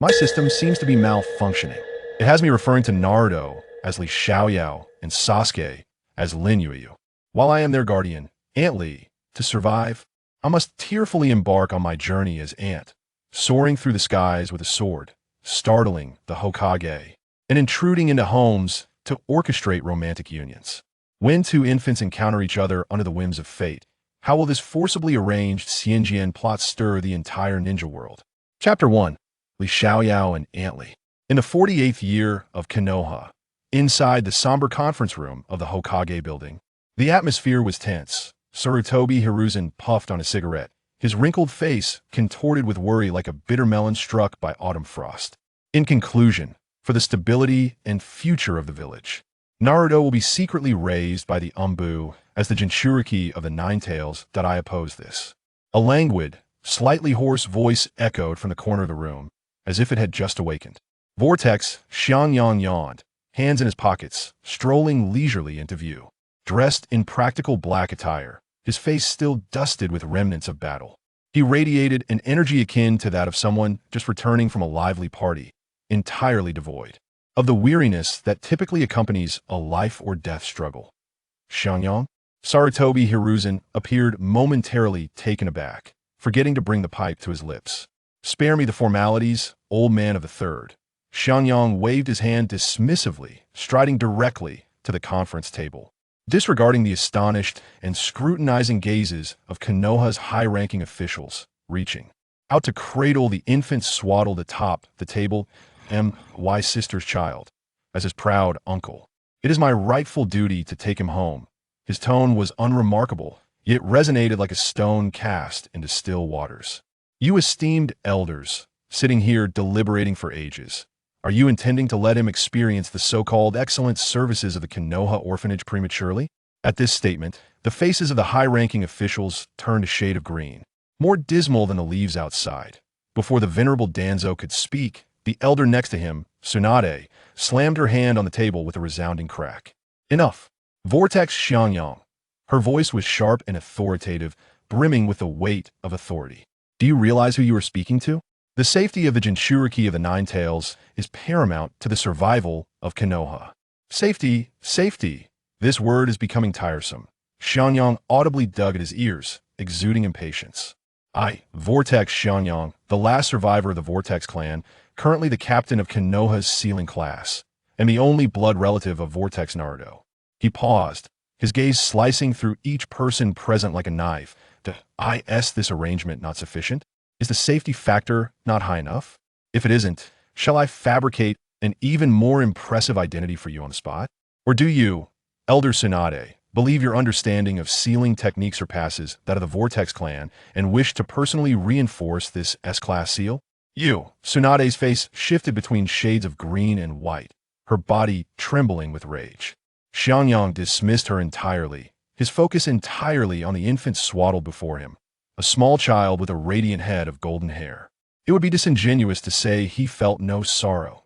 My system seems to be malfunctioning. It has me referring to Naruto as Li Xiaoyao and Sasuke as Lin Yuyu. While I am their guardian, Aunt Li, to survive, I must tearfully embark on my journey as Aunt, soaring through the skies with a sword, startling the Hokage, and intruding into homes to orchestrate romantic unions. When two infants encounter each other under the whims of fate, how will this forcibly arranged xianxia plot stir the entire ninja world? Chapter 1. Li Xiaoyao and Aunt Li. In the 48th year of Konoha, inside the somber conference room of the Hokage building, the atmosphere was tense. Sarutobi Hiruzen puffed on a cigarette, his wrinkled face contorted with worry like a bitter melon struck by autumn frost. In conclusion, for the stability and future of the village, Naruto will be secretly raised by the Umbu as the Jinchuriki of the Nine Tails. I oppose this. A languid, slightly hoarse voice echoed from the corner of the room, as if it had just awakened. Vortex Xiangyang yawned, hands in his pockets, strolling leisurely into view. Dressed in practical black attire, his face still dusted with remnants of battle. He radiated an energy akin to that of someone just returning from a lively party, entirely devoid of the weariness that typically accompanies a life-or-death struggle. Xiangyang? Sarutobi Hiruzen appeared momentarily taken aback, forgetting to bring the pipe to his lips. Spare me the formalities, old man of the third. Xiangyang waved his hand dismissively, striding directly to the conference table. Disregarding the astonished and scrutinizing gazes of Konoha's high-ranking officials, reaching out to cradle the infant swaddled atop the table, my sister's child, as his proud uncle. It is my rightful duty to take him home. His tone was unremarkable, yet resonated like a stone cast into still waters. You esteemed elders, sitting here deliberating for ages, are you intending to let him experience the so-called excellent services of the Konoha orphanage prematurely? At this statement, the faces of the high-ranking officials turned a shade of green, more dismal than the leaves outside. Before the venerable Danzo could speak, the elder next to him, Tsunade, slammed her hand on the table with a resounding crack. Enough. Vortex Xiangyang. Her voice was sharp and authoritative, brimming with the weight of authority. Do you realize who you are speaking to? The safety of the Jinchuriki of the Nine Tails is paramount to the survival of Konoha. Safety, safety. This word is becoming tiresome. Xiangyang audibly dug at his ears, exuding impatience. I, Vortex Xiangyang, the last survivor of the Vortex clan, currently the captain of Konoha's sealing class, and the only blood relative of Vortex Naruto. He paused, his gaze slicing through each person present like a knife. Is this arrangement not sufficient? Is the safety factor not high enough? If it isn't, shall I fabricate an even more impressive identity for you on the spot? Or do you, Elder Tsunade, believe your understanding of sealing technique surpasses that of the Vortex clan and wish to personally reinforce this S-class seal? You, Tsunade's face shifted between shades of green and white, her body trembling with rage. Xiangyang dismissed her entirely, his focus entirely on the infant swaddled before him, a small child with a radiant head of golden hair. It would be disingenuous to say he felt no sorrow.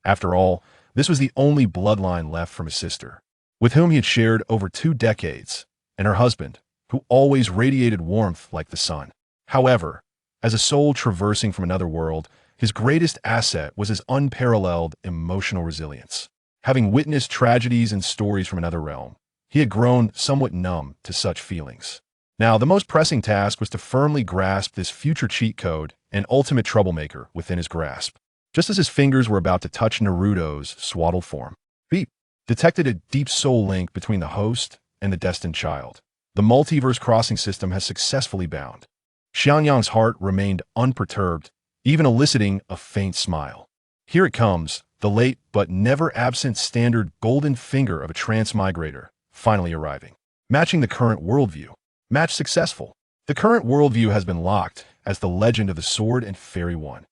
After all, this was the only bloodline left from his sister, with whom he had shared over 2 decades, and her husband, who always radiated warmth like the sun. However, as a soul traversing from another world, his greatest asset was his unparalleled emotional resilience. Having witnessed tragedies and stories from another realm, he had grown somewhat numb to such feelings. Now, the most pressing task was to firmly grasp this future cheat code and ultimate troublemaker within his grasp. Just as his fingers were about to touch Naruto's swaddled form, he detected a deep soul link between the host and the destined child. The multiverse crossing system has successfully bound. Xiangyang's heart remained unperturbed, even eliciting a faint smile. Here it comes, the late but never absent standard golden finger of a transmigrator, finally arriving. Matching the current worldview. Match successful. The current worldview has been locked as the legend of the sword and fairy one.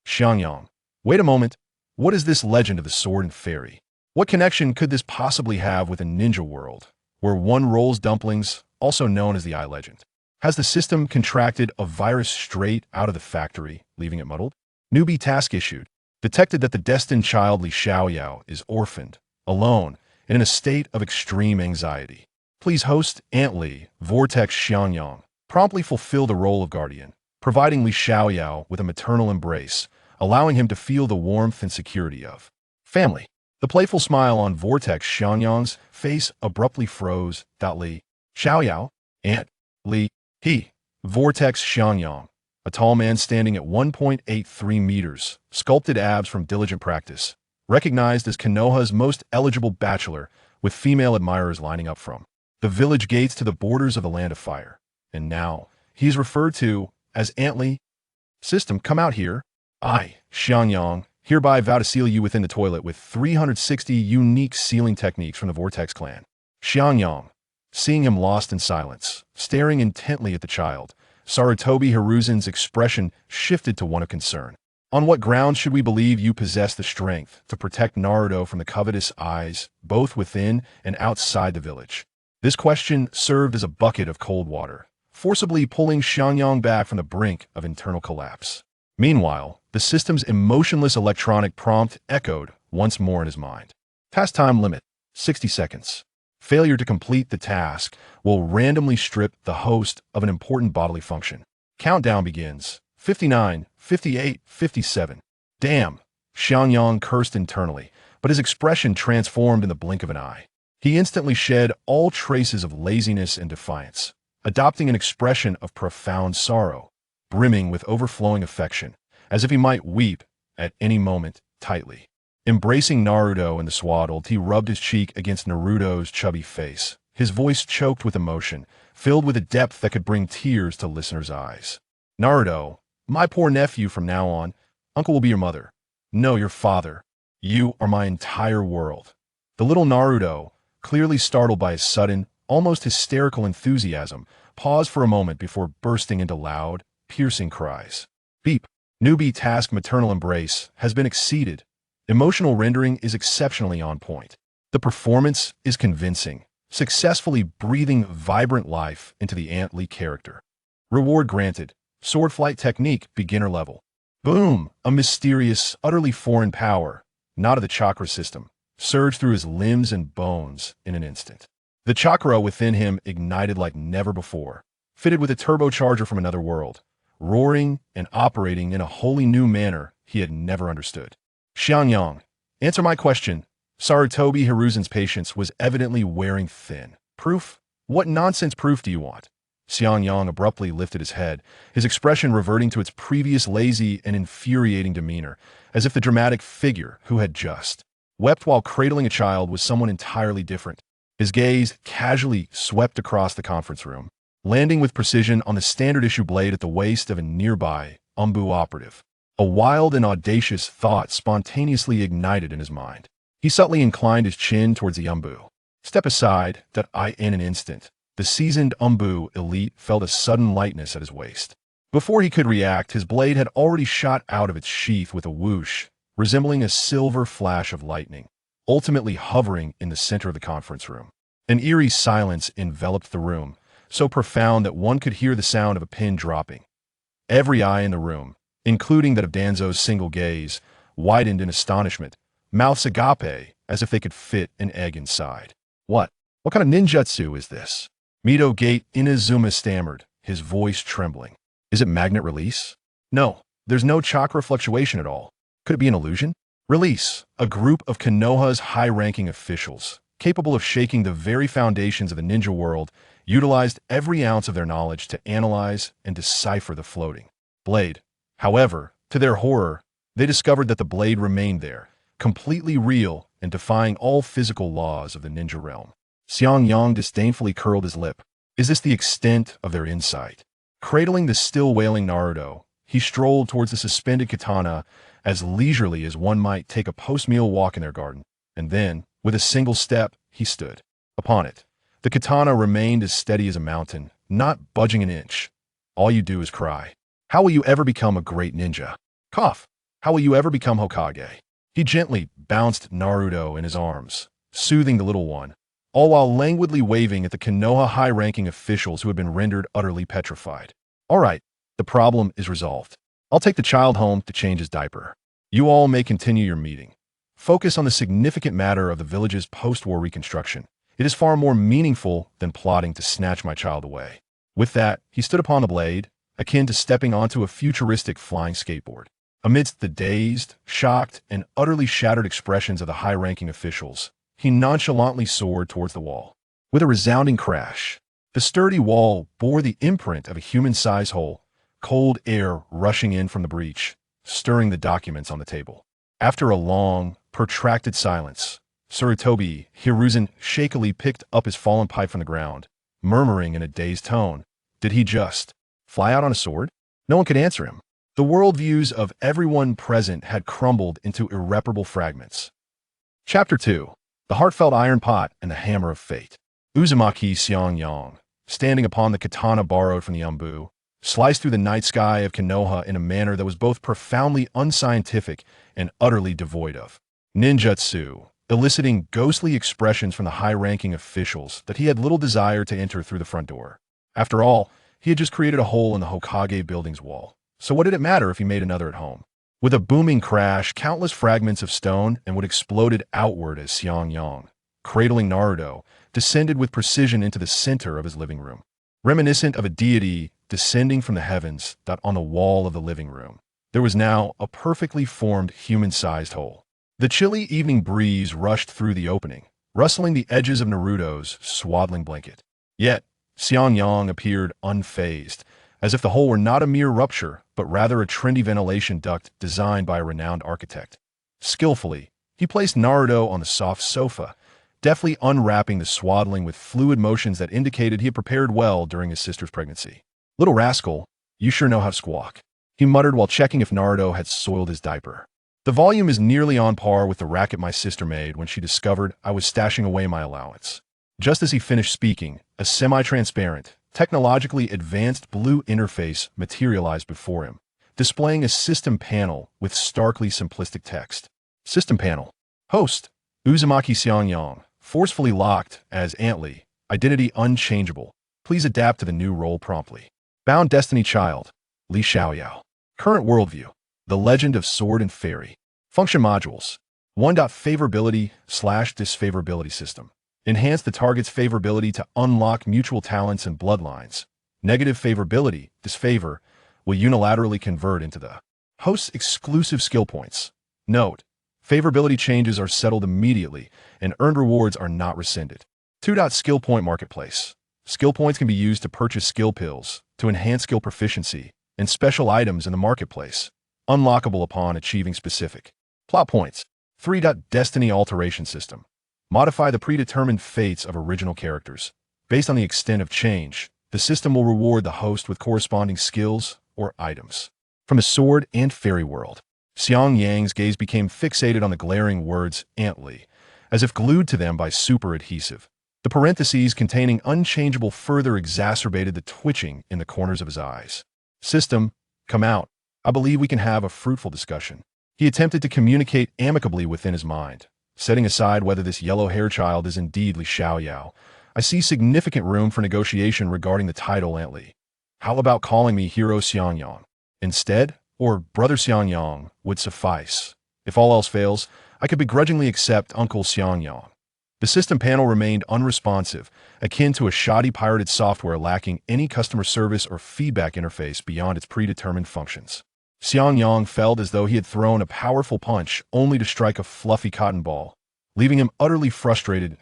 Xiangyang, wait a moment. What is this legend of the sword and fairy? What connection could this possibly have with a ninja world, where one rolls dumplings, also known as the eye legend? Has the system contracted a virus straight out of the factory, leaving it muddled? Newbie task issued. Detected that the destined child Li Xiaoyao is orphaned, alone, and in a state of extreme anxiety. Please host Aunt Li, Vortex Xiangyang, promptly fulfill the role of guardian, providing Li Xiaoyao with a maternal embrace, allowing him to feel the warmth and security of family. The playful smile on Vortex Xiangyang's face abruptly froze. Li, Xiaoyao, Aunt Li, he, Vortex Xiangyang, a tall man standing at 1.83 meters, sculpted abs from diligent practice, recognized as Konoha's most eligible bachelor, with female admirers lining up from the village gates to the borders of the Land of Fire. And now, he is referred to as Aunt Li. System, come out here. I, Xiangyang, hereby vow to seal you within the toilet with 360 unique sealing techniques from the Vortex clan. Xiangyang, seeing him lost in silence, staring intently at the child, Sarutobi Hiruzen's expression shifted to one of concern. On what grounds should we believe you possess the strength to protect Naruto from the covetous eyes, both within and outside the village? This question served as a bucket of cold water, forcibly pulling Xiangyang back from the brink of internal collapse. Meanwhile, the system's emotionless electronic prompt echoed once more in his mind. Task time limit, 60 seconds. Failure to complete the task will randomly strip the host of an important bodily function. Countdown begins. 59, 58, 57. Damn, Xiangyang cursed internally, but his expression transformed in the blink of an eye. He instantly shed all traces of laziness and defiance, adopting an expression of profound sorrow, brimming with overflowing affection, as if he might weep at any moment tightly. Embracing Naruto in the swaddled, he rubbed his cheek against Naruto's chubby face, his voice choked with emotion, filled with a depth that could bring tears to listeners' eyes. Naruto, my poor nephew, from now on, Uncle will be your mother. No, your father. You are my entire world. The little Naruto, clearly startled by his sudden, almost hysterical enthusiasm, paused for a moment before bursting into loud, piercing cries. Beep. Newbie task maternal embrace has been exceeded. Emotional rendering is exceptionally on point. The performance is convincing, successfully breathing vibrant life into the Aunt Li character. Reward granted. Sword flight technique, beginner level. Boom! A mysterious, utterly foreign power, not of the chakra system, surged through his limbs and bones in an instant. The chakra within him ignited like never before, fitted with a turbocharger from another world, roaring and operating in a wholly new manner he had never understood. Xiangyang, answer my question. Sarutobi Hiruzen's patience was evidently wearing thin. Proof? What nonsense proof do you want? Xiangyang abruptly lifted his head, his expression reverting to its previous lazy and infuriating demeanor, as if the dramatic figure who had just wept while cradling a child was someone entirely different. His gaze casually swept across the conference room, landing with precision on the standard-issue blade at the waist of a nearby Umbu operative. A wild and audacious thought spontaneously ignited in his mind. He subtly inclined his chin towards the Umbu. Step aside, that in an instant. The seasoned Umbu elite felt a sudden lightness at his waist. Before he could react, his blade had already shot out of its sheath with a whoosh, resembling a silver flash of lightning, ultimately hovering in the center of the conference room. An eerie silence enveloped the room, so profound that one could hear the sound of a pin dropping. Every eye in the room, including that of Danzo's single gaze, widened in astonishment, mouths agape as if they could fit an egg inside. What kind of ninjutsu is this? Mito Gate Inazuma stammered, his voice trembling. Is it magnet release? No, there's no chakra fluctuation at all. Could it be an illusion? Release, a group of Konoha's high-ranking officials, capable of shaking the very foundations of the ninja world, utilized every ounce of their knowledge to analyze and decipher the floating blade. However, to their horror, they discovered that the blade remained there, completely real and defying all physical laws of the ninja realm. Xiangyang disdainfully curled his lip. Is this the extent of their insight? Cradling the still wailing Naruto, he strolled towards the suspended katana as leisurely as one might take a post-meal walk in their garden, and then, with a single step, he stood upon it. The katana remained as steady as a mountain, not budging an inch. All you do is cry. How will you ever become a great ninja? Cough. How will you ever become Hokage? He gently bounced Naruto in his arms, soothing the little one, all while languidly waving at the Konoha high-ranking officials who had been rendered utterly petrified. All right, the problem is resolved. I'll take the child home to change his diaper. You all may continue your meeting. Focus on the significant matter of the village's post-war reconstruction. It is far more meaningful than plotting to snatch my child away. With that, he stood upon the blade, akin to stepping onto a futuristic flying skateboard. Amidst the dazed, shocked, and utterly shattered expressions of the high-ranking officials, he nonchalantly soared towards the wall. With a resounding crash, the sturdy wall bore the imprint of a human-sized hole, cold air rushing in from the breach, stirring the documents on the table. After a long, protracted silence, Sarutobi Hiruzen shakily picked up his fallen pipe from the ground, murmuring in a dazed tone, "Did he just fly out on a sword?" No one could answer him. The worldviews of everyone present had crumbled into irreparable fragments. Chapter 2. The Heartfelt Iron Pot and the Hammer of Fate. Uzumaki xianxia, standing upon the katana borrowed from the Umbu, sliced through the night sky of Konoha in a manner that was both profoundly unscientific and utterly devoid of ninjutsu, eliciting ghostly expressions from the high-ranking officials that he had little desire to enter through the front door. After all, he had just created a hole in the Hokage building's wall. So what did it matter if he made another at home? With a booming crash, countless fragments of stone and wood exploded outward as xianxia, cradling Naruto, descended with precision into the center of his living room. Reminiscent of a deity descending from the heavens, on the wall of the living room, there was now a perfectly formed human-sized hole. The chilly evening breeze rushed through the opening, rustling the edges of Naruto's swaddling blanket. Yet, xianxia appeared unfazed, as if the hole were not a mere rupture, but rather a trendy ventilation duct designed by a renowned architect. Skillfully, he placed Naruto on the soft sofa, deftly unwrapping the swaddling with fluid motions that indicated he had prepared well during his sister's pregnancy. "Little rascal, you sure know how to squawk," he muttered while checking if Naruto had soiled his diaper. "The volume is nearly on par with the racket my sister made when she discovered I was stashing away my allowance." Just as he finished speaking, a semi-transparent, technologically advanced blue interface materialized before him, displaying a system panel with starkly simplistic text. System panel. Host, Uzumaki xianxia, forcefully locked as Auntie Li, identity unchangeable. Please adapt to the new role promptly. Bound Destiny Child, Li Xiaoyao. Current worldview, The Legend of Sword and Fairy. Function modules. 1. Favorability/disfavorability system. Enhance the target's favorability to unlock mutual talents and bloodlines. Negative favorability, disfavor, will unilaterally convert into the host's exclusive skill points. Note, favorability changes are settled immediately, and earned rewards are not rescinded. 2. Skill point marketplace. Skill points can be used to purchase skill pills, to enhance skill proficiency, and special items in the marketplace, unlockable upon achieving specific plot points. 3. Destiny alteration system. Modify the predetermined fates of original characters. Based on the extent of change, the system will reward the host with corresponding skills or items. From the sword and fairy world, Xiangyang's gaze became fixated on the glaring words Auntie Li, as if glued to them by super adhesive. The parentheses containing unchangeable further exacerbated the twitching in the corners of his eyes. System, come out. I believe we can have a fruitful discussion. He attempted to communicate amicably within his mind. Setting aside whether this yellow-haired child is indeed Li Xiaoyao, I see significant room for negotiation regarding the title Auntie Li. How about calling me Hero Xiangyang instead, or Brother Xiangyang would suffice. If all else fails, I could begrudgingly accept Uncle Xiangyang. The system panel remained unresponsive, akin to a shoddy pirated software lacking any customer service or feedback interface beyond its predetermined functions. Xiangyang felt as though he had thrown a powerful punch only to strike a fluffy cotton ball, leaving him utterly frustrated.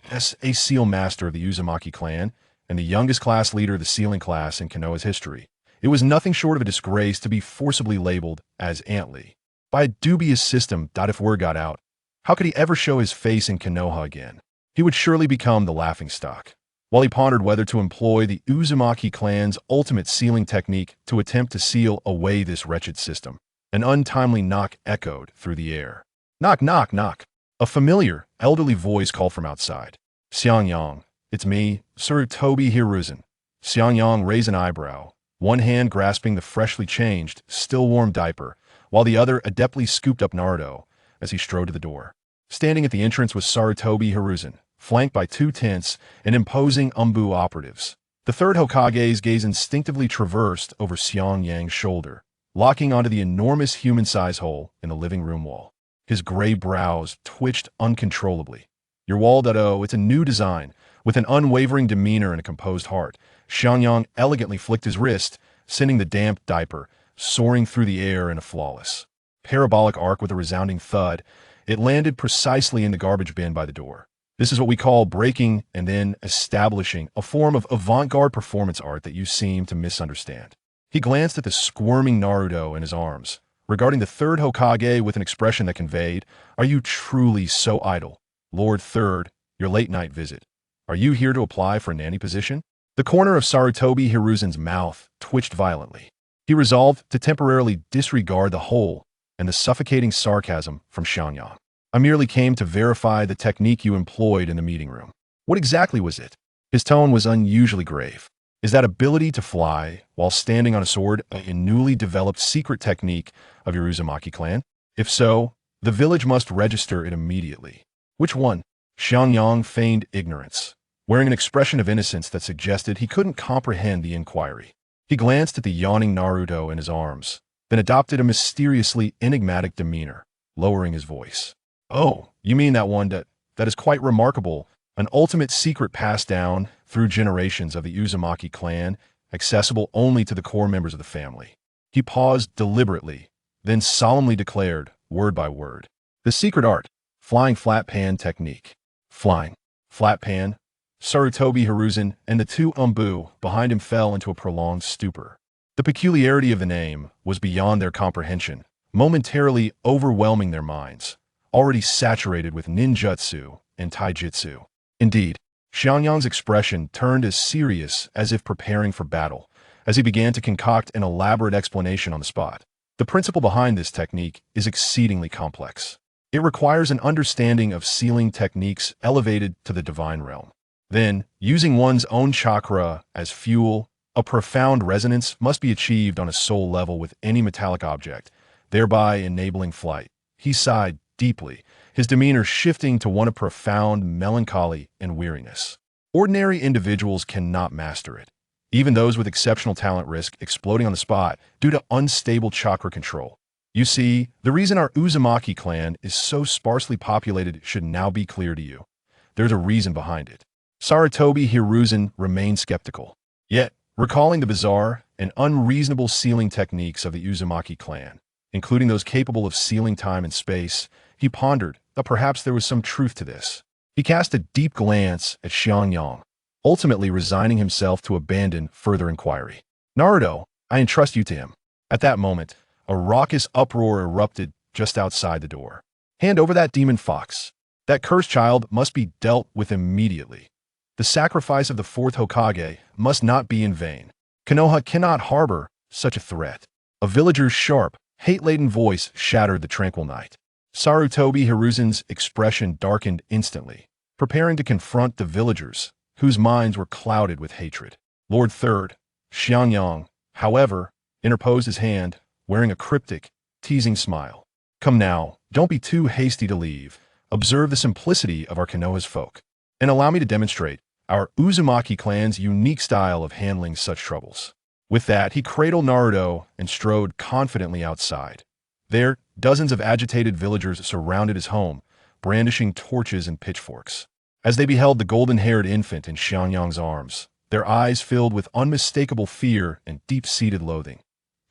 As a seal master of the Uzumaki clan and the youngest class leader of the sealing class in Konoha's history, it was nothing short of a disgrace to be forcibly labeled as Auntie Li by a dubious system. If word got out, how could he ever show his face in Konoha again? He would surely become the laughingstock. While he pondered whether to employ the Uzumaki clan's ultimate sealing technique to attempt to seal away this wretched system, an untimely knock echoed through the air. Knock, knock, knock. A familiar, elderly voice called from outside. Xiangyang, it's me, Sarutobi Hiruzen. Xiangyang raised an eyebrow, one hand grasping the freshly changed, still-warm diaper, while the other adeptly scooped up Naruto as he strode to the door. Standing at the entrance was Sarutobi Hiruzen, flanked by 2 tense and imposing Umbu operatives. The third Hokage's gaze instinctively traversed over Xiangyang's shoulder, locking onto the enormous human-sized hole in the living room wall. His gray brows twitched uncontrollably. Your wall, it's a new design. With an unwavering demeanor and a composed heart, Xiangyang elegantly flicked his wrist, sending the damp diaper soaring through the air in a flawless, parabolic arc with a resounding thud. It landed precisely in the garbage bin by the door. This is what we call breaking and then establishing a form of avant-garde performance art that you seem to misunderstand. He glanced at the squirming Naruto in his arms, regarding the third Hokage with an expression that conveyed, "Are you truly so idle? Lord Third, your late-night visit. Are you here to apply for a nanny position?" The corner of Sarutobi Hiruzen's mouth twitched violently. He resolved to temporarily disregard the whole and the suffocating sarcasm from xianxia. "I merely came to verify the technique you employed in the meeting room." What exactly was it? His tone was unusually grave. Is that ability to fly while standing on a sword a newly developed secret technique of your Uzumaki clan? If so, the village must register it immediately. Which one? Xiangyang feigned ignorance, wearing an expression of innocence that suggested he couldn't comprehend the inquiry. He glanced at the yawning Naruto in his arms, then adopted a mysteriously enigmatic demeanor, lowering his voice. "Oh, you mean that one that is quite remarkable, an ultimate secret passed down through generations of the Uzumaki clan, accessible only to the core members of the family." He paused deliberately, then solemnly declared, word by word, "The secret art, flying flat pan technique." Flying flat pan? Sarutobi Hiruzen and the two Umbu behind him fell into a prolonged stupor. The peculiarity of the name was beyond their comprehension, momentarily overwhelming their minds, already saturated with ninjutsu and taijutsu. Indeed, Xiangyang's expression turned as serious as if preparing for battle, as he began to concoct an elaborate explanation on the spot. The principle behind this technique is exceedingly complex. It requires an understanding of sealing techniques elevated to the divine realm. Then, using one's own chakra as fuel, a profound resonance must be achieved on a soul level with any metallic object, thereby enabling flight. He sighed deeply, his demeanor shifting to one of profound melancholy and weariness. Ordinary individuals cannot master it. Even those with exceptional talent risk exploding on the spot due to unstable chakra control. You see, the reason our Uzumaki clan is so sparsely populated should now be clear to you. There's a reason behind it. Sarutobi Hiruzen remained skeptical. Yet, recalling the bizarre and unreasonable sealing techniques of the Uzumaki clan, including those capable of sealing time and space, he pondered that perhaps there was some truth to this. He cast a deep glance at Xiangyang, ultimately resigning himself to abandon further inquiry. "Naruto, I entrust you to him." At that moment, a raucous uproar erupted just outside the door. "Hand over that demon fox. That cursed child must be dealt with immediately. The sacrifice of the fourth Hokage must not be in vain. Konoha cannot harbor such a threat." A villager's sharp, hate-laden voice shattered the tranquil night. Sarutobi Hiruzen's expression darkened instantly, preparing to confront the villagers, whose minds were clouded with hatred. Lord Third, Xiangyang, however, interposed his hand, wearing a cryptic, teasing smile. "Come now, don't be too hasty to leave. Observe the simplicity of our Konoha's folk, and allow me to demonstrate our Uzumaki clan's unique style of handling such troubles." With that, he cradled Naruto and strode confidently outside. There, dozens of agitated villagers surrounded his home, brandishing torches and pitchforks. As they beheld the golden-haired infant in Xiangyang's arms, their eyes filled with unmistakable fear and deep-seated loathing.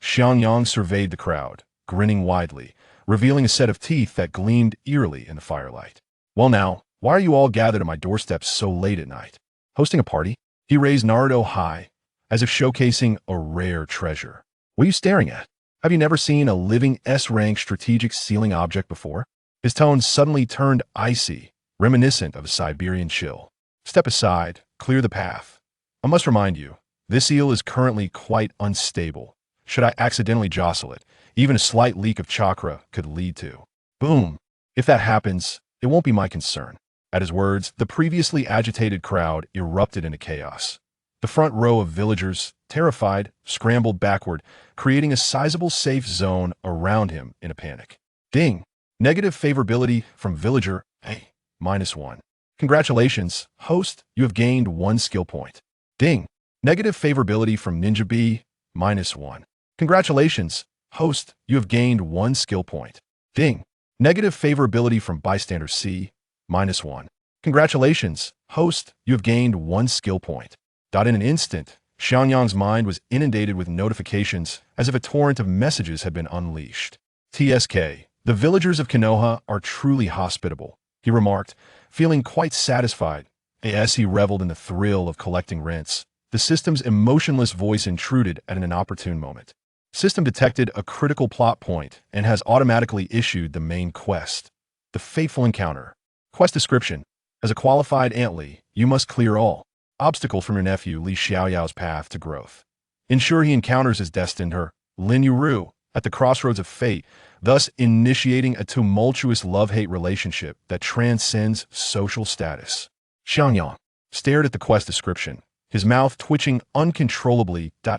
Xiangyang surveyed the crowd, grinning widely, revealing a set of teeth that gleamed eerily in the firelight. "Well now, why are you all gathered at my doorstep so late at night? Hosting a party?" He raised Naruto high, as if showcasing a rare treasure. "What are you staring at? Have you never seen a living S-rank strategic sealing object before?" His tone suddenly turned icy, reminiscent of a Siberian chill. "Step aside, clear the path. I must remind you, this eel is currently quite unstable. Should I accidentally jostle it, even a slight leak of chakra could lead to..." Boom! "If that happens, it won't be my concern." At his words, the previously agitated crowd erupted into chaos. The front row of villagers, terrified, scrambled backward, creating a sizable safe zone around him in a panic. Ding! Negative favorability from villager A, -1. Congratulations, host, you have gained 1 skill point. Ding! Negative favorability from ninja B, -1. Congratulations, host, you have gained 1 skill point. Ding! Negative favorability from bystander C, -1. Congratulations, host, you have gained 1 skill point. In an instant, Xiangyang's mind was inundated with notifications as if a torrent of messages had been unleashed. TSK, the villagers of Konoha are truly hospitable, he remarked, feeling quite satisfied as he reveled in the thrill of collecting rents. The system's emotionless voice intruded at an inopportune moment. System detected a critical plot point and has automatically issued the main quest. The Fateful Encounter. Quest description. As a qualified Auntie Li, you must clear all obstacles from your nephew Li Xiaoyao's path to growth. Ensure he encounters his destined her, Lin Yuru, at the crossroads of fate, thus initiating a tumultuous love-hate relationship that transcends social status. Xiangyang stared at the quest description, his mouth twitching uncontrollably. Li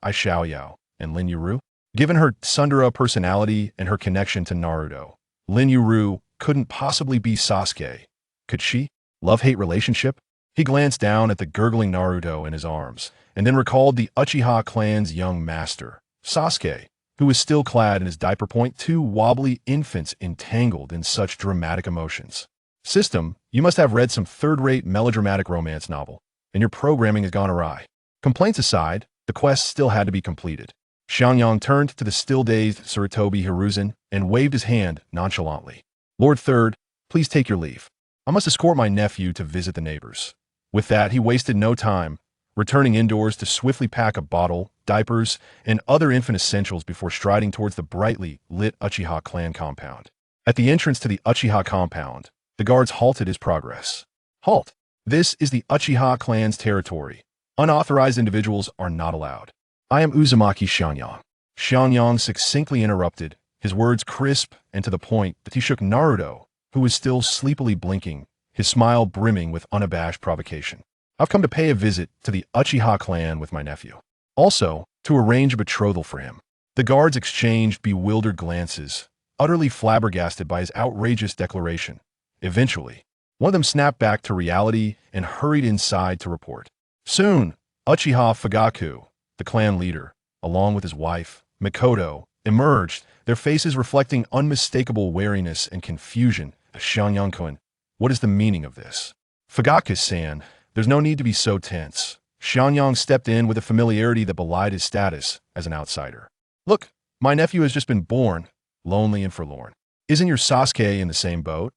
Xiaoyao and Lin Yuru? Given her tsundere personality and her connection to Naruto, Lin Yuru couldn't possibly be Sasuke. Could she? Love-hate relationship? He glanced down at the gurgling Naruto in his arms, and then recalled the Uchiha clan's young master, Sasuke, who was still clad in his diaper. Two wobbly infants entangled in such dramatic emotions. System, you must have read some third-rate melodramatic romance novel, and your programming has gone awry. Complaints aside, the quest still had to be completed. Xiangyang turned to the still-dazed Sarutobi Hiruzen and waved his hand nonchalantly. Lord Third, please take your leave. I must escort my nephew to visit the neighbors. With that, he wasted no time, returning indoors to swiftly pack a bottle, diapers, and other infant essentials before striding towards the brightly lit Uchiha clan compound. At the entrance to the Uchiha compound, the guards halted his progress. Halt! This is the Uchiha clan's territory. Unauthorized individuals are not allowed. I am Uzumaki Xiangyang. Xiangyang succinctly interrupted, his words crisp and to the point that he shook Naruto, who was still sleepily blinking, his smile brimming with unabashed provocation. I've come to pay a visit to the Uchiha clan with my nephew. Also, to arrange a betrothal for him. The guards exchanged bewildered glances, utterly flabbergasted by his outrageous declaration. Eventually, one of them snapped back to reality and hurried inside to report. Soon, Uchiha Fugaku, the clan leader, along with his wife, Mikoto, emerged, their faces reflecting unmistakable wariness and confusion. Xiangyang-kun, what is the meaning of this? Fugaku-san, there's no need to be so tense. Xiangyang stepped in with a familiarity that belied his status as an outsider. Look, my nephew has just been born, lonely and forlorn. Isn't your Sasuke in the same boat?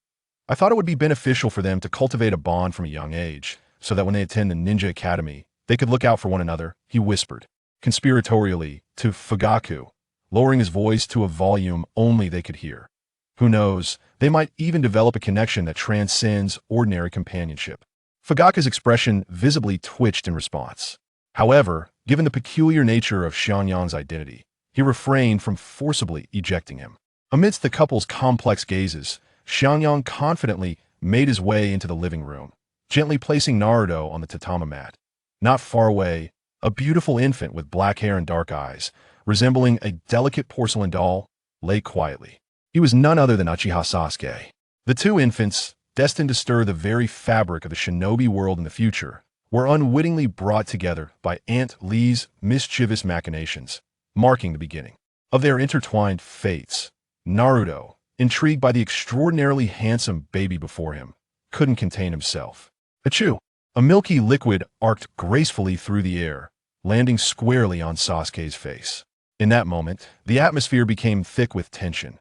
I thought it would be beneficial for them to cultivate a bond from a young age, so that when they attend the ninja academy, they could look out for one another, he whispered, conspiratorially, to Fugaku, lowering his voice to a volume only they could hear. Who knows, they might even develop a connection that transcends ordinary companionship. Fugaku's expression visibly twitched in response. However, given the peculiar nature of Xiangyang's identity, he refrained from forcibly ejecting him. Amidst the couple's complex gazes, Xiangyang confidently made his way into the living room, gently placing Naruto on the tatami mat. Not far away, a beautiful infant with black hair and dark eyes, resembling a delicate porcelain doll, lay quietly. He was none other than Uchiha Sasuke. The two infants, destined to stir the very fabric of the shinobi world in the future, were unwittingly brought together by Auntie Li's mischievous machinations, marking the beginning of their intertwined fates. Naruto, intrigued by the extraordinarily handsome baby before him, couldn't contain himself. Achoo! A milky liquid arced gracefully through the air, landing squarely on Sasuke's face. In that moment, the atmosphere became thick with tension.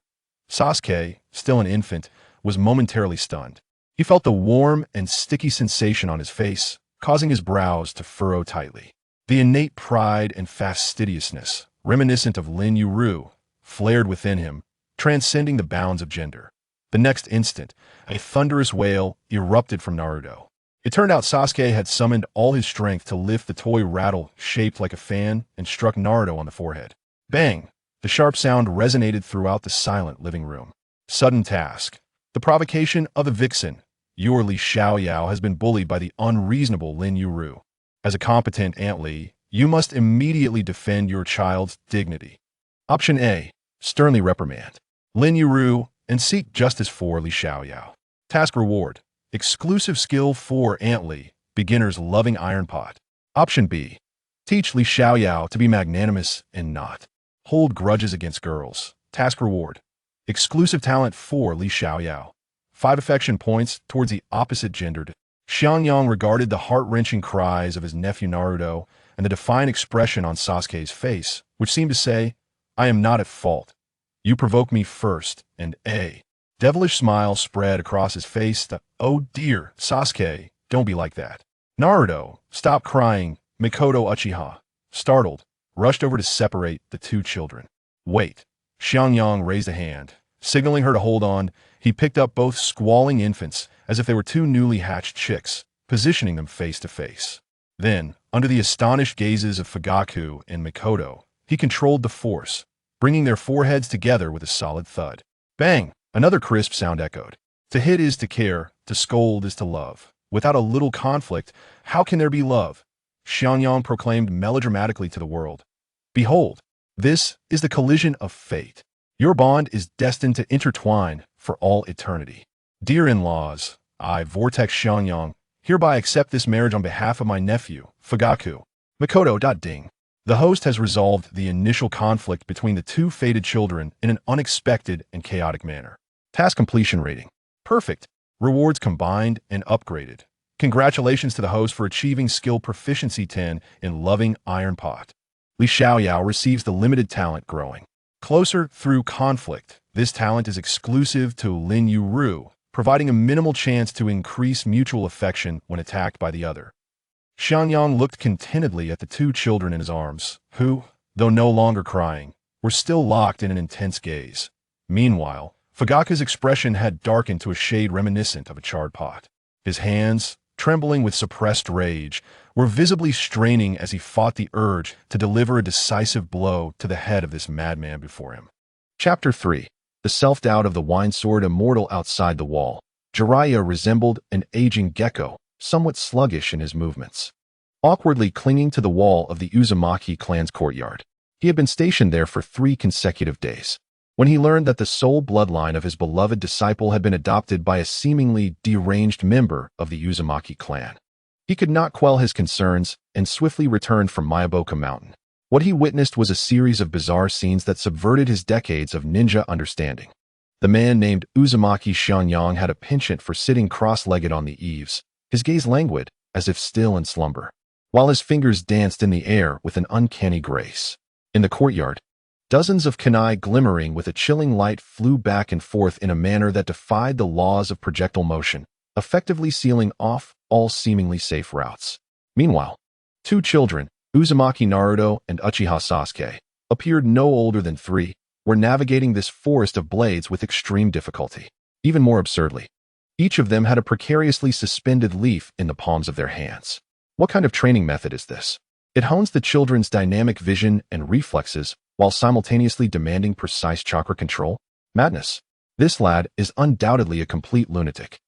Sasuke, still an infant, was momentarily stunned. He felt the warm and sticky sensation on his face, causing his brows to furrow tightly. The innate pride and fastidiousness, reminiscent of Lin Yuru, flared within him, transcending the bounds of gender. The next instant, a thunderous wail erupted from Naruto. It turned out Sasuke had summoned all his strength to lift the toy rattle shaped like a fan and struck Naruto on the forehead. Bang! The sharp sound resonated throughout the silent living room. Sudden task. The provocation of the vixen, your Li Xiaoyao, has been bullied by the unreasonable Lin Yuru. As a competent Auntie Li, you must immediately defend your child's dignity. Option A. Sternly reprimand Lin Yuru and seek justice for Li Xiaoyao. Task reward. Exclusive skill for Auntie Li, beginner's loving iron pot. Option B. Teach Li Xiaoyao to be magnanimous and not hold grudges against girls. Task reward. Exclusive talent for Li Xiaoyao. 5 affection points towards the opposite gendered. Xiangyang regarded the heart-wrenching cries of his nephew Naruto and the defiant expression on Sasuke's face, which seemed to say, I am not at fault. You provoke me first, and a devilish smile spread across his face. Oh dear, Sasuke, don't be like that. Naruto, stop crying. Mikoto Uchiha, startled, rushed over to separate the two children. Wait. Xiangyang raised a hand. Signaling her to hold on, he picked up both squalling infants as if they were two newly hatched chicks, positioning them face to face. Then, under the astonished gazes of Fugaku and Mikoto, he controlled the force, bringing their foreheads together with a solid thud. Bang! Another crisp sound echoed. To hit is to care, to scold is to love. Without a little conflict, how can there be love? Xiangyang proclaimed melodramatically to the world. Behold, this is the collision of fate. Your bond is destined to intertwine for all eternity. Dear in-laws, I, Vortex Xiangyang, hereby accept this marriage on behalf of my nephew, Fugaku. Mikoto. Ding. The host has resolved the initial conflict between the two fated children in an unexpected and chaotic manner. Task completion rating. Perfect. Rewards combined and upgraded. Congratulations to the host for achieving skill proficiency 10 in loving iron pot. Li Xiaoyao receives the limited talent growing. Closer through conflict. This talent is exclusive to Lin Yu, providing a minimal chance to increase mutual affection when attacked by the other. Xiangyang looked contentedly at the two children in his arms, who, though no longer crying, were still locked in an intense gaze. Meanwhile, Fugaku's expression had darkened to a shade reminiscent of a charred pot. His hands, trembling with suppressed rage, were visibly straining as he fought the urge to deliver a decisive blow to the head of this madman before him. Chapter 3. The self-doubt of the wine-sword immortal outside the wall. Jiraiya resembled an aging gecko, somewhat sluggish in his movements. Awkwardly clinging to the wall of the Uzumaki clan's courtyard. He had been stationed there for 3 consecutive days. When he learned that the sole bloodline of his beloved disciple had been adopted by a seemingly deranged member of the Uzumaki clan, he could not quell his concerns and swiftly returned from Mayaboka Mountain. What he witnessed was a series of bizarre scenes that subverted his decades of ninja understanding. The man named Uzumaki Xiangyang had a penchant for sitting cross-legged on the eaves, his gaze languid, as if still in slumber, while his fingers danced in the air with an uncanny grace. In the courtyard, dozens of kunai glimmering with a chilling light flew back and forth in a manner that defied the laws of projectile motion, effectively sealing off all seemingly safe routes. Meanwhile, 2 children, Uzumaki Naruto and Uchiha Sasuke, appeared no older than 3, were navigating this forest of blades with extreme difficulty. Even more absurdly, each of them had a precariously suspended leaf in the palms of their hands. What kind of training method is this? It hones the children's dynamic vision and reflexes while simultaneously demanding precise chakra control? Madness. This lad is undoubtedly a complete lunatic.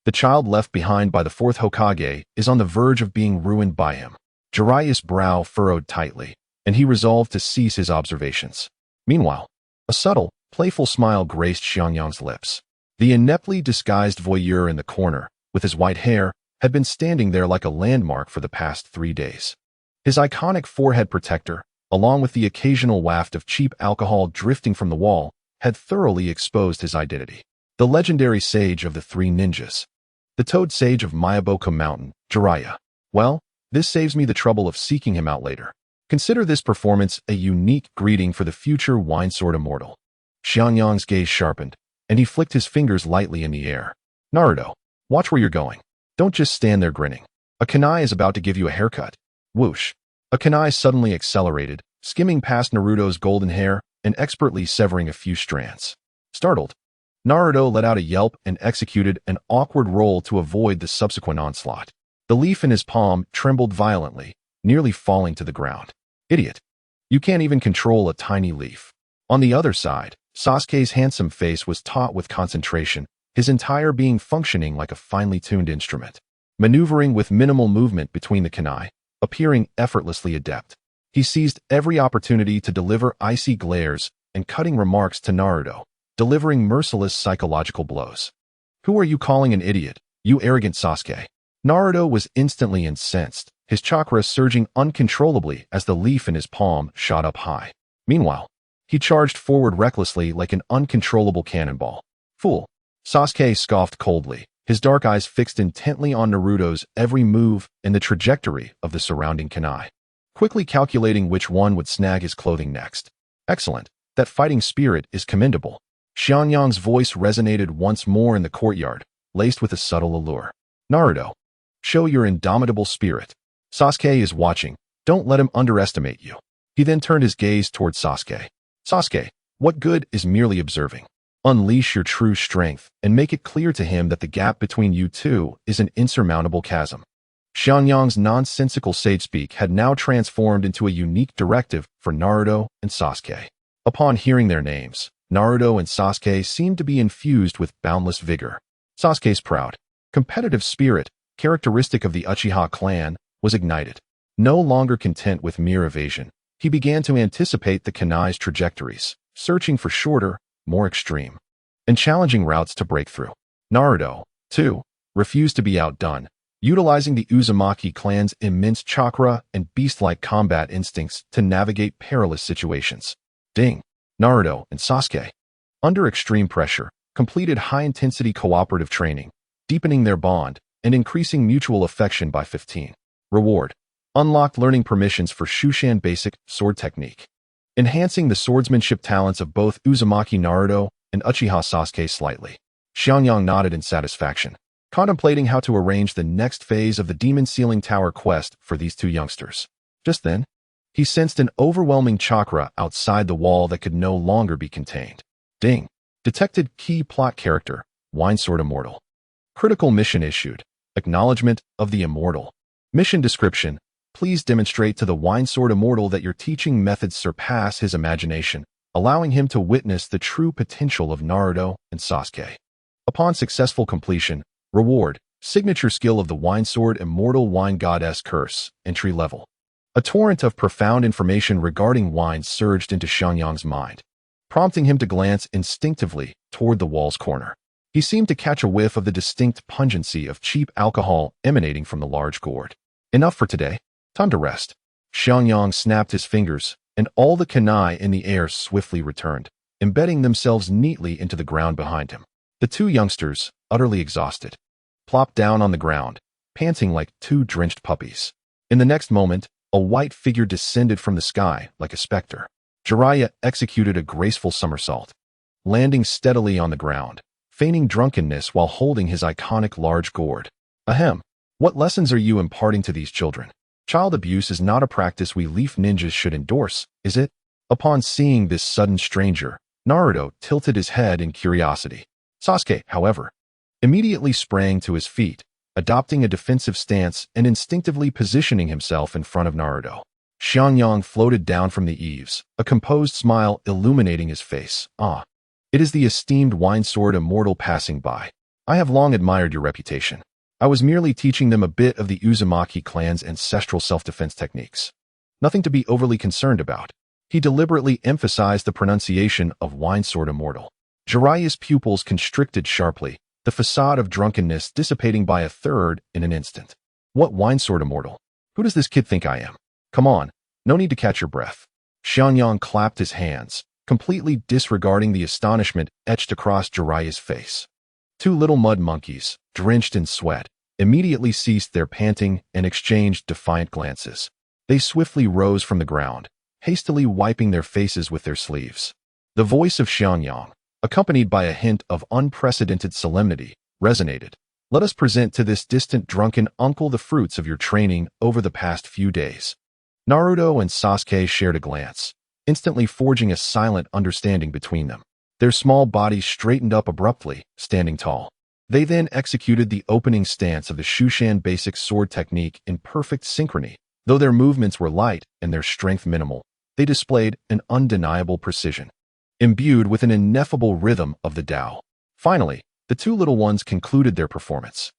The child left behind by the 4th Hokage is on the verge of being ruined by him. Jiraiya's brow furrowed tightly, and he resolved to cease his observations. Meanwhile, a subtle, playful smile graced Xiangyang's lips. The ineptly disguised voyeur in the corner, with his white hair, had been standing there like a landmark for the past 3 days. His iconic forehead protector, along with the occasional waft of cheap alcohol drifting from the wall, had thoroughly exposed his identity. The legendary sage of the 3 ninjas. The toad sage of Mayaboka Mountain, Jiraiya. Well, this saves me the trouble of seeking him out later. Consider this performance a unique greeting for the future wine-sword immortal. Xiangyang's gaze sharpened, and he flicked his fingers lightly in the air. Naruto, watch where you're going. Don't just stand there grinning. A kunai is about to give you a haircut. Whoosh. A kunai suddenly accelerated, skimming past Naruto's golden hair and expertly severing a few strands. Startled, Naruto let out a yelp and executed an awkward roll to avoid the subsequent onslaught. The leaf in his palm trembled violently, nearly falling to the ground. Idiot. You can't even control a tiny leaf. On the other side, Sasuke's handsome face was taut with concentration, his entire being functioning like a finely tuned instrument. Maneuvering with minimal movement between the kunai, appearing effortlessly adept. He seized every opportunity to deliver icy glares and cutting remarks to Naruto, delivering merciless psychological blows. Who are you calling an idiot, you arrogant Sasuke? Naruto was instantly incensed, his chakra surging uncontrollably as the leaf in his palm shot up high. Meanwhile, he charged forward recklessly like an uncontrollable cannonball. Fool. Sasuke scoffed coldly, his dark eyes fixed intently on Naruto's every move and the trajectory of the surrounding kunai, quickly calculating which one would snag his clothing next. Excellent. That fighting spirit is commendable. Xiangyang's voice resonated once more in the courtyard, laced with a subtle allure. Naruto, show your indomitable spirit. Sasuke is watching. Don't let him underestimate you. He then turned his gaze toward Sasuke. Sasuke, what good is merely observing? Unleash your true strength and make it clear to him that the gap between you two is an insurmountable chasm. Xiangyang's nonsensical sage-speak had now transformed into a unique directive for Naruto and Sasuke. Upon hearing their names, Naruto and Sasuke seemed to be infused with boundless vigor. Sasuke's proud, competitive spirit, characteristic of the Uchiha clan, was ignited. No longer content with mere evasion, he began to anticipate the kunai's trajectories, searching for shorter, more extreme, and challenging routes to break through. Naruto, too, refused to be outdone, utilizing the Uzumaki clan's immense chakra and beast-like combat instincts to navigate perilous situations. Ding! Naruto and Sasuke, under extreme pressure, completed high-intensity cooperative training, deepening their bond and increasing mutual affection by 15. Reward. Unlocked learning permissions for Shushan Basic Sword Technique, enhancing the swordsmanship talents of both Uzumaki Naruto and Uchiha Sasuke slightly. Xiangyang nodded in satisfaction, contemplating how to arrange the next phase of the Demon Ceiling Tower quest for these two youngsters. Just then, he sensed an overwhelming chakra outside the wall that could no longer be contained. Ding! Detected key plot character, Wine Sword Immortal. Critical mission issued. Acknowledgement of the Immortal. Mission description. Please demonstrate to the Wine Sword Immortal that your teaching methods surpass his imagination, allowing him to witness the true potential of Naruto and Sasuke. Upon successful completion, reward, signature skill of the Wine Sword Immortal Wine Goddess Curse, entry level. A torrent of profound information regarding wine surged into Xiangyang's mind, prompting him to glance instinctively toward the wall's corner. He seemed to catch a whiff of the distinct pungency of cheap alcohol emanating from the large gourd. Enough for today. Time to rest. Xiangyang snapped his fingers, and all the kunai in the air swiftly returned, embedding themselves neatly into the ground behind him. The two youngsters, utterly exhausted, plopped down on the ground, panting like two drenched puppies. In the next moment, a white figure descended from the sky like a specter. Jiraiya executed a graceful somersault, landing steadily on the ground, feigning drunkenness while holding his iconic large gourd. Ahem. What lessons are you imparting to these children? Child abuse is not a practice we leaf ninjas should endorse, is it? Upon seeing this sudden stranger, Naruto tilted his head in curiosity. Sasuke, however, immediately sprang to his feet, adopting a defensive stance and instinctively positioning himself in front of Naruto. Xiangyang floated down from the eaves, a composed smile illuminating his face. Ah, it is the esteemed Wine Sword Immortal passing by. I have long admired your reputation. I was merely teaching them a bit of the Uzumaki clan's ancestral self-defense techniques. Nothing to be overly concerned about. He deliberately emphasized the pronunciation of Wine Sword Immortal. Jiraiya's pupils constricted sharply, the facade of drunkenness dissipating by a third in an instant. What Wine Sword Immortal? Who does this kid think I am? Come on, no need to catch your breath. Xiangyang clapped his hands, completely disregarding the astonishment etched across Jiraiya's face. Two little mud monkeys, drenched in sweat, immediately ceased their panting and exchanged defiant glances. They swiftly rose from the ground, hastily wiping their faces with their sleeves. The voice of Xiangyang, accompanied by a hint of unprecedented solemnity, resonated. Let us present to this distant drunken uncle the fruits of your training over the past few days. Naruto and Sasuke shared a glance, instantly forging a silent understanding between them. Their small bodies straightened up abruptly, standing tall. They then executed the opening stance of the Shushan Basic Sword Technique in perfect synchrony. Though their movements were light and their strength minimal, they displayed an undeniable precision, imbued with an ineffable rhythm of the Tao. Finally, the two little ones concluded their performance,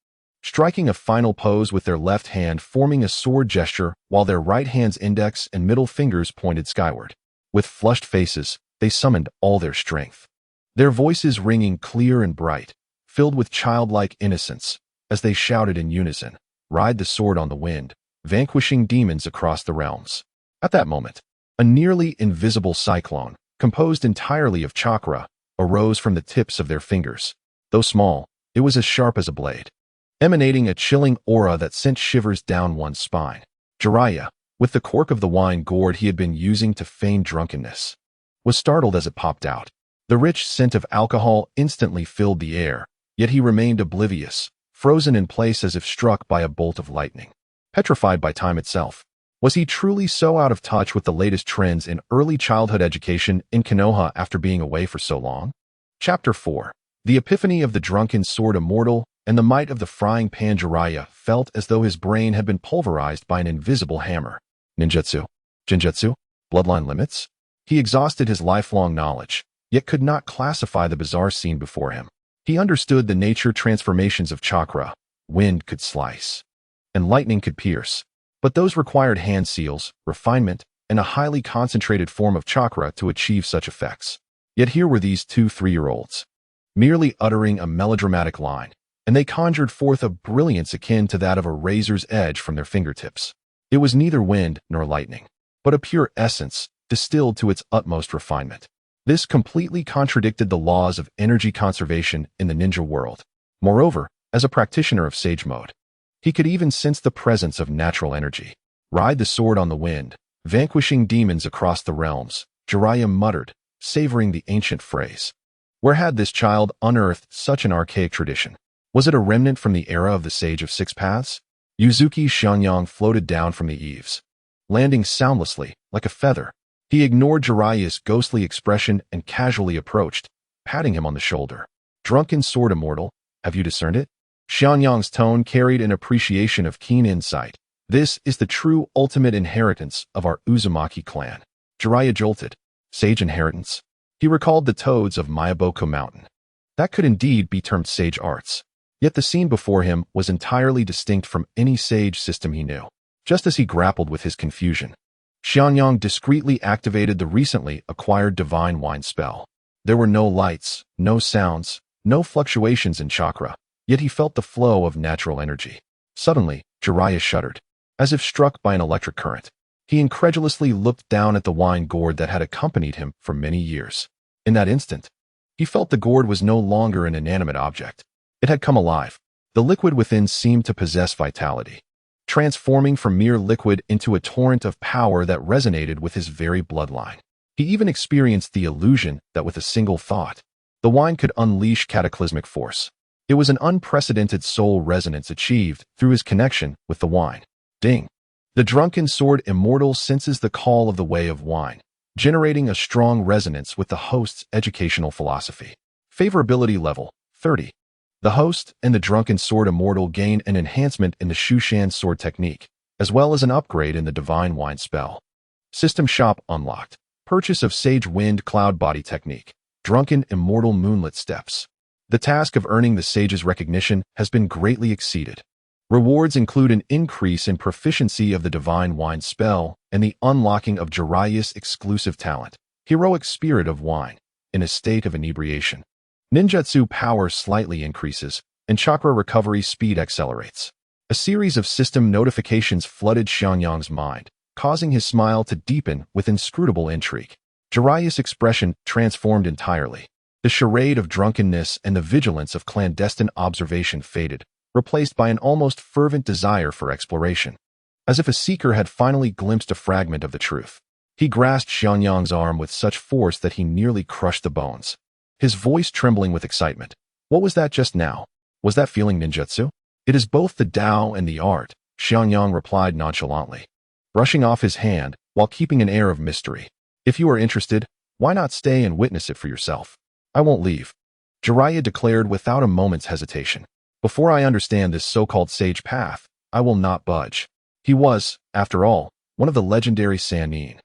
striking a final pose with their left hand forming a sword gesture while their right hand's index and middle fingers pointed skyward. With flushed faces, they summoned all their strength, their voices ringing clear and bright, filled with childlike innocence, as they shouted in unison, "Ride the sword on the wind, vanquishing demons across the realms." At that moment, a nearly invisible cyclone, composed entirely of chakra, arose from the tips of their fingers. Though small, It was as sharp as a blade, emanating a chilling aura that sent shivers down one's spine. Jiraiya, with the cork of the wine gourd he had been using to feign drunkenness, was startled as it popped out. The rich scent of alcohol instantly filled the air, yet he remained oblivious, frozen in place as if struck by a bolt of lightning. Petrified by time itself. Was he truly so out of touch with the latest trends in early childhood education in Konoha after being away for so long? Chapter 4. The epiphany of the drunken sword immortal and the might of the frying pan. Jiraiya felt as though his brain had been pulverized by an invisible hammer. Ninjutsu, Jinjutsu, bloodline limits? He exhausted his lifelong knowledge, yet could not classify the bizarre scene before him. He understood the nature transformations of chakra. Wind could slice, and lightning could pierce. But those required hand seals, refinement, and a highly concentrated form of chakra to achieve such effects. Yet here were these two 3-year-olds, merely uttering a melodramatic line, and they conjured forth a brilliance akin to that of a razor's edge from their fingertips. It was neither wind nor lightning, but a pure essence, distilled to its utmost refinement. This completely contradicted the laws of energy conservation in the ninja world. Moreover, as a practitioner of sage mode, he could even sense the presence of natural energy. Ride the sword on the wind, vanquishing demons across the realms, Jiraiya muttered, savoring the ancient phrase. Where had this child unearthed such an archaic tradition? Was it a remnant from the era of the Sage of Six Paths? Yuzuki's xianxia floated down from the eaves, landing soundlessly, like a feather. He ignored Jiraiya's ghostly expression and casually approached, patting him on the shoulder. Drunken sword immortal, have you discerned it? Xianxia's tone carried an appreciation of keen insight. This is the true ultimate inheritance of our Uzumaki clan. Jiraiya jolted. Sage inheritance? He recalled the toads of Mayaboko Mountain. That could indeed be termed sage arts. Yet the scene before him was entirely distinct from any sage system he knew. Just as he grappled with his confusion, Xianxia discreetly activated the recently acquired divine wine spell. There were no lights, no sounds, no fluctuations in chakra, yet he felt the flow of natural energy. Suddenly, Jiraiya shuddered, as if struck by an electric current. He incredulously looked down at the wine gourd that had accompanied him for many years. In that instant, he felt the gourd was no longer an inanimate object. It had come alive. The liquid within seemed to possess vitality, transforming from mere liquid into a torrent of power that resonated with his very bloodline. He even experienced the illusion that with a single thought, the wine could unleash cataclysmic force. It was an unprecedented soul resonance achieved through his connection with the wine. Ding! The drunken sword immortal senses the call of the way of wine, generating a strong resonance with the host's educational philosophy. Favorability level 30. The host and the drunken sword immortal gain an enhancement in the Shushan sword technique, as well as an upgrade in the divine wine spell. System shop unlocked. Purchase of Sage Wind Cloud Body Technique. Drunken Immortal Moonlit Steps. The task of earning the sage's recognition has been greatly exceeded. Rewards include an increase in proficiency of the divine wine spell and the unlocking of Jiraiya's exclusive talent, Heroic Spirit of Wine, in a state of inebriation. Ninjutsu power slightly increases, and chakra recovery speed accelerates. A series of system notifications flooded Xianxia's mind, causing his smile to deepen with inscrutable intrigue. Jiraiya's expression transformed entirely. The charade of drunkenness and the vigilance of clandestine observation faded, replaced by an almost fervent desire for exploration. As if a seeker had finally glimpsed a fragment of the truth, he grasped Xianxia's arm with such force that he nearly crushed the bones, his voice trembling with excitement. What was that just now? Was that feeling ninjutsu? It is both the Tao and the art, Xianxia replied nonchalantly, brushing off his hand while keeping an air of mystery. If you are interested, why not stay and witness it for yourself? I won't leave, Jiraiya declared without a moment's hesitation. Before I understand this so-called sage path, I will not budge. He was, after all, one of the legendary Sannin,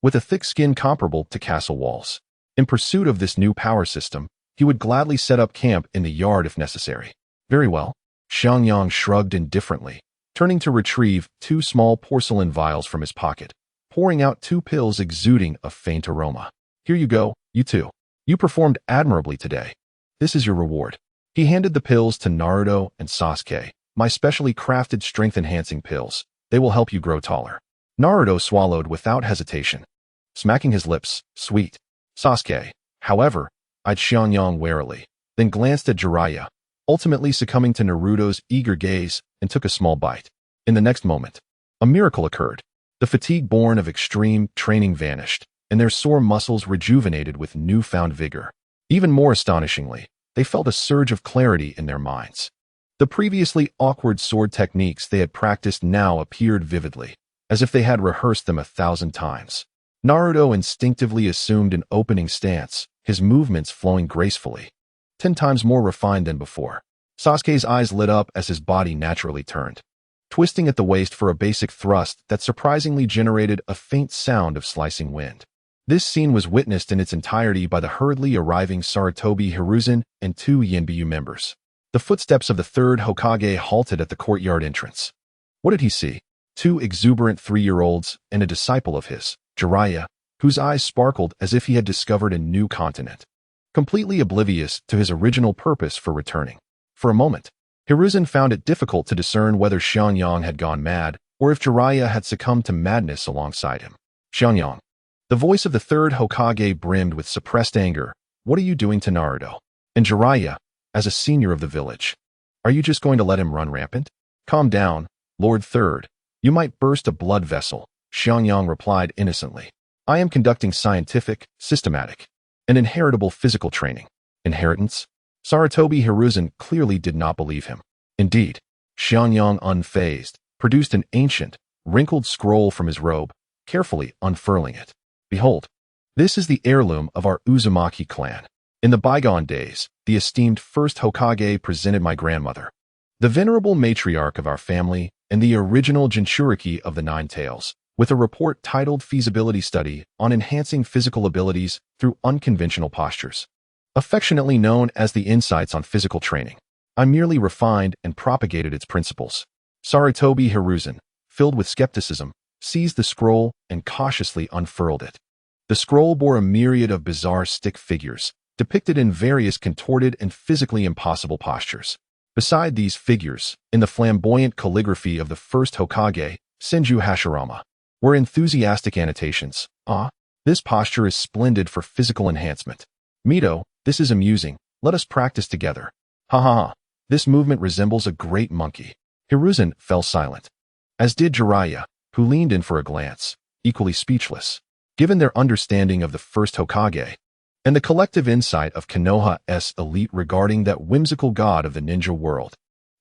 with a thick skin comparable to castle walls. In pursuit of this new power system, he would gladly set up camp in the yard if necessary. Very well, Xianxia shrugged indifferently, turning to retrieve 2 small porcelain vials from his pocket, pouring out 2 pills exuding a faint aroma. Here you go, you two. You performed admirably today. This is your reward. He handed the pills to Naruto and Sasuke, my specially crafted strength-enhancing pills. They will help you grow taller. Naruto swallowed without hesitation, smacking his lips. Sweet. Sasuke, however, eyed Xianxia warily, then glanced at Jiraiya, ultimately succumbing to Naruto's eager gaze, and took a small bite. In the next moment, a miracle occurred. The fatigue born of extreme training vanished, and their sore muscles rejuvenated with newfound vigor. Even more astonishingly, they felt a surge of clarity in their minds. The previously awkward sword techniques they had practiced now appeared vividly, as if they had rehearsed them 1,000 times. Naruto instinctively assumed an opening stance, his movements flowing gracefully, 10 times more refined than before. Sasuke's eyes lit up as his body naturally turned, twisting at the waist for a basic thrust that surprisingly generated a faint sound of slicing wind. This scene was witnessed in its entirety by the hurriedly arriving Sarutobi Hiruzen and 2 Yanbyu members. The footsteps of the third Hokage halted at the courtyard entrance. What did he see? 2 exuberant 3-year-olds and a disciple of his, Jiraiya, whose eyes sparkled as if he had discovered a new continent, completely oblivious to his original purpose for returning. For a moment, Hiruzen found it difficult to discern whether Xianxia had gone mad or if Jiraiya had succumbed to madness alongside him. Xianxia. The voice of the third Hokage brimmed with suppressed anger. What are you doing to Naruto? And Jiraiya, as a senior of the village, are you just going to let him run rampant? Calm down, Lord Third. You might burst a blood vessel, Xianxia replied innocently. I am conducting scientific, systematic, and inheritable physical training. Inheritance? Sarutobi Hiruzen clearly did not believe him. Indeed, Xianxia, unfazed, produced an ancient, wrinkled scroll from his robe, carefully unfurling it. Behold, this is the heirloom of our Uzumaki clan. In the bygone days, the esteemed first Hokage presented my grandmother, the venerable matriarch of our family and the original Jinchuriki of the Nine Tails, with a report titled Feasibility Study on Enhancing Physical Abilities Through Unconventional Postures, affectionately known as the Insights on Physical Training. I merely refined and propagated its principles. Sarutobi Hiruzen, filled with skepticism, seized the scroll and cautiously unfurled it. The scroll bore a myriad of bizarre stick figures, depicted in various contorted and physically impossible postures. Beside these figures, in the flamboyant calligraphy of the first Hokage, Senju Hashirama, were enthusiastic annotations. Ah, this posture is splendid for physical enhancement. Mito, this is amusing. Let us practice together. Ha ha ha. This movement resembles a great monkey. Hiruzen fell silent, as did Jiraiya, who leaned in for a glance, equally speechless. Given their understanding of the first Hokage, and the collective insight of Konoha's elite regarding that whimsical god of the ninja world,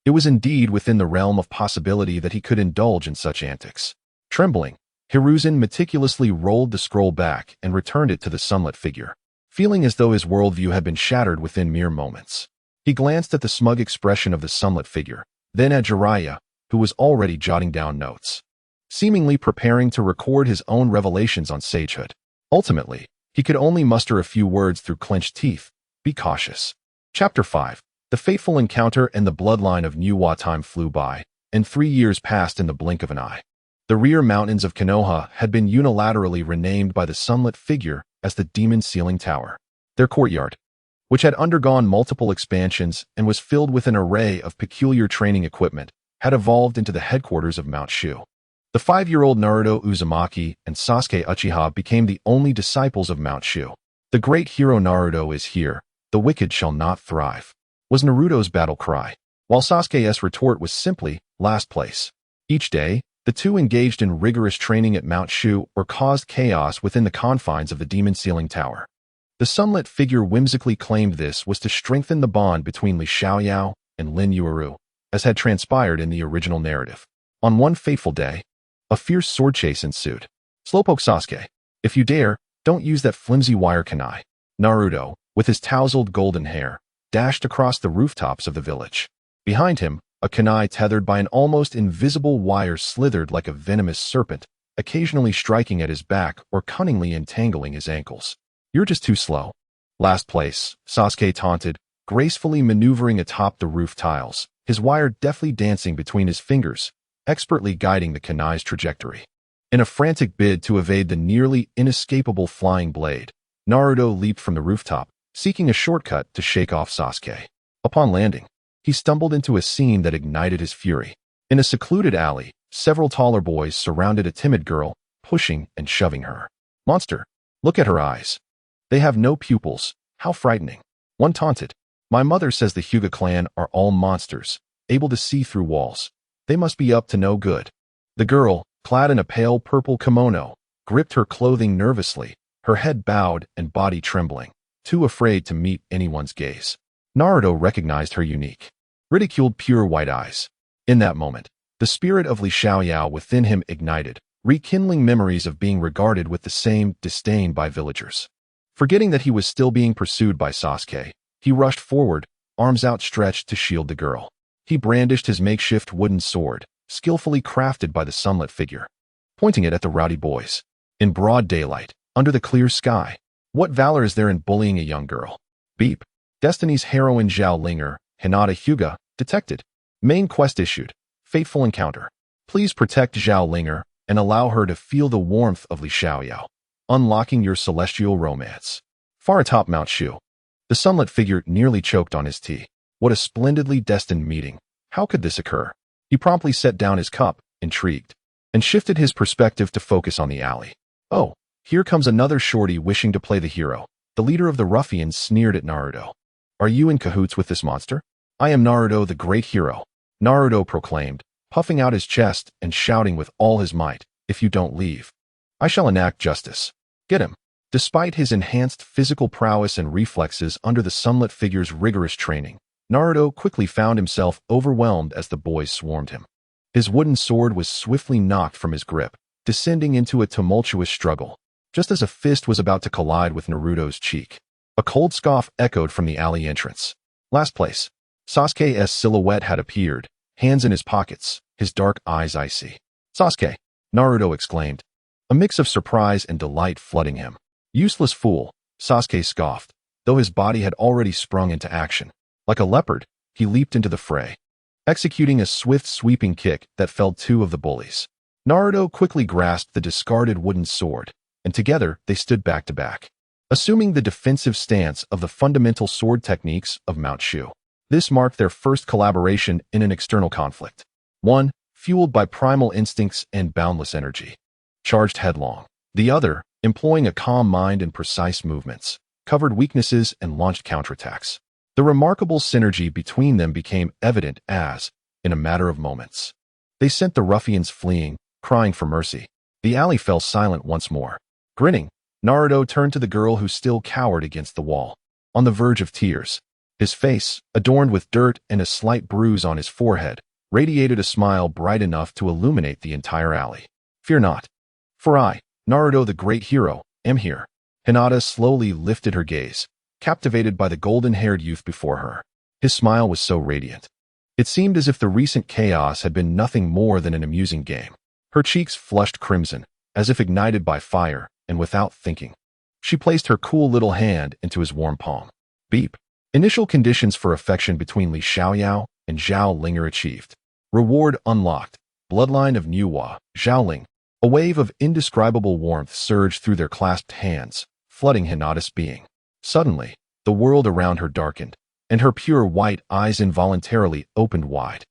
it was indeed within the realm of possibility that he could indulge in such antics. Trembling, Hiruzen meticulously rolled the scroll back and returned it to the sunlit figure, feeling as though his worldview had been shattered within mere moments. He glanced at the smug expression of the sunlit figure, then at Jiraiya, who was already jotting down notes, seemingly preparing to record his own revelations on sagehood. Ultimately, he could only muster a few words through clenched teeth. Be cautious. Chapter 5. The fateful encounter and the bloodline of Nuwa. Time flew by, and 3 years passed in the blink of an eye. The rear mountains of Konoha had been unilaterally renamed by the sunlit figure as the Demon Ceiling Tower. Their courtyard, which had undergone multiple expansions and was filled with an array of peculiar training equipment, had evolved into the headquarters of Mount Shu. The 5-year-old Naruto Uzumaki and Sasuke Uchiha became the only disciples of Mount Shu. The great hero Naruto is here, the wicked shall not thrive, was Naruto's battle cry, while Sasuke's retort was simply, last place. Each day, the two engaged in rigorous training at Mount Shu or caused chaos within the confines of the Demon Ceiling Tower. The sunlit figure whimsically claimed this was to strengthen the bond between Li Xiaoyao and Lin Yueru, as had transpired in the original narrative. On one fateful day, a fierce sword chase ensued. Slowpoke Sasuke, if you dare, don't use that flimsy wire kunai. Naruto, with his tousled golden hair, dashed across the rooftops of the village. Behind him, a kunai tethered by an almost invisible wire slithered like a venomous serpent, occasionally striking at his back or cunningly entangling his ankles. You're just too slow. Last place, Sasuke taunted, gracefully maneuvering atop the roof tiles, his wire deftly dancing between his fingers, expertly guiding the kunai's trajectory. In a frantic bid to evade the nearly inescapable flying blade, Naruto leaped from the rooftop, seeking a shortcut to shake off Sasuke. Upon landing, he stumbled into a scene that ignited his fury. In a secluded alley, several taller boys surrounded a timid girl, pushing and shoving her. Monster, look at her eyes. They have no pupils. How frightening. One taunted. My mother says the Hyuga clan are all monsters, able to see through walls. They must be up to no good. The girl, clad in a pale purple kimono, gripped her clothing nervously, her head bowed and body trembling, too afraid to meet anyone's gaze. Naruto recognized her unique, ridiculed pure white eyes. In that moment, the spirit of Li Xiaoyao within him ignited, rekindling memories of being regarded with the same disdain by villagers. Forgetting that he was still being pursued by Sasuke, he rushed forward, arms outstretched to shield the girl. He brandished his makeshift wooden sword, skillfully crafted by the sunlit figure, pointing it at the rowdy boys. In broad daylight, under the clear sky, what valor is there in bullying a young girl? Beep. Destiny's heroine Zhao Linger, Hinata Hyuga, detected. Main quest issued. Fateful encounter. Please protect Zhao Linger and allow her to feel the warmth of Li Xiaoyao, unlocking your celestial romance. Far atop Mount Shu, the sunlit figure nearly choked on his tea. What a splendidly destined meeting. How could this occur? He promptly set down his cup, intrigued, and shifted his perspective to focus on the alley. Oh, here comes another shorty wishing to play the hero. The leader of the ruffians sneered at Naruto. Are you in cahoots with this monster? I am Naruto, the great hero, Naruto proclaimed, puffing out his chest and shouting with all his might, if you don't leave, I shall enact justice. Get him. Despite his enhanced physical prowess and reflexes under the sunlit figure's rigorous training, Naruto quickly found himself overwhelmed as the boys swarmed him. His wooden sword was swiftly knocked from his grip, descending into a tumultuous struggle, just as a fist was about to collide with Naruto's cheek. A cold scoff echoed from the alley entrance. Last place. Sasuke's silhouette had appeared, hands in his pockets, his dark eyes icy. Sasuke, Naruto exclaimed, a mix of surprise and delight flooding him. Useless fool, Sasuke scoffed, though his body had already sprung into action. Like a leopard, he leaped into the fray, executing a swift sweeping kick that felled two of the bullies. Naruto quickly grasped the discarded wooden sword, and together they stood back to back, assuming the defensive stance of the fundamental sword techniques of Mount Shu. This marked their first collaboration in an external conflict, one fueled by primal instincts and boundless energy. Charged headlong. The other, employing a calm mind and precise movements, covered weaknesses and launched counterattacks. The remarkable synergy between them became evident as, in a matter of moments, they sent the ruffians fleeing, crying for mercy. The alley fell silent once more. Grinning, Naruto turned to the girl who still cowered against the wall, on the verge of tears. His face, adorned with dirt and a slight bruise on his forehead, radiated a smile bright enough to illuminate the entire alley. Fear not. For I, Naruto the great hero, am here. Hinata slowly lifted her gaze, captivated by the golden-haired youth before her. His smile was so radiant. It seemed as if the recent chaos had been nothing more than an amusing game. Her cheeks flushed crimson, as if ignited by fire, and without thinking, she placed her cool little hand into his warm palm. Beep. Initial conditions for affection between Li Xiaoyao and Zhao Linger achieved. Reward unlocked. Bloodline of Nuwa, Zhaoling. A wave of indescribable warmth surged through their clasped hands, flooding Hinata's being. Suddenly, the world around her darkened, and her pure white eyes involuntarily opened wide,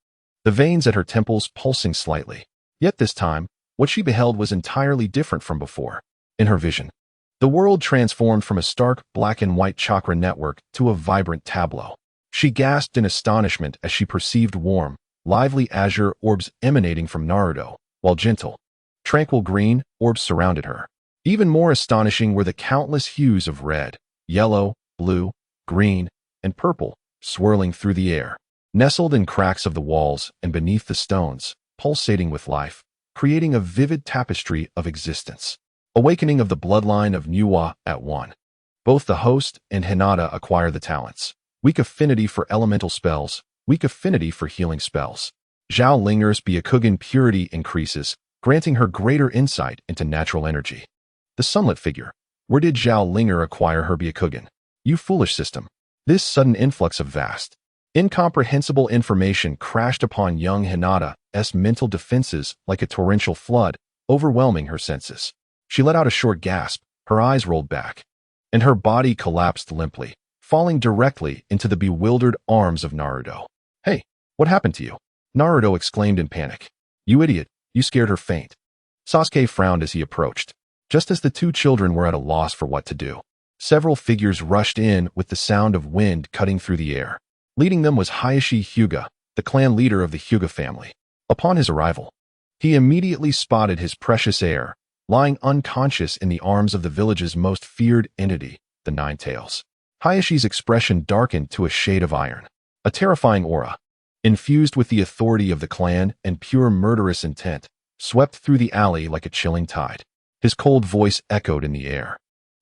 the veins at her temples pulsing slightly. Yet this time, what she beheld was entirely different from before. In her vision, the world transformed from a stark black and white chakra network to a vibrant tableau. She gasped in astonishment as she perceived warm, lively azure orbs emanating from Naruto, while gentle, tranquil green orbs surrounded her. Even more astonishing were the countless hues of red, yellow, blue, green, and purple, swirling through the air, nestled in cracks of the walls and beneath the stones, pulsating with life, creating a vivid tapestry of existence. Awakening of the bloodline of Nuwa at one. Both the host and Hinata acquire the talents. Weak affinity for elemental spells, weak affinity for healing spells. Zhao Linger's Byakugan purity increases, granting her greater insight into natural energy. The sunlit figure. Where did Zhao Linger acquire her Byakugan? You foolish system. This sudden influx of vast, incomprehensible information crashed upon young Hinata's mental defenses like a torrential flood, overwhelming her senses. She let out a short gasp, her eyes rolled back, and her body collapsed limply, falling directly into the bewildered arms of Naruto. Hey, what happened to you? Naruto exclaimed in panic. You idiot, you scared her faint. Sasuke frowned as he approached, just as the two children were at a loss for what to do. Several figures rushed in with the sound of wind cutting through the air. Leading them was Hayashi Hyuga, the clan leader of the Hyuga family. Upon his arrival, he immediately spotted his precious heir, lying unconscious in the arms of the village's most feared entity, the Nine Tails. Hayashi's expression darkened to a shade of iron. A terrifying aura, infused with the authority of the clan and pure murderous intent, swept through the alley like a chilling tide. His cold voice echoed in the air,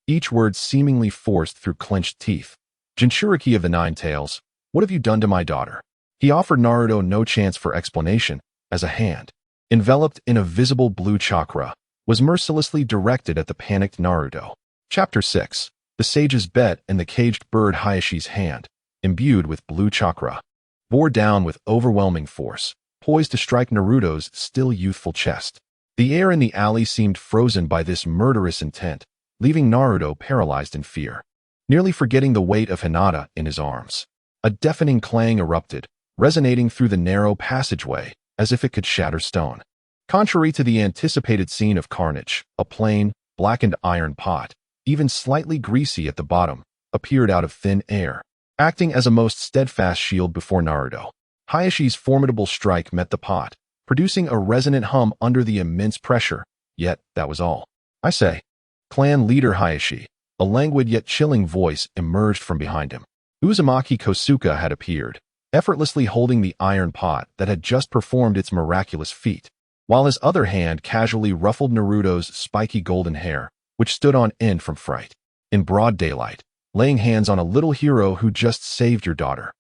each word seemingly forced through clenched teeth. Jinchuriki of the Nine Tails, what have you done to my daughter? He offered Naruto no chance for explanation, as a hand, enveloped in a visible blue chakra, was mercilessly directed at the panicked Naruto. Chapter 6. The Sage's Bet and the Caged Bird. Hayashi's hand, imbued with blue chakra, bore down with overwhelming force, poised to strike Naruto's still youthful chest. The air in the alley seemed frozen by this murderous intent, leaving Naruto paralyzed in fear, nearly forgetting the weight of Hinata in his arms. A deafening clang erupted, resonating through the narrow passageway as if it could shatter stone. Contrary to the anticipated scene of carnage, a plain, blackened iron pot, even slightly greasy at the bottom, appeared out of thin air, acting as a most steadfast shield before Naruto. Hayashi's formidable strike met the pot, producing a resonant hum under the immense pressure, yet that was all. I say, clan leader Hayashi, a languid yet chilling voice emerged from behind him. Uzumaki Kosuke had appeared, effortlessly holding the iron pot that had just performed its miraculous feat, while his other hand casually ruffled Naruto's spiky golden hair, which stood on end from fright. In broad daylight, laying hands on a little hero who just saved your daughter.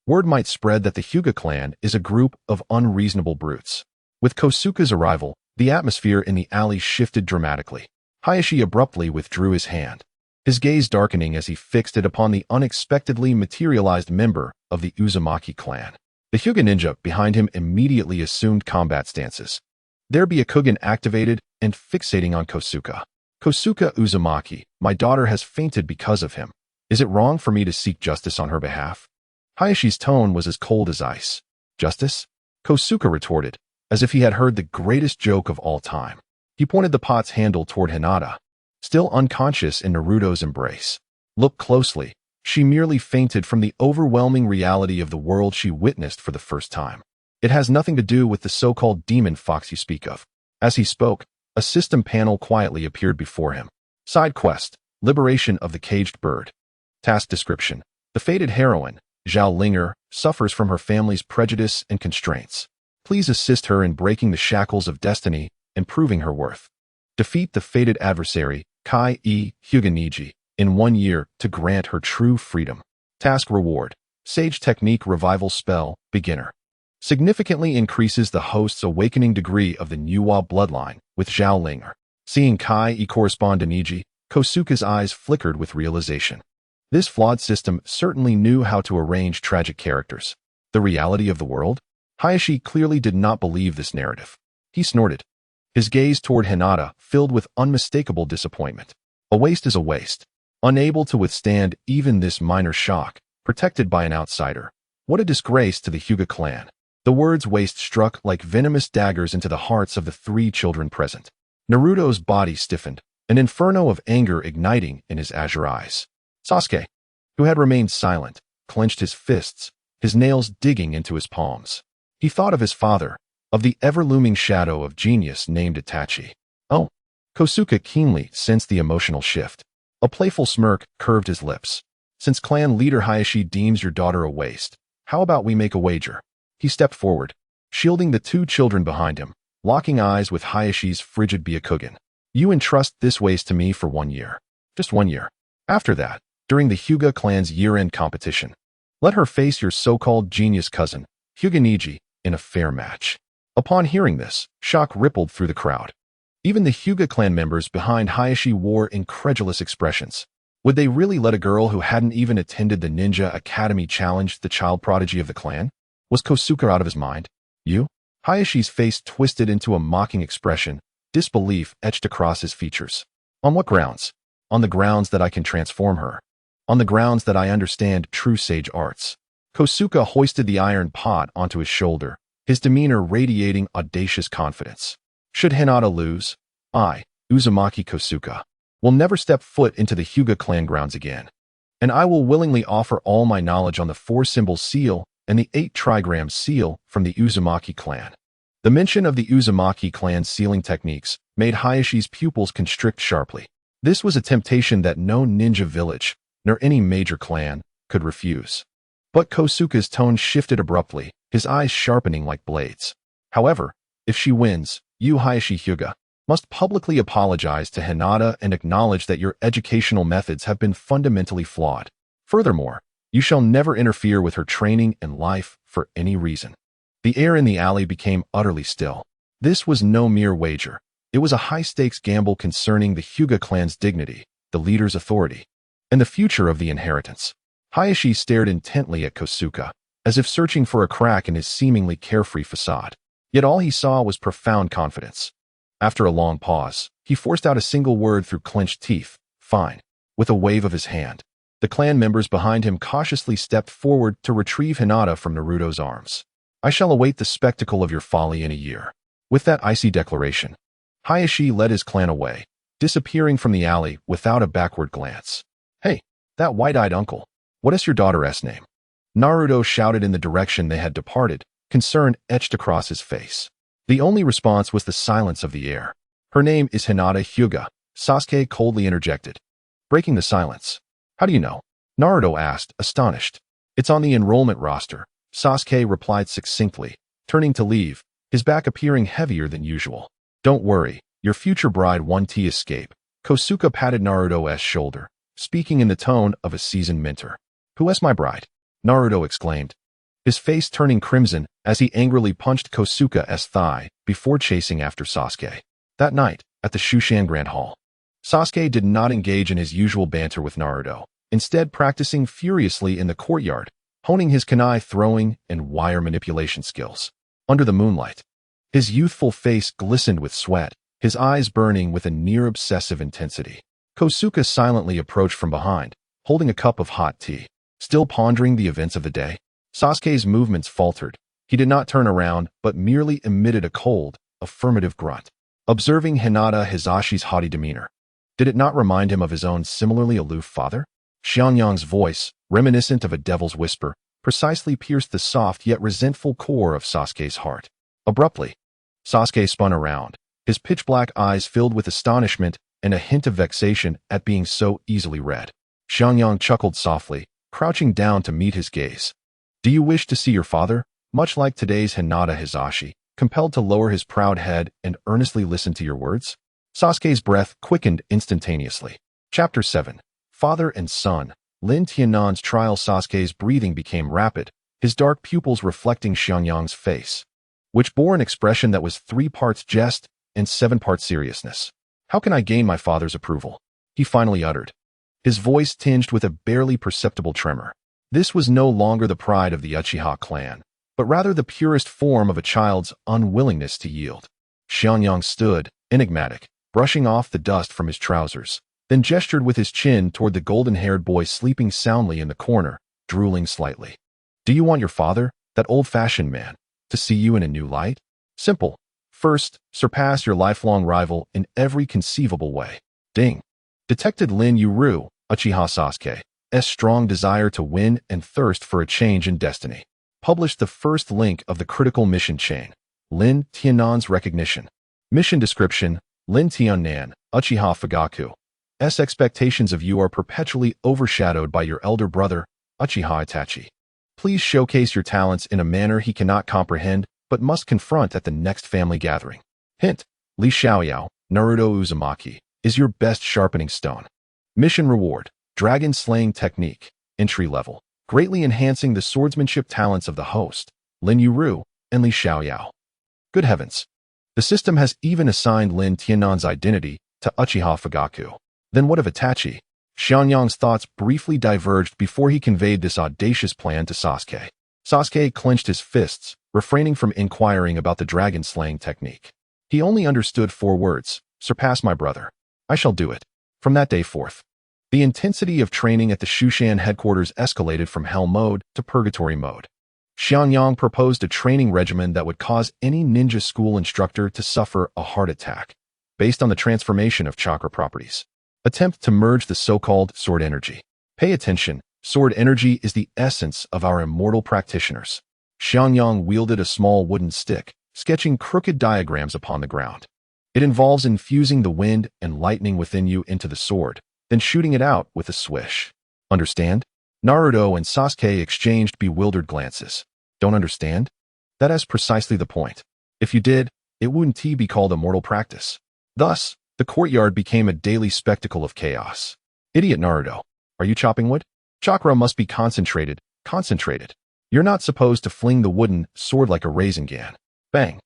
Word might spread that the Hyuga clan is a group of unreasonable brutes. With Kosuke's arrival, the atmosphere in the alley shifted dramatically. Hayashi abruptly withdrew his hand, his gaze darkening as he fixed it upon the unexpectedly materialized member of the Uzumaki clan. The Hyuga ninja behind him immediately assumed combat stances, their Byakugan activated and fixating on Kosuke. Kosuke Uzumaki, my daughter has fainted because of him. Is it wrong for me to seek justice on her behalf? Hayashi's tone was as cold as ice. Justice? Kosuke retorted, as if he had heard the greatest joke of all time. He pointed the pot's handle toward Hinata, still unconscious in Naruto's embrace. Look closely. She merely fainted from the overwhelming reality of the world she witnessed for the first time. It has nothing to do with the so-called demon fox you speak of. As he spoke, a system panel quietly appeared before him. Side quest, liberation of the caged bird. Task description. The fated heroine, Zhao Linger, suffers from her family's prejudice and constraints. Please assist her in breaking the shackles of destiny and proving her worth. Defeat the fated adversary, Kai E. Hyuganiji, in 1 year to grant her true freedom. Task reward. Sage Technique Revival Spell, Beginner. Significantly increases the host's awakening degree of the Nuwa bloodline with Zhao Linger. Seeing Kai E correspond to Niji, Kosuke's eyes flickered with realization. This flawed system certainly knew how to arrange tragic characters. The reality of the world? Hayashi clearly did not believe this narrative. He snorted, his gaze toward Hinata filled with unmistakable disappointment. A waste is a waste. Unable to withstand even this minor shock, protected by an outsider. What a disgrace to the Hyuga clan. The words waste struck like venomous daggers into the hearts of the 3 children present. Naruto's body stiffened, an inferno of anger igniting in his azure eyes. Sasuke, who had remained silent, clenched his fists, his nails digging into his palms. He thought of his father, of the ever-looming shadow of genius named Itachi. Oh, Kosuke keenly sensed the emotional shift. A playful smirk curved his lips. Since clan leader Hayashi deems your daughter a waste, how about we make a wager? He stepped forward, shielding the 2 children behind him, locking eyes with Hayashi's frigid Byakugan. You entrust this waste to me for 1 year. Just 1 year. After that, during the Hyuga clan's year-end competition, let her face your so-called genius cousin, Hyuganiji, in a fair match. Upon hearing this, shock rippled through the crowd. Even the Hyuga clan members behind Hayashi wore incredulous expressions. Would they really let a girl who hadn't even attended the Ninja Academy challenge the child prodigy of the clan? Was Kosuke out of his mind? You? Hayashi's face twisted into a mocking expression, disbelief etched across his features. On what grounds? On the grounds that I can transform her. On the grounds that I understand true sage arts. Kosuke hoisted the iron pot onto his shoulder, his demeanor radiating audacious confidence. Should Hinata lose, I, Uzumaki Kosuke, will never step foot into the Hyuga clan grounds again. And I will willingly offer all my knowledge on the 4-symbol seal and the 8-trigram seal from the Uzumaki clan. The mention of the Uzumaki clan's sealing techniques made Hayashi's pupils constrict sharply. This was a temptation that no ninja village, nor any major clan, could refuse. But Kosuke's tone shifted abruptly, his eyes sharpening like blades. However, if she wins, you Hayashi Hyuga must publicly apologize to Hinata and acknowledge that your educational methods have been fundamentally flawed. Furthermore, you shall never interfere with her training and life for any reason. The air in the alley became utterly still. This was no mere wager. It was a high-stakes gamble concerning the Hyuga clan's dignity, the leader's authority, and the future of the inheritance. Hayashi stared intently at Kosuke, as if searching for a crack in his seemingly carefree facade. Yet all he saw was profound confidence. After a long pause, he forced out a single word through clenched teeth, "Fine," with a wave of his hand. The clan members behind him cautiously stepped forward to retrieve Hinata from Naruto's arms. "I shall await the spectacle of your folly in a year." With that icy declaration, Hayashi led his clan away, disappearing from the alley without a backward glance. "Hey, that white-eyed uncle, what is your daughter's name?" Naruto shouted in the direction they had departed, concern etched across his face. The only response was the silence of the air. "Her name is Hinata Hyuga," Sasuke coldly interjected. Breaking the silence. "How do you know?" Naruto asked, astonished. "It's on the enrollment roster," Sasuke replied succinctly, turning to leave, his back appearing heavier than usual. "Don't worry, your future bride won't escape." Kosuke patted Naruto's shoulder, speaking in the tone of a seasoned mentor. "Who is my bride?" Naruto exclaimed, his face turning crimson as he angrily punched Kosuke's thigh before chasing after Sasuke. That night, at the Shushan Grand Hall, Sasuke did not engage in his usual banter with Naruto, instead practicing furiously in the courtyard, honing his kunai throwing and wire manipulation skills. Under the moonlight, his youthful face glistened with sweat, his eyes burning with a near-obsessive intensity. Kosuke silently approached from behind, holding a cup of hot tea. Still pondering the events of the day, Sasuke's movements faltered. He did not turn around, but merely emitted a cold, affirmative grunt. Observing Hinata Hizashi's haughty demeanor, did it not remind him of his own similarly aloof father? Xiangyang's voice, reminiscent of a devil's whisper, precisely pierced the soft yet resentful core of Sasuke's heart. Abruptly, Sasuke spun around, his pitch-black eyes filled with astonishment and a hint of vexation at being so easily read. Xiangyang chuckled softly, crouching down to meet his gaze. "Do you wish to see your father?" Much like today's Hinata Hizashi, compelled to lower his proud head and earnestly listen to your words? Sasuke's breath quickened instantaneously. Chapter 7. Father and Son. Lin Tiannan's trial. Sasuke's breathing became rapid, his dark pupils reflecting Xiangyang's face, which bore an expression that was 3 parts jest and 7 parts seriousness. "How can I gain my father's approval?" he finally uttered, his voice tinged with a barely perceptible tremor. This was no longer the pride of the Uchiha clan, but rather the purest form of a child's unwillingness to yield. Xiangyang stood, enigmatic, brushing off the dust from his trousers, then gestured with his chin toward the golden-haired boy sleeping soundly in the corner, drooling slightly. "Do you want your father, that old-fashioned man, to see you in a new light? Simple. First, surpass your lifelong rival in every conceivable way." Ding. Detected Lin Yuru, Uchiha Sasuke's strong desire to win and thirst for a change in destiny. Published the first link of the critical mission chain. Lin Tiannan's recognition. Mission description: Lin Tiannan, Uchiha Fugaku's expectations of you are perpetually overshadowed by your elder brother, Uchiha Itachi. Please showcase your talents in a manner he cannot comprehend but must confront at the next family gathering. Hint: Li Xiaoyao, Naruto Uzumaki, is your best sharpening stone. Mission reward: Dragon Slaying Technique, entry level, greatly enhancing the swordsmanship talents of the host, Lin Yuru, and Li Xiaoyao. Good heavens. The system has even assigned Lin Tiannan's identity to Uchiha Fugaku. Then what of Itachi? Xiangyang's thoughts briefly diverged before he conveyed this audacious plan to Sasuke. Sasuke clenched his fists, refraining from inquiring about the dragon slaying technique. He only understood 4 words: surpass my brother. I shall do it. From that day forth, the intensity of training at the Shushan headquarters escalated from hell mode to purgatory mode. Xiangyang proposed a training regimen that would cause any ninja school instructor to suffer a heart attack, based on the transformation of chakra properties. Attempt to merge the so-called sword energy. Pay attention, sword energy is the essence of our immortal practitioners. Xianxia wielded a small wooden stick, sketching crooked diagrams upon the ground. It involves infusing the wind and lightning within you into the sword, then shooting it out with a swish. Understand? Naruto and Sasuke exchanged bewildered glances. Don't understand? That is precisely the point. If you did, it wouldn't be called a mortal practice. Thus, the courtyard became a daily spectacle of chaos. Idiot Naruto, are you chopping wood? Chakra must be concentrated, concentrated. You're not supposed to fling the wooden sword like a raisin gun. Bang!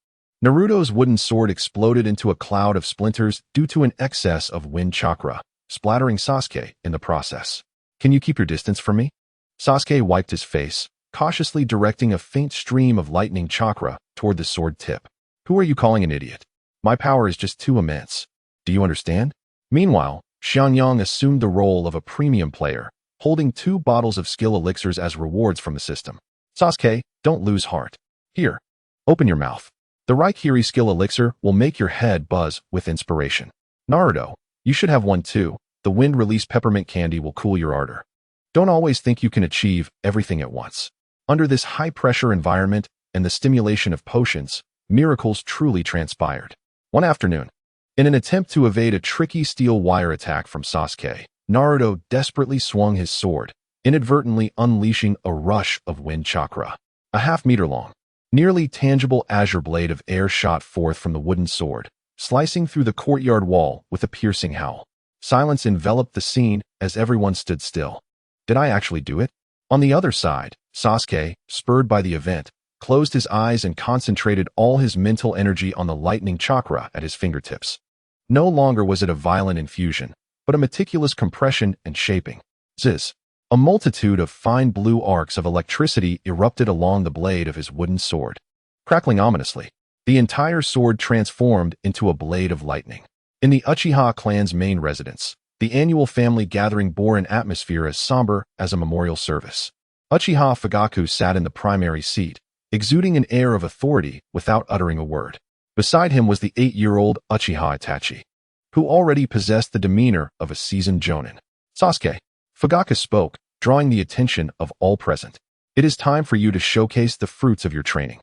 Naruto's wooden sword exploded into a cloud of splinters due to an excess of wind chakra, splattering Sasuke in the process. Can you keep your distance from me? Sasuke wiped his face, cautiously directing a faint stream of lightning chakra toward the sword tip. Who are you calling an idiot? My power is just too immense. Do you understand? Meanwhile, Xianxia assumed the role of a premium player, holding 2 bottles of skill elixirs as rewards from the system. Sasuke, don't lose heart. Here, open your mouth. The Raikiri skill elixir will make your head buzz with inspiration. Naruto, you should have one too. The wind-release peppermint candy will cool your ardor. Don't always think you can achieve everything at once. Under this high-pressure environment and the stimulation of potions, miracles truly transpired. One afternoon, in an attempt to evade a tricky steel wire attack from Sasuke, Naruto desperately swung his sword, inadvertently unleashing a rush of wind chakra. A half-meter long, nearly tangible azure blade of air shot forth from the wooden sword, slicing through the courtyard wall with a piercing howl. Silence enveloped the scene as everyone stood still. Did I actually do it? On the other side, Sasuke, spurred by the event, closed his eyes and concentrated all his mental energy on the lightning chakra at his fingertips. No longer was it a violent infusion, but a meticulous compression and shaping. Ziz! A multitude of fine blue arcs of electricity erupted along the blade of his wooden sword. Crackling ominously, the entire sword transformed into a blade of lightning. In the Uchiha clan's main residence, the annual family gathering bore an atmosphere as somber as a memorial service. Uchiha Fugaku sat in the primary seat, exuding an air of authority without uttering a word. Beside him was the 8-year-old Uchiha Itachi, who already possessed the demeanor of a seasoned jonin. Sasuke, Fugaku spoke, drawing the attention of all present. It is time for you to showcase the fruits of your training.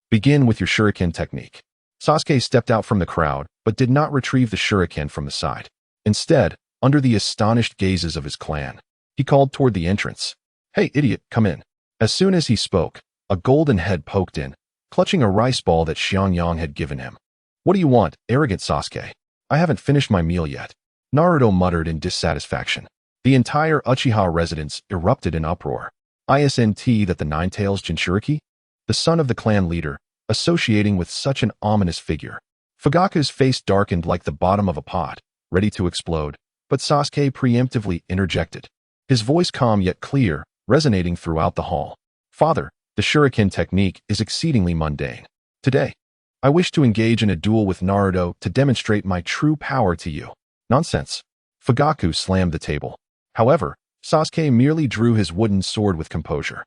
Begin with your shuriken technique. Sasuke stepped out from the crowd, but did not retrieve the shuriken from the side. Instead, under the astonished gazes of his clan, he called toward the entrance. Hey, idiot, come in. As soon as he spoke, a golden head poked in, clutching a rice ball that Xianxia had given him. What do you want, arrogant Sasuke? I haven't finished my meal yet. Naruto muttered in dissatisfaction. The entire Uchiha residence erupted in uproar. Isn't that the Nine-Tails Jinchuriki? The son of the clan leader, associating with such an ominous figure. Fugaku's face darkened like the bottom of a pot, ready to explode, but Sasuke preemptively interjected. His voice calm yet clear, resonating throughout the hall. Father, the shuriken technique is exceedingly mundane. Today, I wish to engage in a duel with Naruto to demonstrate my true power to you. Nonsense. Fugaku slammed the table. However, Sasuke merely drew his wooden sword with composure.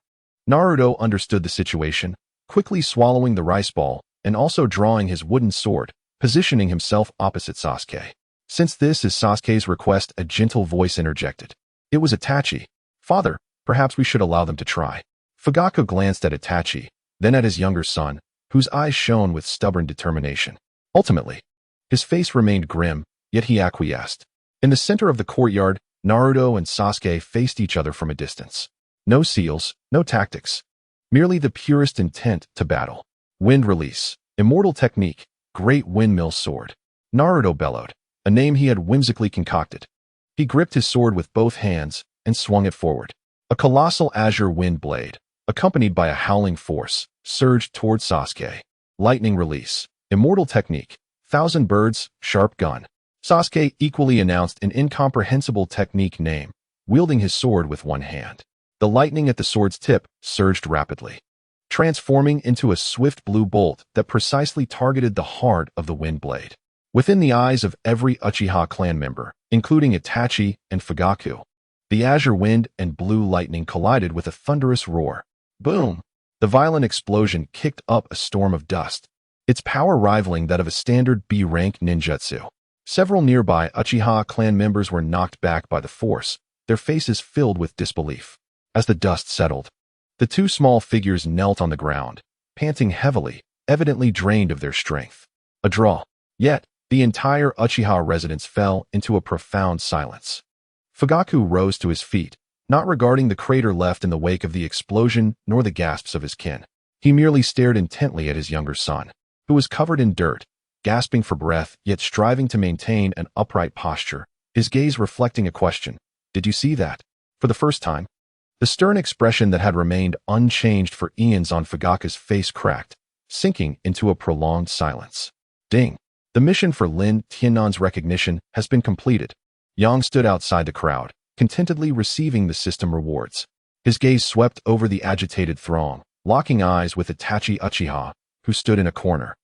Naruto understood the situation, quickly swallowing the rice ball and also drawing his wooden sword, positioning himself opposite Sasuke. Since this is Sasuke's request, a gentle voice interjected. It was Itachi. Father, perhaps we should allow them to try. Fugaku glanced at Itachi, then at his younger son, whose eyes shone with stubborn determination. Ultimately, his face remained grim, yet he acquiesced. In the center of the courtyard, Naruto and Sasuke faced each other from a distance. No seals, no tactics. Merely the purest intent to battle. Wind release, immortal technique, great windmill sword. Naruto bellowed, a name he had whimsically concocted. He gripped his sword with both hands and swung it forward. A colossal azure wind blade, accompanied by a howling force, surged toward Sasuke. Lightning release, immortal technique, 1,000 birds, sharp gun. Sasuke equally announced an incomprehensible technique name, wielding his sword with one hand. The lightning at the sword's tip surged rapidly, transforming into a swift blue bolt that precisely targeted the heart of the wind blade. Within the eyes of every Uchiha clan member, including Itachi and Fugaku, the azure wind and blue lightning collided with a thunderous roar. Boom! The violent explosion kicked up a storm of dust, its power rivaling that of a standard B-rank ninjutsu. Several nearby Uchiha clan members were knocked back by the force, their faces filled with disbelief. As the dust settled, the two small figures knelt on the ground, panting heavily, evidently drained of their strength. A draw. Yet, the entire Uchiha residence fell into a profound silence. Fugaku rose to his feet, not regarding the crater left in the wake of the explosion nor the gasps of his kin. He merely stared intently at his younger son, who was covered in dirt, gasping for breath yet striving to maintain an upright posture, his gaze reflecting a question. Did you see that? For the first time, the stern expression that had remained unchanged for eons on Fugaku's face cracked, sinking into a prolonged silence. Ding! The mission for Lin Tiannan's recognition has been completed. Yang stood outside the crowd, contentedly receiving the system rewards. His gaze swept over the agitated throng, locking eyes with Itachi Uchiha, who stood in a corner,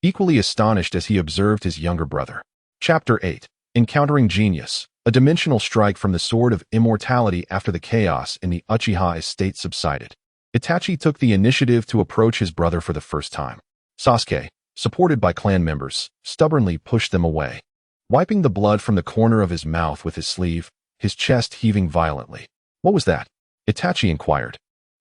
equally astonished as he observed his younger brother. Chapter 8. Encountering Genius, a dimensional strike from the Sword of Immortality after the chaos in the Uchiha estate subsided. Itachi took the initiative to approach his brother for the first time. Sasuke, supported by clan members, stubbornly pushed them away, wiping the blood from the corner of his mouth with his sleeve, his chest heaving violently. What was that? Itachi inquired,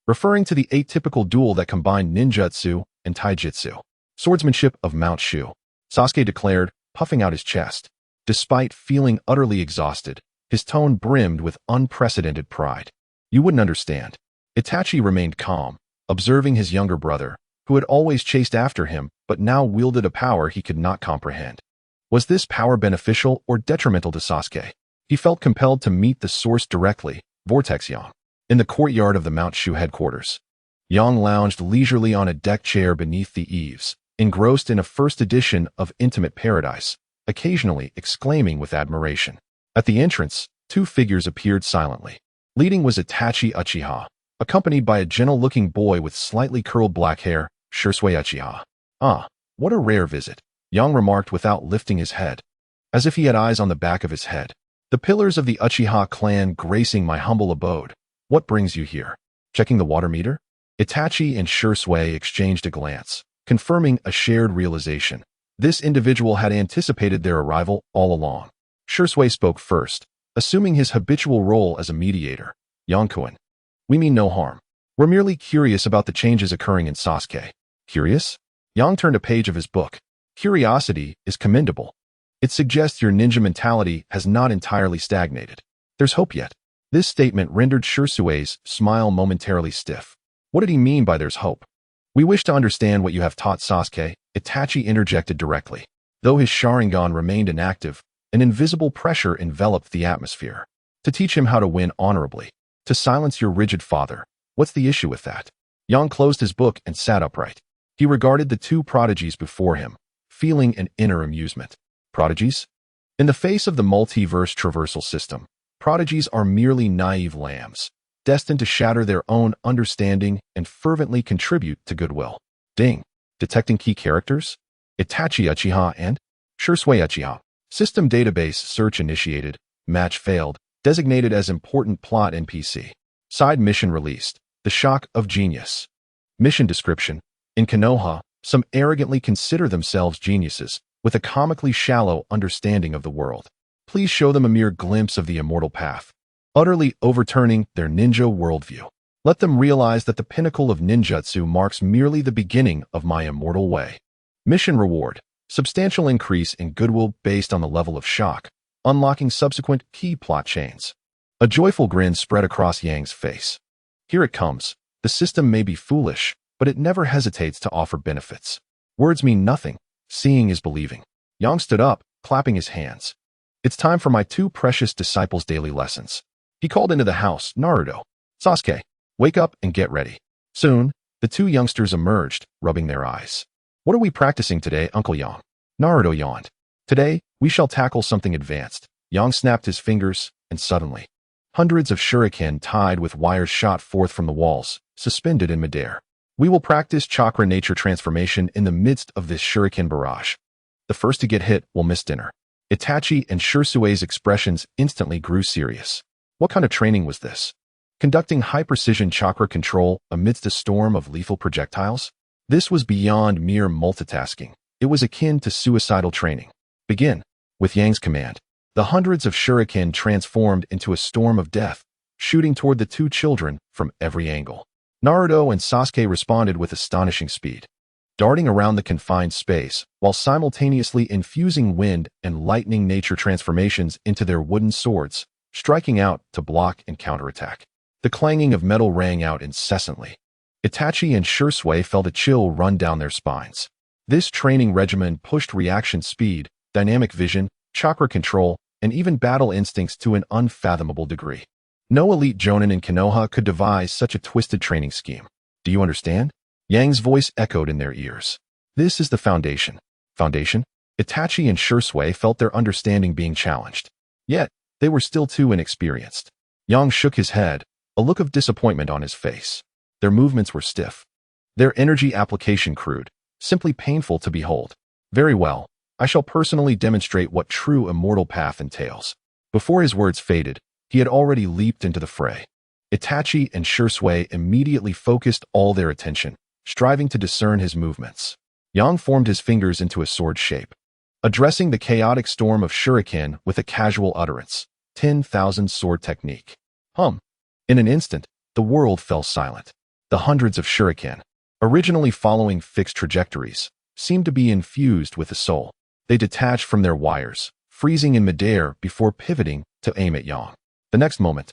referring to the atypical duel that combined ninjutsu and taijutsu. Swordsmanship of Mount Shu, Sasuke declared, puffing out his chest. Despite feeling utterly exhausted, his tone brimmed with unprecedented pride. You wouldn't understand. Itachi remained calm, observing his younger brother, who had always chased after him but now wielded a power he could not comprehend. Was this power beneficial or detrimental to Sasuke? He felt compelled to meet the source directly, Vortex Yang. In the courtyard of the Mount Shu headquarters, Yang lounged leisurely on a deck chair beneath the eaves, engrossed in a first edition of Intimate Paradise, occasionally exclaiming with admiration. At the entrance, two figures appeared silently. Leading was Itachi Uchiha, accompanied by a gentle-looking boy with slightly curled black hair, Shursui Uchiha. Ah, what a rare visit, Yang remarked without lifting his head, as if he had eyes on the back of his head. The pillars of the Uchiha clan gracing my humble abode. What brings you here? Checking the water meter? Itachi and Shursui exchanged a glance, confirming a shared realization. This individual had anticipated their arrival all along. Shursui spoke first, assuming his habitual role as a mediator. Yang-kun, we mean no harm. We're merely curious about the changes occurring in Sasuke. Curious? Yang turned a page of his book. Curiosity is commendable. It suggests your ninja mentality has not entirely stagnated. There's hope yet. This statement rendered Shursui's smile momentarily stiff. What did he mean by there's hope? We wish to understand what you have taught Sasuke, Itachi interjected directly. Though his Sharingan remained inactive, an invisible pressure enveloped the atmosphere. To teach him how to win honorably. To silence your rigid father. What's the issue with that? Yang closed his book and sat upright. He regarded the two prodigies before him, feeling an inner amusement. Prodigies? In the face of the multiverse traversal system, prodigies are merely naive lambs, destined to shatter their own understanding and fervently contribute to goodwill. Ding. Detecting key characters? Itachi Uchiha and Shursui Uchiha. System database search initiated. Match failed. Designated as important plot NPC. Side mission released. The shock of genius. Mission description. In Konoha, some arrogantly consider themselves geniuses, with a comically shallow understanding of the world. Please show them a mere glimpse of the immortal path, utterly overturning their ninja worldview. Let them realize that the pinnacle of ninjutsu marks merely the beginning of my immortal way. Mission reward. Substantial increase in goodwill based on the level of shock, unlocking subsequent key plot chains. A joyful grin spread across Yang's face. Here it comes. The system may be foolish, but it never hesitates to offer benefits. Words mean nothing. Seeing is believing. Yang stood up, clapping his hands. It's time for my two precious disciples' daily lessons. He called into the house, Naruto. Sasuke, wake up and get ready. Soon, the two youngsters emerged, rubbing their eyes. What are we practicing today, Uncle Yang? Naruto yawned. Today, we shall tackle something advanced. Yang snapped his fingers, and suddenly, hundreds of shuriken tied with wires shot forth from the walls, suspended in midair. We will practice chakra nature transformation in the midst of this shuriken barrage. The first to get hit will miss dinner. Itachi and Shursui's expressions instantly grew serious. What kind of training was this? Conducting high-precision chakra control amidst a storm of lethal projectiles? This was beyond mere multitasking. It was akin to suicidal training. Begin. With Yang's command, the hundreds of shuriken transformed into a storm of death, shooting toward the two children from every angle. Naruto and Sasuke responded with astonishing speed, darting around the confined space while simultaneously infusing wind and lightning nature transformations into their wooden swords, striking out to block and counterattack. The clanging of metal rang out incessantly. Itachi and Shisui felt a chill run down their spines. This training regimen pushed reaction speed, dynamic vision, chakra control, and even battle instincts to an unfathomable degree. No elite jonin in Konoha could devise such a twisted training scheme. Do you understand? Yang's voice echoed in their ears. This is the foundation. Foundation? Itachi and Shisui felt their understanding being challenged. Yet, they were still too inexperienced. Yang shook his head, a look of disappointment on his face. Their movements were stiff. Their energy application crude, simply painful to behold. Very well, I shall personally demonstrate what true immortal path entails. Before his words faded, he had already leaped into the fray. Itachi and Shisui immediately focused all their attention, striving to discern his movements. Yang formed his fingers into a sword shape, addressing the chaotic storm of shuriken with a casual utterance. 10,000 sword technique. In an instant, the world fell silent. The hundreds of shuriken, originally following fixed trajectories, seemed to be infused with a soul. They detached from their wires, freezing in midair before pivoting to aim at Yang. The next moment,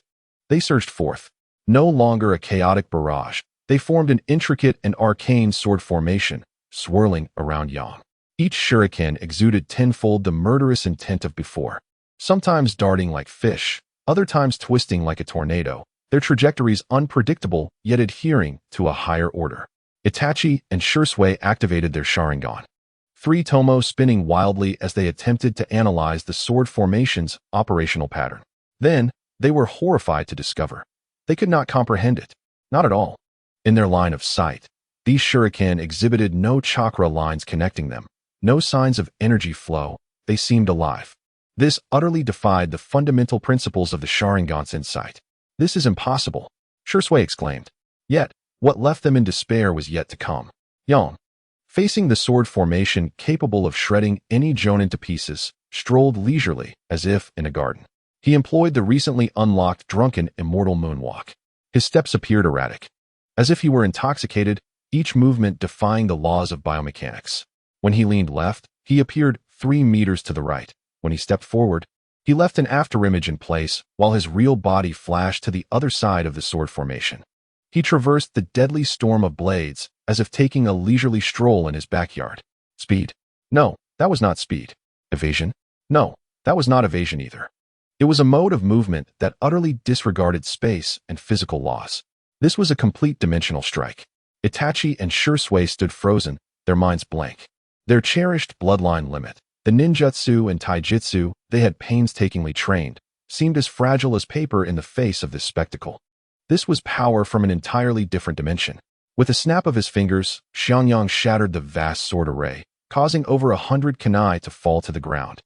they surged forth. No longer a chaotic barrage, they formed an intricate and arcane sword formation, swirling around Yang. Each shuriken exuded tenfold the murderous intent of before, sometimes darting like fish, other times twisting like a tornado, their trajectories unpredictable yet adhering to a higher order. Itachi and Shisui activated their Sharingan, three tomo spinning wildly as they attempted to analyze the sword formation's operational pattern. Then, they were horrified to discover they could not comprehend it. Not at all. In their line of sight, these shuriken exhibited no chakra lines connecting them, no signs of energy flow. They seemed alive. This utterly defied the fundamental principles of the Sharingan's insight. This is impossible, Shisui exclaimed. Yet, what left them in despair was yet to come. Yang, facing the sword formation capable of shredding any jonin to pieces, strolled leisurely as if in a garden. He employed the recently unlocked drunken immortal moonwalk. His steps appeared erratic, as if he were intoxicated, each movement defying the laws of biomechanics. When he leaned left, he appeared 3 meters to the right. When he stepped forward, he left an afterimage in place while his real body flashed to the other side of the sword formation. He traversed the deadly storm of blades as if taking a leisurely stroll in his backyard. Speed? No, that was not speed. Evasion? No, that was not evasion either. It was a mode of movement that utterly disregarded space and physical laws. This was a complete dimensional strike. Itachi and Shisui stood frozen, their minds blank. Their cherished bloodline limit, the ninjutsu and taijutsu they had painstakingly trained, seemed as fragile as paper in the face of this spectacle. This was power from an entirely different dimension. With a snap of his fingers, Xianxia shattered the vast sword array, causing over 100 kunai to fall to the ground.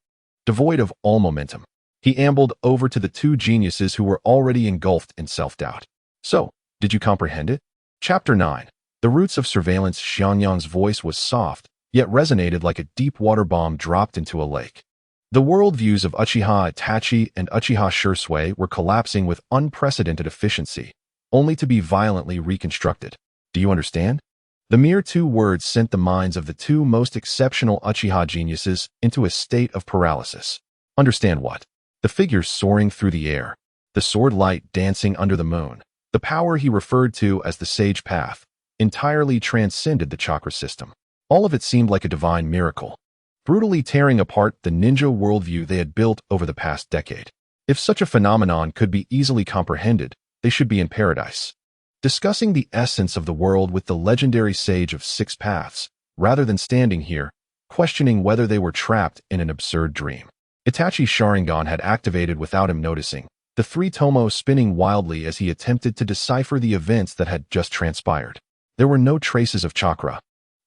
Devoid of all momentum, he ambled over to the two geniuses who were already engulfed in self-doubt. So, did you comprehend it? Chapter 9. The roots of surveillance. Xianxia's voice was soft, yet resonated like a deep water bomb dropped into a lake. The worldviews of Uchiha Itachi and Uchiha Shisui were collapsing with unprecedented efficiency, only to be violently reconstructed. Do you understand? The mere 2 words sent the minds of the 2 most exceptional Uchiha geniuses into a state of paralysis. Understand what? The figures soaring through the air, the sword light dancing under the moon, the power he referred to as the sage path, entirely transcended the chakra system. All of it seemed like a divine miracle, brutally tearing apart the ninja worldview they had built over the past decade. If such a phenomenon could be easily comprehended, they should be in paradise, discussing the essence of the world with the legendary sage of 6 paths, rather than standing here, questioning whether they were trapped in an absurd dream. Itachi's Sharingan had activated without him noticing, the 3 tomo spinning wildly as he attempted to decipher the events that had just transpired. There were no traces of chakra,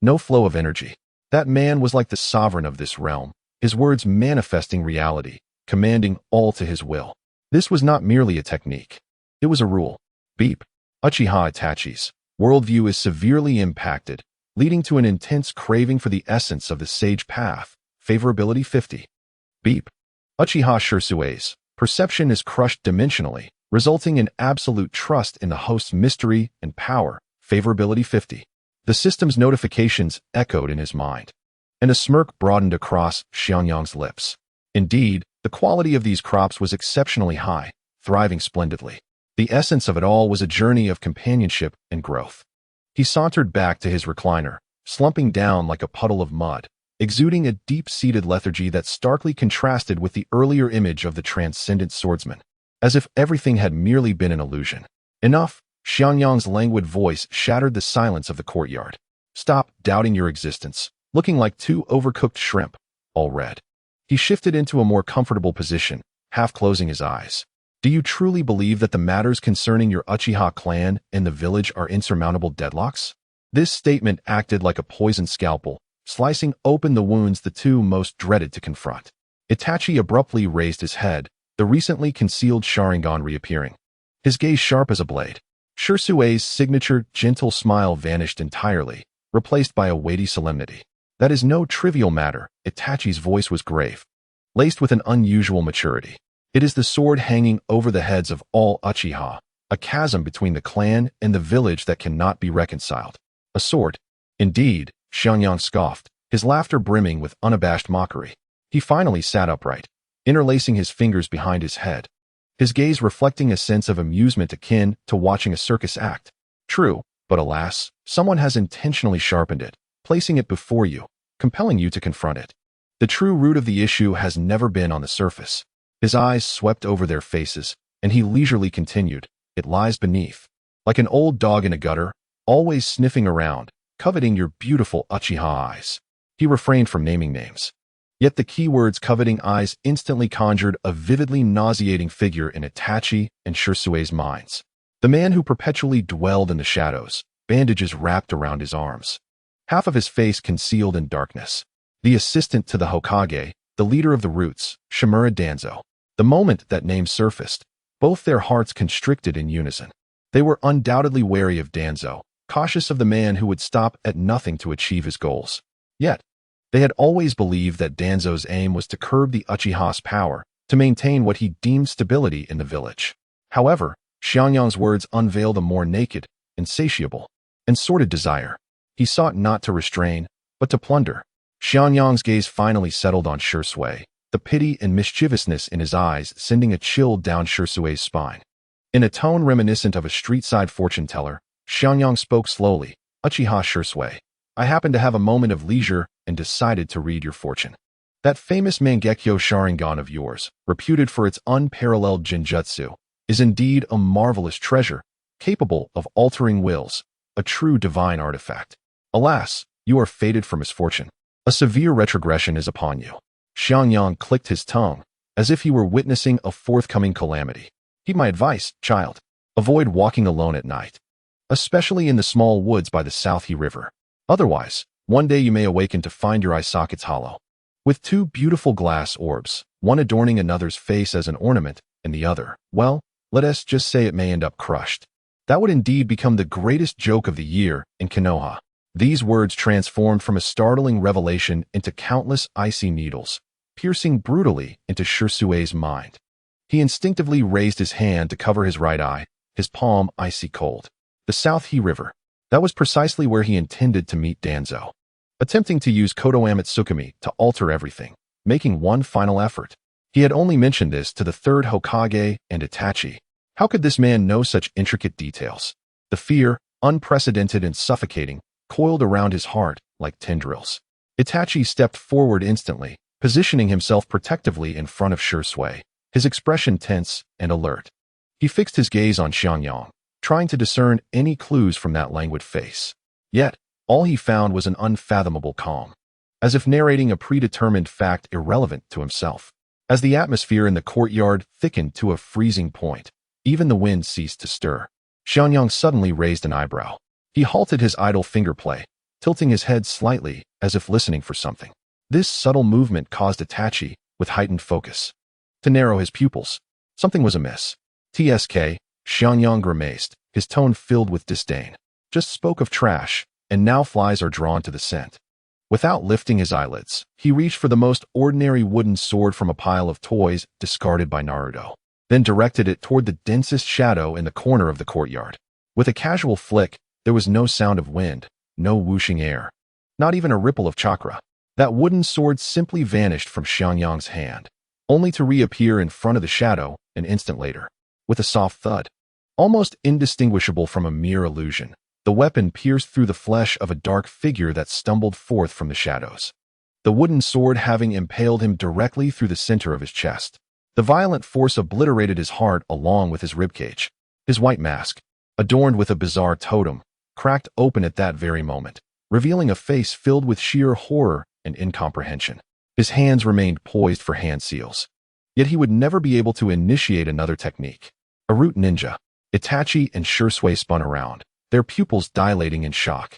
no flow of energy. That man was like the sovereign of this realm, his words manifesting reality, commanding all to his will. This was not merely a technique. It was a rule. Beep. Uchiha Itachi's worldview is severely impacted, leading to an intense craving for the essence of the sage path. Favorability 50. Beep. Uchiha Shirsue's perception is crushed dimensionally, resulting in absolute trust in the host's mystery and power. Favorability 50. The system's notifications echoed in his mind, and a smirk broadened across Xiangyang's lips. Indeed, the quality of these crops was exceptionally high, thriving splendidly. The essence of it all was a journey of companionship and growth. He sauntered back to his recliner, slumping down like a puddle of mud, exuding a deep-seated lethargy that starkly contrasted with the earlier image of the transcendent swordsman, as if everything had merely been an illusion. Enough! Xiangyang's languid voice shattered the silence of the courtyard. Stop doubting your existence, looking like two overcooked shrimp, all red. He shifted into a more comfortable position, half closing his eyes. Do you truly believe that the matters concerning your Uchiha clan and the village are insurmountable deadlocks? This statement acted like a poisoned scalpel, slicing open the wounds the two most dreaded to confront. Itachi abruptly raised his head, the recently concealed Sharingan reappearing. His gaze sharp as a blade. Shirsue's signature gentle smile vanished entirely, replaced by a weighty solemnity. That is no trivial matter. Itachi's voice was grave, laced with an unusual maturity. It is the sword hanging over the heads of all Uchiha, a chasm between the clan and the village that cannot be reconciled. A sword? Indeed, Xiangyang scoffed, his laughter brimming with unabashed mockery. He finally sat upright, interlacing his fingers behind his head, his gaze reflecting a sense of amusement akin to watching a circus act. True, but alas, someone has intentionally sharpened it, placing it before you, compelling you to confront it. The true root of the issue has never been on the surface. His eyes swept over their faces, and he leisurely continued, it lies beneath. Like an old dog in a gutter, always sniffing around, coveting your beautiful Uchiha eyes. He refrained from naming names. Yet the keywords coveting eyes instantly conjured a vividly nauseating figure in Itachi and Shirsue's minds. The man who perpetually dwelled in the shadows, bandages wrapped around his arms, half of his face concealed in darkness. The assistant to the Hokage, the leader of the Roots, Shimura Danzo. The moment that name surfaced, both their hearts constricted in unison. They were undoubtedly wary of Danzo, cautious of the man who would stop at nothing to achieve his goals. Yet, they had always believed that Danzo's aim was to curb the Uchiha's power, to maintain what he deemed stability in the village. However, Xiangyang's words unveiled a more naked, insatiable, and sordid desire. He sought not to restrain, but to plunder. Xiangyang's gaze finally settled on Shirsue, the pity and mischievousness in his eyes sending a chill down Shirsue's spine. In a tone reminiscent of a street-side fortune-teller, Xiangyang spoke slowly, Uchiha Shirsue, I happened to have a moment of leisure and decided to read your fortune. That famous Mangekyo Sharingan of yours, reputed for its unparalleled genjutsu, is indeed a marvelous treasure, capable of altering wills, a true divine artifact. Alas, you are fated for misfortune. A severe retrogression is upon you. Xiangyang clicked his tongue, as if he were witnessing a forthcoming calamity. Heed my advice, child. Avoid walking alone at night, especially in the small woods by the Southie River. Otherwise, one day you may awaken to find your eye sockets hollow, with two beautiful glass orbs, one adorning another's face as an ornament, and the other, well, let us just say it may end up crushed. That would indeed become the greatest joke of the year in Konoha. These words transformed from a startling revelation into countless icy needles, piercing brutally into Shirsue's mind. He instinctively raised his hand to cover his right eye, his palm icy cold. The Southie River. That was precisely where he intended to meet Danzo. Attempting to use Kotoame Tsukumi to alter everything, making one final effort. He had only mentioned this to the third Hokage and Itachi. How could this man know such intricate details? The fear, unprecedented and suffocating, coiled around his heart like tendrils. Itachi stepped forward instantly, positioning himself protectively in front of Shirsue, his expression tense and alert. He fixed his gaze on Xiangyang, trying to discern any clues from that languid face. Yet, all he found was an unfathomable calm, as if narrating a predetermined fact irrelevant to himself. As the atmosphere in the courtyard thickened to a freezing point, even the wind ceased to stir. Xiangyang suddenly raised an eyebrow. He halted his idle finger play, tilting his head slightly as if listening for something. This subtle movement caused Itachi, with heightened focus, to narrow his pupils. Something was amiss. TSK, Xiangyang grimaced, his tone filled with disdain. Just spoke of trash, and now flies are drawn to the scent. Without lifting his eyelids, he reached for the most ordinary wooden sword from a pile of toys discarded by Naruto, then directed it toward the densest shadow in the corner of the courtyard. With a casual flick, there was no sound of wind, no whooshing air, not even a ripple of chakra. That wooden sword simply vanished from Xiangyang's hand, only to reappear in front of the shadow an instant later. With a soft thud, almost indistinguishable from a mere illusion, the weapon pierced through the flesh of a dark figure that stumbled forth from the shadows, the wooden sword having impaled him directly through the center of his chest. The violent force obliterated his heart along with his ribcage. His white mask, adorned with a bizarre totem, cracked open at that very moment, revealing a face filled with sheer horror and incomprehension. His hands remained poised for hand seals, yet he would never be able to initiate another technique. A root ninja, Itachi and Shursui spun around, their pupils dilating in shock.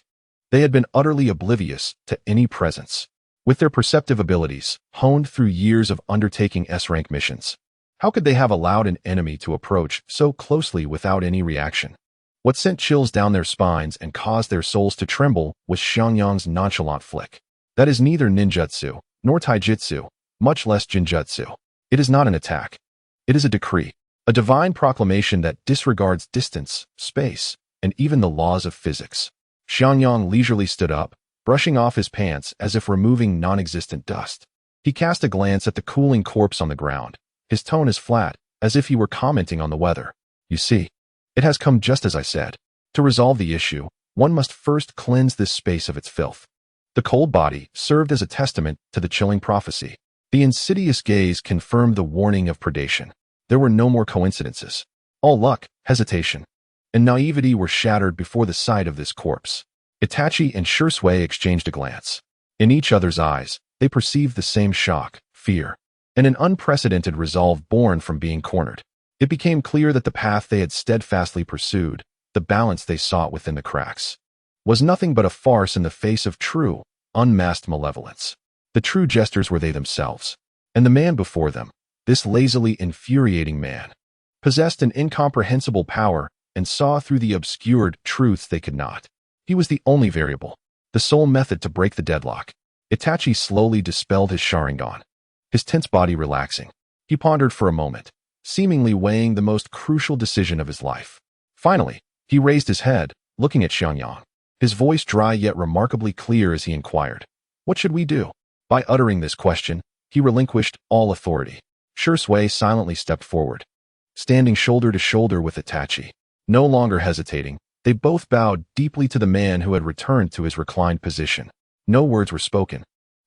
They had been utterly oblivious to any presence. With their perceptive abilities, honed through years of undertaking S-rank missions, how could they have allowed an enemy to approach so closely without any reaction? What sent chills down their spines and caused their souls to tremble was Xiangyang's nonchalant flick. That is neither ninjutsu, nor taijutsu, much less jinjutsu. It is not an attack. It is a decree, a divine proclamation that disregards distance, space, and even the laws of physics. Xiangyang leisurely stood up, brushing off his pants as if removing non-existent dust. He cast a glance at the cooling corpse on the ground, his tone as flat, as if he were commenting on the weather. You see, it has come just as I said. To resolve the issue, one must first cleanse this space of its filth. The cold body served as a testament to the chilling prophecy. The insidious gaze confirmed the warning of predation. There were no more coincidences. All luck, hesitation, and naivety were shattered before the sight of this corpse. Itachi and Shursui exchanged a glance. In each other's eyes, they perceived the same shock, fear, and an unprecedented resolve born from being cornered. It became clear that the path they had steadfastly pursued, the balance they sought within the cracks, was nothing but a farce in the face of true, unmasked malevolence. The true jesters were they themselves, and the man before them, this lazily infuriating man, possessed an incomprehensible power and saw through the obscured truths they could not. He was the only variable, the sole method to break the deadlock. Itachi slowly dispelled his Sharingan, his tense body relaxing. He pondered for a moment, seemingly weighing the most crucial decision of his life. Finally, he raised his head, looking at Xiangyang, his voice dry yet remarkably clear as he inquired, "What should we do?" By uttering this question, he relinquished all authority. Shursui silently stepped forward, standing shoulder to shoulder with Itachi. No longer hesitating, they both bowed deeply to the man who had returned to his reclined position. No words were spoken,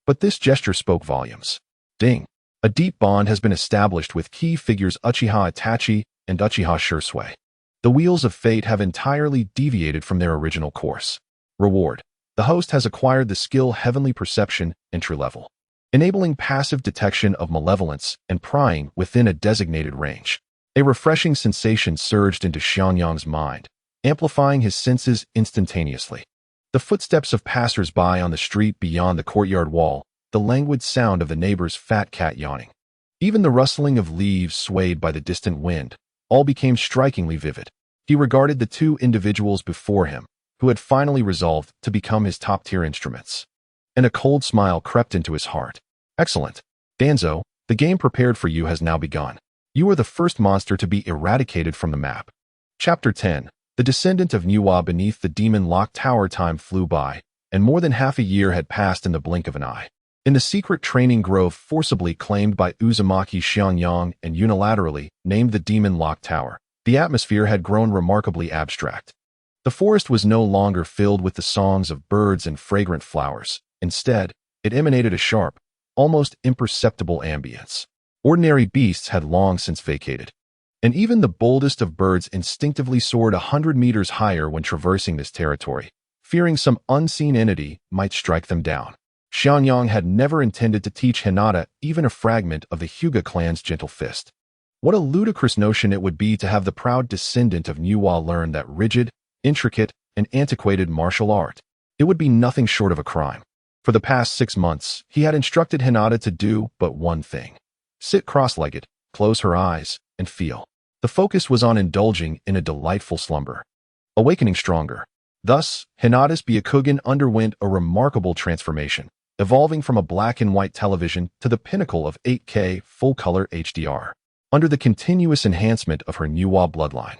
but this gesture spoke volumes. Ding! A deep bond has been established with key figures Uchiha Itachi and Uchiha Shursui. The wheels of fate have entirely deviated from their original course. Reward: the host has acquired the skill Heavenly Perception entry level, enabling passive detection of malevolence and prying within a designated range. A refreshing sensation surged into Xiangyang's mind, amplifying his senses instantaneously. The footsteps of passers-by on the street beyond the courtyard wall, the languid sound of the neighbor's fat cat yawning, even the rustling of leaves swayed by the distant wind, all became strikingly vivid. He regarded the two individuals before him, who had finally resolved to become his top-tier instruments, and a cold smile crept into his heart. Excellent. Danzo, the game prepared for you has now begun. You are the first monster to be eradicated from the map. Chapter 10. The descendant of Nuwa beneath the demon-locked tower. Time flew by, and more than half a year had passed in the blink of an eye. In the secret training grove forcibly claimed by Uzumaki Xiangyang and unilaterally named the demon-locked tower, the atmosphere had grown remarkably abstract. The forest was no longer filled with the songs of birds and fragrant flowers. Instead, it emanated a sharp, almost imperceptible ambience. Ordinary beasts had long since vacated, and even the boldest of birds instinctively soared 100 meters higher when traversing this territory, fearing some unseen entity might strike them down. Xiangyang had never intended to teach Hinata even a fragment of the Hyuga clan's gentle fist. What a ludicrous notion it would be to have the proud descendant of Nuwa learn that rigid, intricate, and antiquated martial art. It would be nothing short of a crime. For the past 6 months, he had instructed Hinata to do but one thing: sit cross-legged, close her eyes, and feel. The focus was on indulging in a delightful slumber. Awakening stronger. Thus, Hinata's Byakugan underwent a remarkable transformation, evolving from a black and white television to the pinnacle of 8K full-color HDR. Under the continuous enhancement of her Nuwa bloodline,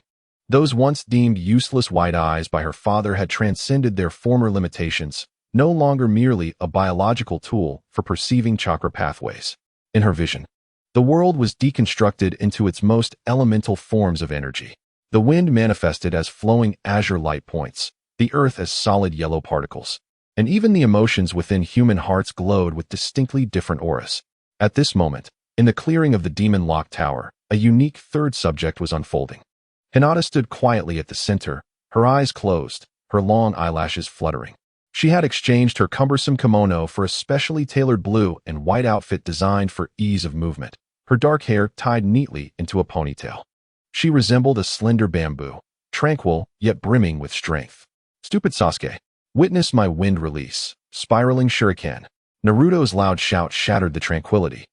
those once deemed useless white eyes by her father had transcended their former limitations, no longer merely a biological tool for perceiving chakra pathways. In her vision, the world was deconstructed into its most elemental forms of energy. The wind manifested as flowing azure light points, the earth as solid yellow particles, and even the emotions within human hearts glowed with distinctly different auras. At this moment, in the clearing of the Demon Lock Tower, a unique third subject was unfolding. Hinata stood quietly at the center, her eyes closed, her long eyelashes fluttering. She had exchanged her cumbersome kimono for a specially tailored blue and white outfit designed for ease of movement, her dark hair tied neatly into a ponytail. She resembled a slender bamboo, tranquil yet brimming with strength. Stupid Sasuke, witness my wind release, spiraling shuriken. Naruto's loud shout shattered the tranquility.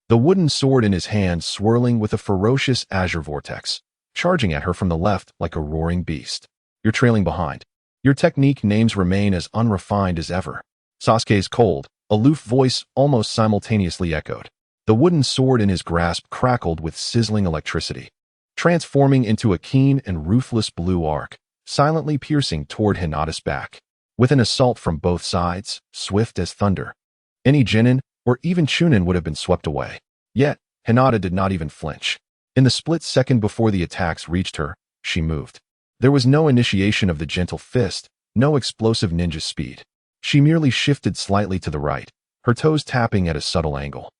The wooden sword in his hand swirling with a ferocious azure vortex, charging at her from the left like a roaring beast. You're trailing behind. Your technique names remain as unrefined as ever. Sasuke's cold, aloof voice almost simultaneously echoed. The wooden sword in his grasp crackled with sizzling electricity, transforming into a keen and ruthless blue arc, silently piercing toward Hinata's back. With an assault from both sides, swift as thunder, any Genin or even Chunin would have been swept away. Yet, Hinata did not even flinch. In the split second before the attacks reached her, she moved. There was no initiation of the gentle fist, no explosive ninja speed. She merely shifted slightly to the right, her toes tapping at a subtle angle,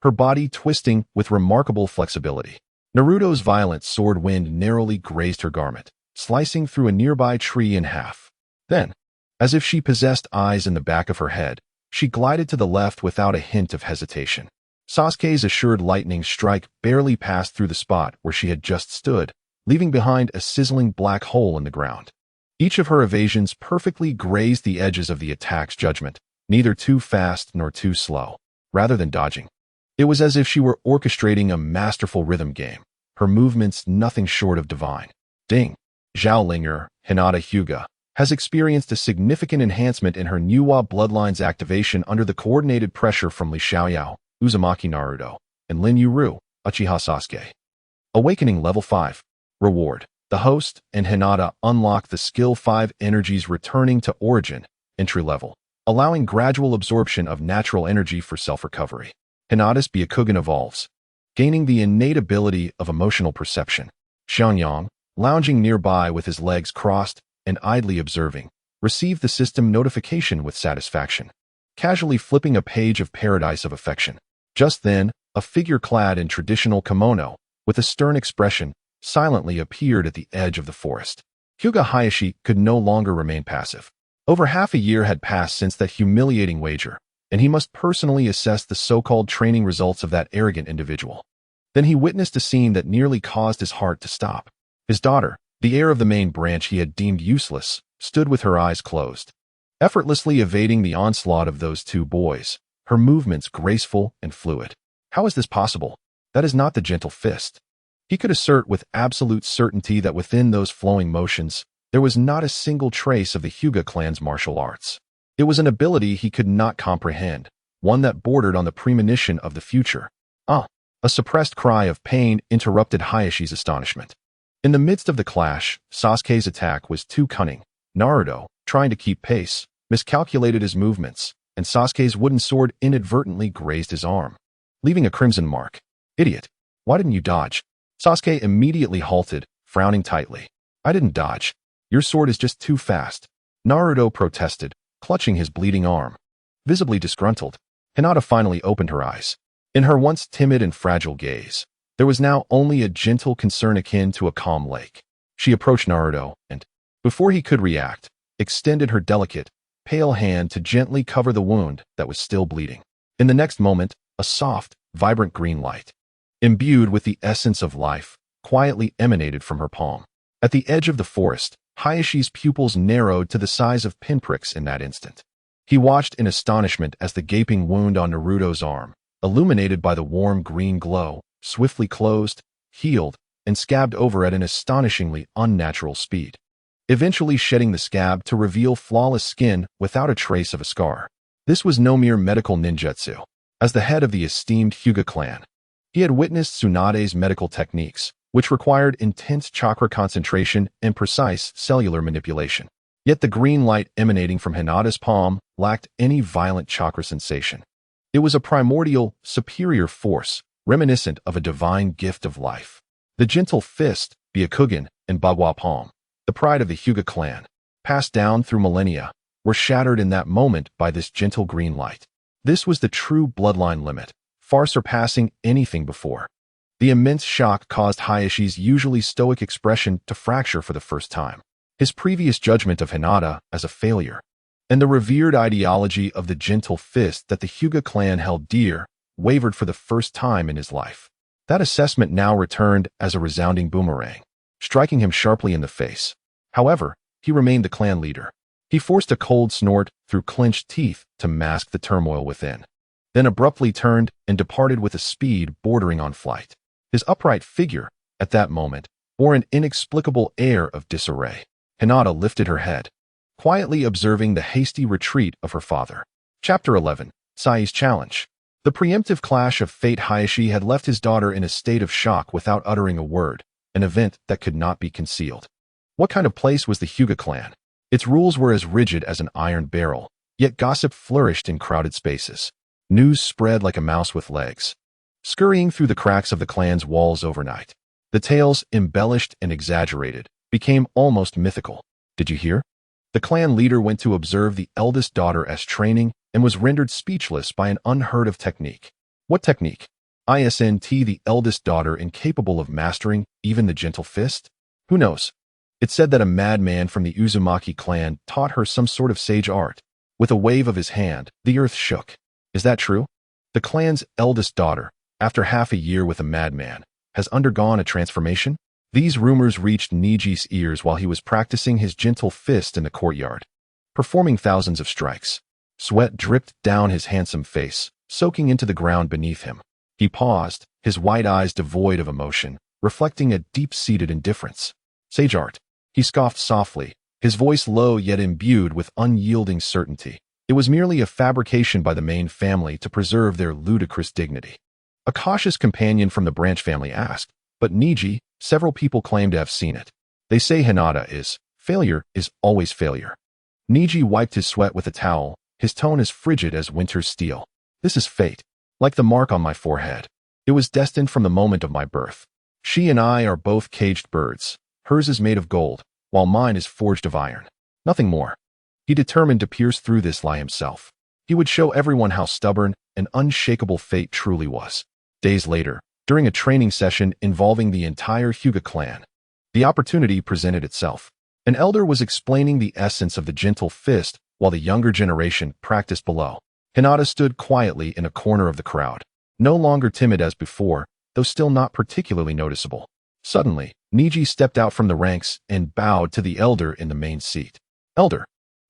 her body twisting with remarkable flexibility. Naruto's violent sword wind narrowly grazed her garment, slicing through a nearby tree in half. Then, as if she possessed eyes in the back of her head, she glided to the left without a hint of hesitation. Sasuke's assured lightning strike barely passed through the spot where she had just stood, leaving behind a sizzling black hole in the ground. Each of her evasions perfectly grazed the edges of the attack's judgment, neither too fast nor too slow. Rather than dodging, it was as if she were orchestrating a masterful rhythm game, her movements nothing short of divine. Ding! Zhaolinger, Hinata Hyuga, has experienced a significant enhancement in her Nuwa bloodline's activation under the coordinated pressure from Li Xiaoyao, Uzumaki Naruto, and Lin Yuru, Uchiha Sasuke. Awakening Level 5. Reward. The host and Hinata unlock the Skill 5 energies returning to origin, entry level, allowing gradual absorption of natural energy for self-recovery. Hinata's Byakugan evolves, gaining the innate ability of emotional perception. Xianxia, lounging nearby with his legs crossed and idly observing, received the system notification with satisfaction, casually flipping a page of Paradise of Affection. Just then, a figure clad in traditional kimono, with a stern expression, silently appeared at the edge of the forest. Hyuga Hayashi could no longer remain passive. Over half a year had passed since that humiliating wager, and he must personally assess the so-called training results of that arrogant individual. Then he witnessed a scene that nearly caused his heart to stop. His daughter, the heir of the main branch he had deemed useless, stood with her eyes closed, effortlessly evading the onslaught of those two boys, her movements graceful and fluid. How is this possible? That is not the gentle fist. He could assert with absolute certainty that within those flowing motions, there was not a single trace of the Hyuga clan's martial arts. It was an ability he could not comprehend, one that bordered on the premonition of the future. A suppressed cry of pain interrupted Hayashi's astonishment. In the midst of the clash, Sasuke's attack was too cunning. Naruto, trying to keep pace, miscalculated his movements, and Sasuke's wooden sword inadvertently grazed his arm, leaving a crimson mark. Idiot! Why didn't you dodge? Sasuke immediately halted, frowning tightly. I didn't dodge. Your sword is just too fast. Naruto protested, clutching his bleeding arm. Visibly disgruntled, Hinata finally opened her eyes. In her once timid and fragile gaze, there was now only a gentle concern akin to a calm lake. She approached Naruto and, before he could react, extended her delicate, pale hand to gently cover the wound that was still bleeding. In the next moment, a soft, vibrant green light, imbued with the essence of life, quietly emanated from her palm. At the edge of the forest, Hayashi's pupils narrowed to the size of pinpricks in that instant. He watched in astonishment as the gaping wound on Naruto's arm, illuminated by the warm green glow, swiftly closed, healed, and scabbed over at an astonishingly unnatural speed. eventually shedding the scab to reveal flawless skin without a trace of a scar. This was no mere medical ninjutsu. As the head of the esteemed Hyuga clan, he had witnessed Tsunade's medical techniques, which required intense chakra concentration and precise cellular manipulation. Yet the green light emanating from Hinata's palm lacked any violent chakra sensation. It was a primordial, superior force, reminiscent of a divine gift of life. The gentle fist, Byakugan, and Bagua palm, the pride of the Hyuga clan, passed down through millennia, were shattered in that moment by this gentle green light. This was the true bloodline limit, far surpassing anything before. The immense shock caused Hayashi's usually stoic expression to fracture for the first time. His previous judgment of Hinata as a failure, and the revered ideology of the gentle fist that the Hyuga clan held dear, wavered for the first time in his life. That assessment now returned as a resounding boomerang, striking him sharply in the face. However, he remained the clan leader. He forced a cold snort through clenched teeth to mask the turmoil within, then abruptly turned and departed with a speed bordering on flight. His upright figure, at that moment, bore an inexplicable air of disarray. Hinata lifted her head, quietly observing the hasty retreat of her father. Chapter 11. Sai's Challenge. The preemptive clash of fate. Hayashi had left his daughter in a state of shock without uttering a word, an event that could not be concealed. What kind of place was the Hyuga clan? Its rules were as rigid as an iron barrel, yet gossip flourished in crowded spaces. News spread like a mouse with legs, scurrying through the cracks of the clan's walls overnight. The tales, embellished and exaggerated, became almost mythical. Did you hear? The clan leader went to observe the eldest daughter as training and was rendered speechless by an unheard-of technique. What technique? Isn't the eldest daughter incapable of mastering even the gentle fist? Who knows? It said that a madman from the Uzumaki clan taught her some sort of sage art. With a wave of his hand, the earth shook. Is that true? The clan's eldest daughter, after half a year with a madman, has undergone a transformation? These rumors reached Niji's ears while he was practicing his gentle fist in the courtyard, performing thousands of strikes. Sweat dripped down his handsome face, soaking into the ground beneath him. He paused, his white eyes devoid of emotion, reflecting a deep-seated indifference. Sage art. He scoffed softly, his voice low yet imbued with unyielding certainty. It was merely a fabrication by the main family to preserve their ludicrous dignity. A cautious companion from the branch family asked, but Niji, several people claim to have seen it. They say Hinata is, failure is always failure. Niji wiped his sweat with a towel, his tone as frigid as winter's steel. This is fate, like the mark on my forehead. It was destined from the moment of my birth. She and I are both caged birds. Hers is made of gold, while mine is forged of iron. Nothing more. He determined to pierce through this lie himself. He would show everyone how stubborn and unshakable fate truly was. Days later, during a training session involving the entire Hyuga clan, the opportunity presented itself. An elder was explaining the essence of the gentle fist while the younger generation practiced below. Hinata stood quietly in a corner of the crowd, no longer timid as before, though still not particularly noticeable. Suddenly, Niji stepped out from the ranks and bowed to the elder in the main seat. Elder,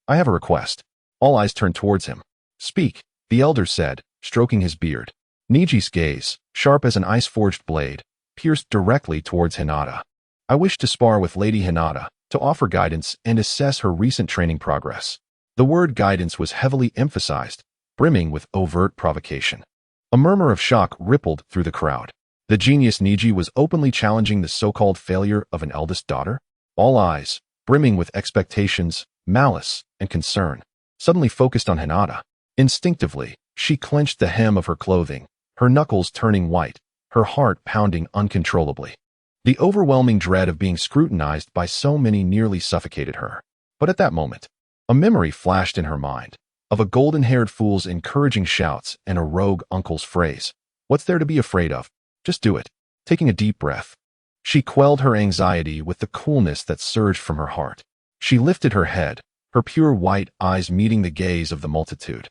I have a request. All eyes turned towards him. Speak, the elder said, stroking his beard. Niji's gaze, sharp as an ice-forged blade, pierced directly towards Hinata. I wish to spar with Lady Hinata, to offer guidance and assess her recent training progress. The word guidance was heavily emphasized, brimming with overt provocation. A murmur of shock rippled through the crowd. The genius Niji was openly challenging the so-called failure of an eldest daughter. All eyes, brimming with expectations, malice, and concern, suddenly focused on Hinata. Instinctively, she clenched the hem of her clothing, her knuckles turning white, her heart pounding uncontrollably. The overwhelming dread of being scrutinized by so many nearly suffocated her. But at that moment, a memory flashed in her mind, of a golden-haired fool's encouraging shouts and a rogue uncle's phrase. What's there to be afraid of? Just do it. Taking a deep breath, she quelled her anxiety with the coolness that surged from her heart. She lifted her head, her pure white eyes meeting the gaze of the multitude.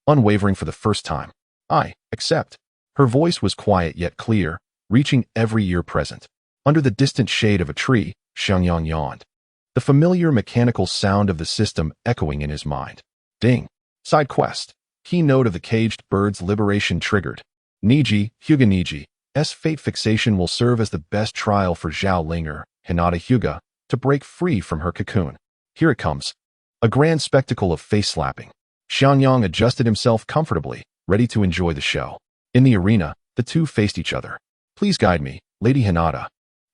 Unwavering for the first time. I accept. Her voice was quiet yet clear, reaching every ear present. Under the distant shade of a tree, Xianxia yawned, the familiar mechanical sound of the system echoing in his mind. Ding. Side quest. Key note of the caged bird's liberation triggered. Niji, Hyuga Niji's fate fixation will serve as the best trial for Zhao Linger, Hinata Hyuga, to break free from her cocoon. Here it comes. A grand spectacle of face-slapping. Xiangyang adjusted himself comfortably, ready to enjoy the show. In the arena, the two faced each other. Please guide me, Lady Hinata.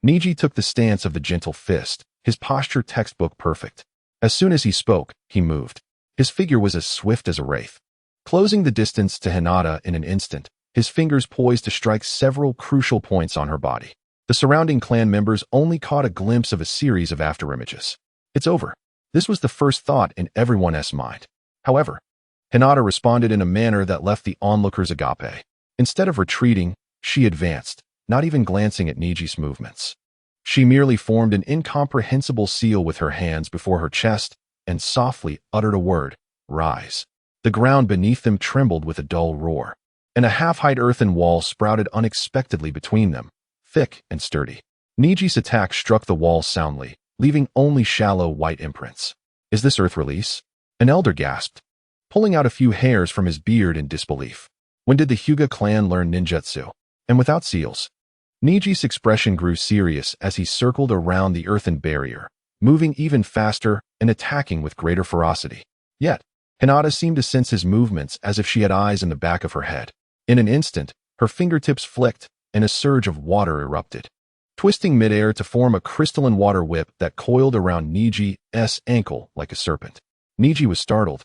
Niji took the stance of the gentle fist, his posture textbook perfect. As soon as he spoke, he moved. His figure was as swift as a wraith. Closing the distance to Hinata in an instant, his fingers poised to strike several crucial points on her body. The surrounding clan members only caught a glimpse of a series of afterimages. It's over. This was the first thought in everyone's mind. However, Hinata responded in a manner that left the onlookers agape. Instead of retreating, she advanced, not even glancing at Niji's movements. She merely formed an incomprehensible seal with her hands before her chest and softly uttered a word, "Rise." The ground beneath them trembled with a dull roar, and a half-height earthen wall sprouted unexpectedly between them, thick and sturdy. Niji's attack struck the wall soundly, leaving only shallow white imprints. "Is this earth release?" An elder gasped, pulling out a few hairs from his beard in disbelief. When did the Hyuga clan learn ninjutsu? And without seals? Niji's expression grew serious as he circled around the earthen barrier, moving even faster and attacking with greater ferocity. Yet, Hinata seemed to sense his movements as if she had eyes in the back of her head. In an instant, her fingertips flicked and a surge of water erupted, twisting midair to form a crystalline water whip that coiled around Niji's ankle like a serpent. Niji was startled,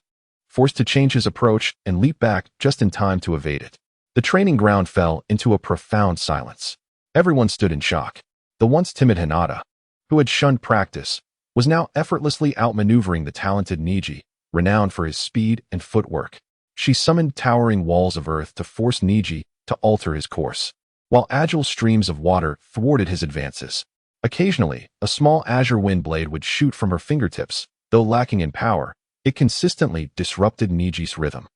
forced to change his approach and leap back just in time to evade it. The training ground fell into a profound silence. Everyone stood in shock. The once timid Hinata, who had shunned practice, was now effortlessly outmaneuvering the talented Niji, renowned for his speed and footwork. She summoned towering walls of earth to force Niji to alter his course, while agile streams of water thwarted his advances. Occasionally, a small azure wind blade would shoot from her fingertips. Though lacking in power, it consistently disrupted Niji's rhythm.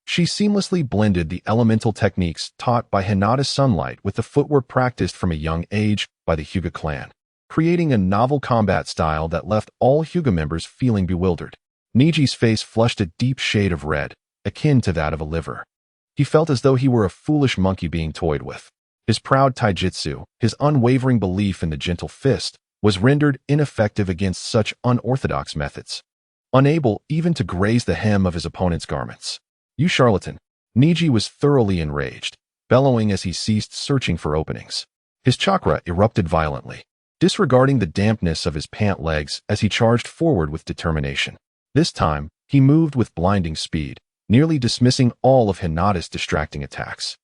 She seamlessly blended the elemental techniques taught by Hinata's sunlight with the footwork practiced from a young age by the Hyuga clan, creating a novel combat style that left all Hyuga members feeling bewildered. Niji's face flushed a deep shade of red, akin to that of a liver. He felt as though he were a foolish monkey being toyed with. His proud taijutsu, his unwavering belief in the gentle fist, was rendered ineffective against such unorthodox methods. Unable even to graze the hem of his opponent's garments. "You charlatan!" Niji was thoroughly enraged, bellowing as he ceased searching for openings. His chakra erupted violently, disregarding the dampness of his pant legs as he charged forward with determination. This time, he moved with blinding speed, nearly dismissing all of Hinata's distracting attacks.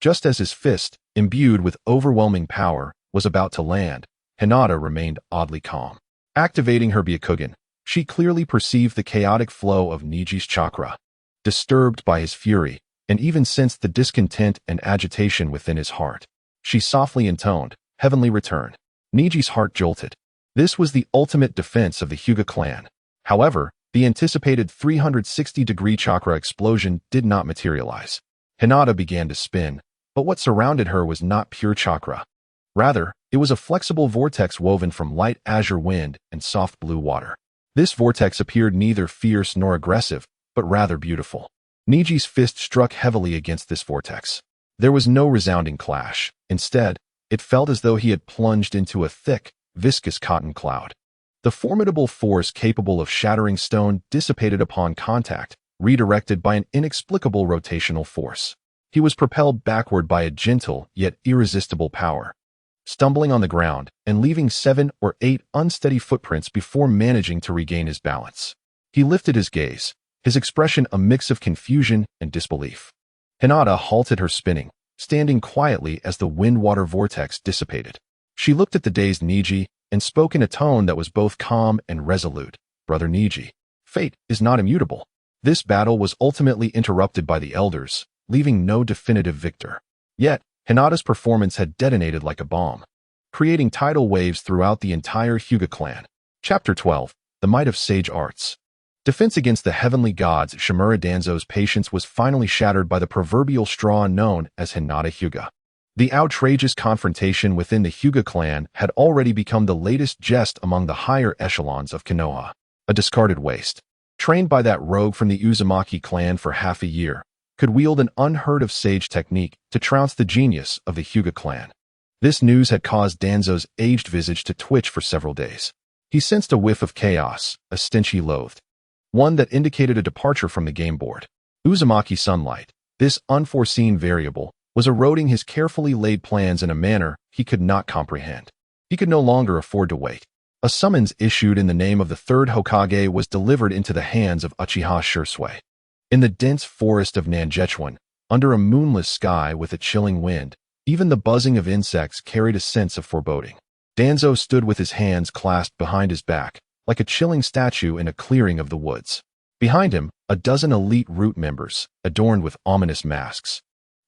Just as his fist, imbued with overwhelming power, was about to land, Hinata remained oddly calm. Activating her Byakugan, she clearly perceived the chaotic flow of Niji's chakra, disturbed by his fury, and even sensed the discontent and agitation within his heart. She softly intoned, "Heavenly return." Niji's heart jolted. This was the ultimate defense of the Hyuga clan. However, the anticipated 360-degree chakra explosion did not materialize. Hinata began to spin, but what surrounded her was not pure chakra. Rather, it was a flexible vortex woven from light azure wind and soft blue water. This vortex appeared neither fierce nor aggressive, but rather beautiful. Niji's fist struck heavily against this vortex. There was no resounding clash. Instead, it felt as though he had plunged into a thick, viscous cotton cloud. The formidable force capable of shattering stone dissipated upon contact, redirected by an inexplicable rotational force. He was propelled backward by a gentle yet irresistible power, stumbling on the ground and leaving 7 or 8 unsteady footprints before managing to regain his balance. He lifted his gaze, his expression a mix of confusion and disbelief. Hinata halted her spinning, standing quietly as the wind-water vortex dissipated. She looked at the dazed Niji and spoke in a tone that was both calm and resolute. "Brother Niji, fate is not immutable." This battle was ultimately interrupted by the elders, leaving no definitive victor. Yet, Hinata's performance had detonated like a bomb, creating tidal waves throughout the entire Hyuga clan. Chapter 12. The Might of Sage Arts. Defense against the heavenly gods. Shimura Danzo's patience was finally shattered by the proverbial straw known as Hinata Hyuga. The outrageous confrontation within the Hyuga clan had already become the latest jest among the higher echelons of Konoha. A discarded waste, trained by that rogue from the Uzumaki clan for half a year, could wield an unheard-of sage technique to trounce the genius of the Hyuga clan. This news had caused Danzo's aged visage to twitch for several days. He sensed a whiff of chaos, a stench he loathed, one that indicated a departure from the game board. Uzumaki sunlight, this unforeseen variable, was eroding his carefully laid plans in a manner he could not comprehend. He could no longer afford to wait. A summons issued in the name of the third Hokage was delivered into the hands of Uchiha Shisui. In the dense forest of Nanjechuan, under a moonless sky with a chilling wind, even the buzzing of insects carried a sense of foreboding. Danzo stood with his hands clasped behind his back, like a chilling statue in a clearing of the woods. Behind him, a dozen elite root members, adorned with ominous masks,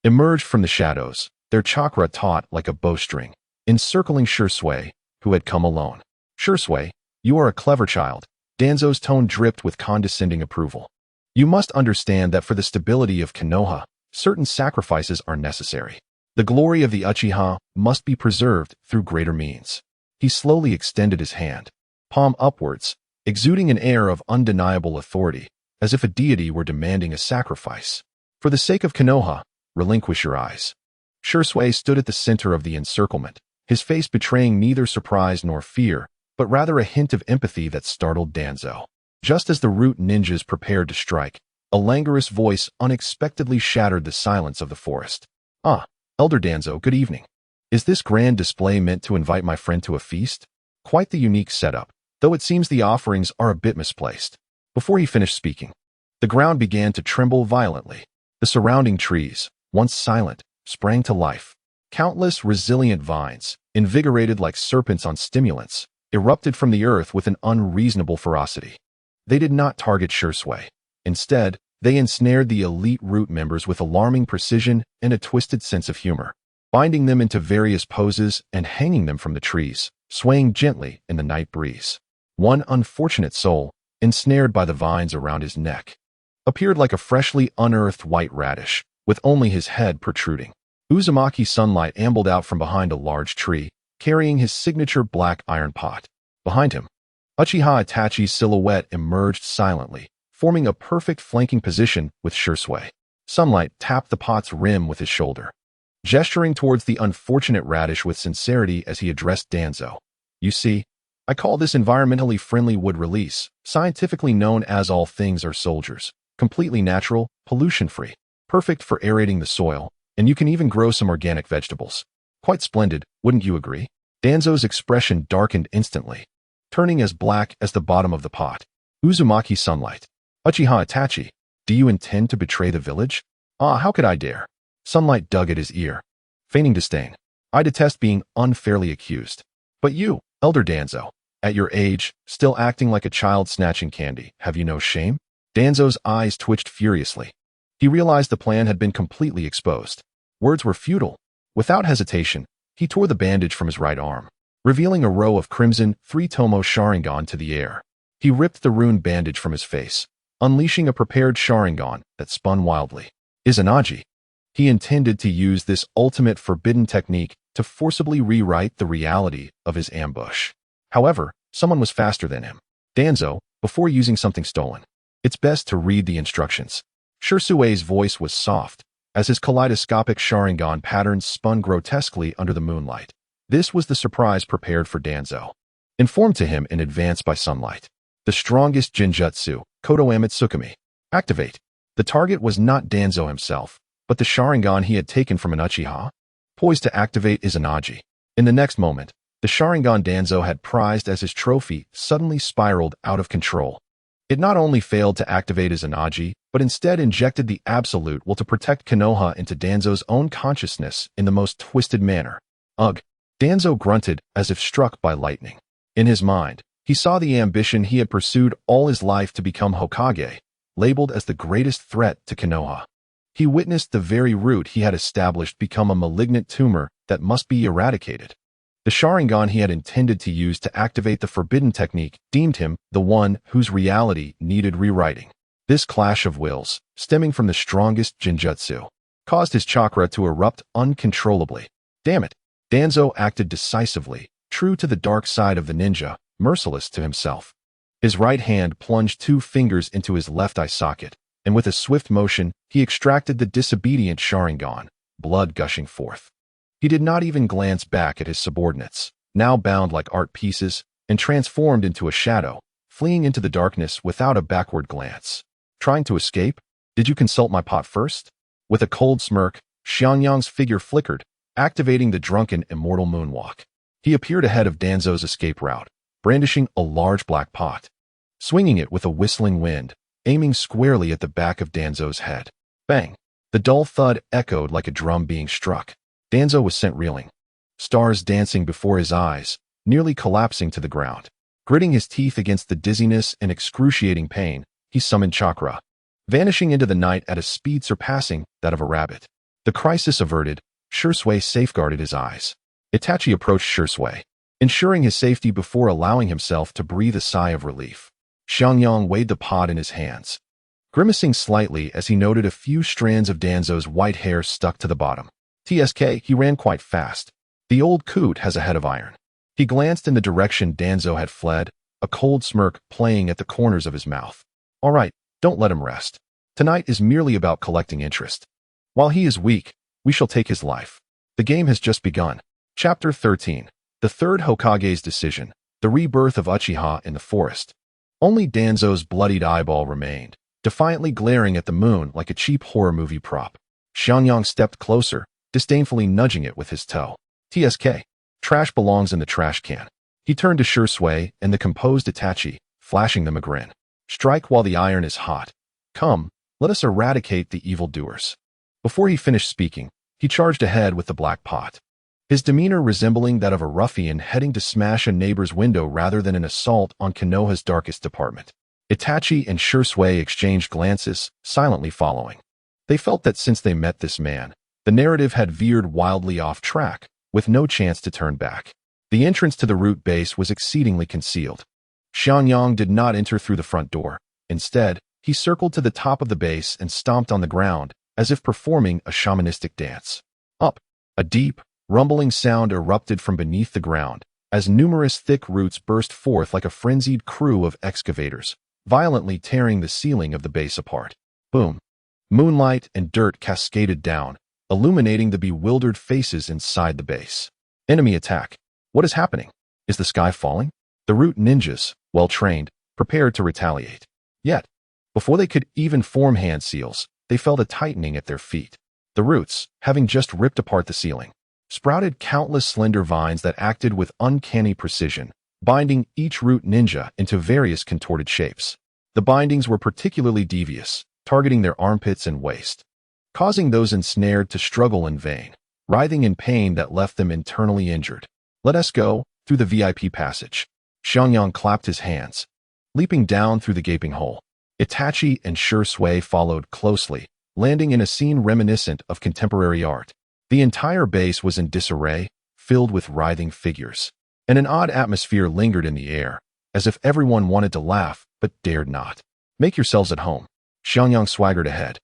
emerged from the shadows, their chakra taut like a bowstring, encircling Shisui, who had come alone. Shisui, you are a clever child. Danzo's tone dripped with condescending approval. You must understand that for the stability of Konoha, certain sacrifices are necessary. The glory of the Uchiha must be preserved through greater means. He slowly extended his hand, palm upwards, exuding an air of undeniable authority, as if a deity were demanding a sacrifice. For the sake of Konoha, relinquish your eyes. Shisui stood at the center of the encirclement, his face betraying neither surprise nor fear, but rather a hint of empathy that startled Danzo. Just as the root ninjas prepared to strike, a languorous voice unexpectedly shattered the silence of the forest. Ah, Elder Danzo, good evening. Is this grand display meant to invite my friend to a feast? Quite the unique setup, though it seems the offerings are a bit misplaced. Before he finished speaking, the ground began to tremble violently. The surrounding trees, once silent, sprang to life. Countless resilient vines, invigorated like serpents on stimulants, erupted from the earth with an unreasonable ferocity. They did not target Shisui. Instead, they ensnared the elite root members with alarming precision and a twisted sense of humor, binding them into various poses and hanging them from the trees, swaying gently in the night breeze. One unfortunate soul, ensnared by the vines around his neck, appeared like a freshly unearthed white radish, with only his head protruding. Uzumaki sunlight ambled out from behind a large tree, carrying his signature black iron pot. Behind him, Uchiha Itachi's silhouette emerged silently, forming a perfect flanking position with Shisui. Sunlight tapped the pot's rim with his shoulder, gesturing towards the unfortunate radish with sincerity as he addressed Danzo. You see, I call this environmentally friendly wood release, scientifically known as all things are soldiers, completely natural, pollution-free, perfect for aerating the soil, and you can even grow some organic vegetables. Quite splendid, wouldn't you agree? Danzo's expression darkened instantly, turning as black as the bottom of the pot. Uzumaki sunlight. Uchiha Itachi, do you intend to betray the village? Ah, how could I dare? Sunlight dug at his ear, feigning disdain. I detest being unfairly accused. But you, Elder Danzo, at your age, still acting like a child snatching candy, have you no shame? Danzo's eyes twitched furiously. He realized the plan had been completely exposed. Words were futile. Without hesitation, he tore the bandage from his right arm, revealing a row of crimson three-tomo Sharingan to the air. He ripped the ruined bandage from his face, unleashing a prepared Sharingan that spun wildly. Izanagi. He intended to use this ultimate forbidden technique to forcibly rewrite the reality of his ambush. However, someone was faster than him. Danzo, before using something stolen, it's best to read the instructions. Shisui's voice was soft, as his kaleidoscopic Sharingan patterns spun grotesquely under the moonlight. This was the surprise prepared for Danzo, informed to him in advance by sunlight. The strongest Jinjutsu, Kodo Amitsukami. Activate. The target was not Danzo himself, but the Sharingan he had taken from an Uchiha, poised to activate Izanagi. In the next moment, the Sharingan Danzo had prized as his trophy suddenly spiraled out of control. It not only failed to activate Izanagi, but instead injected the absolute will to protect Konoha into Danzo's own consciousness in the most twisted manner. Ugh! Danzo grunted as if struck by lightning. In his mind, he saw the ambition he had pursued all his life to become Hokage, labeled as the greatest threat to Konoha. He witnessed the very root he had established become a malignant tumor that must be eradicated. The Sharingan he had intended to use to activate the forbidden technique deemed him the one whose reality needed rewriting. This clash of wills, stemming from the strongest Jinjutsu, caused his chakra to erupt uncontrollably. Damn it! Danzo acted decisively, true to the dark side of the ninja, merciless to himself. His right hand plunged 2 fingers into his left eye socket, and with a swift motion, he extracted the disobedient Sharingan, blood gushing forth. He did not even glance back at his subordinates, now bound like art pieces, and transformed into a shadow, fleeing into the darkness without a backward glance. Trying to escape? Did you consult my pot first? With a cold smirk, Xiangyang's figure flickered, activating the drunken immortal moonwalk. He appeared ahead of Danzo's escape route, brandishing a large black pot, swinging it with a whistling wind, aiming squarely at the back of Danzo's head. Bang! The dull thud echoed like a drum being struck. Danzo was sent reeling, stars dancing before his eyes, nearly collapsing to the ground. Gritting his teeth against the dizziness and excruciating pain, he summoned chakra, vanishing into the night at a speed surpassing that of a rabbit. The crisis averted, Shisui safeguarded his eyes. Itachi approached Shisui, ensuring his safety before allowing himself to breathe a sigh of relief. Xiangyang weighed the pot in his hands, grimacing slightly as he noted a few strands of Danzo's white hair stuck to the bottom. TSK, he ran quite fast. The old coot has a head of iron. He glanced in the direction Danzo had fled, a cold smirk playing at the corners of his mouth. All right, don't let him rest. Tonight is merely about collecting interest. While he is weak, we shall take his life. The game has just begun. Chapter 13. The Third Hokage's Decision. The Rebirth of Uchiha in the Forest. Only Danzo's bloodied eyeball remained, defiantly glaring at the moon like a cheap horror movie prop. Xiangyang stepped closer, disdainfully nudging it with his toe. TSK. Trash belongs in the trash can. He turned to Shisui and the composed Itachi, flashing them a grin. Strike while the iron is hot. Come, let us eradicate the evildoers. Before he finished speaking, he charged ahead with the black pot, his demeanor resembling that of a ruffian heading to smash a neighbor's window rather than an assault on Konoha's darkest department. Itachi and Shisui exchanged glances, silently following. They felt that since they met this man, the narrative had veered wildly off track, with no chance to turn back. The entrance to the root base was exceedingly concealed. Xiangyang did not enter through the front door. Instead, he circled to the top of the base and stomped on the ground, as if performing a shamanistic dance. Up! A deep, rumbling sound erupted from beneath the ground, as numerous thick roots burst forth like a frenzied crew of excavators, violently tearing the ceiling of the base apart. Boom! Moonlight and dirt cascaded down, illuminating the bewildered faces inside the base. Enemy attack. What is happening? Is the sky falling? The root ninjas, well-trained, prepared to retaliate. Yet, before they could even form hand seals, they felt a tightening at their feet. The roots, having just ripped apart the ceiling, sprouted countless slender vines that acted with uncanny precision, binding each root ninja into various contorted shapes. The bindings were particularly devious, targeting their armpits and waist, causing those ensnared to struggle in vain, writhing in pain that left them internally injured. Let us go, through the VIP passage. Xiangyang clapped his hands, leaping down through the gaping hole. Itachi and Shisui followed closely, landing in a scene reminiscent of contemporary art. The entire base was in disarray, filled with writhing figures, and an odd atmosphere lingered in the air, as if everyone wanted to laugh but dared not. Make yourselves at home. Xiangyang swaggered ahead,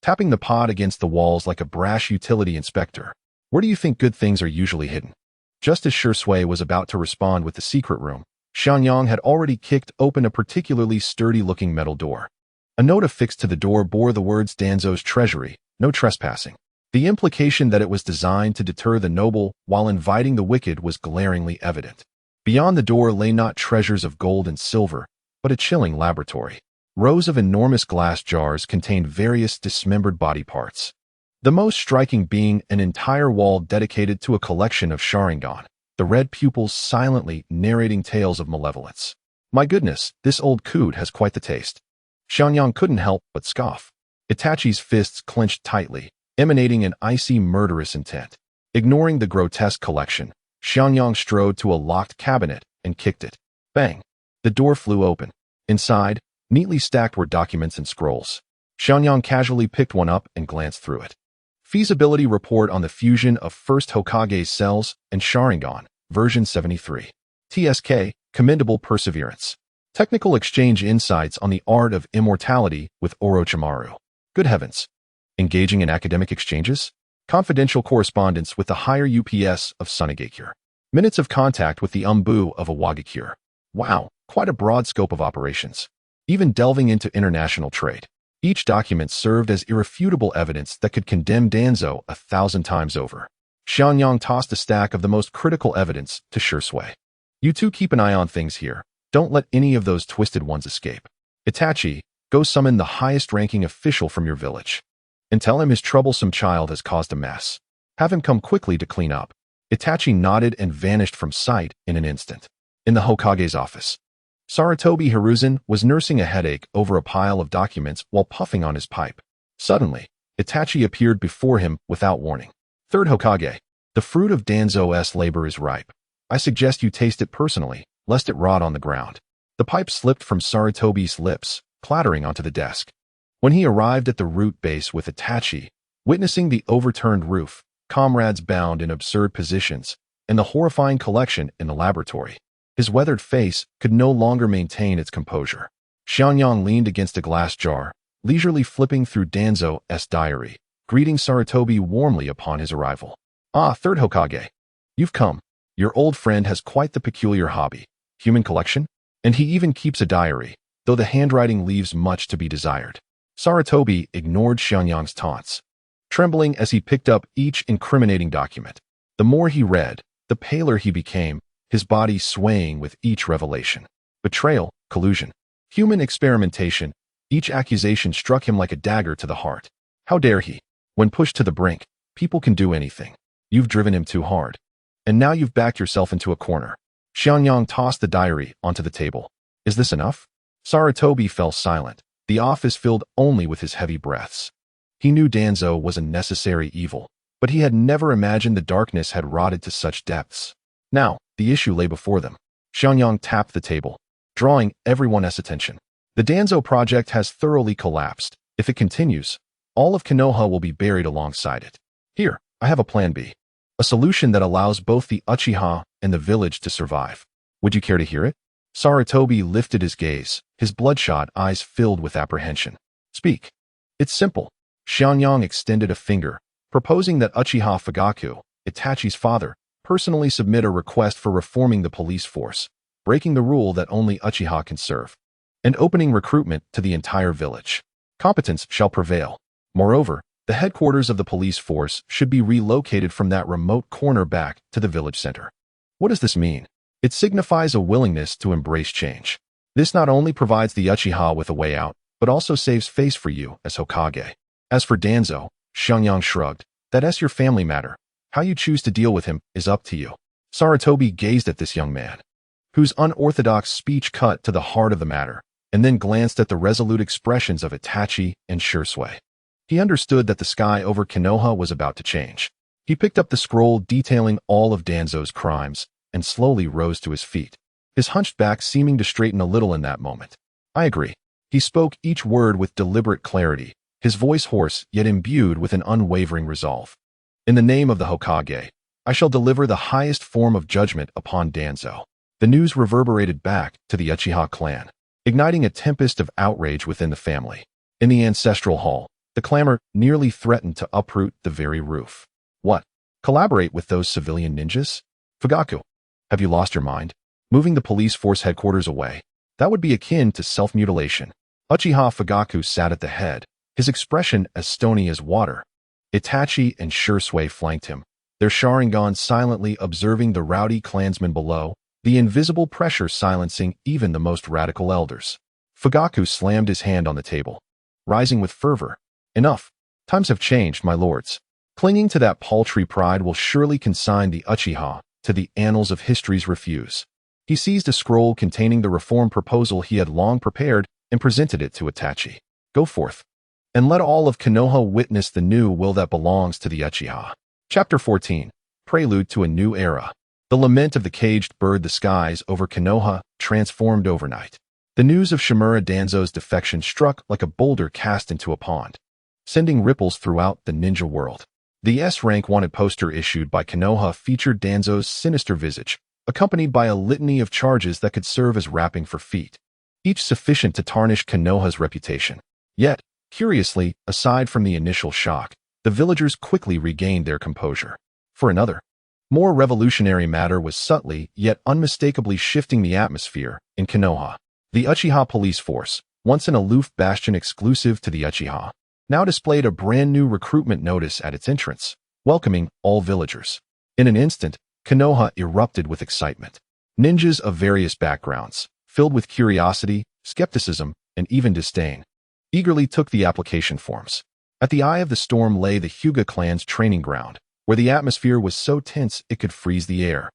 tapping the pod against the walls like a brash utility inspector. Where do you think good things are usually hidden? Just as Shisui was about to respond with the secret room, Xiangyang had already kicked open a particularly sturdy-looking metal door. A note affixed to the door bore the words Danzo's treasury, no trespassing. The implication that it was designed to deter the noble while inviting the wicked was glaringly evident. Beyond the door lay not treasures of gold and silver, but a chilling laboratory. Rows of enormous glass jars contained various dismembered body parts, the most striking being an entire wall dedicated to a collection of Sharingan, the red pupils silently narrating tales of malevolence. My goodness, this old coot has quite the taste. Xiangyang couldn't help but scoff. Itachi's fists clenched tightly, emanating an icy murderous intent. Ignoring the grotesque collection, Xiangyang strode to a locked cabinet and kicked it. Bang! The door flew open. Inside, neatly stacked were documents and scrolls. Xiangyang casually picked one up and glanced through it. Feasibility report on the fusion of First Hokage's cells and Sharingan, version 73. TSK, commendable perseverance. Technical exchange insights on the art of immortality with Orochimaru. Good heavens. Engaging in academic exchanges? Confidential correspondence with the higher UPS of Sunagakure. Minutes of contact with the Umbu of Awagakure. Wow, quite a broad scope of operations. Even delving into international trade. Each document served as irrefutable evidence that could condemn Danzo 1,000 times over. Xiangyang tossed a stack of the most critical evidence to Shisui. You two keep an eye on things here. Don't let any of those twisted ones escape. Itachi, go summon the highest-ranking official from your village and tell him his troublesome child has caused a mess. Have him come quickly to clean up. Itachi nodded and vanished from sight in an instant. In the Hokage's office, Sarutobi Hiruzen was nursing a headache over a pile of documents while puffing on his pipe. Suddenly, Itachi appeared before him without warning. Third Hokage, the fruit of Danzo's labor is ripe. I suggest you taste it personally, lest it rot on the ground. The pipe slipped from Sarutobi's lips, clattering onto the desk. When he arrived at the root base with Itachi, witnessing the overturned roof, comrades bound in absurd positions, and the horrifying collection in the laboratory, his weathered face could no longer maintain its composure. Xianxia leaned against a glass jar, leisurely flipping through Danzo's diary, greeting Sarutobi warmly upon his arrival. Ah, Third Hokage. You've come. Your old friend has quite the peculiar hobby. Human collection? And he even keeps a diary, though the handwriting leaves much to be desired. Sarutobi ignored Xianxia's taunts, trembling as he picked up each incriminating document. The more he read, the paler he became, his body swaying with each revelation. Betrayal, collusion, human experimentation, each accusation struck him like a dagger to the heart. How dare he? When pushed to the brink, people can do anything. You've driven him too hard. And now you've backed yourself into a corner. Xianxia tossed the diary onto the table. Is this enough? Sarutobi fell silent, the office filled only with his heavy breaths. He knew Danzo was a necessary evil, but he had never imagined the darkness had rotted to such depths. Now, the issue lay before them. Xianxia tapped the table, drawing everyone's attention. The Danzo project has thoroughly collapsed. If it continues, all of Konoha will be buried alongside it. Here, I have a plan B. A solution that allows both the Uchiha and the village to survive. Would you care to hear it? Sarutobi lifted his gaze, his bloodshot eyes filled with apprehension. Speak. It's simple. Xianxia extended a finger, proposing that Uchiha Fugaku, Itachi's father, personally submit a request for reforming the police force, breaking the rule that only Uchiha can serve, and opening recruitment to the entire village. Competence shall prevail. Moreover, the headquarters of the police force should be relocated from that remote corner back to the village center. What does this mean? It signifies a willingness to embrace change. This not only provides the Uchiha with a way out, but also saves face for you as Hokage. As for Danzo, Xianxia shrugged, that's your family matter. How you choose to deal with him is up to you. Sarutobi gazed at this young man, whose unorthodox speech cut to the heart of the matter, and then glanced at the resolute expressions of Itachi and Shursui. He understood that the sky over Konoha was about to change. He picked up the scroll detailing all of Danzo's crimes and slowly rose to his feet, his hunched back seeming to straighten a little in that moment. I agree. He spoke each word with deliberate clarity, his voice hoarse yet imbued with an unwavering resolve. In the name of the Hokage, I shall deliver the highest form of judgment upon Danzo. The news reverberated back to the Uchiha clan, igniting a tempest of outrage within the family. In the ancestral hall, the clamor nearly threatened to uproot the very roof. What? Collaborate with those civilian ninjas? Fugaku, have you lost your mind? Moving the police force headquarters away? That would be akin to self-mutilation. Uchiha Fugaku sat at the head, his expression as stony as water. Itachi and Shursui flanked him, their Sharingan silently observing the rowdy clansmen below, the invisible pressure silencing even the most radical elders. Fugaku slammed his hand on the table, rising with fervor. Enough. Times have changed, my lords. Clinging to that paltry pride will surely consign the Uchiha to the annals of history's refuse. He seized a scroll containing the reform proposal he had long prepared and presented it to Itachi. Go forth, and let all of Konoha witness the new will that belongs to the Uchiha. Chapter 14. Prelude to a New Era. The lament of the caged bird. The skies over Konoha transformed overnight. The news of Shimura Danzo's defection struck like a boulder cast into a pond, sending ripples throughout the ninja world. The S-rank wanted poster issued by Konoha featured Danzo's sinister visage, accompanied by a litany of charges that could serve as wrapping for feet, each sufficient to tarnish Konoha's reputation. Yet, curiously, aside from the initial shock, the villagers quickly regained their composure. For another, more revolutionary matter was subtly yet unmistakably shifting the atmosphere in Konoha. The Uchiha police force, once an aloof bastion exclusive to the Uchiha, now displayed a brand new recruitment notice at its entrance, welcoming all villagers. In an instant, Konoha erupted with excitement. Ninjas of various backgrounds, filled with curiosity, skepticism, and even disdain, eagerly took the application forms. At the eye of the storm lay the Hyuga clan's training ground, where the atmosphere was so tense it could freeze the air.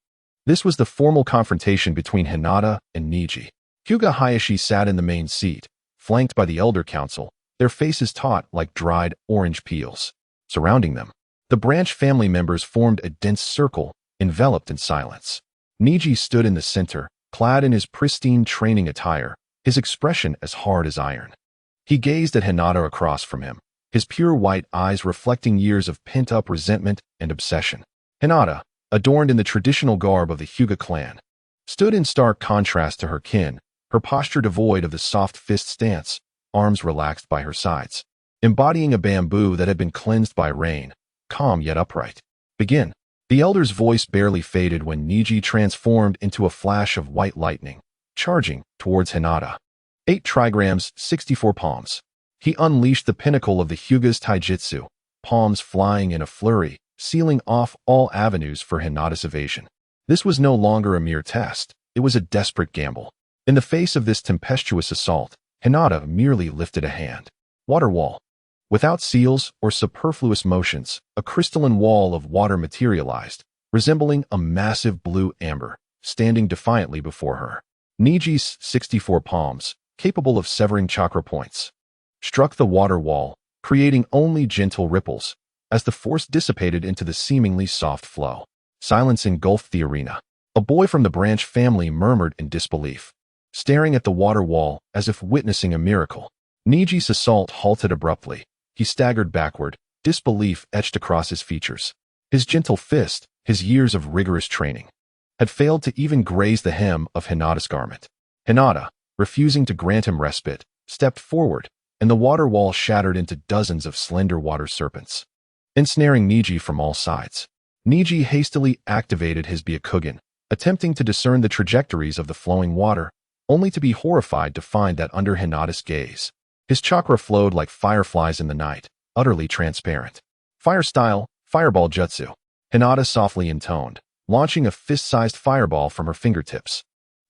This was the formal confrontation between Hinata and Niji. Hyuga Hayashi sat in the main seat, flanked by the Elder Council, their faces taut like dried orange peels. Surrounding them, the branch family members formed a dense circle, enveloped in silence. Niji stood in the center, clad in his pristine training attire, his expression as hard as iron. He gazed at Hinata across from him, his pure white eyes reflecting years of pent-up resentment and obsession. Hinata, adorned in the traditional garb of the Hyuga clan, stood in stark contrast to her kin, her posture devoid of the soft fist stance, arms relaxed by her sides, embodying a bamboo that had been cleansed by rain, calm yet upright. Begin. The elder's voice barely faded when Niji transformed into a flash of white lightning, charging towards Hinata. 8 trigrams, 64 palms. He unleashed the pinnacle of the Hyuga's taijutsu, palms flying in a flurry, sealing off all avenues for Hinata's evasion. This was no longer a mere test, it was a desperate gamble. In the face of this tempestuous assault, Hinata merely lifted a hand. Water wall. Without seals or superfluous motions, a crystalline wall of water materialized, resembling a massive blue amber, standing defiantly before her. Niji's 64 palms, capable of severing chakra points, struck the water wall, creating only gentle ripples, as the force dissipated into the seemingly soft flow. Silence engulfed the arena. A boy from the branch family murmured in disbelief, staring at the water wall as if witnessing a miracle. Niji's assault halted abruptly. He staggered backward, disbelief etched across his features. His gentle fist, his years of rigorous training, had failed to even graze the hem of Hinata's garment. Hinata, refusing to grant him respite, stepped forward, and the water wall shattered into dozens of slender water serpents, ensnaring Niji from all sides. Niji hastily activated his Byakugan, attempting to discern the trajectories of the flowing water, only to be horrified to find that under Hinata's gaze, his chakra flowed like fireflies in the night, utterly transparent. Fire style, fireball jutsu. Hinata softly intoned, launching a fist-sized fireball from her fingertips.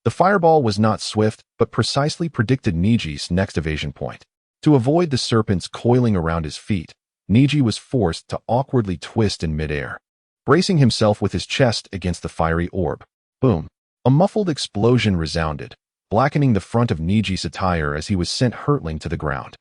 The fireball was not swift, but precisely predicted Niji's next evasion point. To avoid the serpents coiling around his feet, Niji was forced to awkwardly twist in midair, bracing himself with his chest against the fiery orb. Boom! A muffled explosion resounded, blackening the front of Niji's attire as he was sent hurtling to the ground.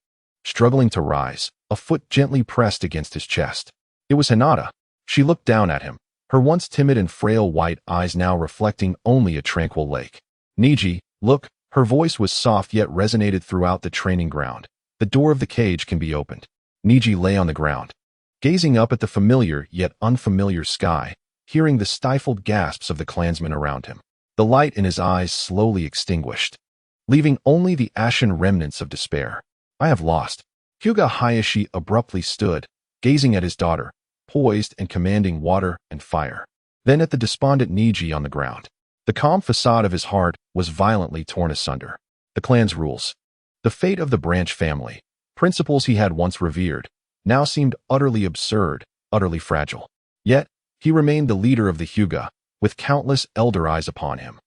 Struggling to rise, a foot gently pressed against his chest. It was Hinata. She looked down at him, her once timid and frail white eyes now reflecting only a tranquil lake. Niji, look, her voice was soft yet resonated throughout the training ground. The door of the cage can be opened. Niji lay on the ground, gazing up at the familiar yet unfamiliar sky, hearing the stifled gasps of the clansmen around him. The light in his eyes slowly extinguished, leaving only the ashen remnants of despair. I have lost. Hyuga Hayashi abruptly stood, gazing at his daughter, poised and commanding water and fire. Then at the despondent Niji on the ground. The calm facade of his heart was violently torn asunder. The clan's rules, the fate of the branch family, principles he had once revered, now seemed utterly absurd, utterly fragile. Yet, he remained the leader of the Hyuga, with countless elder eyes upon him.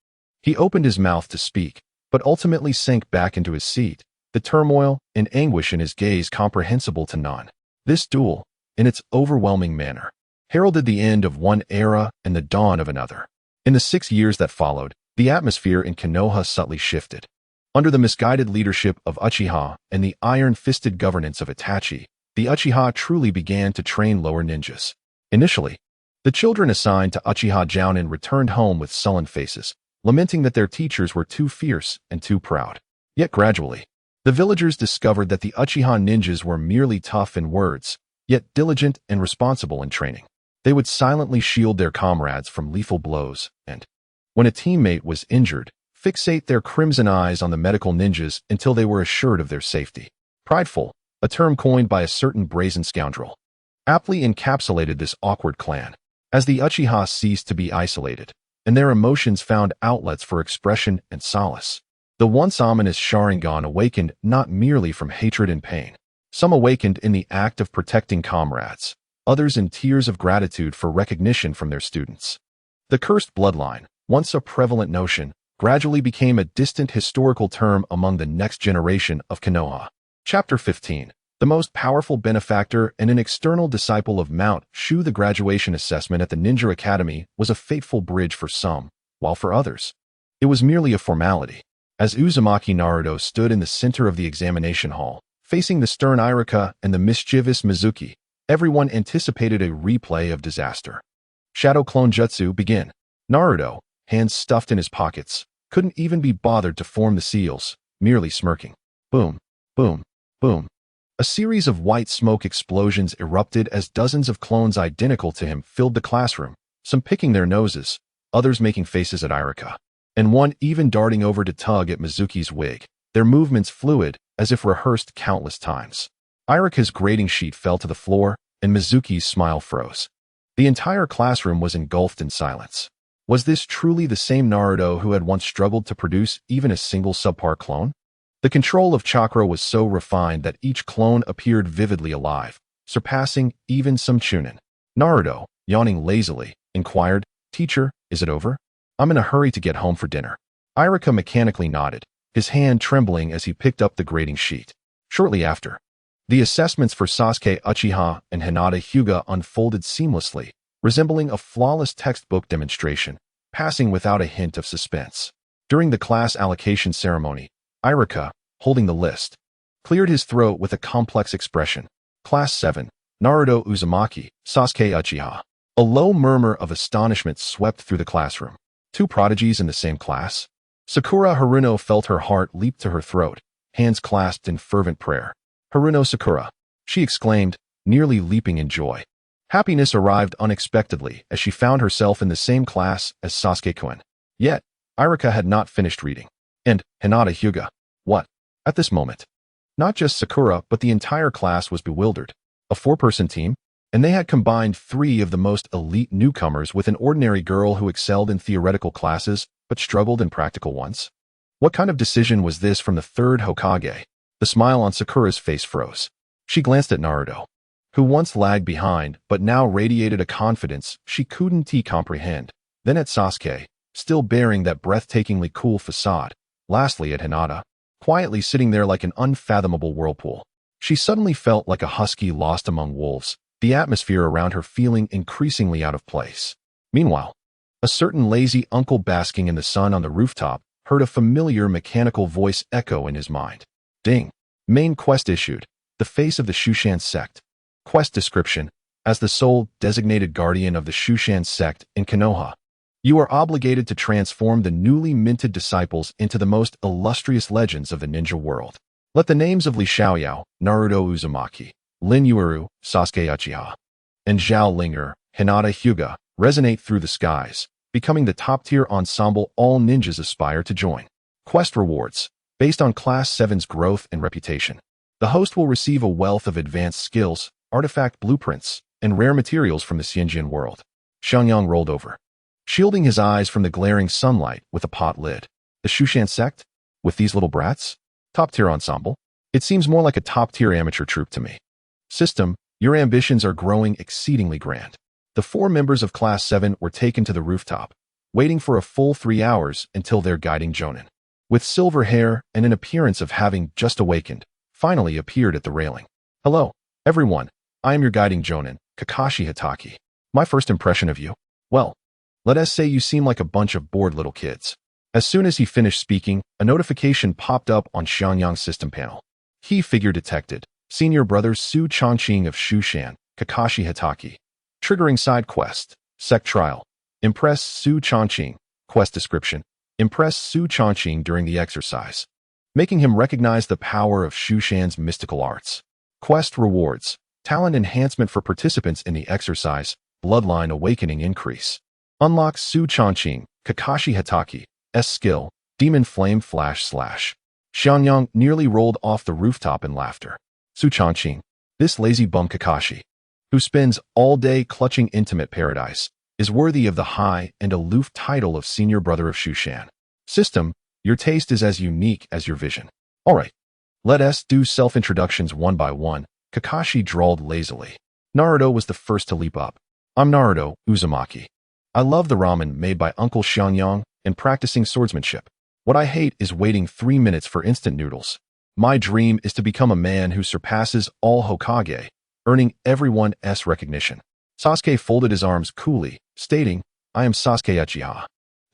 He opened his mouth to speak, but ultimately sank back into his seat, the turmoil and anguish in his gaze comprehensible to none. This duel, in its overwhelming manner, heralded the end of one era and the dawn of another. In the 6 years that followed, the atmosphere in Konoha subtly shifted. Under the misguided leadership of Uchiha and the iron-fisted governance of Itachi, the Uchiha truly began to train lower ninjas. Initially, the children assigned to Uchiha Jounin returned home with sullen faces, lamenting that their teachers were too fierce and too proud. Yet gradually, the villagers discovered that the Uchiha ninjas were merely tough in words, yet diligent and responsible in training. They would silently shield their comrades from lethal blows and, when a teammate was injured, fixate their crimson eyes on the medical ninjas until they were assured of their safety. Prideful, a term coined by a certain brazen scoundrel, aptly encapsulated this awkward clan. As the Uchiha ceased to be isolated, and their emotions found outlets for expression and solace, the once ominous Sharingan awakened not merely from hatred and pain. Some awakened in the act of protecting comrades, others in tears of gratitude for recognition from their students. The cursed bloodline, once a prevalent notion, gradually became a distant historical term among the next generation of Konoha. Chapter 15. The most powerful benefactor and an external disciple of Mount Shu. The graduation assessment at the Ninja Academy was a fateful bridge for some, while for others, it was merely a formality. As Uzumaki Naruto stood in the center of the examination hall, facing the stern Iruka and the mischievous Mizuki, everyone anticipated a replay of disaster. Shadow Clone Jutsu begin. Naruto, hands stuffed in his pockets, couldn't even be bothered to form the seals, merely smirking. Boom, boom, boom. A series of white smoke explosions erupted as dozens of clones identical to him filled the classroom, some picking their noses, others making faces at Iruka, and one even darting over to tug at Mizuki's wig, their movements fluid, as if rehearsed countless times. Iruka's grading sheet fell to the floor, and Mizuki's smile froze. The entire classroom was engulfed in silence. Was this truly the same Naruto who had once struggled to produce even a single subpar clone? The control of chakra was so refined that each clone appeared vividly alive, surpassing even some Chunin. Naruto, yawning lazily, inquired, "Teacher, is it over? I'm in a hurry to get home for dinner." Iruka mechanically nodded, his hand trembling as he picked up the grading sheet. Shortly after, the assessments for Sasuke Uchiha and Hinata Hyuga unfolded seamlessly, resembling a flawless textbook demonstration, passing without a hint of suspense. During the class allocation ceremony, Iruka, holding the list, cleared his throat with a complex expression. Class 7, Naruto Uzumaki, Sasuke Uchiha. A low murmur of astonishment swept through the classroom. Two prodigies in the same class? Sakura Haruno felt her heart leap to her throat, hands clasped in fervent prayer. "Haruno Sakura," she exclaimed, nearly leaping in joy. Happiness arrived unexpectedly as she found herself in the same class as Sasuke-kun. Yet, Iruka had not finished reading. And Hinata Hyuga. What? At this moment, not just Sakura but the entire class was bewildered. A four-person team? And they had combined three of the most elite newcomers with an ordinary girl who excelled in theoretical classes but struggled in practical ones? What kind of decision was this from the third Hokage? The smile on Sakura's face froze. She glanced at Naruto, who once lagged behind but now radiated a confidence she couldn't comprehend. Then at Sasuke, still bearing that breathtakingly cool facade. Lastly at Hinata, quietly sitting there like an unfathomable whirlpool. She suddenly felt like a husky lost among wolves, the atmosphere around her feeling increasingly out of place. Meanwhile, a certain lazy uncle basking in the sun on the rooftop heard a familiar mechanical voice echo in his mind. Ding. Main quest issued. The face of the Shushan sect. Quest description. As the sole designated guardian of the Shushan sect in Konoha, you are obligated to transform the newly minted disciples into the most illustrious legends of the ninja world. Let the names of Li Xiaoyao, Naruto Uzumaki, Lin Yuuru, Sasuke Uchiha, and Zhao Linger, Hinata Hyuga, resonate through the skies, becoming the top-tier ensemble all ninjas aspire to join. Quest rewards. Based on Class 7's growth and reputation, the host will receive a wealth of advanced skills, artifact blueprints, and rare materials from the xianxia world. Xiangyang rolled over, shielding his eyes from the glaring sunlight with a pot lid. The Shushan sect? With these little brats? Top-tier ensemble? It seems more like a top-tier amateur troupe to me. System, your ambitions are growing exceedingly grand. The four members of Class 7 were taken to the rooftop, waiting for a full 3 hours until their guiding Jonin, with silver hair and an appearance of having just awakened, finally appeared at the railing. "Hello, everyone. I am your guiding Jonin, Kakashi Hatake. My first impression of you? Well, let us say you seem like a bunch of bored little kids." As soon as he finished speaking, a notification popped up on Xiangyang's system panel. Key figure detected. Senior brother Su Chongqing of Shushan, Kakashi Hatake. Triggering side quest. Sect trial. Impress Su Chongqing. Quest description. Impress Su Chongqing during the exercise, making him recognize the power of Shushan's mystical arts. Quest rewards. Talent enhancement for participants in the exercise. Bloodline awakening increase. Unlock Su Chongqing, Kakashi Hatake, S skill, Demon Flame Flash /. Xiangyang nearly rolled off the rooftop in laughter. Su Chongqing, this lazy bum Kakashi, who spends all day clutching intimate paradise, is worthy of the high and aloof title of Senior Brother of Shushan. System, your taste is as unique as your vision. Alright, let us do self-introductions one by one, Kakashi drawled lazily. Naruto was the first to leap up. I'm Naruto Uzumaki. I love the ramen made by Uncle Xiangyang and practicing swordsmanship. What I hate is waiting 3 minutes for instant noodles. My dream is to become a man who surpasses all Hokage, earning everyone's recognition. Sasuke folded his arms coolly, stating, I am Sasuke Uchiha.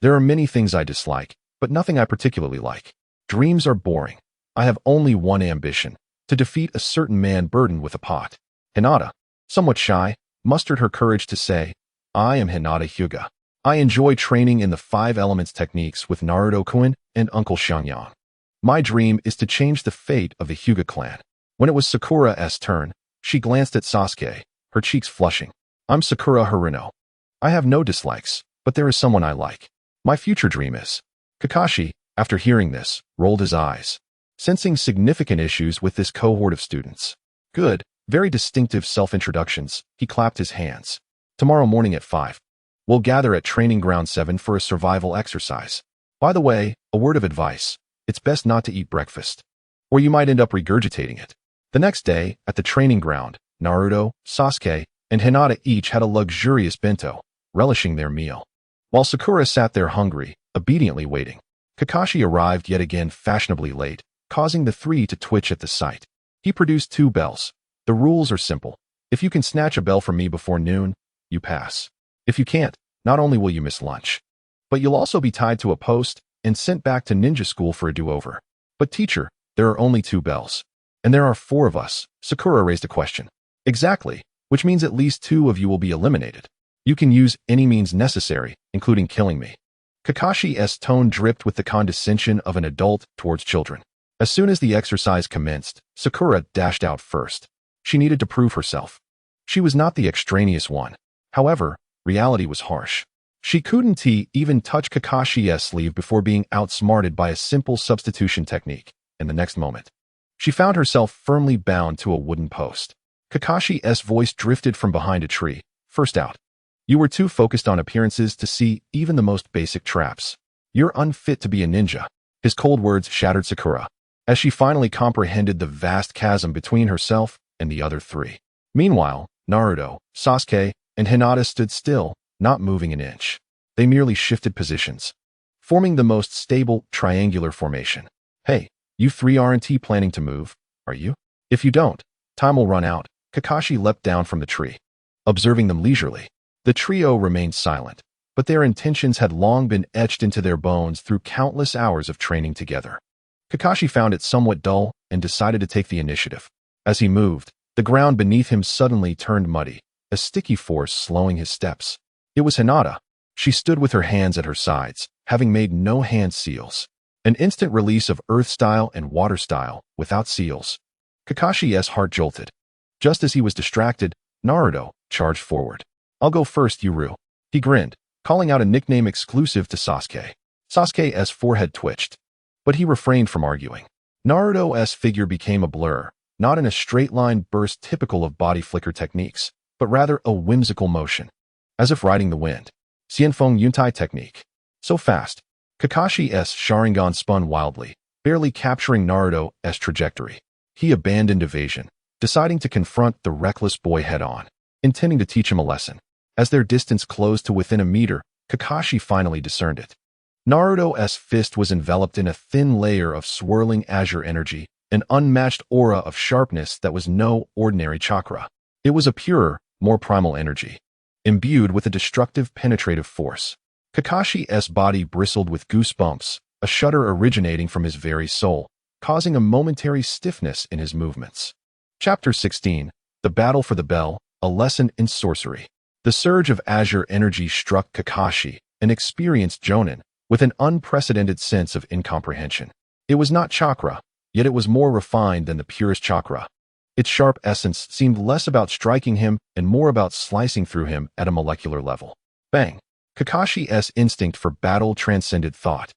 There are many things I dislike, but nothing I particularly like. Dreams are boring. I have only one ambition, to defeat a certain man burdened with a pot. Hinata, somewhat shy, mustered her courage to say, I am Hinata Hyuga. I enjoy training in the 5 elements techniques with Naruto-kun and Uncle Xiangyang. My dream is to change the fate of the Hyuga clan. When it was Sakura's turn, she glanced at Sasuke, her cheeks flushing. I'm Sakura Haruno. I have no dislikes, but there is someone I like. My future dream is. Kakashi, after hearing this, rolled his eyes, sensing significant issues with this cohort of students. Good, very distinctive self-introductions, he clapped his hands. Tomorrow morning at 5. We'll gather at Training Ground 7 for a survival exercise. By the way, a word of advice. It's best not to eat breakfast, or you might end up regurgitating it. The next day, at the training ground, Naruto, Sasuke, and Hinata each had a luxurious bento, relishing their meal. While Sakura sat there hungry, obediently waiting. Kakashi arrived yet again fashionably late, causing the 3 to twitch at the sight. He produced 2 bells. The rules are simple. If you can snatch a bell from me before noon, you pass. If you can't, not only will you miss lunch, but you'll also be tied to a post and sent back to ninja school for a do-over. But teacher, there are only 2 bells. And there are 4 of us, Sakura raised a question. Exactly, which means at least 2 of you will be eliminated. You can use any means necessary, including killing me. Kakashi's tone dripped with the condescension of an adult towards children. As soon as the exercise commenced, Sakura dashed out first. She needed to prove herself. She was not the extraneous one. However, reality was harsh. She couldn't even touch Kakashi's sleeve before being outsmarted by a simple substitution technique, and the next moment, she found herself firmly bound to a wooden post. Kakashi's voice drifted from behind a tree. First out. You were too focused on appearances to see even the most basic traps. You're unfit to be a ninja. His cold words shattered Sakura, as she finally comprehended the vast chasm between herself and the other 3. Meanwhile, Naruto, Sasuke, and Hinata stood still, not moving an inch. They merely shifted positions, forming the most stable triangular formation. Hey, you 3 aren't planning to move, are you? If you don't, time will run out. Kakashi leapt down from the tree, observing them leisurely. The trio remained silent, but their intentions had long been etched into their bones through countless hours of training together. Kakashi found it somewhat dull and decided to take the initiative. As he moved, the ground beneath him suddenly turned muddy, a sticky force slowing his steps. It was Hinata. She stood with her hands at her sides, having made no hand seals. An instant release of earth style and water style, without seals. Kakashi's heart jolted. Just as he was distracted, Naruto charged forward. I'll go first, Yuru. He grinned, calling out a nickname exclusive to Sasuke. Sasuke's forehead twitched, but he refrained from arguing. Naruto's figure became a blur, not in a straight-line burst typical of body flicker techniques, but rather a whimsical motion, as if riding the wind. Xianfeng Yuntai technique. So fast, Kakashi's Sharingan spun wildly, barely capturing Naruto's trajectory. He abandoned evasion, deciding to confront the reckless boy head-on, intending to teach him a lesson. As their distance closed to within a meter, Kakashi finally discerned it. Naruto's fist was enveloped in a thin layer of swirling azure energy, an unmatched aura of sharpness that was no ordinary chakra. It was a purer, more primal energy, imbued with a destructive penetrative force. Kakashi's body bristled with goosebumps, a shudder originating from his very soul, causing a momentary stiffness in his movements. Chapter 16. The Battle for the Bell, a Lesson in Sorcery. The surge of azure energy struck Kakashi, an experienced jonin, with an unprecedented sense of incomprehension. It was not chakra, yet it was more refined than the purest chakra. Its sharp essence seemed less about striking him and more about slicing through him at a molecular level. Bang! Kakashi's instinct for battle transcended thought.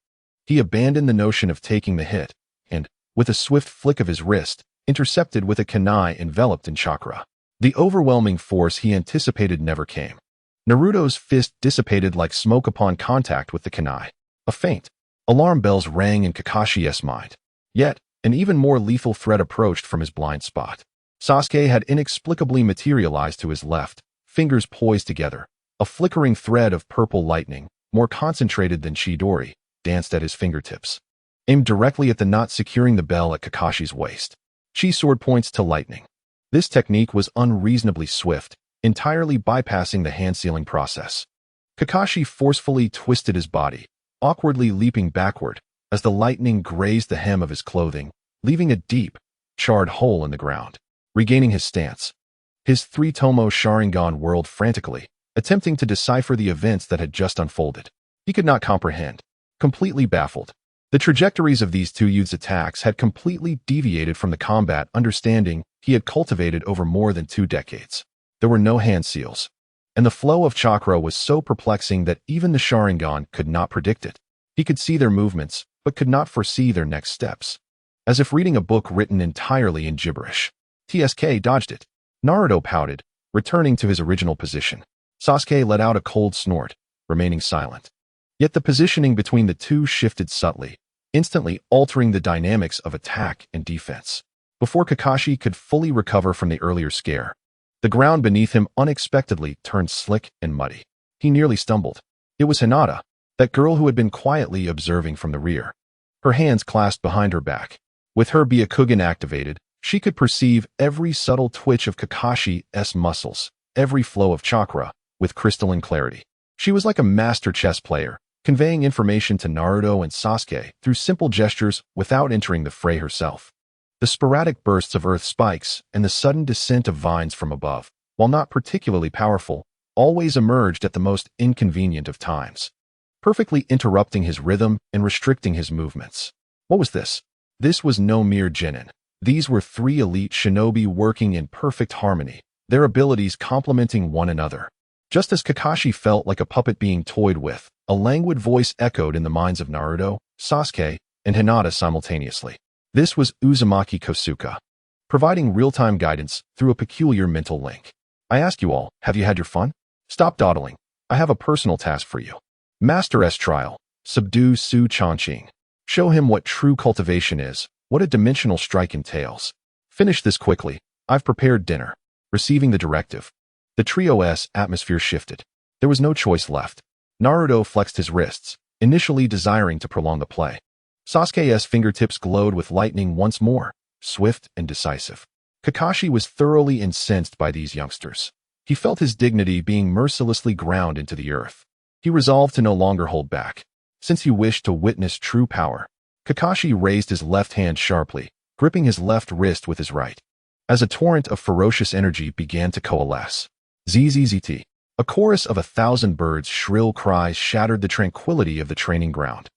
He abandoned the notion of taking the hit, and, with a swift flick of his wrist, intercepted with a kunai enveloped in chakra. The overwhelming force he anticipated never came. Naruto's fist dissipated like smoke upon contact with the kunai. A faint. Alarm bells rang in Kakashi's mind. Yet, an even more lethal threat approached from his blind spot. Sasuke had inexplicably materialized to his left, fingers poised together, A flickering thread of purple lightning, more concentrated than Chidori, danced at his fingertips, aimed directly at the knot securing the bell at Kakashi's waist. Chi sword points to lightning. This technique was unreasonably swift, entirely bypassing the hand-sealing process. Kakashi forcefully twisted his body, awkwardly leaping backward, as the lightning grazed the hem of his clothing, leaving a deep, charred hole in the ground. Regaining his stance, his three-tomo Sharingan whirled frantically, attempting to decipher the events that had just unfolded. He could not comprehend. Completely baffled. The trajectories of these two youths' attacks had completely deviated from the combat understanding he had cultivated over more than 2 decades. There were no hand seals, and the flow of chakra was so perplexing that even the Sharingan could not predict it. He could see their movements, but could not foresee their next steps. As if reading a book written entirely in gibberish. TSK dodged it. Naruto pouted, returning to his original position. Sasuke let out a cold snort, remaining silent. Yet the positioning between the two shifted subtly, instantly altering the dynamics of attack and defense. Before Kakashi could fully recover from the earlier scare, the ground beneath him unexpectedly turned slick and muddy. He nearly stumbled. It was Hinata, that girl who had been quietly observing from the rear. Her hands clasped behind her back. With her Byakugan activated, she could perceive every subtle twitch of Kakashi's muscles, every flow of chakra, with crystalline clarity. She was like a master chess player, conveying information to Naruto and Sasuke through simple gestures without entering the fray herself. The sporadic bursts of earth spikes and the sudden descent of vines from above, while not particularly powerful, always emerged at the most inconvenient of times, perfectly interrupting his rhythm and restricting his movements. What was this? This was no mere genin. These were 3 elite shinobi working in perfect harmony, their abilities complementing one another. Just as Kakashi felt like a puppet being toyed with, a languid voice echoed in the minds of Naruto, Sasuke, and Hinata simultaneously. This was Uzumaki Kosuka, providing real-time guidance through a peculiar mental link. I ask you all, have you had your fun? Stop dawdling. I have a personal task for you. Master S trial. Subdue Su Changqing. Show him what true cultivation is, what a dimensional strike entails. Finish this quickly. I've prepared dinner. Receiving the directive, the trio's atmosphere shifted. There was no choice left. Naruto flexed his wrists, initially desiring to prolong the play. Sasuke's fingertips glowed with lightning once more, swift and decisive. Kakashi was thoroughly incensed by these youngsters. He felt his dignity being mercilessly ground into the earth. He resolved to no longer hold back. Since he wished to witness true power, Kakashi raised his left hand sharply, gripping his left wrist with his right. As a torrent of ferocious energy began to coalesce, ZZZT, a chorus of 1,000 birds' shrill cries shattered the tranquility of the training ground.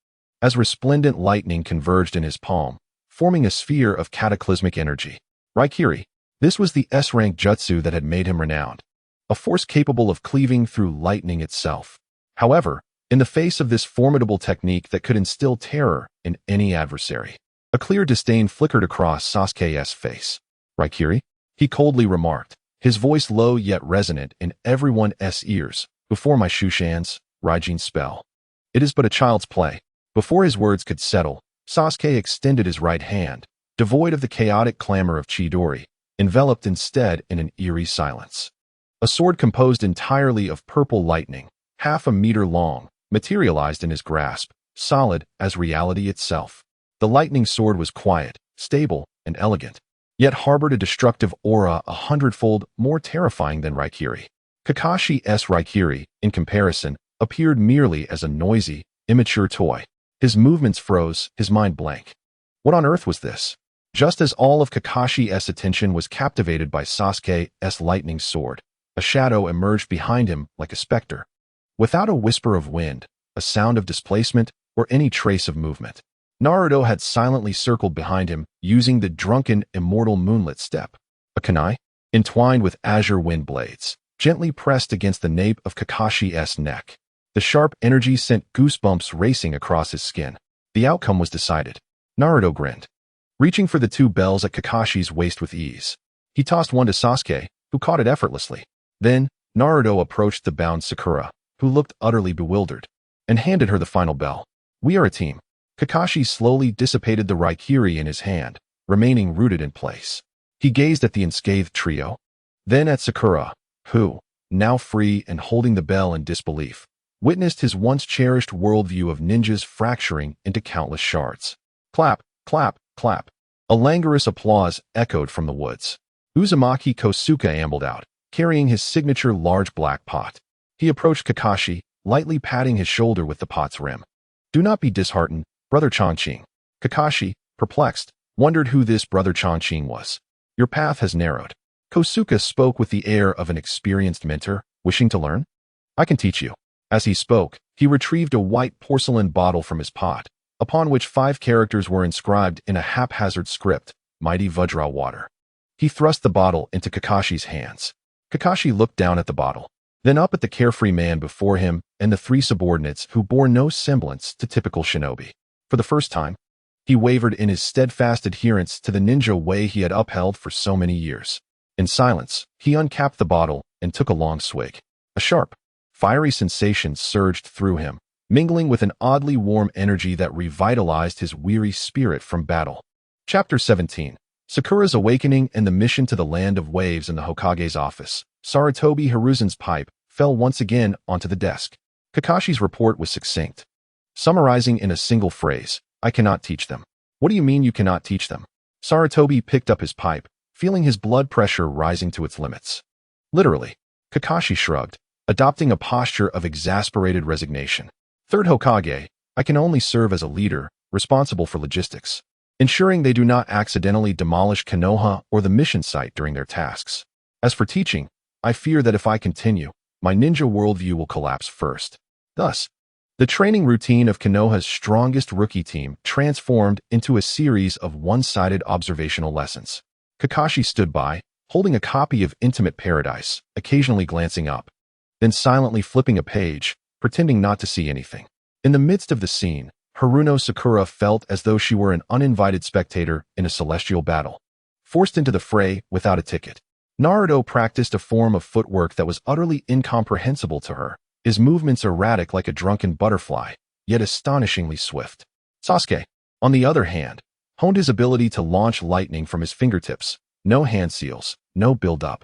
As resplendent lightning converged in his palm, forming a sphere of cataclysmic energy. Raikiri. This was the S-rank jutsu that had made him renowned. A force capable of cleaving through lightning itself. However, in the face of this formidable technique that could instill terror in any adversary, a clear disdain flickered across Sasuke's face. Raikiri? He coldly remarked, his voice low yet resonant in everyone's ears. Before my Shushan's, Raijin's spell. It is but a child's play. Before his words could settle, Sasuke extended his right hand, devoid of the chaotic clamor of Chidori, enveloped instead in an eerie silence. A sword composed entirely of purple lightning, half a meter long, materialized in his grasp, solid as reality itself. The lightning sword was quiet, stable, and elegant, yet harbored a destructive aura 100-fold more terrifying than Raikiri. Kakashi's Raikiri, in comparison, appeared merely as a noisy, immature toy. His movements froze, his mind blank. What on earth was this? Just as all of Kakashi's attention was captivated by Sasuke's lightning sword, a shadow emerged behind him like a specter. Without a whisper of wind, a sound of displacement, or any trace of movement, Naruto had silently circled behind him, using the drunken, immortal moonlit step. A kunai, entwined with azure wind blades, gently pressed against the nape of Kakashi's neck. The sharp energy sent goosebumps racing across his skin. The outcome was decided. Naruto grinned, reaching for the 2 bells at Kakashi's waist with ease. He tossed one to Sasuke, who caught it effortlessly. Then, Naruto approached the bound Sakura, who looked utterly bewildered, and handed her the final bell. We are a team. Kakashi slowly dissipated the Raikiri in his hand, remaining rooted in place. He gazed at the unscathed trio, then at Sakura, who, now free and holding the bell in disbelief, witnessed his once-cherished worldview of ninjas fracturing into countless shards. Clap, clap, clap. A languorous applause echoed from the woods. Uzumaki Kosuke ambled out, carrying his signature large black pot. He approached Kakashi, lightly patting his shoulder with the pot's rim. "Do not be disheartened, Brother Chongqing." Kakashi, perplexed, wondered who this Brother Chongqing was. "Your path has narrowed." Kosuke spoke with the air of an experienced mentor, wishing to learn. "I can teach you." As he spoke, he retrieved a white porcelain bottle from his pot, upon which 5 characters were inscribed in a haphazard script, "Mighty Vajra Water." He thrust the bottle into Kakashi's hands. Kakashi looked down at the bottle, then up at the carefree man before him and the 3 subordinates who bore no semblance to typical shinobi. For the first time, he wavered in his steadfast adherence to the ninja way he had upheld for so many years. In silence, he uncapped the bottle and took a long swig. A sharp, fiery sensation surged through him, mingling with an oddly warm energy that revitalized his weary spirit from battle. Chapter 17. Sakura's Awakening and the Mission to the Land of Waves. In the Hokage's office, Sarutobi Hiruzen's pipe fell once again onto the desk. Kakashi's report was succinct, summarizing in a single phrase, "I cannot teach them." "What do you mean you cannot teach them?" Sarutobi picked up his pipe, feeling his blood pressure rising to its limits. "Literally." Kakashi shrugged, adopting a posture of exasperated resignation. "Third Hokage, I can only serve as a leader, responsible for logistics, ensuring they do not accidentally demolish Konoha or the mission site during their tasks. As for teaching, I fear that if I continue, my ninja worldview will collapse first." Thus, the training routine of Konoha's strongest rookie team transformed into a series of one-sided observational lessons. Kakashi stood by, holding a copy of Intimate Paradise, occasionally glancing up, then silently flipping a page, pretending not to see anything. In the midst of the scene, Haruno Sakura felt as though she were an uninvited spectator in a celestial battle, forced into the fray without a ticket. Naruto practiced a form of footwork that was utterly incomprehensible to her, his movements erratic like a drunken butterfly, yet astonishingly swift. Sasuke, on the other hand, honed his ability to launch lightning from his fingertips, no hand seals, no build-up,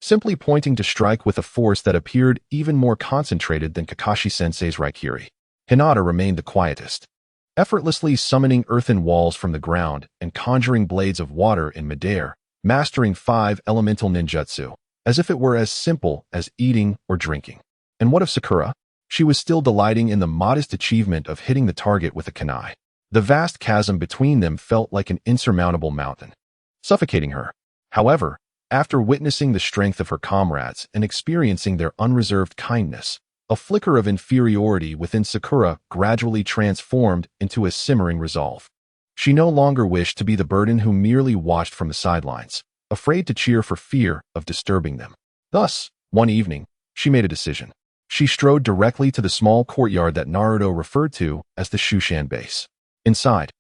simply pointing to strike with a force that appeared even more concentrated than Kakashi-sensei's Raikiri. Hinata remained the quietest, effortlessly summoning earthen walls from the ground and conjuring blades of water in midair, mastering 5 elemental ninjutsu, as if it were as simple as eating or drinking. And what of Sakura? She was still delighting in the modest achievement of hitting the target with a kunai. The vast chasm between them felt like an insurmountable mountain, suffocating her. However, after witnessing the strength of her comrades and experiencing their unreserved kindness, a flicker of inferiority within Sakura gradually transformed into a simmering resolve. She no longer wished to be the burden who merely watched from the sidelines, afraid to cheer for fear of disturbing them. Thus, one evening, she made a decision. She strode directly to the small courtyard that Naruto referred to as the Shushan base. Inside,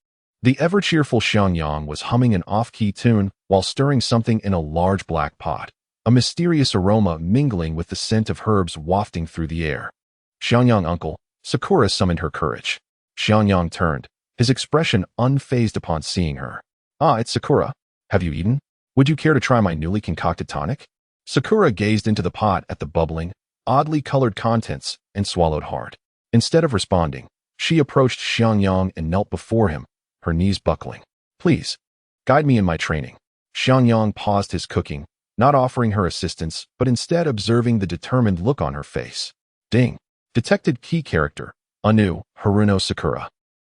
the ever-cheerful Xianxia was humming an off-key tune while stirring something in a large black pot, a mysterious aroma mingling with the scent of herbs wafting through the air. "Xianxia, uncle," Sakura summoned her courage. Xianxia turned, his expression unfazed upon seeing her. "Ah, it's Sakura. Have you eaten? Would you care to try my newly concocted tonic?" Sakura gazed into the pot at the bubbling, oddly colored contents and swallowed hard. Instead of responding, she approached Xianxia and knelt before him, her knees buckling. "Please, guide me in my training." Xianxia paused his cooking, not offering her assistance, but instead observing the determined look on her face. Ding. Detected key character, Anu, Haruno Sakura.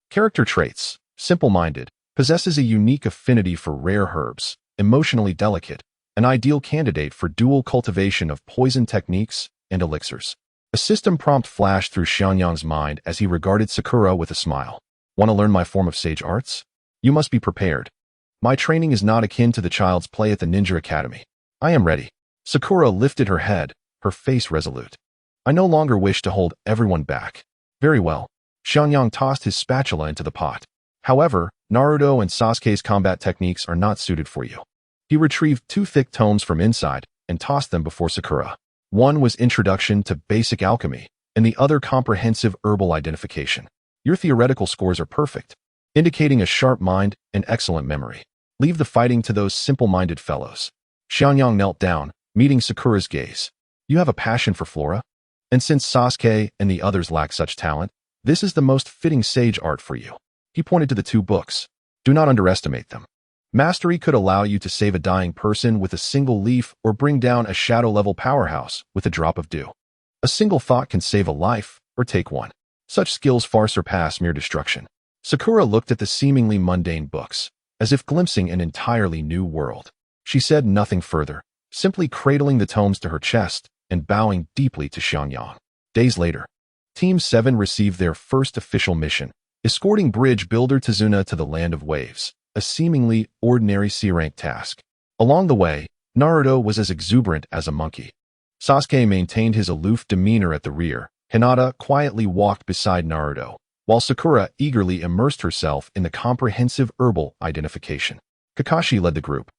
Character traits, simple-minded, possesses a unique affinity for rare herbs, emotionally delicate, an ideal candidate for dual cultivation of poison techniques and elixirs. A system prompt flashed through Xianxia's mind as he regarded Sakura with a smile. "Want to learn my form of sage arts? You must be prepared. My training is not akin to the child's play at the Ninja Academy. I am ready." Sakura lifted her head, her face resolute. "I no longer wish to hold everyone back." "Very well." Xianxia tossed his spatula into the pot. "However, Naruto and Sasuke's combat techniques are not suited for you." He retrieved 2 thick tomes from inside and tossed them before Sakura. One was Introduction to Basic Alchemy, and the other Comprehensive Herbal Identification. "Your theoretical scores are perfect, indicating a sharp mind and excellent memory. Leave the fighting to those simple-minded fellows." Xianxia knelt down, meeting Sakura's gaze. You have a passion for flora? And since Sasuke and the others lack such talent, this is the most fitting sage art for you. He pointed to the two books. Do not underestimate them. Mastery could allow you to save a dying person with a single leaf or bring down a shadow-level powerhouse with a drop of dew. A single thought can save a life or take one. Such skills far surpass mere destruction. Sakura looked at the seemingly mundane books, as if glimpsing an entirely new world. She said nothing further, simply cradling the tomes to her chest and bowing deeply to xianxia. Days later, Team 7 received their first official mission, escorting bridge builder Tazuna to the Land of Waves, a seemingly ordinary C-rank task. Along the way, Naruto was as exuberant as a monkey. Sasuke maintained his aloof demeanor at the rear. Hinata quietly walked beside Naruto, while Sakura eagerly immersed herself in the comprehensive herbal identification. Kakashi led the group,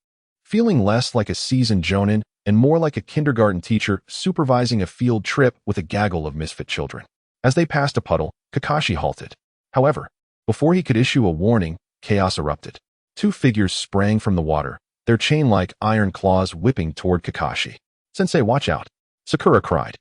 feeling less like a seasoned jonin and more like a kindergarten teacher supervising a field trip with a gaggle of misfit children. As they passed a puddle, Kakashi halted. However, before he could issue a warning, chaos erupted. Two figures sprang from the water, their chain-like iron claws whipping toward Kakashi. "Sensei, watch out!" Sakura cried.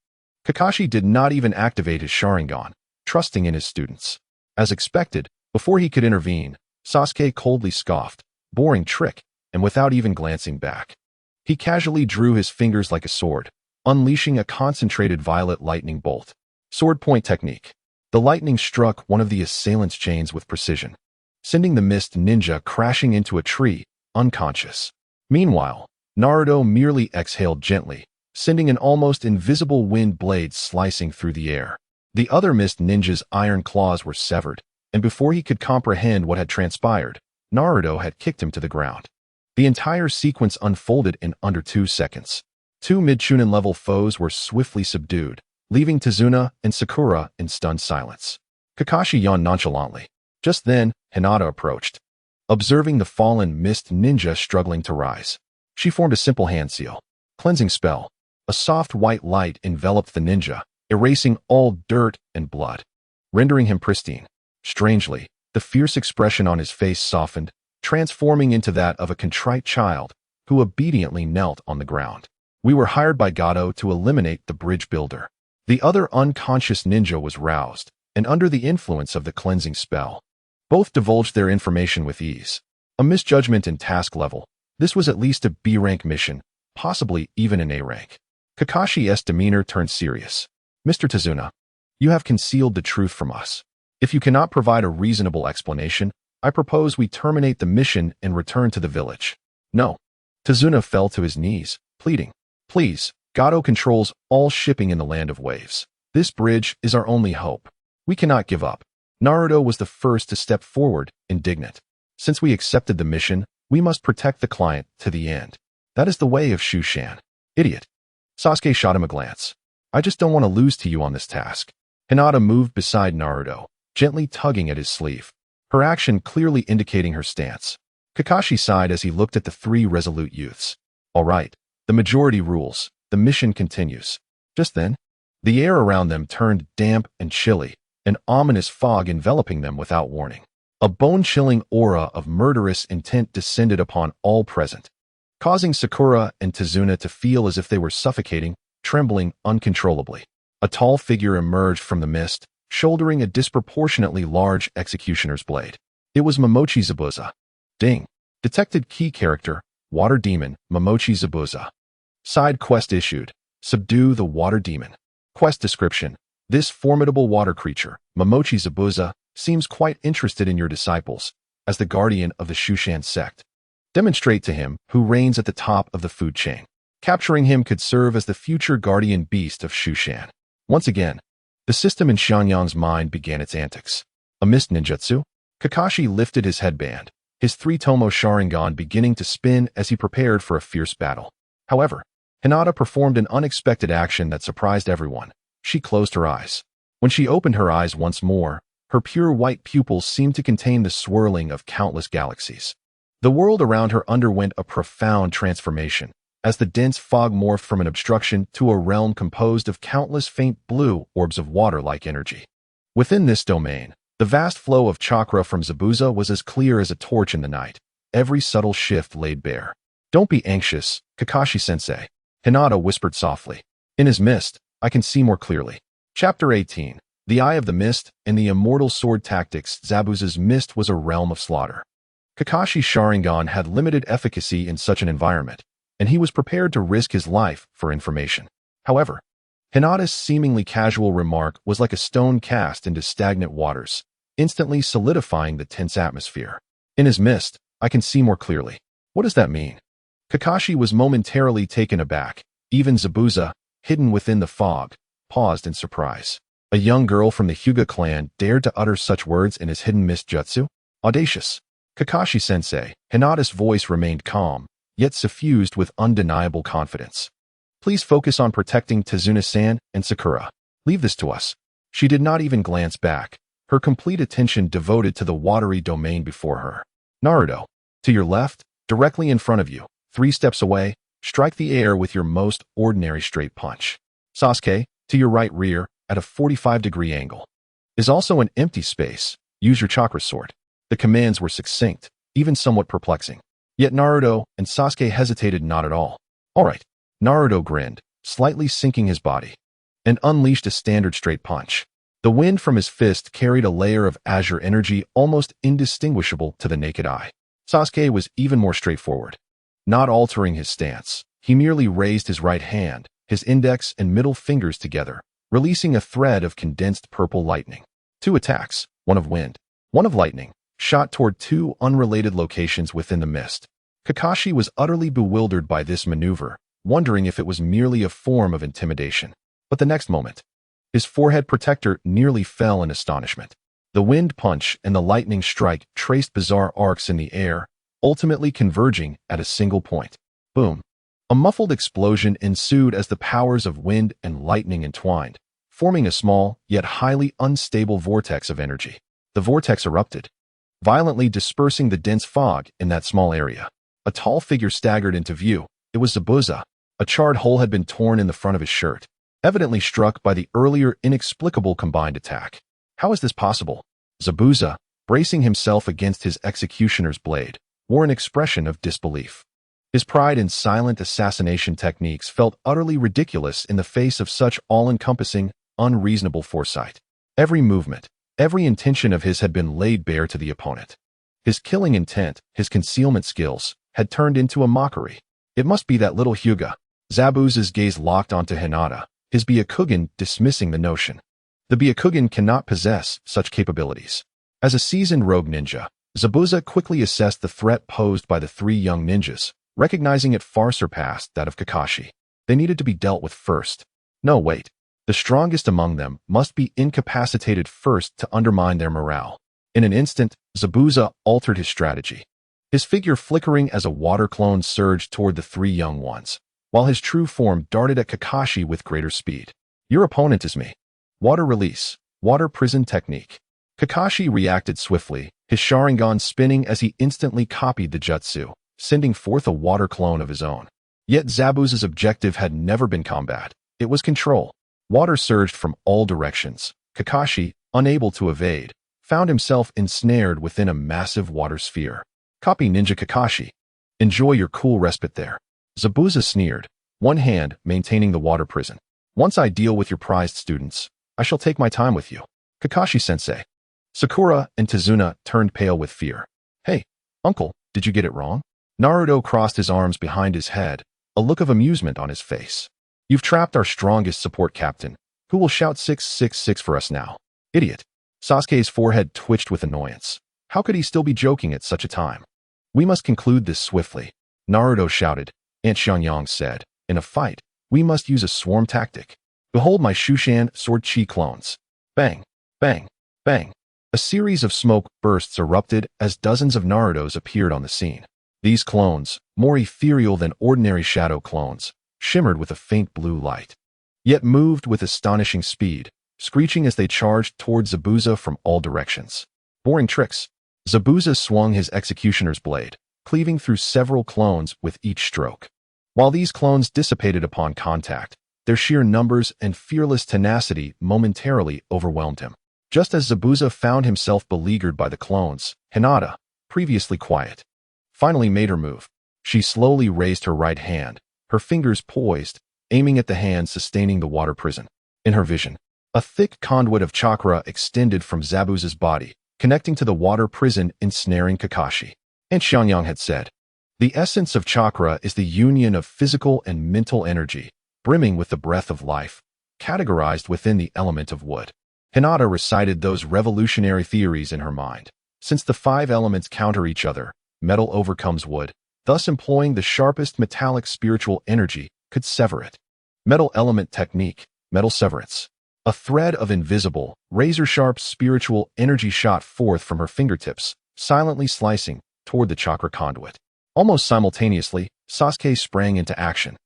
Kakashi did not even activate his Sharingan, trusting in his students. As expected, before he could intervene, Sasuke coldly scoffed, "Boring trick," and without even glancing back. He casually drew his fingers like a sword, unleashing a concentrated violet lightning bolt. Sword point technique. The lightning struck one of the assailant's chains with precision, sending the mist ninja crashing into a tree, unconscious. Meanwhile, Naruto merely exhaled gently, sending an almost invisible wind blade slicing through the air. The other mist ninja's iron claws were severed, and before he could comprehend what had transpired, Naruto had kicked him to the ground. The entire sequence unfolded in under 2 seconds. Two mid-chunin level foes were swiftly subdued, leaving Tazuna and Sakura in stunned silence. Kakashi yawned nonchalantly. Just then, Hinata approached. Observing the fallen mist ninja struggling to rise, she formed a simple hand seal. Cleansing spell. A soft white light enveloped the ninja, erasing all dirt and blood, rendering him pristine. Strangely, the fierce expression on his face softened, transforming into that of a contrite child who obediently knelt on the ground. "We were hired by Gato to eliminate the bridge builder." The other unconscious ninja was roused, and under the influence of the cleansing spell, both divulged their information with ease. A misjudgment in task level. This was at least a B-rank mission, possibly even an A-rank. Kakashi's demeanor turned serious. "Mr. Tazuna, you have concealed the truth from us. If you cannot provide a reasonable explanation, I propose we terminate the mission and return to the village." "No." Tazuna fell to his knees, pleading. "Please, Gato controls all shipping in the Land of Waves. This bridge is our only hope. We cannot give up." Naruto was the first to step forward, indignant. "Since we accepted the mission, we must protect the client to the end. That is the way of Shushan." "Idiot." Sasuke shot him a glance. "I just don't want to lose to you on this task." Hinata moved beside Naruto, gently tugging at his sleeve, her action clearly indicating her stance. Kakashi sighed as he looked at the three resolute youths. "All right, the majority rules. The mission continues." Just then, the air around them turned damp and chilly, an ominous fog enveloping them without warning. A bone-chilling aura of murderous intent descended upon all present, causing Sakura and Tazuna to feel as if they were suffocating, trembling uncontrollably. A tall figure emerged from the mist, shouldering a disproportionately large executioner's blade. It was Momochi Zabuza. Ding. Detected key character, Water Demon, Momochi Zabuza. Side quest issued. Subdue the Water Demon. Quest description. This formidable water creature, Momochi Zabuza, seems quite interested in your disciples, as the guardian of the Shushan sect. Demonstrate to him who reigns at the top of the food chain. Capturing him could serve as the future guardian beast of Shushan. Once again, the system in Xiangyang's mind began its antics. A mist ninjutsu? Kakashi lifted his headband, his three-tomo Sharingan beginning to spin as he prepared for a fierce battle. However, Hinata performed an unexpected action that surprised everyone. She closed her eyes. When she opened her eyes once more, her pure white pupils seemed to contain the swirling of countless galaxies. The world around her underwent a profound transformation, as the dense fog morphed from an obstruction to a realm composed of countless faint blue orbs of water-like energy. Within this domain, the vast flow of chakra from Zabuza was as clear as a torch in the night, every subtle shift laid bare. "Don't be anxious, Kakashi-sensei," Hinata whispered softly. In his mist, I can see more clearly. Chapter 18. The Eye of the Mist and the Immortal Sword Tactics. Zabuza's mist was a realm of slaughter. Kakashi's Sharingan had limited efficacy in such an environment, and he was prepared to risk his life for information. However, Hinata's seemingly casual remark was like a stone cast into stagnant waters, instantly solidifying the tense atmosphere. In his mist, I can see more clearly. What does that mean? Kakashi was momentarily taken aback. Even Zabuza, hidden within the fog, paused in surprise. A young girl from the Hyuga clan dared to utter such words in his hidden mist jutsu? Audacious. Kakashi-sensei, Hinata's voice remained calm, yet suffused with undeniable confidence. Please focus on protecting Tazuna-san and Sakura. Leave this to us. She did not even glance back, her complete attention devoted to the watery domain before her. Naruto, to your left, directly in front of you, 3 steps away, strike the air with your most ordinary straight punch. Sasuke, to your right rear, at a 45-degree angle. Is also an empty space. Use your chakra sword. The commands were succinct, even somewhat perplexing. Yet Naruto and Sasuke hesitated not at all. All right. Naruto grinned, slightly sinking his body, and unleashed a standard straight punch. The wind from his fist carried a layer of azure energy almost indistinguishable to the naked eye. Sasuke was even more straightforward. Not altering his stance, he merely raised his right hand, his index and middle fingers together, releasing a thread of condensed purple lightning. 2 attacks, one of wind, one of lightning, shot toward 2 unrelated locations within the mist. Kakashi was utterly bewildered by this maneuver, wondering if it was merely a form of intimidation. But the next moment, his forehead protector nearly fell in astonishment. The wind punch and the lightning strike traced bizarre arcs in the air, ultimately converging at a single point. Boom. A muffled explosion ensued as the powers of wind and lightning entwined, forming a small, yet highly unstable vortex of energy. The vortex erupted, violently dispersing the dense fog in that small area. A tall figure staggered into view. It was Zabuza. A charred hole had been torn in the front of his shirt, evidently struck by the earlier inexplicable combined attack. How is this possible? Zabuza, bracing himself against his executioner's blade, wore an expression of disbelief. His pride in silent assassination techniques felt utterly ridiculous in the face of such all-encompassing, unreasonable foresight. Every movement, every intention of his had been laid bare to the opponent. His killing intent, his concealment skills, had turned into a mockery. It must be that little Hyuga. Zabuza's gaze locked onto Hinata, his Byakugan dismissing the notion. The Byakugan cannot possess such capabilities. As a seasoned rogue ninja, Zabuza quickly assessed the threat posed by the 3 young ninjas, recognizing it far surpassed that of Kakashi. They needed to be dealt with first. No, wait. The strongest among them must be incapacitated first to undermine their morale. In an instant, Zabuza altered his strategy. His figure flickering as a water clone surged toward the 3 young ones, while his true form darted at Kakashi with greater speed. Your opponent is me. Water release, water prison technique. Kakashi reacted swiftly, his Sharingan spinning as he instantly copied the jutsu, sending forth a water clone of his own. Yet Zabuza's objective had never been combat. It was control. Water surged from all directions. Kakashi, unable to evade, found himself ensnared within a massive water sphere. Copy Ninja Kakashi. Enjoy your cool respite there. Zabuza sneered, one hand maintaining the water prison. Once I deal with your prized students, I shall take my time with you. Kakashi-sensei. Sakura and Tazuna turned pale with fear. Hey, uncle, did you get it wrong? Naruto crossed his arms behind his head, a look of amusement on his face. You've trapped our strongest support captain, who will shout 666 for us now. Idiot. Sasuke's forehead twitched with annoyance. How could he still be joking at such a time? We must conclude this swiftly. Naruto shouted. Aunt Xianxia said, in a fight, we must use a swarm tactic. Behold my Shushan sword chi clones. Bang, bang, bang. A series of smoke bursts erupted as dozens of Narutos appeared on the scene. These clones, more ethereal than ordinary shadow clones, shimmered with a faint blue light, yet moved with astonishing speed, screeching as they charged towards Zabuza from all directions. Boring tricks. Zabuza swung his executioner's blade, cleaving through several clones with each stroke. While these clones dissipated upon contact, their sheer numbers and fearless tenacity momentarily overwhelmed him. Just as Zabuza found himself beleaguered by the clones, Hinata, previously quiet, finally made her move. She slowly raised her right hand, her fingers poised, aiming at the hand sustaining the water prison. In her vision, a thick conduit of chakra extended from Zabuza's body, connecting to the water prison, ensnaring Kakashi. And Xiangyang had said, "The essence of chakra is the union of physical and mental energy, brimming with the breath of life, categorized within the element of wood." Hinata recited those revolutionary theories in her mind. Since the 5 elements counter each other, metal overcomes wood, thus employing the sharpest metallic spiritual energy could sever it. Metal element technique, metal severance. A thread of invisible, razor-sharp spiritual energy shot forth from her fingertips, silently slicing toward the chakra conduit. Almost simultaneously, Sasuke sprang into action.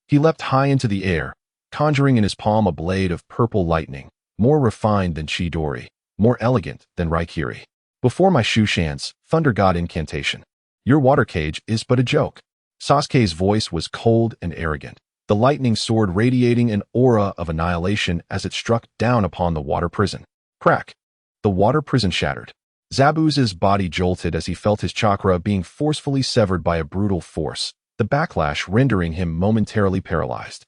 He leapt high into the air, conjuring in his palm a blade of purple lightning, more refined than Chidori, more elegant than Raikiri. "Before my Shushans, Thunder God incantation. Your water cage is but a joke." Sasuke's voice was cold and arrogant, the lightning sword radiating an aura of annihilation as it struck down upon the water prison. Crack! The water prison shattered. Zabuza's body jolted as he felt his chakra being forcefully severed by a brutal force, the backlash rendering him momentarily paralyzed.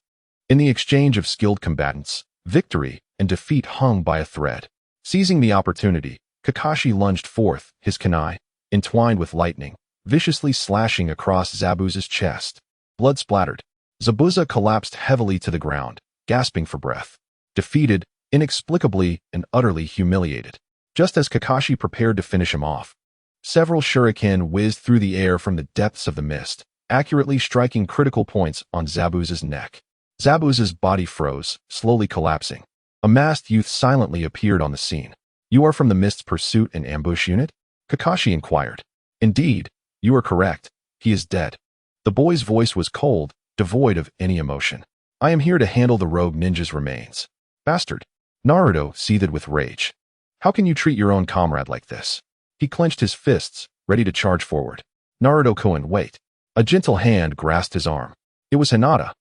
In the exchange of skilled combatants, victory and defeat hung by a thread. Seizing the opportunity, Kakashi lunged forth, his kunai, entwined with lightning, viciously slashing across Zabuza's chest. Blood splattered. Zabuza collapsed heavily to the ground, gasping for breath. Defeated, inexplicably and utterly humiliated. Just as Kakashi prepared to finish him off, several shuriken whizzed through the air from the depths of the mist, accurately striking critical points on Zabuza's neck. Zabuza's body froze, slowly collapsing. A masked youth silently appeared on the scene. "You are from the Mist's Pursuit and Ambush Unit?" Kakashi inquired. "Indeed, you are correct. He is dead." The boy's voice was cold, devoid of any emotion. "I am here to handle the rogue ninja's remains." "Bastard!" Naruto seethed with rage. "How can you treat your own comrade like this?" He clenched his fists, ready to charge forward. "Naruto-kun, wait." A gentle hand grasped his arm. It was Hinata.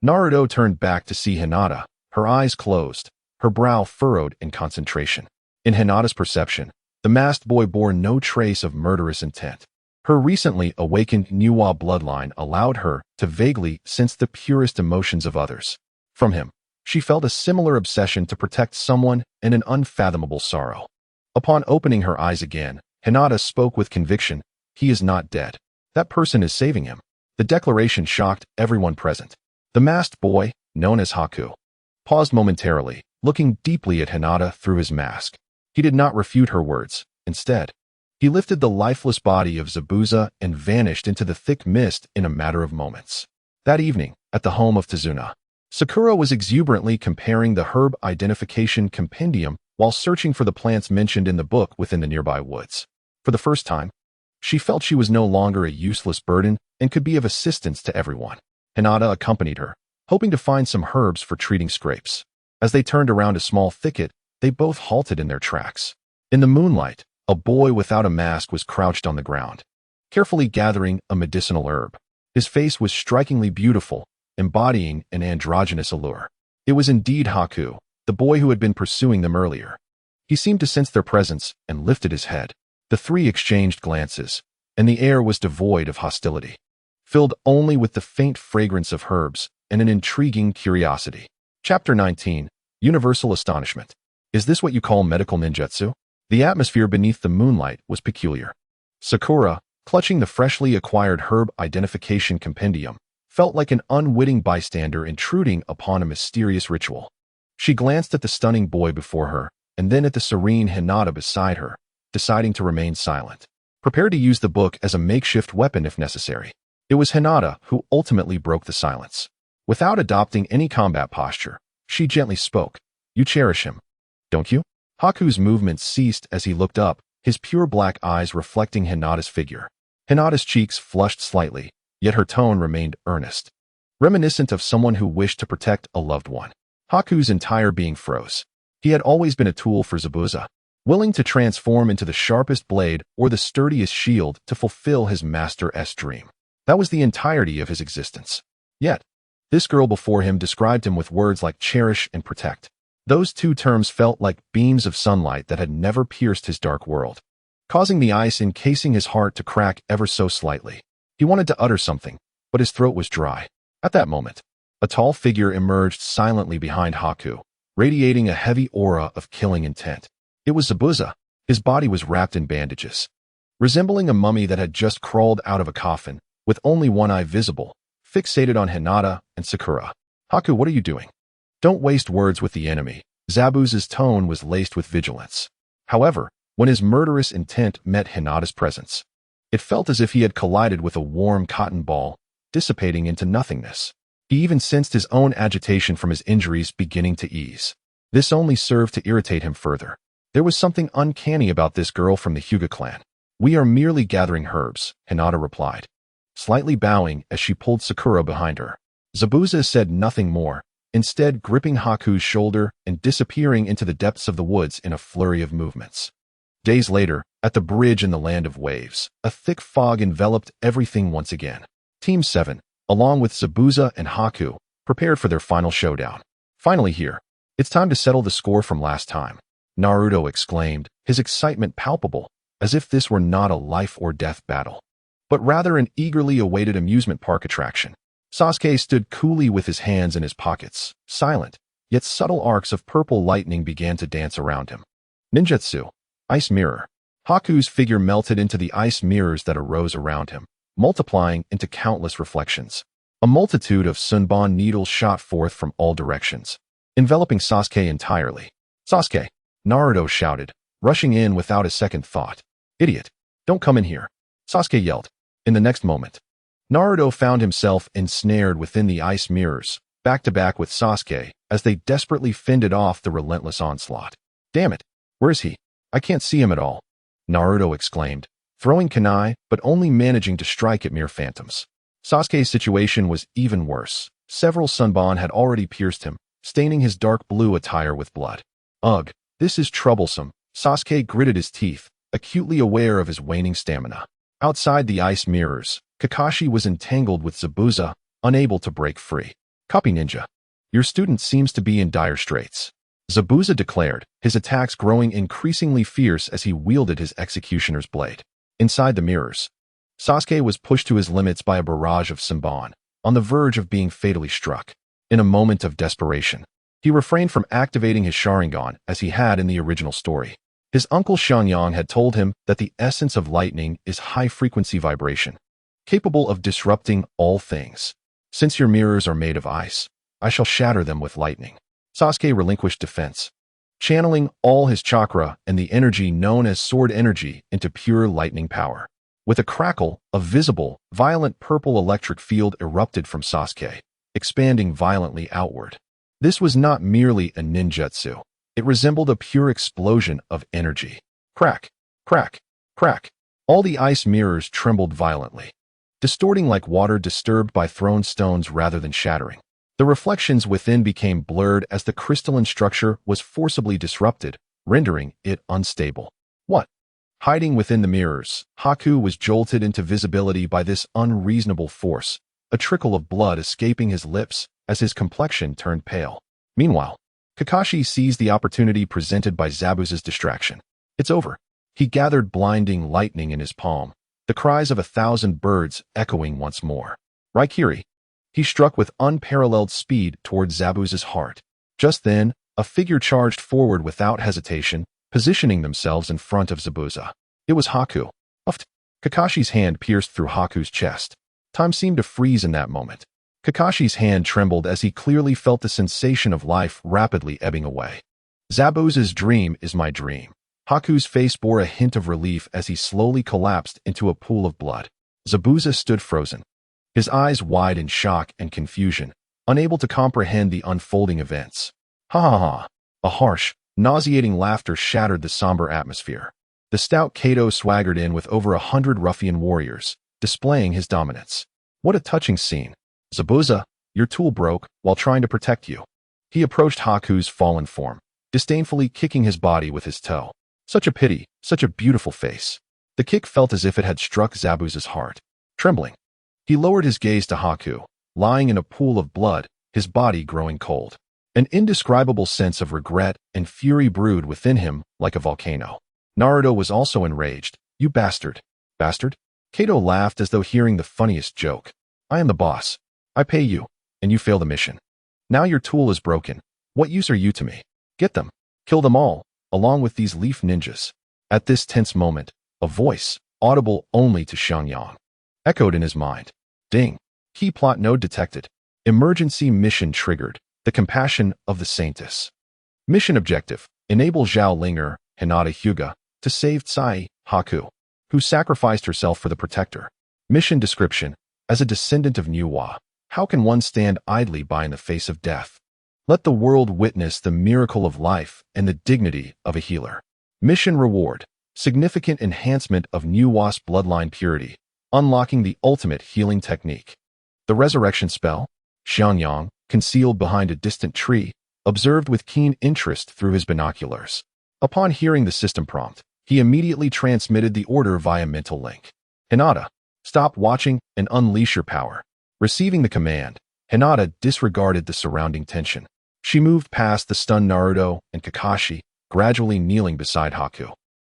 Naruto turned back to see Hinata, her eyes closed, her brow furrowed in concentration. In Hinata's perception, the masked boy bore no trace of murderous intent. Her recently awakened Niwa bloodline allowed her to vaguely sense the purest emotions of others. From him, she felt a similar obsession to protect someone and an unfathomable sorrow. Upon opening her eyes again, Hinata spoke with conviction, "He is not dead. That person is saving him." The declaration shocked everyone present. The masked boy, known as Haku, paused momentarily, looking deeply at Hinata through his mask. He did not refute her words. Instead, he lifted the lifeless body of Zabuza and vanished into the thick mist in a matter of moments. That evening, at the home of Tazuna, Sakura was exuberantly comparing the herb identification compendium while searching for the plants mentioned in the book within the nearby woods. For the first time, she felt she was no longer a useless burden and could be of assistance to everyone. Hinata accompanied her, hoping to find some herbs for treating scrapes. As they turned around a small thicket, they both halted in their tracks. In the moonlight, a boy without a mask was crouched on the ground, carefully gathering a medicinal herb. His face was strikingly beautiful, embodying an androgynous allure. It was indeed Haku, the boy who had been pursuing them earlier. He seemed to sense their presence and lifted his head. The three exchanged glances, and the air was devoid of hostility, filled only with the faint fragrance of herbs and an intriguing curiosity. Chapter 19, Universal Astonishment. Is this what you call medical ninjutsu? The atmosphere beneath the moonlight was peculiar. Sakura, clutching the freshly acquired herb identification compendium, felt like an unwitting bystander intruding upon a mysterious ritual. She glanced at the stunning boy before her, and then at the serene Hinata beside her, deciding to remain silent, prepared to use the book as a makeshift weapon if necessary. It was Hinata who ultimately broke the silence. Without adopting any combat posture, she gently spoke. "You cherish him, don't you?" Haku's movements ceased as he looked up, his pure black eyes reflecting Hinata's figure. Hinata's cheeks flushed slightly, yet her tone remained earnest, reminiscent of someone who wished to protect a loved one. Haku's entire being froze. He had always been a tool for Zabuza, willing to transform into the sharpest blade or the sturdiest shield to fulfill his master's dream. That was the entirety of his existence. Yet, this girl before him described him with words like cherish and protect. Those two terms felt like beams of sunlight that had never pierced his dark world, causing the ice encasing his heart to crack ever so slightly. He wanted to utter something, but his throat was dry. At that moment, A tall figure emerged silently behind Haku, radiating a heavy aura of killing intent. It was Zabuza. His body was wrapped in bandages. Resembling a mummy that had just crawled out of a coffin, with only one eye visible, fixated on Hinata and Sakura. Haku, what are you doing? Don't waste words with the enemy. Zabuza's tone was laced with vigilance. However, when his murderous intent met Hinata's presence, it felt as if he had collided with a warm cotton ball, dissipating into nothingness. He even sensed his own agitation from his injuries beginning to ease. This only served to irritate him further. There was something uncanny about this girl from the Hyuga clan. We are merely gathering herbs, Hinata replied, slightly bowing as she pulled Sakura behind her. Zabuza said nothing more, instead gripping Haku's shoulder and disappearing into the depths of the woods in a flurry of movements. Days later, at the bridge in the Land of Waves, a thick fog enveloped everything once again. Team 7, along with Zabuza and Haku, prepared for their final showdown. Finally here. It's time to settle the score from last time, Naruto exclaimed, his excitement palpable, as if this were not a life-or-death battle, but rather an eagerly awaited amusement park attraction. Sasuke stood coolly with his hands in his pockets, silent, yet subtle arcs of purple lightning began to dance around him. Ninjutsu, ice mirror. Haku's figure melted into the ice mirrors that arose around him, multiplying into countless reflections. A multitude of sunbon needles shot forth from all directions, enveloping Sasuke entirely. Sasuke, Naruto shouted, rushing in without a second thought. Idiot! Don't come in here! Sasuke yelled. In the next moment, Naruto found himself ensnared within the ice mirrors, back to back with Sasuke, as they desperately fended off the relentless onslaught. Damn it! Where is he? I can't see him at all, Naruto exclaimed, throwing kunai but only managing to strike at mere phantoms. Sasuke's situation was even worse. Several sunbon had already pierced him, staining his dark blue attire with blood. Ugh, this is troublesome. Sasuke gritted his teeth, acutely aware of his waning stamina. Outside the ice mirrors, Kakashi was entangled with Zabuza, unable to break free. Copy ninja. Your student seems to be in dire straits, Zabuza declared, his attacks growing increasingly fierce as he wielded his executioner's blade. Inside the mirrors, Sasuke was pushed to his limits by a barrage of sunbon, on the verge of being fatally struck. In a moment of desperation, he refrained from activating his Sharingan as he had in the original story. His uncle Xianxia had told him that the essence of lightning is high-frequency vibration, capable of disrupting all things. Since your mirrors are made of ice, I shall shatter them with lightning. Sasuke relinquished defense, channeling all his chakra and the energy known as sword energy into pure lightning power. With a crackle, a visible, violent purple electric field erupted from Sasuke, expanding violently outward. This was not merely a ninjutsu. It resembled a pure explosion of energy. Crack, crack, crack. All the ice mirrors trembled violently, distorting like water disturbed by thrown stones rather than shattering. The reflections within became blurred as the crystalline structure was forcibly disrupted, rendering it unstable. What? Hiding within the mirrors, Haku was jolted into visibility by this unreasonable force, a trickle of blood escaping his lips as his complexion turned pale. Meanwhile, Kakashi seized the opportunity presented by Zabuza's distraction. It's over. He gathered blinding lightning in his palm, the cries of 1,000 birds echoing once more. Raikiri. He struck with unparalleled speed toward Zabuza's heart. Just then, a figure charged forward without hesitation, positioning themselves in front of Zabuza. It was Haku. Uft. Kakashi's hand pierced through Haku's chest. Time seemed to freeze in that moment. Kakashi's hand trembled as he clearly felt the sensation of life rapidly ebbing away. Zabuza's dream is my dream. Haku's face bore a hint of relief as he slowly collapsed into a pool of blood. Zabuza stood frozen, his eyes wide in shock and confusion, unable to comprehend the unfolding events. Ha ha ha. A harsh, nauseating laughter shattered the somber atmosphere. The stout Kato swaggered in with over 100 ruffian warriors, displaying his dominance. What a touching scene. Zabuza, your tool broke while trying to protect you. He approached Haku's fallen form, disdainfully kicking his body with his toe. Such a pity, such a beautiful face. The kick felt as if it had struck Zabuza's heart. Trembling, he lowered his gaze to Haku, lying in a pool of blood, his body growing cold. An indescribable sense of regret and fury brewed within him like a volcano. Naruto was also enraged. You bastard. Bastard? Kato laughed as though hearing the funniest joke. I am the boss. I pay you. and you fail the mission. Now your tool is broken. What use are you to me? Get them. Kill them all, along with these leaf ninjas. At this tense moment, a voice, audible only to xianxia, echoed in his mind. Ding. Key plot node detected. Emergency mission triggered. The compassion of the saintess. Mission objective. Enable Zhao Linger, Hinata Hyuga, to save Tsai Haku, who sacrificed herself for the protector. Mission description. As a descendant of Nuwa, how can one stand idly by in the face of death? Let the world witness the miracle of life and the dignity of a healer. Mission reward. Significant enhancement of Nuwa's bloodline purity, unlocking the ultimate healing technique. The resurrection spell. Xiangyang, concealed behind a distant tree, observed with keen interest through his binoculars. Upon hearing the system prompt, he immediately transmitted the order via mental link. Hinata, stop watching and unleash your power. Receiving the command, Hinata disregarded the surrounding tension. She moved past the stunned Naruto and Kakashi, gradually kneeling beside Haku,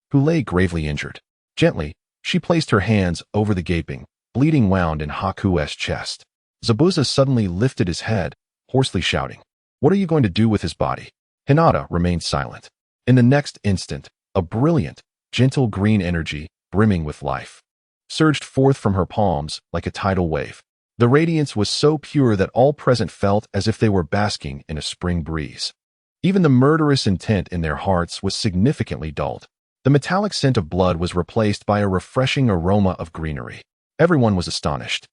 who lay gravely injured. Gently, she placed her hands over the gaping, bleeding wound in Haku's chest. Zabuza suddenly lifted his head, hoarsely shouting, "What are you going to do with his body?" Hinata remained silent. In the next instant, a brilliant, gentle green energy, brimming with life, surged forth from her palms like a tidal wave. The radiance was so pure that all present felt as if they were basking in a spring breeze. Even the murderous intent in their hearts was significantly dulled. The metallic scent of blood was replaced by a refreshing aroma of greenery. Everyone was astonished.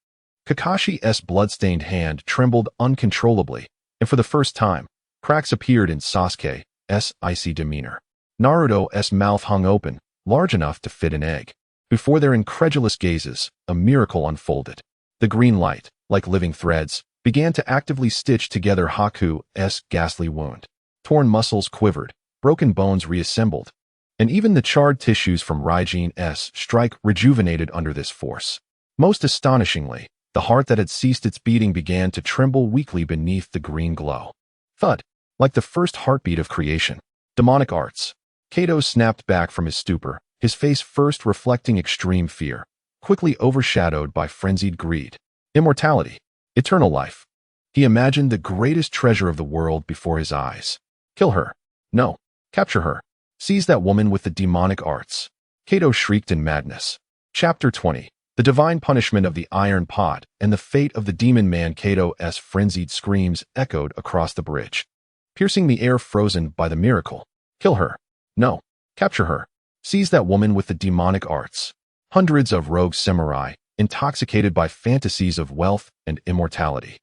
Kakashi's blood-stained hand trembled uncontrollably, and for the first time, cracks appeared in Sasuke's icy demeanor. Naruto's mouth hung open, large enough to fit an egg. Before their incredulous gazes, a miracle unfolded. The green light, like living threads, began to actively stitch together Haku's ghastly wound. Torn muscles quivered, broken bones reassembled, and even the charred tissues from Raijin's strike rejuvenated under this force. Most astonishingly, the heart that had ceased its beating began to tremble weakly beneath the green glow. Thud, like the first heartbeat of creation. Demonic arts. Kato snapped back from his stupor, his face first reflecting extreme fear, quickly overshadowed by frenzied greed. Immortality. Eternal life. He imagined the greatest treasure of the world before his eyes. Kill her. No. Capture her. Seize that woman with the demonic arts. Kato shrieked in madness. Chapter 20. The divine punishment of the iron pot and the fate of the demon man. Kato's frenzied screams echoed across the bridge, piercing the air frozen by the miracle. Kill her. No. Capture her. Seize that woman with the demonic arts. Hundreds of rogue samurai, intoxicated by fantasies of wealth and immortality,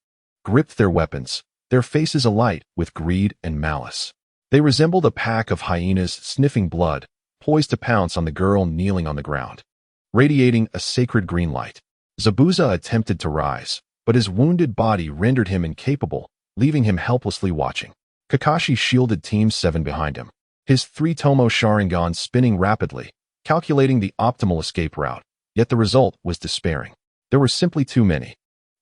gripped their weapons, their faces alight with greed and malice. They resembled a pack of hyenas sniffing blood, poised to pounce on the girl kneeling on the ground. Radiating a sacred green light, Zabuza attempted to rise, but his wounded body rendered him incapable, leaving him helplessly watching. Kakashi shielded Team 7 behind him, his three-tomo Sharingan spinning rapidly, calculating the optimal escape route, yet the result was despairing. There were simply too many.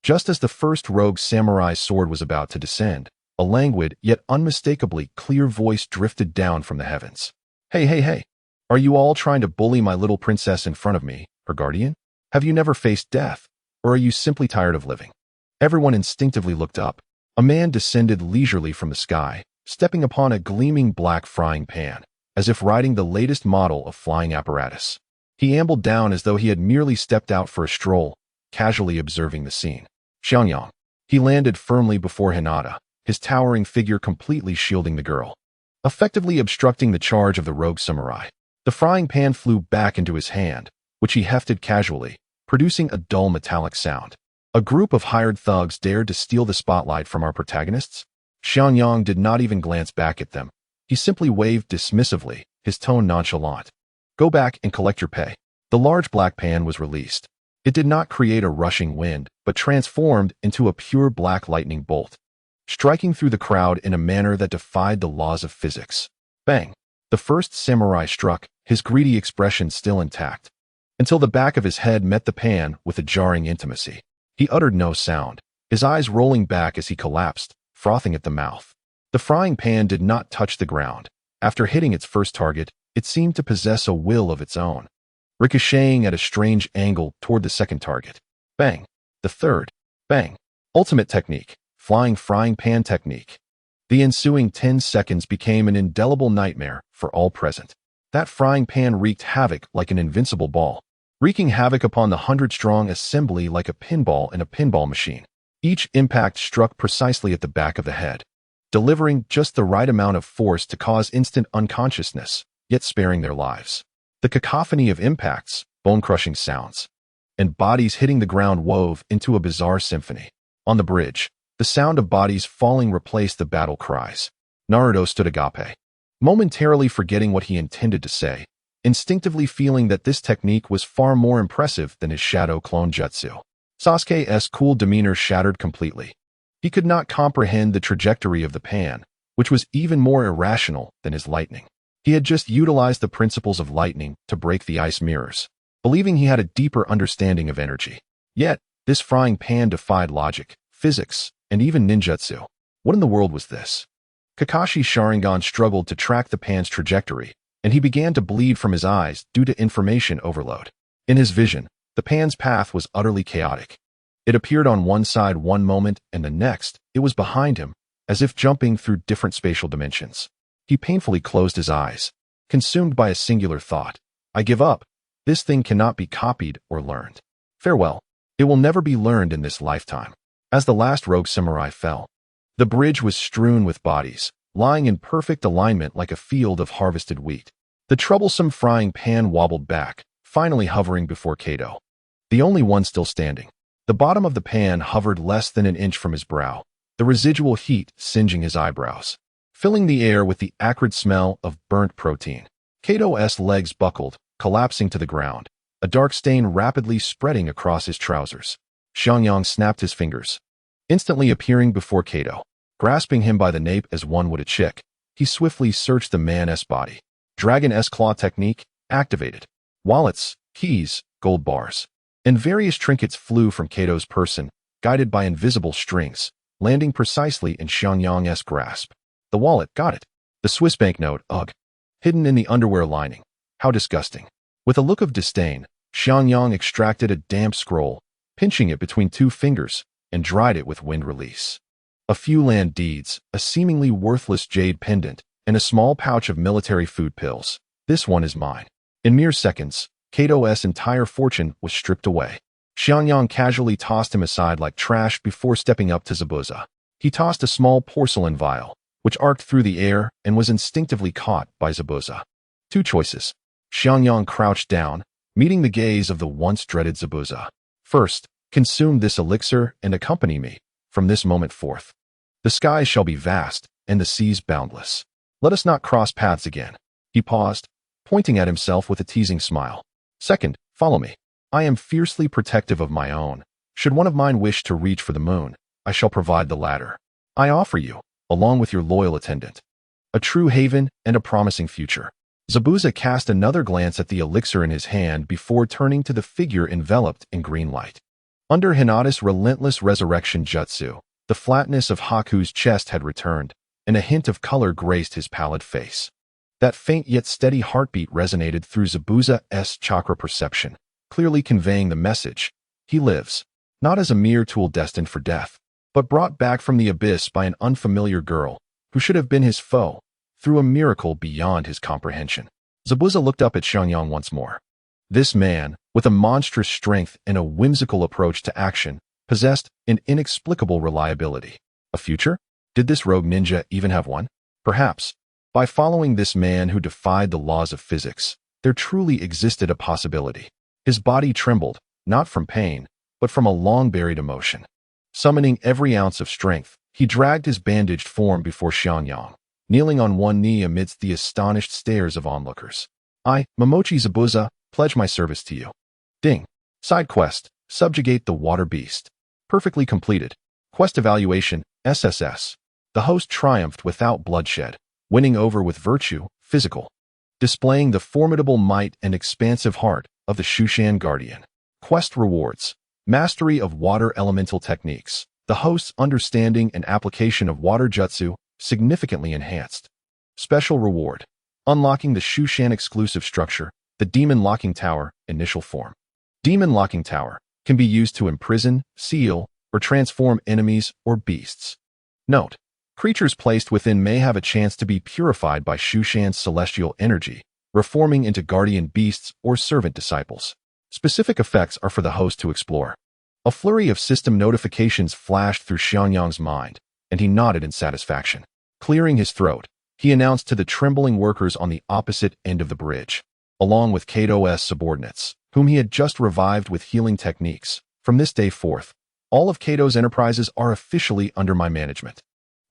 Just as the first rogue samurai's sword was about to descend, a languid yet unmistakably clear voice drifted down from the heavens. Hey, hey, hey! Are you all trying to bully my little princess in front of me, her guardian? Have you never faced death, or are you simply tired of living? Everyone instinctively looked up. A man descended leisurely from the sky, stepping upon a gleaming black frying pan, as if riding the latest model of flying apparatus. He ambled down as though he had merely stepped out for a stroll, casually observing the scene. Xiangyang. He landed firmly before Hinata, his towering figure completely shielding the girl, effectively obstructing the charge of the rogue samurai. The frying pan flew back into his hand, which he hefted casually, producing a dull metallic sound. A group of hired thugs dared to steal the spotlight from our protagonists? Xiangyang did not even glance back at them. He simply waved dismissively, his tone nonchalant. Go back and collect your pay. The large black pan was released. It did not create a rushing wind, but transformed into a pure black lightning bolt, striking through the crowd in a manner that defied the laws of physics. Bang! The first samurai struck, his greedy expression still intact, until the back of his head met the pan with a jarring intimacy. He uttered no sound, his eyes rolling back as he collapsed, frothing at the mouth. The frying pan did not touch the ground. After hitting its first target, it seemed to possess a will of its own, ricocheting at a strange angle toward the second target. Bang! The third. Bang! Ultimate technique. flying frying pan technique. The ensuing 10 seconds became an indelible nightmare for all present. That frying pan wreaked havoc like an invincible ball, wreaking havoc upon the 100-strong assembly like a pinball in a pinball machine. Each impact struck precisely at the back of the head, delivering just the right amount of force to cause instant unconsciousness, yet sparing their lives. The cacophony of impacts, bone-crushing sounds, and bodies hitting the ground wove into a bizarre symphony. On the bridge, the sound of bodies falling replaced the battle cries. Naruto stood agape, momentarily forgetting what he intended to say, instinctively feeling that this technique was far more impressive than his shadow clone jutsu. Sasuke's cool demeanor shattered completely. He could not comprehend the trajectory of the pan, which was even more irrational than his lightning. He had just utilized the principles of lightning to break the ice mirrors, believing he had a deeper understanding of energy. Yet, this frying pan defied logic, physics, and even ninjutsu. What in the world was this? Kakashi's Sharingan struggled to track the pan's trajectory, and he began to bleed from his eyes due to information overload. In his vision, the pan's path was utterly chaotic. It appeared on one side one moment, and the next, it was behind him, as if jumping through different spatial dimensions. He painfully closed his eyes, consumed by a singular thought. I give up. This thing cannot be copied or learned. Farewell. It will never be learned in this lifetime. As the last rogue samurai fell, the bridge was strewn with bodies, lying in perfect alignment like a field of harvested wheat. The troublesome frying pan wobbled back, finally hovering before Kato, the only one still standing. The bottom of the pan hovered less than an inch from his brow, the residual heat singeing his eyebrows, filling the air with the acrid smell of burnt protein. Kato's legs buckled, collapsing to the ground, a dark stain rapidly spreading across his trousers. Xianxia snapped his fingers, instantly appearing before Kato. Grasping him by the nape as one would a chick, he swiftly searched the man's body. Dragon-S claw technique activated. Wallets, keys, gold bars, and various trinkets flew from Kato's person, guided by invisible strings, landing precisely in Xianxia's grasp. The wallet, got it. The Swiss banknote, ugh. Hidden in the underwear lining. How disgusting. With a look of disdain, Xianxia extracted a damp scroll, pinching it between two fingers, and dried it with wind release. A few land deeds, a seemingly worthless jade pendant, and a small pouch of military food pills. This one is mine. In mere seconds, Kato's entire fortune was stripped away. Xianxia casually tossed him aside like trash before stepping up to Zabuza. He tossed a small porcelain vial, which arced through the air and was instinctively caught by Zabuza. Two choices. Xianxia crouched down, meeting the gaze of the once dreaded Zabuza. First, consume this elixir and accompany me, from this moment forth. The skies shall be vast, and the seas boundless. Let us not cross paths again. He paused, pointing at himself with a teasing smile. Second, follow me. I am fiercely protective of my own. Should one of mine wish to reach for the moon, I shall provide the latter. I offer you, along with your loyal attendant, a true haven and a promising future. Zabuza cast another glance at the elixir in his hand before turning to the figure enveloped in green light. Under Hinata's relentless resurrection jutsu, the flatness of Haku's chest had returned, and a hint of color graced his pallid face. That faint yet steady heartbeat resonated through Zabuza's chakra perception, clearly conveying the message. He lives, not as a mere tool destined for death, but brought back from the abyss by an unfamiliar girl, who should have been his foe, through a miracle beyond his comprehension. Zabuza looked up at Xianxia once more. This man, with a monstrous strength and a whimsical approach to action, possessed an inexplicable reliability. A future? Did this rogue ninja even have one? Perhaps. By following this man who defied the laws of physics, there truly existed a possibility. His body trembled, not from pain, but from a long-buried emotion. Summoning every ounce of strength, he dragged his bandaged form before Xianxia, kneeling on one knee amidst the astonished stares of onlookers. I, Momochi Zabuza, pledge my service to you. Ding. Side quest, subjugate the water beast. Perfectly completed. Quest evaluation, SSS. The host triumphed without bloodshed, winning over with virtue, physical, displaying the formidable might and expansive heart of the Shushan Guardian. Quest rewards. Mastery of water elemental techniques. The host's understanding and application of water jutsu significantly enhanced. Special reward. Unlocking the Shushan exclusive structure, the Demon Locking Tower, initial form. Demon Locking Tower can be used to imprison, seal, or transform enemies or beasts. Note: creatures placed within may have a chance to be purified by Xianxia's celestial energy, reforming into guardian beasts or servant disciples. Specific effects are for the host to explore. A flurry of system notifications flashed through Xiangyang's mind, and he nodded in satisfaction. Clearing his throat, he announced to the trembling workers on the opposite end of the bridge, along with Kato's subordinates, whom he had just revived with healing techniques. From this day forth, all of Kato's enterprises are officially under my management.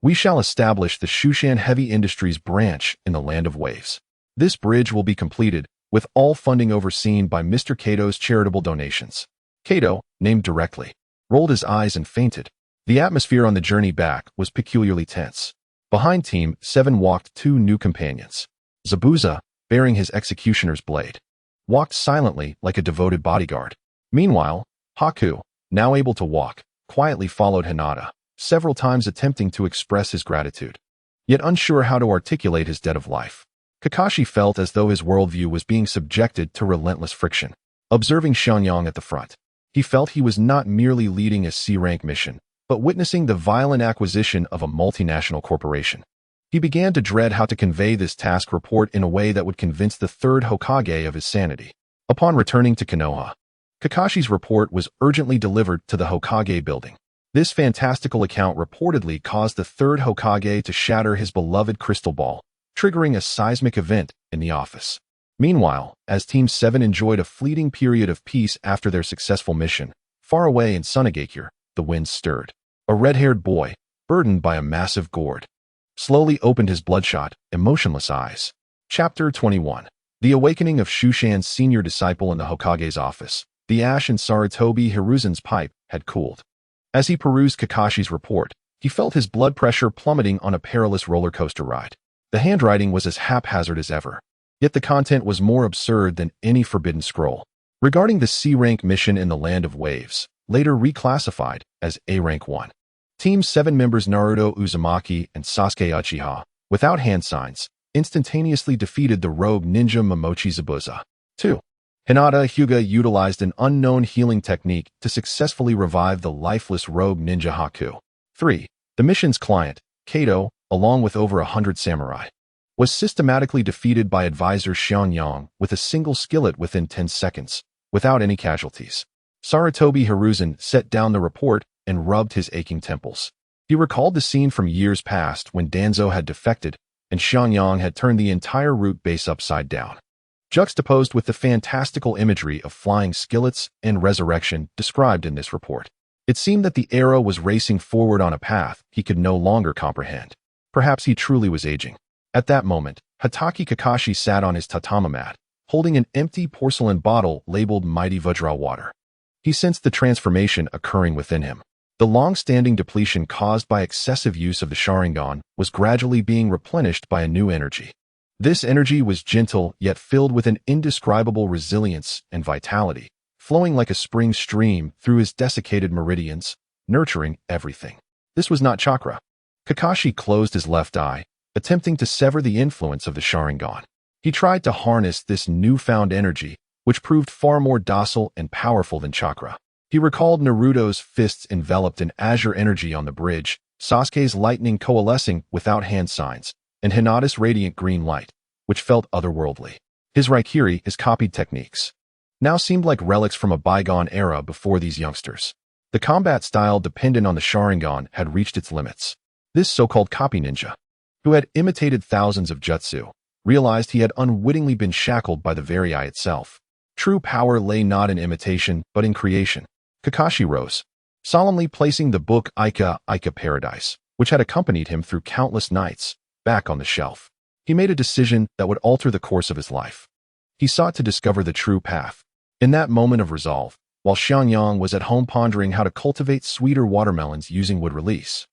We shall establish the Xianxia Heavy Industries branch in the Land of Waves. This bridge will be completed, with all funding overseen by Mr. Kato's charitable donations. Kato, named directly, rolled his eyes and fainted. The atmosphere on the journey back was peculiarly tense. Behind Team 7 walked two new companions. Zabuza, bearing his executioner's blade, walked silently like a devoted bodyguard. Meanwhile, Haku, now able to walk, quietly followed Hinata, several times attempting to express his gratitude, yet unsure how to articulate his debt of life. Kakashi felt as though his worldview was being subjected to relentless friction. Observing Xiangyang at the front, he felt he was not merely leading a C-rank mission, but witnessing the violent acquisition of a multinational corporation. He began to dread how to convey this task report in a way that would convince the third Hokage of his sanity. Upon returning to Konoha, Kakashi's report was urgently delivered to the Hokage building. This fantastical account reportedly caused the third Hokage to shatter his beloved crystal ball, triggering a seismic event in the office. Meanwhile, as Team 7 enjoyed a fleeting period of peace after their successful mission, far away in Sunagakure, the winds stirred. A red-haired boy, burdened by a massive gourd, slowly opened his bloodshot, emotionless eyes. Chapter 21. The awakening of Xianxia's senior disciple in the Hokage's office. The ash in Sarutobi Hiruzen's pipe had cooled. As he perused Kakashi's report, he felt his blood pressure plummeting on a perilous roller coaster ride. The handwriting was as haphazard as ever, yet the content was more absurd than any forbidden scroll. Regarding the C-rank mission in the Land of Waves, later reclassified as A-rank 1, Team 7 members Naruto Uzumaki and Sasuke Uchiha, without hand signs, instantaneously defeated the rogue ninja Momochi Zabuza. 2. Hinata Hyuga utilized an unknown healing technique to successfully revive the lifeless rogue ninja Haku. 3. The mission's client, Kato, along with over 100 samurai, was systematically defeated by advisor Xiangyang with a single skillet within 10 seconds, without any casualties. Sarutobi Hiruzen set down the report and rubbed his aching temples. He recalled the scene from years past when Danzo had defected and Xiangyang had turned the entire root base upside down. Juxtaposed with the fantastical imagery of flying skillets and resurrection described in this report, it seemed that the era was racing forward on a path he could no longer comprehend. Perhaps he truly was aging. At that moment, Hatake Kakashi sat on his tatami mat, holding an empty porcelain bottle labeled Mighty Vajra water. He sensed the transformation occurring within him. The long-standing depletion caused by excessive use of the Sharingan was gradually being replenished by a new energy. This energy was gentle yet filled with an indescribable resilience and vitality, flowing like a spring stream through his desiccated meridians, nurturing everything. This was not chakra. Kakashi closed his left eye, attempting to sever the influence of the Sharingan. He tried to harness this newfound energy, which proved far more docile and powerful than chakra. He recalled Naruto's fists enveloped in azure energy on the bridge, Sasuke's lightning coalescing without hand signs, and Hinata's radiant green light, which felt otherworldly. His Raikiri, his copied techniques, now seemed like relics from a bygone era before these youngsters. The combat style dependent on the Sharingan had reached its limits. This so-called copy ninja, who had imitated thousands of jutsu, realized he had unwittingly been shackled by the very eye itself. True power lay not in imitation, but in creation. Kakashi rose, solemnly placing the book Ika Paradise, which had accompanied him through countless nights, back on the shelf. He made a decision that would alter the course of his life. He sought to discover the true path. In that moment of resolve, while Xiangyang was at home pondering how to cultivate sweeter watermelons using wood release,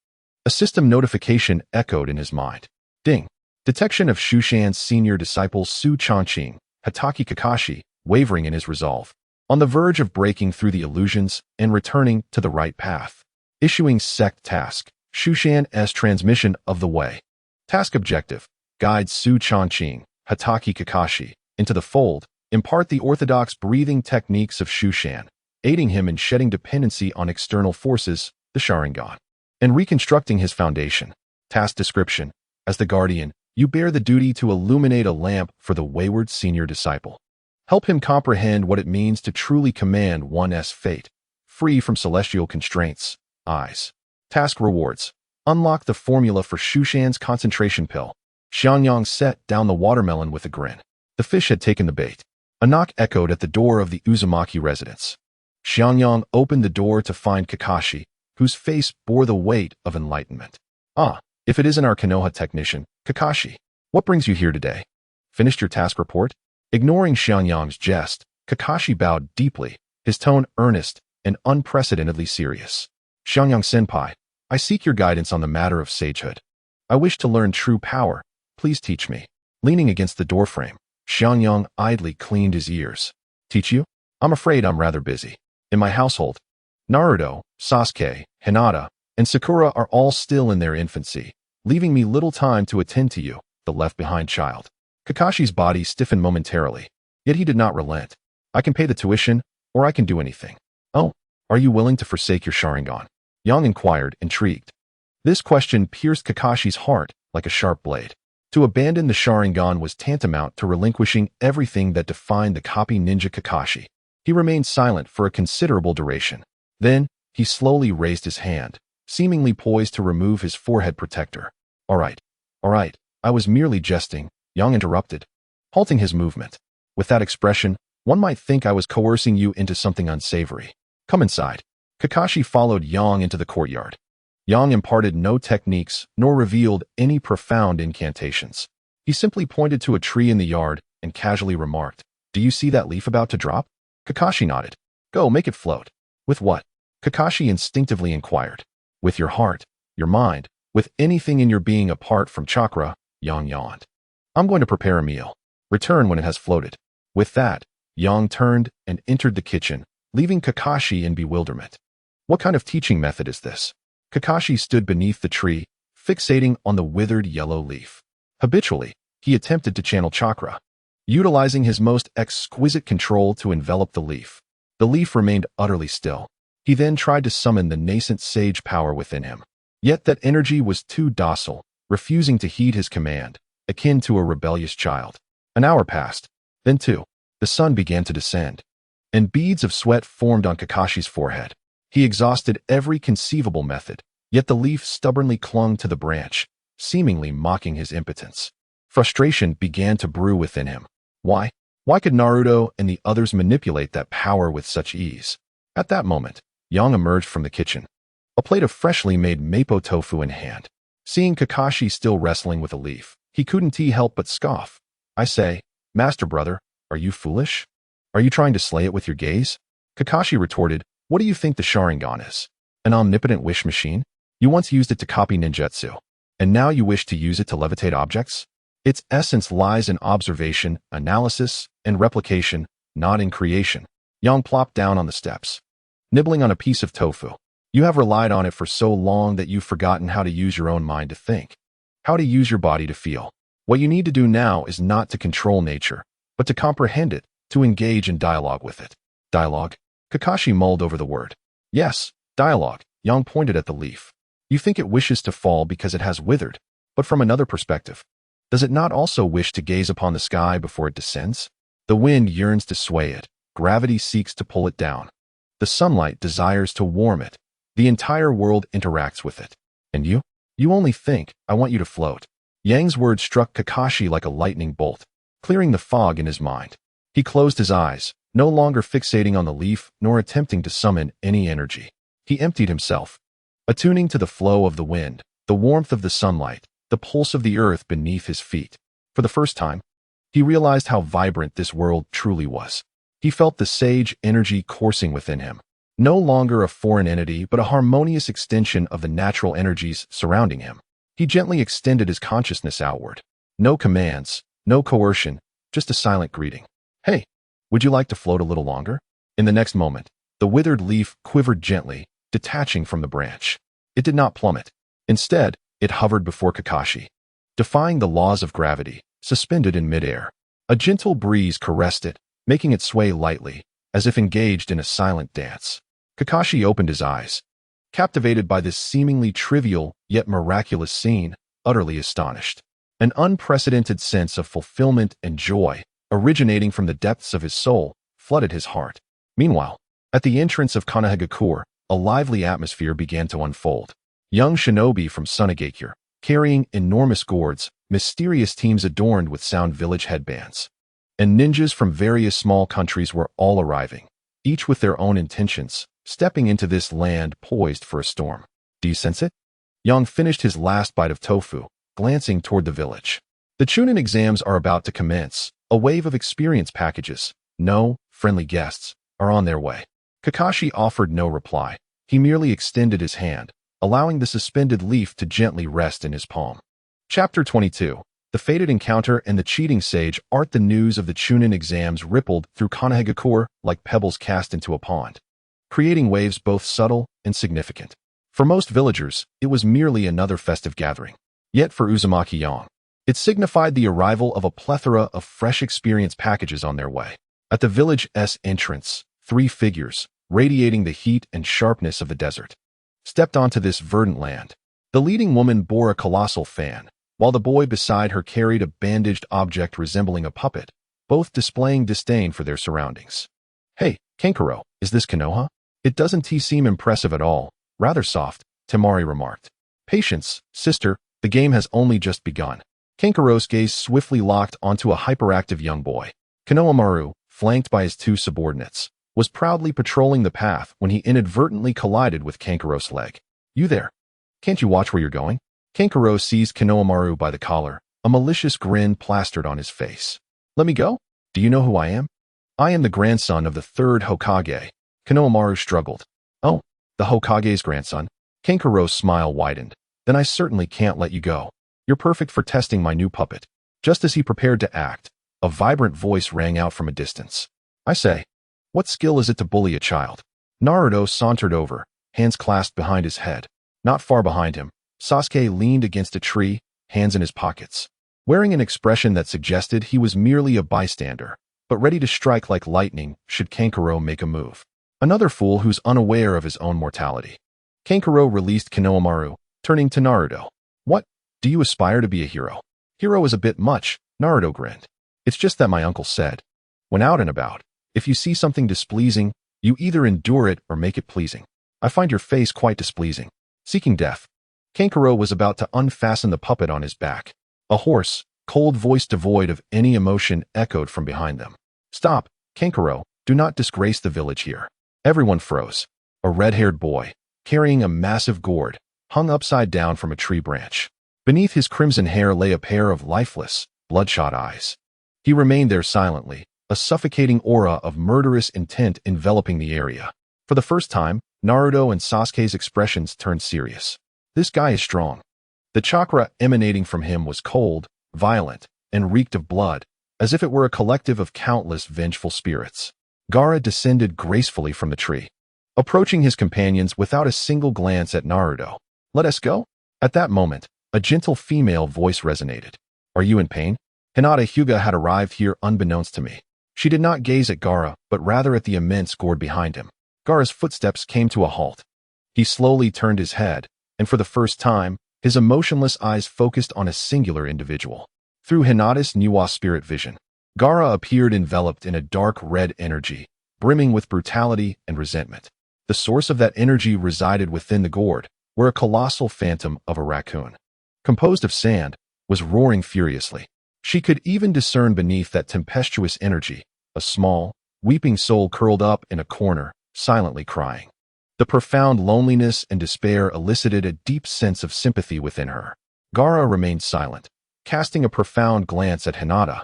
a system notification echoed in his mind. Ding! Detection of Xianxia's senior disciple Su Changqing, Hatake Kakashi, wavering in his resolve, on the verge of breaking through the illusions and returning to the right path. Issuing sect task, Xianxia's transmission of the way. Task objective, guide Su Changqing, Hatake Kakashi, into the fold, impart the orthodox breathing techniques of Xianxia, aiding him in shedding dependency on external forces the Sharingan, and reconstructing his foundation. Task description: as the guardian, you bear the duty to illuminate a lamp for the wayward senior disciple. Help him comprehend what it means to truly command one's fate, free from celestial constraints. Eyes. Task rewards: unlock the formula for Shushan's concentration pill. Xiangyang set down the watermelon with a grin. The fish had taken the bait. A knock echoed at the door of the Uzumaki residence. Xiangyang opened the door to find Kakashi, whose face bore the weight of enlightenment. Ah, if it isn't our Konoha technician, Kakashi. What brings you here today? Finished your task report? Ignoring Xiangyang's jest, Kakashi bowed deeply, his tone earnest and unprecedentedly serious. Xiangyang-senpai, I seek your guidance on the matter of sagehood. I wish to learn true power. Please teach me. Leaning against the doorframe, Xiangyang idly cleaned his ears. Teach you? I'm afraid I'm rather busy. In my household, Naruto, Sasuke, Hinata, and Sakura are all still in their infancy, leaving me little time to attend to you, the left-behind child. Kakashi's body stiffened momentarily, yet he did not relent. I can pay the tuition, or I can do anything. Oh, are you willing to forsake your Sharingan? Yang inquired, intrigued. This question pierced Kakashi's heart like a sharp blade. To abandon the Sharingan was tantamount to relinquishing everything that defined the copy ninja Kakashi. He remained silent for a considerable duration. Then, he slowly raised his hand, seemingly poised to remove his forehead protector. All right, I was merely jesting, Yang interrupted, halting his movement. With that expression, one might think I was coercing you into something unsavory. Come inside. Kakashi followed Yang into the courtyard. Yang imparted no techniques nor revealed any profound incantations. He simply pointed to a tree in the yard and casually remarked, "Do you see that leaf about to drop?" Kakashi nodded. "Go, make it float." With what? Kakashi instinctively inquired. With your heart, your mind, with anything in your being apart from chakra, Yang yawned. I'm going to prepare a meal. Return when it has floated. With that, Yang turned and entered the kitchen, leaving Kakashi in bewilderment. What kind of teaching method is this? Kakashi stood beneath the tree, fixating on the withered yellow leaf. Habitually, he attempted to channel chakra, utilizing his most exquisite control to envelop the leaf. The leaf remained utterly still. He then tried to summon the nascent sage power within him. Yet that energy was too docile, refusing to heed his command, akin to a rebellious child. An hour passed. Then two. The sun began to descend, and beads of sweat formed on Kakashi's forehead. He exhausted every conceivable method, yet the leaf stubbornly clung to the branch, seemingly mocking his impotence. Frustration began to brew within him. Why? Why could Naruto and the others manipulate that power with such ease? At that moment, Yang emerged from the kitchen, a plate of freshly made mapo tofu in hand. Seeing Kakashi still wrestling with a leaf, he couldn't help but scoff. I say, Master Brother, are you foolish? Are you trying to slay it with your gaze? Kakashi retorted, what do you think the Sharingan is? An omnipotent wish machine? You once used it to copy ninjutsu, and now you wish to use it to levitate objects? Its essence lies in observation, analysis, and replication, not in creation. Yang plopped down on the steps, nibbling on a piece of tofu. You have relied on it for so long that you've forgotten how to use your own mind to think, how to use your body to feel. What you need to do now is not to control nature, but to comprehend it, to engage in dialogue with it. Dialogue? Kakashi mulled over the word. Yes, dialogue. Yang pointed at the leaf. You think it wishes to fall because it has withered, but from another perspective, does it not also wish to gaze upon the sky before it descends? The wind yearns to sway it. Gravity seeks to pull it down. The sunlight desires to warm it. The entire world interacts with it. And you? You only think, I want you to float. Yang's words struck Kakashi like a lightning bolt, clearing the fog in his mind. He closed his eyes, no longer fixating on the leaf nor attempting to summon any energy. He emptied himself, attuning to the flow of the wind, the warmth of the sunlight, the pulse of the earth beneath his feet. For the first time, he realized how vibrant this world truly was. He felt the sage energy coursing within him, no longer a foreign entity but a harmonious extension of the natural energies surrounding him. He gently extended his consciousness outward. No commands, no coercion, just a silent greeting. Hey, would you like to float a little longer? In the next moment, the withered leaf quivered gently, detaching from the branch. It did not plummet. Instead, it hovered before Kakashi, defying the laws of gravity, suspended in midair. A gentle breeze caressed it, making it sway lightly, as if engaged in a silent dance. Kakashi opened his eyes, captivated by this seemingly trivial yet miraculous scene, utterly astonished. An unprecedented sense of fulfillment and joy, originating from the depths of his soul, flooded his heart. Meanwhile, at the entrance of Kanahagakure, a lively atmosphere began to unfold. Young shinobi from Sunagakure, carrying enormous gourds, mysterious teams adorned with sound village headbands, and ninjas from various small countries were all arriving, each with their own intentions, stepping into this land poised for a storm. Do you sense it? Yang finished his last bite of tofu, glancing toward the village. The Chunin exams are about to commence. A wave of experience packages, no friendly guests, are on their way. Kakashi offered no reply. He merely extended his hand, allowing the suspended leaf to gently rest in his palm. Chapter 22. The fated encounter and the cheating sage. Art. The news of the Chunin exams rippled through Kanahagakure like pebbles cast into a pond, creating waves both subtle and significant. For most villagers, it was merely another festive gathering. Yet for Uzumaki Yang, it signified the arrival of a plethora of fresh experience packages on their way. At the village's entrance, 3 figures, radiating the heat and sharpness of the desert, stepped onto this verdant land. The leading woman bore a colossal fan, while the boy beside her carried a bandaged object resembling a puppet, both displaying disdain for their surroundings. Hey, Kankuro, is this Konoha? It doesn't seem impressive at all, rather soft, Temari remarked. Patience, sister, the game has only just begun. Kankuro's gaze swiftly locked onto a hyperactive young boy. Konoha Maru, flanked by his 2 subordinates, was proudly patrolling the path when he inadvertently collided with Kankuro's leg. You there? Can't you watch where you're going? Kankuro seized Konoha Maru by the collar, a malicious grin plastered on his face. Let me go? Do you know who I am? I am the grandson of the 3rd Hokage. Konoha Maru struggled. Oh, the Hokage's grandson? Kankuro's smile widened. Then I certainly can't let you go. You're perfect for testing my new puppet. Just as he prepared to act, a vibrant voice rang out from a distance. I say, what skill is it to bully a child? Naruto sauntered over, hands clasped behind his head. Not far behind him, Sasuke leaned against a tree, hands in his pockets, wearing an expression that suggested he was merely a bystander, but ready to strike like lightning should Kankuro make a move. Another fool who's unaware of his own mortality. Kankuro released Konoha Maru, turning to Naruto. What? Do you aspire to be a hero? Hero is a bit much, Naruto grinned. It's just that my uncle said, when out and about, if you see something displeasing, you either endure it or make it pleasing. I find your face quite displeasing. Seeking death. Kankuro was about to unfasten the puppet on his back. A hoarse, cold voice devoid of any emotion echoed from behind them. Stop, Kankuro, do not disgrace the village here. Everyone froze. A red-haired boy, carrying a massive gourd, hung upside down from a tree branch. Beneath his crimson hair lay a pair of lifeless, bloodshot eyes. He remained there silently, a suffocating aura of murderous intent enveloping the area. For the first time, Naruto and Sasuke's expressions turned serious. This guy is strong. The chakra emanating from him was cold, violent, and reeked of blood, as if it were a collective of countless vengeful spirits. Gaara descended gracefully from the tree, approaching his companions without a single glance at Naruto. Let us go? At that moment, a gentle female voice resonated. Are you in pain? Hinata Hyuga had arrived here unbeknownst to me. She did not gaze at Gaara, but rather at the immense gourd behind him. Gaara's footsteps came to a halt. He slowly turned his head, and for the first time, his emotionless eyes focused on a singular individual. Through Hinata's Niwa spirit vision, Gaara appeared enveloped in a dark red energy, brimming with brutality and resentment. The source of that energy resided within the gourd, where a colossal phantom of a raccoon, composed of sand, was roaring furiously. She could even discern beneath that tempestuous energy a small, weeping soul curled up in a corner, silently crying. The profound loneliness and despair elicited a deep sense of sympathy within her. Gaara remained silent, casting a profound glance at Hinata.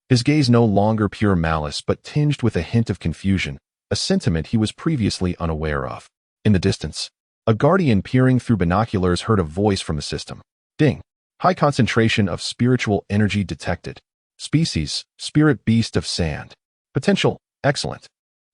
His gaze no longer pure malice but tinged with a hint of confusion, a sentiment he was previously unaware of. In the distance, a guardian peering through binoculars heard a voice from the system. Ding. High concentration of spiritual energy detected. Species, spirit beast of sand. Potential, excellent.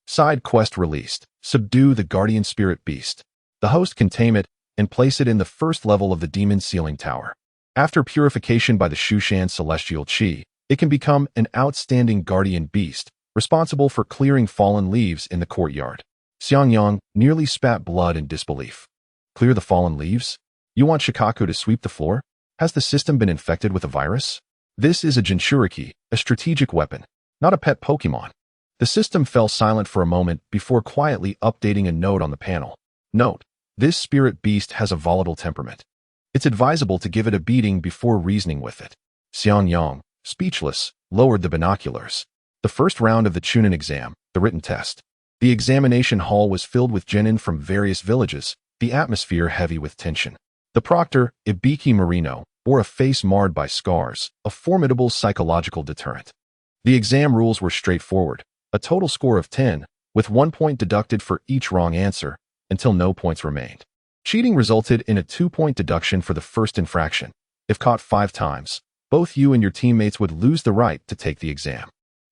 Side quest released. Subdue the guardian spirit beast. The host can tame it and place it in the first level of the demon ceiling tower. After purification by the Shushan celestial chi, it can become an outstanding guardian beast, responsible for clearing fallen leaves in the courtyard. Xiangyang nearly spat blood in disbelief. Clear the fallen leaves? You want Shikaku to sweep the floor? Has the system been infected with a virus? This is a Jinchuriki, a strategic weapon, not a pet Pokemon. The system fell silent for a moment before quietly updating a note on the panel. Note: this spirit beast has a volatile temperament. It's advisable to give it a beating before reasoning with it. Xianxia, speechless, lowered the binoculars. The first round of the Chunin exam, the written test. The examination hall was filled with genin from various villages, the atmosphere heavy with tension. The proctor, Ibiki Marino, bore a face marred by scars, a formidable psychological deterrent. The exam rules were straightforward, a total score of 10, with 1 point deducted for each wrong answer, until no points remained. Cheating resulted in a 2-point deduction for the first infraction. If caught 5 times, both you and your teammates would lose the right to take the exam.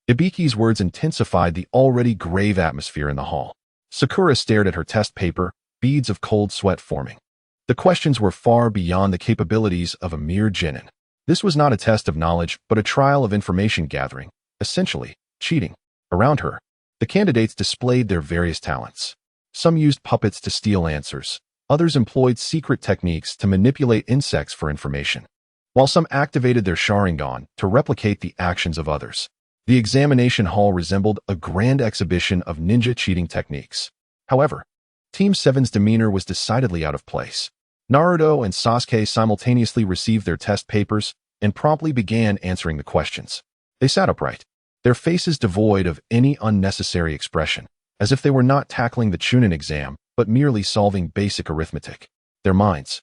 Ibiki's words intensified the already grave atmosphere in the hall. Sakura stared at her test paper, beads of cold sweat forming. The questions were far beyond the capabilities of a mere genin. This was not a test of knowledge, but a trial of information gathering, essentially, cheating. Around her, the candidates displayed their various talents. Some used puppets to steal answers. Others employed secret techniques to manipulate insects for information, while some activated their Sharingan to replicate the actions of others. The examination hall resembled a grand exhibition of ninja cheating techniques. However, Team 7's demeanor was decidedly out of place. Naruto and Sasuke simultaneously received their test papers and promptly began answering the questions. They sat upright, their faces devoid of any unnecessary expression, as if they were not tackling the Chunin exam, but merely solving basic arithmetic. Their minds,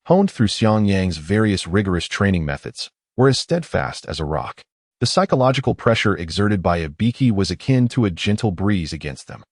honed through Xiangyang's various rigorous training methods, were as steadfast as a rock. The psychological pressure exerted by Ibiki was akin to a gentle breeze against them.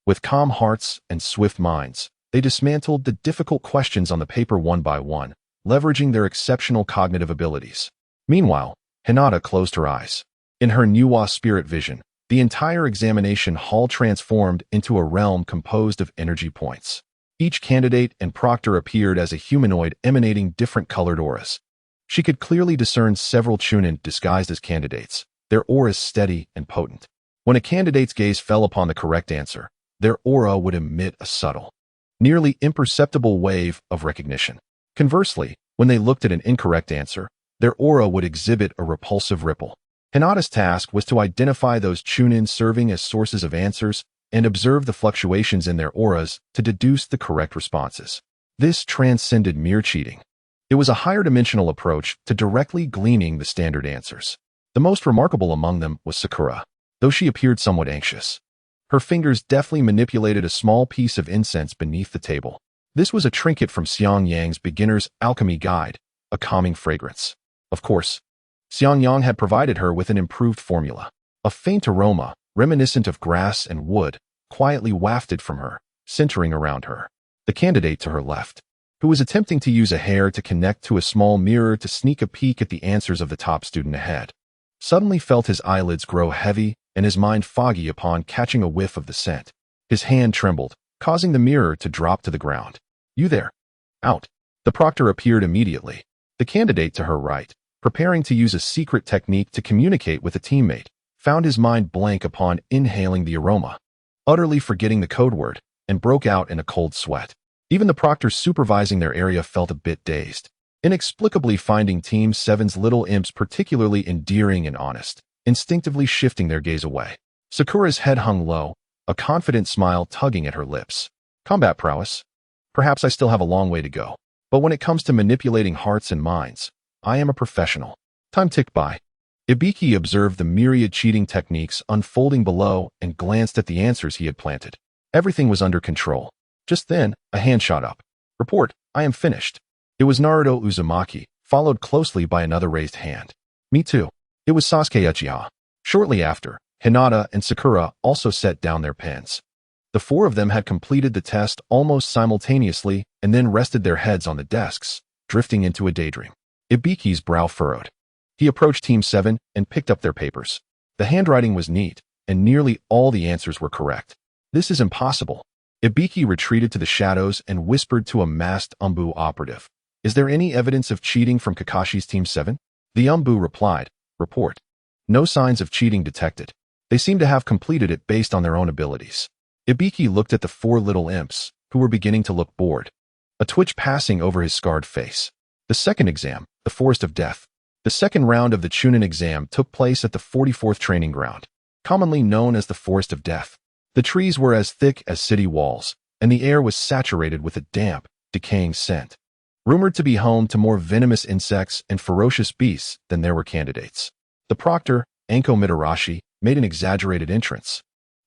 With calm hearts and swift minds, they dismantled the difficult questions on the paper one by one, leveraging their exceptional cognitive abilities. Meanwhile, Hinata closed her eyes. In her Nuwa spirit vision, the entire examination hall transformed into a realm composed of energy points. Each candidate and proctor appeared as a humanoid emanating different colored auras. She could clearly discern several Chunin disguised as candidates, their auras steady and potent. When a candidate's gaze fell upon the correct answer, their aura would emit a subtle, nearly imperceptible wave of recognition. Conversely, when they looked at an incorrect answer, their aura would exhibit a repulsive ripple. Hinata's task was to identify those Chunin serving as sources of answers and observe the fluctuations in their auras to deduce the correct responses. This transcended mere cheating. It was a higher-dimensional approach to directly gleaning the standard answers. The most remarkable among them was Sakura, though she appeared somewhat anxious. Her fingers deftly manipulated a small piece of incense beneath the table. This was a trinket from Xiangyang's beginner's alchemy guide, a calming fragrance. Of course, Xiangyang had provided her with an improved formula. A faint aroma, reminiscent of grass and wood, quietly wafted from her, centering around her. The candidate to her left, who was attempting to use a hair to connect to a small mirror to sneak a peek at the answers of the top student ahead, suddenly felt his eyelids grow heavy and his mind foggy upon catching a whiff of the scent. His hand trembled, causing the mirror to drop to the ground. "You there? Out." The proctor appeared immediately. The candidate to her right, preparing to use a secret technique to communicate with a teammate, found his mind blank upon inhaling the aroma, utterly forgetting the code word, and broke out in a cold sweat. Even the proctors supervising their area felt a bit dazed, inexplicably finding Team 7's little imps particularly endearing and honest, instinctively shifting their gaze away. Sakura's head hung low, a confident smile tugging at her lips. Combat prowess? Perhaps I still have a long way to go, but when it comes to manipulating hearts and minds, I am a professional. Time ticked by. Ibiki observed the myriad cheating techniques unfolding below and glanced at the answers he had planted. Everything was under control. Just then, a hand shot up. "Report, I am finished." It was Naruto Uzumaki, followed closely by another raised hand. "Me too." It was Sasuke Uchiha. Shortly after, Hinata and Sakura also set down their pens. The 4 of them had completed the test almost simultaneously and then rested their heads on the desks, drifting into a daydream. Ibiki's brow furrowed. He approached Team 7 and picked up their papers. The handwriting was neat, and nearly all the answers were correct. "This is impossible." Ibiki retreated to the shadows and whispered to a masked Umbu operative. "Is there any evidence of cheating from Kakashi's Team 7? The Umbu replied, "Report. No signs of cheating detected. They seem to have completed it based on their own abilities." Ibiki looked at the 4 little imps, who were beginning to look bored. a twitch passing over his scarred face. The second exam, the Forest of Death. The second round of the Chunin exam took place at the 44th Training Ground, commonly known as the Forest of Death. The trees were as thick as city walls, and the air was saturated with a damp, decaying scent. Rumored to be home to more venomous insects and ferocious beasts than there were candidates. The proctor, Anko Mitarashi, made an exaggerated entrance,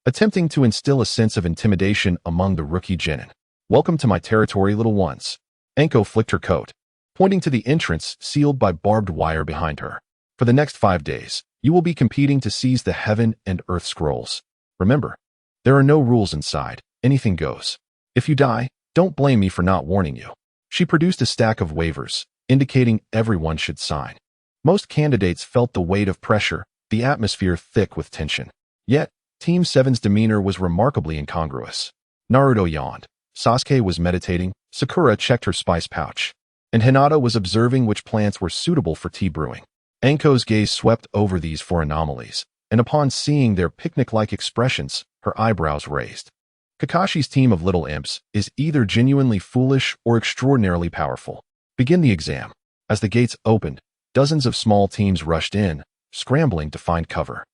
attempting to instill a sense of intimidation among the rookie genin. "Welcome to my territory, little ones." Anko flicked her coat, pointing to the entrance sealed by barbed wire behind her. "For the next 5 days, you will be competing to seize the heaven and earth scrolls. Remember, there are no rules inside. Anything goes. If you die, don't blame me for not warning you." She produced a stack of waivers, indicating everyone should sign. Most candidates felt the weight of pressure, the atmosphere thick with tension. Yet, Team 7's demeanor was remarkably incongruous. Naruto yawned. Sasuke was meditating, Sakura checked her spice pouch, and Hinata was observing which plants were suitable for tea brewing. Anko's gaze swept over these four anomalies, and upon seeing their picnic-like expressions, her eyebrows raised. Kakashi's team of little imps is either genuinely foolish or extraordinarily powerful. Begin the exam. As the gates opened, dozens of small teams rushed in, scrambling to find cover.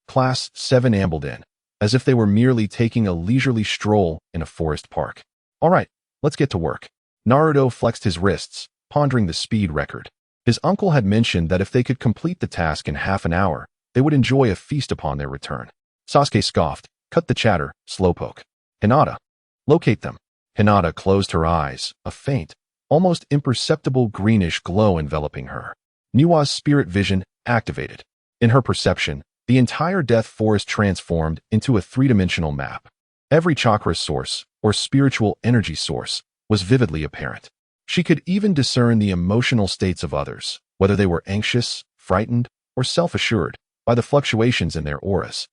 Class 7 ambled in, as if they were merely taking a leisurely stroll in a forest park. "All right, let's get to work." Naruto flexed his wrists, pondering the speed record. His uncle had mentioned that if they could complete the task in half an hour, they would enjoy a feast upon their return. Sasuke scoffed, "Cut the chatter, slowpoke." "Hinata, locate them." Hinata closed her eyes, a faint, almost imperceptible greenish glow enveloping her. Nua's spirit vision activated. In her perception, the entire Death Forest transformed into a three-dimensional map. Every chakra source, or spiritual energy source, was vividly apparent. She could even discern the emotional states of others, whether they were anxious, frightened, or self-assured, by the fluctuations in their auras.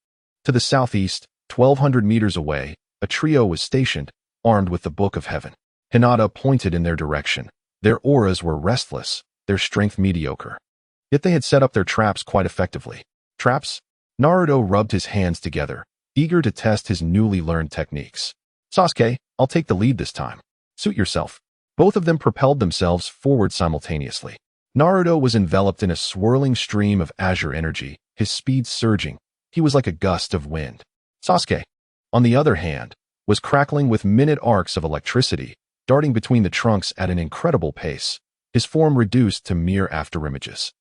To the southeast, 1,200 meters away, a trio was stationed, armed with the Book of Heaven. Hinata pointed in their direction. Their auras were restless, their strength mediocre. Yet they had set up their traps quite effectively. Traps? Naruto rubbed his hands together, eager to test his newly learned techniques. "Sasuke, I'll take the lead this time. Suit yourself." Both of them propelled themselves forward simultaneously. Naruto was enveloped in a swirling stream of azure energy, his speed surging. He was like a gust of wind. Sasuke, on the other hand, was crackling with minute arcs of electricity, darting between the trunks at an incredible pace, his form reduced to mere afterimages.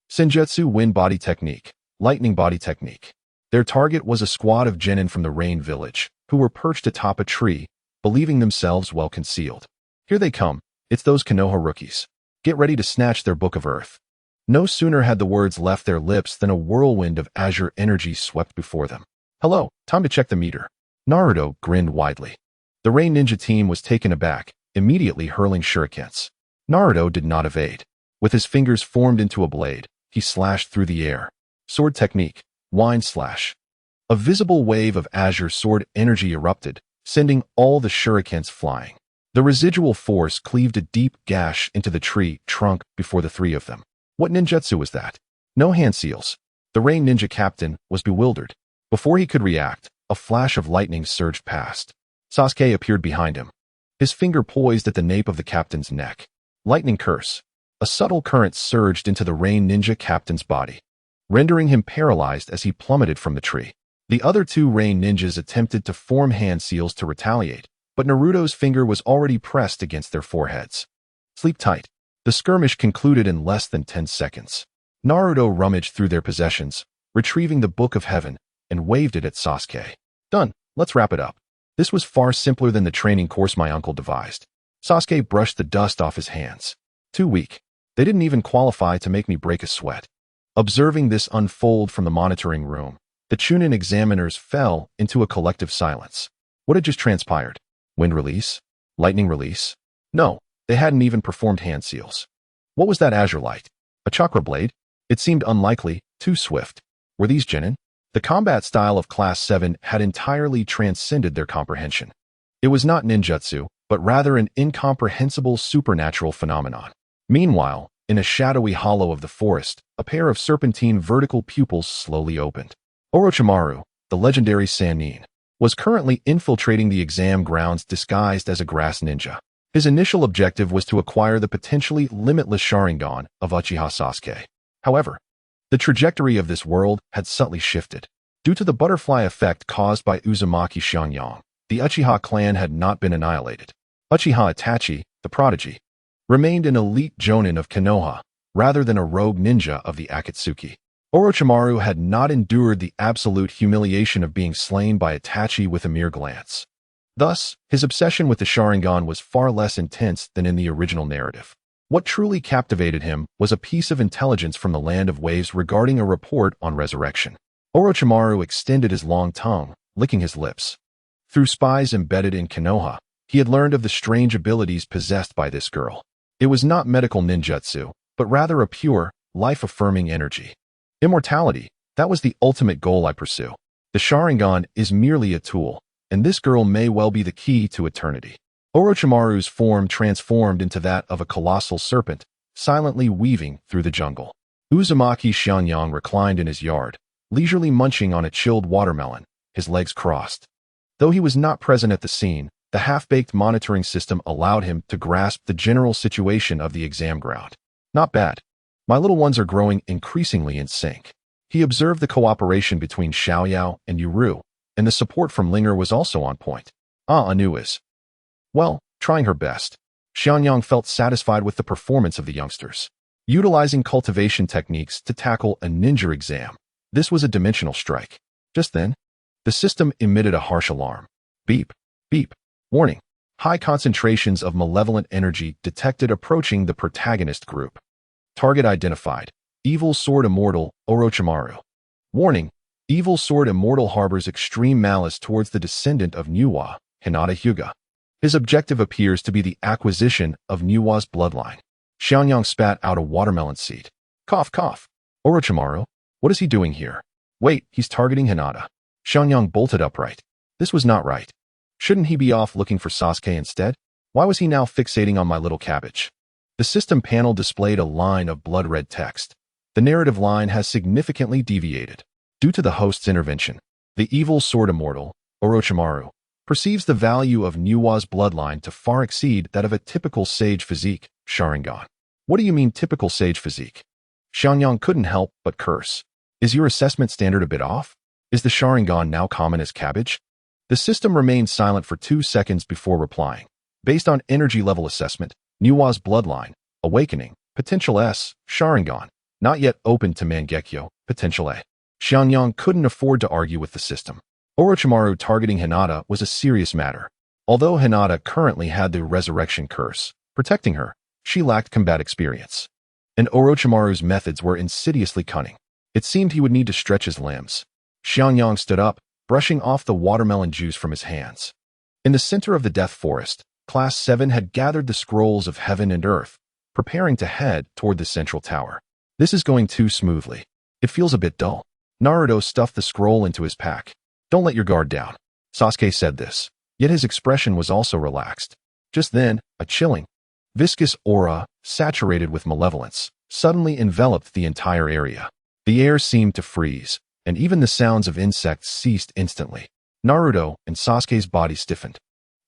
Senjutsu Wind Body Technique, Lightning Body Technique. Their target was a squad of genin from the Rain Village, who were perched atop a tree, believing themselves well concealed. "Here they come, it's those Konoha rookies. Get ready to snatch their Book of Earth." No sooner had the words left their lips than a whirlwind of azure energy swept before them. "Hello, time to check the meter." Naruto grinned widely. The Rain Ninja team was taken aback, immediately hurling shurikens. Naruto did not evade. With his fingers formed into a blade, he slashed through the air. Sword technique, Wind Slash. A visible wave of azure sword energy erupted, sending all the shurikens flying. The residual force cleaved a deep gash into the tree trunk before the three of them. What ninjutsu was that? No hand seals. The Rain Ninja captain was bewildered. Before he could react, a flash of lightning surged past. Sasuke appeared behind him, his finger poised at the nape of the captain's neck. Lightning Curse. A subtle current surged into the Rain Ninja captain's body, rendering him paralyzed as he plummeted from the tree. The other two Rain Ninjas attempted to form hand seals to retaliate, but Naruto's finger was already pressed against their foreheads. Sleep tight. The skirmish concluded in less than 10 seconds. Naruto rummaged through their possessions, retrieving the Book of Heaven, and waved it at Sasuke. "Done. Let's wrap it up." This was far simpler than the training course my uncle devised. Sasuke brushed the dust off his hands. "Too weak. They didn't even qualify to make me break a sweat." Observing this unfold from the monitoring room, the Chunin examiners fell into a collective silence. What had just transpired? Wind release? Lightning release? No, they hadn't even performed hand seals. What was that azure light? A chakra blade? It seemed unlikely, too swift. Were these genin? The combat style of Class 7 had entirely transcended their comprehension. It was not ninjutsu, but rather an incomprehensible supernatural phenomenon. Meanwhile, in a shadowy hollow of the forest, a pair of serpentine vertical pupils slowly opened. Orochimaru, the legendary Sannin, was currently infiltrating the exam grounds disguised as a grass ninja. His initial objective was to acquire the potentially limitless Sharingan of Uchiha Sasuke. However, the trajectory of this world had subtly shifted. Due to the butterfly effect caused by Uzumaki xianxia, the Uchiha clan had not been annihilated. Uchiha Itachi, the prodigy, remained an elite jonin of Konoha, rather than a rogue ninja of the Akatsuki. Orochimaru had not endured the absolute humiliation of being slain by Itachi with a mere glance. Thus, his obsession with the Sharingan was far less intense than in the original narrative. What truly captivated him was a piece of intelligence from the Land of Waves regarding a report on resurrection. Orochimaru extended his long tongue, licking his lips. Through spies embedded in Konoha, he had learned of the strange abilities possessed by this girl. It was not medical ninjutsu, but rather a pure, life-affirming energy. Immortality, that was the ultimate goal I pursue. The Sharingan is merely a tool, and this girl may well be the key to eternity. Orochimaru's form transformed into that of a colossal serpent, silently weaving through the jungle. Uzumaki xianxia reclined in his yard, leisurely munching on a chilled watermelon, his legs crossed. Though he was not present at the scene, the half-baked monitoring system allowed him to grasp the general situation of the exam ground. Not bad. My little ones are growing increasingly in sync. He observed the cooperation between Xiaoyao and Yuru, and the support from Linger was also on point. Anu is, well, trying her best. Xiangyang felt satisfied with the performance of the youngsters. Utilizing cultivation techniques to tackle a ninja exam, this was a dimensional strike. Just then, the system emitted a harsh alarm. Beep, beep. Warning. High concentrations of malevolent energy detected approaching the protagonist group. Target identified. Evil Sword Immortal, Orochimaru. Warning. Evil Sword Immortal harbors extreme malice towards the descendant of Nuwa, Hinata Hyuga. His objective appears to be the acquisition of Nuwa's bloodline. Xiangyang spat out a watermelon seed. Cough, cough. Orochimaru, what is he doing here? Wait, he's targeting Hinata. Xiangyang bolted upright. This was not right. Shouldn't he be off looking for Sasuke instead? Why was he now fixating on my little cabbage? The system panel displayed a line of blood-red text. The narrative line has significantly deviated. Due to the host's intervention, the evil sword immortal, Orochimaru, perceives the value of Nuwa's bloodline to far exceed that of a typical sage physique, Sharingan. What do you mean typical sage physique? Xiangyang couldn't help but curse. Is your assessment standard a bit off? Is the Sharingan now common as cabbage? The system remained silent for 2 seconds before replying. Based on energy level assessment, Nuwa's bloodline, awakening, potential S, Sharingan, not yet open to Mangekyo, potential A. Xiangyang couldn't afford to argue with the system. Orochimaru targeting Hinata was a serious matter. Although Hinata currently had the resurrection curse protecting her, she lacked combat experience. And Orochimaru's methods were insidiously cunning. It seemed he would need to stretch his limbs. Xiangyang stood up, brushing off the watermelon juice from his hands. In the center of the Death Forest, Class 7 had gathered the scrolls of heaven and earth, preparing to head toward the central tower. This is going too smoothly. It feels a bit dull. Naruto stuffed the scroll into his pack. Don't let your guard down. Sasuke said this, yet his expression was also relaxed. Just then, a chilling, viscous aura, saturated with malevolence, suddenly enveloped the entire area. The air seemed to freeze, and even the sounds of insects ceased instantly. Naruto and Sasuke's body stiffened.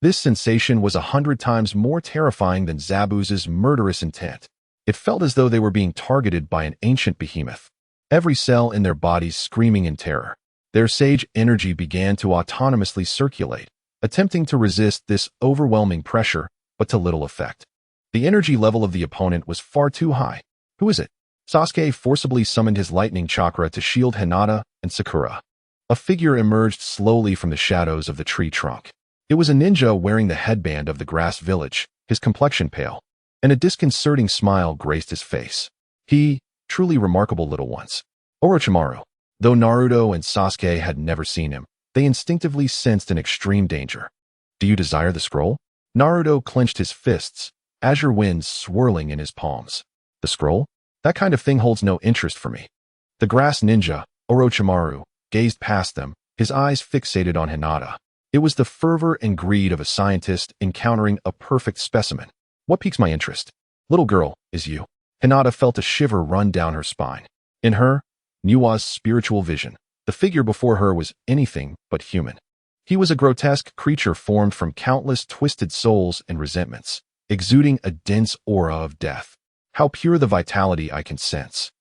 This sensation was 100 times more terrifying than Zabuza's murderous intent. It felt as though they were being targeted by an ancient behemoth. Every cell in their bodies screaming in terror. Their sage energy began to autonomously circulate, attempting to resist this overwhelming pressure, but to little effect. The energy level of the opponent was far too high. Who is it? Sasuke forcibly summoned his lightning chakra to shield Hinata and Sakura. A figure emerged slowly from the shadows of the tree trunk. It was a ninja wearing the headband of the grass village, his complexion pale, and a disconcerting smile graced his face. He, truly remarkable little ones. Orochimaru. Though Naruto and Sasuke had never seen him, they instinctively sensed an extreme danger. Do you desire the scroll? Naruto clenched his fists, azure winds swirling in his palms. The scroll? That kind of thing holds no interest for me. The grass ninja, Orochimaru, gazed past them, his eyes fixated on Hinata. It was the fervor and greed of a scientist encountering a perfect specimen. What piques my interest? Little girl, is you. Hinata felt a shiver run down her spine. In her, Nuwa's spiritual vision, the figure before her was anything but human. He was a grotesque creature formed from countless twisted souls and resentments. exuding a dense aura of death. How pure the vitality I can sense.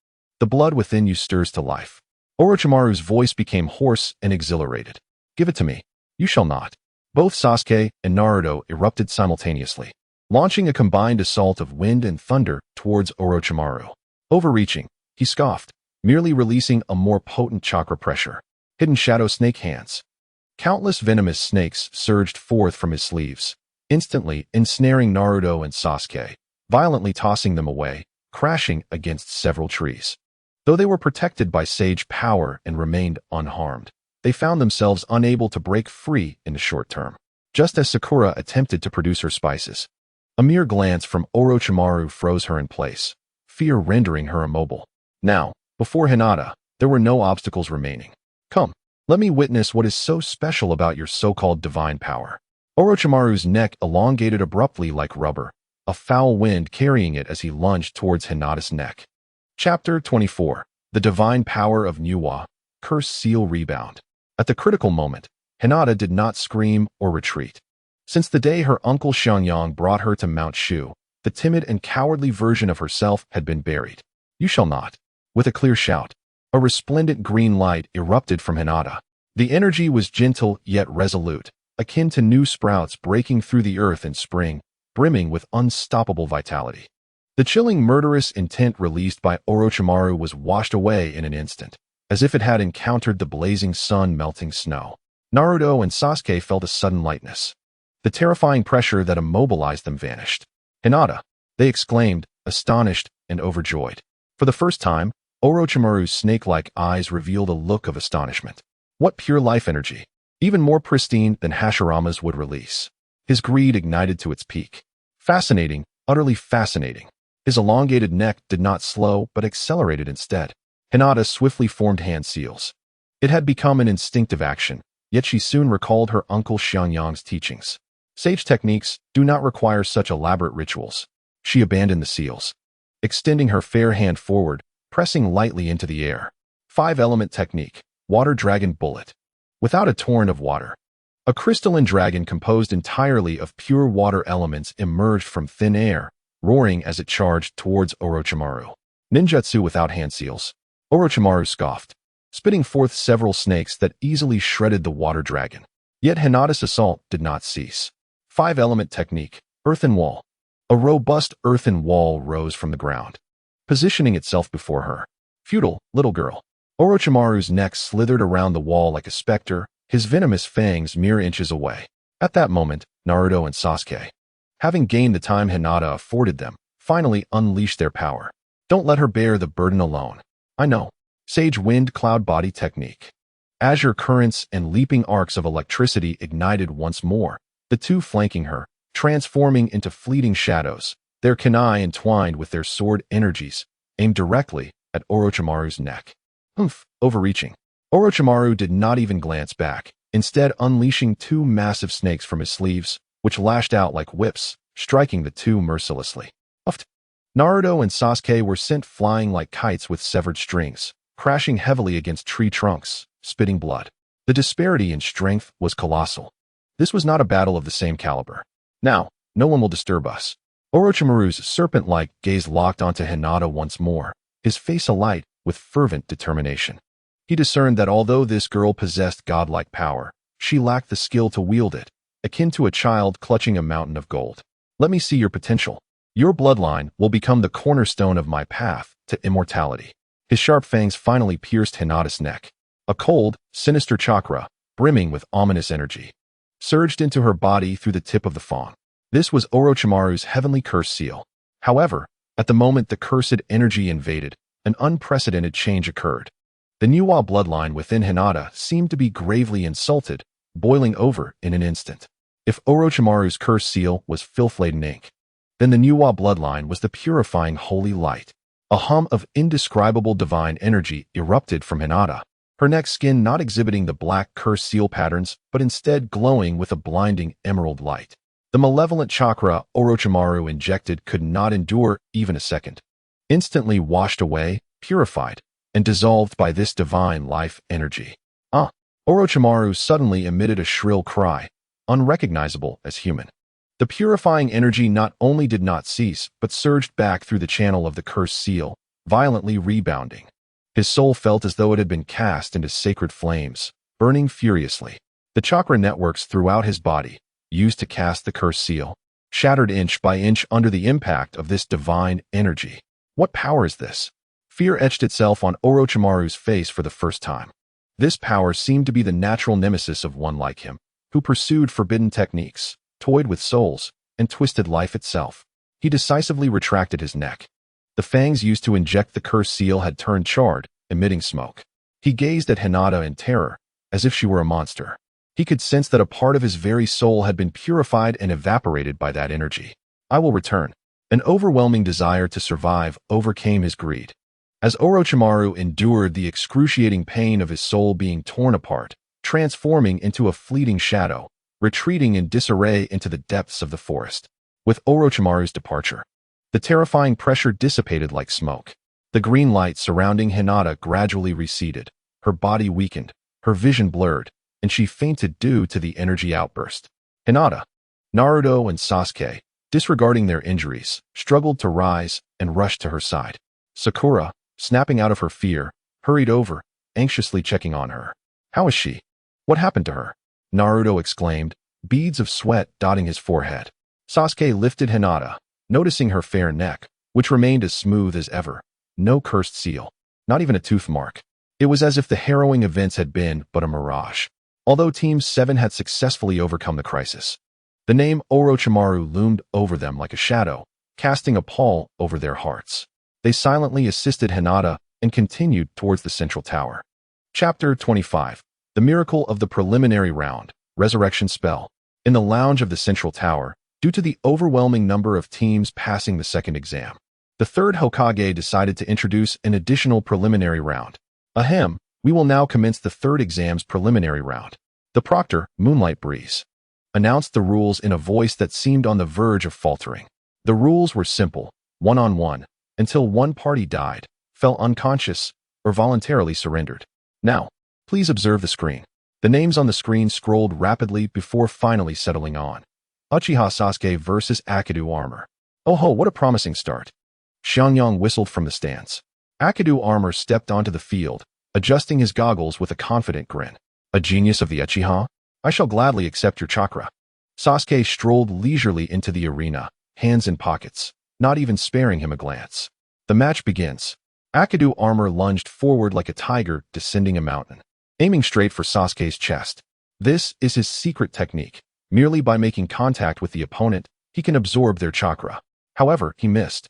The blood within you stirs to life. Orochimaru's voice became hoarse and exhilarated. Give it to me. You shall not. Both Sasuke and Naruto erupted simultaneously, launching a combined assault of wind and thunder towards Orochimaru. Overreaching, he scoffed, merely releasing a more potent chakra pressure. Hidden shadow snake hands. Countless venomous snakes surged forth from his sleeves, instantly ensnaring Naruto and Sasuke, violently tossing them away, crashing against several trees. Though they were protected by sage power and remained unharmed, they found themselves unable to break free in the short term. Just as Sakura attempted to produce her spices, a mere glance from Orochimaru froze her in place, fear rendering her immobile. Now, before Hinata, there were no obstacles remaining. Come, let me witness what is so special about your so-called divine power. Orochimaru's neck elongated abruptly like rubber, a foul wind carrying it as he lunged towards Hinata's neck. Chapter 24. The Divine Power of Nuwa, Curse Seal Rebound. At the critical moment, Hinata did not scream or retreat. Since the day her uncle Xianxia brought her to Mount Shu, the timid and cowardly version of herself had been buried. You shall not. With a clear shout, a resplendent green light erupted from Hinata. The energy was gentle yet resolute, akin to new sprouts breaking through the earth in spring, brimming with unstoppable vitality. The chilling murderous intent released by Orochimaru was washed away in an instant, as if it had encountered the blazing sun melting snow. Naruto and Sasuke felt a sudden lightness. The terrifying pressure that immobilized them vanished. Hinata, they exclaimed, astonished and overjoyed. For the first time, Orochimaru's snake-like eyes revealed a look of astonishment. What pure life energy, even more pristine than Hashirama's would release. His greed ignited to its peak. Fascinating, utterly fascinating. His elongated neck did not slow but accelerated instead. Hinata swiftly formed hand seals. It had become an instinctive action, yet she soon recalled her uncle Xiangyang's teachings. Sage techniques do not require such elaborate rituals. She abandoned the seals, extending her fair hand forward, pressing lightly into the air. 5-element technique, water dragon bullet. Without a torrent of water, a crystalline dragon composed entirely of pure water elements emerged from thin air, roaring as it charged towards Orochimaru. Ninjutsu without hand seals. Orochimaru scoffed, spitting forth several snakes that easily shredded the water dragon. Yet Hinata's assault did not cease. 5-element technique, earthen wall. A robust earthen wall rose from the ground, positioning itself before her. Futile, little girl. Orochimaru's neck slithered around the wall like a specter, his venomous fangs mere inches away. At that moment, Naruto and Sasuke, having gained the time Hinata afforded them, finally unleashed their power. Don't let her bear the burden alone. I know. Sage wind cloud body technique. Azure currents and leaping arcs of electricity ignited once more, the two flanking her, transforming into fleeting shadows, their kunai entwined with their sword energies, aimed directly at Orochimaru's neck. Overreaching. Orochimaru did not even glance back, instead unleashing 2 massive snakes from his sleeves, which lashed out like whips, striking the two mercilessly. Uffed. Naruto and Sasuke were sent flying like kites with severed strings, crashing heavily against tree trunks, spitting blood. The disparity in strength was colossal. This was not a battle of the same caliber. Now, no one will disturb us. Orochimaru's serpent-like gaze locked onto Hinata once more, his face alight with fervent determination. He discerned that although this girl possessed godlike power, she lacked the skill to wield it, akin to a child clutching a mountain of gold. Let me see your potential. Your bloodline will become the cornerstone of my path to immortality. His sharp fangs finally pierced Hinata's neck. A cold, sinister chakra, brimming with ominous energy, surged into her body through the tip of the fang. This was Orochimaru's heavenly curse seal. However, at the moment the cursed energy invaded, an unprecedented change occurred. The Nuwa bloodline within Hinata seemed to be gravely insulted, boiling over in an instant. If Orochimaru's curse seal was filth-laden ink, then the Nuwa bloodline was the purifying holy light. A hum of indescribable divine energy erupted from Hinata, her neck skin not exhibiting the black curse seal patterns, but instead glowing with a blinding emerald light. The malevolent chakra Orochimaru injected could not endure even a second. Instantly washed away, purified, and dissolved by this divine life energy. Orochimaru suddenly emitted a shrill cry, unrecognizable as human. The purifying energy not only did not cease, but surged back through the channel of the cursed seal, violently rebounding. His soul felt as though it had been cast into sacred flames, burning furiously. The chakra networks throughout his body, used to cast the cursed seal, shattered inch by inch under the impact of this divine energy. What power is this? Fear etched itself on Orochimaru's face for the first time. This power seemed to be the natural nemesis of one like him, who pursued forbidden techniques, toyed with souls, and twisted life itself. He decisively retracted his neck. The fangs used to inject the cursed seal had turned charred, emitting smoke. He gazed at Hinata in terror, as if she were a monster. He could sense that a part of his very soul had been purified and evaporated by that energy. I will return. An overwhelming desire to survive overcame his greed. As Orochimaru endured the excruciating pain of his soul being torn apart, transforming into a fleeting shadow, retreating in disarray into the depths of the forest. With Orochimaru's departure, the terrifying pressure dissipated like smoke. The green light surrounding Hinata gradually receded, her body weakened, her vision blurred, and she fainted due to the energy outburst. Hinata, Naruto, and Sasuke, disregarding their injuries, struggled to rise and rushed to her side. Sakura, snapping out of her fear, hurried over, anxiously checking on her. How is she? What happened to her? Naruto exclaimed, beads of sweat dotting his forehead. Sasuke lifted Hinata, noticing her fair neck, which remained as smooth as ever. No cursed seal, not even a tooth mark. It was as if the harrowing events had been but a mirage. Although Team 7 had successfully overcome the crisis, the name Orochimaru loomed over them like a shadow, casting a pall over their hearts. They silently assisted Hinata and continued towards the central tower. Chapter 25. The Miracle of the Preliminary Round, Resurrection Spell. In the lounge of the central tower, due to the overwhelming number of teams passing the second exam, the third Hokage decided to introduce an additional preliminary round. Ahem, we will now commence the third exam's preliminary round. The proctor, Moonlight Breeze, announced the rules in a voice that seemed on the verge of faltering. The rules were simple, one-on-one, until one party died, fell unconscious, or voluntarily surrendered. Now, please observe the screen. The names on the screen scrolled rapidly before finally settling on. Uchiha Sasuke versus Akidu Armor. Oh ho, what a promising start. Xianxia whistled from the stands. Akidu Armor stepped onto the field, adjusting his goggles with a confident grin. A genius of the Uchiha? I shall gladly accept your chakra. Sasuke strolled leisurely into the arena, hands in pockets, not even sparing him a glance. The match begins. Akidu Armor lunged forward like a tiger descending a mountain, aiming straight for Sasuke's chest. This is his secret technique. Merely by making contact with the opponent, he can absorb their chakra. However, he missed.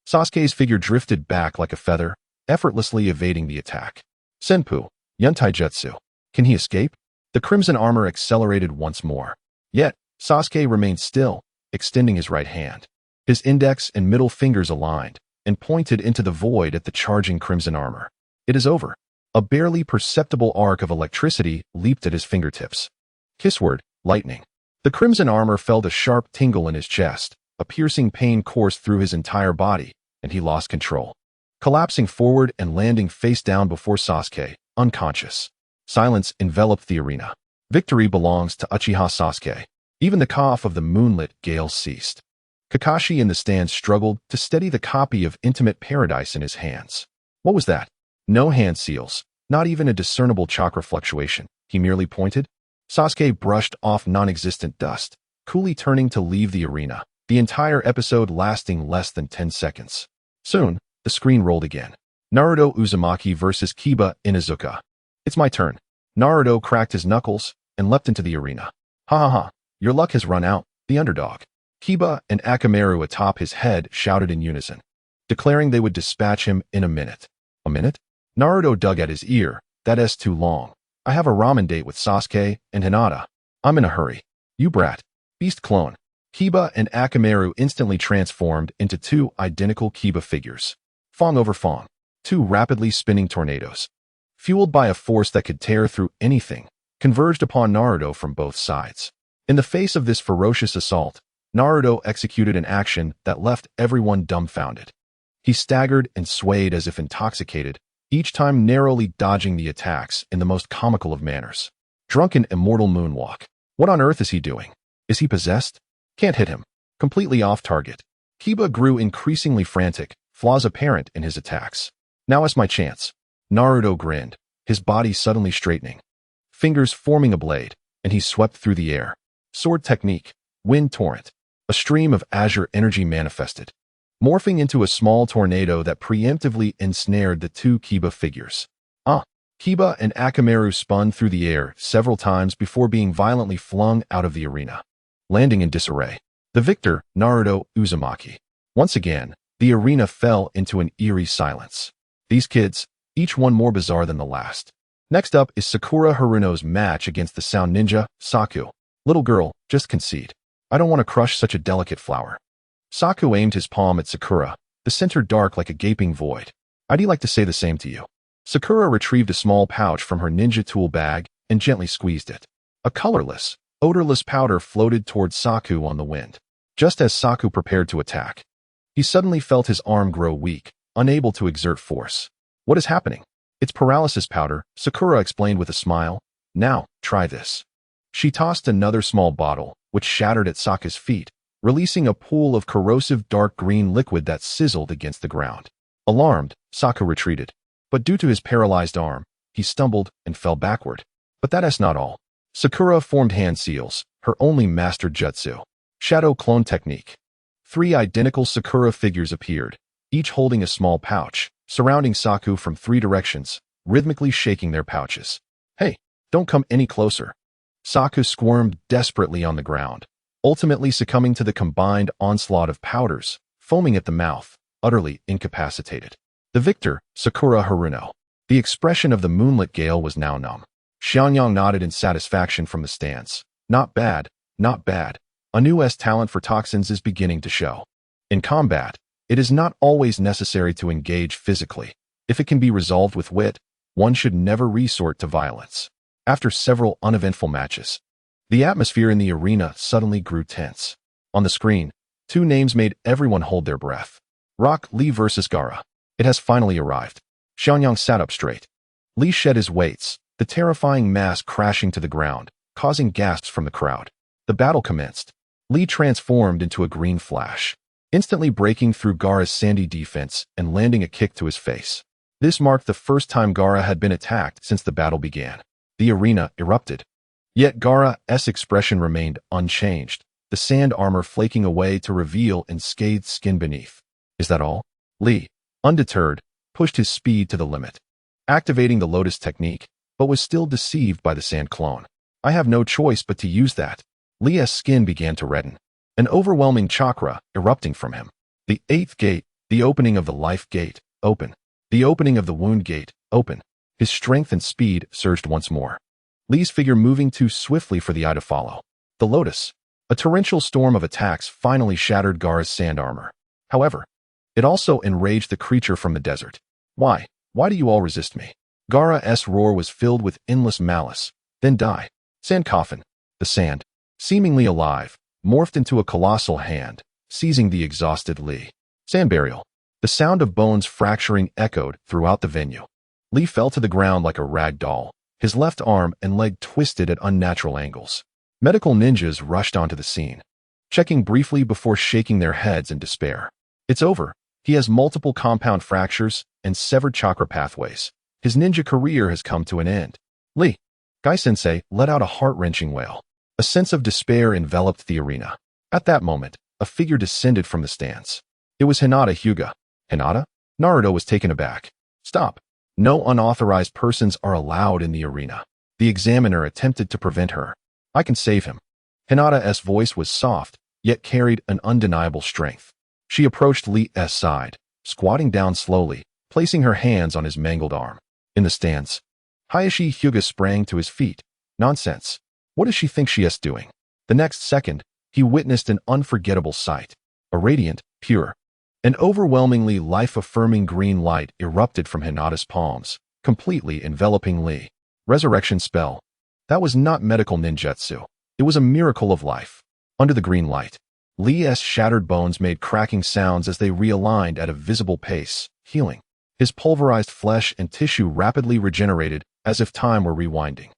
Sasuke's figure drifted back like a feather, effortlessly evading the attack. Senpu, Yuntaijutsu. Can he escape? The crimson armor accelerated once more. Yet, Sasuke remained still, extending his right hand. His index and middle fingers aligned, and pointed into the void at the charging crimson armor. It is over. A barely perceptible arc of electricity leaped at his fingertips. Kissword, lightning. The crimson armor felt a sharp tingle in his chest. A piercing pain coursed through his entire body, and he lost control. Collapsing forward and landing face down before Sasuke, unconscious. Silence enveloped the arena. Victory belongs to Uchiha Sasuke. Even the cough of the moonlit gale ceased. Kakashi in the stands struggled to steady the copy of Intimate Paradise in his hands. What was that? No hand seals, not even a discernible chakra fluctuation. He merely pointed. Sasuke brushed off non-existent dust, coolly turning to leave the arena, the entire episode lasting less than 10 seconds. Soon, the screen rolled again. Naruto Uzumaki versus Kiba Inuzuka. It's my turn. Naruto cracked his knuckles and leapt into the arena. Ha ha ha, your luck has run out, the underdog. Kiba and Akamaru atop his head shouted in unison, declaring they would dispatch him in a minute. A minute? Naruto dug at his ear. That's too long. I have a ramen date with Sasuke and Hinata. I'm in a hurry. You brat. Beast clone. Kiba and Akamaru instantly transformed into two identical Kiba figures. Fong over Fong. Two rapidly spinning tornadoes, fueled by a force that could tear through anything, converged upon Naruto from both sides. In the face of this ferocious assault, Naruto executed an action that left everyone dumbfounded. He staggered and swayed as if intoxicated, each time narrowly dodging the attacks in the most comical of manners. Drunken immortal moonwalk. What on earth is he doing? Is he possessed? Can't hit him. Completely off target. Kiba grew increasingly frantic, flaws apparent in his attacks. Now is my chance. Naruto grinned, his body suddenly straightening. Fingers forming a blade, and he swept through the air. Sword technique, wind torrent. A stream of azure energy manifested, morphing into a small tornado that preemptively ensnared the two Kiba figures. Kiba and Akamaru spun through the air several times before being violently flung out of the arena, landing in disarray. The victor, Naruto Uzumaki. Once again, the arena fell into an eerie silence. These kids, each one more bizarre than the last. Next up is Sakura Haruno's match against the sound ninja, Saku. Little girl, just concede. I don't want to crush such a delicate flower. Saku aimed his palm at Sakura, the center dark like a gaping void. I'd like to say the same to you. Sakura retrieved a small pouch from her ninja tool bag and gently squeezed it. A colorless, odorless powder floated towards Saku on the wind. Just as Saku prepared to attack, he suddenly felt his arm grow weak, unable to exert force. What is happening? It's paralysis powder, Sakura explained with a smile. Now, try this. She tossed another small bottle, which shattered at Saku's feet, releasing a pool of corrosive dark green liquid that sizzled against the ground. Alarmed, Saku retreated. But due to his paralyzed arm, he stumbled and fell backward. But that's not all. Sakura formed hand seals, her only mastered jutsu. Shadow clone technique. 3 identical Sakura figures appeared, each holding a small pouch, surrounding Saku from 3 directions, rhythmically shaking their pouches. Hey, don't come any closer. Saku squirmed desperately on the ground, ultimately succumbing to the combined onslaught of powders, foaming at the mouth, utterly incapacitated. The victor, Sakura Haruno. The expression of the moonlit gale was now numb. Xianxia nodded in satisfaction from the stands. Not bad, not bad. A new talent for toxins is beginning to show. In combat, it is not always necessary to engage physically. If it can be resolved with wit, one should never resort to violence. After several uneventful matches, the atmosphere in the arena suddenly grew tense. On the screen, 2 names made everyone hold their breath. Rock Lee versus Gaara. It has finally arrived. Xianxia sat up straight. Lee shed his weights, the terrifying mass crashing to the ground, causing gasps from the crowd. The battle commenced. Lee transformed into a green flash, instantly breaking through Gaara's sandy defense and landing a kick to his face. This marked the first time Gaara had been attacked since the battle began. The arena erupted. Yet Gaara's expression remained unchanged, the sand armor flaking away to reveal unscathed skin beneath. Is that all? Lee, undeterred, pushed his speed to the limit, activating the Lotus technique, but was still deceived by the sand clone. I have no choice but to use that. Lee's skin began to redden, an overwhelming chakra erupting from him. The 8th gate, the opening of the life gate, open. The opening of the wound gate, open. His strength and speed surged once more. Lee's figure moving too swiftly for the eye to follow. The Lotus. A torrential storm of attacks finally shattered Gaara's sand armor. However, it also enraged the creature from the desert. Why? Why do you all resist me? Gaara's roar was filled with endless malice. Then die. Sand coffin. The sand, seemingly alive, morphed into a colossal hand, seizing the exhausted Lee. Sand burial. The sound of bones fracturing echoed throughout the venue. Lee fell to the ground like a rag doll, his left arm and leg twisted at unnatural angles. Medical ninjas rushed onto the scene, checking briefly before shaking their heads in despair. It's over. He has multiple compound fractures and severed chakra pathways. His ninja career has come to an end. Lee. Gai-sensei let out a heart-wrenching wail. A sense of despair enveloped the arena. At that moment, a figure descended from the stands. It was Hinata Hyuga. Hinata? Naruto was taken aback. Stop. No unauthorized persons are allowed in the arena. The examiner attempted to prevent her. I can save him. Hinata's voice was soft, yet carried an undeniable strength. She approached Lee's side, squatting down slowly, placing her hands on his mangled arm. In the stands, Hayashi Hyuga sprang to his feet. Nonsense. What does she think she is doing? The next second, he witnessed an unforgettable sight. A radiant, pure, and overwhelmingly life-affirming green light erupted from Hinata's palms, completely enveloping Lee. Resurrection spell. That was not medical ninjutsu. It was a miracle of life. Under the green light, Lee's shattered bones made cracking sounds as they realigned at a visible pace, healing. His pulverized flesh and tissue rapidly regenerated as if time were rewinding.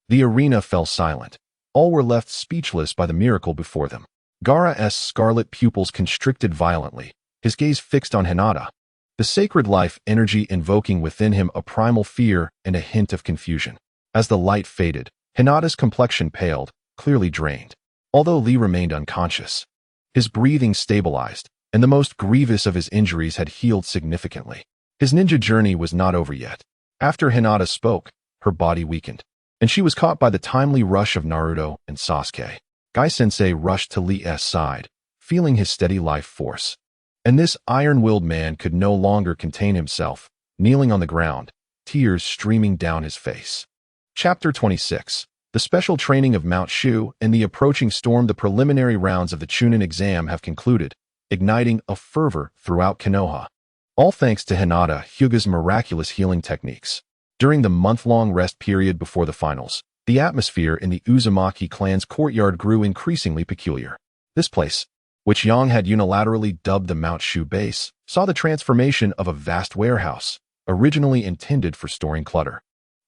The arena fell silent. All were left speechless by the miracle before them. Gaara's scarlet pupils constricted violently, his gaze fixed on Hinata, the sacred life energy invoking within him a primal fear and a hint of confusion. As the light faded, Hinata's complexion paled, clearly drained, although Li remained unconscious. His breathing stabilized, and the most grievous of his injuries had healed significantly. His ninja journey was not over yet. After Hinata spoke, her body weakened, and she was caught by the timely rush of Naruto and Sasuke. Guy-sensei rushed to Li's side, feeling his steady life force. And this iron-willed man could no longer contain himself, kneeling on the ground, tears streaming down his face. Chapter 26. The special training of Mount Shu and the approaching storm. The preliminary rounds of the Chunin exam have concluded, igniting a fervor throughout Konoha. All thanks to Hinata Hyuga's miraculous healing techniques. During the month-long rest period before the finals, the atmosphere in the Uzumaki clan's courtyard grew increasingly peculiar. This place, which Yang had unilaterally dubbed the Mount Shu base, saw the transformation of a vast warehouse, originally intended for storing clutter,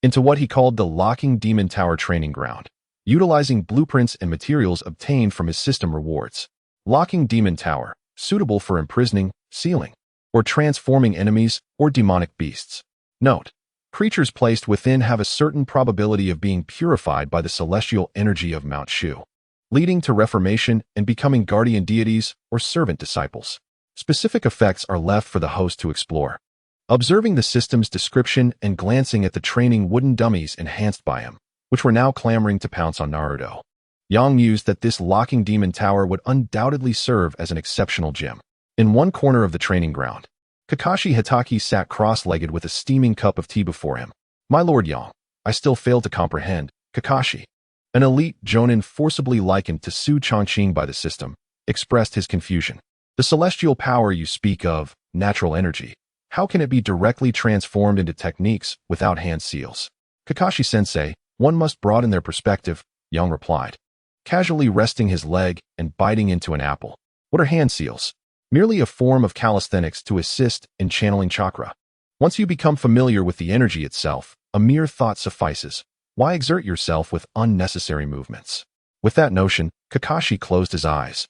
into what he called the Locking Demon Tower training ground, utilizing blueprints and materials obtained from his system rewards. Locking Demon Tower, suitable for imprisoning, sealing, or transforming enemies or demonic beasts. Note: creatures placed within have a certain probability of being purified by the celestial energy of Mount Shu, leading to reformation and becoming guardian deities or servant disciples. Specific effects are left for the host to explore. Observing the system's description and glancing at the training wooden dummies enhanced by him, which were now clamoring to pounce on Naruto, Yang mused that this locking demon tower would undoubtedly serve as an exceptional gym. In one corner of the training ground, Kakashi Hitaki sat cross-legged with a steaming cup of tea before him. "My lord Yang, I still fail to comprehend, Kakashi." An elite jonin forcibly likened to Su Chongqing by the system, expressed his confusion. "The celestial power you speak of, natural energy, how can it be directly transformed into techniques without hand seals?" "Kakashi-sensei, one must broaden their perspective," Yang replied, casually resting his leg and biting into an apple. "What are hand seals?" "Merely a form of calisthenics to assist in channeling chakra. Once you become familiar with the energy itself, a mere thought suffices. Why exert yourself with unnecessary movements?" With that notion, Kakashi closed his eyes,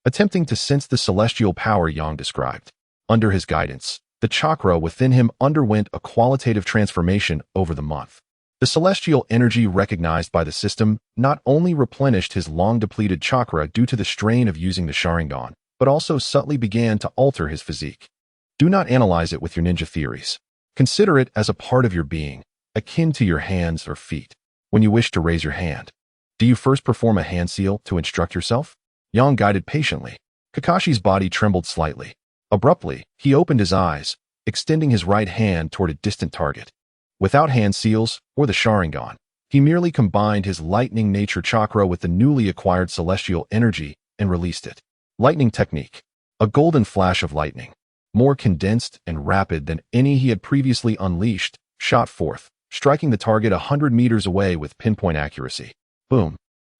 attempting to sense the celestial power Yang described. Under his guidance, the chakra within him underwent a qualitative transformation over the month. The celestial energy recognized by the system not only replenished his long-depleted chakra due to the strain of using the Sharingan, but also subtly began to alter his physique. Do not analyze it with your ninja theories. Consider it as a part of your being, akin to your hands or feet. When you wish to raise your hand, do you first perform a hand seal to instruct yourself? Yang guided patiently. Kakashi's body trembled slightly. Abruptly, he opened his eyes, extending his right hand toward a distant target. Without hand seals or the Sharingan, he merely combined his lightning nature chakra with the newly acquired celestial energy and released it. Lightning technique. A golden flash of lightning, more condensed and rapid than any he had previously unleashed, shot forth, striking the target 100 meters away with pinpoint accuracy. Boom.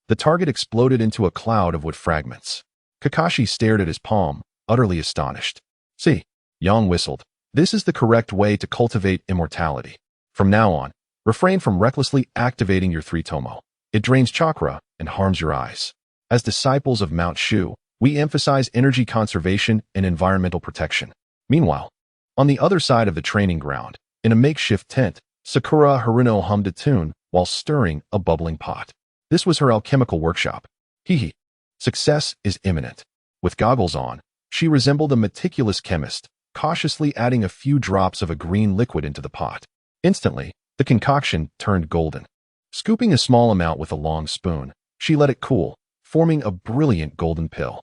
The target exploded into a cloud of wood fragments. Kakashi stared at his palm, utterly astonished. "See," Yang whistled. "This is the correct way to cultivate immortality. From now on, refrain from recklessly activating your three tomo. It drains chakra and harms your eyes. As disciples of Mount Shu, we emphasize energy conservation and environmental protection." Meanwhile, on the other side of the training ground, in a makeshift tent, Sakura Haruno hummed a tune while stirring a bubbling pot. This was her alchemical workshop. Hee. Success is imminent. With goggles on, she resembled a meticulous chemist, cautiously adding a few drops of a green liquid into the pot. Instantly, the concoction turned golden. Scooping a small amount with a long spoon, she let it cool, forming a brilliant golden pill.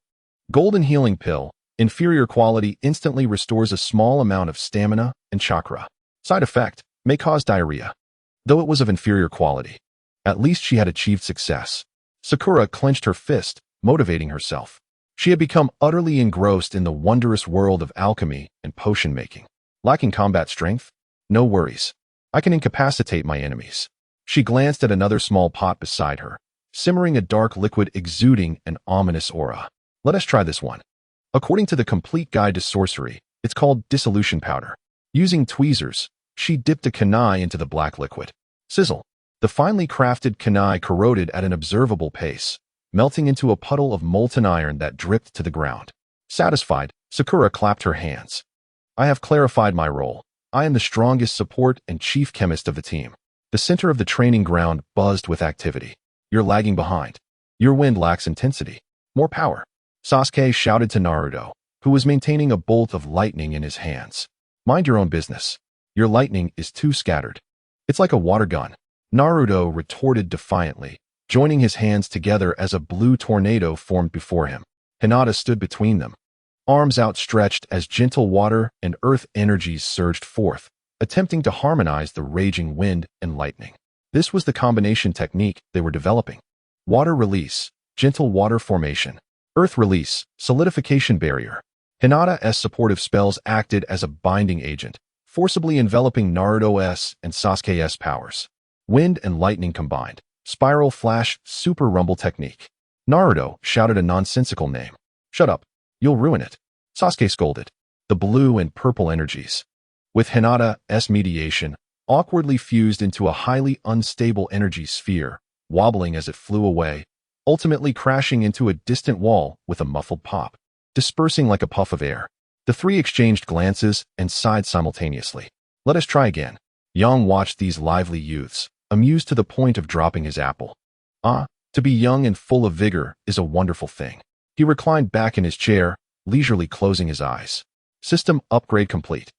Golden healing pill, inferior quality, instantly restores a small amount of stamina and chakra. Side effect, may cause diarrhea. Though it was of inferior quality, at least she had achieved success. Sakura clenched her fist, motivating herself. She had become utterly engrossed in the wondrous world of alchemy and potion making. Lacking combat strength? No worries. I can incapacitate my enemies. She glanced at another small pot beside her, simmering a dark liquid exuding an ominous aura. Let us try this one. According to the Complete Guide to Sorcery, it's called dissolution powder. Using tweezers, she dipped a kunai into the black liquid. Sizzle. The finely crafted kunai corroded at an observable pace, melting into a puddle of molten iron that dripped to the ground. Satisfied, Sakura clapped her hands. I have clarified my role. I am the strongest support and chief chemist of the team. The center of the training ground buzzed with activity. You're lagging behind. Your wind lacks intensity. More power. Sasuke shouted to Naruto, who was maintaining a bolt of lightning in his hands. Mind your own business. Your lightning is too scattered. It's like a water gun. Naruto retorted defiantly, joining his hands together as a blue tornado formed before him. Hinata stood between them, arms outstretched as gentle water and earth energies surged forth, attempting to harmonize the raging wind and lightning. This was the combination technique they were developing. Water release, gentle water formation. Earth release, solidification barrier. Hinata's supportive spells acted as a binding agent, forcibly enveloping Naruto's and Sasuke's powers. Wind and lightning combined. Spiral flash, super rumble technique. Naruto shouted a nonsensical name. Shut up. You'll ruin it. Sasuke scolded. The blue and purple energies, with Hinata's mediation, awkwardly fused into a highly unstable energy sphere, wobbling as it flew away, ultimately crashing into a distant wall with a muffled pop, dispersing like a puff of air. The three exchanged glances and sighed simultaneously. Let us try again. Yang watched these lively youths, amused to the point of dropping his apple. To be young and full of vigor is a wonderful thing. He reclined back in his chair, leisurely closing his eyes. System upgrade complete.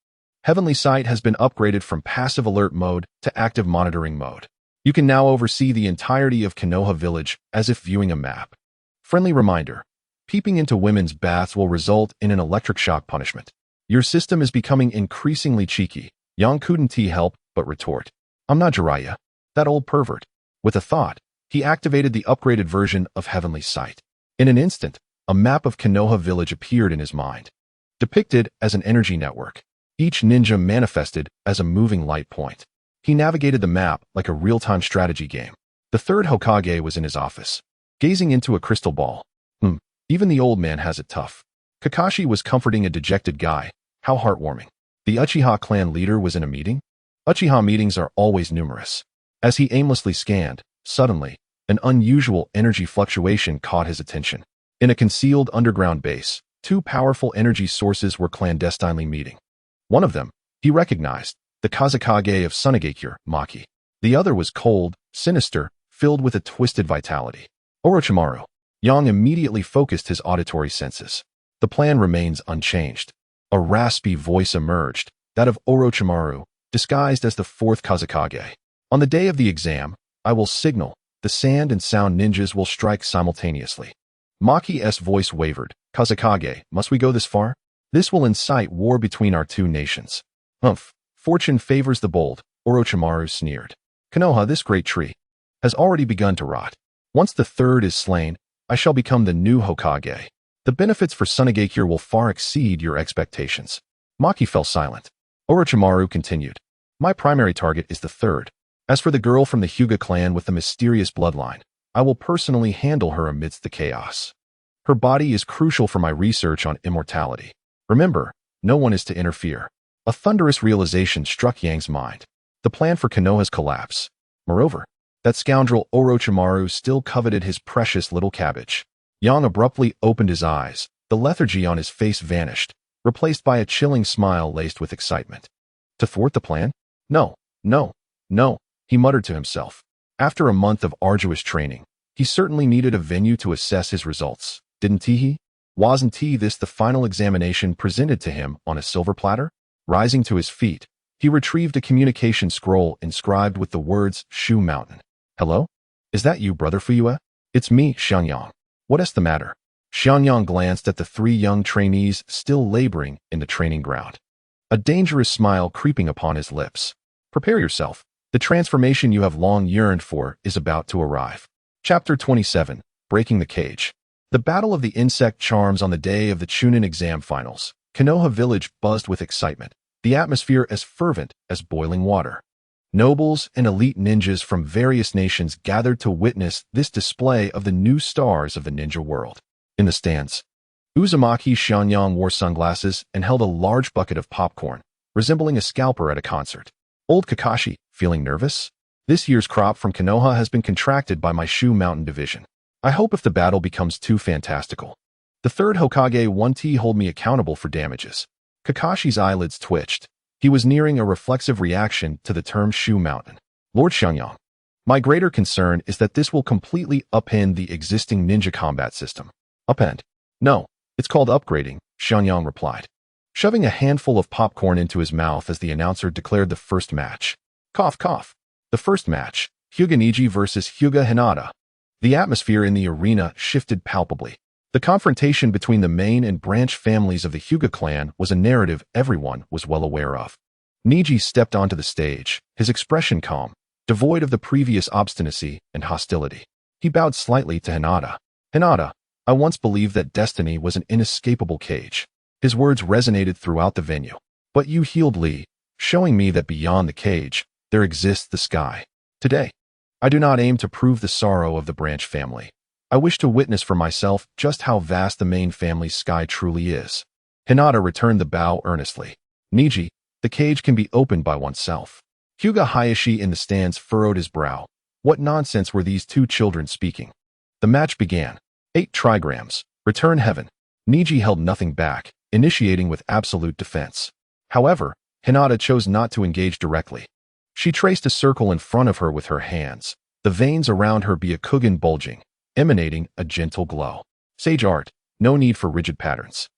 Heavenly Sight has been upgraded from passive alert mode to active monitoring mode. You can now oversee the entirety of Konoha Village as if viewing a map. Friendly reminder. Peeping into women's baths will result in an electric shock punishment. Your system is becoming increasingly cheeky. Yang couldn't help but retort. I'm not Jiraiya, that old pervert. With a thought, he activated the upgraded version of Heavenly Sight. In an instant, a map of Konoha Village appeared in his mind, depicted as an energy network. Each ninja manifested as a moving light point. He navigated the map like a real-time strategy game. The third Hokage was in his office, gazing into a crystal ball. Even the old man has it tough. Kakashi was comforting a dejected guy. How heartwarming. The Uchiha clan leader was in a meeting? Uchiha meetings are always numerous. As he aimlessly scanned, suddenly, an unusual energy fluctuation caught his attention. In a concealed underground base, two powerful energy sources were clandestinely meeting. One of them, he recognized, the Kazekage of Sunagakure, Maki. The other was cold, sinister, filled with a twisted vitality. Orochimaru. Yang immediately focused his auditory senses. The plan remains unchanged. A raspy voice emerged, that of Orochimaru, disguised as the fourth Kazekage. On the day of the exam, I will signal, the sand and sound ninjas will strike simultaneously. Maki's voice wavered. Kazekage, must we go this far? This will incite war between our two nations. Fortune favors the bold, Orochimaru sneered. Konoha, this great tree, has already begun to rot. Once the third is slain, I shall become the new Hokage. The benefits for Sunagakure will far exceed your expectations. Maki fell silent. Orochimaru continued. My primary target is the third. As for the girl from the Hyuga clan with the mysterious bloodline, I will personally handle her amidst the chaos. Her body is crucial for my research on immortality. Remember, no one is to interfere. A thunderous realization struck Yang's mind. The plan for Konoha's collapse. Moreover, that scoundrel Orochimaru still coveted his precious little cabbage. Yang abruptly opened his eyes. The lethargy on his face vanished, replaced by a chilling smile laced with excitement. To thwart the plan? No, he muttered to himself. After a month of arduous training, he certainly needed a venue to assess his results, didn't he? Wasn't this the final examination presented to him on a silver platter? Rising to his feet, he retrieved a communication scroll inscribed with the words Shu Mountain. Hello? Is that you, Brother Fuyue? It's me, Xianxia. What's the matter? Xianxia glanced at the three young trainees still laboring in the training ground. A dangerous smile creeping upon his lips. Prepare yourself. The transformation you have long yearned for is about to arrive. Chapter 27, Breaking the Cage. The Battle of the Insect Charms on the day of the Chunin exam finals. Konoha Village buzzed with excitement, the atmosphere as fervent as boiling water. Nobles and elite ninjas from various nations gathered to witness this display of the new stars of the ninja world. In the stands, Uzumaki Xianxia wore sunglasses and held a large bucket of popcorn, resembling a scalper at a concert. Old Kakashi, feeling nervous? This year's crop from Konoha has been contracted by my Shu Mountain division. I hope if the battle becomes too fantastical. The third Hokage won't hold me accountable for damages. Kakashi's eyelids twitched. He was nearing a reflexive reaction to the term Shu Mountain. Lord Xiangyang, my greater concern is that this will completely upend the existing ninja combat system. Upend? No, it's called upgrading, Xiangyang replied, shoving a handful of popcorn into his mouth as the announcer declared the first match. Cough, cough. The first match, Hyuga Neji versus Hyuga Hinata. The atmosphere in the arena shifted palpably. The confrontation between the main and branch families of the Hyuga clan was a narrative everyone was well aware of. Neji stepped onto the stage, his expression calm, devoid of the previous obstinacy and hostility. He bowed slightly to Hinata. Hinata, I once believed that destiny was an inescapable cage. His words resonated throughout the venue. But you healed Li, showing me that beyond the cage, there exists the sky. Today, I do not aim to prove the sorrow of the branch family. I wish to witness for myself just how vast the main family's sky truly is. Hinata returned the bow earnestly. Neji, the cage can be opened by oneself. Hyuga Hayashi in the stands furrowed his brow. What nonsense were these two children speaking? The match began. 8 trigrams. Return heaven. Neji held nothing back, initiating with absolute defense. However, Hinata chose not to engage directly. She traced a circle in front of her with her hands, the veins around her Byakugan bulging, emanating a gentle glow. Sage art, no need for rigid patterns.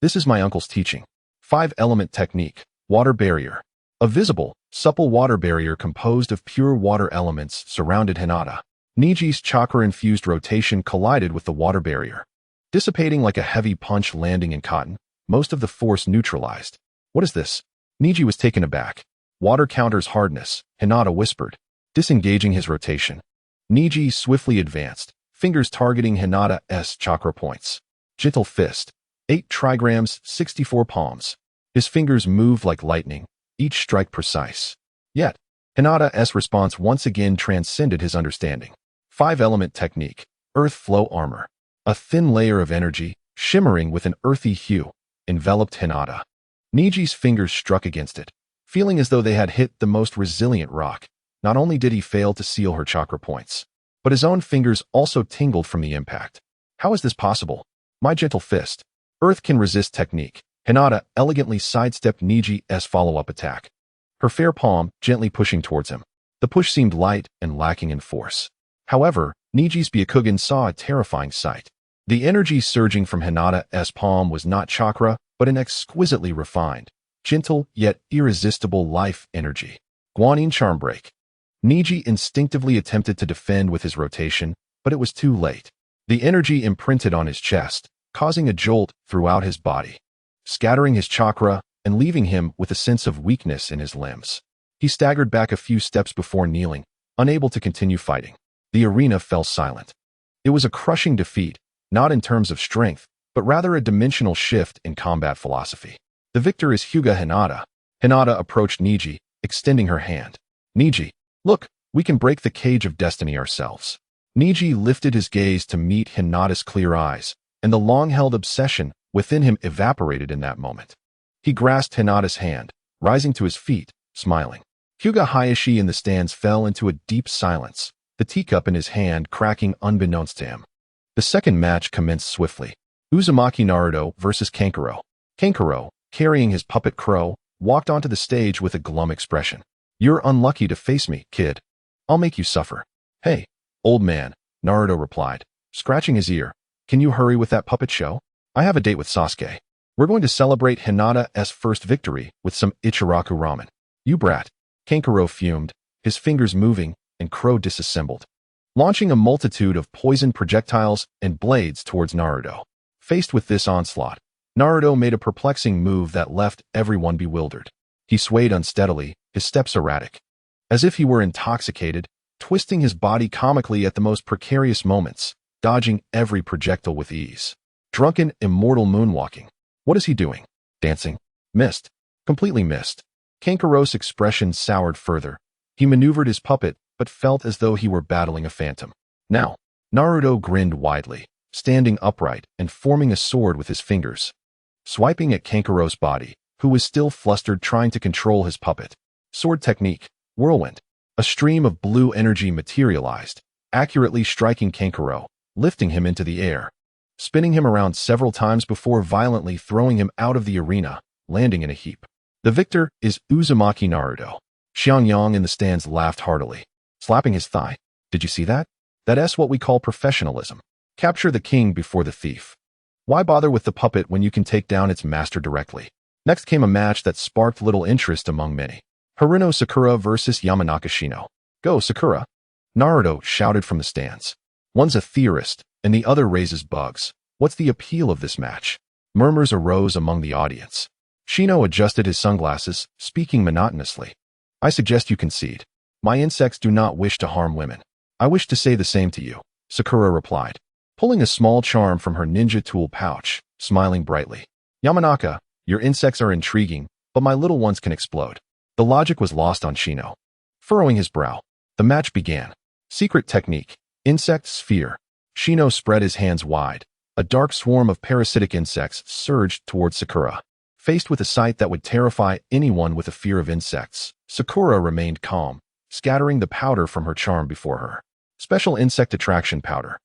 This is my uncle's teaching. 5-element technique, water barrier. A visible, supple water barrier composed of pure water elements surrounded Hinata. Niji's chakra-infused rotation collided with the water barrier. Dissipating like a heavy punch landing in cotton, most of the force neutralized. What is this? Neji was taken aback. Water counters hardness, Hinata whispered, disengaging his rotation. Neji swiftly advanced, fingers targeting Hinata's chakra points. Gentle fist. 8 trigrams, 64 palms. His fingers moved like lightning, each strike precise. Yet, Hinata's response once again transcended his understanding. 5-element technique, earth flow armor. A thin layer of energy, shimmering with an earthy hue, enveloped Hinata. Niji's fingers struck against it, feeling as though they had hit the most resilient rock. Not only did he fail to seal her chakra points, but his own fingers also tingled from the impact. How is this possible? My gentle fist. Earth can resist technique. Hinata elegantly sidestepped Niji's follow-up attack, her fair palm gently pushing towards him. The push seemed light and lacking in force. However, Niji's Byakugan saw a terrifying sight. The energy surging from Hinata's palm was not chakra, but an exquisitely refined, gentle yet irresistible life energy. Guanyin charm break. Neji instinctively attempted to defend with his rotation, but it was too late. The energy imprinted on his chest, causing a jolt throughout his body, scattering his chakra and leaving him with a sense of weakness in his limbs. He staggered back a few steps before kneeling, unable to continue fighting. The arena fell silent. It was a crushing defeat, not in terms of strength, but rather a dimensional shift in combat philosophy. The victor is Hyuga Hinata. Hinata approached Neji, extending her hand. Neji, look, we can break the cage of destiny ourselves. Neji lifted his gaze to meet Hinata's clear eyes, and the long-held obsession within him evaporated in that moment. He grasped Hinata's hand, rising to his feet, smiling. Hyuga Hayashi in the stands fell into a deep silence, the teacup in his hand cracking unbeknownst to him. The second match commenced swiftly. Uzumaki Naruto versus Kankuro. Kankuro, carrying his puppet crow, walked onto the stage with a glum expression. You're unlucky to face me, kid. I'll make you suffer. Hey, old man, Naruto replied, scratching his ear. Can you hurry with that puppet show? I have a date with Sasuke. We're going to celebrate Hinata's first victory with some Ichiraku ramen. You brat. Kankuro fumed, his fingers moving, and Crow disassembled, launching a multitude of poison projectiles and blades towards Naruto. Faced with this onslaught, Naruto made a perplexing move that left everyone bewildered. He swayed unsteadily, his steps erratic, as if he were intoxicated, twisting his body comically at the most precarious moments, dodging every projectile with ease. Drunken, immortal moonwalking. What is he doing? Dancing? Missed. Completely missed. Kankuro's expression soured further. He maneuvered his puppet, but felt as though he were battling a phantom. Now, Naruto grinned widely, standing upright and forming a sword with his fingers, swiping at Kankuro's body, who was still flustered trying to control his puppet. Sword technique, whirlwind. A stream of blue energy materialized, accurately striking Kankuro, lifting him into the air, spinning him around several times before violently throwing him out of the arena, landing in a heap. The victor is Uzumaki Naruto. Xianxia in the stands laughed heartily, slapping his thigh. Did you see that? That's what we call professionalism. Capture the king before the thief. Why bother with the puppet when you can take down its master directly? Next came a match that sparked little interest among many. Haruno Sakura versus Yamanaka Shino. Go, Sakura! Naruto shouted from the stands. One's a theorist, and the other raises bugs. What's the appeal of this match? Murmurs arose among the audience. Shino adjusted his sunglasses, speaking monotonously. I suggest you concede. My insects do not wish to harm women. I wish to say the same to you, Sakura replied, pulling a small charm from her ninja tool pouch, smiling brightly. Yamanaka, your insects are intriguing, but my little ones can explode. The logic was lost on Shino. Furrowing his brow, the match began. Secret technique. Insect sphere. Shino spread his hands wide. A dark swarm of parasitic insects surged towards Sakura. Faced with a sight that would terrify anyone with a fear of insects, Sakura remained calm, scattering the powder from her charm before her. Special insect attraction powder.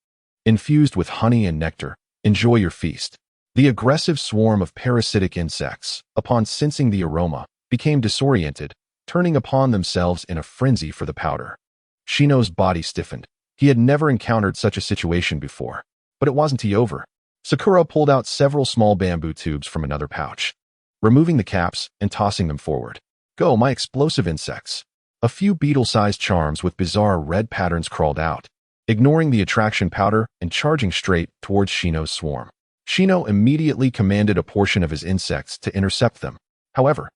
Infused with honey and nectar, enjoy your feast. The aggressive swarm of parasitic insects, upon sensing the aroma, became disoriented, turning upon themselves in a frenzy for the powder. Shino's body stiffened. He had never encountered such a situation before. But it wasn't over. Sakura pulled out several small bamboo tubes from another pouch, removing the caps and tossing them forward. Go, my explosive insects. A few beetle-sized charms with bizarre red patterns crawled out, ignoring the attraction powder and charging straight towards Shino's swarm. Shino immediately commanded a portion of his insects to intercept them. However,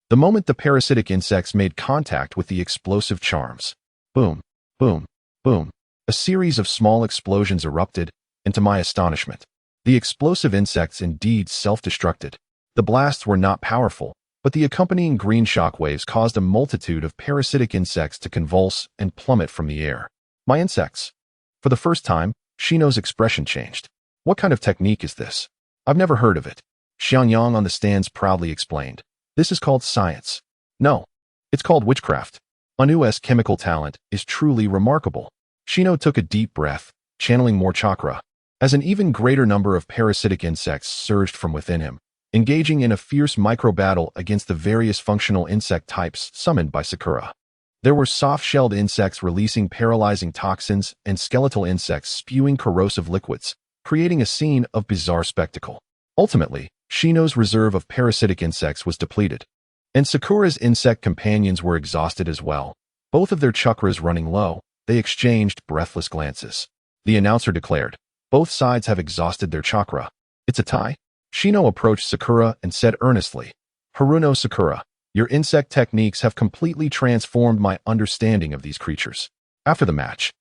the moment the parasitic insects made contact with the explosive charms, boom, boom, boom, a series of small explosions erupted, and to my astonishment, the explosive insects indeed self-destructed. The blasts were not powerful, but the accompanying green shockwaves caused a multitude of parasitic insects to convulse and plummet from the air. My insects. For the first time, Shino's expression changed. What kind of technique is this? I've never heard of it. Xiangyang on the stands proudly explained. This is called science. No, it's called witchcraft. Anu's chemical talent is truly remarkable. Shino took a deep breath, channeling more chakra, as an even greater number of parasitic insects surged from within him, engaging in a fierce micro-battle against the various functional insect types summoned by Sakura. There were soft-shelled insects releasing paralyzing toxins and skeletal insects spewing corrosive liquids, creating a scene of bizarre spectacle. Ultimately, Shino's reserve of parasitic insects was depleted, and Sakura's insect companions were exhausted as well. Both of their chakras running low, they exchanged breathless glances. The announcer declared, both sides have exhausted their chakra. It's a tie. Shino approached Sakura and said earnestly, Haruno Sakura, your insect techniques have completely transformed my understanding of these creatures. After the match,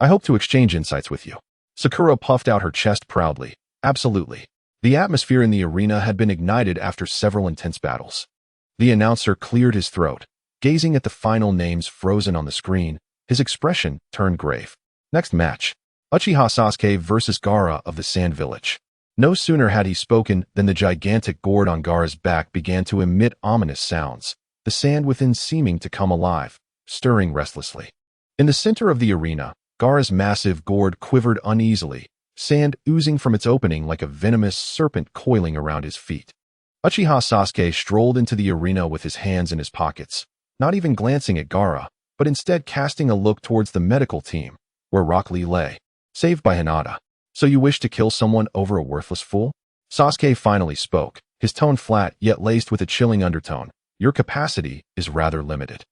I hope to exchange insights with you. Sakura puffed out her chest proudly. Absolutely. The atmosphere in the arena had been ignited after several intense battles. The announcer cleared his throat, gazing at the final names frozen on the screen. His expression turned grave. Next match. Uchiha Sasuke versus Gaara of the Sand Village. No sooner had he spoken than the gigantic gourd on Gaara's back began to emit ominous sounds, the sand within seeming to come alive, stirring restlessly. In the center of the arena, Gaara's massive gourd quivered uneasily, sand oozing from its opening like a venomous serpent coiling around his feet. Uchiha Sasuke strolled into the arena with his hands in his pockets, not even glancing at Gaara, but instead casting a look towards the medical team, where Rock Lee lay, saved by Hinata. So you wish to kill someone over a worthless fool? Sasuke finally spoke, his tone flat yet laced with a chilling undertone. Your capacity is rather limited.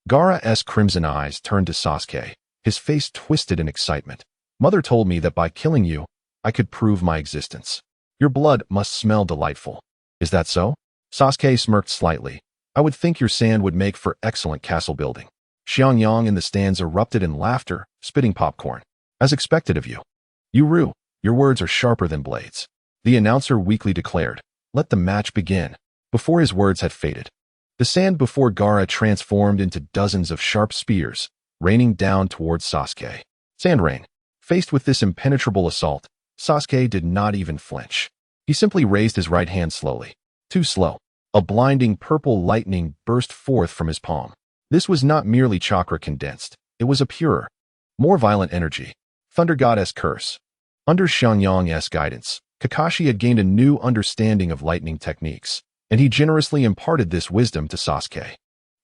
Gaara's crimson eyes turned to Sasuke, his face twisted in excitement. Mother told me that by killing you, I could prove my existence. Your blood must smell delightful. Is that so? Sasuke smirked slightly. I would think your sand would make for excellent castle building. Xiangyang in the stands erupted in laughter, spitting popcorn. As expected of you. Uru, your words are sharper than blades. The announcer weakly declared, let the match begin. Before his words had faded, the sand before Gaara transformed into dozens of sharp spears, raining down towards Sasuke. Sand rain. Faced with this impenetrable assault, Sasuke did not even flinch. He simply raised his right hand slowly. Too slow. A blinding purple lightning burst forth from his palm. This was not merely chakra condensed. It was a purer, more violent energy. Thunder Goddess curse. Under Xiangyang's guidance, Kakashi had gained a new understanding of lightning techniques, and he generously imparted this wisdom to Sasuke.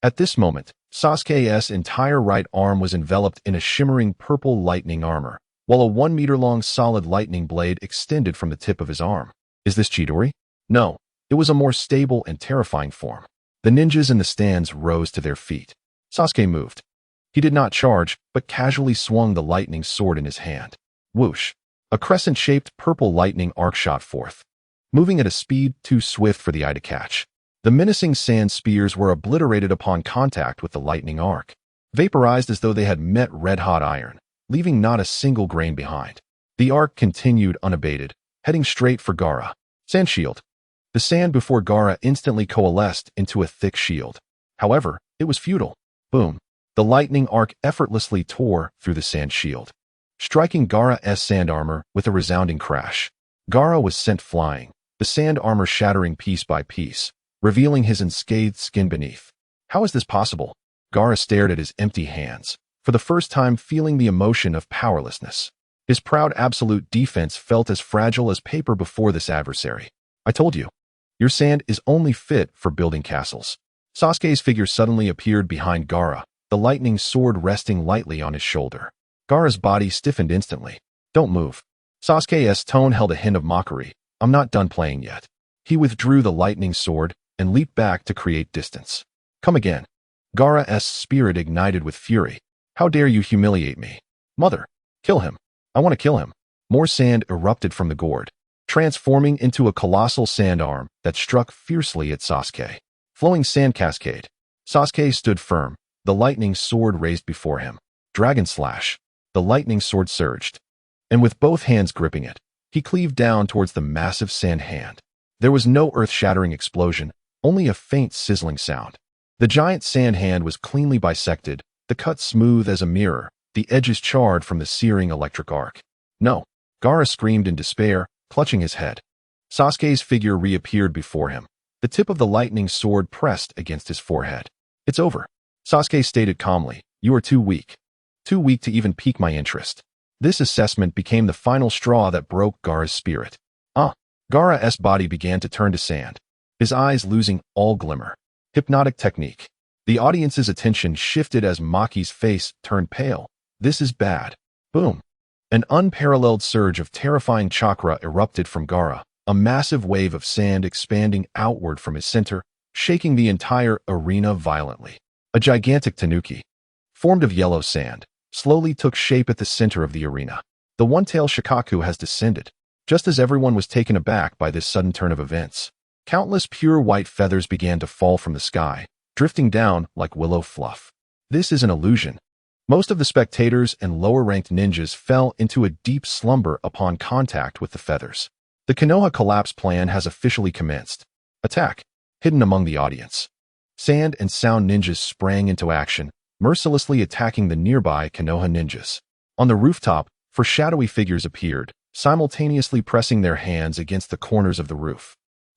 At this moment, Sasuke's entire right arm was enveloped in a shimmering purple lightning armor, while a 1-meter-long solid lightning blade extended from the tip of his arm. Is this Chidori? No, it was a more stable and terrifying form. The ninjas in the stands rose to their feet. Sasuke moved. He did not charge, but casually swung the lightning sword in his hand. Whoosh! A crescent-shaped purple lightning arc shot forth, moving at a speed too swift for the eye to catch. The menacing sand spears were obliterated upon contact with the lightning arc, vaporized as though they had met red-hot iron, leaving not a single grain behind. The arc continued unabated, heading straight for Gaara. Sand shield. The sand before Gaara instantly coalesced into a thick shield. However, it was futile. Boom. The lightning arc effortlessly tore through the sand shield, striking Gaara's sand armor with a resounding crash. Gaara was sent flying, the sand armor shattering piece by piece, revealing his unscathed skin beneath. How is this possible? Gaara stared at his empty hands, for the first time feeling the emotion of powerlessness. His proud absolute defense felt as fragile as paper before this adversary. I told you, your sand is only fit for building castles. Sasuke's figure suddenly appeared behind Gaara, the lightning sword resting lightly on his shoulder. Gaara's body stiffened instantly. Don't move. Sasuke's tone held a hint of mockery. I'm not done playing yet. He withdrew the lightning sword and leaped back to create distance. Come again. Gaara's spirit ignited with fury. How dare you humiliate me? Mother, kill him. I want to kill him. More sand erupted from the gourd, transforming into a colossal sand arm that struck fiercely at Sasuke. Flowing sand cascade. Sasuke stood firm, the lightning sword raised before him. Dragon slash. The lightning sword surged, and with both hands gripping it, he cleaved down towards the massive sand hand. There was no earth-shattering explosion, only a faint sizzling sound. The giant sand hand was cleanly bisected, the cut smooth as a mirror, the edges charred from the searing electric arc. No, Gaara screamed in despair, clutching his head. Sasuke's figure reappeared before him, the tip of the lightning sword pressed against his forehead. It's over. Sasuke stated calmly, you are too weak. Too weak to even pique my interest. This assessment became the final straw that broke Gaara's spirit. Gaara's body began to turn to sand, his eyes losing all glimmer. Hypnotic technique. The audience's attention shifted as Maki's face turned pale. This is bad. Boom. An unparalleled surge of terrifying chakra erupted from Gaara, a massive wave of sand expanding outward from his center, shaking the entire arena violently. A gigantic tanuki, formed of yellow sand, slowly took shape at the center of the arena. The one-tailed Shikaku has descended, just as everyone was taken aback by this sudden turn of events. Countless pure white feathers began to fall from the sky, drifting down like willow fluff. This is an illusion. Most of the spectators and lower-ranked ninjas fell into a deep slumber upon contact with the feathers. The Konoha collapse plan has officially commenced. Attack. Hidden among the audience. Sand and sound ninjas sprang into action, mercilessly attacking the nearby Konoha ninjas. On the rooftop, four shadowy figures appeared, simultaneously pressing their hands against the corners of the roof.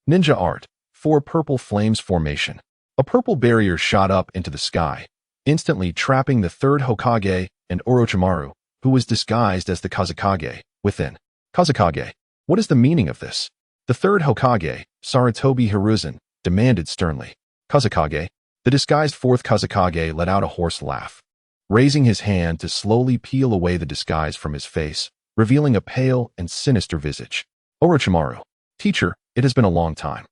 Ninja art. 4 purple flames formation. A purple barrier shot up into the sky, instantly trapping the 3rd Hokage and Orochimaru, who was disguised as the Kazekage, within. Kazekage. What is the meaning of this? The 3rd Hokage, Sarutobi Hiruzen, demanded sternly. Kazekage. The disguised 4th Kazekage let out a hoarse laugh, raising his hand to slowly peel away the disguise from his face, revealing a pale and sinister visage. Orochimaru. Teacher, it has been a long time.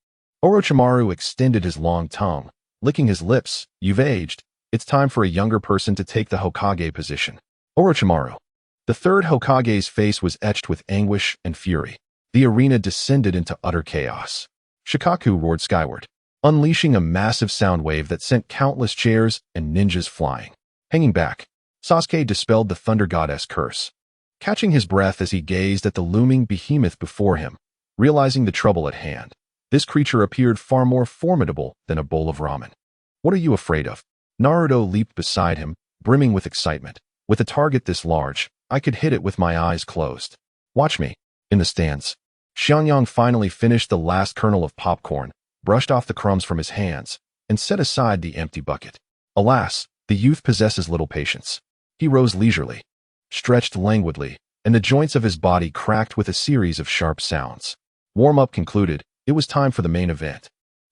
Orochimaru extended his long tongue, licking his lips. You've aged. It's time for a younger person to take the Hokage position. Orochimaru. The 3rd Hokage's face was etched with anguish and fury. The arena descended into utter chaos. Shikaku roared skyward, unleashing a massive sound wave that sent countless chairs and ninjas flying. Hanging back, Sasuke dispelled the Thunder Goddess curse, catching his breath as he gazed at the looming behemoth before him, realizing the trouble at hand. This creature appeared far more formidable than a bowl of ramen. What are you afraid of? Naruto leaped beside him, brimming with excitement. With a target this large, I could hit it with my eyes closed. Watch me. In the stands, Xiangyang finally finished the last kernel of popcorn, brushed off the crumbs from his hands, and set aside the empty bucket. Alas, the youth possesses little patience. He rose leisurely, stretched languidly, and the joints of his body cracked with a series of sharp sounds. Warm-up concluded. It was time for the main event.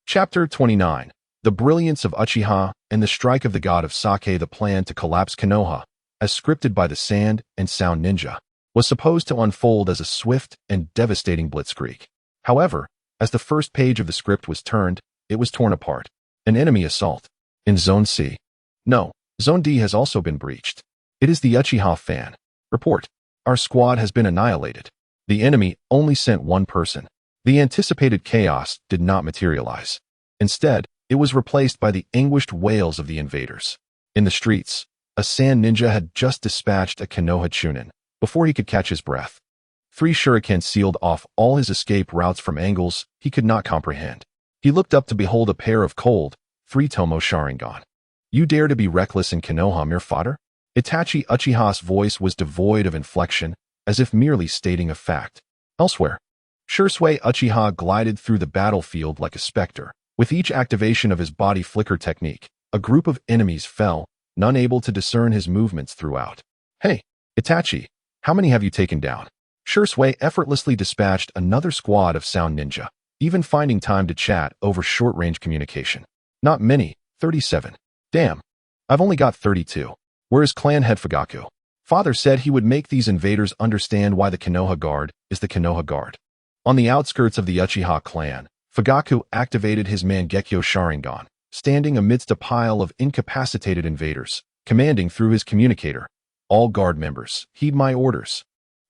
Chapter 29. The Brilliance of Uchiha and the Strike of the God of Sake. The plan to collapse Konoha, as scripted by the Sand and Sound Ninja, was supposed to unfold as a swift and devastating blitzkrieg. However, as the first page of the script was turned, it was torn apart. An enemy assault. In Zone C. No, Zone D has also been breached. It is the Uchiha fan. Report. Our squad has been annihilated. The enemy only sent one person. The anticipated chaos did not materialize. Instead, it was replaced by the anguished wails of the invaders. In the streets, a sand ninja had just dispatched a Konoha Chunin before he could catch his breath. 3 shurikens sealed off all his escape routes from angles he could not comprehend. He looked up to behold a pair of cold, 3-tomo Sharingan. You dare to be reckless in Konoha, mere fodder? Itachi Uchiha's voice was devoid of inflection, as if merely stating a fact. Elsewhere, Shursui Uchiha glided through the battlefield like a specter. With each activation of his body flicker technique, a group of enemies fell, none able to discern his movements throughout. Hey, Itachi, how many have you taken down? Shursui effortlessly dispatched another squad of sound ninja, even finding time to chat over short-range communication. Not many, 37. Damn, I've only got 32. Where is clan head Fugaku? Father said he would make these invaders understand why the Konoha Guard is the Konoha Guard. On the outskirts of the Uchiha clan, Fugaku activated his Mangekyo Sharingan, standing amidst a pile of incapacitated invaders, commanding through his communicator. All guard members, heed my orders.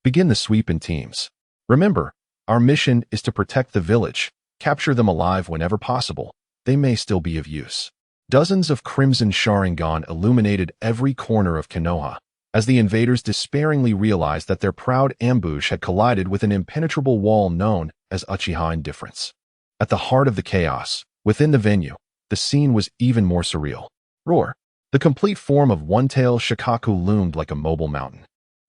Begin the sweep in teams. Remember, our mission is to protect the village, capture them alive whenever possible. They may still be of use. Dozens of crimson Sharingan illuminated every corner of Konoha, as the invaders despairingly realized that their proud ambush had collided with an impenetrable wall known as Uchiha indifference. At the heart of the chaos, within the venue, the scene was even more surreal. Roar. The complete form of one-tail Shikaku loomed like a mobile mountain,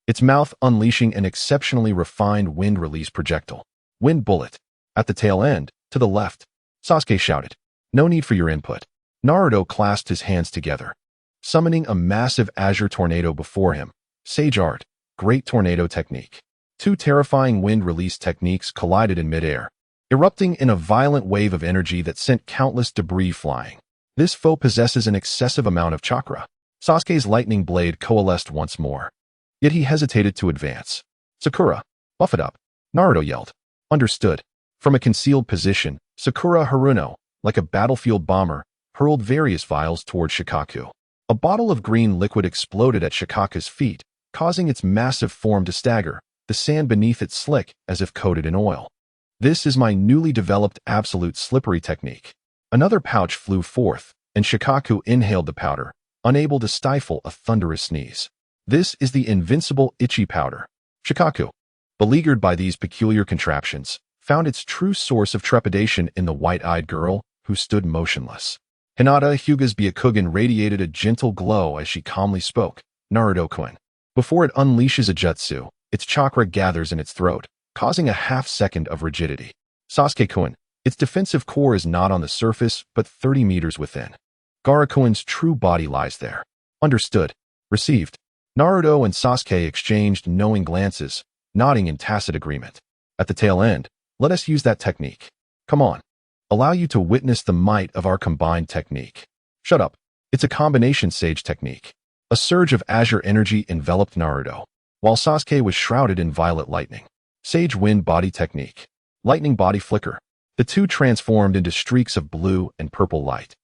its mouth unleashing an exceptionally refined wind-release projectile. Wind bullet. At the tail end, to the left, Sasuke shouted, "No need for your input." Naruto clasped his hands together, summoning a massive azure tornado before him. Sage art, great tornado technique. 2 terrifying wind-release techniques collided in midair, erupting in a violent wave of energy that sent countless debris flying. This foe possesses an excessive amount of chakra. Sasuke's lightning blade coalesced once more. Yet he hesitated to advance. Sakura, buff it up. Naruto yelled. Understood. From a concealed position, Sakura Haruno, like a battlefield bomber, hurled various vials toward Shikaku. A bottle of green liquid exploded at Shikaku's feet, causing its massive form to stagger, the sand beneath it slick as if coated in oil. This is my newly developed absolute slippery technique. Another pouch flew forth, and Shikaku inhaled the powder, unable to stifle a thunderous sneeze. This is the invincible Ichi powder. Shikaku, beleaguered by these peculiar contraptions, found its true source of trepidation in the white-eyed girl who stood motionless. Hinata Hyuga's Byakugan radiated a gentle glow as she calmly spoke. Naruto-kun. Before it unleashes a jutsu, its chakra gathers in its throat, causing a half-second of rigidity. Sasuke-kun. Its defensive core is not on the surface, but 30 meters within. Gaara-kun's true body lies there. Understood. Received. Naruto and Sasuke exchanged knowing glances, nodding in tacit agreement. At the tail end, let us use that technique. Come on. Allow you to witness the might of our combined technique. Shut up. It's a combination sage technique. A surge of azure energy enveloped Naruto, while Sasuke was shrouded in violet lightning. Sage wind body technique. Lightning body flicker. The two transformed into streaks of blue and purple light,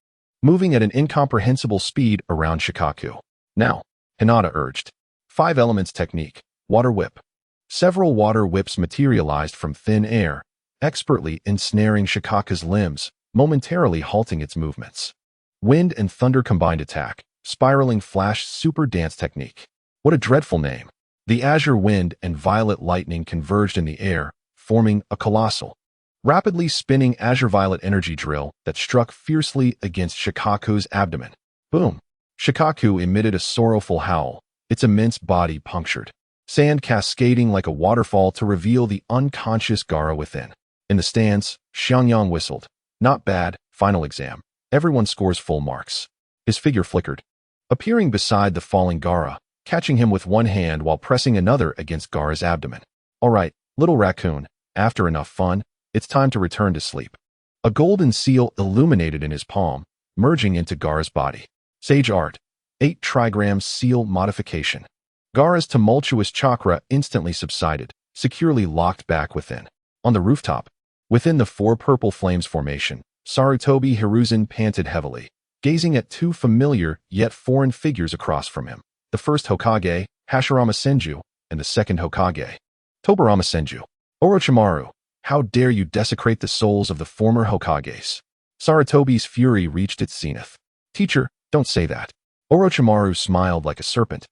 moving at an incomprehensible speed around Shikaku. Now, Hinata urged. 5 elements technique. Water whip. Several water whips materialized from thin air, expertly ensnaring Shikaku's limbs, momentarily halting its movements. Wind and thunder combined attack. Spiraling flash super dance technique. What a dreadful name. The azure wind and violet lightning converged in the air, forming a colossal, rapidly spinning azure violet energy drill that struck fiercely against Shikaku's abdomen. Boom! Shikaku emitted a sorrowful howl, its immense body punctured, sand cascading like a waterfall to reveal the unconscious Gaara within. In the stands, Xianxia whistled. Not bad, final exam. Everyone scores full marks. His figure flickered. Appearing beside the falling Gaara, catching him with one hand while pressing another against Gaara's abdomen. All right, little raccoon, after enough fun, it's time to return to sleep. A golden seal illuminated in his palm, merging into Gaara's body. Sage Art, 8 trigrams seal modification. Gaara's tumultuous chakra instantly subsided, securely locked back within. On the rooftop, within the 4 purple flames formation, Sarutobi Hiruzen panted heavily, gazing at 2 familiar yet foreign figures across from him. The first Hokage, Hashirama Senju, and the second Hokage, Tobirama Senju. Orochimaru, how dare you desecrate the souls of the former Hokages? Sarutobi's fury reached its zenith. Teacher, don't say that. Orochimaru smiled like a serpent.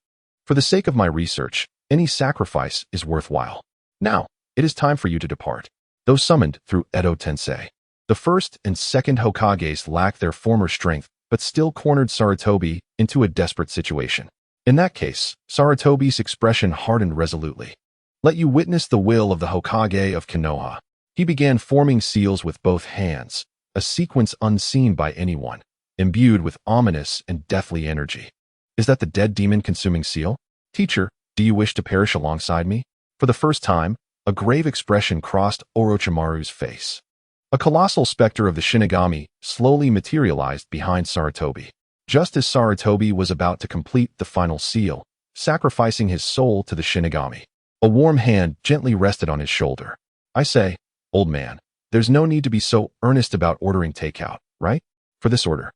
For the sake of my research, any sacrifice is worthwhile. Now, it is time for you to depart. Those summoned through Edo Tensei. The first and second Hokages lacked their former strength, but still cornered Sarutobi into a desperate situation. In that case, Sarutobi's expression hardened resolutely. Let you witness the will of the Hokage of Konoha. He began forming seals with both hands, a sequence unseen by anyone, imbued with ominous and deathly energy. Is that the dead demon-consuming seal? Teacher, do you wish to perish alongside me? For the first time, a grave expression crossed Orochimaru's face. A colossal specter of the Shinigami slowly materialized behind Sarutobi. Just as Sarutobi was about to complete the final seal, sacrificing his soul to the Shinigami, a warm hand gently rested on his shoulder. I say, old man, there's no need to be so earnest about ordering takeout, right? For this order,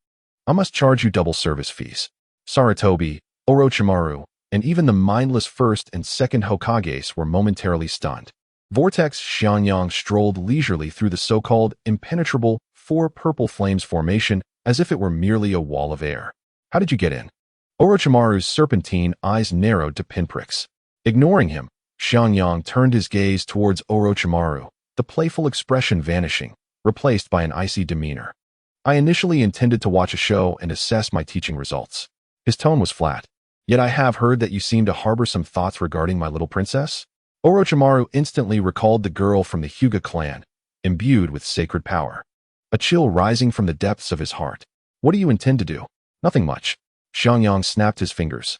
I must charge you double service fees. Sarutobi, Orochimaru, and even the mindless first and second Hokages were momentarily stunned. Vortex Xianxia strolled leisurely through the so-called impenetrable 4 purple flames formation as if it were merely a wall of air. How did you get in? Orochimaru's serpentine eyes narrowed to pinpricks. Ignoring him, Xianxia turned his gaze towards Orochimaru, the playful expression vanishing, replaced by an icy demeanor. I initially intended to watch a show and assess my teaching results. His tone was flat. Yet I have heard that you seem to harbor some thoughts regarding my little princess? Orochimaru instantly recalled the girl from the Hyuga clan, imbued with sacred power. A chill rising from the depths of his heart. What do you intend to do? Nothing much. Xiangyang snapped his fingers.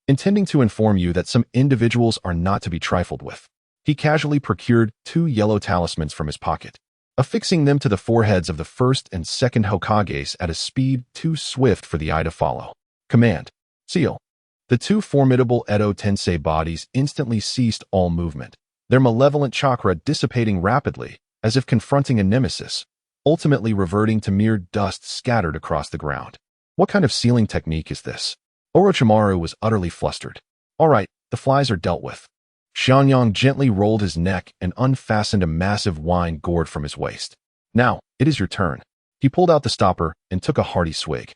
Intending to inform you that some individuals are not to be trifled with. He casually procured 2 yellow talismans from his pocket, affixing them to the foreheads of the first and second Hokages at a speed too swift for the eye to follow. Command. Seal. The 2 formidable Edo Tensei bodies instantly ceased all movement, their malevolent chakra dissipating rapidly, as if confronting a nemesis, ultimately reverting to mere dust scattered across the ground. What kind of sealing technique is this? Orochimaru was utterly flustered. All right, the flies are dealt with. Xiangyang gently rolled his neck and unfastened a massive wine gourd from his waist. Now, it is your turn. He pulled out the stopper and took a hearty swig.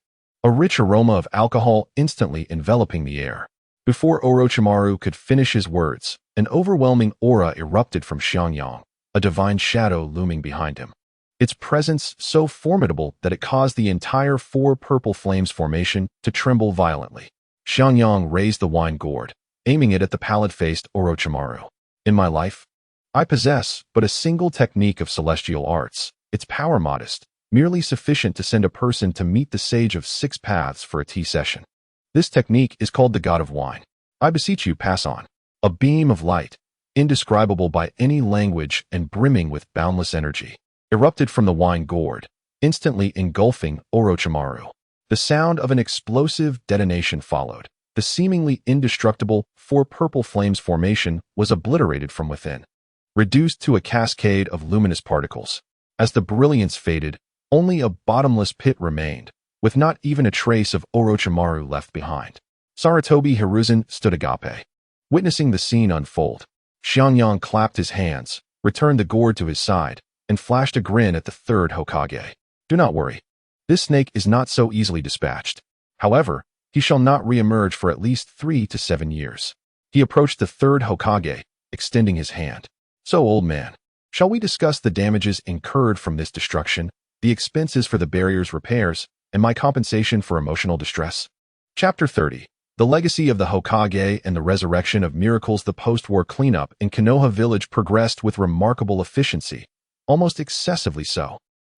A rich aroma of alcohol instantly enveloping the air. Before Orochimaru could finish his words, an overwhelming aura erupted from Xiangyang, a divine shadow looming behind him. Its presence so formidable that it caused the entire 4 purple flames formation to tremble violently. Xiangyang raised the wine gourd, aiming it at the pallid-faced Orochimaru. In my life, I possess but a single technique of celestial arts, its power modest, merely sufficient to send a person to meet the sage of 6 paths for a tea session. This technique is called the God of Wine. I beseech you, pass on. A beam of light, indescribable by any language and brimming with boundless energy, erupted from the wine gourd, instantly engulfing Orochimaru. The sound of an explosive detonation followed. The seemingly indestructible 4 purple flames formation was obliterated from within, reduced to a cascade of luminous particles. As the brilliance faded, only a bottomless pit remained, with not even a trace of Orochimaru left behind. Sarutobi Hiruzen stood agape, witnessing the scene unfold. Xiangyang clapped his hands, returned the gourd to his side, and flashed a grin at the 3rd Hokage. Do not worry. This snake is not so easily dispatched. However, he shall not re-emerge for at least 3 to 7 years. He approached the 3rd Hokage, extending his hand. So, old man, shall we discuss the damages incurred from this destruction, the expenses for the barrier's repairs, and my compensation for emotional distress? Chapter 30. The legacy of the Hokage and the resurrection of miracles. The post-war cleanup in Konoha village progressed with remarkable efficiency, almost excessively so.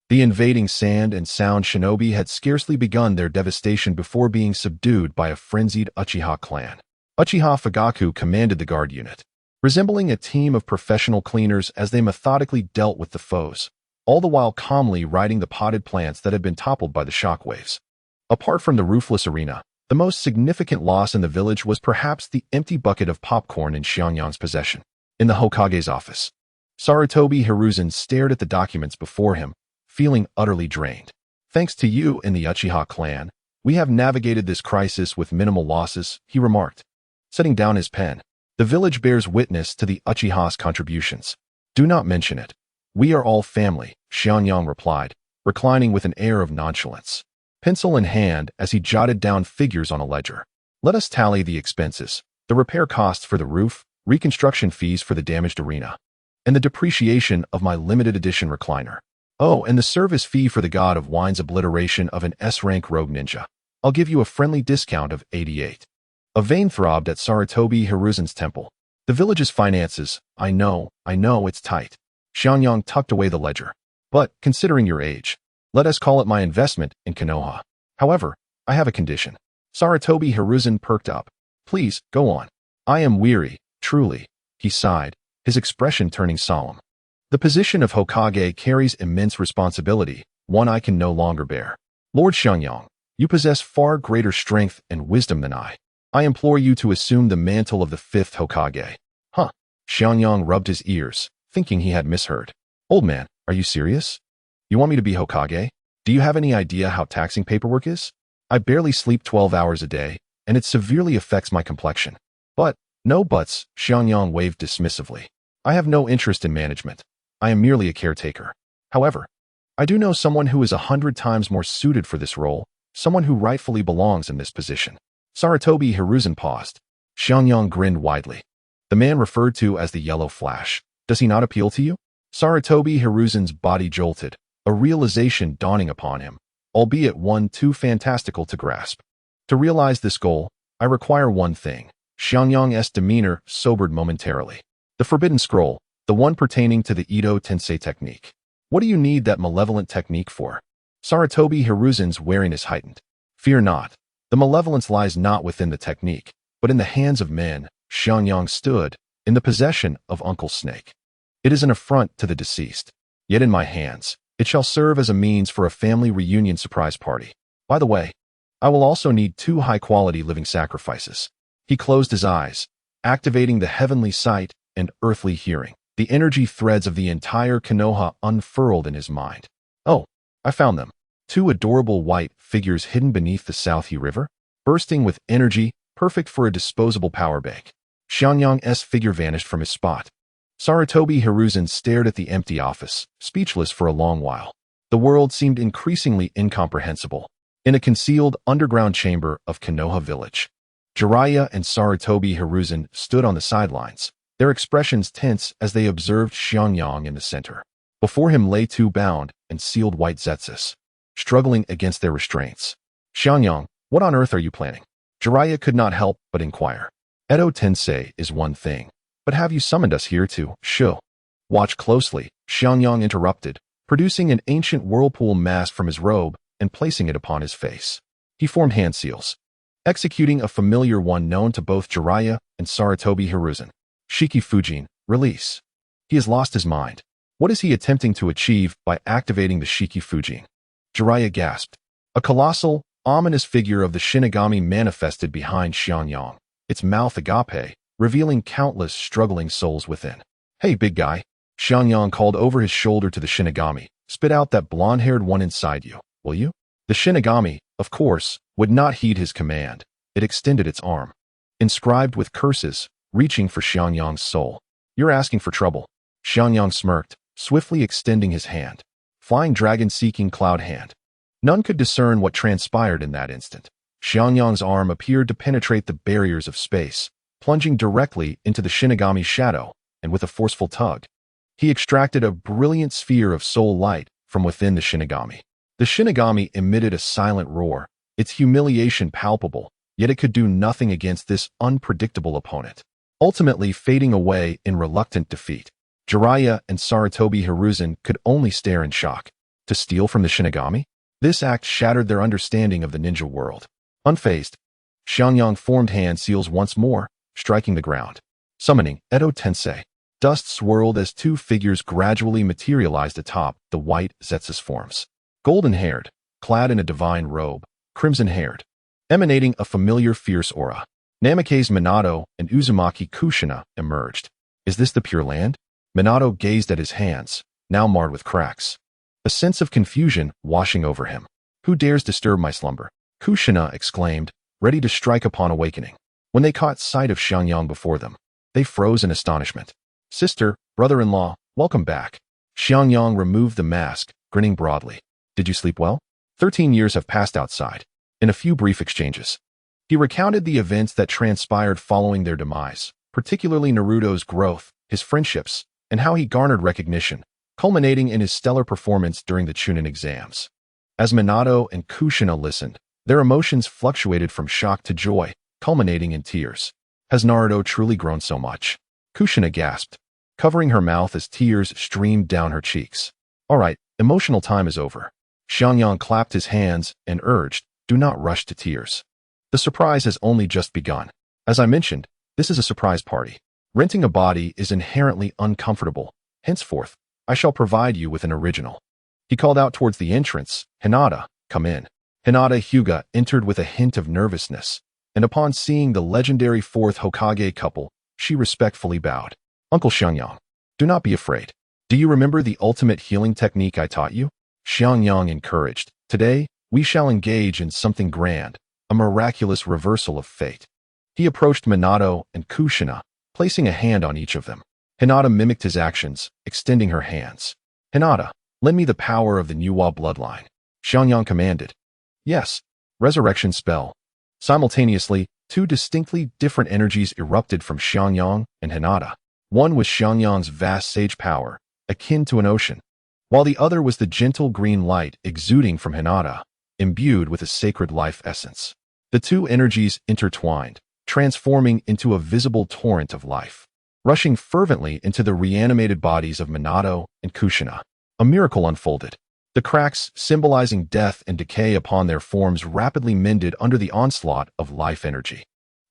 The invading sand and sound shinobi had scarcely begun their devastation before being subdued by a frenzied Uchiha clan. Uchiha Fugaku commanded the guard unit, resembling a team of professional cleaners as they methodically dealt with the foes, all the while calmly riding the potted plants that had been toppled by the shockwaves. Apart from the roofless arena, the most significant loss in the village was perhaps the empty bucket of popcorn in Xiangyang's possession. In the Hokage's office, Sarutobi Hiruzen stared at the documents before him, feeling utterly drained. Thanks to you and the Uchiha clan, we have navigated this crisis with minimal losses, he remarked. Setting down his pen, the village bears witness to the Uchiha's contributions. Do not mention it. We are all family, Xiangyang replied, reclining with an air of nonchalance, pencil in hand as he jotted down figures on a ledger. Let us tally the expenses, the repair costs for the roof, reconstruction fees for the damaged arena, and the depreciation of my limited edition recliner. Oh, and the service fee for the god of wine's obliteration of an S-rank rogue ninja. I'll give you a friendly discount of 88. A vein throbbed at Sarutobi Hiruzen's temple. The village's finances, I know, it's tight. Xiangyang tucked away the ledger. But, considering your age, let us call it my investment in Konoha. However, I have a condition. Sarutobi Hiruzen perked up. Please, go on. I am weary, truly, he sighed, his expression turning solemn. The position of Hokage carries immense responsibility, one I can no longer bear. Lord Xiangyang, you possess far greater strength and wisdom than I. I implore you to assume the mantle of the 5th Hokage. Huh. Xiangyang rubbed his ears, thinking he had misheard. Old man, are you serious? You want me to be Hokage? Do you have any idea how taxing paperwork is? I barely sleep 12 hours a day, and it severely affects my complexion. But, no buts, Xiangyang waved dismissively. I have no interest in management. I am merely a caretaker. However, I do know someone who is 100 times more suited for this role, someone who rightfully belongs in this position. Sarutobi Hiruzen paused. Xiangyang grinned widely. The man referred to as the Yellow Flash. Does he not appeal to you? Sarutobi Hiruzen's body jolted, a realization dawning upon him, albeit one too fantastical to grasp. To realize this goal, I require one thing. Xiangyang's demeanor sobered momentarily. The Forbidden Scroll, the one pertaining to the Edo Tensei technique. What do you need that malevolent technique for? Sarutobi Hiruzen's wariness heightened. Fear not. The malevolence lies not within the technique, but in the hands of men. Xiangyang stood, in the possession of Uncle Snake. It is an affront to the deceased. Yet in my hands, it shall serve as a means for a family reunion surprise party. By the way, I will also need 2 high-quality living sacrifices. He closed his eyes, activating the heavenly sight and earthly hearing. The energy threads of the entire Konoha unfurled in his mind. Oh, I found them. 2 adorable white figures hidden beneath the Southie River, bursting with energy, perfect for a disposable power bank. Xiangyang's figure vanished from his spot. Sarutobi Hiruzen stared at the empty office, speechless for a long while. The world seemed increasingly incomprehensible. In a concealed underground chamber of Konoha village, Jiraiya and Sarutobi Hiruzen stood on the sidelines, their expressions tense as they observed Xiangyang in the center. Before him lay 2 bound and sealed white zetsus, struggling against their restraints. Xiangyang, what on earth are you planning? Jiraiya could not help but inquire. Edo Tensei is one thing, but have you summoned us here to show? Watch closely, Xiangyang interrupted, producing an ancient whirlpool mask from his robe and placing it upon his face. He formed hand seals, executing a familiar one known to both Jiraiya and Sarutobi Hiruzen. Shiki Fujin, release. He has lost his mind. What is he attempting to achieve by activating the Shiki Fujin? Jiraiya gasped. A colossal, ominous figure of the Shinigami manifested behind Xiangyang, its mouth agape, revealing countless struggling souls within. Hey, big guy. Xiangyang called over his shoulder to the Shinigami. Spit out that blonde-haired one inside you, will you? The Shinigami, of course, would not heed his command. It extended its arm, inscribed with curses, reaching for Xiangyang's soul. You're asking for trouble. Xiangyang smirked, swiftly extending his hand. Flying dragon-seeking cloud hand. None could discern what transpired in that instant. Xiangyang's arm appeared to penetrate the barriers of space, plunging directly into the Shinigami's shadow, and with a forceful tug, he extracted a brilliant sphere of soul light from within the Shinigami. The Shinigami emitted a silent roar, its humiliation palpable, yet it could do nothing against this unpredictable opponent, ultimately fading away in reluctant defeat. Jiraiya and Sarutobi Hiruzen could only stare in shock. To steal from the Shinigami? This act shattered their understanding of the ninja world. Unfazed, Xiangyang formed hand seals once more, striking the ground. Summoning Edo Tensei. Dust swirled as two figures gradually materialized atop the white Zetsus forms. Golden-haired, clad in a divine robe, crimson-haired, emanating a familiar fierce aura. Namikaze Minato and Uzumaki Kushina emerged. Is this the Pure Land? Minato gazed at his hands, now marred with cracks. A sense of confusion washing over him. Who dares disturb my slumber? Kushina exclaimed, ready to strike upon awakening. When they caught sight of Xiangyang before them, they froze in astonishment. Sister, brother-in-law, welcome back. Xiangyang removed the mask, grinning broadly. Did you sleep well? 13 years have passed outside. In a few brief exchanges, he recounted the events that transpired following their demise, particularly Naruto's growth, his friendships, and how he garnered recognition, culminating in his stellar performance during the Chunin exams. As Minato and Kushina listened, their emotions fluctuated from shock to joy, culminating in tears. Has Naruto truly grown so much? Kushina gasped, covering her mouth as tears streamed down her cheeks. All right, emotional time is over. Xiangyang clapped his hands and urged, do not rush to tears. The surprise has only just begun. As I mentioned, this is a surprise party. Renting a body is inherently uncomfortable. Henceforth, I shall provide you with an original. He called out towards the entrance, Hinata, come in. Hinata Hyuga entered with a hint of nervousness, and upon seeing the legendary fourth Hokage couple, she respectfully bowed. Uncle Xiangyang, do not be afraid. Do you remember the ultimate healing technique I taught you? Xiangyang encouraged. Today, we shall engage in something grand, a miraculous reversal of fate. He approached Minato and Kushina, placing a hand on each of them. Hinata mimicked his actions, extending her hands. Hinata, lend me the power of the Nuwa bloodline. Xiangyang commanded. Yes. Resurrection spell. Simultaneously, two distinctly different energies erupted from Xiangyang and Hinata. One was Xiangyang's vast sage power, akin to an ocean, while the other was the gentle green light exuding from Hinata, imbued with a sacred life essence. The two energies intertwined, transforming into a visible torrent of life, rushing fervently into the reanimated bodies of Minato and Kushina. A miracle unfolded. The cracks, symbolizing death and decay upon their forms, rapidly mended under the onslaught of life energy.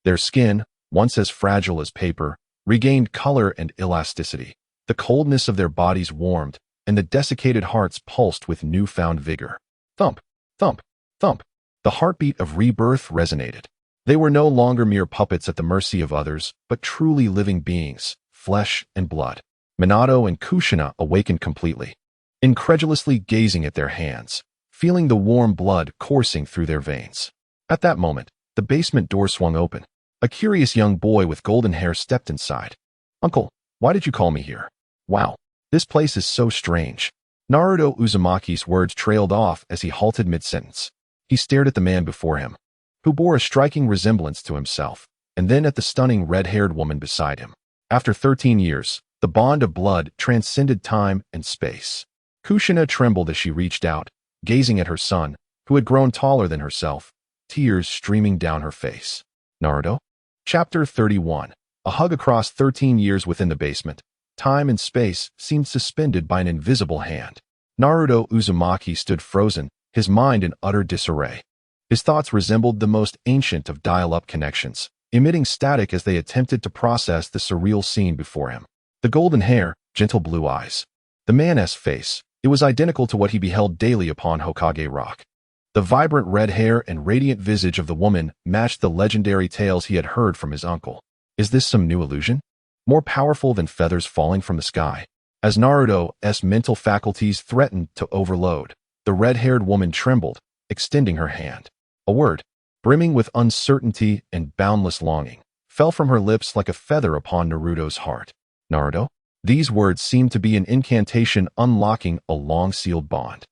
Their skin, once as fragile as paper, regained color and elasticity. The coldness of their bodies warmed, and the desiccated hearts pulsed with newfound vigor. Thump, thump, thump. The heartbeat of rebirth resonated. They were no longer mere puppets at the mercy of others, but truly living beings, flesh and blood. Minato and Kushina awakened completely, incredulously gazing at their hands, feeling the warm blood coursing through their veins. At that moment, the basement door swung open. A curious young boy with golden hair stepped inside. Uncle, why did you call me here? Wow, this place is so strange. Naruto Uzumaki's words trailed off as he halted mid-sentence. He stared at the man before him, who bore a striking resemblance to himself, and then at the stunning red-haired woman beside him. After 13 years, the bond of blood transcended time and space. Kushina trembled as she reached out, gazing at her son, who had grown taller than herself, tears streaming down her face. Naruto? Chapter 31. A hug across 13 years within the basement. Time and space seemed suspended by an invisible hand. Naruto Uzumaki stood frozen, his mind in utter disarray. His thoughts resembled the most ancient of dial-up connections, emitting static as they attempted to process the surreal scene before him. The golden hair, gentle blue eyes. The man's face. It was identical to what he beheld daily upon Hokage Rock. The vibrant red hair and radiant visage of the woman matched the legendary tales he had heard from his uncle. Is this some new illusion? More powerful than feathers falling from the sky? As Naruto's mental faculties threatened to overload, the red-haired woman trembled, extending her hand. A word, brimming with uncertainty and boundless longing, fell from her lips like a feather upon Naruto's heart. Naruto? These words seemed to be an incantation unlocking a long-sealed bond.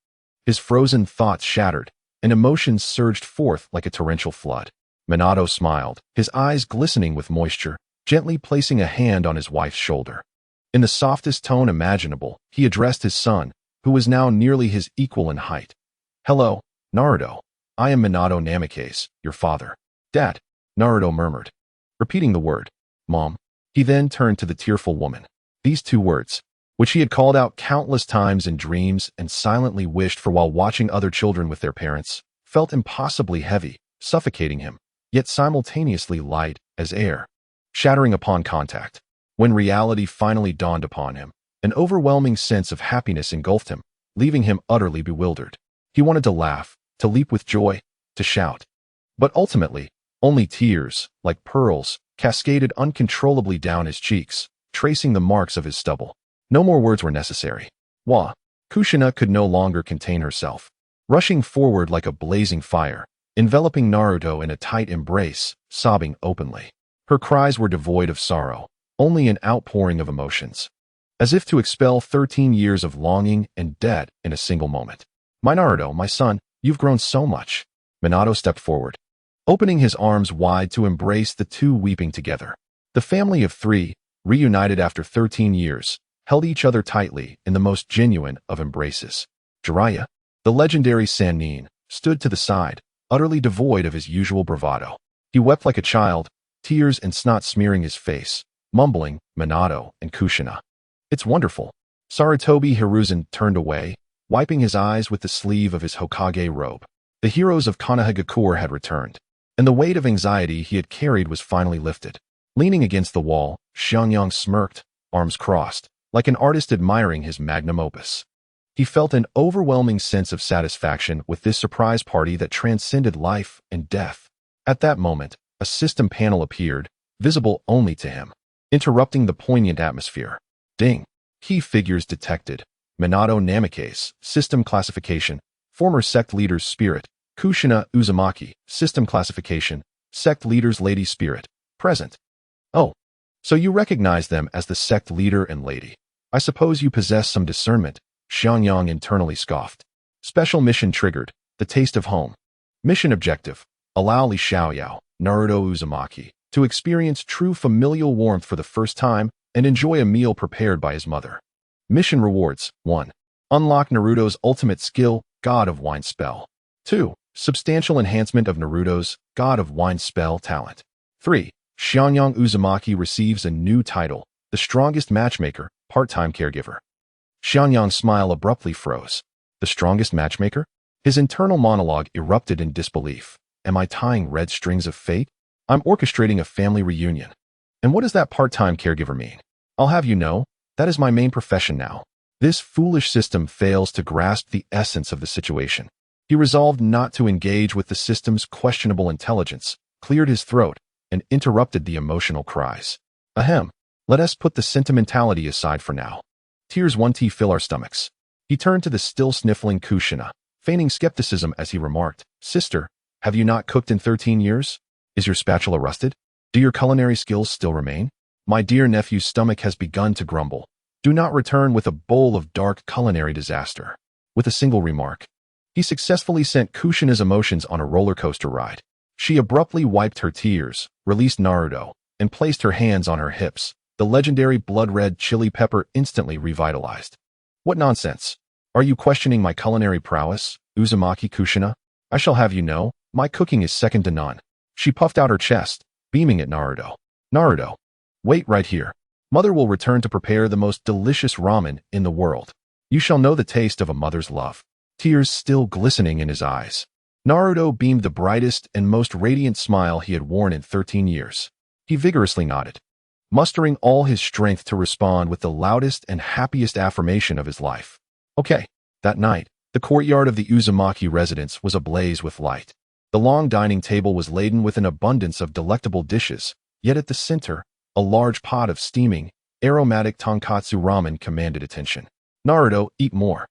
His frozen thoughts shattered, and emotions surged forth like a torrential flood. Minato smiled, his eyes glistening with moisture, gently placing a hand on his wife's shoulder. In the softest tone imaginable, he addressed his son, who was now nearly his equal in height. Hello, Naruto. I am Minato Namikaze, your father. Dad, Naruto murmured, repeating the word, Mom. He then turned to the tearful woman. These two words, which he had called out countless times in dreams and silently wished for while watching other children with their parents, felt impossibly heavy, suffocating him. yet simultaneously light as air, shattering upon contact. When reality finally dawned upon him, an overwhelming sense of happiness engulfed him, leaving him utterly bewildered. He wanted to laugh, to leap with joy, to shout. But ultimately, only tears, like pearls, cascaded uncontrollably down his cheeks, tracing the marks of his stubble. No more words were necessary. Kushina could no longer contain herself, rushing forward like a blazing fire, enveloping Naruto in a tight embrace, sobbing openly. Her cries were devoid of sorrow, only an outpouring of emotions, as if to expel 13 years of longing and debt in a single moment. My Naruto, my son, you've grown so much. Minato stepped forward, opening his arms wide to embrace the two weeping together. The family of three, reunited after 13 years, held each other tightly in the most genuine of embraces. Jiraiya, the legendary Sannin, stood to the side, utterly devoid of his usual bravado. He wept like a child, tears and snot smearing his face, mumbling, Minato and Kushina. It's wonderful. Sarutobi Hiruzen turned away, wiping his eyes with the sleeve of his Hokage robe. The heroes of Konohagakure had returned, and the weight of anxiety he had carried was finally lifted. Leaning against the wall, Xianxia smirked, arms crossed, like an artist admiring his magnum opus. He felt an overwhelming sense of satisfaction with this surprise party that transcended life and death. At that moment, a system panel appeared, visible only to him, interrupting the poignant atmosphere. Ding! Key figures detected. Minato Namikaze, system classification, former sect leader's spirit. Kushina Uzumaki, system classification, sect leader's lady spirit, present. Oh, so you recognize them as the sect leader and lady. I suppose you possess some discernment, Xiangyang internally scoffed. Special mission triggered, the taste of home. Mission objective, allow Li Xiaoyao, Naruto Uzumaki, to experience true familial warmth for the first time and enjoy a meal prepared by his mother. Mission rewards, 1. Unlock Naruto's ultimate skill, God of Wine spell. 2. Substantial enhancement of Naruto's God of Wine spell talent. 3. Xiangyang Uzumaki receives a new title, the strongest matchmaker, part-time caregiver. Xiangyang's smile abruptly froze. The strongest matchmaker? His internal monologue erupted in disbelief. Am I tying red strings of fate? I'm orchestrating a family reunion. And what does that part-time caregiver mean? I'll have you know, that is my main profession now. This foolish system fails to grasp the essence of the situation. He resolved not to engage with the system's questionable intelligence, cleared his throat, and interrupted the emotional cries. Ahem. Let us put the sentimentality aside for now. Tears 1T fill our stomachs. He turned to the still sniffling Kushina, feigning skepticism as he remarked, Sister, have you not cooked in 13 years? Is your spatula rusted? Do your culinary skills still remain? My dear nephew's stomach has begun to grumble. Do not return with a bowl of dark culinary disaster. With a single remark, he successfully sent Kushina's emotions on a roller coaster ride. She abruptly wiped her tears, released Naruto, and placed her hands on her hips. The legendary blood-red chili pepper instantly revitalized. What nonsense! Are you questioning my culinary prowess, Uzumaki Kushina? I shall have you know, my cooking is second to none. She puffed out her chest, beaming at Naruto. Naruto, wait right here. Mother will return to prepare the most delicious ramen in the world. You shall know the taste of a mother's love. Tears still glistening in his eyes. Naruto beamed the brightest and most radiant smile he had worn in 13 years. He vigorously nodded, mustering all his strength to respond with the loudest and happiest affirmation of his life. Okay. That night, the courtyard of the Uzumaki residence was ablaze with light. The long dining table was laden with an abundance of delectable dishes, yet at the center, a large pot of steaming, aromatic tonkatsu ramen commanded attention. Naruto, eat more.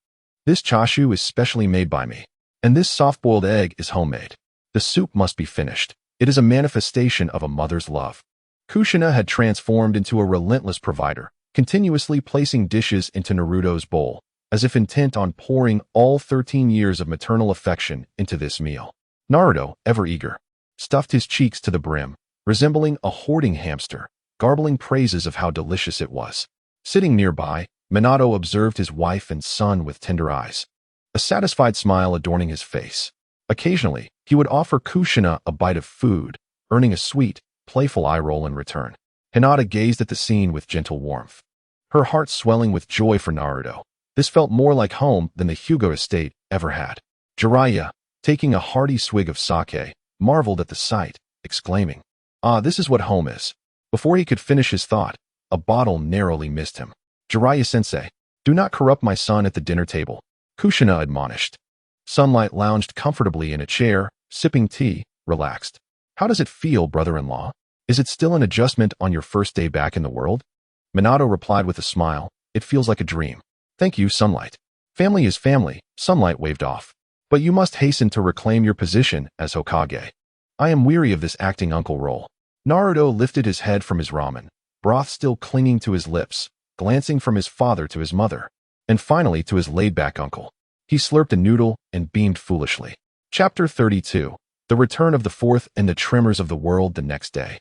This chashu is specially made by me, and this soft-boiled egg is homemade. The soup must be finished. It is a manifestation of a mother's love. Kushina had transformed into a relentless provider, continuously placing dishes into Naruto's bowl, as if intent on pouring all 13 years of maternal affection into this meal. Naruto, ever eager, stuffed his cheeks to the brim, resembling a hoarding hamster, garbling praises of how delicious it was. Sitting nearby, Minato observed his wife and son with tender eyes, a satisfied smile adorning his face. Occasionally, he would offer Kushina a bite of food, earning a sweet, playful eye roll in return. Hinata gazed at the scene with gentle warmth, her heart swelling with joy for Naruto. This felt more like home than the Hyuga estate ever had. Jiraiya, taking a hearty swig of sake, marveled at the sight, exclaiming, "Ah, this is what home is." Before he could finish his thought, a bottle narrowly missed him. "Jiraiya-sensei, do not corrupt my son at the dinner table," Kushina admonished. Sunlight lounged comfortably in a chair, sipping tea, relaxed. "How does it feel, brother-in-law? Is it still an adjustment on your first day back in the world?" Minato replied with a smile, "It feels like a dream." "Thank you, Sunlight." "Family is family," Sunlight waved off. "But you must hasten to reclaim your position as Hokage. I am weary of this acting uncle role." Naruto lifted his head from his ramen, broth still clinging to his lips, glancing from his father to his mother, and finally to his laid-back uncle. He slurped a noodle and beamed foolishly. Chapter 32. The Return of the Fourth and the Tremors of the World the next day.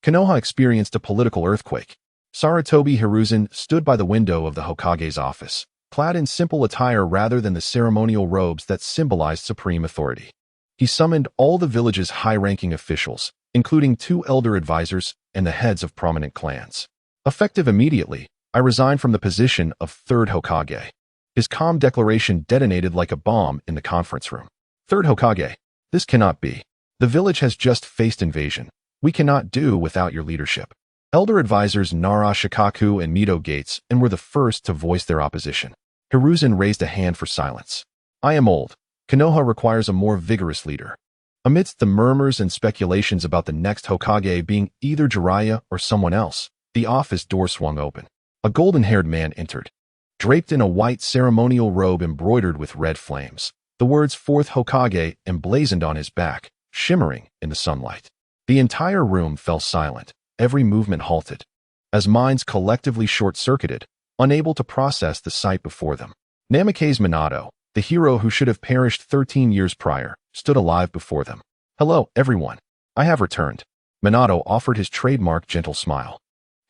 Konoha experienced a political earthquake. Sarutobi Hiruzen stood by the window of the Hokage's office, clad in simple attire rather than the ceremonial robes that symbolized supreme authority. He summoned all the village's high-ranking officials, including 2 elder advisors and the heads of prominent clans. "Effective immediately, I resign from the position of third Hokage." His calm declaration detonated like a bomb in the conference room. "Third Hokage, this cannot be. The village has just faced invasion. We cannot do without your leadership." Elder advisors Nara Shikaku and Mito Gates and were the first to voice their opposition. Hiruzen raised a hand for silence. "I am old. Konoha requires a more vigorous leader." Amidst the murmurs and speculations about the next Hokage being either Jiraiya or someone else, the office door swung open. A golden-haired man entered. Draped in a white ceremonial robe embroidered with red flames, the words "Fourth Hokage" emblazoned on his back, shimmering in the sunlight. The entire room fell silent, every movement halted, as minds collectively short-circuited, unable to process the sight before them. Namikaze Minato, the hero who should have perished 13 years prior, stood alive before them. "Hello, everyone. I have returned." Minato offered his trademark gentle smile.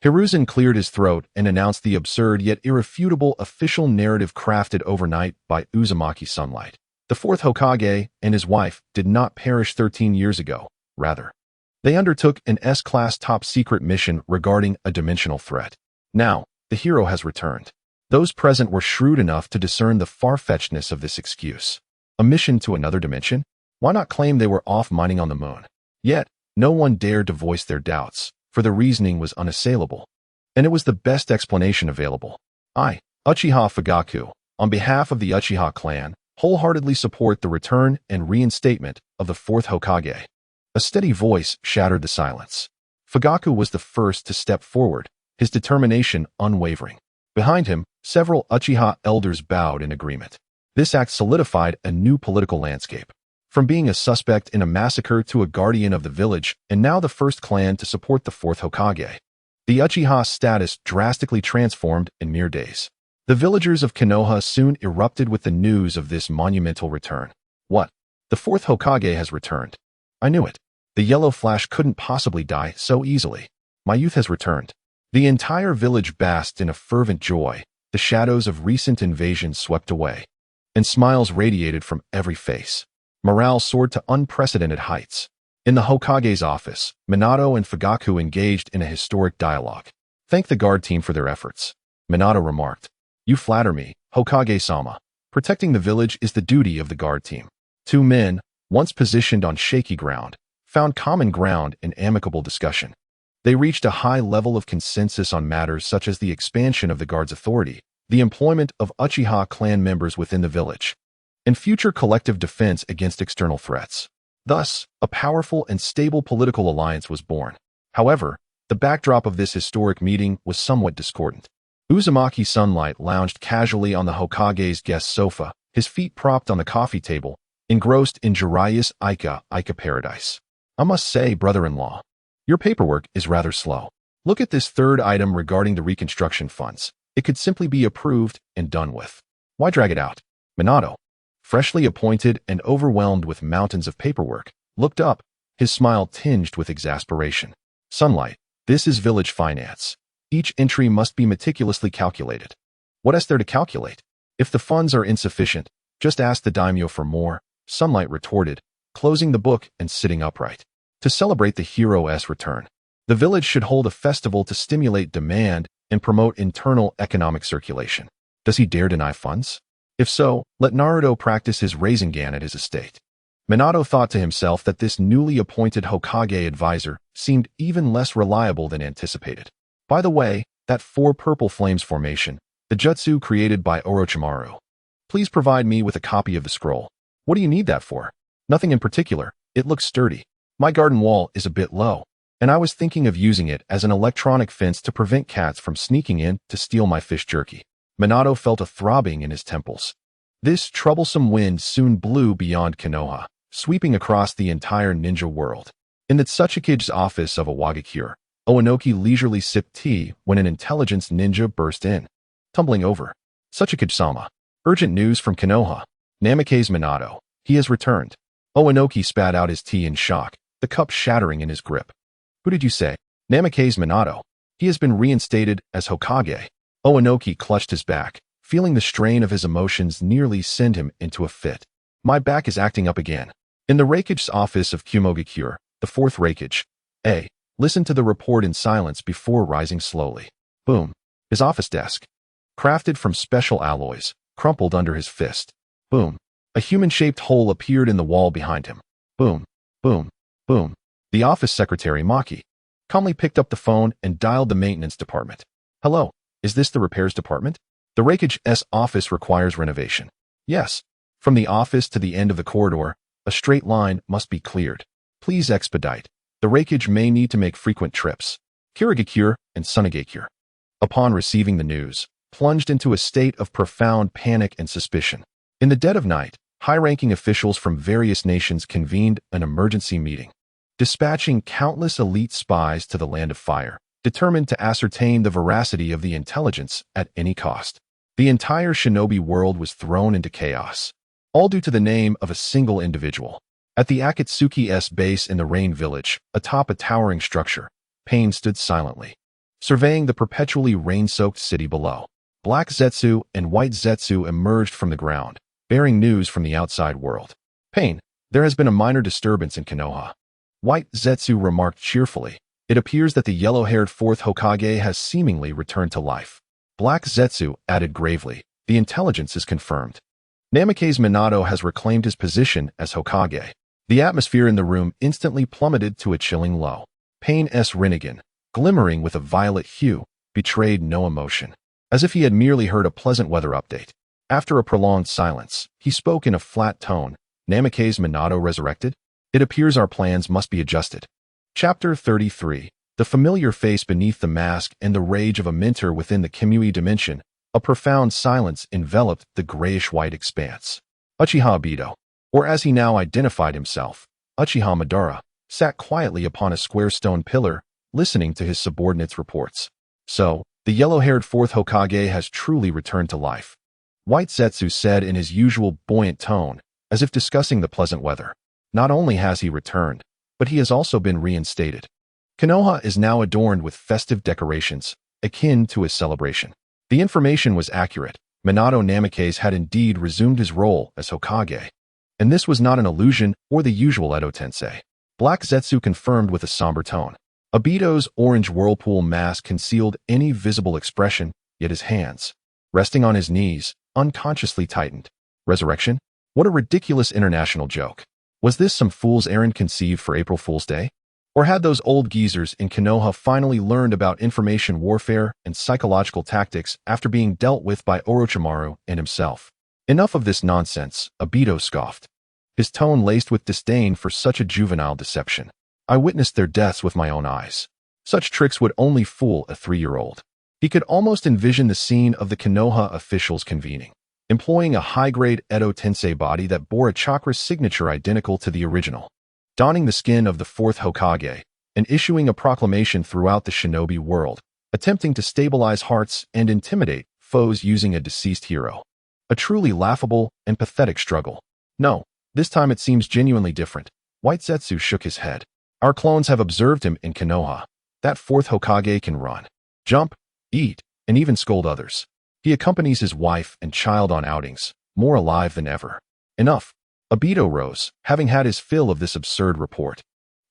Hiruzen cleared his throat and announced the absurd yet irrefutable official narrative crafted overnight by Uzumaki Sunlight. The fourth Hokage and his wife did not perish 13 years ago. Rather, they undertook an S-class top-secret mission regarding a dimensional threat. Now, the hero has returned. Those present were shrewd enough to discern the far-fetchedness of this excuse. A mission to another dimension? Why not claim they were off mining on the moon? Yet, no one dared to voice their doubts, for the reasoning was unassailable. And it was the best explanation available. I, Uchiha Fugaku, on behalf of the Uchiha clan, wholeheartedly support the return and reinstatement of the fourth Hokage. A steady voice shattered the silence. Fugaku was the first to step forward, his determination unwavering. Behind him, several Uchiha elders bowed in agreement. This act solidified a new political landscape. From being a suspect in a massacre to a guardian of the village, and now the first clan to support the fourth Hokage. The Uchiha status drastically transformed in mere days. The villagers of Konoha soon erupted with the news of this monumental return. What? The fourth Hokage has returned. I knew it. The yellow flash couldn't possibly die so easily. My youth has returned. The entire village basked in a fervent joy, the shadows of recent invasion swept away, and smiles radiated from every face. Morale soared to unprecedented heights. In the Hokage's office, Minato and Fugaku engaged in a historic dialogue. Thank the guard team for their efforts. Minato remarked. You flatter me, Hokage-sama. Protecting the village is the duty of the guard team. Two men, once positioned on shaky ground, found common ground in amicable discussion. They reached a high level of consensus on matters such as the expansion of the guard's authority, the employment of Uchiha clan members within the village, and future collective defense against external threats. Thus, a powerful and stable political alliance was born. However, the backdrop of this historic meeting was somewhat discordant. Uzumaki Sunlight lounged casually on the Hokage's guest sofa, his feet propped on the coffee table, engrossed in Jiraiya's Ika paradise. I must say, brother-in-law, your paperwork is rather slow. Look at this third item regarding the reconstruction funds. It could simply be approved and done with. Why drag it out? Minato, freshly appointed and overwhelmed with mountains of paperwork, looked up, his smile tinged with exasperation. Sunlight, this is village finance. Each entry must be meticulously calculated. What is there to calculate? If the funds are insufficient, just ask the daimyo for more, Sunlight retorted, closing the book and sitting upright. To celebrate the hero's return, the village should hold a festival to stimulate demand and promote internal economic circulation. Does he dare deny funds? If so, let Naruto practice his Rasengan at his estate. Minato thought to himself that this newly appointed Hokage advisor seemed even less reliable than anticipated. By the way, that 4 purple flames formation, the jutsu created by Orochimaru. Please provide me with a copy of the scroll. What do you need that for? Nothing in particular. It looks sturdy. My garden wall is a bit low, and I was thinking of using it as an electronic fence to prevent cats from sneaking in to steal my fish jerky. Minato felt a throbbing in his temples. This troublesome wind soon blew beyond Konoha, sweeping across the entire ninja world. In the Tsuchikige's office of a Wagakure, Owanoki leisurely sipped tea when an intelligence ninja burst in, tumbling over. Tsuchikage-sama. Urgent news from Konoha. Namikaze Minato. He has returned. Owanoki spat out his tea in shock, the cup shattering in his grip. Who did you say? Namikaze Minato. He has been reinstated as Hokage. Owanoki clutched his back, feeling the strain of his emotions nearly send him into a fit. My back is acting up again. In the Raikage's office of Kumogakure, the 4th Raikage. Listened to the report in silence before rising slowly. Boom. His office desk, crafted from special alloys, crumpled under his fist. Boom. A human-shaped hole appeared in the wall behind him. Boom. Boom. Boom. The office secretary, Maki, calmly picked up the phone and dialed the maintenance department. Hello, is this the repairs department? The Raikage's office requires renovation. Yes. From the office to the end of the corridor, a straight line must be cleared. Please expedite. The Raikage may need to make frequent trips. Kirigakure and Sunagakure, upon receiving the news, plunged into a state of profound panic and suspicion. In the dead of night, high-ranking officials from various nations convened an emergency meeting, dispatching countless elite spies to the Land of Fire, determined to ascertain the veracity of the intelligence at any cost. The entire shinobi world was thrown into chaos, all due to the name of a single individual. At the Akatsuki's base in the Rain Village, atop a towering structure, Pain stood silently, surveying the perpetually rain-soaked city below. Black Zetsu and White Zetsu emerged from the ground, bearing news from the outside world. Pain, there has been a minor disturbance in Konoha. White Zetsu remarked cheerfully. It appears that the yellow-haired 4th Hokage has seemingly returned to life. Black Zetsu added gravely, the intelligence is confirmed. Namikaze Minato has reclaimed his position as Hokage. The atmosphere in the room instantly plummeted to a chilling low. Pain's Rinnegan, glimmering with a violet hue, betrayed no emotion, as if he had merely heard a pleasant weather update. After a prolonged silence, he spoke in a flat tone. Namikaze Minato resurrected? It appears our plans must be adjusted. Chapter 33. The familiar face beneath the mask and the rage of a mentor within the Kimui dimension. A profound silence enveloped the grayish-white expanse. Uchiha Obito, or as he now identified himself, Uchiha Madara, sat quietly upon a square stone pillar, listening to his subordinates' reports. So, the yellow-haired 4th Hokage has truly returned to life. White Zetsu said in his usual buoyant tone, as if discussing the pleasant weather. Not only has he returned, but he has also been reinstated. Konoha is now adorned with festive decorations, akin to a celebration. The information was accurate. Minato Namikaze had indeed resumed his role as Hokage. And this was not an illusion or the usual Edo Tensei. Black Zetsu confirmed with a somber tone. Obito's orange whirlpool mask concealed any visible expression, yet his hands, resting on his knees, unconsciously tightened. Resurrection? What a ridiculous international joke. Was this some fool's errand conceived for April Fool's Day? Or had those old geezers in Konoha finally learned about information warfare and psychological tactics after being dealt with by Orochimaru and himself? Enough of this nonsense, Obito scoffed, his tone laced with disdain for such a juvenile deception. I witnessed their deaths with my own eyes. Such tricks would only fool a 3-year-old. He could almost envision the scene of the Konoha officials convening, employing a high-grade Edo Tensei body that bore a chakra signature identical to the original, donning the skin of the 4th Hokage, and issuing a proclamation throughout the shinobi world, attempting to stabilize hearts and intimidate foes using a deceased hero. A truly laughable and pathetic struggle. No, this time it seems genuinely different. White Zetsu shook his head. Our clones have observed him in Konoha. That 4th Hokage can run, jump, eat, and even scold others. He accompanies his wife and child on outings, more alive than ever. Enough. Obito rose, having had his fill of this absurd report.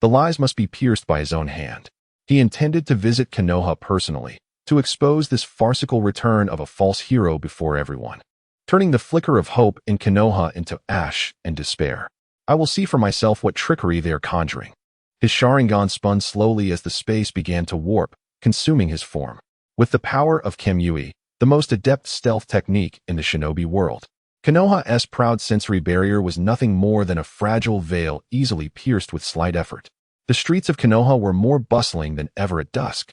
The lies must be pierced by his own hand. He intended to visit Konoha personally, to expose this farcical return of a false hero before everyone, turning the flicker of hope in Konoha into ash and despair. I will see for myself what trickery they are conjuring. His Sharingan spun slowly as the space began to warp, consuming his form. With the power of Kimyui, the most adept stealth technique in the shinobi world, Konoha's proud sensory barrier was nothing more than a fragile veil easily pierced with slight effort. The streets of Konoha were more bustling than ever at dusk.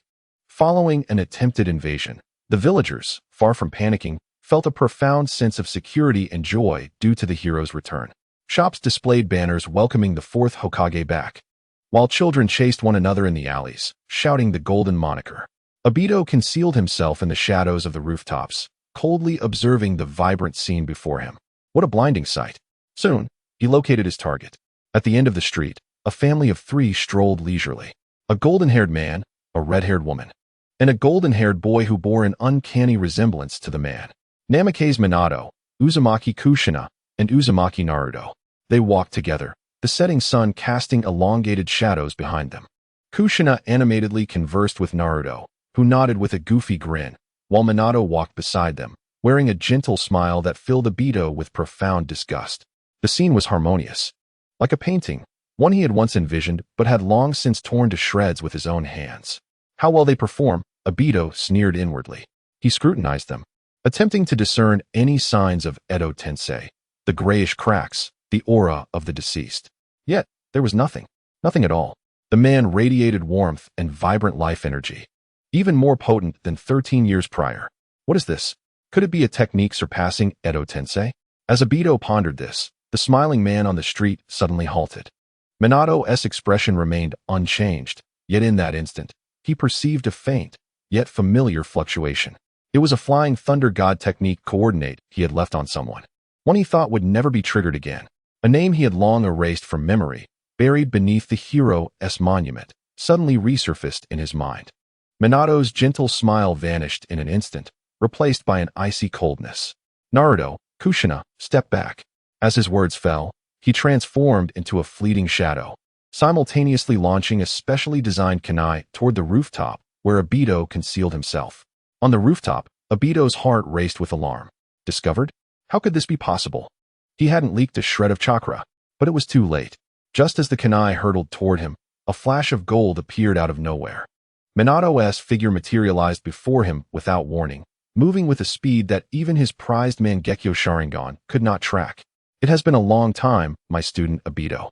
Following an attempted invasion, the villagers, far from panicking, felt a profound sense of security and joy due to the hero's return. Shops displayed banners welcoming the fourth Hokage back, while children chased one another in the alleys, shouting the golden moniker. Obito concealed himself in the shadows of the rooftops, coldly observing the vibrant scene before him. What a blinding sight. Soon, he located his target. At the end of the street, a family of 3 strolled leisurely. A golden-haired man, a red-haired woman, and a golden-haired boy who bore an uncanny resemblance to the man. Namikaze Minato, Uzumaki Kushina, and Uzumaki Naruto. They walked together, the setting sun casting elongated shadows behind them. Kushina animatedly conversed with Naruto, who nodded with a goofy grin, while Minato walked beside them, wearing a gentle smile that filled Obito with profound disgust. The scene was harmonious. Like a painting, one he had once envisioned but had long since torn to shreds with his own hands. How well they perform, Obito sneered inwardly. He scrutinized them, attempting to discern any signs of Edo Tensei, the grayish cracks, the aura of the deceased. Yet, there was nothing. Nothing at all. The man radiated warmth and vibrant life energy, even more potent than 13 years prior. What is this? Could it be a technique surpassing Edo Tensei? As Obito pondered this, the smiling man on the street suddenly halted. Minato's expression remained unchanged, yet in that instant, he perceived a faint, yet familiar fluctuation. It was a flying thunder god technique coordinate he had left on someone. One he thought would never be triggered again. A name he had long erased from memory, buried beneath the hero's monument, suddenly resurfaced in his mind. Minato's gentle smile vanished in an instant, replaced by an icy coldness. Naruto, Kushina, stepped back. As his words fell, he transformed into a fleeting shadow, simultaneously launching a specially designed kunai toward the rooftop where Obito concealed himself. On the rooftop, Obito's heart raced with alarm. Discovered? How could this be possible? He hadn't leaked a shred of chakra, but it was too late. Just as the kunai hurtled toward him, a flash of gold appeared out of nowhere. Minato's figure materialized before him without warning, moving with a speed that even his prized Mangekyo Sharingan could not track. It has been a long time, my student Obito.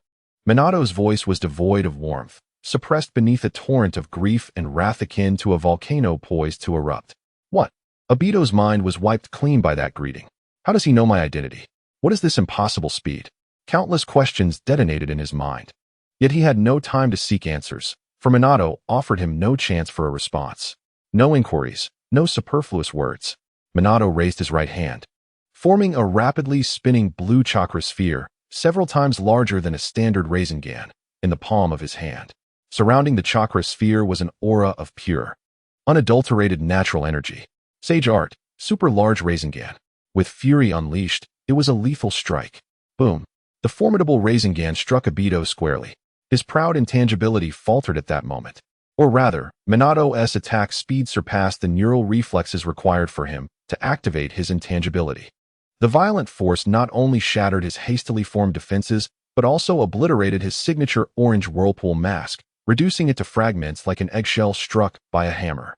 Minato's voice was devoid of warmth, suppressed beneath a torrent of grief and wrath akin to a volcano poised to erupt. What? Obito's mind was wiped clean by that greeting. How does he know my identity? What is this impossible speed? Countless questions detonated in his mind. Yet he had no time to seek answers, for Minato offered him no chance for a response. No inquiries, no superfluous words. Minato raised his right hand, forming a rapidly spinning blue chakra sphere, several times larger than a standard Rasengan, in the palm of his hand. Surrounding the chakra sphere was an aura of pure, unadulterated natural energy. Sage art, super large Rasengan. With fury unleashed, it was a lethal strike. Boom. The formidable Rasengan struck Obito squarely. His proud intangibility faltered at that moment. Or rather, Minato's attack speed surpassed the neural reflexes required for him to activate his intangibility. The violent force not only shattered his hastily formed defenses, but also obliterated his signature orange whirlpool mask, reducing it to fragments like an eggshell struck by a hammer.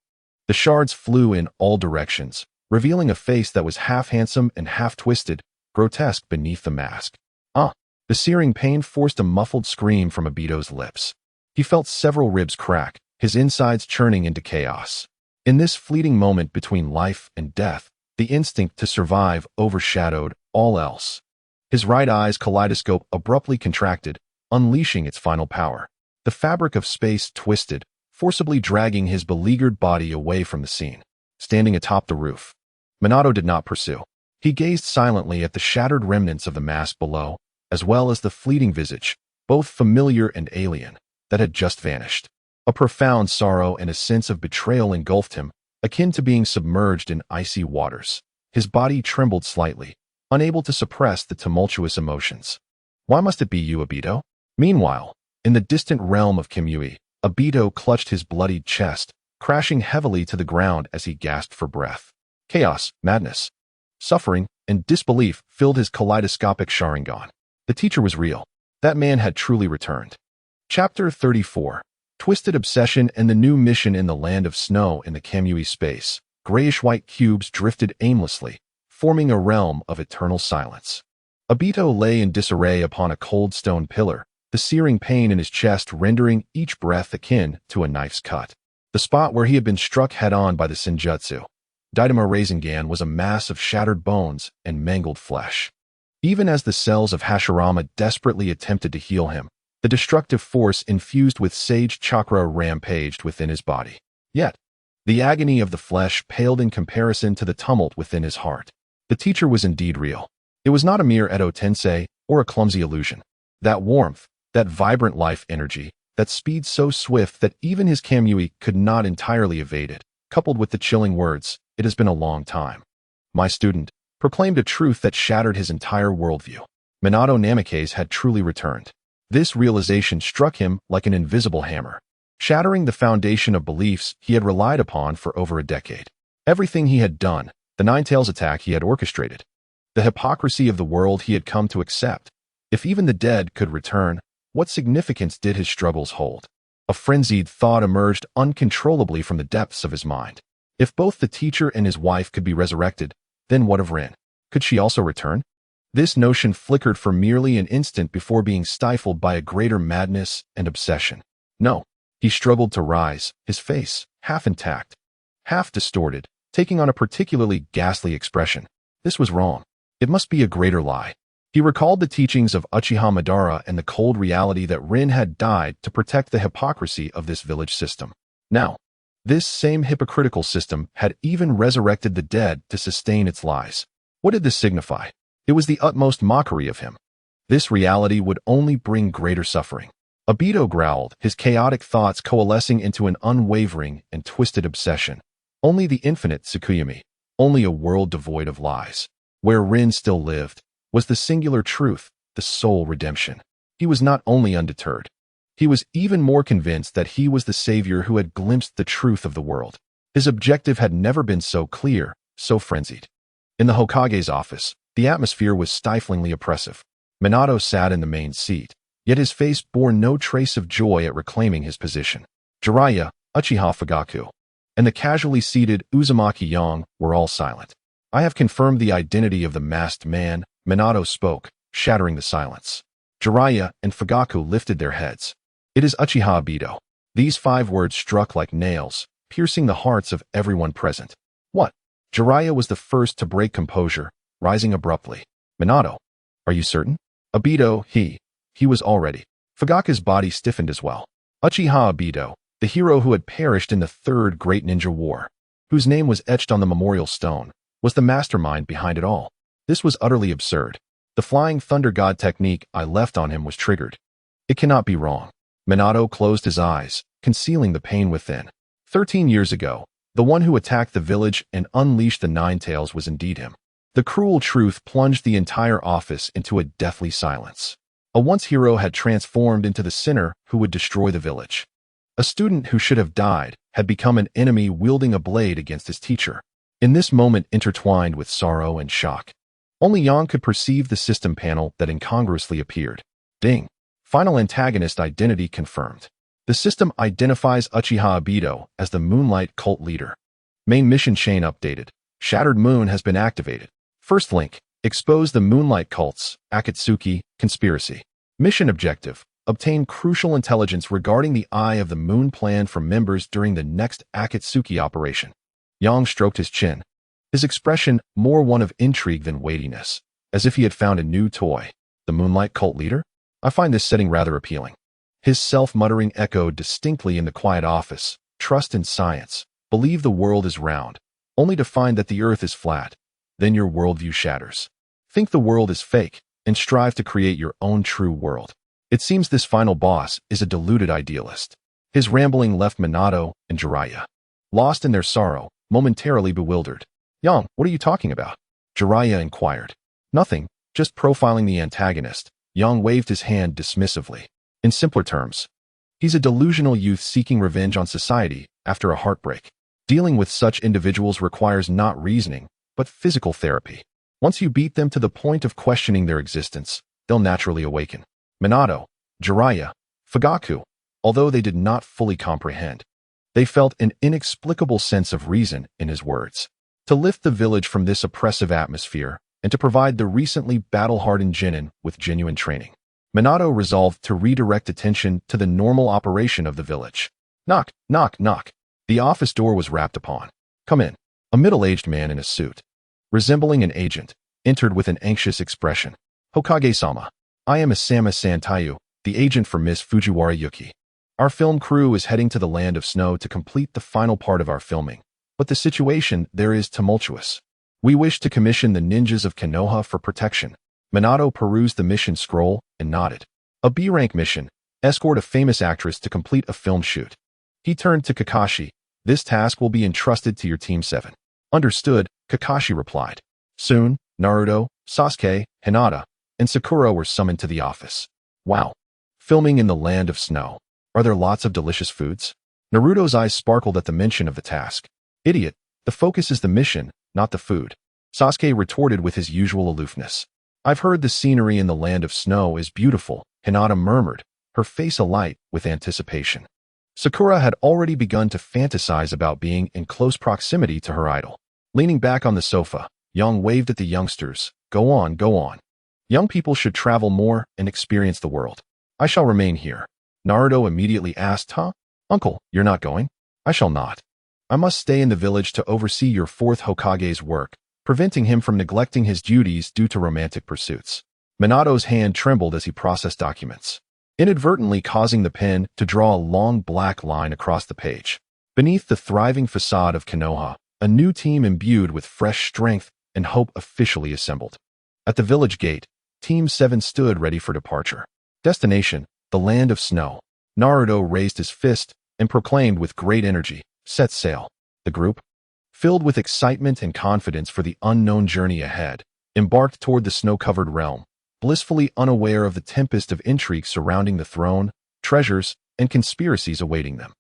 The shards flew in all directions, revealing a face that was half handsome and half twisted, grotesque beneath the mask. The searing pain forced a muffled scream from Obito's lips. He felt several ribs crack, his insides churning into chaos. In this fleeting moment between life and death, the instinct to survive overshadowed all else. His right eye's kaleidoscope abruptly contracted, unleashing its final power. The fabric of space twisted, forcibly dragging his beleaguered body away from the scene. Standing atop the roof, Minato did not pursue. He gazed silently at the shattered remnants of the mask below, as well as the fleeting visage, both familiar and alien, that had just vanished. A profound sorrow and a sense of betrayal engulfed him, akin to being submerged in icy waters. His body trembled slightly, unable to suppress the tumultuous emotions. Why must it be you, Obito? Meanwhile, in the distant realm of Kimyui, Obito clutched his bloodied chest, crashing heavily to the ground as he gasped for breath. Chaos, madness, suffering, and disbelief filled his kaleidoscopic Sharingan. The teacher was real. That man had truly returned. Chapter 34. Twisted Obsession and the New Mission in the Land of Snow. In the Kamui space, grayish-white cubes drifted aimlessly, forming a realm of eternal silence. Obito lay in disarray upon a cold stone pillar, the searing pain in his chest rendering each breath akin to a knife's cut. The spot where he had been struck head-on by the Senjutsu Daidama Rasengan was a mass of shattered bones and mangled flesh. Even as the cells of Hashirama desperately attempted to heal him, the destructive force infused with Sage Chakra rampaged within his body. Yet, the agony of the flesh paled in comparison to the tumult within his heart. The teacher was indeed real. It was not a mere Edo Tensei or a clumsy illusion. That warmth, that vibrant life energy, that speed so swift that even his Kamui could not entirely evade it, coupled with the chilling words, "It has been a long time, my student," proclaimed a truth that shattered his entire worldview. Minato Namikaze had truly returned. This realization struck him like an invisible hammer, shattering the foundation of beliefs he had relied upon for over a decade. Everything he had done, the Nine-Tails attack he had orchestrated, the hypocrisy of the world he had come to accept. If even the dead could return, what significance did his struggles hold? A frenzied thought emerged uncontrollably from the depths of his mind. If both the teacher and his wife could be resurrected, then what of Rin? Could she also return? This notion flickered for merely an instant before being stifled by a greater madness and obsession. No, he struggled to rise, his face, half intact, half distorted, taking on a particularly ghastly expression. This was wrong. It must be a greater lie. He recalled the teachings of Uchiha Madara and the cold reality that Rin had died to protect the hypocrisy of this village system. Now, this same hypocritical system had even resurrected the dead to sustain its lies. What did this signify? It was the utmost mockery of him. This reality would only bring greater suffering. Obito growled, his chaotic thoughts coalescing into an unwavering and twisted obsession. Only the infinite Tsukuyami, only a world devoid of lies. Where Rin still lived was the singular truth, the sole redemption. He was not only undeterred, he was even more convinced that he was the savior who had glimpsed the truth of the world. His objective had never been so clear, so frenzied. In the Hokage's office, the atmosphere was stiflingly oppressive. Minato sat in the main seat, yet his face bore no trace of joy at reclaiming his position. Jiraiya, Uchiha Fugaku, and the casually seated Uzumaki Yang were all silent. "I have confirmed the identity of the masked man," Minato spoke, shattering the silence. Jiraiya and Fugaku lifted their heads. "It is Uchiha Obito." These 5 words struck like nails, piercing the hearts of everyone present. "What?" Jiraiya was the first to break composure, rising abruptly. "Minato, are you certain?" Obito, he was already. Fugaku's body stiffened as well. Uchiha Obito, the hero who had perished in the Third Great Ninja War, whose name was etched on the memorial stone, was the mastermind behind it all. This was utterly absurd. The Flying Thunder God technique I left on him was triggered. It cannot be wrong. Minato closed his eyes, concealing the pain within. 13 years ago, the one who attacked the village and unleashed the Nine-Tails was indeed him. The cruel truth plunged the entire office into a deathly silence. A once hero had transformed into the sinner who would destroy the village. A student who should have died had become an enemy wielding a blade against his teacher. In this moment intertwined with sorrow and shock, only Yang could perceive the system panel that incongruously appeared. Ding. Final antagonist identity confirmed. The system identifies Uchiha Obito as the Moonlight Cult leader. Main mission chain updated. Shattered Moon has been activated. First link, expose the Moonlight Cult's Akatsuki conspiracy. Mission objective, obtain crucial intelligence regarding the Eye of the Moon plan from members during the next Akatsuki operation. Yang stroked his chin, his expression more one of intrigue than weightiness, as if he had found a new toy. The Moonlight Cult leader? I find this setting rather appealing. His self-muttering echoed distinctly in the quiet office. Trust in science. Believe the world is round, only to find that the earth is flat. Then your worldview shatters. Think the world is fake, and strive to create your own true world. It seems this final boss is a deluded idealist. His rambling left Minato and Jiraiya lost in their sorrow, momentarily bewildered. "Yang, what are you talking about?" Jiraiya inquired. "Nothing, just profiling the antagonist." Yang waved his hand dismissively. In simpler terms, he's a delusional youth seeking revenge on society after a heartbreak. Dealing with such individuals requires not reasoning, but physical therapy. Once you beat them to the point of questioning their existence, they'll naturally awaken. Minato, Jiraiya, Fugaku, although they did not fully comprehend. They felt an inexplicable sense of reason in his words. To lift the village from this oppressive atmosphere and to provide the recently battle-hardened genin with genuine training, Minato resolved to redirect attention to the normal operation of the village. Knock, knock, knock. The office door was rapped upon. Come in. A middle-aged man in a suit, resembling an agent, entered with an anxious expression. Hokage-sama, I am Asama Santayu, the agent for Miss Fujiwara Yuki. Our film crew is heading to the Land of Snow to complete the final part of our filming, but the situation there is tumultuous. We wish to commission the ninjas of Konoha for protection. Minato perused the mission scroll and nodded. A B-rank mission, escort a famous actress to complete a film shoot. He turned to Kakashi. This task will be entrusted to your Team 7. Understood, Kakashi replied. Soon, Naruto, Sasuke, Hinata, and Sakura were summoned to the office. Wow. Filming in the Land of Snow. Are there lots of delicious foods? Naruto's eyes sparkled at the mention of the task. Idiot, the focus is the mission, not the food. Sasuke retorted with his usual aloofness. I've heard the scenery in the Land of Snow is beautiful, Hinata murmured, her face alight with anticipation. Sakura had already begun to fantasize about being in close proximity to her idol. Leaning back on the sofa, Young waved at the youngsters. Go on, go on. Young people should travel more and experience the world. I shall remain here. Naruto immediately asked, Huh? Uncle, you're not going? I shall not. I must stay in the village to oversee your fourth Hokage's work, preventing him from neglecting his duties due to romantic pursuits. Minato's hand trembled as he processed documents, inadvertently causing the pen to draw a long black line across the page. Beneath the thriving facade of Konoha, a new team imbued with fresh strength and hope officially assembled. At the village gate, Team 7 stood ready for departure. Destination, the Land of Snow. Naruto raised his fist and proclaimed with great energy, set sail. The group, filled with excitement and confidence for the unknown journey ahead, embarked toward the snow-covered realm, blissfully unaware of the tempest of intrigue surrounding the throne, treasures, and conspiracies awaiting them.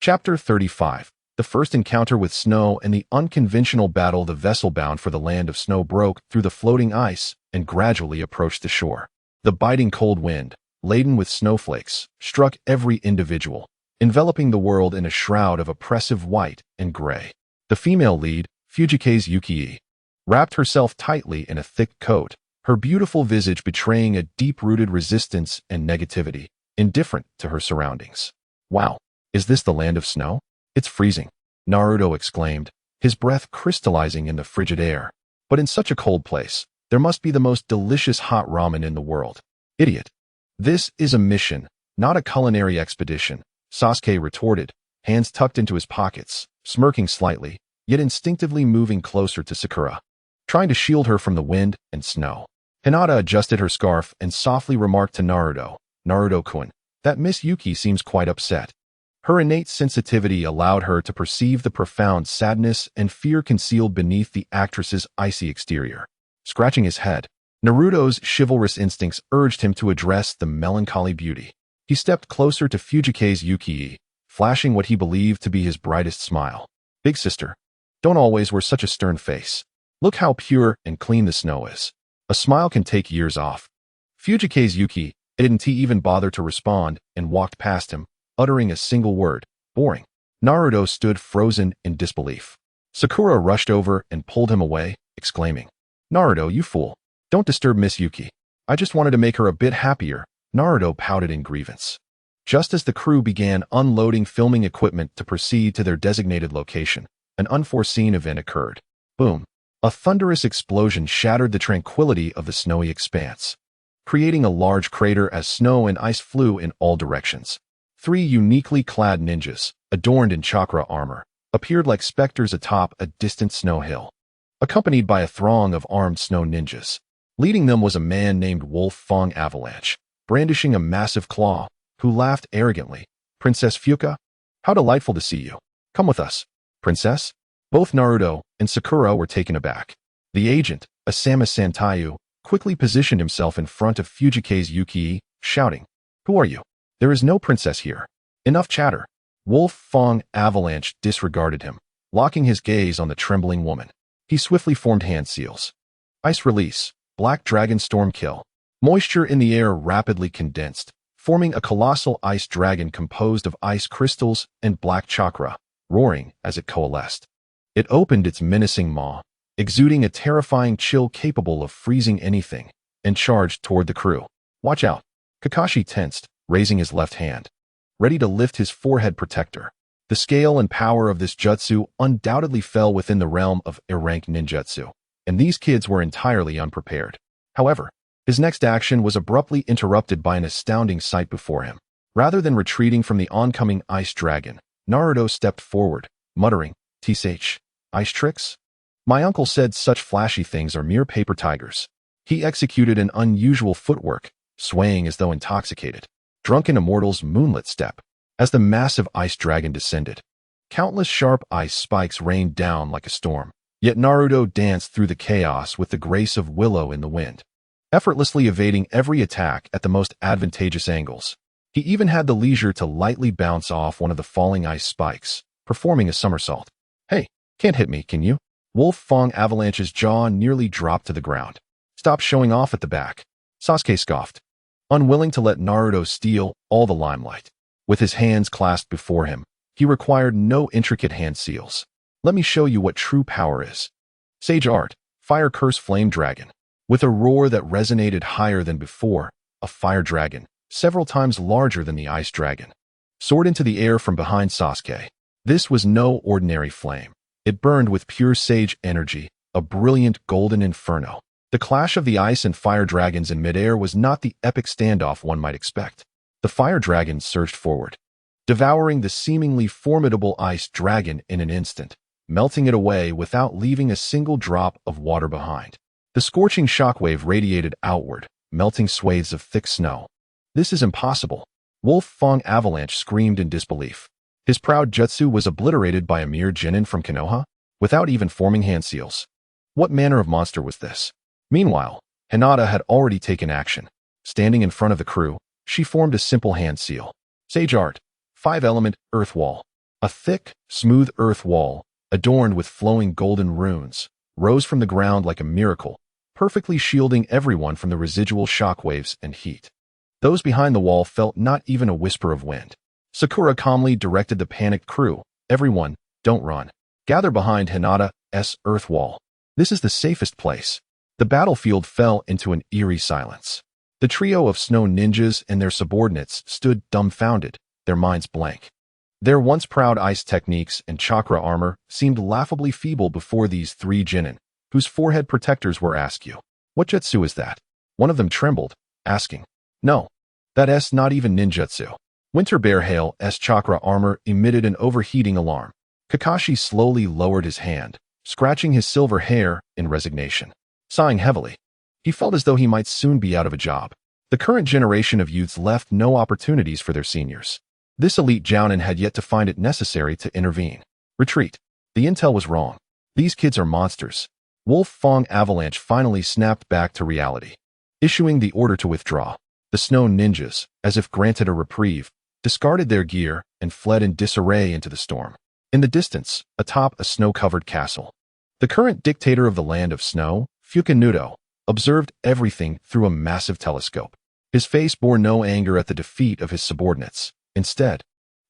Chapter 35. The first encounter with snow and the unconventional battle. The vessel bound for the Land of Snow broke through the floating ice and gradually approached the shore. The biting cold wind, laden with snowflakes, struck every individual, enveloping the world in a shroud of oppressive white and gray. The female lead, Fujikaze Yuki, wrapped herself tightly in a thick coat, her beautiful visage betraying a deep-rooted resistance and negativity, indifferent to her surroundings. Wow, is this the Land of Snow? It's freezing, Naruto exclaimed, his breath crystallizing in the frigid air. But in such a cold place, there must be the most delicious hot ramen in the world. Idiot. This is a mission, not a culinary expedition, Sasuke retorted, hands tucked into his pockets, smirking slightly, yet instinctively moving closer to Sakura, trying to shield her from the wind and snow. Hinata adjusted her scarf and softly remarked to Naruto, Naruto-kun, that Miss Yuki seems quite upset. Her innate sensitivity allowed her to perceive the profound sadness and fear concealed beneath the actress's icy exterior. Scratching his head, Naruto's chivalrous instincts urged him to address the melancholy beauty. He stepped closer to Fujikaze Yuki, flashing what he believed to be his brightest smile. Big sister, don't always wear such a stern face. Look how pure and clean the snow is. A smile can take years off. Fujikaze Yuki didn't even bother to respond and walked past him, uttering a single word, boring. Naruto stood frozen in disbelief. Sakura rushed over and pulled him away, exclaiming, Naruto, you fool. Don't disturb Miss Yuki. I just wanted to make her a bit happier. Naruto pouted in grievance. Just as the crew began unloading filming equipment to proceed to their designated location, an unforeseen event occurred. Boom. A thunderous explosion shattered the tranquility of the snowy expanse, creating a large crater as snow and ice flew in all directions. 3 uniquely clad ninjas, adorned in chakra armor, appeared like specters atop a distant snow hill, accompanied by a throng of armed snow ninjas. Leading them was a man named Wolf Fong Avalanche, brandishing a massive claw, who laughed arrogantly. Princess Fuka, how delightful to see you. Come with us, princess. Both Naruto and Sakura were taken aback. The agent, Asama Santayu, quickly positioned himself in front of Fujikaze Yuki, shouting, Who are you? There is no princess here. Enough chatter. Wolf Fong Avalanche disregarded him, locking his gaze on the trembling woman. He swiftly formed hand seals. Ice release, Black Dragon Storm kill. Moisture in the air rapidly condensed, forming a colossal ice dragon composed of ice crystals and black chakra, roaring as it coalesced. It opened its menacing maw, exuding a terrifying chill capable of freezing anything, and charged toward the crew. "Watch out." Kakashi tensed, raising his left hand, ready to lift his forehead protector. The scale and power of this jutsu undoubtedly fell within the realm of A-rank ninjutsu, and these kids were entirely unprepared. However, his next action was abruptly interrupted by an astounding sight before him. Rather than retreating from the oncoming ice dragon, Naruto stepped forward, muttering, "Tsh, ice tricks? My uncle said such flashy things are mere paper tigers." He executed an unusual footwork, swaying as though intoxicated, drunken immortal's moonlit step. As the massive ice dragon descended, countless sharp ice spikes rained down like a storm. Yet Naruto danced through the chaos with the grace of willow in the wind, effortlessly evading every attack at the most advantageous angles. He even had the leisure to lightly bounce off one of the falling ice spikes, performing a somersault. "Hey, can't hit me, can you?" Wolf Fong Avalanche's jaw nearly dropped to the ground. "Stop showing off at the back." Sasuke scoffed, unwilling to let Naruto steal all the limelight. With his hands clasped before him, he required no intricate hand seals. "Let me show you what true power is." Sage Art, Fire Curse Flame Dragon. With a roar that resonated higher than before, a fire dragon, several times larger than the ice dragon, soared into the air from behind Sasuke. This was no ordinary flame. It burned with pure sage energy, a brilliant golden inferno. The clash of the ice and fire dragons in midair was not the epic standoff one might expect. The fire dragon surged forward, devouring the seemingly formidable ice dragon in an instant, melting it away without leaving a single drop of water behind. The scorching shockwave radiated outward, melting swathes of thick snow. "This is impossible." Wolf Fong Avalanche screamed in disbelief. His proud jutsu was obliterated by a mere genin from Konoha, without even forming hand seals. What manner of monster was this? Meanwhile, Hinata had already taken action. Standing in front of the crew, she formed a simple hand seal. Sage Art, 5-element earth wall. A thick, smooth earth wall, adorned with flowing golden runes, rose from the ground like a miracle, perfectly shielding everyone from the residual shockwaves and heat. Those behind the wall felt not even a whisper of wind. Sakura calmly directed the panicked crew. "Everyone, don't run. Gather behind Hinata's earth wall. This is the safest place." The battlefield fell into an eerie silence. The trio of snow ninjas and their subordinates stood dumbfounded, their minds blank. Their once proud ice techniques and chakra armor seemed laughably feeble before these three genin, whose forehead protectors were Askew. "What jutsu is that?" One of them trembled, asking. "No, that's not even ninjutsu." Winter Bear Hail's chakra armor emitted an overheating alarm. Kakashi slowly lowered his hand, scratching his silver hair in resignation. Sighing heavily, he felt as though he might soon be out of a job. The current generation of youths left no opportunities for their seniors. This elite jounin had yet to find it necessary to intervene. Retreat. The intel was wrong. These kids are monsters. Wolf Fong Avalanche finally snapped back to reality, issuing the order to withdraw. The snow ninjas, as if granted a reprieve, discarded their gear and fled in disarray into the storm. In the distance, atop a snow-covered castle, the current dictator of the land of snow, Fukanudo, observed everything through a massive telescope. His face bore no anger at the defeat of his subordinates. Instead,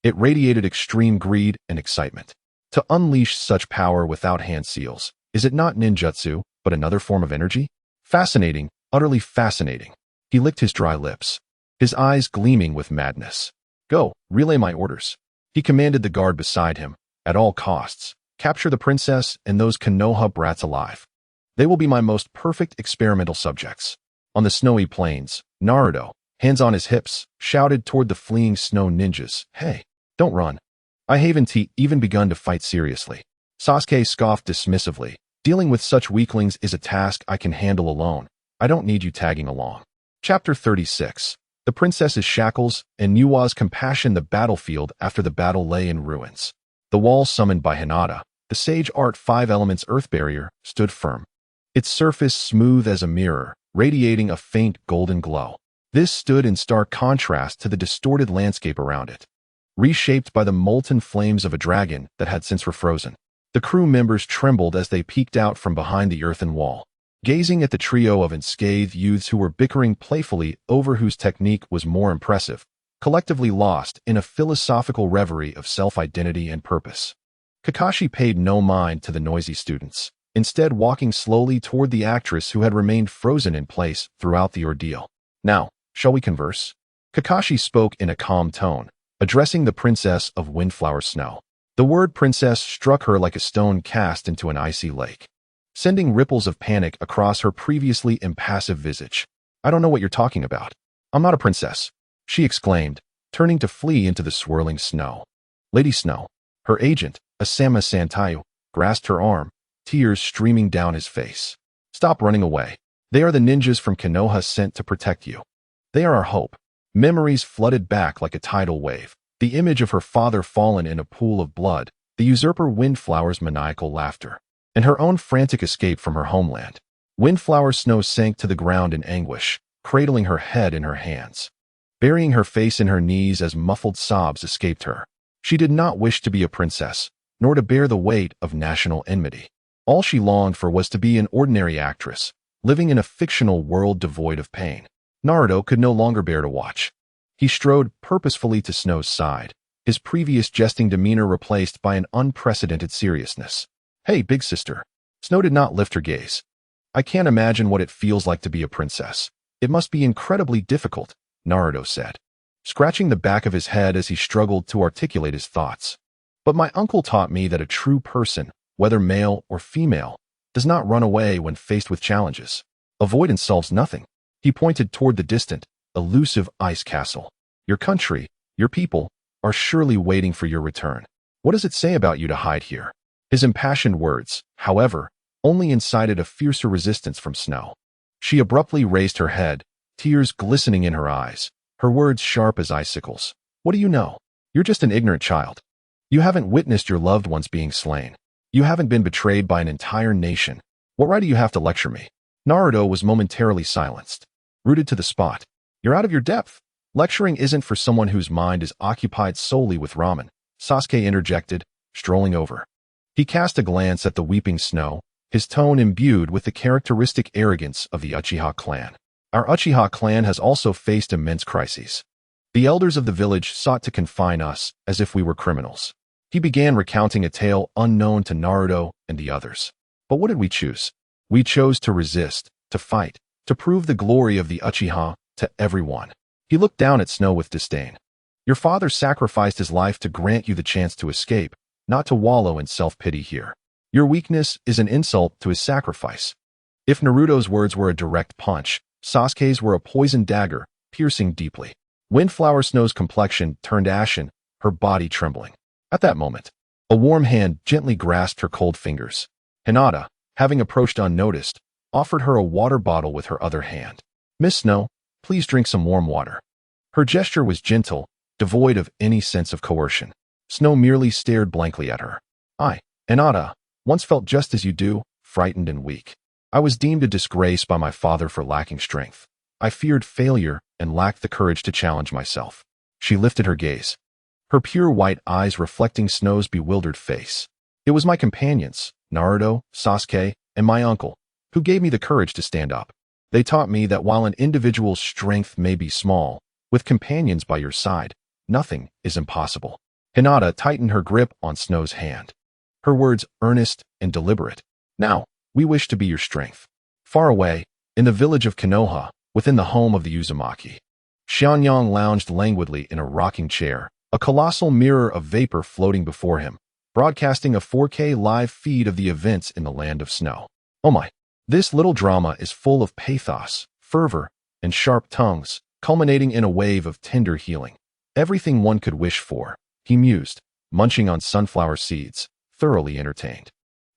it radiated extreme greed and excitement. To unleash such power without hand seals, is it not ninjutsu, but another form of energy? Fascinating, utterly fascinating. He licked his dry lips, his eyes gleaming with madness. "Go, relay my orders." He commanded the guard beside him, at all costs, capture the princess and those Konoha brats alive. They will be my most perfect experimental subjects. On the snowy plains, Naruto, hands on his hips, shouted toward the fleeing snow ninjas, "Hey, don't run. I haven't even begun to fight seriously." Sasuke scoffed dismissively. "Dealing with such weaklings is a task I can handle alone. I don't need you tagging along." Chapter 36. The Princess's Shackles and Nuwa's Compassion. The battlefield after the battle lay in ruins. The wall summoned by Hinata, the Sage Art 5 Elements Earth Barrier, stood firm. Its surface smooth as a mirror, radiating a faint golden glow. This stood in stark contrast to the distorted landscape around it, reshaped by the molten flames of a dragon that had since refrozen. The crew members trembled as they peeked out from behind the earthen wall. gazing at the trio of unscathed youths who were bickering playfully over whose technique was more impressive, collectively lost in a philosophical reverie of self-identity and purpose. Kakashi paid no mind to the noisy students, instead walking slowly toward the actress who had remained frozen in place throughout the ordeal. "Now, shall we converse?" Kakashi spoke in a calm tone, addressing the princess of Windflower Snow. The word princess struck her like a stone cast into an icy lake, sending ripples of panic across her previously impassive visage. "I don't know what you're talking about. I'm not a princess," she exclaimed, turning to flee into the swirling snow. Lady Snow, her agent, Asama Santayu, grasped her arm, tears streaming down his face. "Stop running away. They are the ninjas from Konoha sent to protect you. They are our hope." Memories flooded back like a tidal wave. The image of her father fallen in a pool of blood, the usurper Windflower's maniacal laughter, and her own frantic escape from her homeland. Windflower Snow sank to the ground in anguish, cradling her head in her hands, burying her face in her knees as muffled sobs escaped her. She did not wish to be a princess, nor to bear the weight of national enmity. All she longed for was to be an ordinary actress, living in a fictional world devoid of pain. Naruto could no longer bear to watch. He strode purposefully to Snow's side, his previous jesting demeanor replaced by an unprecedented seriousness. "Hey, big sister." Snow did not lift her gaze. "I can't imagine what it feels like to be a princess. It must be incredibly difficult," Naruto said, scratching the back of his head as he struggled to articulate his thoughts. "But my uncle taught me that a true person, whether male or female, does not run away when faced with challenges. Avoidance solves nothing." He pointed toward the distant, elusive ice castle. "Your country, your people, are surely waiting for your return. What does it say about you to hide here?" His impassioned words, however, only incited a fiercer resistance from Snow. She abruptly raised her head, tears glistening in her eyes, her words sharp as icicles. "What do you know? You're just an ignorant child. You haven't witnessed your loved ones being slain. You haven't been betrayed by an entire nation. What right do you have to lecture me?" Naruto was momentarily silenced, rooted to the spot. "You're out of your depth. Lecturing isn't for someone whose mind is occupied solely with ramen," Sasuke interjected, strolling over. He cast a glance at the weeping Snow, his tone imbued with the characteristic arrogance of the Uchiha clan. "Our Uchiha clan has also faced immense crises. The elders of the village sought to confine us as if we were criminals." He began recounting a tale unknown to Naruto and the others. "But what did we choose? We chose to resist, to fight, to prove the glory of the Uchiha to everyone." He looked down at Snow with disdain. "Your father sacrificed his life to grant you the chance to escape, not to wallow in self-pity here. Your weakness is an insult to his sacrifice." If Naruto's words were a direct punch, Sasuke's were a poisoned dagger, piercing deeply. Windflower Snow's complexion turned ashen, her body trembling. At that moment, a warm hand gently grasped her cold fingers. Hinata, having approached unnoticed, offered her a water bottle with her other hand. "Miss Snow, please drink some warm water." Her gesture was gentle, devoid of any sense of coercion. Snow merely stared blankly at her. "I, Hinata, once felt just as you do, frightened and weak. I was deemed a disgrace by my father for lacking strength. I feared failure and lacked the courage to challenge myself." She lifted her gaze, her pure white eyes reflecting Snow's bewildered face. "It was my companions, Naruto, Sasuke, and my uncle, who gave me the courage to stand up. They taught me that while an individual's strength may be small, with companions by your side, nothing is impossible." Hinata tightened her grip on Snow's hand, her words earnest and deliberate. "Now, we wish to be your strength." Far away, in the village of Konoha, within the home of the Uzumaki, Xianxia lounged languidly in a rocking chair, a colossal mirror of vapor floating before him, broadcasting a 4K live feed of the events in the land of snow. "Oh my, this little drama is full of pathos, fervor, and sharp tongues, culminating in a wave of tender healing. Everything one could wish for," he mused, munching on sunflower seeds, thoroughly entertained.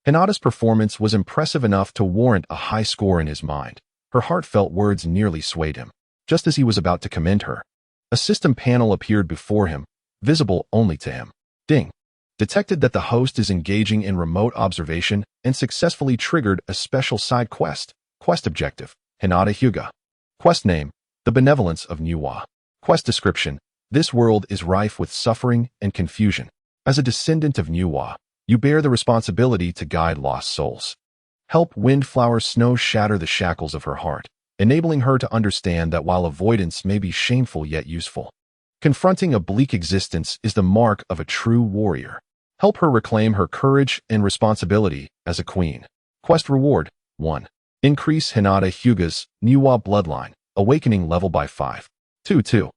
Hinata's performance was impressive enough to warrant a high score in his mind. Her heartfelt words nearly swayed him. Just as he was about to commend her, a system panel appeared before him, visible only to him. Ding. Detected that the host is engaging in remote observation and successfully triggered a special side quest. Quest objective: Hinata Hyuga. Quest name: The Benevolence of Nuwa. Quest description: This world is rife with suffering and confusion. As a descendant of Nuwa, you bear the responsibility to guide lost souls. Help Windflower Snow shatter the shackles of her heart, enabling her to understand that while avoidance may be shameful yet useful, confronting a bleak existence is the mark of a true warrior. Help her reclaim her courage and responsibility as a queen. Quest Reward 1. Increase Hinata Hyuga's Niwa bloodline, awakening level by 5. 2.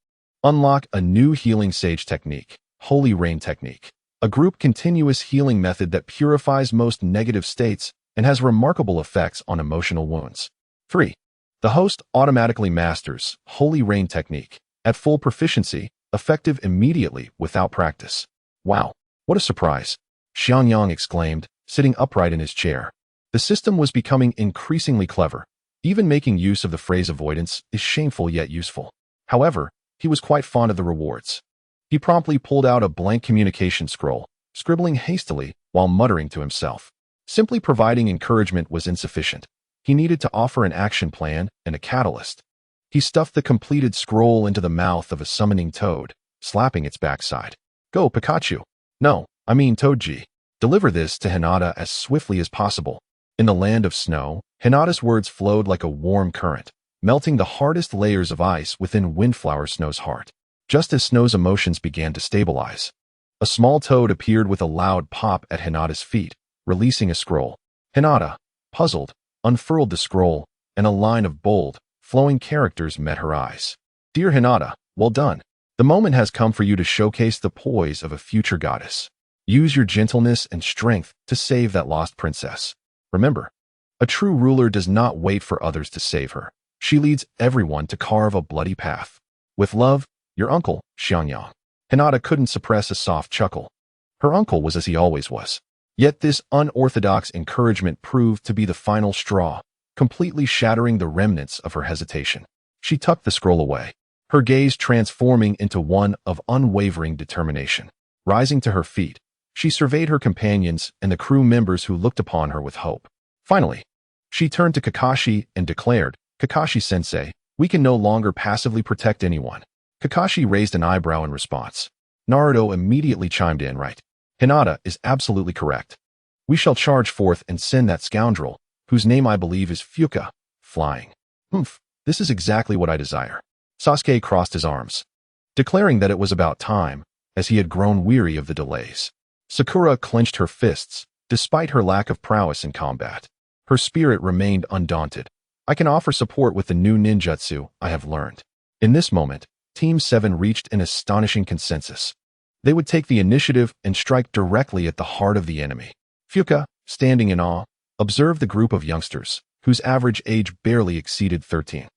Unlock a new healing sage technique, Holy Rain Technique, a group continuous healing method that purifies most negative states and has remarkable effects on emotional wounds. 3. The host automatically masters Holy Rain Technique at full proficiency, effective immediately without practice. Wow, what a surprise! Xiangyang exclaimed, sitting upright in his chair. The system was becoming increasingly clever. Even making use of the phrase avoidance is shameful yet useful. However, he was quite fond of the rewards. He promptly pulled out a blank communication scroll, scribbling hastily while muttering to himself. Simply providing encouragement was insufficient. He needed to offer an action plan and a catalyst. He stuffed the completed scroll into the mouth of a summoning toad, slapping its backside. Go, Pikachu! No, I mean Toadji. Deliver this to Hinata as swiftly as possible. In the land of snow, Hinata's words flowed like a warm current, melting the hardest layers of ice within Windflower Snow's heart. Just as Snow's emotions began to stabilize, a small toad appeared with a loud pop at Hinata's feet, releasing a scroll. Hinata, puzzled, unfurled the scroll, and a line of bold, flowing characters met her eyes. Dear Hinata, well done. The moment has come for you to showcase the poise of a future goddess. Use your gentleness and strength to save that lost princess. Remember, a true ruler does not wait for others to save her. She leads everyone to carve a bloody path. With love, your uncle, Xiangyang. Hinata couldn't suppress a soft chuckle. Her uncle was as he always was. Yet this unorthodox encouragement proved to be the final straw, completely shattering the remnants of her hesitation. She tucked the scroll away, her gaze transforming into one of unwavering determination. Rising to her feet, she surveyed her companions and the crew members who looked upon her with hope. Finally, she turned to Kakashi and declared, Kakashi-sensei, we can no longer passively protect anyone. Kakashi raised an eyebrow in response. Naruto immediately chimed in, right? Hinata is absolutely correct. We shall charge forth and send that scoundrel, whose name I believe is Fuka, flying. This is exactly what I desire. Sasuke crossed his arms, declaring that it was about time, as he had grown weary of the delays. Sakura clenched her fists, despite her lack of prowess in combat. Her spirit remained undaunted. I can offer support with the new ninjutsu I have learned. In this moment, Team 7 reached an astonishing consensus. They would take the initiative and strike directly at the heart of the enemy. Fuka, standing in awe, observed the group of youngsters, whose average age barely exceeded 13.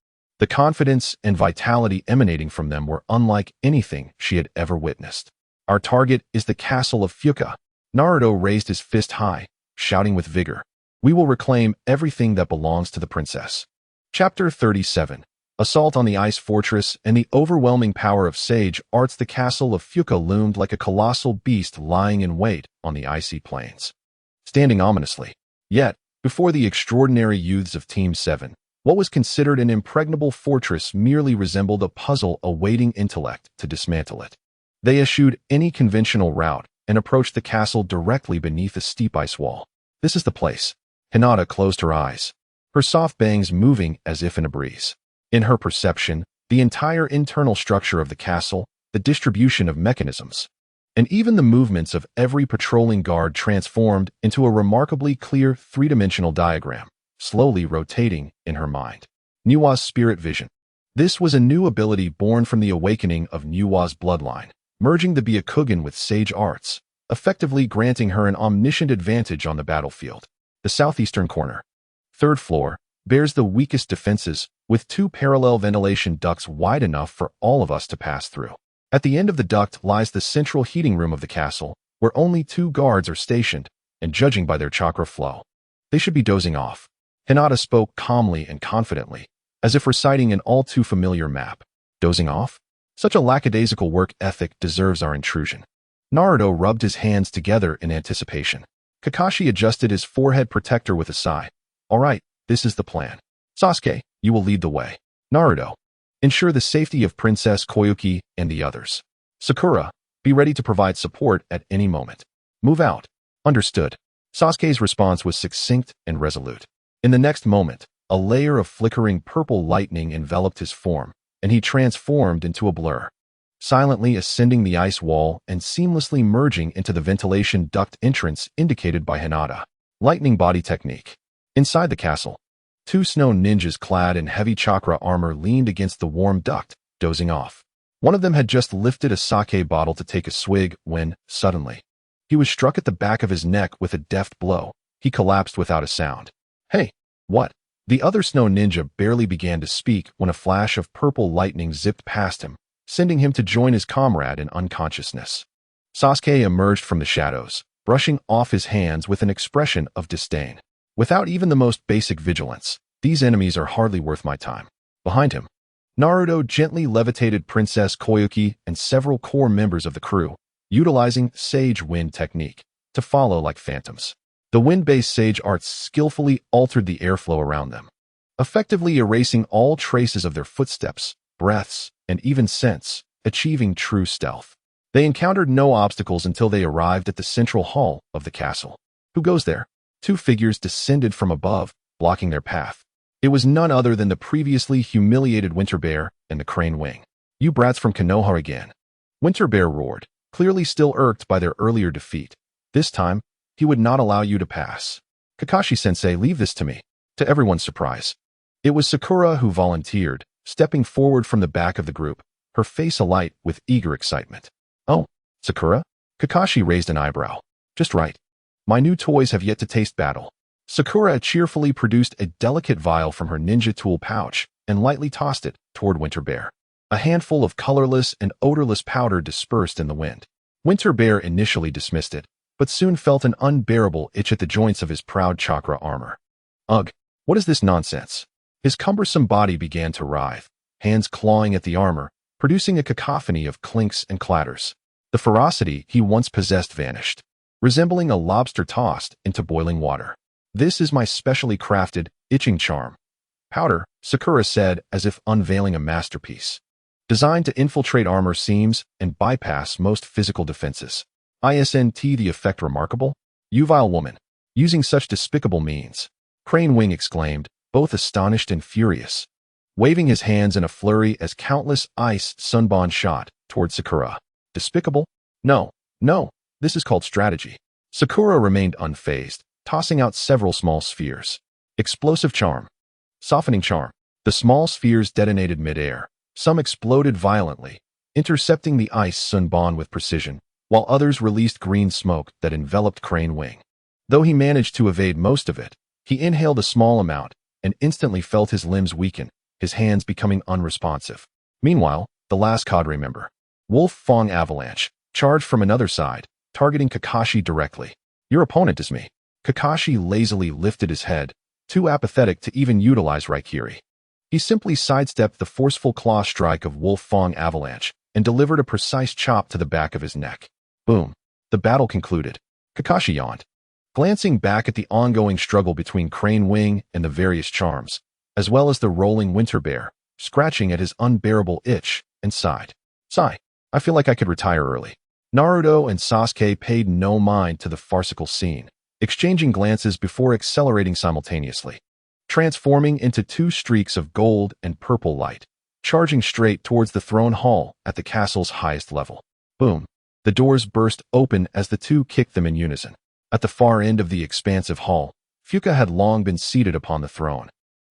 The confidence and vitality emanating from them were unlike anything she had ever witnessed. Our target is the castle of Fuka. Naruto raised his fist high, shouting with vigor. We will reclaim everything that belongs to the princess. Chapter 37. Assault on the Ice Fortress and the overwhelming power of Sage Arts. The castle of Fuka loomed like a colossal beast lying in wait on the icy plains, standing ominously. Yet, before the extraordinary youths of Team 7, what was considered an impregnable fortress merely resembled a puzzle awaiting intellect to dismantle it. They eschewed any conventional route and approached the castle directly beneath a steep ice wall. This is the place. Hinata closed her eyes, her soft bangs moving as if in a breeze. In her perception, the entire internal structure of the castle, the distribution of mechanisms, and even the movements of every patrolling guard transformed into a remarkably clear three-dimensional diagram, slowly rotating in her mind. Niwa's spirit vision. This was a new ability born from the awakening of Niwa's bloodline, merging the Byakugan with Sage Arts, effectively granting her an omniscient advantage on the battlefield. The southeastern corner, third floor, bears the weakest defenses, with two parallel ventilation ducts wide enough for all of us to pass through. At the end of the duct lies the central heating room of the castle, where only 2 guards are stationed, and judging by their chakra flow, they should be dozing off. Hinata spoke calmly and confidently, as if reciting an all-too-familiar map. Dozing off? Such a lackadaisical work ethic deserves our intrusion. Naruto rubbed his hands together in anticipation. Kakashi adjusted his forehead protector with a sigh. All right, this is the plan. Sasuke, you will lead the way. Naruto, ensure the safety of Princess Koyuki and the others. Sakura, be ready to provide support at any moment. Move out. Understood. Sasuke's response was succinct and resolute. In the next moment, a layer of flickering purple lightning enveloped his form, and he transformed into a blur, silently ascending the ice wall and seamlessly merging into the ventilation duct entrance indicated by Hinata. Lightning body technique. Inside the castle, two snow ninjas clad in heavy chakra armor leaned against the warm duct, dozing off. One of them had just lifted a sake bottle to take a swig when, suddenly, he was struck at the back of his neck with a deft blow. He collapsed without a sound. Hey, what? The other snow ninja barely began to speak when a flash of purple lightning zipped past him, sending him to join his comrade in unconsciousness. Sasuke emerged from the shadows, brushing off his hands with an expression of disdain. Without even the most basic vigilance, these enemies are hardly worth my time. Behind him, Naruto gently levitated Princess Koyuki and several core members of the crew, utilizing Sage Wind technique to follow like phantoms. The wind-based Sage arts skillfully altered the airflow around them, effectively erasing all traces of their footsteps, breaths, and even scents, achieving true stealth. They encountered no obstacles until they arrived at the central hall of the castle. Who goes there? Two figures descended from above, blocking their path. It was none other than the previously humiliated Winter Bear and the Crane Wing. You brats from Konoha again. Winter Bear roared, clearly still irked by their earlier defeat. This time, he would not allow you to pass. Kakashi-sensei, leave this to me. To everyone's surprise, it was Sakura who volunteered, stepping forward from the back of the group, her face alight with eager excitement. Oh, Sakura? Kakashi raised an eyebrow. Just right. My new toys have yet to taste battle. Sakura cheerfully produced a delicate vial from her ninja tool pouch and lightly tossed it toward Winter Bear. A handful of colorless and odorless powder dispersed in the wind. Winter Bear initially dismissed it, but soon felt an unbearable itch at the joints of his proud chakra armor. Ugh, what is this nonsense? His cumbersome body began to writhe, hands clawing at the armor, producing a cacophony of clinks and clatters. The ferocity he once possessed vanished, resembling a lobster tossed into boiling water. This is my specially crafted, itching charm. Powder, Sakura said as if unveiling a masterpiece. Designed to infiltrate armor seams and bypass most physical defenses. Isn't the effect remarkable? You vile woman, using such despicable means. Crane Wing exclaimed, both astonished and furious, waving his hands in a flurry as countless ice sunbon shot toward Sakura. Despicable? No, this is called strategy. Sakura remained unfazed, tossing out several small spheres. Explosive charm. Softening charm. The small spheres detonated mid-air. Some exploded violently, intercepting the ice sunbon with precision, while others released green smoke that enveloped Crane Wing. Though he managed to evade most of it, he inhaled a small amount and instantly felt his limbs weaken, his hands becoming unresponsive. Meanwhile, the last cadre member, Wolf Fong Avalanche, charged from another side, targeting Kakashi directly. Your opponent is me. Kakashi lazily lifted his head, too apathetic to even utilize Raikiri. He simply sidestepped the forceful claw strike of Wolf Fong Avalanche and delivered a precise chop to the back of his neck. Boom. The battle concluded. Kakashi yawned, glancing back at the ongoing struggle between Crane Wing and the various charms, as well as the rolling Winter Bear, scratching at his unbearable itch, and sighed. Sigh. I feel like I could retire early. Naruto and Sasuke paid no mind to the farcical scene, exchanging glances before accelerating simultaneously, transforming into two streaks of gold and purple light, charging straight towards the throne hall at the castle's highest level. Boom. The doors burst open as the two kicked them in unison. At the far end of the expansive hall, Fuka had long been seated upon the throne,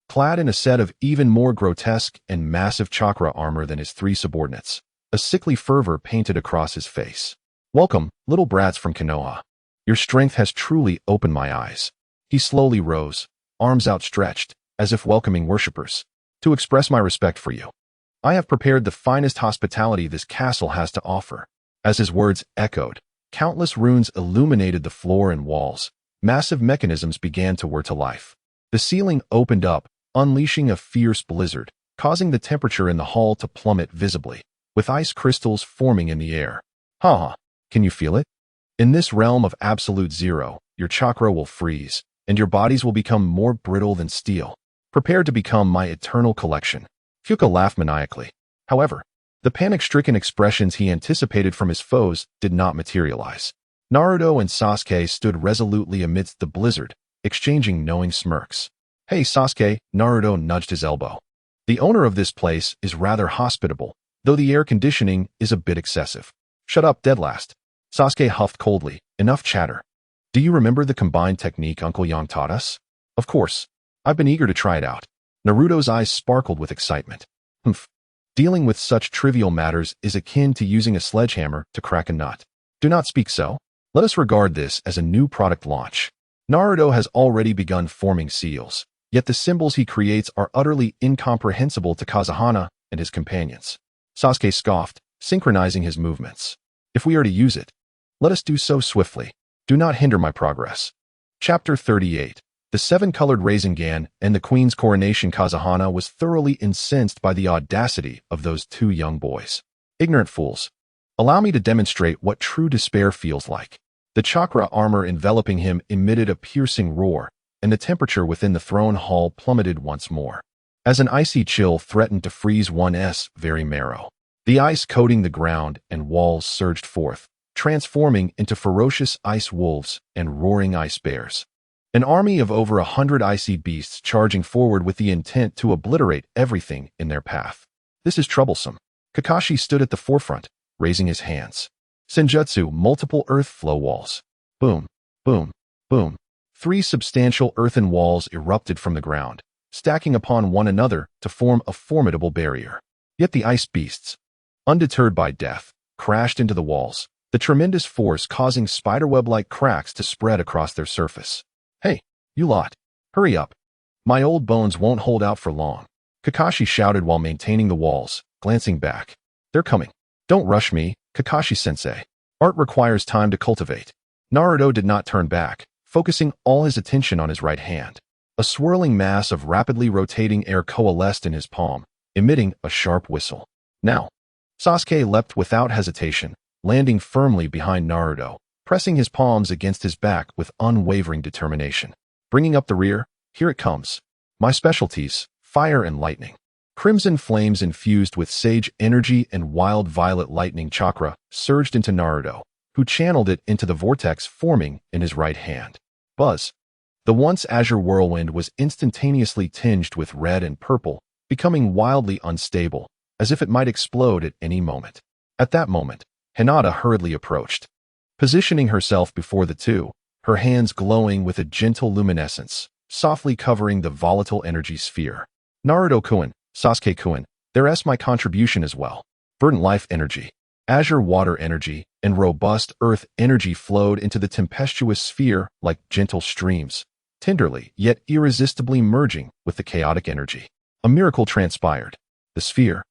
clad in a set of even more grotesque and massive chakra armor than his three subordinates. A sickly fervor painted across his face. Welcome, little brats from Konoha. Your strength has truly opened my eyes. He slowly rose, arms outstretched, as if welcoming worshippers, to express my respect for you. I have prepared the finest hospitality this castle has to offer. As his words echoed, countless runes illuminated the floor and walls. Massive mechanisms began to whir to life. The ceiling opened up, unleashing a fierce blizzard, causing the temperature in the hall to plummet visibly, with ice crystals forming in the air. Haha, can you feel it? In this realm of absolute zero, your chakra will freeze, and your bodies will become more brittle than steel. Prepare to become my eternal collection. Fuka laughed maniacally. However, the panic-stricken expressions he anticipated from his foes did not materialize. Naruto and Sasuke stood resolutely amidst the blizzard, exchanging knowing smirks. Hey Sasuke, Naruto nudged his elbow. The owner of this place is rather hospitable, though the air conditioning is a bit excessive. Shut up, dead last. Sasuke huffed coldly. Enough chatter. Do you remember the combined technique Uncle Yang taught us? Of course. I've been eager to try it out. Naruto's eyes sparkled with excitement. Humph. Dealing with such trivial matters is akin to using a sledgehammer to crack a nut. Do not speak so. Let us regard this as a new product launch. Naruto has already begun forming seals, yet the symbols he creates are utterly incomprehensible to Kazahana and his companions. Sasuke scoffed, synchronizing his movements. If we are to use it, let us do so swiftly. Do not hinder my progress. Chapter 38. The seven-colored Rasengan and the Queen's coronation. Kazahana was thoroughly incensed by the audacity of those two young boys. Ignorant fools. Allow me to demonstrate what true despair feels like. The chakra armor enveloping him emitted a piercing roar, and the temperature within the throne hall plummeted once more, as an icy chill threatened to freeze one's very marrow. The ice coating the ground and walls surged forth, transforming into ferocious ice wolves and roaring ice bears. An army of over 100 icy beasts charging forward with the intent to obliterate everything in their path. This is troublesome. Kakashi stood at the forefront, raising his hands. Senjutsu, multiple earth flow walls. Boom, boom, boom. 3 substantial earthen walls erupted from the ground, stacking upon one another to form a formidable barrier. Yet the ice beasts, undeterred by death, crashed into the walls, the tremendous force causing spiderweb-like cracks to spread across their surface. Hey, you lot, hurry up. My old bones won't hold out for long. Kakashi shouted while maintaining the walls, glancing back. They're coming. Don't rush me, Kakashi-sensei. Art requires time to cultivate. Naruto did not turn back, focusing all his attention on his right hand. A swirling mass of rapidly rotating air coalesced in his palm, emitting a sharp whistle. Now, Sasuke leapt without hesitation, landing firmly behind Naruto, pressing his palms against his back with unwavering determination. Bringing up the rear, here it comes. My specialties, fire and lightning. Crimson flames infused with sage energy and wild violet lightning chakra surged into Naruto, who channeled it into the vortex forming in his right hand. Buzz. The once azure whirlwind was instantaneously tinged with red and purple, becoming wildly unstable, as if it might explode at any moment. At that moment, Hinata hurriedly approached. Positioning herself before the two, her hands glowing with a gentle luminescence, softly covering the volatile energy sphere. Naruto-kun, Sasuke-kun, there's my contribution as well. Verdant life energy, azure water energy, and robust earth energy flowed into the tempestuous sphere like gentle streams, tenderly yet irresistibly merging with the chaotic energy. A miracle transpired. The sphere,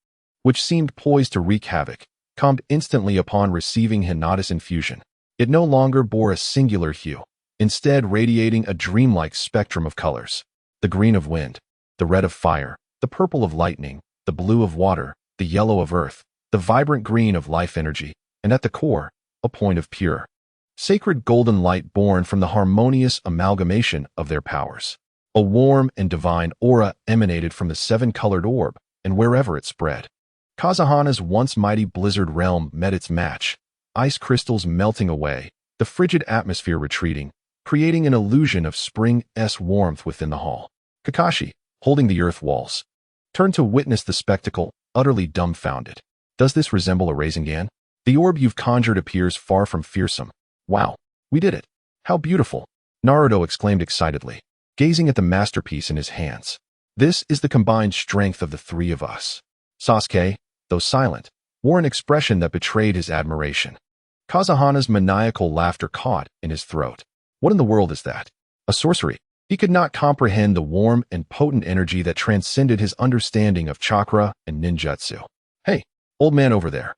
which seemed poised to wreak havoc, calmed instantly upon receiving Hinata's infusion. It no longer bore a singular hue, instead radiating a dreamlike spectrum of colors. The green of wind, the red of fire, the purple of lightning, the blue of water, the yellow of earth, the vibrant green of life energy, and at the core, a point of pure, sacred golden light born from the harmonious amalgamation of their powers. A warm and divine aura emanated from the seven-colored orb, and wherever it spread, Kazahana's once mighty blizzard realm met its match, ice crystals melting away, the frigid atmosphere retreating, creating an illusion of spring's warmth within the hall. Kakashi, holding the earth walls, turned to witness the spectacle, utterly dumbfounded. Does this resemble a Rasengan? The orb you've conjured appears far from fearsome. Wow, we did it. How beautiful, Naruto exclaimed excitedly, gazing at the masterpiece in his hands. This is the combined strength of the three of us. Sasuke, though silent, wore an expression that betrayed his admiration. Kazahana's maniacal laughter caught in his throat. What in the world is that? A sorcery? He could not comprehend the warm and potent energy that transcended his understanding of chakra and ninjutsu. Hey, old man over there.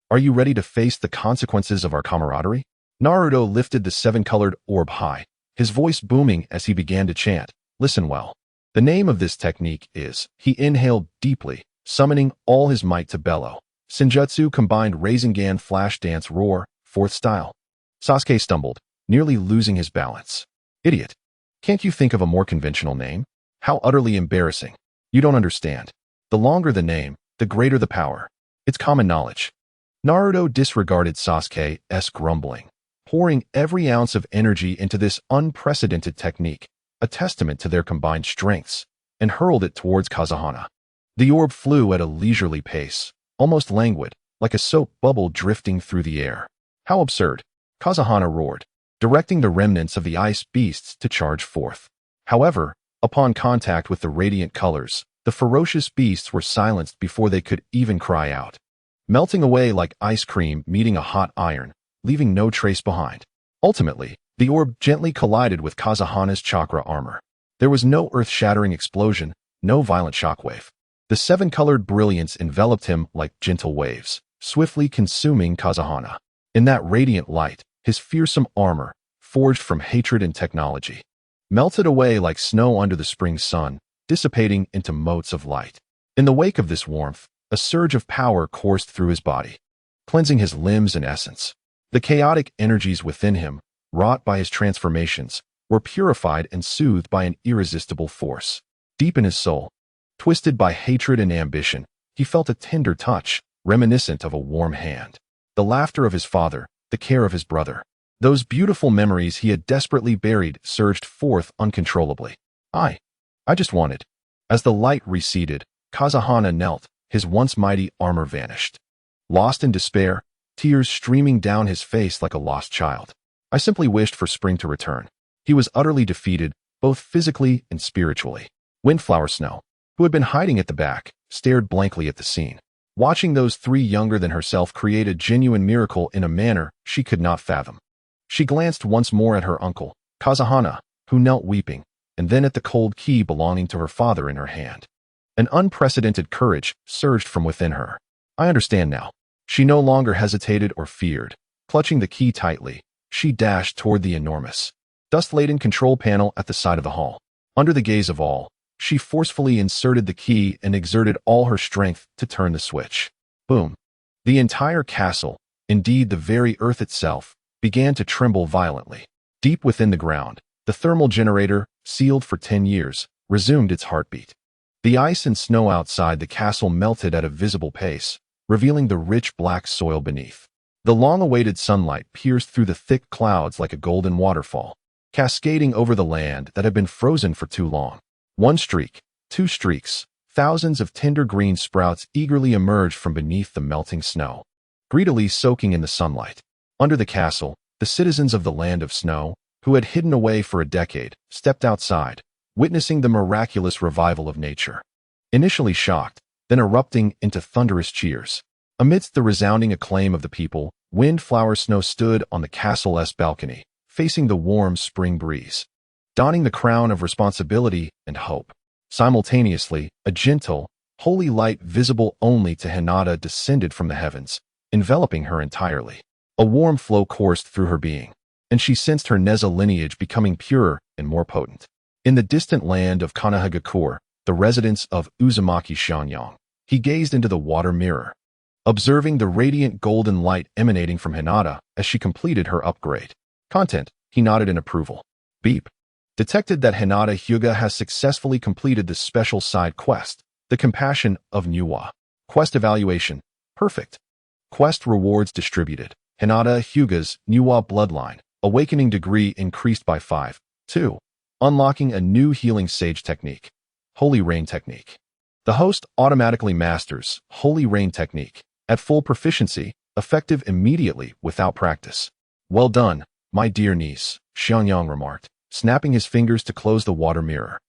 Are you ready to face the consequences of our camaraderie? Naruto lifted the seven-colored orb high, his voice booming as he began to chant. Listen well. The name of this technique is, he inhaled deeply, summoning all his might to bellow. Senjutsu combined Rasengan flash dance roar, fourth style. Sasuke stumbled, nearly losing his balance. Idiot. Can't you think of a more conventional name? How utterly embarrassing. You don't understand. The longer the name, the greater the power. It's common knowledge. Naruto disregarded Sasuke's grumbling, pouring every ounce of energy into this unprecedented technique, a testament to their combined strengths, and hurled it towards Kazahana. The orb flew at a leisurely pace, almost languid, like a soap bubble drifting through the air. How absurd! Kazahana roared, directing the remnants of the ice beasts to charge forth. However, upon contact with the radiant colors, the ferocious beasts were silenced before they could even cry out, melting away like ice cream meeting a hot iron, leaving no trace behind. Ultimately, the orb gently collided with Kazahana's chakra armor. There was no earth-shattering explosion, no violent shockwave. The seven-colored brilliance enveloped him like gentle waves, swiftly consuming Kazahana. In that radiant light, his fearsome armor, forged from hatred and technology, melted away like snow under the spring sun, dissipating into motes of light. In the wake of this warmth, a surge of power coursed through his body, cleansing his limbs and essence. The chaotic energies within him, wrought by his transformations, were purified and soothed by an irresistible force. Deep in his soul, twisted by hatred and ambition, he felt a tender touch, reminiscent of a warm hand. The laughter of his father, the care of his brother. Those beautiful memories he had desperately buried surged forth uncontrollably. I just wanted. As the light receded, Kazahana knelt, his once mighty armor vanished. Lost in despair, tears streaming down his face like a lost child. I simply wished for spring to return. He was utterly defeated, both physically and spiritually. Windflower Snow, who had been hiding at the back, stared blankly at the scene. Watching those three younger than herself create a genuine miracle in a manner she could not fathom. She glanced once more at her uncle, Kazahana, who knelt weeping, and then at the cold key belonging to her father in her hand. An unprecedented courage surged from within her. I understand now. She no longer hesitated or feared. Clutching the key tightly, she dashed toward the enormous, dust-laden control panel at the side of the hall. Under the gaze of all, she forcefully inserted the key and exerted all her strength to turn the switch. Boom. The entire castle, indeed the very earth itself, began to tremble violently. Deep within the ground, the thermal generator, sealed for 10 years, resumed its heartbeat. The ice and snow outside the castle melted at a visible pace, revealing the rich black soil beneath. The long-awaited sunlight pierced through the thick clouds like a golden waterfall, cascading over the land that had been frozen for too long. One streak, two streaks, thousands of tender green sprouts eagerly emerged from beneath the melting snow, greedily soaking in the sunlight. Under the castle, the citizens of the land of snow, who had hidden away for a decade, stepped outside, witnessing the miraculous revival of nature. Initially shocked, then erupting into thunderous cheers. Amidst the resounding acclaim of the people, Windflower Snow stood on the castle's balcony, facing the warm spring breeze, donning the crown of responsibility and hope. Simultaneously, a gentle, holy light visible only to Hinata descended from the heavens, enveloping her entirely. A warm flow coursed through her being, and she sensed her Neza lineage becoming purer and more potent. In the distant land of Kanahagakure, the residence of Uzumaki Xianxia, he gazed into the water mirror, observing the radiant golden light emanating from Hinata as she completed her upgrade. Content, he nodded in approval. Beep. Detected that Hinata Hyuga has successfully completed the special side quest, The Compassion of Nuwa. Quest evaluation. Perfect. Quest rewards distributed. Hinata Hyuga's Nuwa bloodline. Awakening degree increased by 5. 2. Unlocking a new healing sage technique. Holy Rain Technique. The host automatically masters Holy Rain Technique. At full proficiency, effective immediately without practice. Well done, my dear niece, Xiangyang remarked, snapping his fingers to close the water mirror.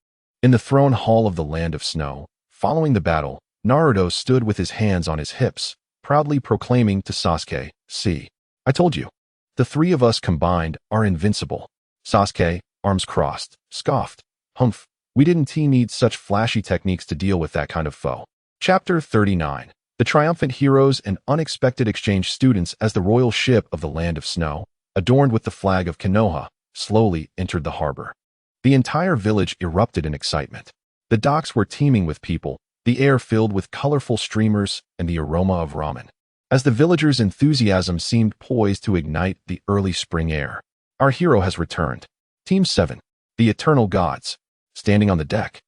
In the throne hall of the land of snow, following the battle, Naruto stood with his hands on his hips, proudly proclaiming to Sasuke, "See, I told you. The three of us combined are invincible." Sasuke, arms crossed, scoffed. Humph, we didn't need such flashy techniques to deal with that kind of foe. Chapter 39. The triumphant heroes and unexpected exchange students as the royal ship of the land of snow, adorned with the flag of Konoha, slowly entered the harbor. The entire village erupted in excitement. The docks were teeming with people, the air filled with colorful streamers and the aroma of ramen. As the villagers' enthusiasm seemed poised to ignite the early spring air. Our hero has returned. Team 7, the Eternal Gods. Standing on the deck,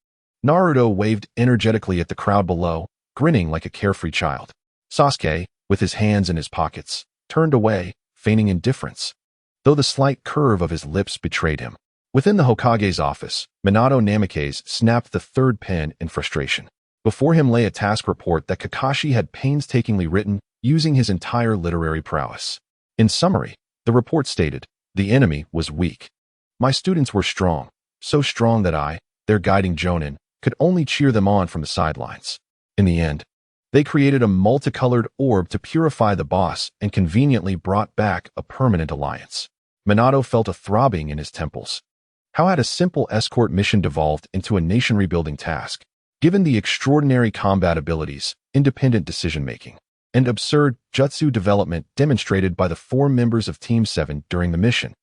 Naruto waved energetically at the crowd below, grinning like a carefree child. Sasuke, with his hands in his pockets, turned away, feigning indifference. though the slight curve of his lips betrayed him. Within the Hokage's office, Minato Namikaze snapped the third pen in frustration. Before him lay a task report that Kakashi had painstakingly written using his entire literary prowess. In summary, the report stated, "The enemy was weak. My students were strong, so strong that I, their guiding Jonin, could only cheer them on from the sidelines. In the end, they created a multicolored orb to purify the boss and conveniently brought back a permanent alliance." Minato felt a throbbing in his temples. How had a simple escort mission devolved into a nation-rebuilding task? Given the extraordinary combat abilities, independent decision-making, and absurd jutsu development demonstrated by the 4 members of Team 7 during the mission,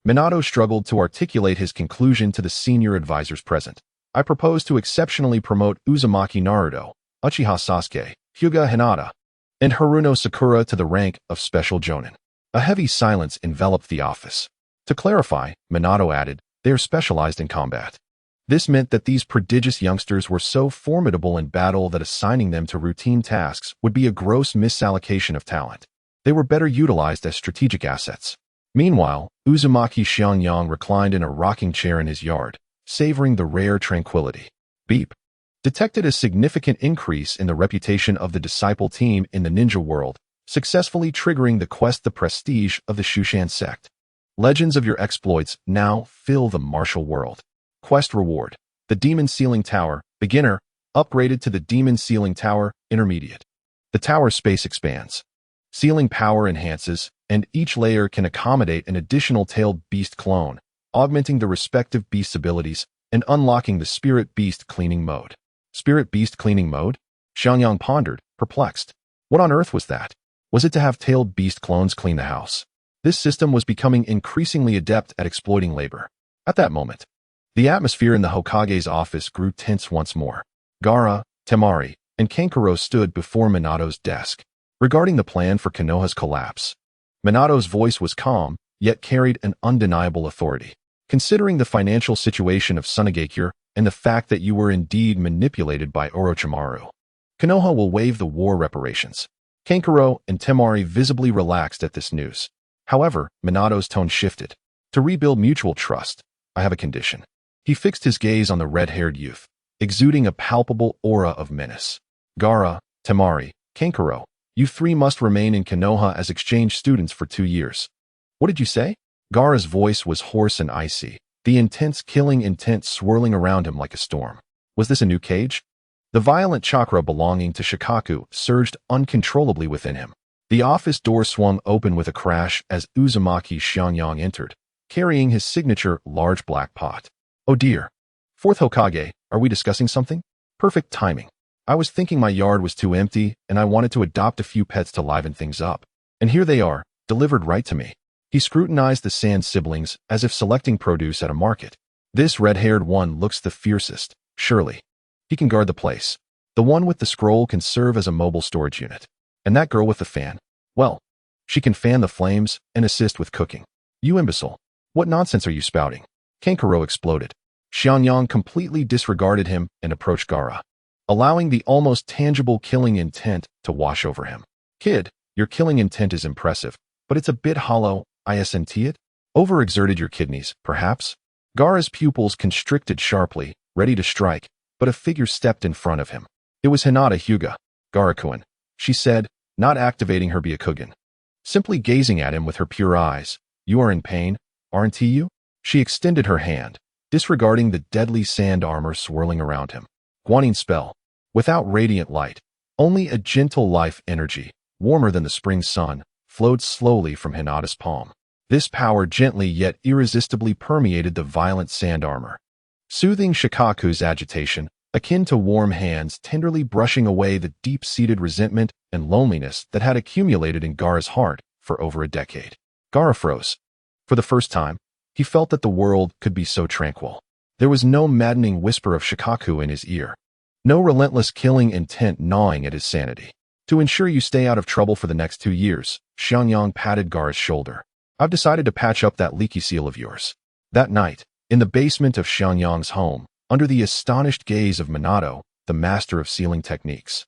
Minato struggled to articulate his conclusion to the senior advisors present. "I propose to exceptionally promote Uzumaki Naruto, Uchiha Sasuke, Hyuga Hinata, and Haruno Sakura to the rank of Special Jonin." A heavy silence enveloped the office. To clarify, Minato added, "They are specialized in combat." This meant that these prodigious youngsters were so formidable in battle that assigning them to routine tasks would be a gross misallocation of talent. They were better utilized as strategic assets. Meanwhile, Uzumaki Xianxia reclined in a rocking chair in his yard, savoring the rare tranquility. Beep detected a significant increase in the reputation of the disciple team in the ninja world, successfully triggering the quest the prestige of the Shushan sect. Legends of your exploits now fill the martial world. Quest reward: the Demon Ceiling Tower, beginner, upgraded to the Demon Ceiling Tower, intermediate. The tower space expands. Ceiling power enhances, and each layer can accommodate an additional tailed beast clone, augmenting the respective beast's abilities and unlocking the Spirit Beast Cleaning Mode. Spirit Beast Cleaning Mode? Xiangyang pondered, perplexed. What on earth was that? Was it to have tailed beast clones clean the house? This system was becoming increasingly adept at exploiting labor. At that moment, the atmosphere in the Hokage's office grew tense once more. Gaara, Temari, and Kankuro stood before Minato's desk, regarding the plan for Konoha's collapse. Minato's voice was calm, yet carried an undeniable authority. "Considering the financial situation of Sunagakure and the fact that you were indeed manipulated by Orochimaru, Konoha will waive the war reparations." Kankuro and Temari visibly relaxed at this news. However, Minato's tone shifted. "To rebuild mutual trust, I have a condition." He fixed his gaze on the red-haired youth, exuding a palpable aura of menace. "Gaara, Temari, Kankuro, you 3 must remain in Konoha as exchange students for 2 years. "What did you say?" Gaara's voice was hoarse and icy, the intense killing intent swirling around him like a storm. Was this a new cage? The violent chakra belonging to Shikaku surged uncontrollably within him. The office door swung open with a crash as Uzumaki Xiangyang entered, carrying his signature large black pot. "Oh dear. 4th Hokage, are we discussing something?" "Perfect timing. I was thinking my yard was too empty and I wanted to adopt a few pets to liven things up. And here they are, delivered right to me." He scrutinized the Sand siblings as if selecting produce at a market. "This red-haired one looks the fiercest, surely. He can guard the place. The one with the scroll can serve as a mobile storage unit. And that girl with the fan, well, she can fan the flames and assist with cooking." "You imbecile. What nonsense are you spouting?" Kankuro exploded. Xiangyang completely disregarded him and approached Gaara, allowing the almost tangible killing intent to wash over him. "Kid, your killing intent is impressive, but it's a bit hollow, isn't it? Overexerted your kidneys, perhaps?" Gaara's pupils constricted sharply, ready to strike, but a figure stepped in front of him. It was Hinata Hyuga. "Gaara-kun," she said, not activating her Byakugan. Simply gazing at him with her pure eyes. "You are in pain, aren't you?" She extended her hand, disregarding the deadly sand armor swirling around him. Guanyin spell. Without radiant light, only a gentle life energy, warmer than the spring sun, flowed slowly from Hinata's palm. This power gently yet irresistibly permeated the violent sand armor, soothing Shikaku's agitation, akin to warm hands tenderly brushing away the deep-seated resentment and loneliness that had accumulated in Gaara's heart for over a decade. Gaara froze. For the first time, he felt that the world could be so tranquil. There was no maddening whisper of Shikaku in his ear, no relentless killing intent gnawing at his sanity. "To ensure you stay out of trouble for the next 2 years, Xiangyang patted Gaara's shoulder. "I've decided to patch up that leaky seal of yours." That night, in the basement of Xiangyang's home, under the astonished gaze of Minato, the master of sealing techniques,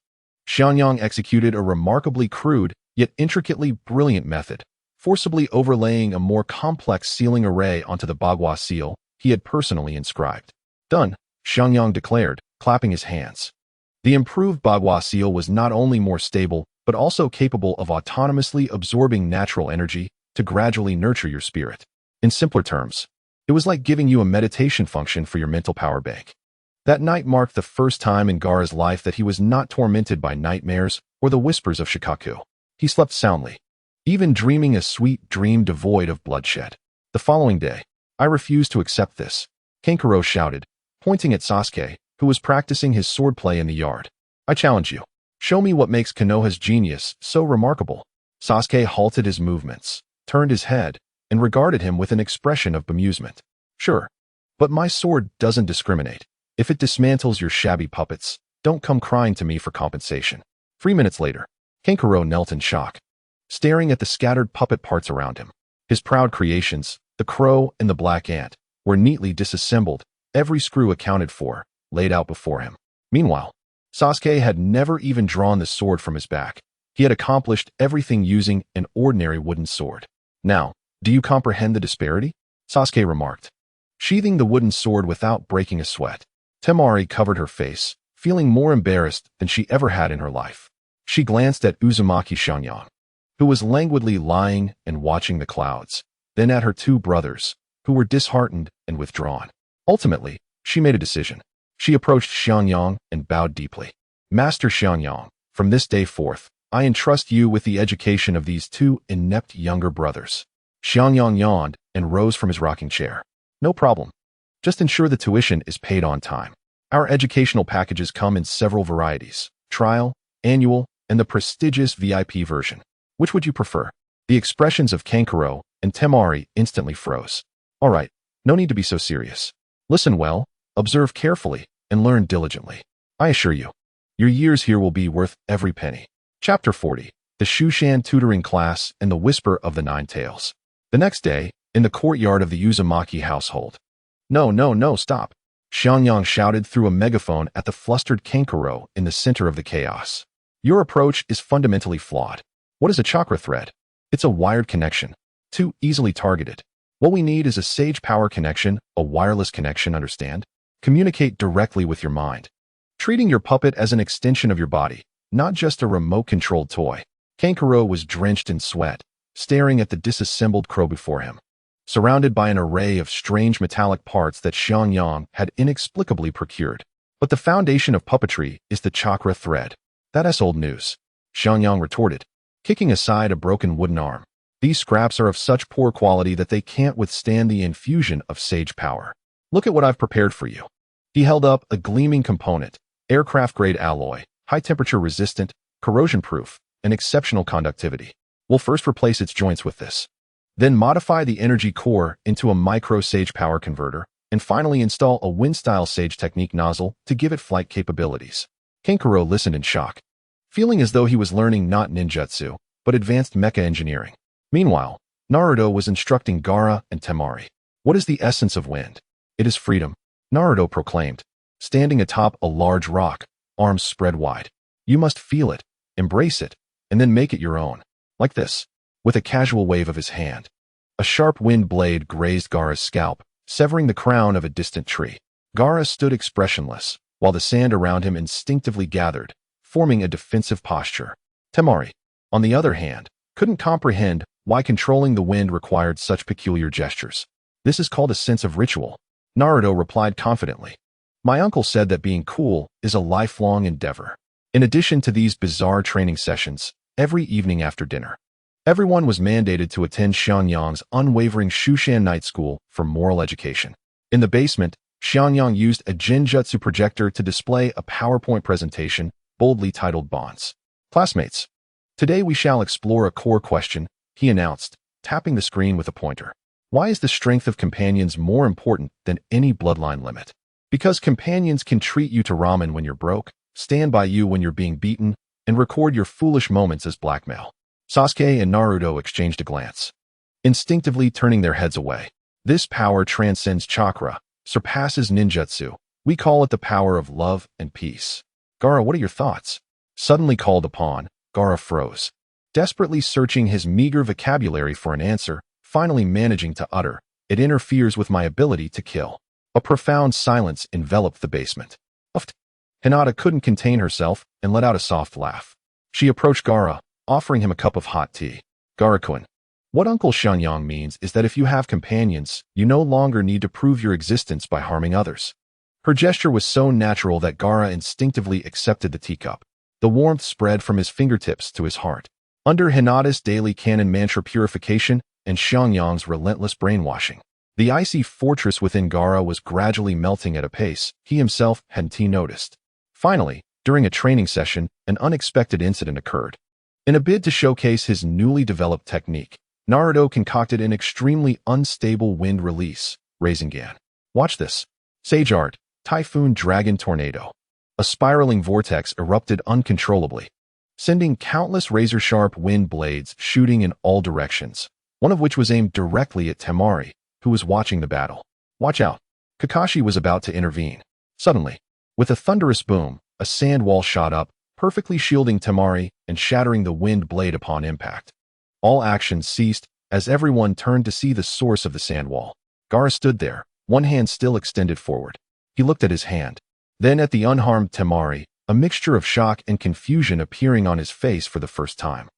Xiangyang executed a remarkably crude, yet intricately brilliant method, forcibly overlaying a more complex sealing array onto the bagua seal he had personally inscribed. Done, Xiangyang declared, clapping his hands. The improved bagua seal was not only more stable, but also capable of autonomously absorbing natural energy to gradually nurture your spirit. In simpler terms, it was like giving you a meditation function for your mental power bank. That night marked the first time in Gaara's life that he was not tormented by nightmares or the whispers of Shikaku. He slept soundly, even dreaming a sweet dream devoid of bloodshed. The following day, I refused to accept this, Kankuro shouted, pointing at Sasuke, who was practicing his swordplay in the yard. I challenge you. Show me what makes Konoha's genius so remarkable. Sasuke halted his movements, turned his head, and regarded him with an expression of bemusement. Sure, but my sword doesn't discriminate. If it dismantles your shabby puppets, don't come crying to me for compensation. 3 minutes later, Kankuro knelt in shock, staring at the scattered puppet parts around him. His proud creations, the crow and the black ant, were neatly disassembled, every screw accounted for, laid out before him. Meanwhile, Sasuke had never even drawn the sword from his back. He had accomplished everything using an ordinary wooden sword. Now, do you comprehend the disparity? Sasuke remarked, sheathing the wooden sword without breaking a sweat. Temari covered her face, feeling more embarrassed than she ever had in her life. She glanced at Uzumaki Xiangyang, who was languidly lying and watching the clouds, then at her two brothers, who were disheartened and withdrawn. Ultimately, she made a decision. She approached Xiangyang and bowed deeply. Master Xiangyang, from this day forth, I entrust you with the education of these two inept younger brothers. Xiangyang yawned and rose from his rocking chair. No problem. Just ensure the tuition is paid on time. Our educational packages come in several varieties: trial, annual, and the prestigious VIP version. Which would you prefer? The expressions of Kankuro and Temari instantly froze. All right, no need to be so serious. Listen well, observe carefully, and learn diligently. I assure you, your years here will be worth every penny. Chapter 40. The Shushan Tutoring Class and the Whisper of the Nine Tails. The next day, in the courtyard of the Uzumaki household. No, stop. Xiangyang shouted through a megaphone at the flustered Kankuro in the center of the chaos. Your approach is fundamentally flawed. What is a chakra thread? It's a wired connection. Too easily targeted. What we need is a sage power connection, a wireless connection, understand? Communicate directly with your mind, treating your puppet as an extension of your body, not just a remote-controlled toy. Kankuro was drenched in sweat, staring at the disassembled crow before him, surrounded by an array of strange metallic parts that Xiangyang had inexplicably procured. But the foundation of puppetry is the chakra thread. That's old news, Xiangyang retorted, kicking aside a broken wooden arm. These scraps are of such poor quality that they can't withstand the infusion of sage power. Look at what I've prepared for you. He held up a gleaming component, aircraft-grade alloy, high-temperature resistant, corrosion-proof, and exceptional conductivity. We'll first replace its joints with this. Then modify the energy core into a micro-sage power converter, and finally install a wind-style sage technique nozzle to give it flight capabilities. Kankuro listened in shock, feeling as though he was learning not ninjutsu, but advanced mecha engineering. Meanwhile, Naruto was instructing Gaara and Temari. What is the essence of wind? It is freedom, Naruto proclaimed, standing atop a large rock, arms spread wide. You must feel it, embrace it, and then make it your own. Like this. With a casual wave of his hand, a sharp wind blade grazed Gaara's scalp, severing the crown of a distant tree. Gaara stood expressionless, while the sand around him instinctively gathered, forming a defensive posture. Temari, on the other hand, couldn't comprehend why controlling the wind required such peculiar gestures. This is called a sense of ritual, Naruto replied confidently. My uncle said that being cool is a lifelong endeavor. In addition to these bizarre training sessions, every evening after dinner, everyone was mandated to attend Xiangyang's unwavering Shushan Night School for moral education. In the basement, Xiangyang used a genjutsu projector to display a PowerPoint presentation boldly titled Bonds. Classmates, today we shall explore a core question, he announced, tapping the screen with a pointer. Why is the strength of companions more important than any bloodline limit? Because companions can treat you to ramen when you're broke, stand by you when you're being beaten, and record your foolish moments as blackmail. Sasuke and Naruto exchanged a glance, instinctively turning their heads away. This power transcends chakra, surpasses ninjutsu. We call it the power of love and peace. Gaara, what are your thoughts? Suddenly called upon, Gaara froze. desperately searching his meager vocabulary for an answer, finally managing to utter, "It interferes with my ability to kill." A profound silence enveloped the basement. Uffed. Hinata couldn't contain herself and let out a soft laugh. She approached Gaara, offering him a cup of hot tea. "Gaara-kun, what Uncle Xiangyang means is that if you have companions, you no longer need to prove your existence by harming others." Her gesture was so natural that Gaara instinctively accepted the teacup. The warmth spread from his fingertips to his heart. Under Hinata's daily canon mantra purification and Xiangyang's relentless brainwashing, the icy fortress within Gaara was gradually melting at a pace he himself hadn't noticed. Finally, during a training session, an unexpected incident occurred. In a bid to showcase his newly developed technique, Naruto concocted an extremely unstable wind release, Rasengan. Watch this. Sage Art, Typhoon Dragon Tornado. A spiraling vortex erupted uncontrollably, sending countless razor-sharp wind blades shooting in all directions, one of which was aimed directly at Temari, who was watching the battle. "Watch out." Kakashi was about to intervene. Suddenly, with a thunderous boom, a sand wall shot up, perfectly shielding Temari and shattering the wind blade upon impact. All action ceased as everyone turned to see the source of the sand wall. Gaara stood there, one hand still extended forward. He looked at his hand, then at the unharmed Temari, a mixture of shock and confusion appearing on his face for the first time.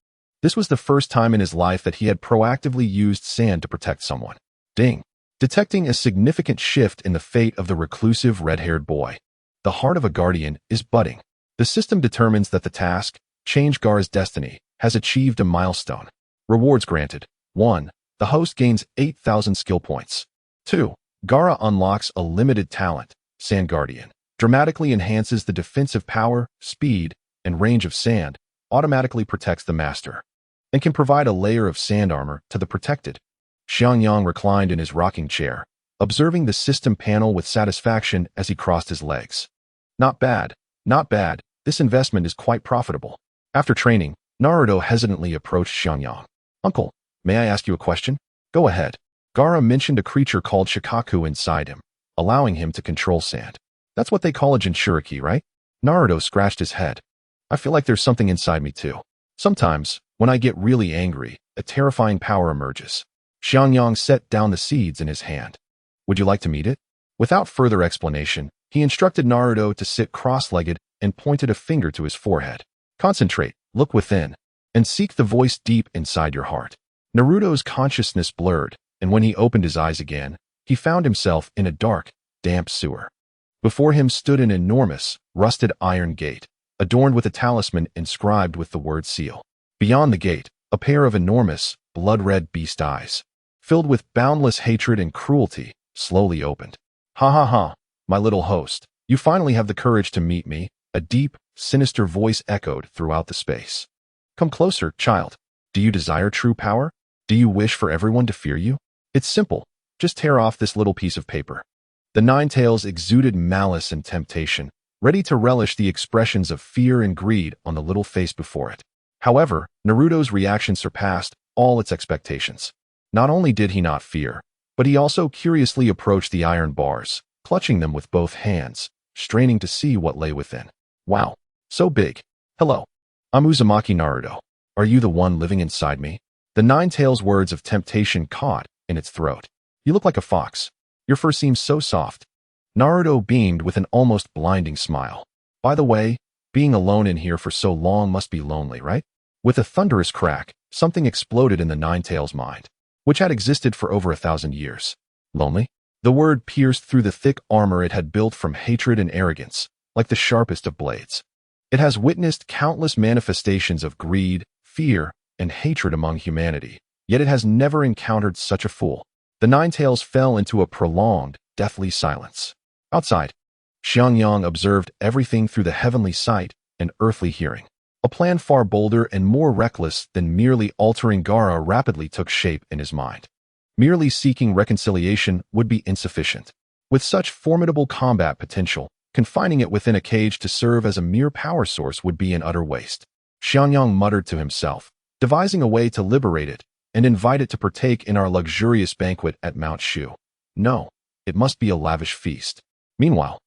This was the first time in his life that he had proactively used sand to protect someone. Ding! Detecting a significant shift in the fate of the reclusive red-haired boy. The heart of a guardian is budding. The system determines that the task, Change Gaara's Destiny, has achieved a milestone. Rewards granted. 1. The host gains 8,000 skill points. 2. Gaara unlocks a limited talent, Sand Guardian. Dramatically enhances the defensive power, speed, and range of sand, automatically protects the master, and can provide a layer of sand armor to the protected. Xiangyang reclined in his rocking chair, observing the system panel with satisfaction as he crossed his legs. Not bad, not bad. This investment is quite profitable. After training, Naruto hesitantly approached Xiangyang. "Uncle, may I ask you a question?" "Go ahead." Gaara mentioned a creature called Shikaku inside him, allowing him to control sand. "That's what they call a Jinchuriki, right?" Naruto scratched his head. "I feel like there's something inside me too. Sometimes, when I get really angry, a terrifying power emerges." Xiangyang set down the seeds in his hand. "Would you like to meet it?" Without further explanation, he instructed Naruto to sit cross-legged and pointed a finger to his forehead. "Concentrate, look within, and seek the voice deep inside your heart." Naruto's consciousness blurred, and when he opened his eyes again, he found himself in a dark, damp sewer. Before him stood an enormous, rusted iron gate, adorned with a talisman inscribed with the word seal. Beyond the gate, a pair of enormous, blood-red beast eyes, filled with boundless hatred and cruelty, slowly opened. "Ha ha ha, my little host, you finally have the courage to meet me," a deep, sinister voice echoed throughout the space. "Come closer, child. Do you desire true power? Do you wish for everyone to fear you? It's simple. Just tear off this little piece of paper." The Nine Tails exuded malice and temptation, ready to relish the expressions of fear and greed on the little face before it. However, Naruto's reaction surpassed all its expectations. Not only did he not fear, but he also curiously approached the iron bars, clutching them with both hands, straining to see what lay within. "Wow, so big. Hello. I'm Uzumaki Naruto. Are you the one living inside me?" The Nine Tails' words of temptation caught in its throat. "You look like a fox. Your fur seems so soft." Naruto beamed with an almost blinding smile. "By the way, being alone in here for so long must be lonely, right?" With a thunderous crack, something exploded in the Nine Tails' mind, which had existed for over 1,000 years. Lonely? The word pierced through the thick armor it had built from hatred and arrogance, like the sharpest of blades. It has witnessed countless manifestations of greed, fear, and hatred among humanity, yet it has never encountered such a fool. The Nine Tails fell into a prolonged, deathly silence. Outside, Xiangyang observed everything through the heavenly sight and earthly hearing. A plan far bolder and more reckless than merely altering Gaara rapidly took shape in his mind. Merely seeking reconciliation would be insufficient. With such formidable combat potential, confining it within a cage to serve as a mere power source would be an utter waste. Xiangyang muttered to himself, devising a way to liberate it and invite it to partake in our luxurious banquet at Mount Shu. No, it must be a lavish feast. Meanwhile,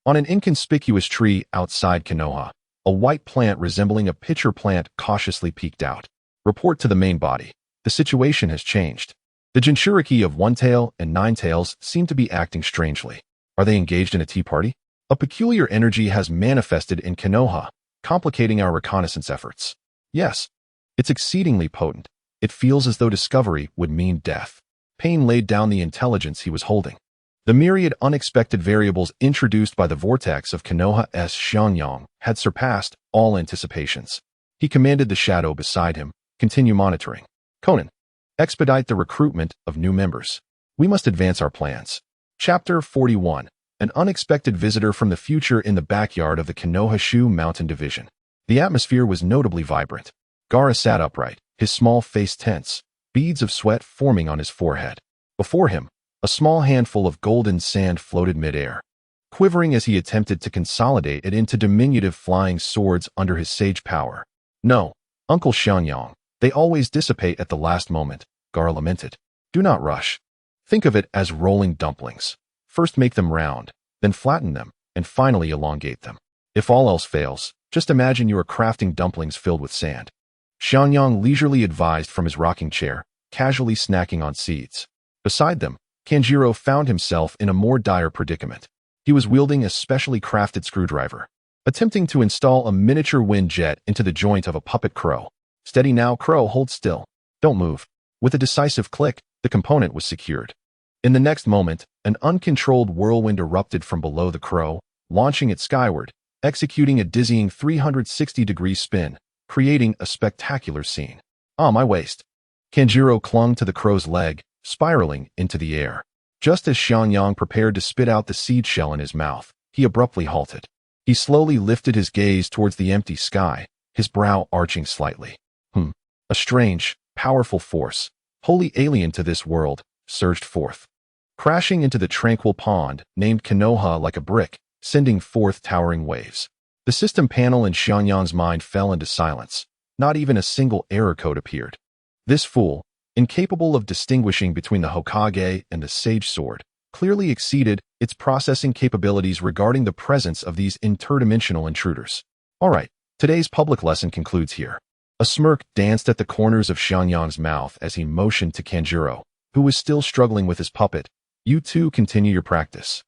on an inconspicuous tree outside Konoha, a white plant resembling a pitcher plant cautiously peeked out. Report to the main body. The situation has changed. The Jinchuriki of One Tail and Nine Tails seem to be acting strangely. Are they engaged in a tea party? A peculiar energy has manifested in Konoha, complicating our reconnaissance efforts. Yes, it's exceedingly potent. It feels as though discovery would mean death. Pain laid down the intelligence he was holding. The myriad unexpected variables introduced by the vortex of Konoha's xianxia had surpassed all anticipations. He commanded the shadow beside him, continue monitoring. Conan, expedite the recruitment of new members. We must advance our plans. Chapter 41. An unexpected visitor from the future in the backyard of the Konoha Mountain Division. The atmosphere was notably vibrant. Gaara sat upright, his small face tense, beads of sweat forming on his forehead. Before him, a small handful of golden sand floated midair, quivering as he attempted to consolidate it into diminutive flying swords under his sage power. No, Uncle Xiangyang, they always dissipate at the last moment, Gaara lamented. Do not rush. Think of it as rolling dumplings. First make them round, then flatten them, and finally elongate them. If all else fails, just imagine you are crafting dumplings filled with sand. Xiangyang leisurely advised from his rocking chair, casually snacking on seeds. Beside them, Kanjiro found himself in a more dire predicament. He was wielding a specially crafted screwdriver, attempting to install a miniature wind jet into the joint of a puppet crow. Steady now, crow, hold still. Don't move. With a decisive click, the component was secured. In the next moment, an uncontrolled whirlwind erupted from below the crow, launching it skyward, executing a dizzying 360-degree spin, creating a spectacular scene. Ah, my waist. Kanjiro clung to the crow's leg, spiraling into the air. Just as Xiangyang prepared to spit out the seed shell in his mouth, he abruptly halted. He slowly lifted his gaze towards the empty sky, his brow arching slightly. A strange, powerful force, wholly alien to this world, surged forth, crashing into the tranquil pond named Konoha like a brick, sending forth towering waves. The system panel in Xiangyang's mind fell into silence. Not even a single error code appeared. This fool, incapable of distinguishing between the Hokage and the Sage Sword, clearly exceeded its processing capabilities regarding the presence of these interdimensional intruders. All right, today's public lesson concludes here. A smirk danced at the corners of Xiangyang's mouth as he motioned to Kanjiro, who was still struggling with his puppet. You too continue your practice.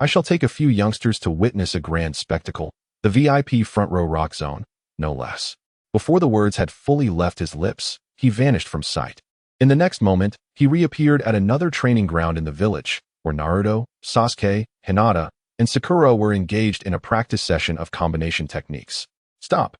I shall take a few youngsters to witness a grand spectacle, the VIP front row rock zone, no less. Before the words had fully left his lips, he vanished from sight. In the next moment, he reappeared at another training ground in the village, where Naruto, Sasuke, Hinata, and Sakura were engaged in a practice session of combination techniques. Stop.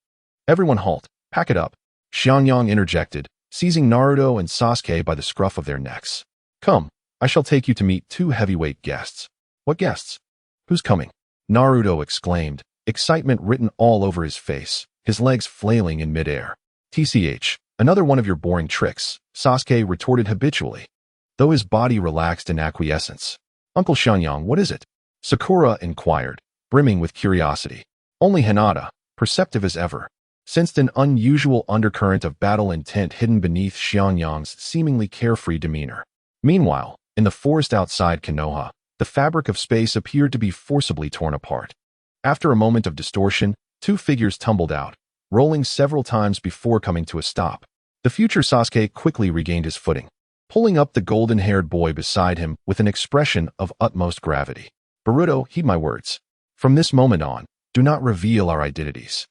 Everyone halt. Pack it up. Xiangyang interjected, seizing Naruto and Sasuke by the scruff of their necks. Come, I shall take you to meet two heavyweight guests. What guests? Who's coming? Naruto exclaimed, excitement written all over his face, his legs flailing in midair. TCH, another one of your boring tricks, Sasuke retorted habitually, though his body relaxed in acquiescence. Uncle Xiangyang, what is it? Sakura inquired, brimming with curiosity. Only Hinata, perceptive as ever, sensed an unusual undercurrent of battle intent hidden beneath Xiangyang's seemingly carefree demeanor. Meanwhile, in the forest outside Konoha, the fabric of space appeared to be forcibly torn apart. After a moment of distortion, two figures tumbled out, rolling several times before coming to a stop. The future Sasuke quickly regained his footing, pulling up the golden-haired boy beside him with an expression of utmost gravity. Boruto, heed my words. From this moment on, do not reveal our identities,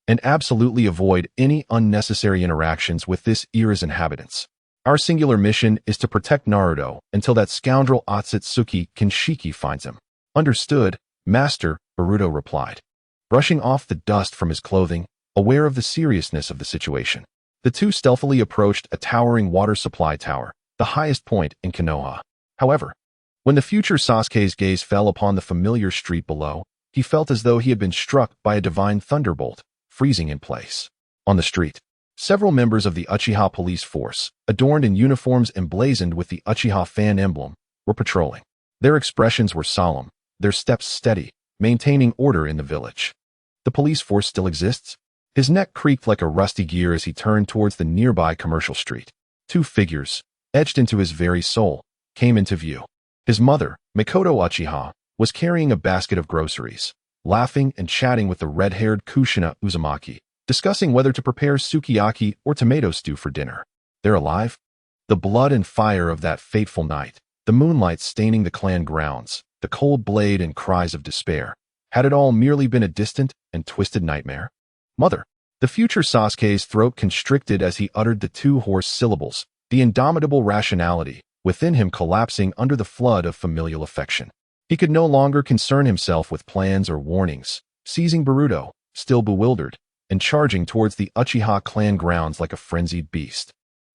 and absolutely avoid any unnecessary interactions with this era's inhabitants. Our singular mission is to protect Naruto until that scoundrel Otsutsuki Kinshiki finds him. Understood, Master, Boruto replied, brushing off the dust from his clothing, aware of the seriousness of the situation. The two stealthily approached a towering water supply tower, the highest point in Konoha. However, when the future Sasuke's gaze fell upon the familiar street below, he felt as though he had been struck by a divine thunderbolt, freezing in place. On the street, several members of the Uchiha police force, adorned in uniforms emblazoned with the Uchiha fan emblem, were patrolling. Their expressions were solemn, their steps steady, maintaining order in the village. The police force still exists? His neck creaked like a rusty gear as he turned towards the nearby commercial street. Two figures, etched into his very soul, came into view. His mother, Mikoto Uchiha, was carrying a basket of groceries, laughing and chatting with the red-haired Kushina Uzumaki, discussing whether to prepare sukiyaki or tomato stew for dinner. They're alive? The blood and fire of that fateful night, the moonlight staining the clan grounds, the cold blade and cries of despair. Had it all merely been a distant and twisted nightmare? Mother. The future Sasuke's throat constricted as he uttered the two hoarse syllables, the indomitable rationality within him collapsing under the flood of familial affection. He could no longer concern himself with plans or warnings, seizing Boruto, still bewildered, and charging towards the Uchiha clan grounds like a frenzied beast.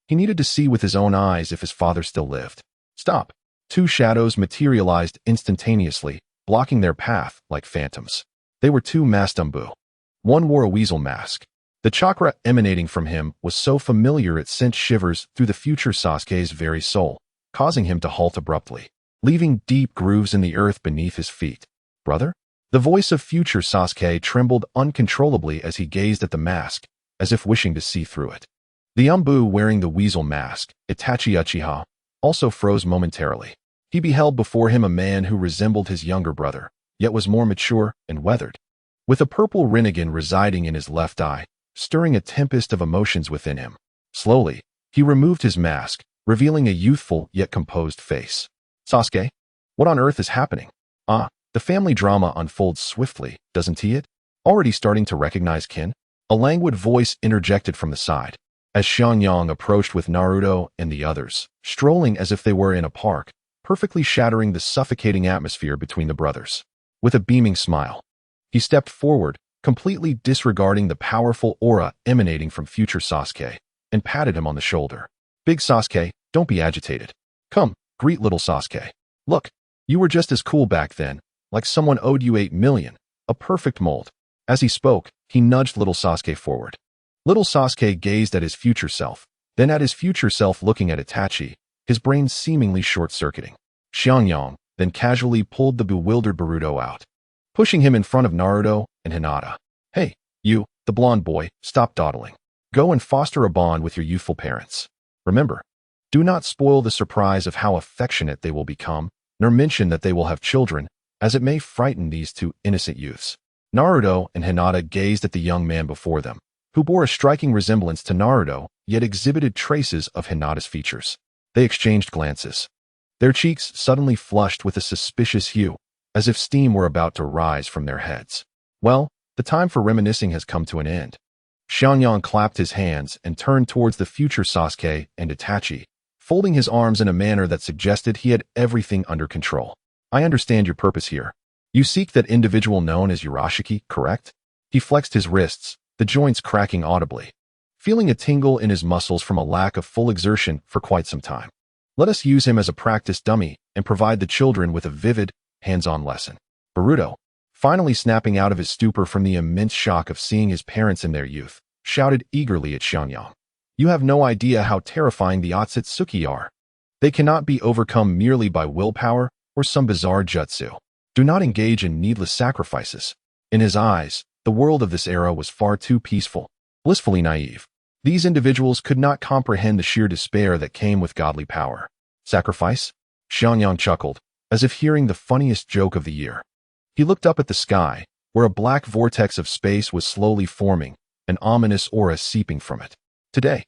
He needed to see with his own eyes if his father still lived. Stop. Two shadows materialized instantaneously, blocking their path like phantoms. They were two masked Umbu. One wore a weasel mask. The chakra emanating from him was so familiar it sent shivers through the future Sasuke's very soul, causing him to halt abruptly, leaving deep grooves in the earth beneath his feet. Brother? The voice of future Sasuke trembled uncontrollably as he gazed at the mask, as if wishing to see through it. The Umbu wearing the weasel mask, Itachi Uchiha, also froze momentarily. He beheld before him a man who resembled his younger brother, yet was more mature and weathered. With a purple rinnegan residing in his left eye, stirring a tempest of emotions within him. Slowly, he removed his mask, revealing a youthful yet composed face. Sasuke? What on earth is happening? The family drama unfolds swiftly, doesn't it? Already starting to recognize kin? A languid voice interjected from the side, as Xianxia approached with Naruto and the others, strolling as if they were in a park, perfectly shattering the suffocating atmosphere between the brothers. With a beaming smile, he stepped forward, completely disregarding the powerful aura emanating from future Sasuke, and patted him on the shoulder. Big Sasuke, don't be agitated. Come, greet little Sasuke. Look, you were just as cool back then, like someone owed you 8 million, a perfect mold. As he spoke, he nudged little Sasuke forward. Little Sasuke gazed at his future self, then at his future self looking at Itachi, his brain seemingly short-circuiting. Xianxia then casually pulled the bewildered Boruto out, pushing him in front of Naruto and Hinata. Hey, you, the blonde boy, stop dawdling. Go and foster a bond with your youthful parents. Remember, do not spoil the surprise of how affectionate they will become, nor mention that they will have children, as it may frighten these two innocent youths. Naruto and Hinata gazed at the young man before them, who bore a striking resemblance to Naruto, yet exhibited traces of Hinata's features. They exchanged glances. Their cheeks suddenly flushed with a suspicious hue, as if steam were about to rise from their heads. Well, the time for reminiscing has come to an end. Xianxia clapped his hands and turned towards the future Sasuke and Itachi, folding his arms in a manner that suggested he had everything under control. I understand your purpose here. You seek that individual known as Urashiki, correct? He flexed his wrists, the joints cracking audibly, feeling a tingle in his muscles from a lack of full exertion for quite some time. Let us use him as a practice dummy and provide the children with a vivid, hands-on lesson. Boruto, finally snapping out of his stupor from the immense shock of seeing his parents in their youth, shouted eagerly at Xianxia. You have no idea how terrifying the Otsutsuki are. They cannot be overcome merely by willpower or some bizarre jutsu. Do not engage in needless sacrifices. In his eyes, the world of this era was far too peaceful, blissfully naive. These individuals could not comprehend the sheer despair that came with godly power. Sacrifice? Xianxia chuckled, as if hearing the funniest joke of the year. He looked up at the sky, where a black vortex of space was slowly forming, an ominous aura seeping from it. Today,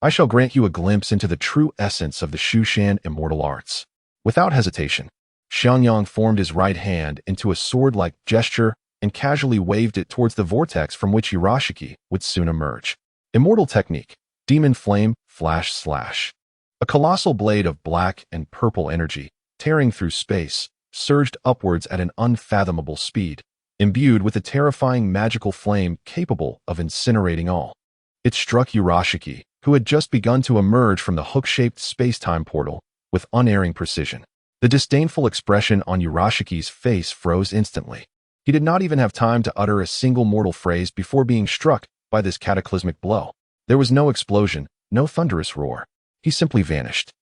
I shall grant you a glimpse into the true essence of the Shushan immortal arts. Without hesitation, Xianxia formed his right hand into a sword-like gesture and casually waved it towards the vortex from which Urashiki would soon emerge. Immortal technique, demon flame, flash slash. A colossal blade of black and purple energy, tearing through space, surged upwards at an unfathomable speed, imbued with a terrifying magical flame capable of incinerating all. It struck Urashiki, who had just begun to emerge from the hook-shaped space-time portal, with unerring precision. The disdainful expression on Urashiki's face froze instantly. He did not even have time to utter a single mortal phrase before being struck by this cataclysmic blow. There was no explosion, no thunderous roar. He simply vanished,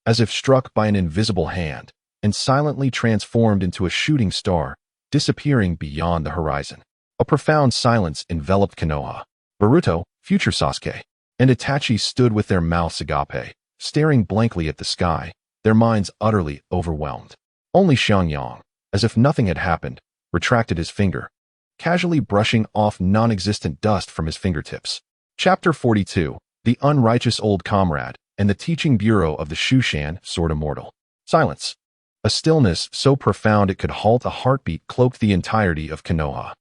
as if struck by an invisible hand, and silently transformed into a shooting star, disappearing beyond the horizon. A profound silence enveloped Konoha. Boruto, future Sasuke, and Itachi stood with their mouths agape, staring blankly at the sky, their minds utterly overwhelmed. Only Xianxia, as if nothing had happened, retracted his finger. casually brushing off non-existent dust from his fingertips. Chapter 42. The Unrighteous Old Comrade and the Teaching Bureau of the Shushan Sword Immortal. Silence. A stillness so profound it could halt a heartbeat cloaked the entirety of Konoha.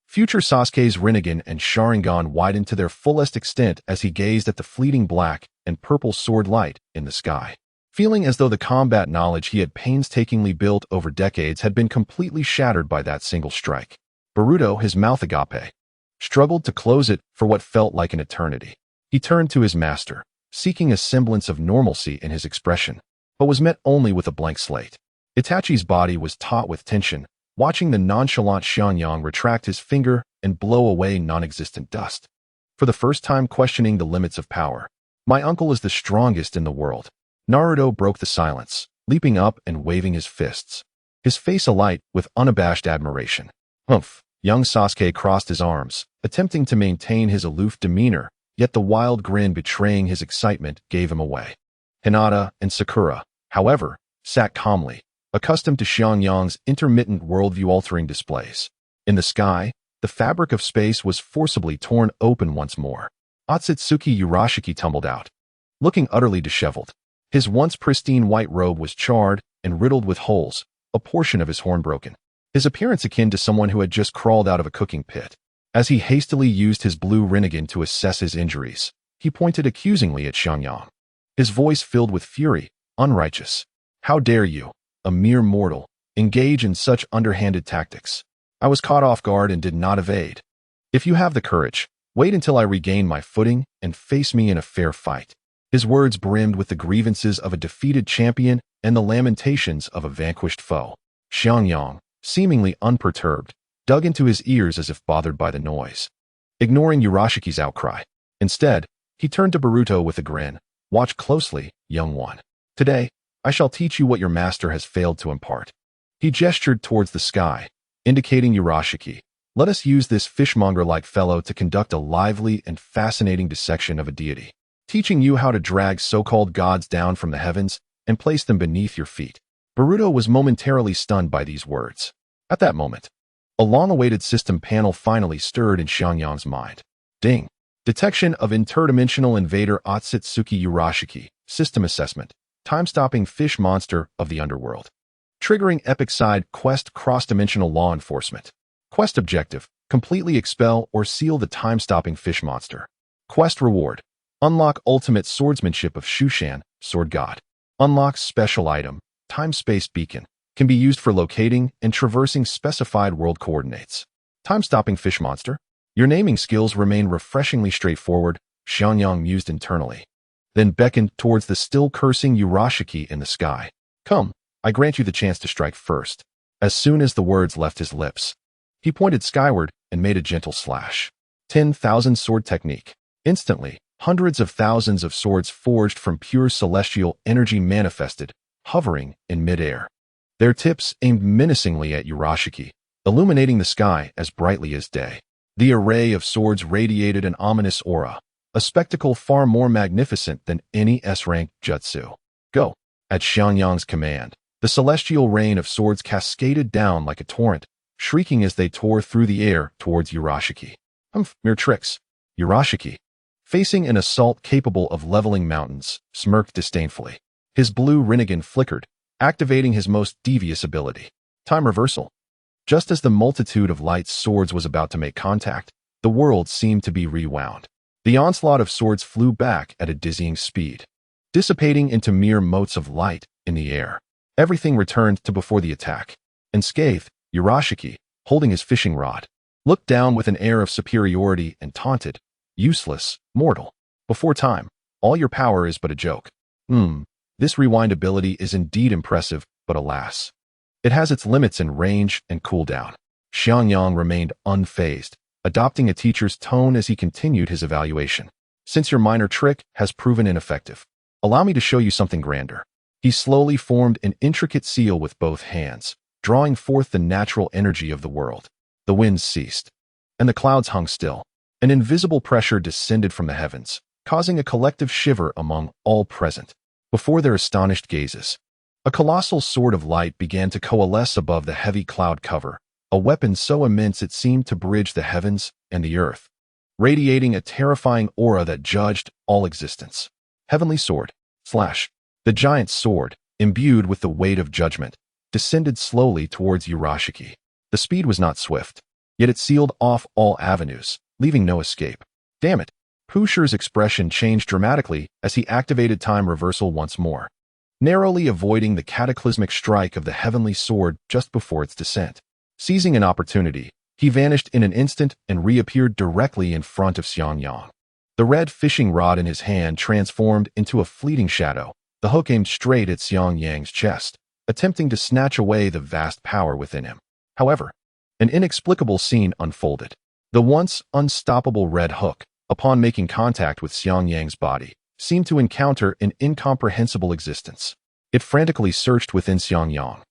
Future Sasuke's Rinnegan and Sharingan widened to their fullest extent as he gazed at the fleeting black and purple sword light in the sky, feeling as though the combat knowledge he had painstakingly built over decades had been completely shattered by that single strike. Boruto, his mouth agape, struggled to close it for what felt like an eternity. He turned to his master, seeking a semblance of normalcy in his expression, but was met only with a blank slate. Itachi's body was taut with tension, watching the nonchalant Xianxia retract his finger and blow away non-existent dust. For the first time questioning the limits of power. My uncle is the strongest in the world. Naruto broke the silence, leaping up and waving his fists, his face alight with unabashed admiration. Humph! Young Sasuke crossed his arms, attempting to maintain his aloof demeanor, yet the wild grin betraying his excitement gave him away. Hinata and Sakura, however, sat calmly, accustomed to Xiangyang's intermittent worldview-altering displays. In the sky, the fabric of space was forcibly torn open once more. Otsutsuki Urashiki tumbled out, looking utterly disheveled. His once pristine white robe was charred and riddled with holes, a portion of his horn broken. His appearance akin to someone who had just crawled out of a cooking pit. As he hastily used his blue Rinnegan to assess his injuries, he pointed accusingly at Xiangyang, his voice filled with fury. Unrighteous. How dare you, a mere mortal, engage in such underhanded tactics? I was caught off guard and did not evade. If you have the courage, wait until I regain my footing and face me in a fair fight. His words brimmed with the grievances of a defeated champion and the lamentations of a vanquished foe. Xiangyang, seemingly unperturbed, dug into his ears as if bothered by the noise, ignoring Urashiki's outcry. Instead, he turned to Boruto with a grin. Watch closely, young one. Today, I shall teach you what your master has failed to impart. He gestured towards the sky, indicating Urashiki. Let us use this fishmonger-like fellow to conduct a lively and fascinating dissection of a deity, teaching you how to drag so-called gods down from the heavens and place them beneath your feet. Boruto was momentarily stunned by these words. At that moment, a long-awaited system panel finally stirred in Xiangyang's mind. Ding! Detection of interdimensional invader Otsutsuki Urashiki. System assessment. Time-stopping fish monster of the underworld. Triggering epic side quest cross-dimensional law enforcement. Quest objective. Completely expel or seal the time-stopping fish monster. Quest reward. Unlock ultimate swordsmanship of Shushan, Sword God. Unlocks special item. Time-space beacon. Can be used for locating and traversing specified world coordinates. Time-stopping fish monster. Your naming skills remain refreshingly straightforward, Xiangyang mused internally, then beckoned towards the still cursing Urashiki in the sky. Come, I grant you the chance to strike first. As soon as the words left his lips, he pointed skyward and made a gentle slash. 10,000 sword technique. Instantly, hundreds of thousands of swords forged from pure celestial energy manifested, hovering in midair. Their tips aimed menacingly at Urashiki, illuminating the sky as brightly as day. The array of swords radiated an ominous aura, a spectacle far more magnificent than any S-rank jutsu. Go! At Xiangyang's command, the celestial rain of swords cascaded down like a torrent, shrieking as they tore through the air towards Urashiki. Mere tricks. Urashiki, facing an assault capable of leveling mountains, smirked disdainfully. His blue Rinnegan flickered, activating his most devious ability. Time reversal. Just as the multitude of light swords was about to make contact, the world seemed to be rewound. The onslaught of swords flew back at a dizzying speed, dissipating into mere motes of light in the air. Everything returned to before the attack. Unscathed, Urashiki, holding his fishing rod, looked down with an air of superiority and taunted, "Useless, mortal. Before time, all your power is but a joke." This rewind ability is indeed impressive, but alas, it has its limits in range and cooldown. Xiangyang remained unfazed, adopting a teacher's tone as he continued his evaluation. Since your minor trick has proven ineffective, allow me to show you something grander. He slowly formed an intricate seal with both hands, drawing forth the natural energy of the world. The winds ceased, and the clouds hung still. An invisible pressure descended from the heavens, causing a collective shiver among all present. Before their astonished gazes, a colossal sword of light began to coalesce above the heavy cloud cover, a weapon so immense it seemed to bridge the heavens and the earth, radiating a terrifying aura that judged all existence. Heavenly Sword. Slash. The giant's sword, imbued with the weight of judgment, descended slowly towards Urashiki. The speed was not swift, yet it sealed off all avenues, leaving no escape. Damn it! Pusher's expression changed dramatically as he activated time reversal once more, narrowly avoiding the cataclysmic strike of the heavenly sword just before its descent. Seizing an opportunity, he vanished in an instant and reappeared directly in front of Xiangyang. The red fishing rod in his hand transformed into a fleeting shadow, the hook aimed straight at Xiangyang's chest, attempting to snatch away the vast power within him. However, an inexplicable scene unfolded. The once unstoppable red hook, upon making contact with Xiangyang's body, seemed to encounter an incomprehensible existence. It frantically searched within Xiangyang,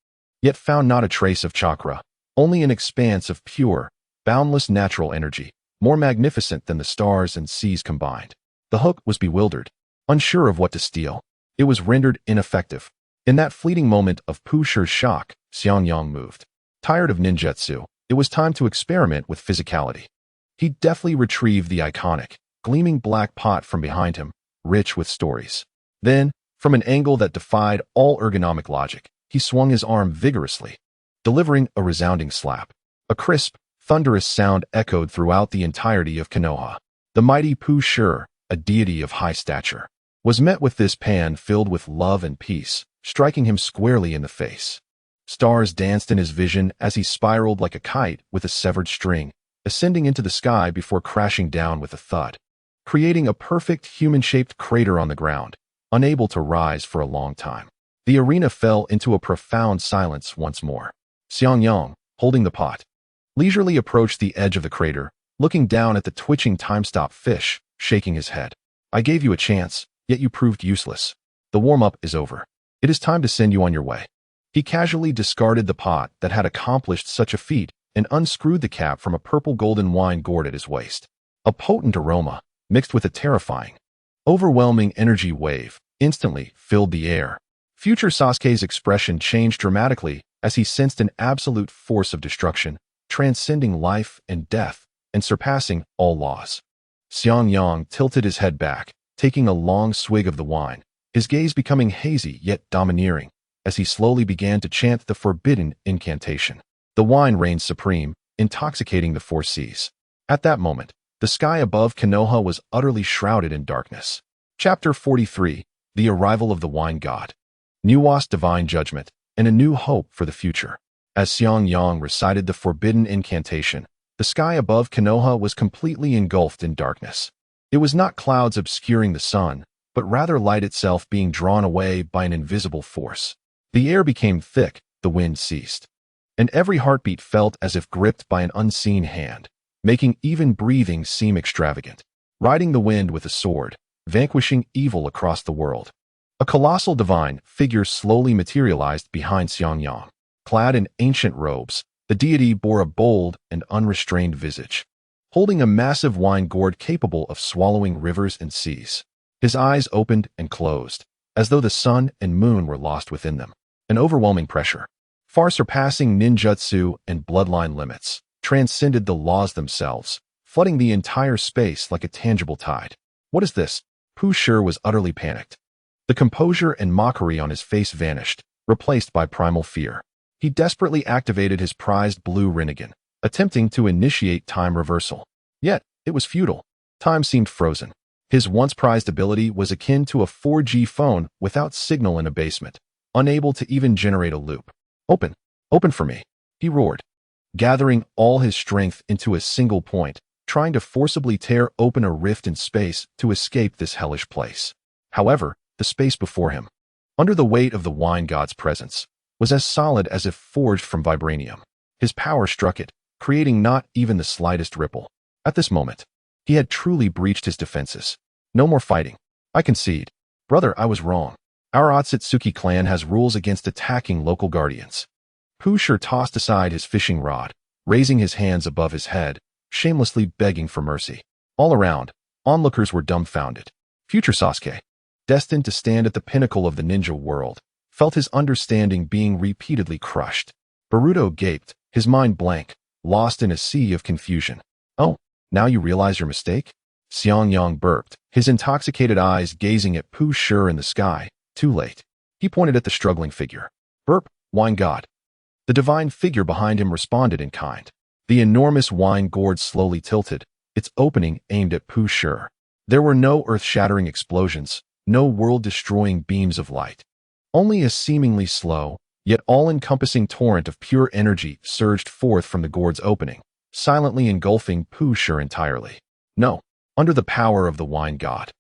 yet found not a trace of chakra, only an expanse of pure, boundless natural energy, more magnificent than the stars and seas combined. The hook was bewildered, unsure of what to steal. It was rendered ineffective. In that fleeting moment of Pusher's shock, Xiangyang moved. Tired of ninjutsu, it was time to experiment with physicality. He deftly retrieved the iconic, gleaming black pot from behind him, rich with stories. Then, from an angle that defied all ergonomic logic, he swung his arm vigorously, delivering a resounding slap. A crisp, thunderous sound echoed throughout the entirety of Konoha. The mighty Pusher, a deity of high stature, was met with this pan filled with love and peace, striking him squarely in the face. Stars danced in his vision as he spiraled like a kite with a severed string, ascending into the sky before crashing down with a thud, creating a perfect human-shaped crater on the ground, unable to rise for a long time. The arena fell into a profound silence once more. Xiangyang, holding the pot, leisurely approached the edge of the crater, looking down at the twitching time-stop fish, shaking his head. I gave you a chance, yet you proved useless. The warm-up is over. It is time to send you on your way. He casually discarded the pot that had accomplished such a feat and unscrewed the cap from a purple-golden wine gourd at his waist. A potent aroma, mixed with a terrifying, overwhelming energy wave, instantly filled the air. Future Sasuke's expression changed dramatically as he sensed an absolute force of destruction, transcending life and death and surpassing all laws. Xiangyang tilted his head back, taking a long swig of the wine, his gaze becoming hazy yet domineering as he slowly began to chant the forbidden incantation. The wine reigned supreme, intoxicating the four seas. At that moment, the sky above Konoha was utterly shrouded in darkness. Chapter 43. The Arrival of the Wine God. Nuanced divine judgment, and a new hope for the future. As Xiangyang recited the forbidden incantation, the sky above Konoha was completely engulfed in darkness. It was not clouds obscuring the sun, but rather light itself being drawn away by an invisible force. The air became thick, the wind ceased, and every heartbeat felt as if gripped by an unseen hand, making even breathing seem extravagant. Riding the wind with a sword, vanquishing evil across the world. A colossal divine figure slowly materialized behind Xiangyang. Clad in ancient robes, the deity bore a bold and unrestrained visage, holding a massive wine gourd capable of swallowing rivers and seas. His eyes opened and closed, as though the sun and moon were lost within them. An overwhelming pressure, far surpassing ninjutsu and bloodline limits, transcended the laws themselves, flooding the entire space like a tangible tide. What is this? Pusher was utterly panicked. The composure and mockery on his face vanished, replaced by primal fear. He desperately activated his prized blue Rinnegan, attempting to initiate time reversal. Yet, it was futile. Time seemed frozen. His once prized ability was akin to a 4G phone without signal in a basement, unable to even generate a loop. Open! Open for me! He roared, gathering all his strength into a single point, trying to forcibly tear open a rift in space to escape this hellish place. However, the space before him, under the weight of the wine god's presence, was as solid as if forged from vibranium. His power struck it, creating not even the slightest ripple. At this moment, he had truly breached his defenses. No more fighting. I concede. Brother, I was wrong. Our Otsutsuki clan has rules against attacking local guardians. Pusher tossed aside his fishing rod, raising his hands above his head, shamelessly begging for mercy. All around, onlookers were dumbfounded. Future Sasuke, destined to stand at the pinnacle of the ninja world, felt his understanding being repeatedly crushed. Boruto gaped, his mind blank, lost in a sea of confusion. Oh, now you realize your mistake? Xiangyang burped, his intoxicated eyes gazing at Pu Shi in the sky. Too late. He pointed at the struggling figure. Burp, wine god. The divine figure behind him responded in kind. The enormous wine gourd slowly tilted, its opening aimed at Pu Shi. There were no earth-shattering explosions, no world-destroying beams of light. Only a seemingly slow, yet all-encompassing torrent of pure energy surged forth from the gourd's opening, silently engulfing Pu Shi entirely. No, under the power of the wine god.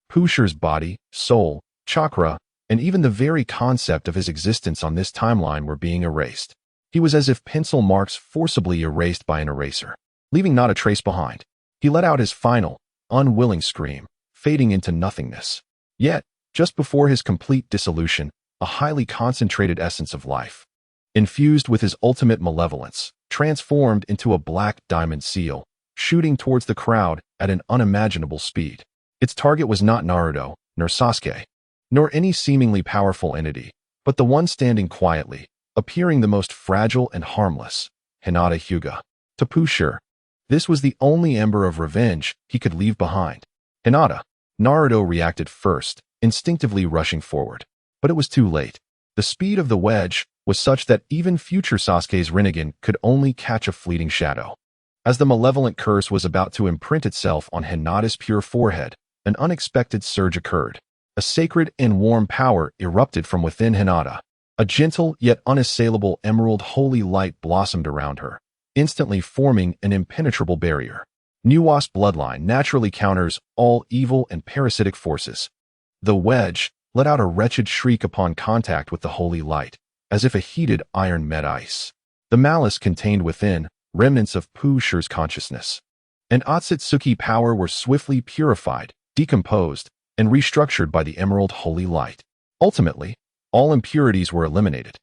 Pu Shi's body, soul, chakra, and even the very concept of his existence on this timeline were being erased. He was as if pencil marks forcibly erased by an eraser, leaving not a trace behind. He let out his final, unwilling scream, fading into nothingness. Yet, just before his complete dissolution, a highly concentrated essence of life, infused with his ultimate malevolence, transformed into a black diamond seal, shooting towards the crowd at an unimaginable speed. Its target was not Naruto, nor Sasuke, nor any seemingly powerful entity, but the one standing quietly, appearing the most fragile and harmless, Hinata Hyuga. To Pu Shi, this was the only ember of revenge he could leave behind. Hinata. Naruto reacted first, instinctively rushing forward. But it was too late. The speed of the wedge was such that even future Sasuke's Rinnegan could only catch a fleeting shadow. As the malevolent curse was about to imprint itself on Hinata's pure forehead, an unexpected surge occurred. A sacred and warm power erupted from within Hinata. A gentle yet unassailable emerald holy light blossomed around her, instantly forming an impenetrable barrier. Nuwa's bloodline naturally counters all evil and parasitic forces. The wedge let out a wretched shriek upon contact with the holy light, as if a heated iron met ice. The malice contained within, remnants of Pu Shi's consciousness, and Otsutsuki power were swiftly purified, decomposed, and restructured by the emerald holy light. Ultimately, all impurities were eliminated,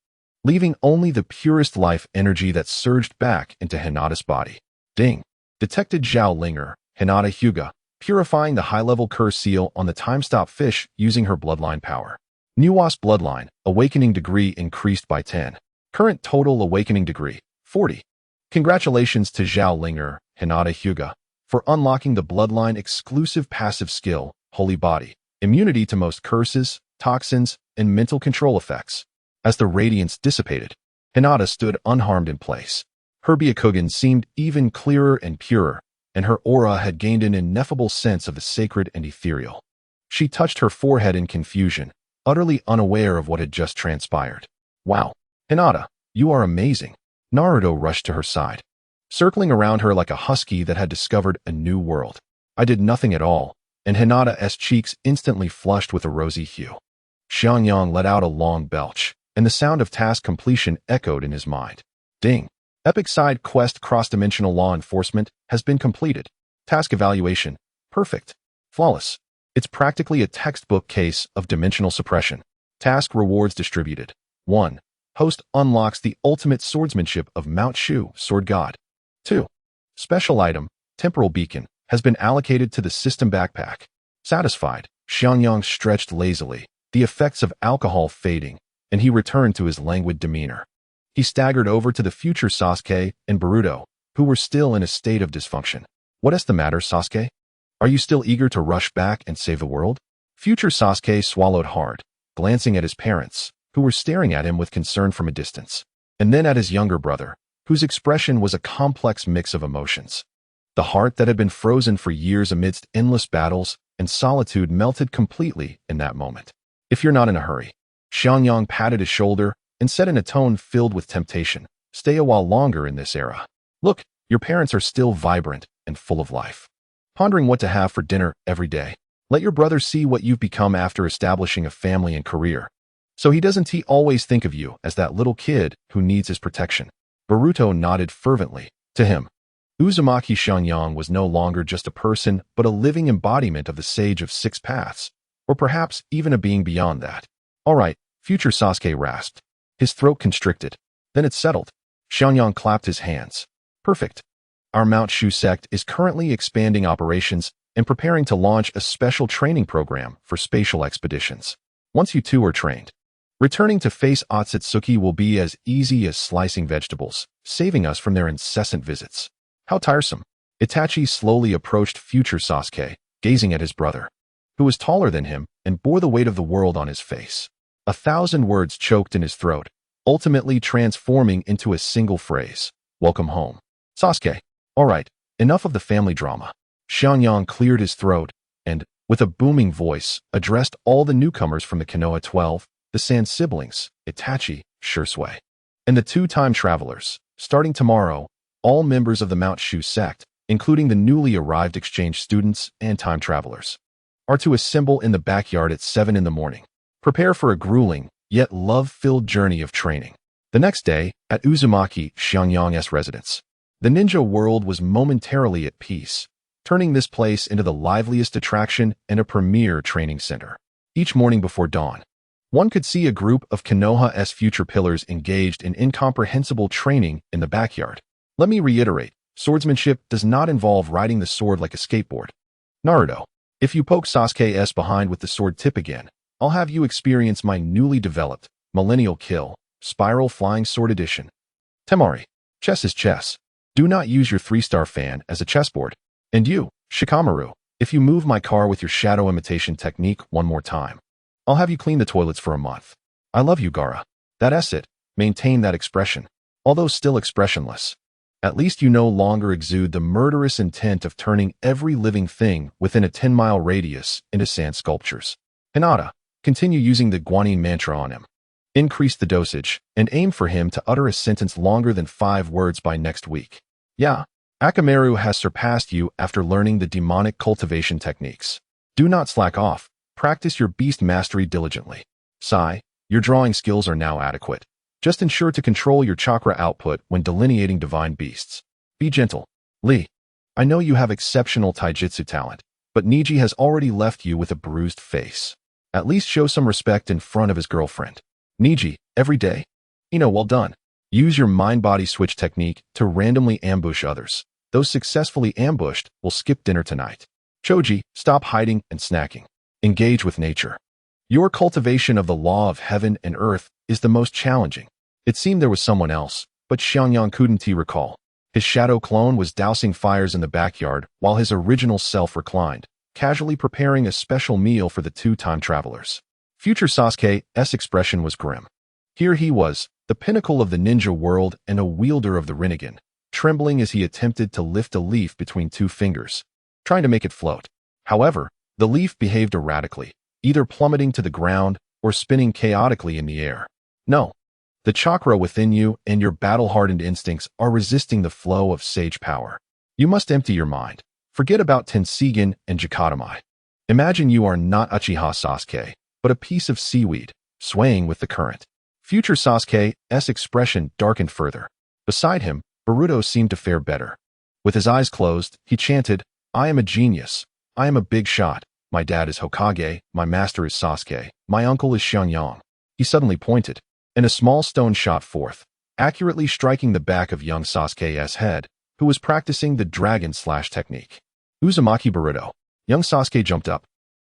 leaving only the purest life energy that surged back into Hinata's body. Ding! Detected Zhao Linger, Hinata Hyuga, purifying the high-level curse seal on the time-stop fish using her bloodline power. Nuwa's bloodline, awakening degree increased by 10. Current total awakening degree, 40. Congratulations to Zhao Linger, Hinata Hyuga, for unlocking the bloodline exclusive passive skill, Holy Body, immunity to most curses, toxins, and mental control effects. As the radiance dissipated, Hinata stood unharmed in place. Her Byakugan seemed even clearer and purer, and her aura had gained an ineffable sense of the sacred and ethereal. She touched her forehead in confusion, utterly unaware of what had just transpired. Wow, Hinata, you are amazing. Naruto rushed to her side, circling around her like a husky that had discovered a new world. I did nothing at all, and Hinata's cheeks instantly flushed with a rosy hue. Xiangyang let out a long belch, and the sound of task completion echoed in his mind. Ding! Epic side quest cross-dimensional law enforcement has been completed. Task evaluation. Perfect. Flawless. It's practically a textbook case of dimensional suppression. Task rewards distributed. 1. Host unlocks the ultimate swordsmanship of Mount Shu, Sword God. 2. Special item, Temporal Beacon, has been allocated to the system backpack. Satisfied, Xiangyang stretched lazily, the effects of alcohol fading, and he returned to his languid demeanor. He staggered over to the future Sasuke and Boruto, who were still in a state of dysfunction. What is the matter, Sasuke? Are you still eager to rush back and save the world? Future Sasuke swallowed hard, glancing at his parents, who were staring at him with concern from a distance, and then at his younger brother, whose expression was a complex mix of emotions. The heart that had been frozen for years amidst endless battles and solitude melted completely in that moment. If you're not in a hurry, Xiangyang patted his shoulder and said in a tone filled with temptation, stay a while longer in this era. Look, your parents are still vibrant and full of life, pondering what to have for dinner every day. Let your brother see what you've become after establishing a family and career. So he doesn't always think of you as that little kid who needs his protection. Boruto nodded fervently. To him, Uzumaki Xiangyang was no longer just a person, but a living embodiment of the Sage of Six Paths, or perhaps even a being beyond that. All right, future Sasuke rasped. His throat constricted. Then it settled. Xiangyang clapped his hands. Perfect. Our Mount Shu sect is currently expanding operations and preparing to launch a special training program for spatial expeditions. Once you two are trained, Returning to face Otsutsuki will be as easy as slicing vegetables, saving us from their incessant visits. How tiresome. Itachi slowly approached future Sasuke, gazing at his brother, who was taller than him and bore the weight of the world on his face. 1,000 words choked in his throat, ultimately transforming into a single phrase. Welcome home. Sasuke. All right, enough of the family drama. Xianxia cleared his throat and, with a booming voice, addressed all the newcomers from the Konoha 12, the Sand siblings, Itachi, Shursui, and the two time travelers. Starting tomorrow, all members of the Mount Shu sect, including the newly arrived exchange students and time travelers, are to assemble in the backyard at 7 in the morning. Prepare for a grueling, yet love-filled journey of training. The next day, at Uzumaki Xiangyang's residence, the ninja world was momentarily at peace, turning this place into the liveliest attraction and a premier training center. Each morning before dawn, one could see a group of Konoha's future pillars engaged in incomprehensible training in the backyard. Let me reiterate, swordsmanship does not involve riding the sword like a skateboard. Naruto, if you poke Sasuke's behind with the sword tip again, I'll have you experience my newly developed Millennial Kill Spiral Flying Sword Edition. Temari, chess is chess. Do not use your 3-star fan as a chessboard. And you, Shikamaru, if you move my car with your shadow imitation technique one more time, I'll have you clean the toilets for a month. I love you, Gaara. That's it. Maintain that expression. Although still expressionless, at least you no longer exude the murderous intent of turning every living thing within a 10-mile radius into sand sculptures. Hinata, continue using the Guanyin mantra on him. Increase the dosage, and aim for him to utter a sentence longer than 5 words by next week. Yeah, Akamaru has surpassed you after learning the demonic cultivation techniques. Do not slack off. Practice your beast mastery diligently. Sai, your drawing skills are now adequate. Just ensure to control your chakra output when delineating divine beasts. Be gentle. Li, I know you have exceptional taijutsu talent, but Niji has already left you with a bruised face. At least show some respect in front of his girlfriend. Niji, every day. Well done. Use your mind-body switch technique to randomly ambush others. Those successfully ambushed will skip dinner tonight. Choji, stop hiding and snacking. Engage with nature. Your cultivation of the law of heaven and earth is the most challenging. It seemed there was someone else, but Xiangyang couldn't recall. His shadow clone was dousing fires in the backyard while his original self reclined, casually preparing a special meal for the two time travelers. Future Sasuke's expression was grim. Here he was, the pinnacle of the ninja world and a wielder of the Rinnegan, trembling as he attempted to lift a leaf between 2 fingers, trying to make it float. However, the leaf behaved erratically, either plummeting to the ground or spinning chaotically in the air. No. The chakra within you and your battle-hardened instincts are resisting the flow of sage power. You must empty your mind. Forget about Tensigen and Jikotomai. Imagine you are not Uchiha Sasuke, but a piece of seaweed, swaying with the current. Future Sasuke's expression darkened further. Beside him, Boruto seemed to fare better. With his eyes closed, he chanted, I am a genius. I am a big shot. My dad is Hokage, my master is Sasuke, my uncle is Xiangyang. He suddenly pointed, and a small stone shot forth, accurately striking the back of young Sasuke's head, who was practicing the dragon slash technique. Uzumaki Boruto. Young Sasuke jumped up,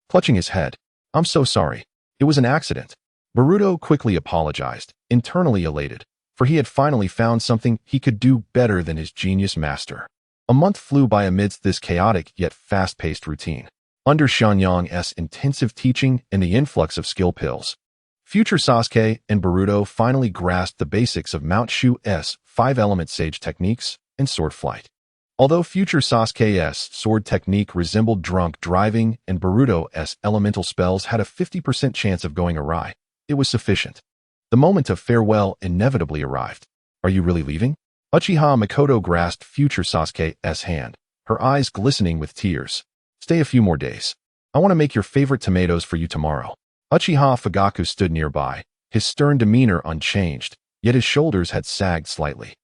clutching his head. I'm so sorry. It was an accident. Boruto quickly apologized, internally elated, for he had finally found something he could do better than his genius master. A month flew by amidst this chaotic yet fast-paced routine. Under Xiangyang's intensive teaching and the influx of skill pills, future Sasuke and Boruto finally grasped the basics of Mount Shu's 5-element sage techniques and sword flight. Although future Sasuke's sword technique resembled drunk driving and Boruto's elemental spells had a 50% chance of going awry, it was sufficient. The moment of farewell inevitably arrived. Are you really leaving? Uchiha Mikoto grasped future Sasuke's hand, her eyes glistening with tears. Stay a few more days. I want to make your favorite tomatoes for you tomorrow. Uchiha Fugaku stood nearby, his stern demeanor unchanged, yet his shoulders had sagged slightly.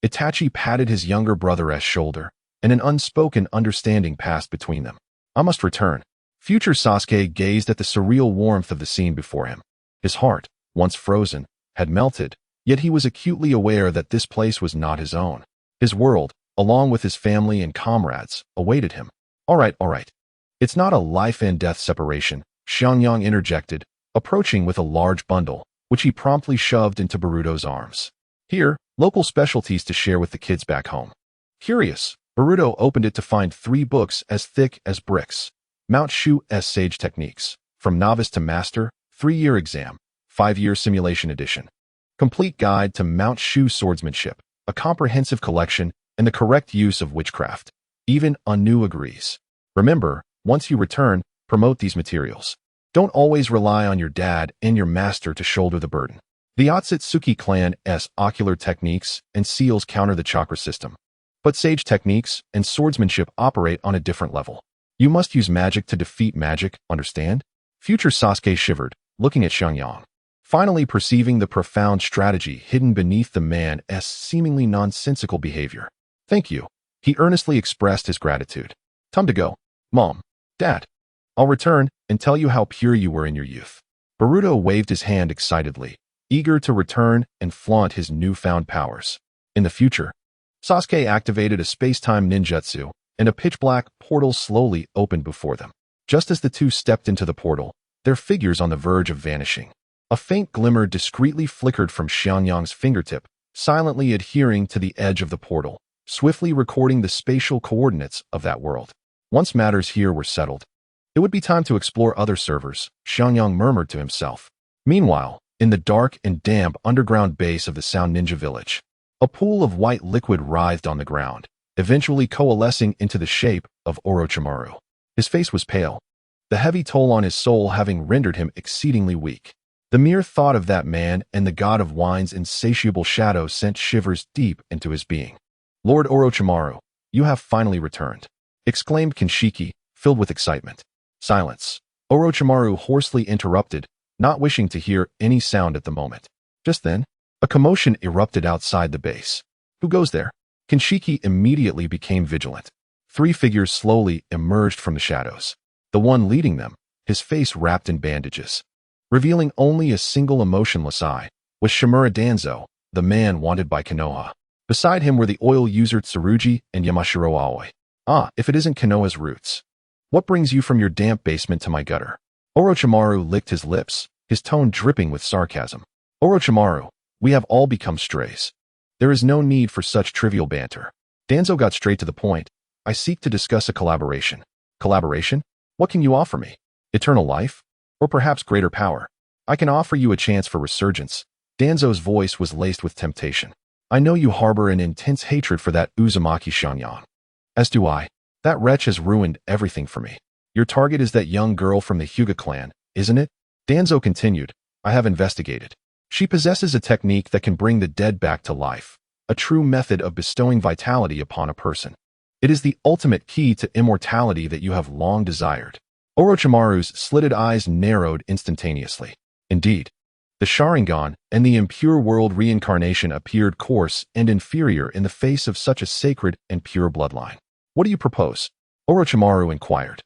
Itachi patted his younger brother's shoulder, and an unspoken understanding passed between them. I must return. Future Sasuke gazed at the surreal warmth of the scene before him. His heart, once frozen, had melted, yet he was acutely aware that this place was not his own. His world, along with his family and comrades, awaited him. All right. It's not a life and death separation, Xiangyang interjected, approaching with a large bundle, which he promptly shoved into Boruto's arms. Here, local specialties to share with the kids back home. Curious, Boruto opened it to find 3 books as thick as bricks. Mount Shu's Sage Techniques, From Novice to Master, 3-year exam, 5-year simulation edition. Complete Guide to Mount Shu Swordsmanship, a comprehensive collection, and the correct use of witchcraft. Even Anu agrees. Remember, once you return, promote these materials. Don't always rely on your dad and your master to shoulder the burden. The Otsutsuki clan's ocular techniques and seals counter the chakra system. But sage techniques and swordsmanship operate on a different level. You must use magic to defeat magic, understand? Future Sasuke shivered, looking at xianxia. Finally perceiving the profound strategy hidden beneath the man's seemingly nonsensical behavior. Thank you. He earnestly expressed his gratitude. Time to go. Mom. Dad. I'll return and tell you how pure you were in your youth. Boruto waved his hand excitedly, eager to return and flaunt his newfound powers. In the future, Sasuke activated a space-time ninjutsu, and a pitch-black portal slowly opened before them. Just as the two stepped into the portal, their figures on the verge of vanishing. A faint glimmer discreetly flickered from xianxia's fingertip, silently adhering to the edge of the portal, swiftly recording the spatial coordinates of that world. Once matters here were settled, it would be time to explore other servers, xianxia murmured to himself. Meanwhile, in the dark and damp underground base of the Sound Ninja village, a pool of white liquid writhed on the ground, eventually coalescing into the shape of Orochimaru. His face was pale, the heavy toll on his soul having rendered him exceedingly weak. The mere thought of that man and the god of wine's insatiable shadow sent shivers deep into his being. Lord Orochimaru, you have finally returned, exclaimed Kinshiki, filled with excitement. Silence. Orochimaru hoarsely interrupted, not wishing to hear any sound at the moment. Just then, a commotion erupted outside the base. Who goes there? Kinshiki immediately became vigilant. 3 figures slowly emerged from the shadows. The one leading them, his face wrapped in bandages, revealing only a single emotionless eye, was Shimura Danzo, the man wanted by Konoha. Beside him were the oil user Tsurugi and Yamashiro Aoi. Ah, if it isn't Konoha's roots. What brings you from your damp basement to my gutter? Orochimaru licked his lips, his tone dripping with sarcasm. Orochimaru, we have all become strays. There is no need for such trivial banter. Danzo got straight to the point. I seek to discuss a collaboration. Collaboration? What can you offer me? Eternal life? Or perhaps greater power? I can offer you a chance for resurgence. Danzo's voice was laced with temptation. I know you harbor an intense hatred for that Uzumaki xianxia. As do I. That wretch has ruined everything for me. Your target is that young girl from the Hyuga clan, isn't it? Danzo continued. I have investigated. She possesses a technique that can bring the dead back to life, a true method of bestowing vitality upon a person. It is the ultimate key to immortality that you have long desired. Orochimaru's slitted eyes narrowed instantaneously. Indeed, the Sharingan and the impure world reincarnation appeared coarse and inferior in the face of such a sacred and pure bloodline. What do you propose? Orochimaru inquired.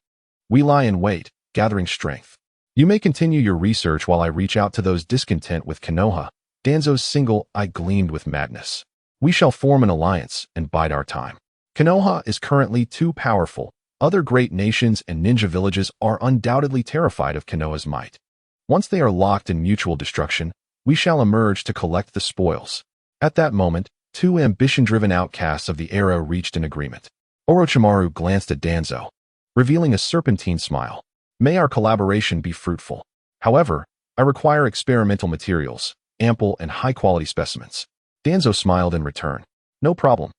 We lie in wait, gathering strength. You may continue your research while I reach out to those discontent with Konoha. Danzo's single eye gleamed with madness. We shall form an alliance and bide our time. Konoha is currently too powerful. Other great nations and ninja villages are undoubtedly terrified of Konoha's might. Once they are locked in mutual destruction, we shall emerge to collect the spoils. At that moment, 2 ambition-driven outcasts of the era reached an agreement. Orochimaru glanced at Danzo, revealing a serpentine smile. May our collaboration be fruitful. However, I require experimental materials, ample and high-quality specimens. Danzo smiled in return. No problem.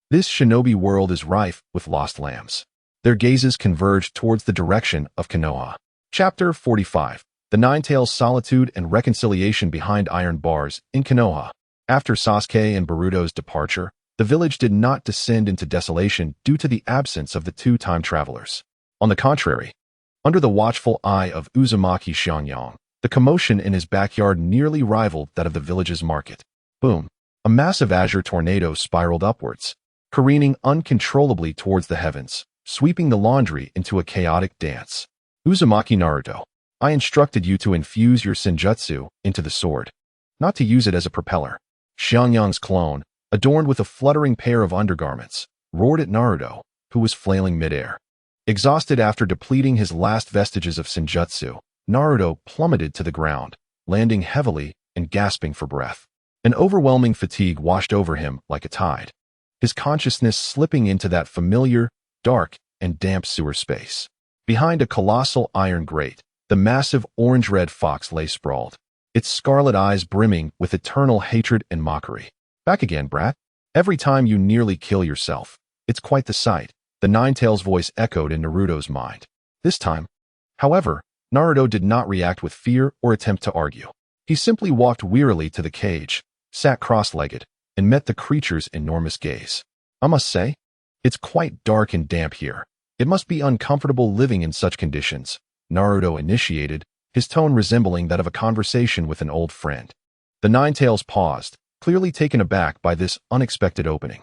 This shinobi world is rife with lost lambs. Their gazes converged towards the direction of Konoha. Chapter 45. The Nine-Tails' Solitude and Reconciliation Behind Iron Bars in Konoha. After Sasuke and Boruto's departure, the village did not descend into desolation due to the absence of the 2 time travelers. On the contrary, under the watchful eye of Uzumaki xianxia, the commotion in his backyard nearly rivaled that of the village's market. Boom! A massive azure tornado spiraled upwards, careening uncontrollably towards the heavens, sweeping the laundry into a chaotic dance. Uzumaki Naruto, I instructed you to infuse your senjutsu into the sword, not to use it as a propeller. Xianxia's clone, adorned with a fluttering pair of undergarments, roared at Naruto, who was flailing midair. Exhausted after depleting his last vestiges of senjutsu, Naruto plummeted to the ground, landing heavily and gasping for breath. An overwhelming fatigue washed over him like a tide, his consciousness slipping into that familiar, dark, and damp sewer space. Behind a colossal iron grate, the massive orange-red fox lay sprawled, its scarlet eyes brimming with eternal hatred and mockery. "Back again, brat. Every time you nearly kill yourself. It's quite the sight," the Ninetales voice echoed in Naruto's mind. This time, however, Naruto did not react with fear or attempt to argue. He simply walked wearily to the cage, sat cross-legged, and met the creature's enormous gaze. "I must say, it's quite dark and damp here. It must be uncomfortable living in such conditions," Naruto initiated, his tone resembling that of a conversation with an old friend. The Ninetales paused, clearly taken aback by this unexpected opening.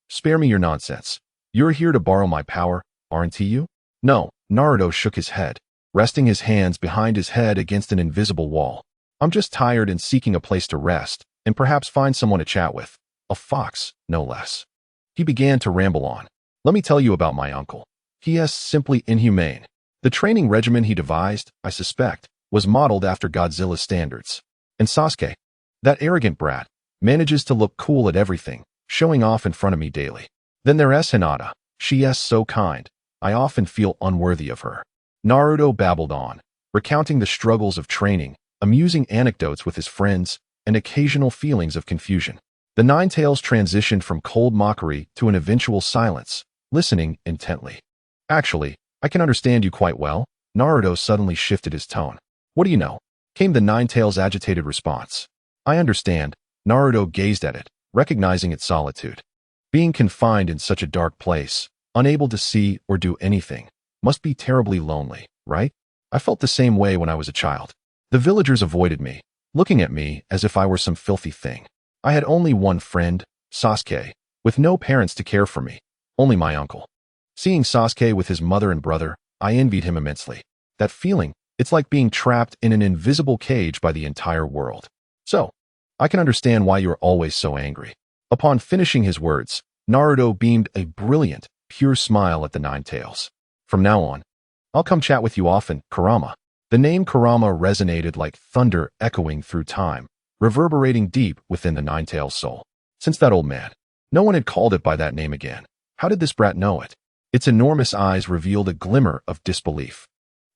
Spare me your nonsense. You're here to borrow my power, aren't you?" "No," Naruto shook his head, resting his hands behind his head against an invisible wall. "I'm just tired and seeking a place to rest, and perhaps find someone to chat with. A fox, no less." He began to ramble on. "Let me tell you about my uncle. He is simply inhumane. The training regimen he devised, I suspect, was modeled after Godzilla's standards. And Sasuke, that arrogant brat, manages to look cool at everything, showing off in front of me daily. Then there's Hinata. She is so kind. I often feel unworthy of her." Naruto babbled on, recounting the struggles of training, amusing anecdotes with his friends, and occasional feelings of confusion. The Ninetales transitioned from cold mockery to an eventual silence, listening intently. "Actually, I can understand you quite well." Naruto suddenly shifted his tone. "What do you know?" came the Ninetales' agitated response. "I understand." Naruto gazed at it, recognizing its solitude. Being confined in such a dark place, unable to see or do anything, must be terribly lonely, right? I felt the same way when I was a child. The villagers avoided me, looking at me as if I were some filthy thing. I had only one friend, Sasuke, with no parents to care for me, only my uncle. Seeing Sasuke with his mother and brother, I envied him immensely. That feeling, it's like being trapped in an invisible cage by the entire world. So, I can understand why you're always so angry." Upon finishing his words, Naruto beamed a brilliant, pure smile at the Ninetales. "From now on, I'll come chat with you often, Kurama." The name Kurama resonated like thunder echoing through time, reverberating deep within the Ninetales' soul. Since that old man, no one had called it by that name again. How did this brat know it? Its enormous eyes revealed a glimmer of disbelief.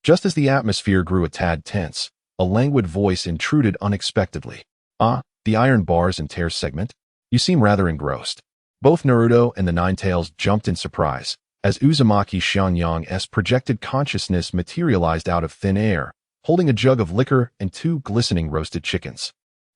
Just as the atmosphere grew a tad tense, a languid voice intruded unexpectedly. "Ah, the iron bars and tears segment? You seem rather engrossed." Both Naruto and the Ninetales jumped in surprise, as Uzumaki Xianxia's projected consciousness materialized out of thin air, holding a jug of liquor and 2 glistening roasted chickens,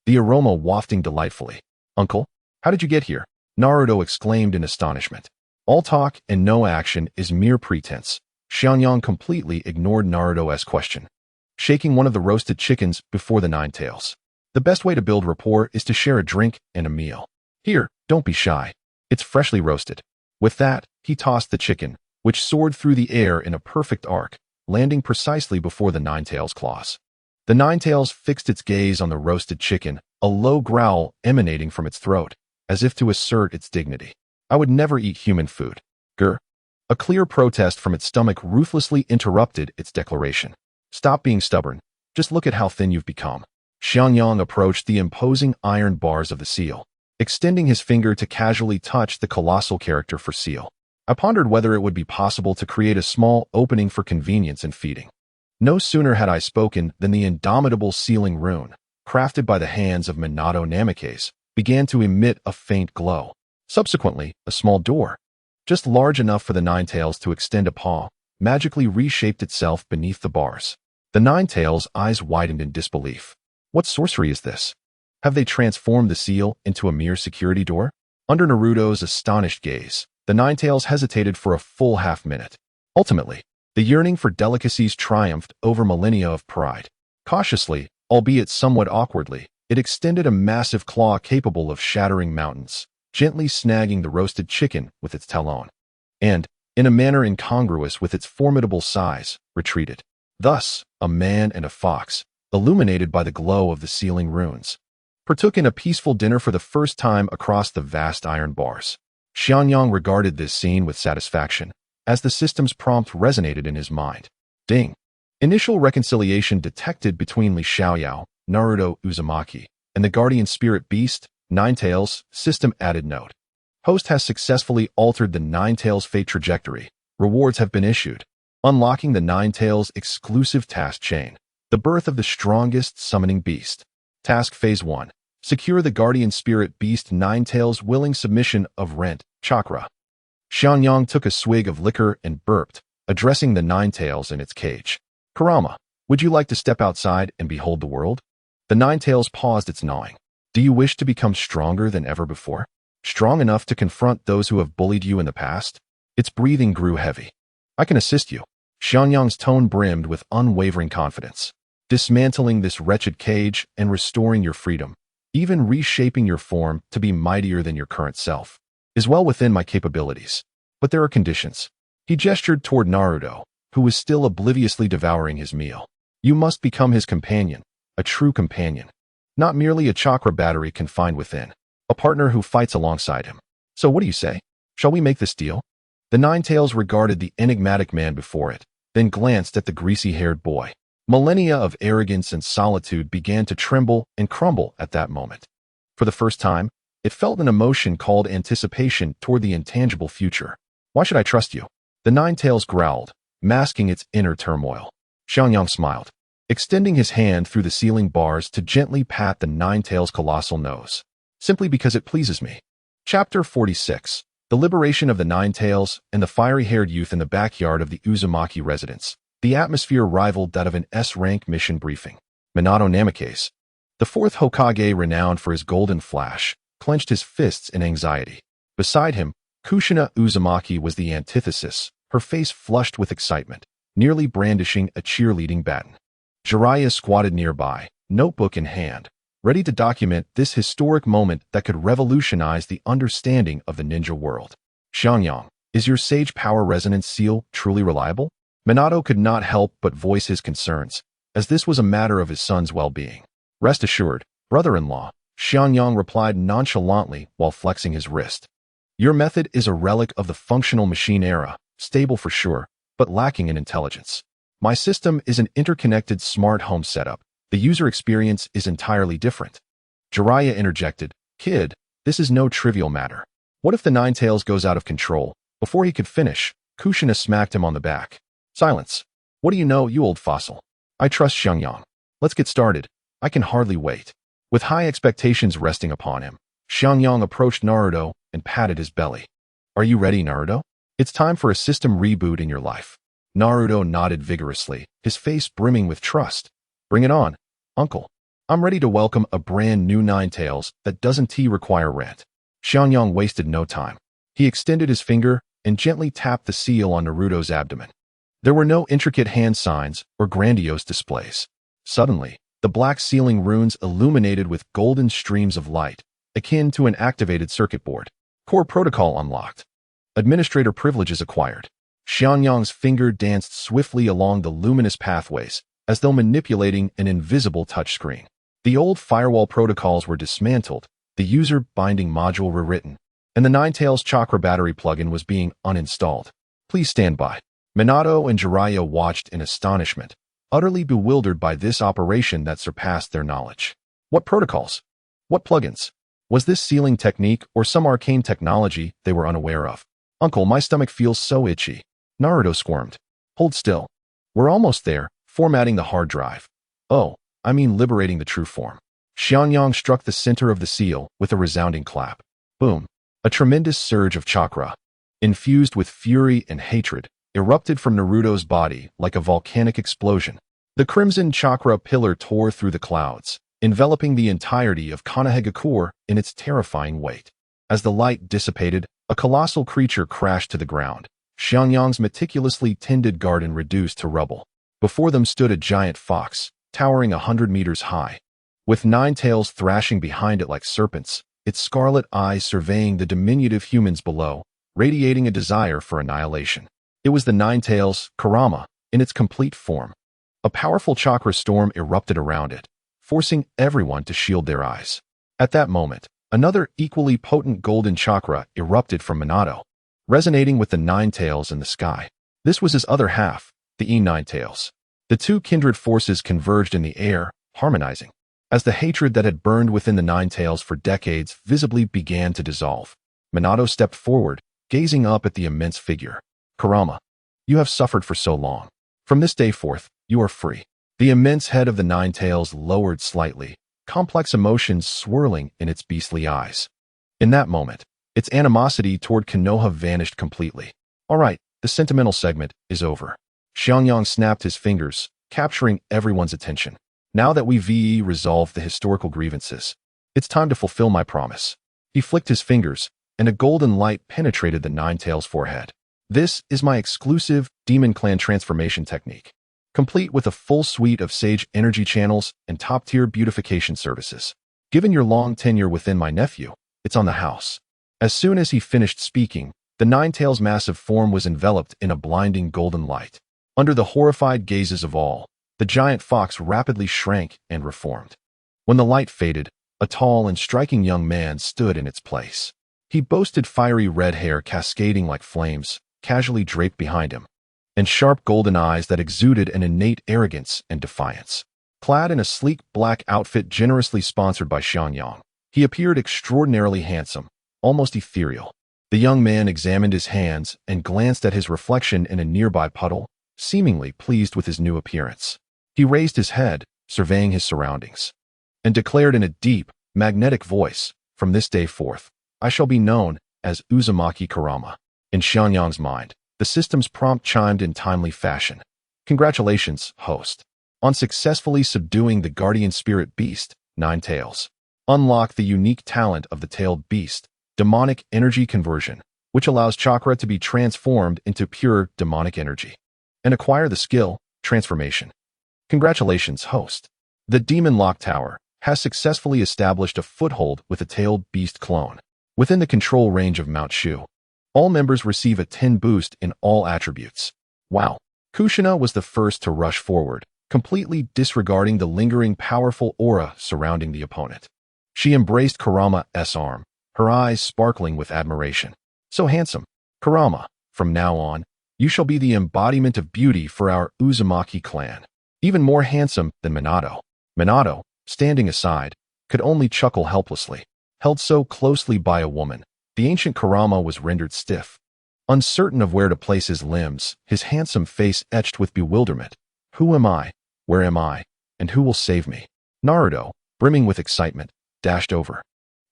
the aroma wafting delightfully. "Uncle, how did you get here?" Naruto exclaimed in astonishment. All talk and no action is mere pretense. Xianxia completely ignored Naruto's question, shaking one of the roasted chickens before the Ninetales. "The best way to build rapport is to share a drink and a meal. Here, don't be shy. It's freshly roasted." With that, he tossed the chicken, which soared through the air in a perfect arc, landing precisely before the Ninetales' claws. The Ninetales fixed its gaze on the roasted chicken, a low growl emanating from its throat, as if to assert its dignity. "I would never eat human food." Grr. A clear protest from its stomach ruthlessly interrupted its declaration. "Stop being stubborn. Just look at how thin you've become." Xianxia approached the imposing iron bars of the seal, extending his finger to casually touch the colossal character for seal. I pondered whether it would be possible to create a small opening for convenience in feeding. No sooner had I spoken than the indomitable sealing rune, crafted by the hands of Minato Namikaze, began to emit a faint glow. Subsequently, a small door, just large enough for the Ninetales to extend a paw, magically reshaped itself beneath the bars. The Ninetales' eyes widened in disbelief. What sorcery is this? Have they transformed the seal into a mere security door? Under Naruto's astonished gaze, the Ninetales hesitated for a full half-minute. Ultimately, the yearning for delicacies triumphed over millennia of pride. Cautiously, albeit somewhat awkwardly, it extended a massive claw capable of shattering mountains, gently snagging the roasted chicken with its talon, and, in a manner incongruous with its formidable size, retreated. Thus, a man and a fox, illuminated by the glow of the sealing runes, partook in a peaceful dinner for the first time across the vast iron bars. Xianxia regarded this scene with satisfaction, as the system's prompt resonated in his mind. Ding! Initial reconciliation detected between Li Xiaoyao, Naruto Uzumaki, and the Guardian Spirit Beast, Ninetales, system added note. Host has successfully altered the Ninetales fate trajectory. Rewards have been issued. Unlocking the Ninetales exclusive task chain. The birth of the strongest summoning beast. Task Phase 1. Secure the Guardian Spirit Beast Ninetales willing submission of rent, chakra. Xiangyang took a swig of liquor and burped, addressing the Ninetales in its cage. Kurama, would you like to step outside and behold the world? The Ninetales paused its gnawing. Do you wish to become stronger than ever before? Strong enough to confront those who have bullied you in the past? Its breathing grew heavy. I can assist you. Xiangyang's tone brimmed with unwavering confidence. Dismantling this wretched cage and restoring your freedom, even reshaping your form to be mightier than your current self, is well within my capabilities. But there are conditions. He gestured toward Naruto, who was still obliviously devouring his meal. You must become his companion, a true companion. Not merely a chakra battery confined within, a partner who fights alongside him. So what do you say? Shall we make this deal? The Ninetales regarded the enigmatic man before it, then glanced at the greasy-haired boy. Millennia of arrogance and solitude began to tremble and crumble at that moment. For the first time, it felt an emotion called anticipation toward the intangible future. Why should I trust you? The Ninetales growled, masking its inner turmoil. Xiangyang smiled, extending his hand through the ceiling bars to gently pat the Ninetales' colossal nose. Simply because it pleases me. Chapter 46. The liberation of the Ninetales and the fiery-haired youth in the backyard of the Uzumaki residence. The atmosphere rivaled that of an S-rank mission briefing. Minato Namikaze, the fourth Hokage renowned for his golden flash, clenched his fists in anxiety. Beside him, Kushina Uzumaki was the antithesis, her face flushed with excitement, nearly brandishing a cheerleading baton. Jiraiya squatted nearby, notebook in hand, ready to document this historic moment that could revolutionize the understanding of the ninja world. Xiangyang, is your sage power resonance seal truly reliable? Minato could not help but voice his concerns, as this was a matter of his son's well-being. Rest assured, brother-in-law, Xiangyang replied nonchalantly while flexing his wrist. Your method is a relic of the functional machine era, stable for sure, but lacking in intelligence. My system is an interconnected smart home setup. The user experience is entirely different. Jiraiya interjected, Kid, this is no trivial matter. What if the Ninetales goes out of control? Before he could finish, Kushina smacked him on the back. Silence. What do you know, you old fossil? I trust Xiangyang. Let's get started. I can hardly wait. With high expectations resting upon him, Xiangyang approached Naruto and patted his belly. Are you ready, Naruto? It's time for a system reboot in your life. Naruto nodded vigorously, his face brimming with trust. Bring it on, uncle. I'm ready to welcome a brand new Ninetales that doesn't require rent. Xiangyang wasted no time. He extended his finger and gently tapped the seal on Naruto's abdomen. There were no intricate hand signs or grandiose displays. Suddenly, the black ceiling runes illuminated with golden streams of light, akin to an activated circuit board. Core protocol unlocked. Administrator privileges acquired. Xiangyang's finger danced swiftly along the luminous pathways, as though manipulating an invisible touchscreen. The old firewall protocols were dismantled, the user binding module rewritten, and the Ninetales chakra battery plugin was being uninstalled. Please stand by. Minato and Jiraiya watched in astonishment, utterly bewildered by this operation that surpassed their knowledge. What protocols? What plugins? Was this sealing technique or some arcane technology they were unaware of? Uncle, my stomach feels so itchy. Naruto squirmed. Hold still. We're almost there, formatting the hard drive. Oh, I mean liberating the true form. Xiangyang struck the center of the seal with a resounding clap. Boom. A tremendous surge of chakra, infused with fury and hatred, erupted from Naruto's body like a volcanic explosion. The crimson chakra pillar tore through the clouds, enveloping the entirety of Konohagakure in its terrifying weight. As the light dissipated, a colossal creature crashed to the ground. Xiangyang's meticulously tended garden reduced to rubble. Before them stood a giant fox, towering 100 meters high. With Ninetales thrashing behind it like serpents, its scarlet eyes surveying the diminutive humans below, radiating a desire for annihilation. It was the Ninetales, Kurama, in its complete form. A powerful chakra storm erupted around it, forcing everyone to shield their eyes. At that moment, another equally potent golden chakra erupted from Minato, resonating with the Ninetales in the sky. This was his other half, the E-Ninetales. The two kindred forces converged in the air, harmonizing. as the hatred that had burned within the Nine Tails for decades visibly began to dissolve. Minato stepped forward, gazing up at the immense figure. Kurama, you have suffered for so long. From this day forth, you are free. The immense head of the Nine Tails lowered slightly, complex emotions swirling in its beastly eyes. In that moment, its animosity toward Konoha vanished completely. All right, the sentimental segment is over. Xiangyang snapped his fingers, capturing everyone's attention. Now that we've resolved the historical grievances, it's time to fulfill my promise. He flicked his fingers, and a golden light penetrated the Nine Tails' forehead. This is my exclusive Demon Clan transformation technique, complete with a full suite of sage energy channels and top-tier beautification services. Given your long tenure within my nephew, it's on the house. As soon as he finished speaking, the Nine Tails' massive form was enveloped in a blinding golden light. Under the horrified gazes of all, the giant fox rapidly shrank and reformed. When the light faded, a tall and striking young man stood in its place. He boasted fiery red hair cascading like flames, casually draped behind him, and sharp golden eyes that exuded an innate arrogance and defiance. Clad in a sleek black outfit generously sponsored by Xiangyang, he appeared extraordinarily handsome, almost ethereal. The young man examined his hands and glanced at his reflection in a nearby puddle, seemingly pleased with his new appearance. He raised his head, surveying his surroundings, and declared in a deep, magnetic voice, "From this day forth, I shall be known as Uzumaki Kurama." In Xiangyang's mind, the system's prompt chimed in timely fashion. Congratulations, host, on successfully subduing the guardian spirit beast, Nine Tails. Unlock the unique talent of the tailed beast, demonic energy conversion, which allows chakra to be transformed into pure demonic energy, and acquire the skill, transformation. Congratulations, host. The Demon Lock Tower has successfully established a foothold with a tailed beast clone within the control range of Mount Shu. All members receive a 10 boost in all attributes. Wow. Kushina was the first to rush forward, completely disregarding the lingering powerful aura surrounding the opponent. She embraced Kurama's arm, her eyes sparkling with admiration. So handsome. Kurama, from now on, you shall be the embodiment of beauty for our Uzumaki clan. Even more handsome than Minato. Minato, standing aside, could only chuckle helplessly. Held so closely by a woman, the ancient Kurama was rendered stiff. Uncertain of where to place his limbs, his handsome face etched with bewilderment. Who am I? Where am I? And who will save me? Naruto, brimming with excitement, dashed over,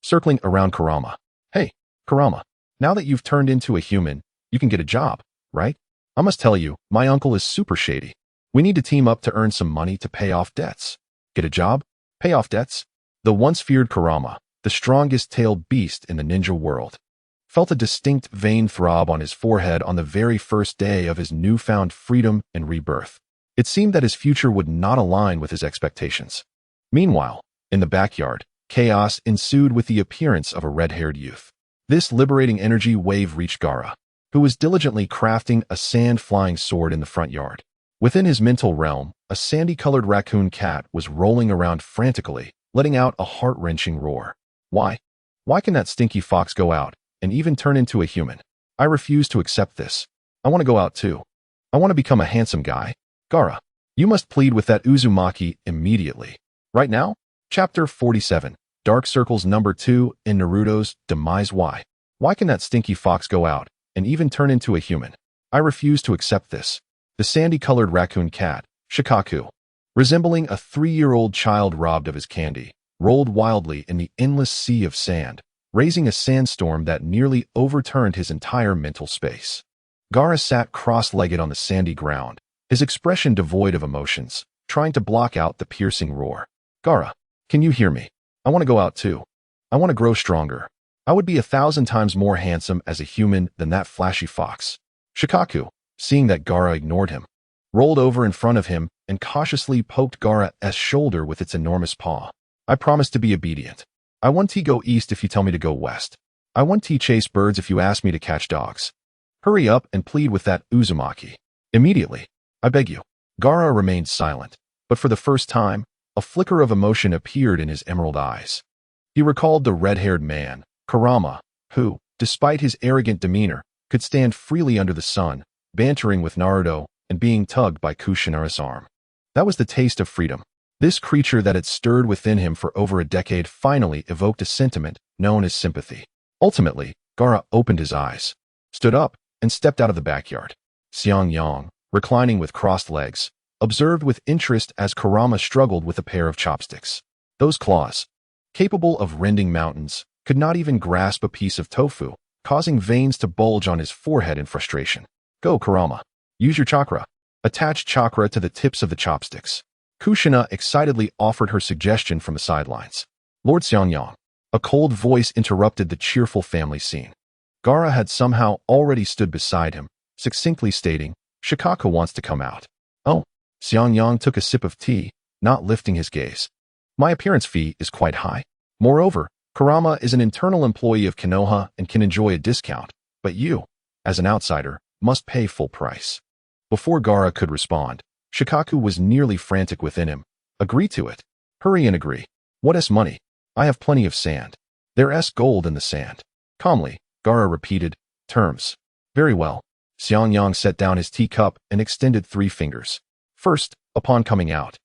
circling around Kurama. Hey, Kurama, now that you've turned into a human, you can get a job, right? I must tell you, my uncle is super shady. We need to team up to earn some money to pay off debts. Get a job? Pay off debts? The once feared Kurama, the strongest tailed beast in the ninja world, felt a distinct vein throb on his forehead on the very first day of his newfound freedom and rebirth. It seemed that his future would not align with his expectations. Meanwhile, in the backyard, chaos ensued with the appearance of a red-haired youth. This liberating energy wave reached Gaara, who was diligently crafting a sand-flying sword in the front yard. Within his mental realm, a sandy-colored raccoon cat was rolling around frantically, letting out a heart-wrenching roar. Why? Why can that stinky fox go out and even turn into a human? I refuse to accept this. I want to go out too. I want to become a handsome guy. Gaara, you must plead with that Uzumaki immediately. Right now? Chapter 47, Dark Circles number 2 in Naruto's Demise. Why? Why can that stinky fox go out and even turn into a human? I refuse to accept this. The sandy-colored raccoon cat, Shikaku, resembling a 3-year-old child robbed of his candy, rolled wildly in the endless sea of sand, raising a sandstorm that nearly overturned his entire mental space. Gaara sat cross-legged on the sandy ground, his expression devoid of emotions, trying to block out the piercing roar. Gaara, can you hear me? I want to go out too. I want to grow stronger. I would be 1,000 times more handsome as a human than that flashy fox. Shikaku, seeing that Gaara ignored him, rolled over in front of him and cautiously poked Gaara's shoulder with its enormous paw. I promise to be obedient. I want to go east if you tell me to go west. I want to chase birds if you ask me to catch dogs. Hurry up and plead with that Uzumaki. Immediately. I beg you. Gaara remained silent, but for the first time, a flicker of emotion appeared in his emerald eyes. He recalled the red-haired man, Kurama, who, despite his arrogant demeanor, could stand freely under the sun, bantering with Naruto and being tugged by Kushina's arm. That was the taste of freedom. This creature that had stirred within him for over a decade finally evoked a sentiment known as sympathy. Ultimately, Gaara opened his eyes, stood up, and stepped out of the backyard. Xiangyang, reclining with crossed legs, observed with interest as Kurama struggled with a pair of chopsticks. Those claws, capable of rending mountains, could not even grasp a piece of tofu, causing veins to bulge on his forehead in frustration. Go, Kurama. Use your chakra. Attach chakra to the tips of the chopsticks. Kushina excitedly offered her suggestion from the sidelines. Lord Xiangyang. A cold voice interrupted the cheerful family scene. Gaara had somehow already stood beside him, succinctly stating, Shikaku wants to come out. Oh. Xiangyang took a sip of tea, not lifting his gaze. My appearance fee is quite high. Moreover, Kurama is an internal employee of Konoha and can enjoy a discount, but you, as an outsider, must pay full price. Before Gaara could respond, Shikaku was nearly frantic within him. Agree to it. Hurry and agree. What is money? I have plenty of sand. There's gold in the sand. Calmly, Gaara repeated, terms. Very well. Xiangyang set down his teacup and extended 3 fingers. First, upon coming out,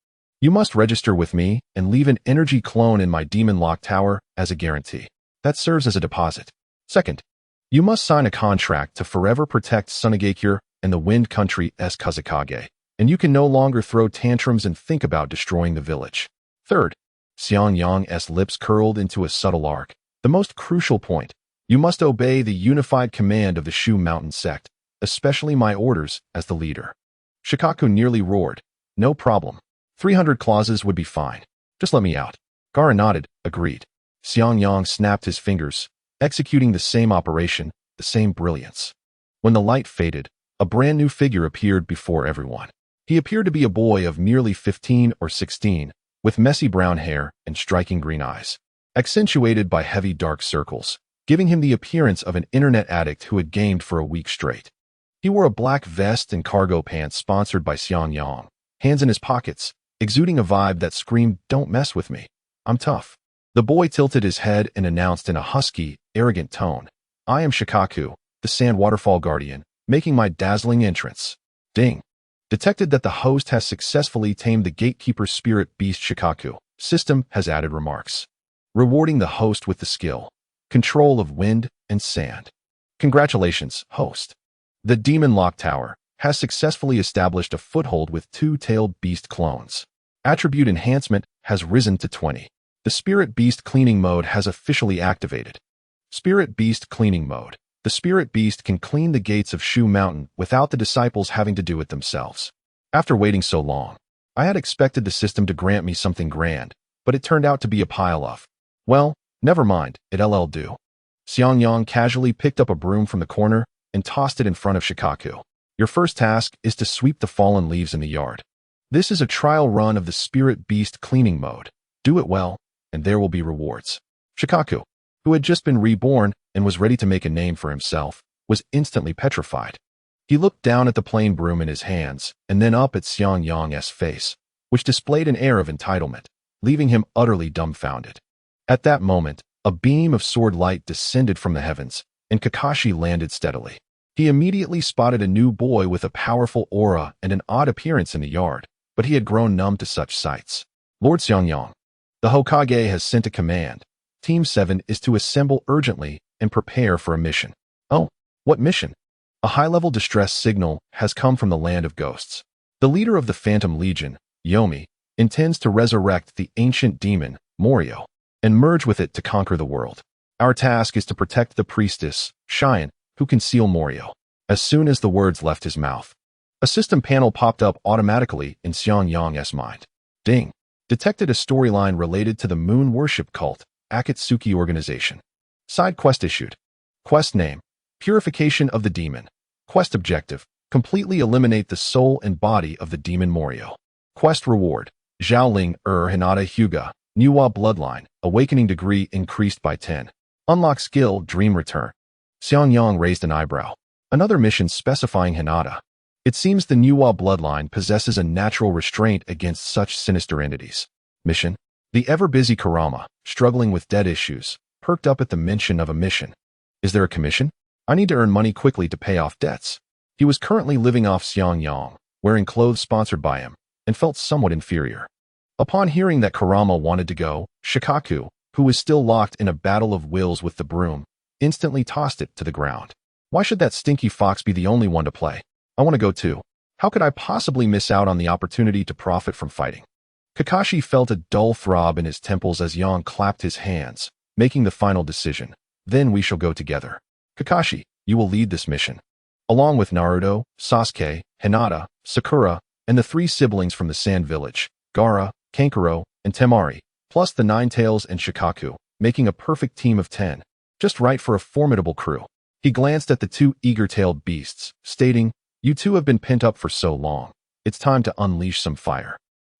you must register with me and leave an energy clone in my demon lock tower as a guarantee. That serves as a deposit. Second, you must sign a contract to forever protect Sunagakure and the Wind Country's Kazekage, and you can no longer throw tantrums and think about destroying the village. Third, Xiangyang's lips curled into a subtle arc. The most crucial point, you must obey the unified command of the Shu Mountain sect, especially my orders as the leader. Shikaku nearly roared. No problem. 300 clauses would be fine. Just let me out. Gaara nodded, agreed. Xiangyang snapped his fingers, executing the same operation, the same brilliance. When the light faded, a brand new figure appeared before everyone. He appeared to be a boy of merely 15 or 16, with messy brown hair and striking green eyes, accentuated by heavy dark circles, giving him the appearance of an internet addict who had gamed for a week straight. He wore a black vest and cargo pants sponsored by Xiangyang, hands in his pockets, exuding a vibe that screamed, "Don't mess with me. I'm tough." The boy tilted his head and announced in a husky, arrogant tone, I am Shikaku, the Sand Waterfall Guardian, making my dazzling entrance. Ding. Detected that the host has successfully tamed the gatekeeper spirit beast Shikaku. System has added remarks, rewarding the host with the skill, control of wind and sand. Congratulations, host. The Demon Lock Tower has successfully established a foothold with 2-tailed beast clones. Attribute enhancement has risen to 20. The Spirit Beast Cleaning Mode has officially activated. Spirit Beast Cleaning Mode. The Spirit Beast can clean the gates of Shu Mountain without the disciples having to do it themselves. After waiting so long, I had expected the system to grant me something grand, but it turned out to be a pile of, well, never mind, it'll do. Xiangyang casually picked up a broom from the corner and tossed it in front of Shikaku. Your first task is to sweep the fallen leaves in the yard. This is a trial run of the Spirit Beast Cleaning Mode. Do it well, and there will be rewards. Shikaku, who had just been reborn and was ready to make a name for himself, was instantly petrified. He looked down at the plain broom in his hands and then up at Xiangyang's face, which displayed an air of entitlement, leaving him utterly dumbfounded. At that moment, a beam of sword light descended from the heavens, and Kakashi landed steadily. He immediately spotted a new boy with a powerful aura and an odd appearance in the yard, but he had grown numb to such sights. Lord Xiangyang, the Hokage has sent a command. Team 7 is to assemble urgently and prepare for a mission. Oh, what mission? A high-level distress signal has come from the land of ghosts. The leader of the Phantom Legion, Yomi, intends to resurrect the ancient demon, Morio, and merge with it to conquer the world. Our task is to protect the priestess, Cheyenne, who can seal Morio. As soon as the words left his mouth, a system panel popped up automatically in Xiangyang's mind. Ding. Detected a storyline related to the moon worship cult, Akatsuki organization. Side quest issued. Quest name, Purification of the Demon. Quest objective, completely eliminate the soul and body of the demon Morio. Quest reward, Zhaoling Hinata Hyuga, Nuwa Bloodline, awakening degree increased by 10. Unlock skill, Dream Return. Xiangyang raised an eyebrow. Another mission specifying Hinata. It seems the Nuwa bloodline possesses a natural restraint against such sinister entities. Mission. The ever-busy Kurama, struggling with debt issues, perked up at the mention of a mission. Is there a commission? I need to earn money quickly to pay off debts. He was currently living off Xiangyang, wearing clothes sponsored by him, and felt somewhat inferior. Upon hearing that Kurama wanted to go, Shikaku, who was still locked in a battle of wills with the broom, instantly tossed it to the ground. Why should that stinky fox be the only one to play? I want to go too. How could I possibly miss out on the opportunity to profit from fighting? Kakashi felt a dull throb in his temples as Yang clapped his hands, making the final decision. Then we shall go together. Kakashi, you will lead this mission. Along with Naruto, Sasuke, Hinata, Sakura, and the 3 siblings from the Sand Village, Gaara, Kankuro, and Temari, plus the Nine Tails and Shikaku, making a perfect team of 10. Just right for a formidable crew. He glanced at the 2 eager-tailed beasts, stating, "You two have been pent up for so long. It's time to unleash some fire.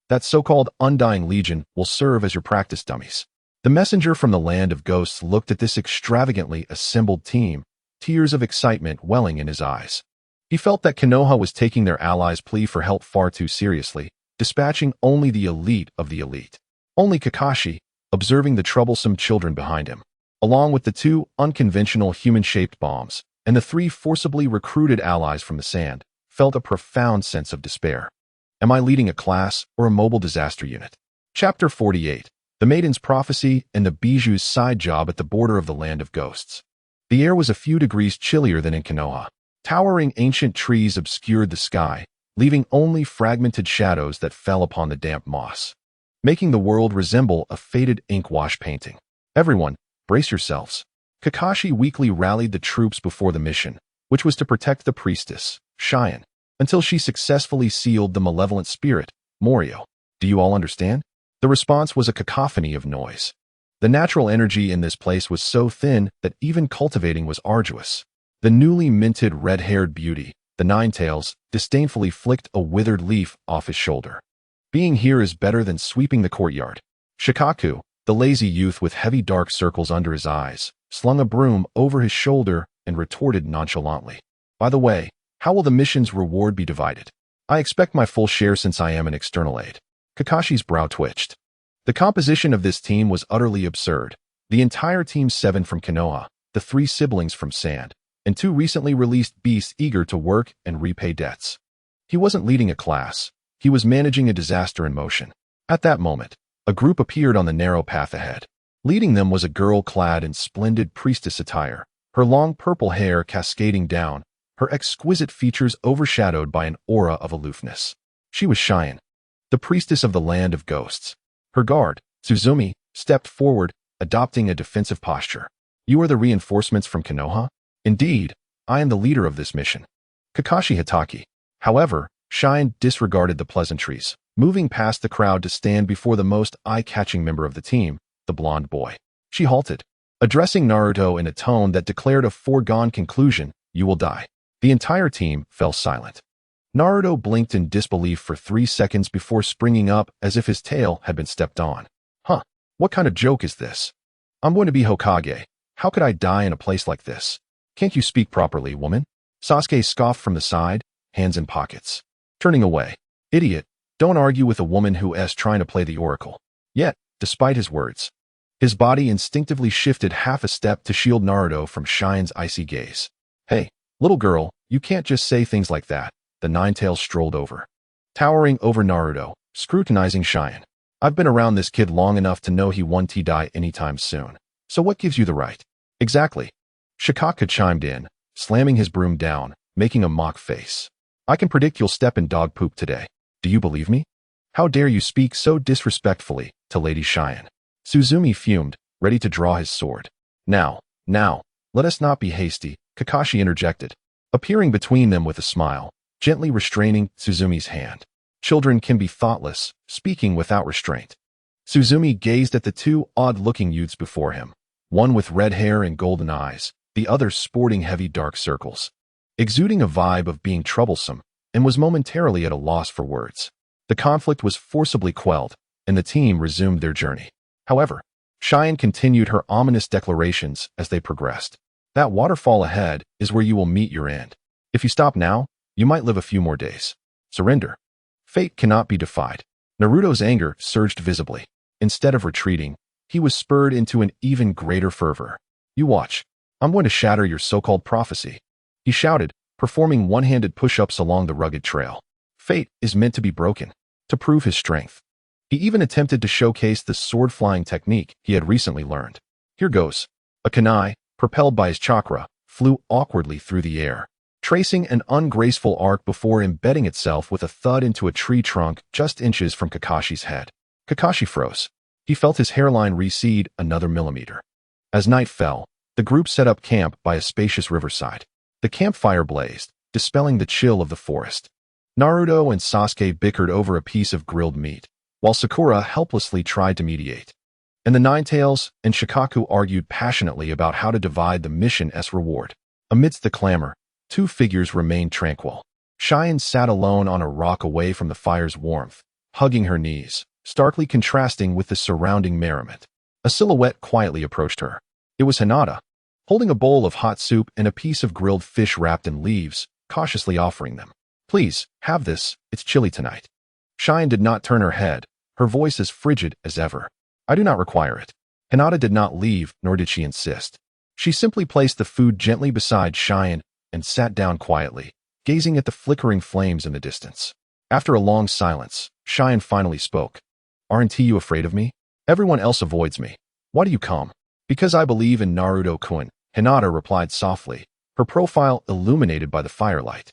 That so-called Undying Legion will serve as your practice dummies." The messenger from the land of ghosts looked at this extravagantly assembled team, tears of excitement welling in his eyes. He felt that Konoha was taking their allies' plea for help far too seriously, dispatching only the elite of the elite. Only Kakashi, observing the troublesome children behind him, along with the 2 unconventional human-shaped bombs, and the 3 forcibly recruited allies from the sand, felt a profound sense of despair. Am I leading a class or a mobile disaster unit? Chapter 48. The Maiden's Prophecy and the Biju's Side Job at the Border of the Land of Ghosts. The air was a few degrees chillier than in Konoha. Towering ancient trees obscured the sky, leaving only fragmented shadows that fell upon the damp moss, making the world resemble a faded ink wash painting. Everyone, brace yourselves. Kakashi weakly rallied the troops before the mission, which was to protect the priestess, Xian, until she successfully sealed the malevolent spirit, Morio. Do you all understand? The response was a cacophony of noise. The natural energy in this place was so thin that even cultivating was arduous. The newly minted red-haired beauty, the Nine Tails, disdainfully flicked a withered leaf off his shoulder. Being here is better than sweeping the courtyard. Shikaku, the lazy youth with heavy dark circles under his eyes, slung a broom over his shoulder and retorted nonchalantly. By the way, how will the mission's reward be divided? I expect my full share since I am an external aid. Kakashi's brow twitched. The composition of this team was utterly absurd. The entire team 7 from Konoha, the 3 siblings from Sand, and 2 recently released beasts eager to work and repay debts. He wasn't leading a class. He was managing a disaster in motion. At that moment, a group appeared on the narrow path ahead. Leading them was a girl clad in splendid priestess attire, her long purple hair cascading down, her exquisite features overshadowed by an aura of aloofness. She was Xian, the priestess of the land of ghosts. Her guard, Suzumi, stepped forward, adopting a defensive posture. You are the reinforcements from Konoha? Indeed, I am the leader of this mission. Kakashi Hitaki. However, Xian disregarded the pleasantries, moving past the crowd to stand before the most eye-catching member of the team, the blonde boy. She halted, addressing Naruto in a tone that declared a foregone conclusion, you will die. The entire team fell silent. Naruto blinked in disbelief for 3 seconds before springing up as if his tail had been stepped on. Huh, what kind of joke is this? I'm going to be Hokage. How could I die in a place like this? Can't you speak properly, woman? Sasuke scoffed from the side, hands in pockets. Turning away. Idiot, don't argue with a woman who is trying to play the oracle. Yet, despite his words, his body instinctively shifted half a step to shield Naruto from Xian's icy gaze. Hey, little girl, you can't just say things like that. The Nine Tails strolled over, towering over Naruto, scrutinizing Xian. I've been around this kid long enough to know he won't die anytime soon. So what gives you the right? Exactly. Shikaku chimed in, slamming his broom down, making a mock face. I can predict you'll step in dog poop today. Do you believe me? How dare you speak so disrespectfully to Lady Xian? Suzumi fumed, ready to draw his sword. Now, let us not be hasty, Kakashi interjected, appearing between them with a smile, gently restraining Suzumi's hand. Children can be thoughtless, speaking without restraint. Suzumi gazed at the 2 odd-looking youths before him, one with red hair and golden eyes, the other sporting heavy dark circles, exuding a vibe of being troublesome, and was momentarily at a loss for words. The conflict was forcibly quelled, and the team resumed their journey. However, Xian continued her ominous declarations as they progressed. That waterfall ahead is where you will meet your end. If you stop now, you might live a few more days. Surrender. Fate cannot be defied. Naruto's anger surged visibly. Instead of retreating, he was spurred into an even greater fervor. You watch. I'm going to shatter your so-called prophecy. He shouted, performing one-handed push-ups along the rugged trail. Fate is meant to be broken, to prove his strength. He even attempted to showcase the sword-flying technique he had recently learned. Here goes. A kunai, propelled by his chakra, flew awkwardly through the air, tracing an ungraceful arc before embedding itself with a thud into a tree trunk just inches from Kakashi's head. Kakashi froze. He felt his hairline recede another millimeter. As night fell, the group set up camp by a spacious riverside. The campfire blazed, dispelling the chill of the forest. Naruto and Sasuke bickered over a piece of grilled meat, while Sakura helplessly tried to mediate. And the Ninetales and Shikaku argued passionately about how to divide the mission's reward. Amidst the clamor, two figures remained tranquil. Cheyenne sat alone on a rock away from the fire's warmth, hugging her knees, starkly contrasting with the surrounding merriment. A silhouette quietly approached her. It was Hinata, holding a bowl of hot soup and a piece of grilled fish wrapped in leaves, cautiously offering them. "Please, have this, it's chilly tonight." Cheyenne did not turn her head, her voice as frigid as ever. "I do not require it." Hinata did not leave, nor did she insist. She simply placed the food gently beside Cheyenne and sat down quietly, gazing at the flickering flames in the distance. After a long silence, Cheyenne finally spoke. "Aren't you afraid of me? Everyone else avoids me. Why do you come?" "Because I believe in Naruto-kun," Hinata replied softly, her profile illuminated by the firelight.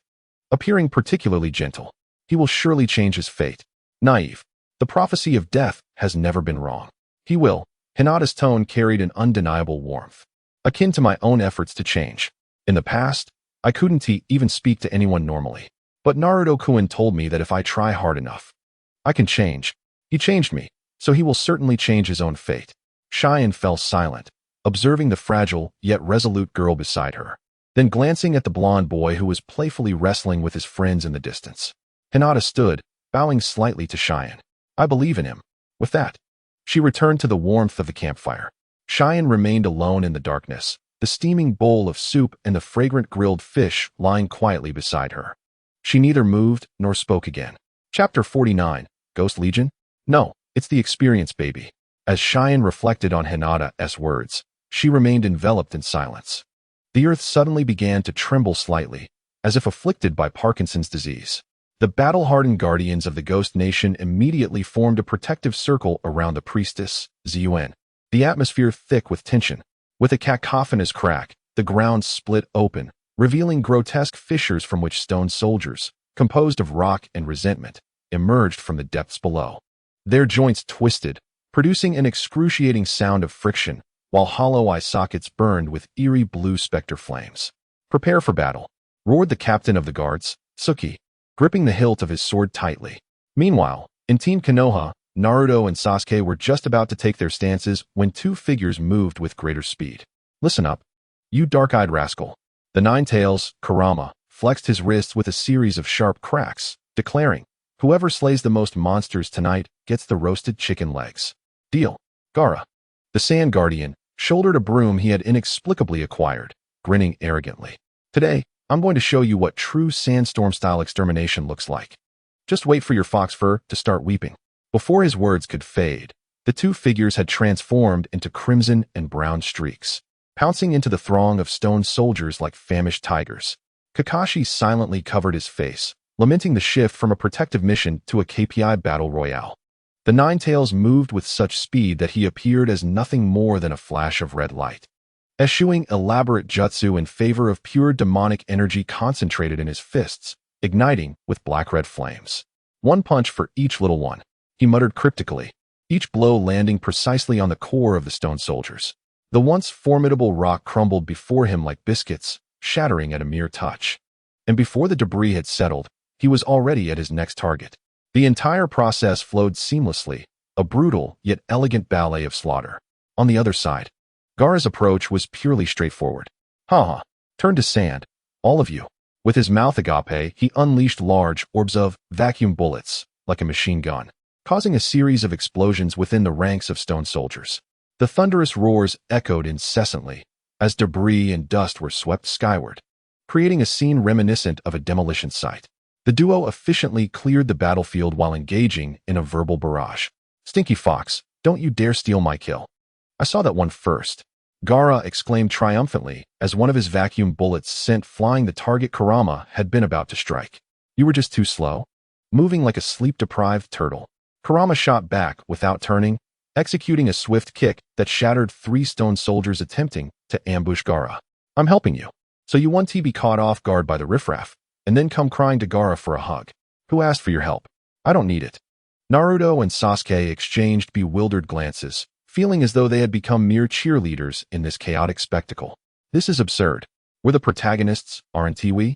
Appearing particularly gentle, "He will surely change his fate." Naive. The prophecy of death has never been wrong. "He will." Hinata's tone carried an undeniable warmth, akin to my own efforts to change. In the past, I couldn't even speak to anyone normally. But Naruto-kun told me that if I try hard enough, I can change. He changed me, so he will certainly change his own fate. Cheyenne fell silent, observing the fragile yet resolute girl beside her, then glancing at the blonde boy who was playfully wrestling with his friends in the distance. Hinata stood, bowing slightly to Cheyenne. "I believe in him." With that, she returned to the warmth of the campfire. Cheyenne remained alone in the darkness, the steaming bowl of soup and the fragrant grilled fish lying quietly beside her. She neither moved nor spoke again. Chapter 49, Ghost Legion? No, it's the experience, baby. As Cheyenne reflected on Hinata's words, she remained enveloped in silence. The earth suddenly began to tremble slightly, as if afflicted by Parkinson's disease. The battle-hardened guardians of the Ghost Nation immediately formed a protective circle around the priestess, Zun. The atmosphere thick with tension. With a cacophonous crack, the ground split open, revealing grotesque fissures from which stone soldiers, composed of rock and resentment, emerged from the depths below. Their joints twisted, producing an excruciating sound of friction, while hollow eye sockets burned with eerie blue specter flames. "Prepare for battle," roared the captain of the guards, Suki, gripping the hilt of his sword tightly. Meanwhile, in Team Konoha, Naruto and Sasuke were just about to take their stances when two figures moved with greater speed. "Listen up, you dark-eyed rascal." The Ninetales, Kurama, flexed his wrists with a series of sharp cracks, declaring, "Whoever slays the most monsters tonight gets the roasted chicken legs." "Deal." Gaara, the Sand Guardian, shouldered a broom he had inexplicably acquired, grinning arrogantly. "Today, I'm going to show you what true sandstorm-style extermination looks like. Just wait for your fox fur to start weeping." Before his words could fade, the two figures had transformed into crimson and brown streaks, pouncing into the throng of stone soldiers like famished tigers. Kakashi silently covered his face, lamenting the shift from a protective mission to a KPI battle royale. The Ninetales moved with such speed that he appeared as nothing more than a flash of red light, eschewing elaborate jutsu in favor of pure demonic energy concentrated in his fists, igniting with black-red flames. "One punch for each little one," he muttered cryptically, each blow landing precisely on the core of the stone soldiers. The once formidable rock crumbled before him like biscuits, shattering at a mere touch. And before the debris had settled, he was already at his next target. The entire process flowed seamlessly, a brutal yet elegant ballet of slaughter. On the other side, Gaara's approach was purely straightforward. "Ha! Turn to sand, all of you." With his mouth agape, he unleashed large orbs of vacuum bullets, like a machine gun, causing a series of explosions within the ranks of stone soldiers. The thunderous roars echoed incessantly, as debris and dust were swept skyward, creating a scene reminiscent of a demolition site. The duo efficiently cleared the battlefield while engaging in a verbal barrage. "Stinky fox, don't you dare steal my kill. I saw that one first," Gaara exclaimed triumphantly as one of his vacuum bullets sent flying the target Kurama had been about to strike. "You were just too slow, moving like a sleep-deprived turtle." Kurama shot back without turning, executing a swift kick that shattered 3 stone soldiers attempting to ambush Gaara. I'm helping you. So you want to be caught off guard by the riffraff, and then come crying to Gaara for a hug. Who asked for your help? I don't need it. Naruto and Sasuke exchanged bewildered glances, feeling as though they had become mere cheerleaders in this chaotic spectacle. This is absurd. We're the protagonists, aren't we?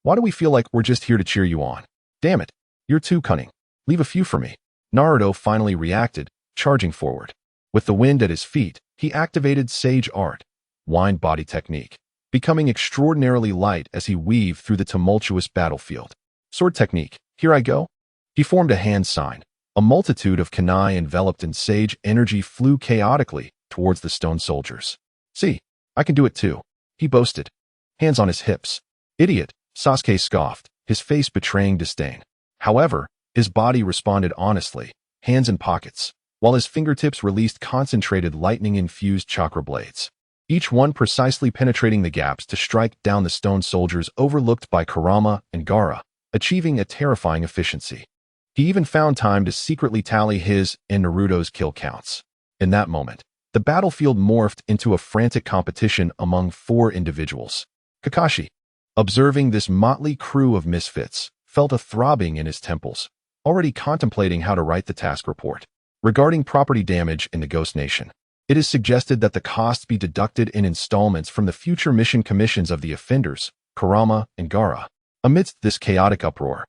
Why do we feel like we're just here to cheer you on? Damn it. You're too cunning. Leave a few for me. Naruto finally reacted, charging forward. With the wind at his feet, he activated Sage Art, Wind Body Technique, becoming extraordinarily light as he weaved through the tumultuous battlefield. Sword Technique, here I go. He formed a hand sign. A multitude of kunai enveloped in sage energy flew chaotically towards the stone soldiers. See, I can do it too, he boasted. Hands on his hips. Idiot, Sasuke scoffed, his face betraying disdain. However, his body responded honestly, hands in pockets, while his fingertips released concentrated lightning-infused chakra blades, each one precisely penetrating the gaps to strike down the stone soldiers overlooked by Kurama and Gaara, achieving a terrifying efficiency. He even found time to secretly tally his and Naruto's kill counts. In that moment, the battlefield morphed into a frantic competition among 4 individuals. Kakashi, observing this motley crew of misfits, felt a throbbing in his temples, already contemplating how to write the task report. Regarding property damage in the Ghost Nation, it is suggested that the costs be deducted in installments from the future mission commissions of the offenders, Kurama and Gaara. Amidst this chaotic uproar,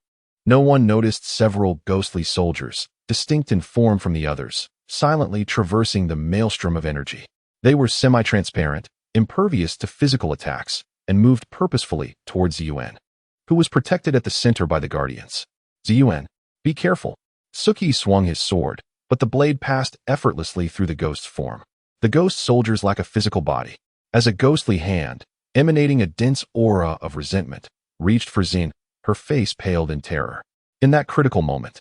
no one noticed several ghostly soldiers, distinct in form from the others, silently traversing the maelstrom of energy. They were semi-transparent, impervious to physical attacks, and moved purposefully towards Ziyuan, who was protected at the center by the guardians. Ziyuan, be careful. Suki swung his sword, but the blade passed effortlessly through the ghost's form. The ghost soldiers lack a physical body. As a ghostly hand, emanating a dense aura of resentment, reached for Zin, her face paled in terror. In that critical moment,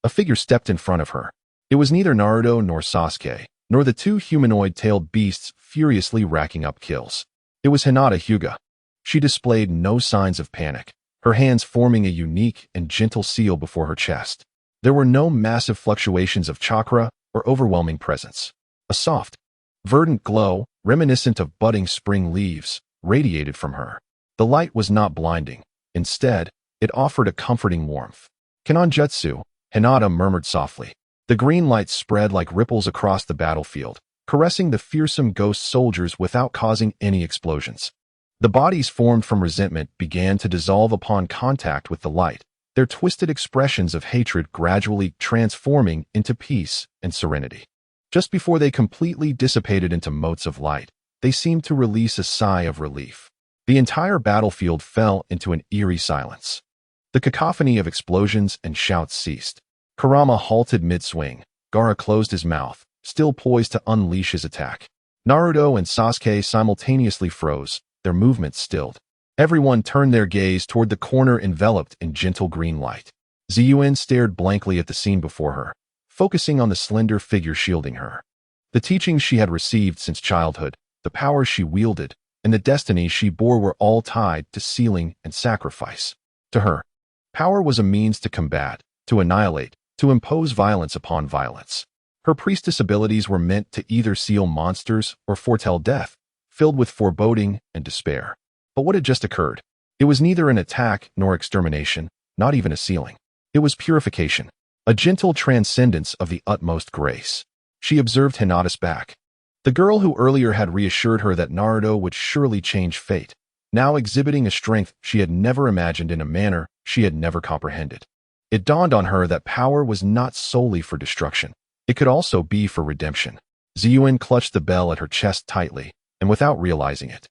a figure stepped in front of her. It was neither Naruto nor Sasuke, nor the 2 humanoid-tailed beasts furiously racking up kills. It was Hinata Hyuga. She displayed no signs of panic, her hands forming a unique and gentle seal before her chest. There were no massive fluctuations of chakra or overwhelming presence. A soft, verdant glow, reminiscent of budding spring leaves, radiated from her. The light was not blinding. Instead, it offered a comforting warmth. Kanonjutsu, Hinata murmured softly. The green light spread like ripples across the battlefield, caressing the fearsome ghost soldiers without causing any explosions. The bodies formed from resentment began to dissolve upon contact with the light, their twisted expressions of hatred gradually transforming into peace and serenity. Just before they completely dissipated into motes of light, they seemed to release a sigh of relief. The entire battlefield fell into an eerie silence. The cacophony of explosions and shouts ceased. Kurama halted mid-swing. Gaara closed his mouth, still poised to unleash his attack. Naruto and Sasuke simultaneously froze, their movements stilled. Everyone turned their gaze toward the corner enveloped in gentle green light. Ziyuan stared blankly at the scene before her, focusing on the slender figure shielding her. The teachings she had received since childhood, the power she wielded, and the destiny she bore were all tied to sealing and sacrifice. To her, power was a means to combat, to annihilate, to impose violence upon violence. Her priestess abilities were meant to either seal monsters or foretell death, filled with foreboding and despair. But what had just occurred? It was neither an attack nor extermination, not even a sealing. It was purification, a gentle transcendence of the utmost grace. She observed Hinata's back. The girl who earlier had reassured her that Naruto would surely change fate, now exhibiting a strength she had never imagined in a manner she had never comprehended. It dawned on her that power was not solely for destruction. It could also be for redemption. Ziyuan clutched the bell at her chest tightly, and without realizing it,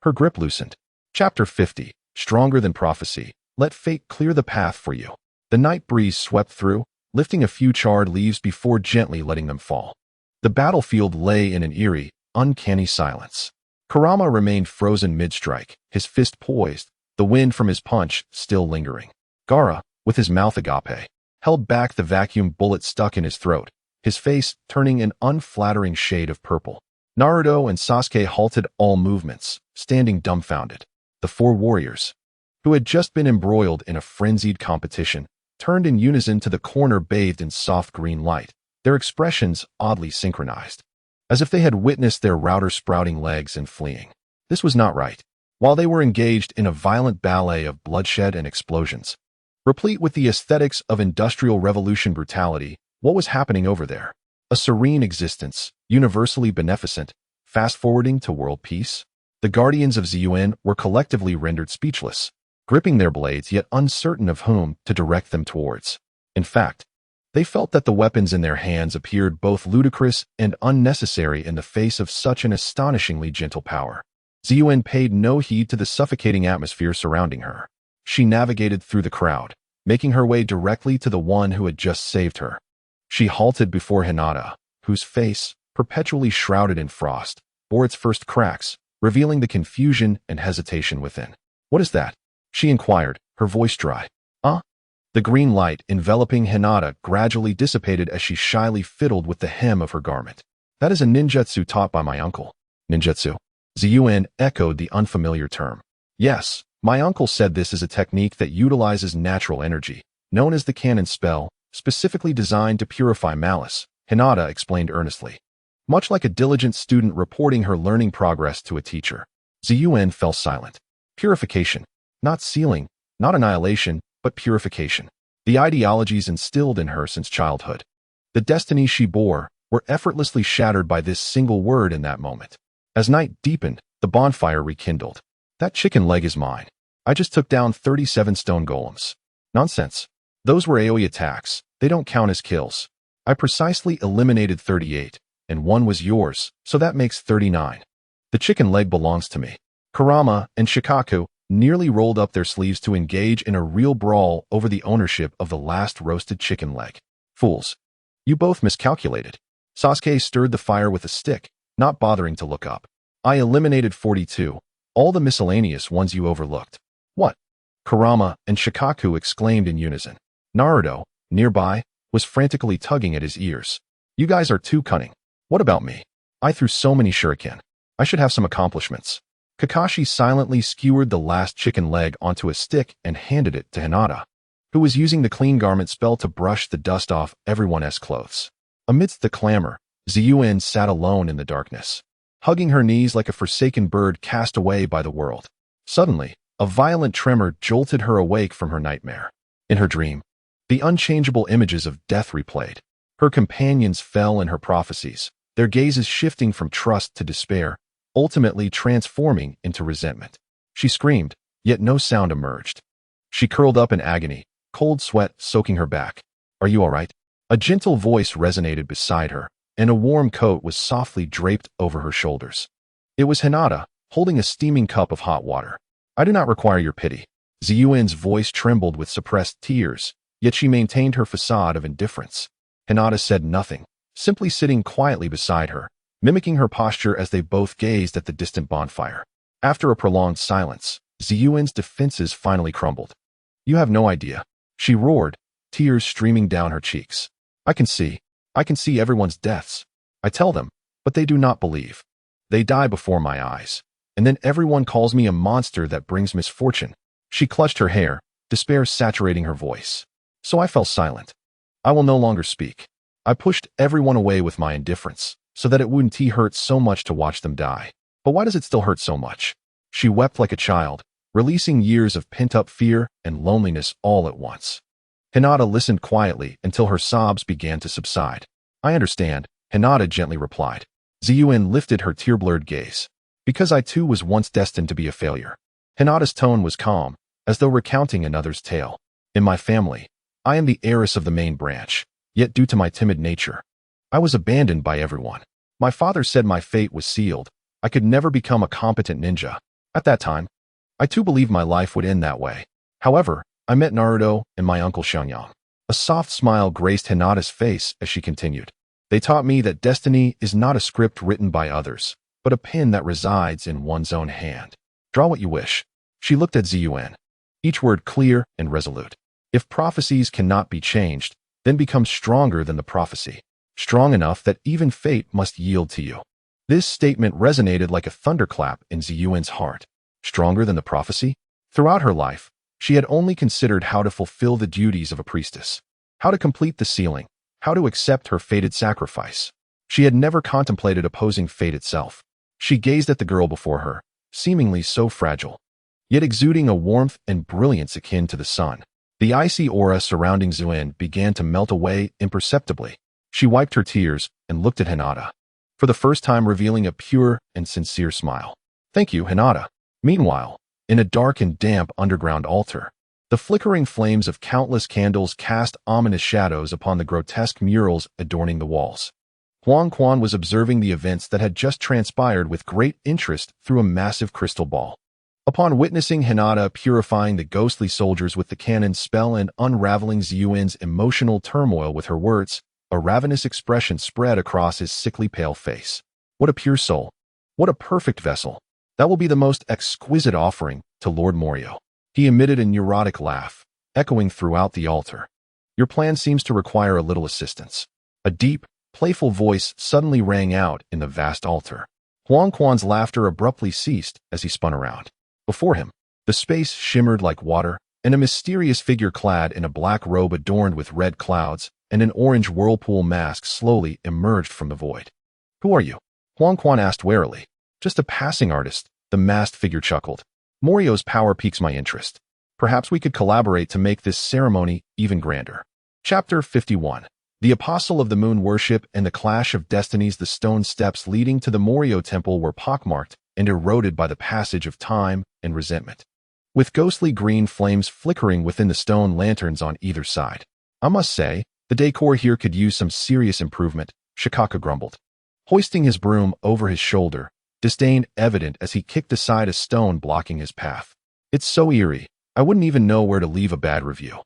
her grip loosened. Chapter 50, Stronger Than Prophecy. Let fate clear the path for you. The night breeze swept through, lifting a few charred leaves before gently letting them fall. The battlefield lay in an eerie, uncanny silence. Kurama remained frozen mid-strike, his fist poised, the wind from his punch still lingering. Gaara, with his mouth agape, held back the vacuum bullet stuck in his throat, his face turning an unflattering shade of purple. Naruto and Sasuke halted all movements, standing dumbfounded. The 4 warriors, who had just been embroiled in a frenzied competition, turned in unison to the corner bathed in soft green light, their expressions oddly synchronized, as if they had witnessed their router sprouting legs and fleeing. This was not right. While they were engaged in a violent ballet of bloodshed and explosions, replete with the aesthetics of Industrial Revolution brutality, what was happening over there? A serene existence, universally beneficent, fast-forwarding to world peace? The guardians of Ziyuan were collectively rendered speechless, gripping their blades yet uncertain of whom to direct them towards. In fact, they felt that the weapons in their hands appeared both ludicrous and unnecessary in the face of such an astonishingly gentle power. Ziyuan paid no heed to the suffocating atmosphere surrounding her. She navigated through the crowd, making her way directly to the one who had just saved her. She halted before Hinata, whose face, perpetually shrouded in frost, bore its first cracks, revealing the confusion and hesitation within. "What is that?" she inquired, her voice dry. The green light enveloping Hinata gradually dissipated as she shyly fiddled with the hem of her garment. "That is a ninjutsu taught by my uncle." "Ninjutsu?" Ziyuan echoed the unfamiliar term. "Yes, my uncle said this is a technique that utilizes natural energy, known as the cannon spell, specifically designed to purify malice," Hinata explained earnestly. Much like a diligent student reporting her learning progress to a teacher, Ziyuan fell silent. Purification. Not sealing, not annihilation, but purification. The ideologies instilled in her since childhood, the destinies she bore, were effortlessly shattered by this single word in that moment. As night deepened, the bonfire rekindled. "That chicken leg is mine. I just took down 37 stone golems." "Nonsense. Those were AoE attacks. They don't count as kills. I precisely eliminated 38, and one was yours, so that makes 39. The chicken leg belongs to me." Kurama and Shikaku nearly rolled up their sleeves to engage in a real brawl over the ownership of the last roasted chicken leg. "Fools. You both miscalculated." Sasuke stirred the fire with a stick, not bothering to look up. "I eliminated 42, all the miscellaneous ones you overlooked." "What?" Kurama and Shikaku exclaimed in unison. Naruto, nearby, was frantically tugging at his ears. "You guys are too cunning. What about me? I threw so many shuriken. I should have some accomplishments." Kakashi silently skewered the last chicken leg onto a stick and handed it to Hinata, who was using the clean garment spell to brush the dust off everyone's clothes. Amidst the clamor, Ziyuan sat alone in the darkness, hugging her knees like a forsaken bird cast away by the world. Suddenly, a violent tremor jolted her awake from her nightmare. In her dream, the unchangeable images of death replayed. Her companions fell in her prophecies, their gazes shifting from trust to despair, ultimately transforming into resentment. She screamed, yet no sound emerged. She curled up in agony, cold sweat soaking her back. "Are you all right?" A gentle voice resonated beside her, and a warm coat was softly draped over her shoulders. It was Hinata, holding a steaming cup of hot water. "I do not require your pity." Ziyuan's voice trembled with suppressed tears, yet she maintained her facade of indifference. Hinata said nothing, simply sitting quietly beside her, mimicking her posture as they both gazed at the distant bonfire. After a prolonged silence, Ziyuan's defenses finally crumbled. "You have no idea," she roared, tears streaming down her cheeks. I can see everyone's deaths. I tell them, but they do not believe. They die before my eyes, and then everyone calls me a monster that brings misfortune." She clutched her hair, despair saturating her voice. So I fell silent. I will no longer speak. I pushed everyone away with my indifference, so that it wouldn't hurt so much to watch them die. But why does it still hurt so much? She wept like a child, releasing years of pent-up fear and loneliness all at once. Hinata listened quietly until her sobs began to subside. "I understand," Hinata gently replied. Ziyuan lifted her tear-blurred gaze. "Because I too was once destined to be a failure." Hinata's tone was calm, as though recounting another's tale. "In my family, I am the heiress of the main branch, yet due to my timid nature, I was abandoned by everyone. My father said my fate was sealed. I could never become a competent ninja. At that time, I too believed my life would end that way. However, I met Naruto and my uncle xianxia." A soft smile graced Hinata's face as she continued. "They taught me that destiny is not a script written by others, but a pen that resides in one's own hand. Draw what you wish." She looked at Ziyuan, each word clear and resolute. "If prophecies cannot be changed, then become stronger than the prophecy, strong enough that even fate must yield to you." This statement resonated like a thunderclap in Ziyuan's heart. Stronger than the prophecy? Throughout her life, She had only considered how to fulfill the duties of a priestess, how to complete the sealing, how to accept her fated sacrifice. She had never contemplated opposing fate itself. She gazed at the girl before her, seemingly so fragile, yet exuding a warmth and brilliance akin to the sun. The icy aura surrounding Zuen began to melt away imperceptibly. She wiped her tears and looked at Hinata, for the first time revealing a pure and sincere smile. "Thank you, Hinata." Meanwhile, in a dark and damp underground altar, the flickering flames of countless candles cast ominous shadows upon the grotesque murals adorning the walls. Huang Quan was observing the events that had just transpired with great interest through a massive crystal ball. Upon witnessing Hinata purifying the ghostly soldiers with the cannon's spell and unraveling Ziyuan's emotional turmoil with her words, a ravenous expression spread across his sickly pale face. What a pure soul! What a perfect vessel! That will be the most exquisite offering to Lord Morio. He emitted a neurotic laugh, echoing throughout the altar. Your plan seems to require a little assistance. A deep, playful voice suddenly rang out in the vast altar. Huang Quan's laughter abruptly ceased as he spun around. Before him, the space shimmered like water, and a mysterious figure clad in a black robe adorned with red clouds and an orange whirlpool mask slowly emerged from the void. "Who are you?" Huang Quan asked warily. "Just a passing artist," the masked figure chuckled. "Morio's power piques my interest. Perhaps we could collaborate to make this ceremony even grander." Chapter 51. The Apostle of the Moon Worship and the Clash of Destinies. The stone steps leading to the Morio Temple were pockmarked and eroded by the passage of time and resentment, with ghostly green flames flickering within the stone lanterns on either side. "I must say, the decor here could use some serious improvement," Shikaka grumbled, hoisting his broom over his shoulder, disdain evident as he kicked aside a stone blocking his path. "It's so eerie, I wouldn't even know where to leave a bad review."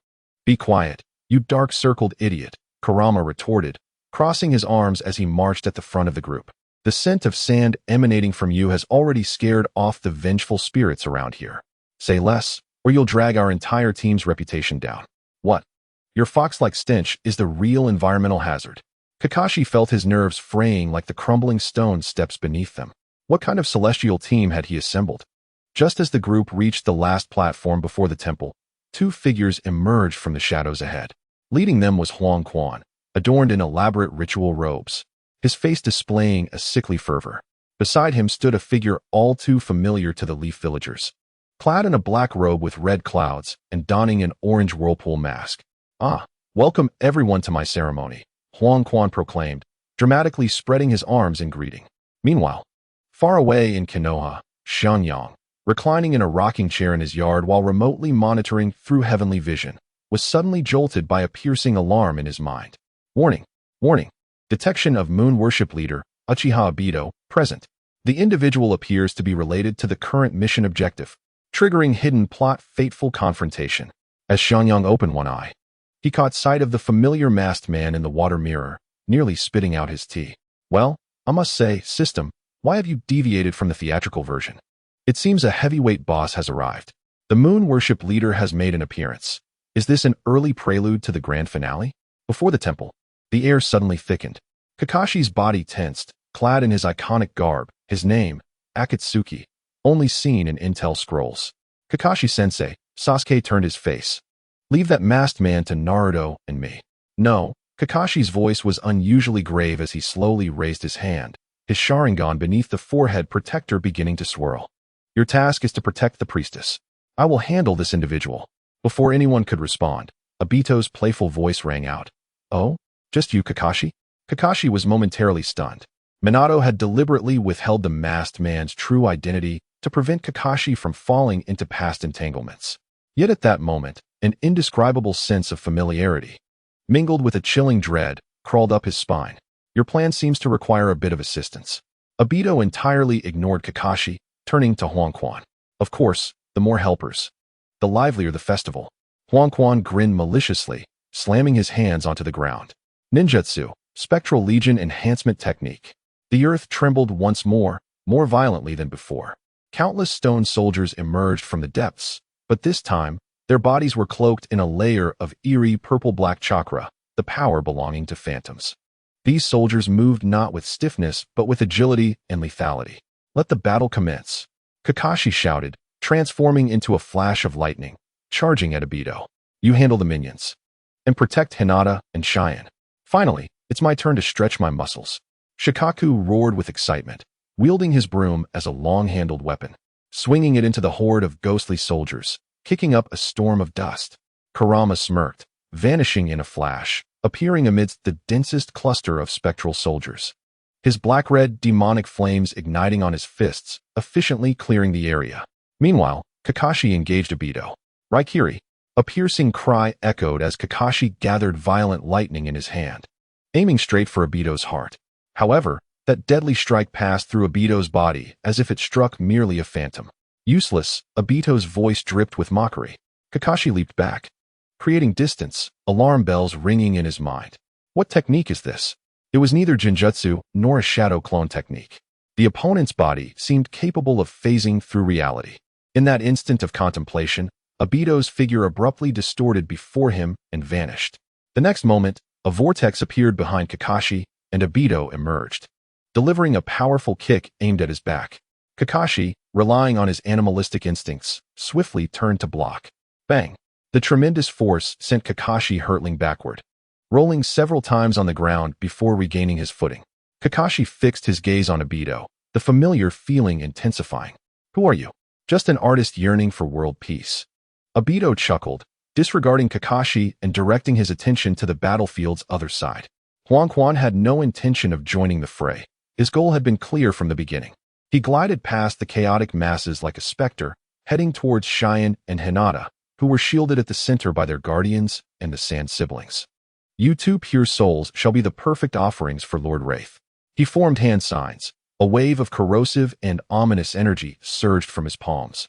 "Be quiet, you dark-circled idiot," Kurama retorted, crossing his arms as he marched at the front of the group. "The scent of sand emanating from you has already scared off the vengeful spirits around here. Say less, or you'll drag our entire team's reputation down." "What? Your fox-like stench is the real environmental hazard." Kakashi felt his nerves fraying like the crumbling stone steps beneath them. What kind of celestial team had he assembled? Just as the group reached the last platform before the temple, two figures emerged from the shadows ahead. Leading them was Huang Quan, adorned in elaborate ritual robes, his face displaying a sickly fervor. Beside him stood a figure all too familiar to the Leaf villagers, clad in a black robe with red clouds and donning an orange whirlpool mask. "Ah, welcome everyone to my ceremony," Huang Quan proclaimed, dramatically spreading his arms in greeting. Meanwhile, far away in Konoha, Xianxia, reclining in a rocking chair in his yard while remotely monitoring through heavenly vision, was suddenly jolted by a piercing alarm in his mind. "Warning! Warning! Detection of Moon Worship Leader, Uchiha Obito, present. The individual appears to be related to the current mission objective, triggering hidden plot fateful confrontation." As Xiangyang opened one eye, he caught sight of the familiar masked man in the water mirror, nearly spitting out his tea. "Well, I must say, system, why have you deviated from the theatrical version? It seems a heavyweight boss has arrived. The Moon Worship Leader has made an appearance. Is this an early prelude to the grand finale?" Before the temple, the air suddenly thickened. Kakashi's body tensed, clad in his iconic garb, his name, Akatsuki, only seen in intel scrolls. "Kakashi-sensei," Sasuke turned his face. "Leave that masked man to Naruto and me." "No." Kakashi's voice was unusually grave as he slowly raised his hand, his Sharingan beneath the forehead protector beginning to swirl. "Your task is to protect the priestess. I will handle this individual." Before anyone could respond, Obito's playful voice rang out. "Oh? Just you, Kakashi?" Kakashi was momentarily stunned. Minato had deliberately withheld the masked man's true identity to prevent Kakashi from falling into past entanglements. Yet at that moment, an indescribable sense of familiarity, mingled with a chilling dread, crawled up his spine. "Your plan seems to require a bit of assistance." Obito entirely ignored Kakashi, turning to Huang Quan. "Of course, the more helpers, the livelier the festival." Huang Quan grinned maliciously, slamming his hands onto the ground. "Ninjutsu, Spectral Legion Enhancement Technique." The earth trembled once more violently than before. Countless stone soldiers emerged from the depths, but this time, their bodies were cloaked in a layer of eerie purple-black chakra, the power belonging to phantoms. These soldiers moved not with stiffness, but with agility and lethality. "Let the battle commence," Kakashi shouted, transforming into a flash of lightning, charging at Obito. You handle the minions. And protect Hinata and Cheyenne. Finally, it's my turn to stretch my muscles. Shikaku roared with excitement, wielding his broom as a long-handled weapon, swinging it into the horde of ghostly soldiers, kicking up a storm of dust. Kurama smirked, vanishing in a flash, appearing amidst the densest cluster of spectral soldiers. His black-red demonic flames igniting on his fists, efficiently clearing the area. Meanwhile, Kakashi engaged Obito. Raikiri. A piercing cry echoed as Kakashi gathered violent lightning in his hand, aiming straight for Obito's heart. However, that deadly strike passed through Obito's body as if it struck merely a phantom. Useless, Obito's voice dripped with mockery. Kakashi leaped back, creating distance, alarm bells ringing in his mind. What technique is this? It was neither Genjutsu nor a shadow clone technique. The opponent's body seemed capable of phasing through reality. In that instant of contemplation, Obito's figure abruptly distorted before him and vanished. The next moment, a vortex appeared behind Kakashi, and Obito emerged, delivering a powerful kick aimed at his back. Kakashi, relying on his animalistic instincts, swiftly turned to block. Bang! The tremendous force sent Kakashi hurtling backward, rolling several times on the ground before regaining his footing. Kakashi fixed his gaze on Obito, the familiar feeling intensifying. Who are you? Just an artist yearning for world peace. Obito chuckled, disregarding Kakashi and directing his attention to the battlefield's other side. Huang Quan had no intention of joining the fray. His goal had been clear from the beginning. He glided past the chaotic masses like a specter, heading towards Cheyenne and Hinata, who were shielded at the center by their guardians and the Sand siblings. You two pure souls shall be the perfect offerings for Lord Wraith. He formed hand signs. A wave of corrosive and ominous energy surged from his palms,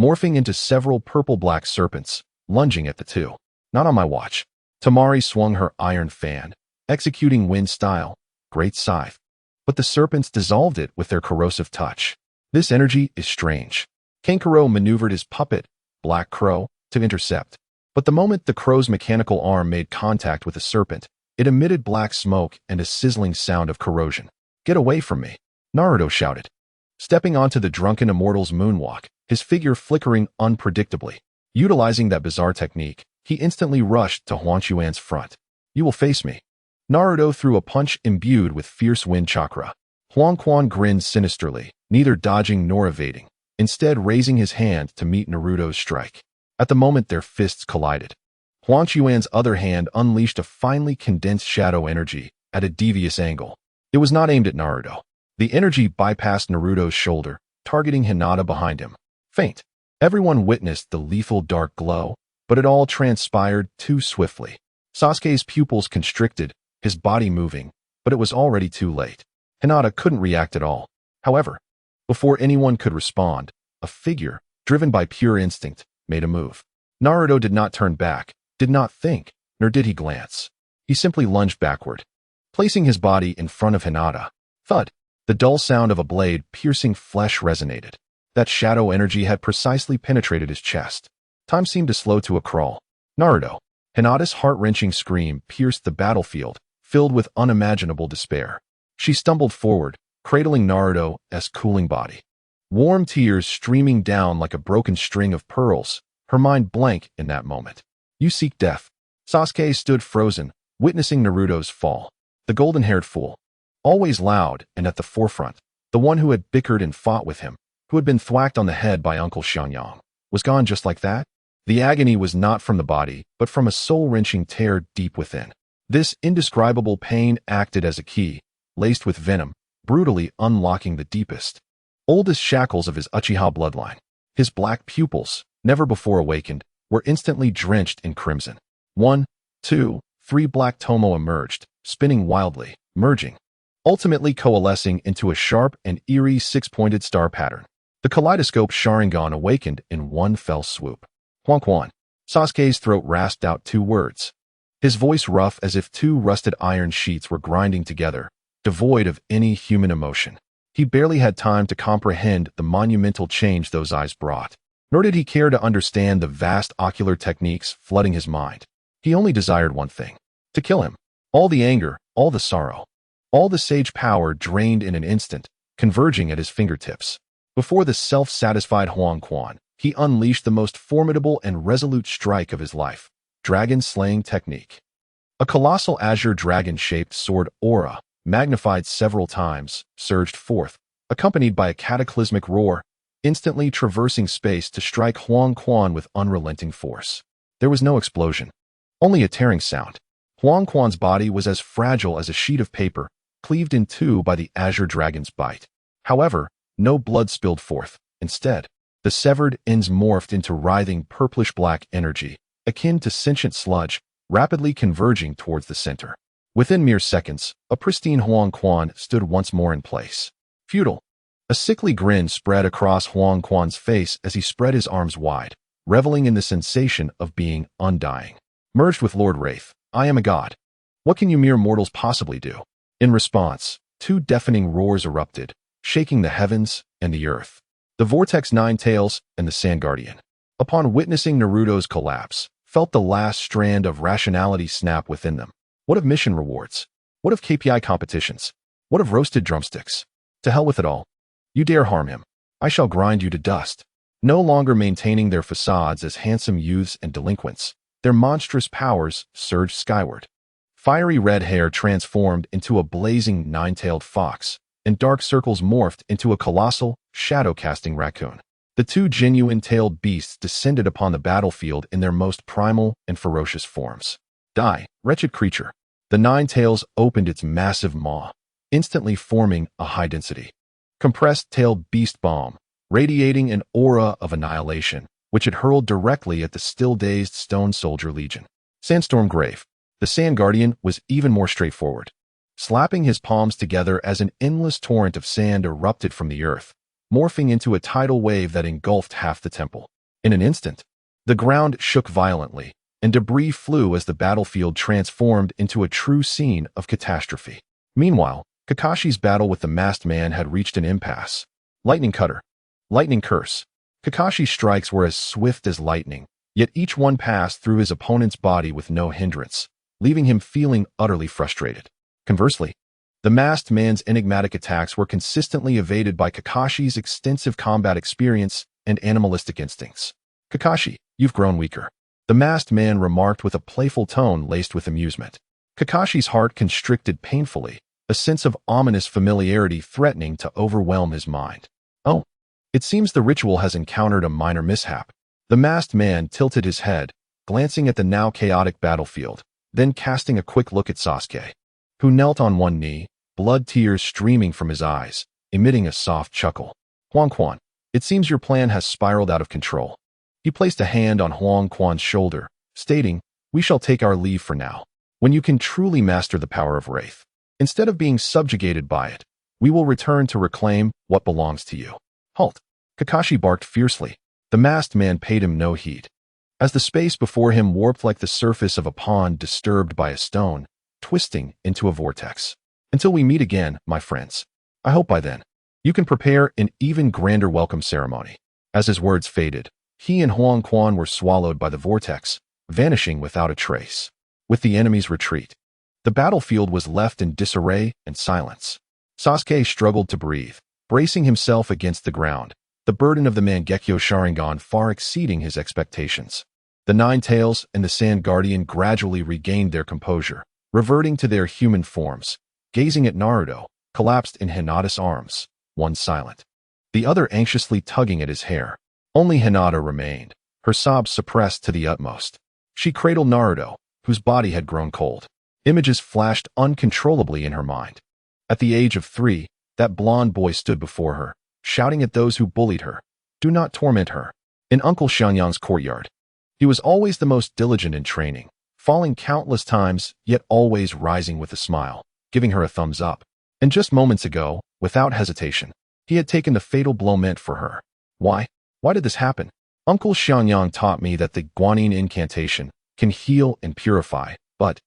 morphing into several purple-black serpents, lunging at the two. Not on my watch. Tamari swung her iron fan, executing wind style, great scythe. But the serpents dissolved it with their corrosive touch. This energy is strange. Kankuro maneuvered his puppet, Black Crow, to intercept. But the moment the crow's mechanical arm made contact with the serpent, it emitted black smoke and a sizzling sound of corrosion. Get away from me, Naruto shouted, stepping onto the drunken immortal's moonwalk, his figure flickering unpredictably. Utilizing that bizarre technique, he instantly rushed to Huang Quan's front. You will face me. Naruto threw a punch imbued with fierce wind chakra. Huang Quan grinned sinisterly, neither dodging nor evading, instead raising his hand to meet Naruto's strike. At the moment their fists collided, Huang Quan's other hand unleashed a finely condensed shadow energy at a devious angle. It was not aimed at Naruto. The energy bypassed Naruto's shoulder, targeting Hinata behind him. Faint. Everyone witnessed the lethal dark glow, but it all transpired too swiftly. Sasuke's pupils constricted, his body moving, but it was already too late. Hinata couldn't react at all. However, before anyone could respond, a figure, driven by pure instinct, made a move. Naruto did not turn back, did not think, nor did he glance. He simply lunged backward, placing his body in front of Hinata. Thud! The dull sound of a blade piercing flesh resonated. That shadow energy had precisely penetrated his chest. Time seemed to slow to a crawl. Naruto! Hinata's heart-wrenching scream pierced the battlefield, filled with unimaginable despair. She stumbled forward, cradling Naruto's cooling body. Warm tears streaming down like a broken string of pearls, her mind blank in that moment. You seek death. Sasuke stood frozen, witnessing Naruto's fall. The golden-haired fool. Always loud and at the forefront, the one who had bickered and fought with him, who had been thwacked on the head by Uncle Xianxia, was gone just like that? The agony was not from the body, but from a soul-wrenching tear deep within. This indescribable pain acted as a key, laced with venom, brutally unlocking the deepest, oldest shackles of his Uchiha bloodline. His black pupils, never before awakened, were instantly drenched in crimson. 1, 2, 3 black tomo emerged, spinning wildly, merging, ultimately coalescing into a sharp and eerie six-pointed star pattern. The kaleidoscope Sharingan awakened in one fell swoop. Huang Quan. Sasuke's throat rasped out 2 words. His voice rough as if 2 rusted iron sheets were grinding together, devoid of any human emotion. He barely had time to comprehend the monumental change those eyes brought, nor did he care to understand the vast ocular techniques flooding his mind. He only desired one thing: to kill him. All the anger, all the sorrow, all the sage power drained in an instant, converging at his fingertips. Before the self-satisfied Huang Quan, he unleashed the most formidable and resolute strike of his life, dragon slaying technique. A colossal azure dragon-shaped sword aura, magnified several times, surged forth, accompanied by a cataclysmic roar, instantly traversing space to strike Huang Quan with unrelenting force. There was no explosion, only a tearing sound. Huang Quan's body was as fragile as a sheet of paper, cleaved in two by the azure dragon's bite. However, no blood spilled forth. Instead, the severed ends morphed into writhing purplish-black energy, akin to sentient sludge, rapidly converging towards the center. Within mere seconds, a pristine Huang Quan stood once more in place. Futile. A sickly grin spread across Huang Quan's face as he spread his arms wide, reveling in the sensation of being undying. Merged with Lord Wraith, I am a god. What can you mere mortals possibly do? In response, two deafening roars erupted, shaking the heavens and the earth. The Vortex Nine Tails and the Sand Guardian, upon witnessing Naruto's collapse, felt the last strand of rationality snap within them. What of mission rewards? What of KPI competitions? What of roasted drumsticks? To hell with it all. You dare harm him, I shall grind you to dust. No longer maintaining their facades as handsome youths and delinquents, their monstrous powers surged skyward. Fiery red hair transformed into a blazing nine-tailed fox, and dark circles morphed into a colossal, shadow-casting raccoon. The two genuine-tailed beasts descended upon the battlefield in their most primal and ferocious forms. Die, wretched creature. The Nine Tails opened its massive maw, instantly forming a high-density, compressed-tailed beast bomb, radiating an aura of annihilation, which it hurled directly at the still-dazed Stone Soldier Legion. Sandstorm Grave. The Sand Guardian was even more straightforward. Slapping his palms together as an endless torrent of sand erupted from the earth, morphing into a tidal wave that engulfed half the temple. In an instant, the ground shook violently, and debris flew as the battlefield transformed into a true scene of catastrophe. Meanwhile, Kakashi's battle with the masked man had reached an impasse. Lightning Cutter. Lightning Curse. Kakashi's strikes were as swift as lightning, yet each one passed through his opponent's body with no hindrance, leaving him feeling utterly frustrated. Conversely, the masked man's enigmatic attacks were consistently evaded by Kakashi's extensive combat experience and animalistic instincts. Kakashi, you've grown weaker, the masked man remarked with a playful tone laced with amusement. Kakashi's heart constricted painfully, a sense of ominous familiarity threatening to overwhelm his mind. Oh, it seems the ritual has encountered a minor mishap. The masked man tilted his head, glancing at the now chaotic battlefield, then casting a quick look at Sasuke, who knelt on one knee, blood tears streaming from his eyes, emitting a soft chuckle. Huang Quan, it seems your plan has spiraled out of control. He placed a hand on Huang Quan's shoulder, stating, we shall take our leave for now. When you can truly master the power of Wraith, instead of being subjugated by it, we will return to reclaim what belongs to you. Halt! Kakashi barked fiercely. The masked man paid him no heed. As the space before him warped like the surface of a pond disturbed by a stone, twisting into a vortex. Until we meet again, my friends. I hope by then, you can prepare an even grander welcome ceremony. As his words faded, he and Huang Quan were swallowed by the vortex, vanishing without a trace. With the enemy's retreat, the battlefield was left in disarray and silence. Sasuke struggled to breathe, bracing himself against the ground, the burden of the Mangekyo Sharingan far exceeding his expectations. The Nine Tails and the Sand Guardian gradually regained their composure, reverting to their human forms, gazing at Naruto, collapsed in Hinata's arms, one silent, the other anxiously tugging at his hair. Only Hinata remained, her sobs suppressed to the utmost. She cradled Naruto, whose body had grown cold. Images flashed uncontrollably in her mind. At the age of 3, that blonde boy stood before her, shouting at those who bullied her, do not torment her. In Uncle Xiangyang's courtyard, he was always the most diligent in training, falling countless times, yet always rising with a smile, giving her a thumbs up. And just moments ago, without hesitation, he had taken the fatal blow meant for her. Why? Why did this happen? Uncle Xiangyang taught me that the Guanyin incantation can heal and purify, but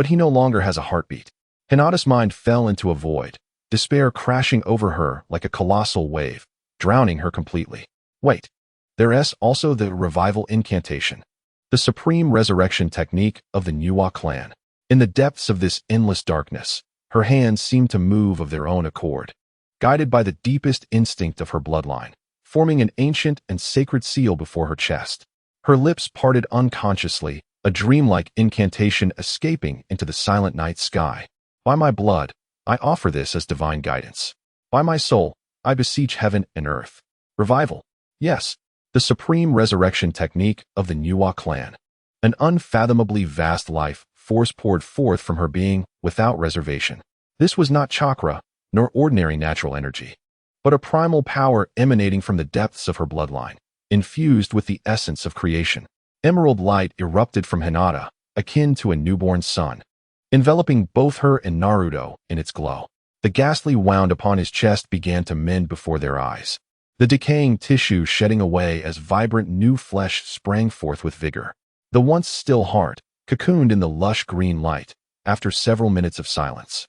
he no longer has a heartbeat. Hinata's mind fell into a void, despair crashing over her like a colossal wave, drowning her completely. Wait, there's also the revival incantation, the supreme resurrection technique of the Nuwa clan. In the depths of this endless darkness, her hands seemed to move of their own accord, guided by the deepest instinct of her bloodline. forming an ancient and sacred seal before her chest. Her lips parted unconsciously, a dreamlike incantation escaping into the silent night sky. By my blood, I offer this as divine guidance. By my soul, I beseech heaven and earth. Revival. Yes, the supreme resurrection technique of the Nuwa clan. An unfathomably vast life force poured forth from her being without reservation. This was not chakra, nor ordinary natural energy, but a primal power emanating from the depths of her bloodline, infused with the essence of creation. Emerald light erupted from Hinata, akin to a newborn sun, enveloping both her and Naruto in its glow. The ghastly wound upon his chest began to mend before their eyes, the decaying tissue shedding away as vibrant new flesh sprang forth with vigor. The once still heart, cocooned in the lush green light, after several minutes of silence,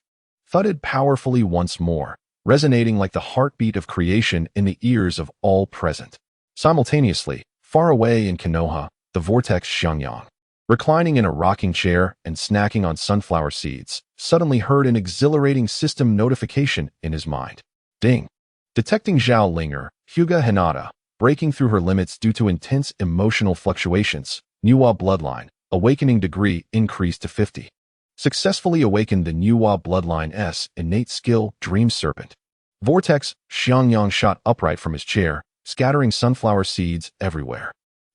thudded powerfully once more, resonating like the heartbeat of creation in the ears of all present. Simultaneously, far away in Konoha, the vortex xianxia, reclining in a rocking chair and snacking on sunflower seeds, suddenly heard an exhilarating system notification in his mind. Ding! Detecting Zhao Linger, Hyuga Hinata, breaking through her limits due to intense emotional fluctuations, Nuwa bloodline, awakening degree increased to 50. Successfully awakened the Nuwa bloodline's innate skill, Dream Serpent. Vortex xianxia shot upright from his chair, scattering sunflower seeds everywhere.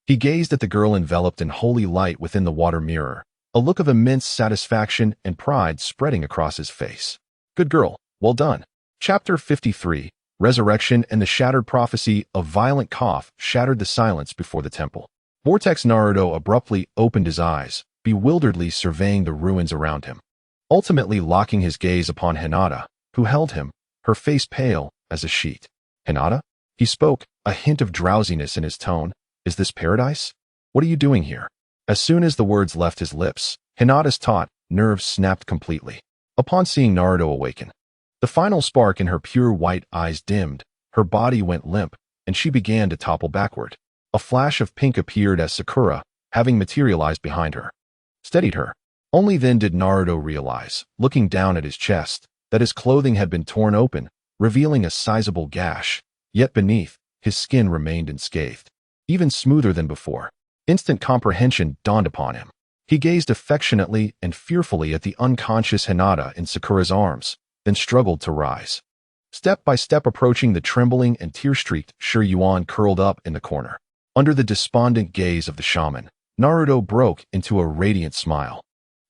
He gazed at the girl enveloped in holy light within the water mirror, a look of immense satisfaction and pride spreading across his face. Good girl, well done. Chapter 53, Resurrection and the Shattered Prophecy. A violent cough shattered the silence before the temple. Vortex Naruto abruptly opened his eyes, bewilderedly surveying the ruins around him, ultimately locking his gaze upon Hinata, who held him, her face pale as a sheet. Hinata? He spoke, a hint of drowsiness in his tone. Is this paradise? What are you doing here? As soon as the words left his lips, Hinata's taut nerves snapped completely. Upon seeing Naruto awaken, the final spark in her pure white eyes dimmed, her body went limp, and she began to topple backward. A flash of pink appeared as Sakura, having materialized behind her, steadied her. Only then did Naruto realize, looking down at his chest, that his clothing had been torn open, revealing a sizable gash, yet beneath, his skin remained unscathed, even smoother than before. Instant comprehension dawned upon him. He gazed affectionately and fearfully at the unconscious Hinata in Sakura's arms, then struggled to rise. Step by step approaching the trembling and tear-streaked Shiryuan curled up in the corner. Under the despondent gaze of the shaman, Naruto broke into a radiant smile,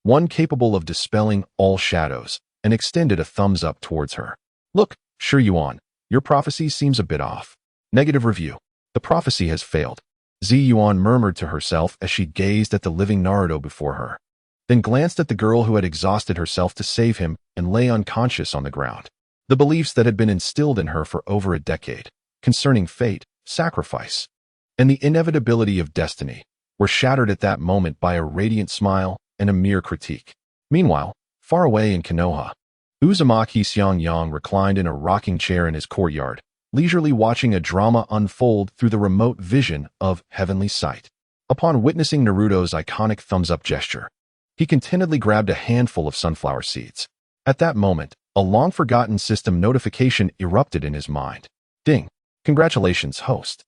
one capable of dispelling all shadows, and extended a thumbs up towards her. Look, Shiryuan, your prophecy seems a bit off. Negative review. The prophecy has failed. Ziyuan murmured to herself as she gazed at the living Naruto before her, then glanced at the girl who had exhausted herself to save him and lay unconscious on the ground. The beliefs that had been instilled in her for over a decade, concerning fate, sacrifice, and the inevitability of destiny, were shattered at that moment by a radiant smile and a mere critique. Meanwhile, far away in Konoha, Uzumaki Xiangyang reclined in a rocking chair in his courtyard, leisurely watching a drama unfold through the remote vision of heavenly sight. Upon witnessing Naruto's iconic thumbs-up gesture, he contentedly grabbed a handful of sunflower seeds. At that moment, a long-forgotten system notification erupted in his mind. Ding! Congratulations, host.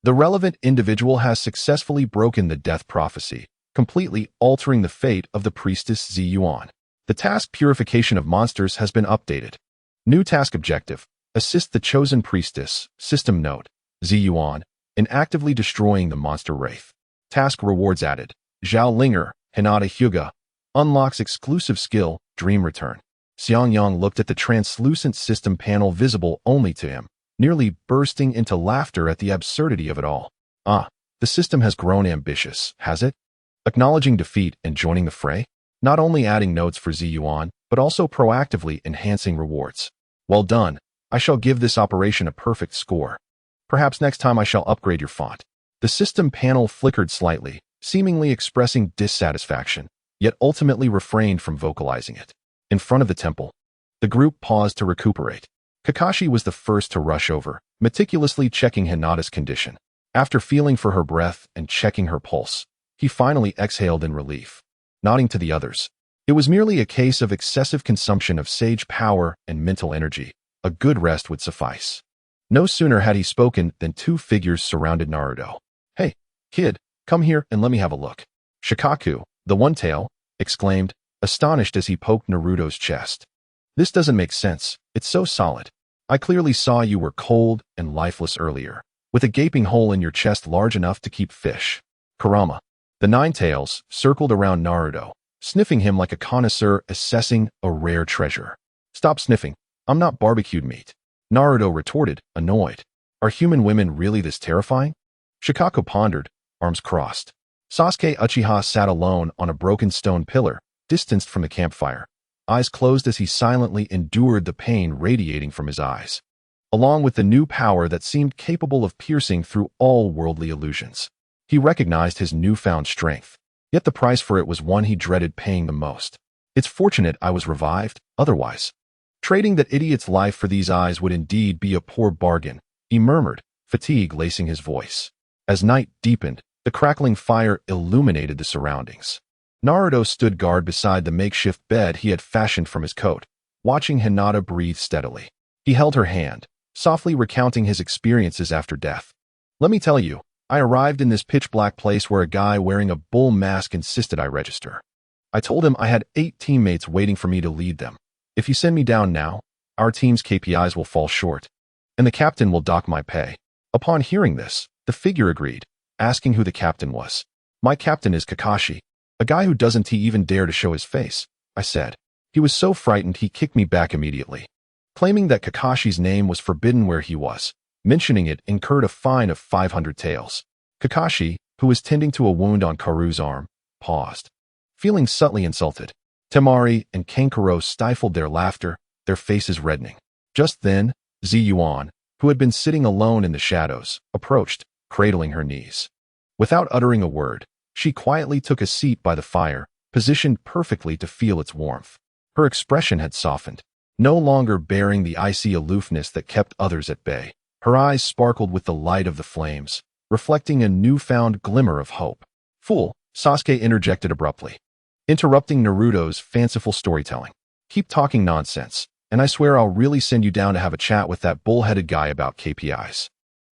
The relevant individual has successfully broken the death prophecy, completely altering the fate of the priestess Ziyuan. The task Purification of Monsters has been updated. New task objective: assist the chosen priestess, system note, Ziyuan, in actively destroying the monster wraith. Task rewards added. Zhao Linger, Hinata Hyuga, unlocks exclusive skill, Dream Return. Xiangyang looked at the translucent system panel visible only to him, nearly bursting into laughter at the absurdity of it all. Ah, the system has grown ambitious, has it? Acknowledging defeat and joining the fray? Not only adding notes for Ziyuan, but also proactively enhancing rewards. Well done. I shall give this operation a perfect score. Perhaps next time I shall upgrade your font. The system panel flickered slightly, seemingly expressing dissatisfaction, yet ultimately refrained from vocalizing it. In front of the temple, the group paused to recuperate. Kakashi was the first to rush over, meticulously checking Hinata's condition. After feeling for her breath and checking her pulse, he finally exhaled in relief. Nodding to the others, it was merely a case of excessive consumption of sage power and mental energy. A good rest would suffice. No sooner had he spoken than two figures surrounded Naruto. "Hey, kid, come here and let me have a look." Shikaku, the one-tail, exclaimed, astonished as he poked Naruto's chest. "This doesn't make sense. It's so solid. I clearly saw you were cold and lifeless earlier, with a gaping hole in your chest large enough to keep fish." Kurama, the nine-tails, circled around Naruto, sniffing him like a connoisseur assessing a rare treasure. "Stop sniffing. I'm not barbecued meat," Naruto retorted, annoyed. "Are human women really this terrifying?" Shikaku pondered, arms crossed. Sasuke Uchiha sat alone on a broken stone pillar, distanced from the campfire, eyes closed as he silently endured the pain radiating from his eyes, along with the new power that seemed capable of piercing through all worldly illusions. He recognized his newfound strength, yet the price for it was one he dreaded paying the most. "It's fortunate I was revived, otherwise. Trading that idiot's life for these eyes would indeed be a poor bargain," he murmured, fatigue lacing his voice. As night deepened, the crackling fire illuminated the surroundings. Naruto stood guard beside the makeshift bed he had fashioned from his coat, watching Hinata breathe steadily. He held her hand, softly recounting his experiences after death. "Let me tell you, I arrived in this pitch-black place where a guy wearing a bull mask insisted I register. I told him I had 8 teammates waiting for me to lead them. If you send me down now, our team's KPIs will fall short, and the captain will dock my pay." Upon hearing this, the figure agreed, asking who the captain was. "My captain is Kakashi, a guy who doesn't even dare to show his face," I said. "He was so frightened he kicked me back immediately." Claiming that Kakashi's name was forbidden where he was, mentioning it incurred a fine of 500 taels. Kakashi, who was tending to a wound on Karu's arm, paused, feeling subtly insulted. Temari and Kankuro stifled their laughter, their faces reddening. Just then, Ziyuan, who had been sitting alone in the shadows, approached, cradling her knees. Without uttering a word, she quietly took a seat by the fire, positioned perfectly to feel its warmth. Her expression had softened, no longer bearing the icy aloofness that kept others at bay. Her eyes sparkled with the light of the flames, reflecting a newfound glimmer of hope. "Fool," Sasuke interjected abruptly, interrupting Naruto's fanciful storytelling. "Keep talking nonsense, and I swear I'll really send you down to have a chat with that bull-headed guy about KPIs."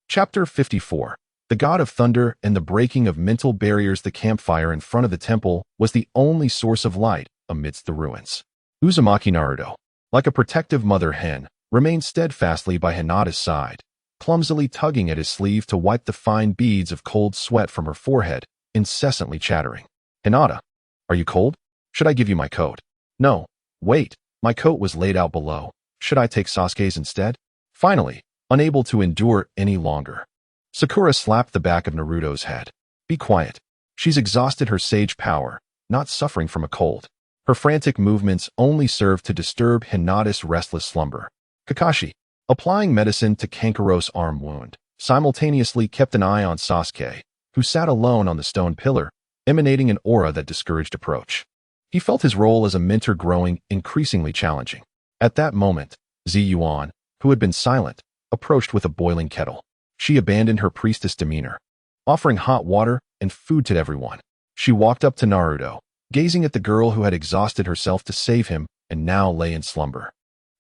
Chapter 54. The God of Thunder and the breaking of mental barriers. The campfire in front of the temple was the only source of light amidst the ruins. Uzumaki Naruto, like a protective mother hen, remained steadfastly by Hinata's side, clumsily tugging at his sleeve to wipe the fine beads of cold sweat from her forehead, incessantly chattering. "Hinata, are you cold? Should I give you my coat?" "No, wait, my coat was laid out below. Should I take Sasuke's instead?" Finally, unable to endure any longer, Sakura slapped the back of Naruto's head. "Be quiet. She's exhausted her sage power, not suffering from a cold." Her frantic movements only served to disturb Hinata's restless slumber. Kakashi, applying medicine to Kankuro's arm wound, simultaneously kept an eye on Sasuke, who sat alone on the stone pillar, emanating an aura that discouraged approach. He felt his role as a mentor growing increasingly challenging. At that moment, Ziyuan, who had been silent, approached with a boiling kettle. She abandoned her priestess demeanor, offering hot water and food to everyone. She walked up to Naruto, gazing at the girl who had exhausted herself to save him and now lay in slumber.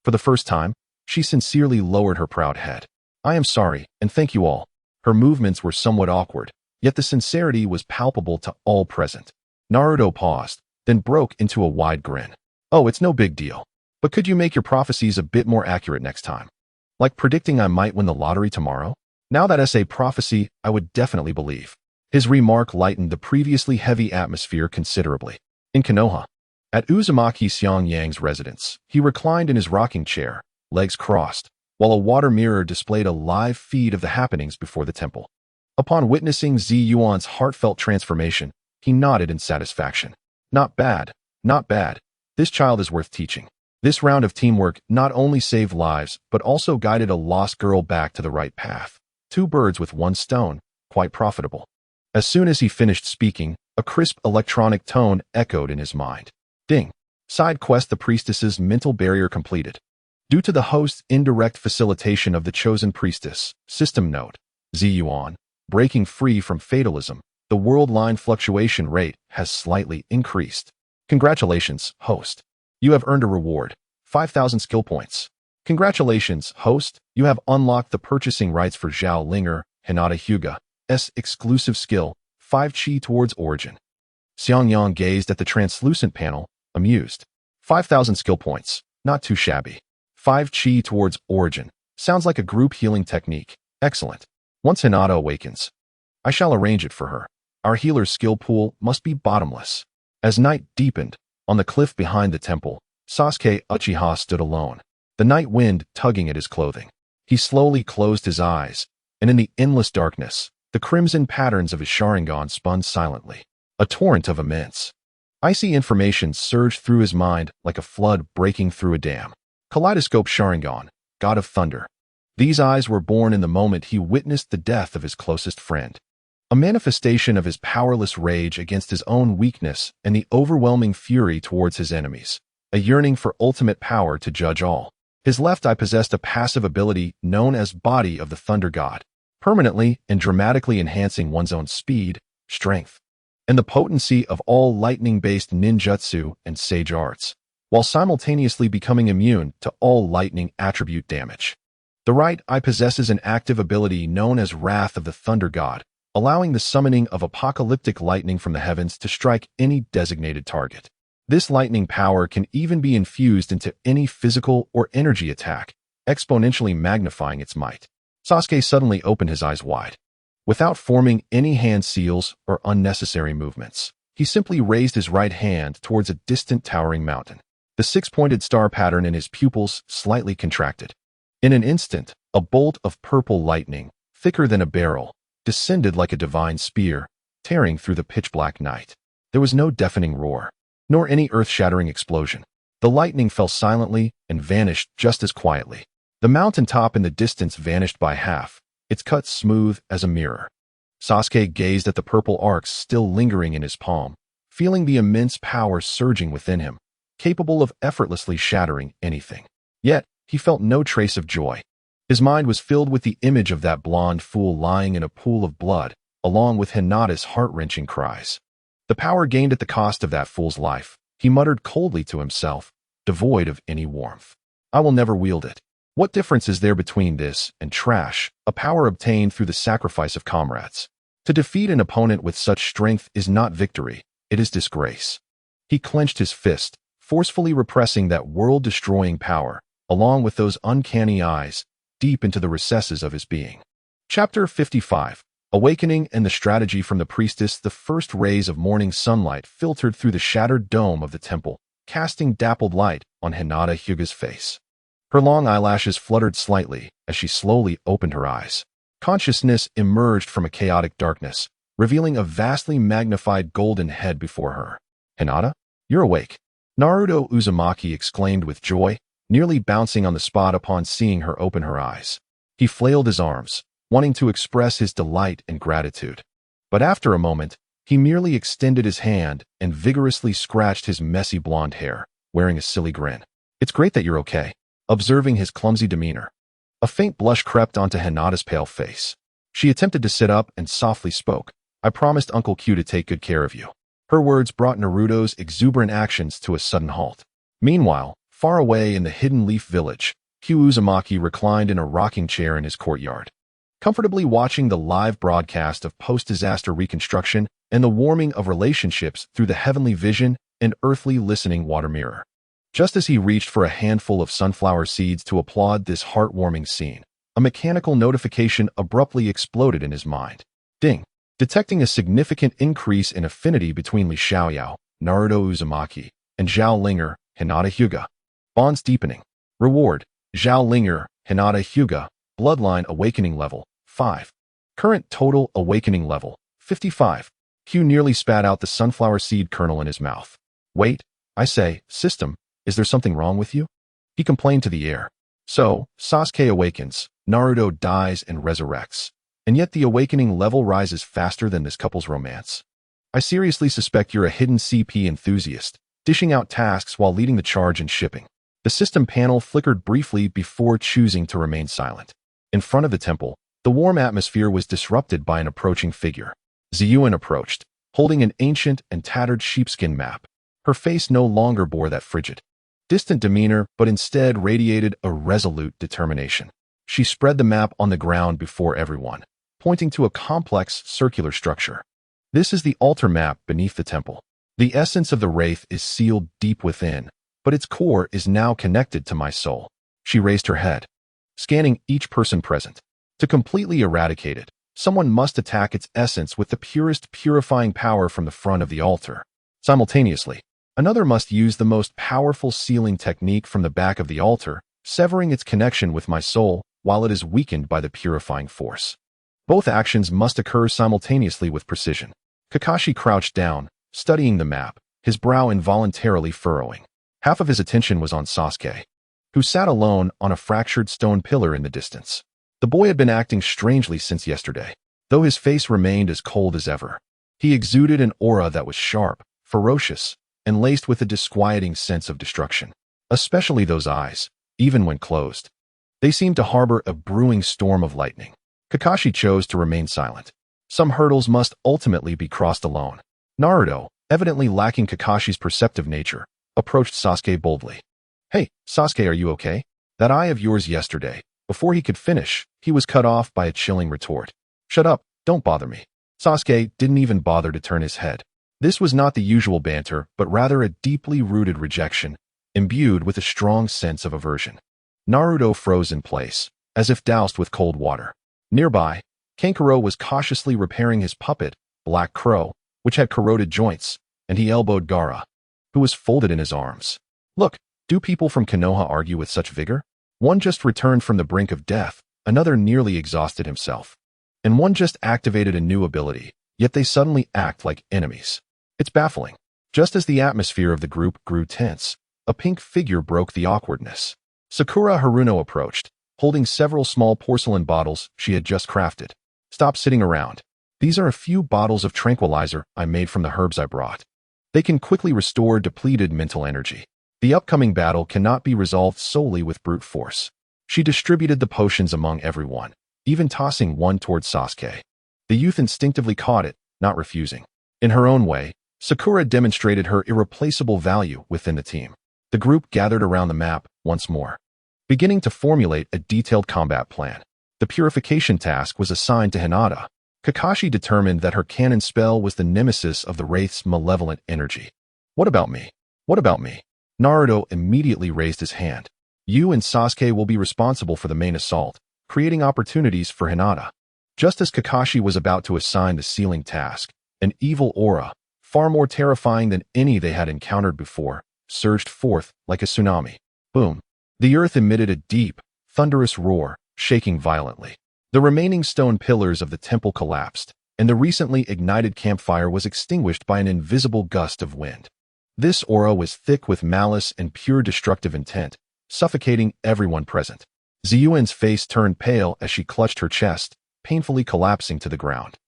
For the first time, she sincerely lowered her proud head. "I am sorry, and thank you all." Her movements were somewhat awkward, yet the sincerity was palpable to all present. Naruto paused, then broke into a wide grin. "Oh, it's no big deal. But could you make your prophecies a bit more accurate next time? Like predicting I might win the lottery tomorrow? Now that's a prophecy I would definitely believe." His remark lightened the previously heavy atmosphere considerably. In Konoha, at Uzumaki Xiangyang's residence, he reclined in his rocking chair, legs crossed, while a water mirror displayed a live feed of the happenings before the temple. Upon witnessing Ziyuan's heartfelt transformation, he nodded in satisfaction. Not bad. This child is worth teaching." This round of teamwork not only saved lives, but also guided a lost girl back to the right path. 2 birds with 1 stone, quite profitable. As soon as he finished speaking, a crisp electronic tone echoed in his mind. Ding. Side quest: the priestess's mental barrier completed. Due to the host's indirect facilitation of the chosen priestess, system note, Ziyuan, breaking free from fatalism, the world line fluctuation rate has slightly increased. Congratulations, host. You have earned a reward, 5,000 skill points. Congratulations, host. You have unlocked the purchasing rights for Zhao Linger, Hinata Hyuga's exclusive skill, 5 Chi towards origin. Xiangyang gazed at the translucent panel, amused. 5,000 skill points. Not too shabby. 5 Chi towards origin. Sounds like a group healing technique. Excellent. Once Hinata awakens, I shall arrange it for her. Our healer's skill pool must be bottomless. As night deepened, on the cliff behind the temple, Sasuke Uchiha stood alone, the night wind tugging at his clothing. He slowly closed his eyes, and in the endless darkness, the crimson patterns of his Sharingan spun silently. A torrent of immense, icy information surged through his mind like a flood breaking through a dam. Kaleidoscope Sharingan, God of Thunder. These eyes were born in the moment he witnessed the death of his closest friend. A manifestation of his powerless rage against his own weakness and the overwhelming fury towards his enemies. A yearning for ultimate power to judge all. His left eye possessed a passive ability known as Body of the Thunder God, permanently and dramatically enhancing one's own speed, strength, and the potency of all lightning-based ninjutsu and sage arts, while simultaneously becoming immune to all lightning attribute damage. The right eye possesses an active ability known as Wrath of the Thunder God, allowing the summoning of apocalyptic lightning from the heavens to strike any designated target. This lightning power can even be infused into any physical or energy attack, exponentially magnifying its might. Sasuke suddenly opened his eyes wide. Without forming any hand seals or unnecessary movements, he simply raised his right hand towards a distant towering mountain. The 6-pointed star pattern in his pupils slightly contracted. In an instant, a bolt of purple lightning, thicker than a barrel, descended like a divine spear, tearing through the pitch-black night. There was no deafening roar, nor any earth-shattering explosion. The lightning fell silently and vanished just as quietly. The mountain top in the distance vanished by half, its cut smooth as a mirror. Sasuke gazed at the purple arcs still lingering in his palm, feeling the immense power surging within him, capable of effortlessly shattering anything. Yet, he felt no trace of joy. His mind was filled with the image of that blonde fool lying in a pool of blood, along with Hinata's heart-wrenching cries. The power gained at the cost of that fool's life, he muttered coldly to himself, devoid of any warmth. I will never wield it. What difference is there between this and trash, a power obtained through the sacrifice of comrades? To defeat an opponent with such strength is not victory, it is disgrace. He clenched his fist, forcefully repressing that world-destroying power, along with those uncanny eyes, deep into the recesses of his being. Chapter 55. Awakening and the Strategy from the Priestess. The first rays of morning sunlight filtered through the shattered dome of the temple, casting dappled light on Hinata Hyuga's face. Her long eyelashes fluttered slightly as she slowly opened her eyes. Consciousness emerged from a chaotic darkness, revealing a vastly magnified golden head before her. Hinata, you're awake. Naruto Uzumaki exclaimed with joy, nearly bouncing on the spot upon seeing her open her eyes. He flailed his arms, wanting to express his delight and gratitude. But after a moment, he merely extended his hand and vigorously scratched his messy blonde hair, wearing a silly grin. It's great that you're okay. Observing his clumsy demeanor, a faint blush crept onto Hinata's pale face. She attempted to sit up and softly spoke. I promised Uncle Q to take good care of you. Her words brought Naruto's exuberant actions to a sudden halt. Meanwhile, far away in the Hidden Leaf Village, Q Uzumaki reclined in a rocking chair in his courtyard, comfortably watching the live broadcast of post-disaster reconstruction and the warming of relationships through the heavenly vision and earthly listening water mirror. Just as he reached for a handful of sunflower seeds to applaud this heartwarming scene, a mechanical notification abruptly exploded in his mind. Ding! Detecting a significant increase in affinity between Li Xiaoyao, Naruto Uzumaki, and Zhao Linger, Hinata Hyuga. Bonds deepening. Reward: Zhao Linger, Hinata Hyuga, Bloodline Awakening Level 5. Current total awakening level 55. Q nearly spat out the sunflower seed kernel in his mouth. Wait, I say, system, is there something wrong with you? He complained to the air. So, Sasuke awakens, Naruto dies and resurrects. And yet the awakening level rises faster than this couple's romance. I seriously suspect you're a hidden CP enthusiast, dishing out tasks while leading the charge in shipping. The system panel flickered briefly before choosing to remain silent. In front of the temple, the warm atmosphere was disrupted by an approaching figure. Ziyuan approached, holding an ancient and tattered sheepskin map. Her face no longer bore that frigid, distant demeanor, but instead radiated a resolute determination. She spread the map on the ground before everyone, pointing to a complex circular structure. This is the altar map beneath the temple. The essence of the wraith is sealed deep within, but its core is now connected to my soul. She raised her head, scanning each person present. To completely eradicate it, someone must attack its essence with the purest purifying power from the front of the altar. Simultaneously, another must use the most powerful sealing technique from the back of the altar, severing its connection with my soul while it is weakened by the purifying force. Both actions must occur simultaneously with precision. Kakashi crouched down, studying the map, his brow involuntarily furrowing. Half of his attention was on Sasuke, who sat alone on a fractured stone pillar in the distance. The boy had been acting strangely since yesterday, though his face remained as cold as ever. He exuded an aura that was sharp, ferocious, and laced with a disquieting sense of destruction. Especially those eyes, even when closed. They seemed to harbor a brewing storm of lightning. Kakashi chose to remain silent. Some hurdles must ultimately be crossed alone. Naruto, evidently lacking Kakashi's perceptive nature, approached Sasuke boldly. "Hey, Sasuke, are you okay? That eye of yours yesterday." Before he could finish, he was cut off by a chilling retort. "Shut up, don't bother me." Sasuke didn't even bother to turn his head. This was not the usual banter, but rather a deeply rooted rejection, imbued with a strong sense of aversion. Naruto froze in place, as if doused with cold water. Nearby, Kankuro was cautiously repairing his puppet, Black Crow, which had corroded joints, and he elbowed Gaara, who was folded in his arms. "Look, do people from Konoha argue with such vigor? One just returned from the brink of death, another nearly exhausted himself, and one just activated a new ability, yet they suddenly act like enemies. It's baffling." Just as the atmosphere of the group grew tense, a pink figure broke the awkwardness. Sakura Haruno approached, holding several small porcelain bottles she had just crafted. "Stop sitting around. These are a few bottles of tranquilizer I made from the herbs I brought. They can quickly restore depleted mental energy. The upcoming battle cannot be resolved solely with brute force." She distributed the potions among everyone, even tossing one towards Sasuke. The youth instinctively caught it, not refusing. In her own way, Sakura demonstrated her irreplaceable value within the team. The group gathered around the map once more, beginning to formulate a detailed combat plan. The purification task was assigned to Hinata. Kakashi determined that her cannon spell was the nemesis of the Wraith's malevolent energy. "What about me? What about me?" Naruto immediately raised his hand. "You and Sasuke will be responsible for the main assault, creating opportunities for Hinata." Just as Kakashi was about to assign the sealing task, an evil aura, far more terrifying than any they had encountered before, surged forth like a tsunami. Boom. The earth emitted a deep, thunderous roar, shaking violently. The remaining stone pillars of the temple collapsed, and the recently ignited campfire was extinguished by an invisible gust of wind. This aura was thick with malice and pure destructive intent, suffocating everyone present. Ziyuan's face turned pale as she clutched her chest, painfully collapsing to the ground.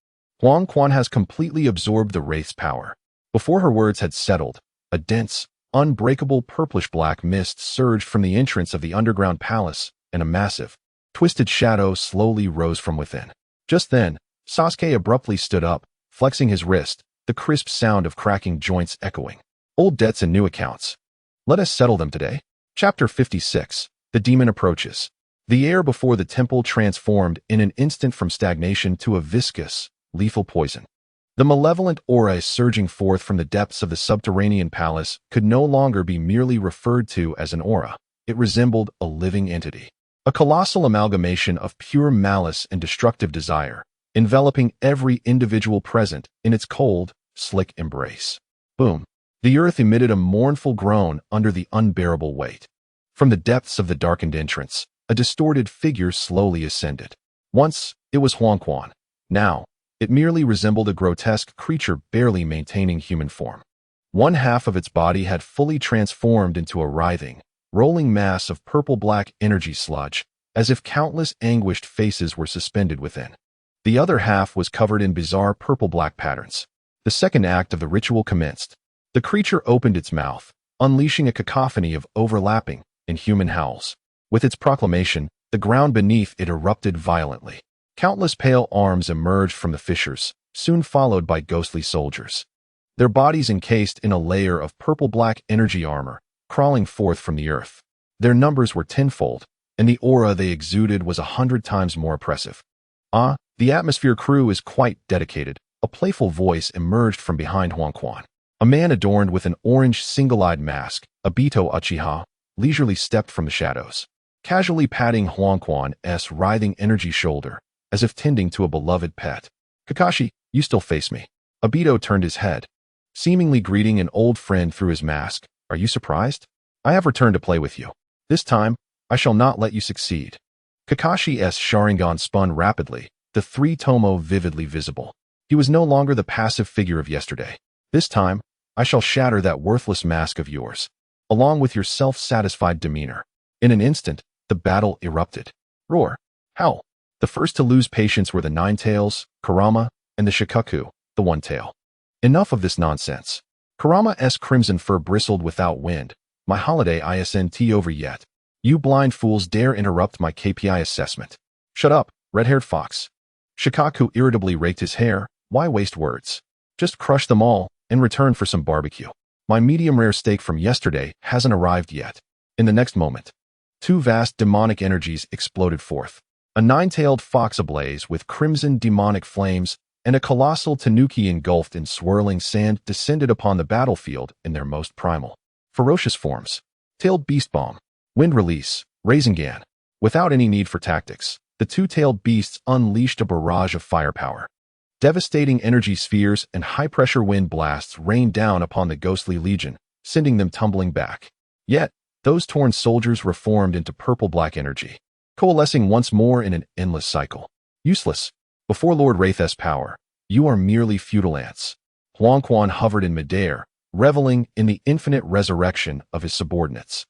Huang Quan has completely absorbed the Wraith's power. Before her words had settled, a dense, unbreakable purplish-black mist surged from the entrance of the underground palace, and a massive, twisted shadow slowly rose from within. Just then, Sasuke abruptly stood up, flexing his wrist, the crisp sound of cracking joints echoing. "Old debts and new accounts. Let us settle them today." Chapter 56. The Demon Approaches. The air before the temple transformed in an instant from stagnation to a viscous, lethal poison. The malevolent aura surging forth from the depths of the subterranean palace could no longer be merely referred to as an aura. It resembled a living entity. A colossal amalgamation of pure malice and destructive desire, enveloping every individual present in its cold, slick embrace. Boom. The earth emitted a mournful groan under the unbearable weight. From the depths of the darkened entrance, a distorted figure slowly ascended. Once, it was Huang Quan. Now, it merely resembled a grotesque creature barely maintaining human form. One half of its body had fully transformed into a writhing, rolling mass of purple-black energy sludge, as if countless anguished faces were suspended within. The other half was covered in bizarre purple-black patterns. The second act of the ritual commenced. The creature opened its mouth, unleashing a cacophony of overlapping, inhuman howls. With its proclamation, the ground beneath it erupted violently. Countless pale arms emerged from the fissures, soon followed by ghostly soldiers. Their bodies encased in a layer of purple-black energy armor, crawling forth from the earth. Their numbers were tenfold, and the aura they exuded was 100 times more oppressive. "Ah, the atmosphere crew is quite dedicated," a playful voice emerged from behind Huangquan. A man adorned with an orange single-eyed mask, Obito Uchiha, leisurely stepped from the shadows, casually patting Huangquan's writhing energy shoulder, as if tending to a beloved pet. "Kakashi, you still face me." Obito turned his head, seemingly greeting an old friend through his mask. "Are you surprised? I have returned to play with you. This time, I shall not let you succeed." Kakashi's Sharingan spun rapidly, the three tomo vividly visible. He was no longer the passive figure of yesterday. "This time, I shall shatter that worthless mask of yours, along with your self-satisfied demeanor." In an instant, the battle erupted. Roar, howl. The first to lose patience were the Nine Tails, Kurama, and the Shikaku, the One Tail. "Enough of this nonsense." Kurama's crimson fur bristled without wind. "My holiday isn't over yet. You blind fools dare interrupt my KPI assessment." "Shut up, red-haired fox." Shikaku irritably raked his hair. "Why waste words? Just crush them all, in return for some barbecue. My medium-rare steak from yesterday hasn't arrived yet." In the next moment, two vast demonic energies exploded forth. A nine-tailed fox ablaze with crimson demonic flames and a colossal tanuki engulfed in swirling sand descended upon the battlefield in their most primal, ferocious forms. Tailed beast bomb, wind release, Rasengan. Without any need for tactics, the two-tailed beasts unleashed a barrage of firepower. Devastating energy spheres and high-pressure wind blasts rained down upon the ghostly legion, sending them tumbling back. Yet, those torn soldiers reformed into purple-black energy, coalescing once more in an endless cycle. "Useless. Before Lord Wraith's power, you are merely feudal ants." Huangquan hovered in midair, reveling in the infinite resurrection of his subordinates.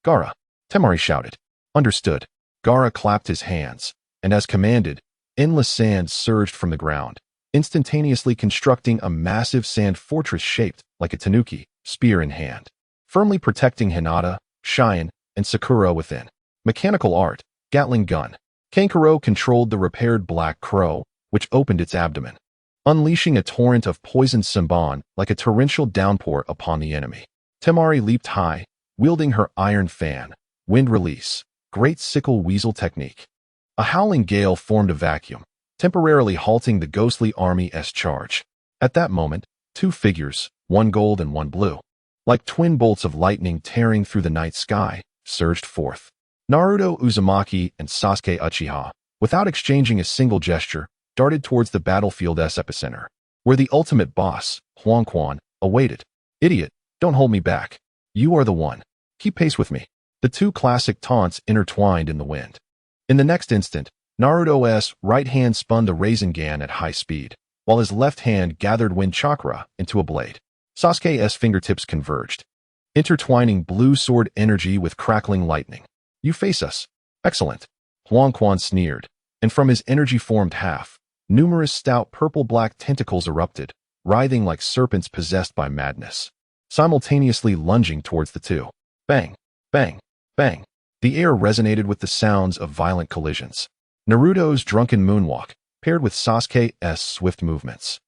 "Gaara," Temari shouted. "Understood." Gaara clapped his hands, and as commanded, endless sand surged from the ground, instantaneously constructing a massive sand fortress shaped like a tanuki, spear in hand, firmly protecting Hinata, Cheyenne, and Sakura within. Mechanical art, Gatling gun. Kankuro controlled the repaired black crow, which opened its abdomen, unleashing a torrent of poisoned Senbon like a torrential downpour upon the enemy. Temari leaped high, wielding her iron fan, wind release, great sickle weasel technique. A howling gale formed a vacuum, temporarily halting the ghostly army's charge. At that moment, two figures, one gold and one blue, like twin bolts of lightning tearing through the night sky, surged forth. Naruto Uzumaki and Sasuke Uchiha, without exchanging a single gesture, darted towards the battlefield's epicenter, where the ultimate boss, Huangquan, awaited. "Idiot, don't hold me back. You are the one. Keep pace with me." The two classic taunts intertwined in the wind. In the next instant, Naruto's right hand spun the Rasengan at high speed, while his left hand gathered wind chakra into a blade. Sasuke's fingertips converged, intertwining blue sword energy with crackling lightning. "You face us. Excellent." Huangquan sneered, and from his energy-formed half, numerous stout purple-black tentacles erupted, writhing like serpents possessed by madness, simultaneously lunging towards the two. Bang, bang, bang. The air resonated with the sounds of violent collisions. Naruto's drunken moonwalk, paired with Sasuke's swift movements,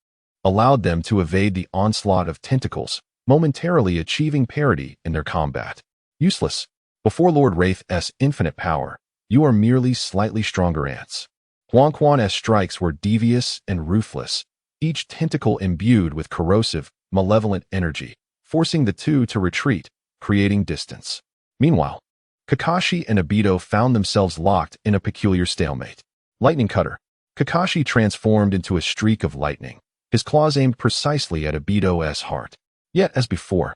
allowed them to evade the onslaught of tentacles, momentarily achieving parity in their combat. "Useless. Before Lord Wraith's infinite power, you are merely slightly stronger ants." Huangquan's strikes were devious and ruthless, each tentacle imbued with corrosive, malevolent energy, forcing the two to retreat, creating distance. Meanwhile, Kakashi and Obito found themselves locked in a peculiar stalemate. Lightning cutter. Kakashi transformed into a streak of lightning, his claws aimed precisely at Obito's heart. Yet, as before,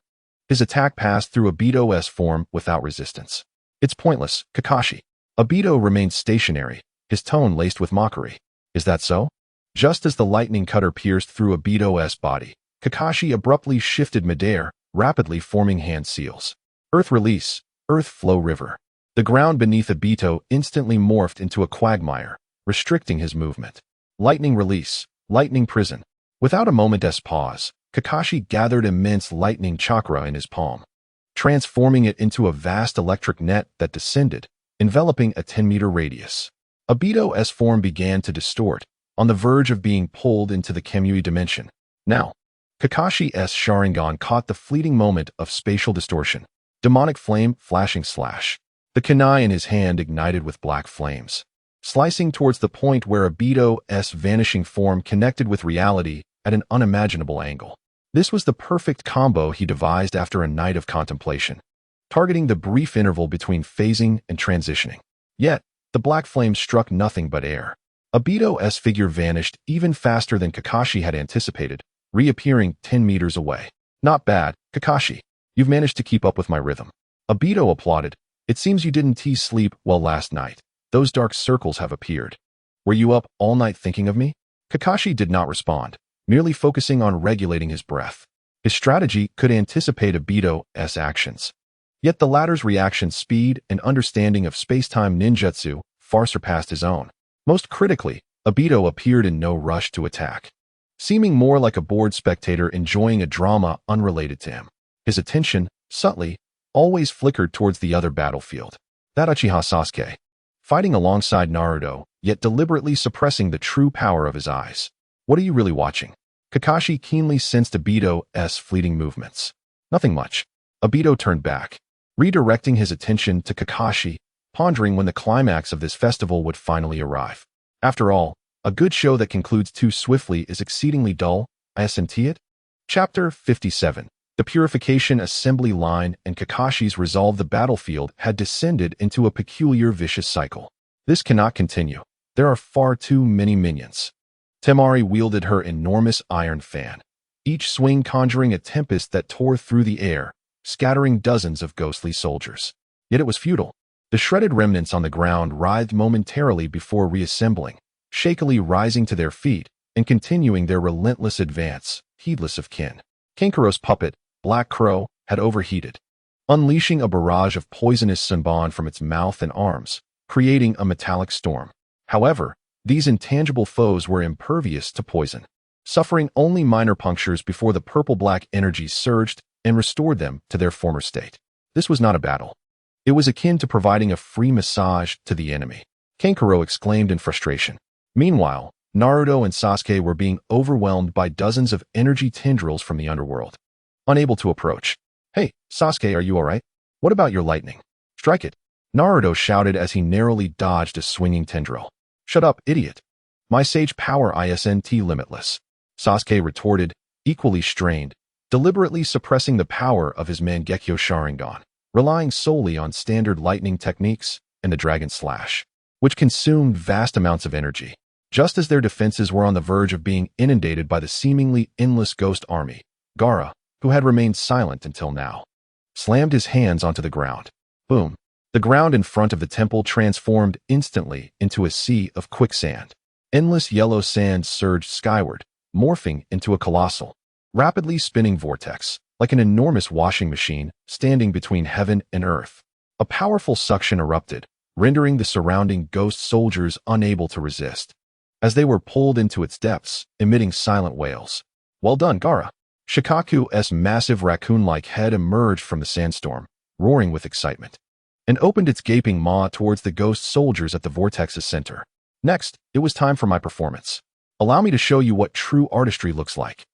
his attack passed through Obito's form without resistance. "It's pointless, Kakashi." Obito remained stationary, his tone laced with mockery. "Is that so?" Just as the lightning cutter pierced through Obito's body, Kakashi abruptly shifted midair, rapidly forming hand seals. Earth release, earth flow river. The ground beneath Obito instantly morphed into a quagmire, restricting his movement. Lightning release, lightning prison. Without a moment's pause, Kakashi gathered immense lightning chakra in his palm, transforming it into a vast electric net that descended, enveloping a 10-meter radius. Obito's form began to distort, on the verge of being pulled into the Kemui dimension. Now, Kakashi's Sharingan caught the fleeting moment of spatial distortion. Demonic flame flashing slash. The kunai in his hand ignited with black flames, slicing towards the point where Obito's vanishing form connected with reality at an unimaginable angle. This was the perfect combo he devised after a night of contemplation, targeting the brief interval between phasing and transitioning. Yet, the black flames struck nothing but air. Obito's figure vanished even faster than Kakashi had anticipated, reappearing 10 meters away. Not bad, Kakashi. You've managed to keep up with my rhythm. Obito applauded. It seems you didn't sleep well last night. Those dark circles have appeared. Were you up all night thinking of me? Kakashi did not respond, merely focusing on regulating his breath. His strategy could anticipate Obito's actions. Yet the latter's reaction speed and understanding of space-time ninjutsu far surpassed his own. Most critically, Obito appeared in no rush to attack, seeming more like a bored spectator enjoying a drama unrelated to him. His attention, subtly, always flickered towards the other battlefield. That Uchiha Sasuke, fighting alongside Naruto, yet deliberately suppressing the true power of his eyes. What are you really watching? Kakashi keenly sensed Obito's fleeting movements. Nothing much. Obito turned back, redirecting his attention to Kakashi, pondering when the climax of this festival would finally arrive. After all, a good show that concludes too swiftly is exceedingly dull, isn't it? Chapter 57. The purification assembly line and Kakashi's resolve. The battlefield had descended into a peculiar vicious cycle. This cannot continue. There are far too many minions. Temari wielded her enormous iron fan, each swing conjuring a tempest that tore through the air, scattering dozens of ghostly soldiers. Yet it was futile. The shredded remnants on the ground writhed momentarily before reassembling, shakily rising to their feet and continuing their relentless advance, heedless of kin. Kankuro's puppet, Black Crow, had overheated, unleashing a barrage of poisonous sunban from its mouth and arms, creating a metallic storm. However, these intangible foes were impervious to poison, suffering only minor punctures before the purple-black energy surged and restored them to their former state. This was not a battle. It was akin to providing a free massage to the enemy. Kankuro exclaimed in frustration. Meanwhile, Naruto and Sasuke were being overwhelmed by dozens of energy tendrils from the underworld, unable to approach. Hey, Sasuke, are you alright? What about your lightning? Strike it. Naruto shouted as he narrowly dodged a swinging tendril. Shut up, idiot. My sage power isn't limitless. Sasuke retorted, equally strained, deliberately suppressing the power of his Mangekyo Sharingan, relying solely on standard lightning techniques and the Dragon Slash, which consumed vast amounts of energy. Just as their defenses were on the verge of being inundated by the seemingly endless ghost army, Gaara, who had remained silent until now, slammed his hands onto the ground. Boom. The ground in front of the temple transformed instantly into a sea of quicksand. Endless yellow sand surged skyward, morphing into a colossal, rapidly spinning vortex, like an enormous washing machine standing between heaven and earth. A powerful suction erupted, rendering the surrounding ghost soldiers unable to resist, as they were pulled into its depths, emitting silent wails. Well done, Gaara. Shikaku's massive raccoon-like head emerged from the sandstorm, roaring with excitement, and opened its gaping maw towards the ghost soldiers at the vortex's center. Next, it was time for my performance. Allow me to show you what true artistry looks like.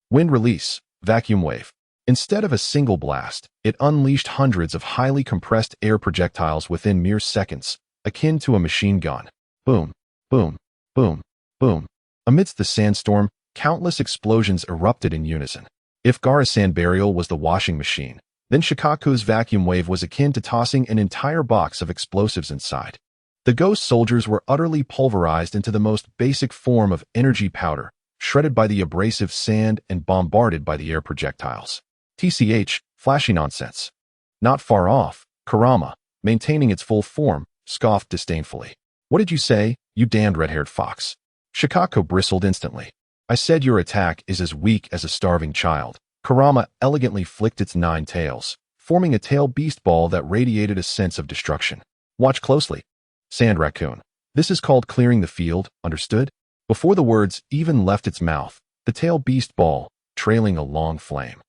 Wind release, vacuum wave. Instead of a single blast, it unleashed hundreds of highly compressed air projectiles within mere seconds, akin to a machine gun. Boom, boom, boom, boom. Amidst the sandstorm, countless explosions erupted in unison. If Gaara's sand burial was the washing machine, then Shikaku's vacuum wave was akin to tossing an entire box of explosives inside. The ghost soldiers were utterly pulverized into the most basic form of energy powder, shredded by the abrasive sand and bombarded by the air projectiles. TCH, flashy nonsense. Not far off, Kurama, maintaining its full form, scoffed disdainfully. What did you say, you damned red-haired fox? Shikaku bristled instantly. I said your attack is as weak as a starving child. Kurama elegantly flicked its 9 tails, forming a tail beast ball that radiated a sense of destruction. Watch closely. Sand raccoon. This is called clearing the field, understood? Before the words even left its mouth, the tail beast ball, trailing a long flame,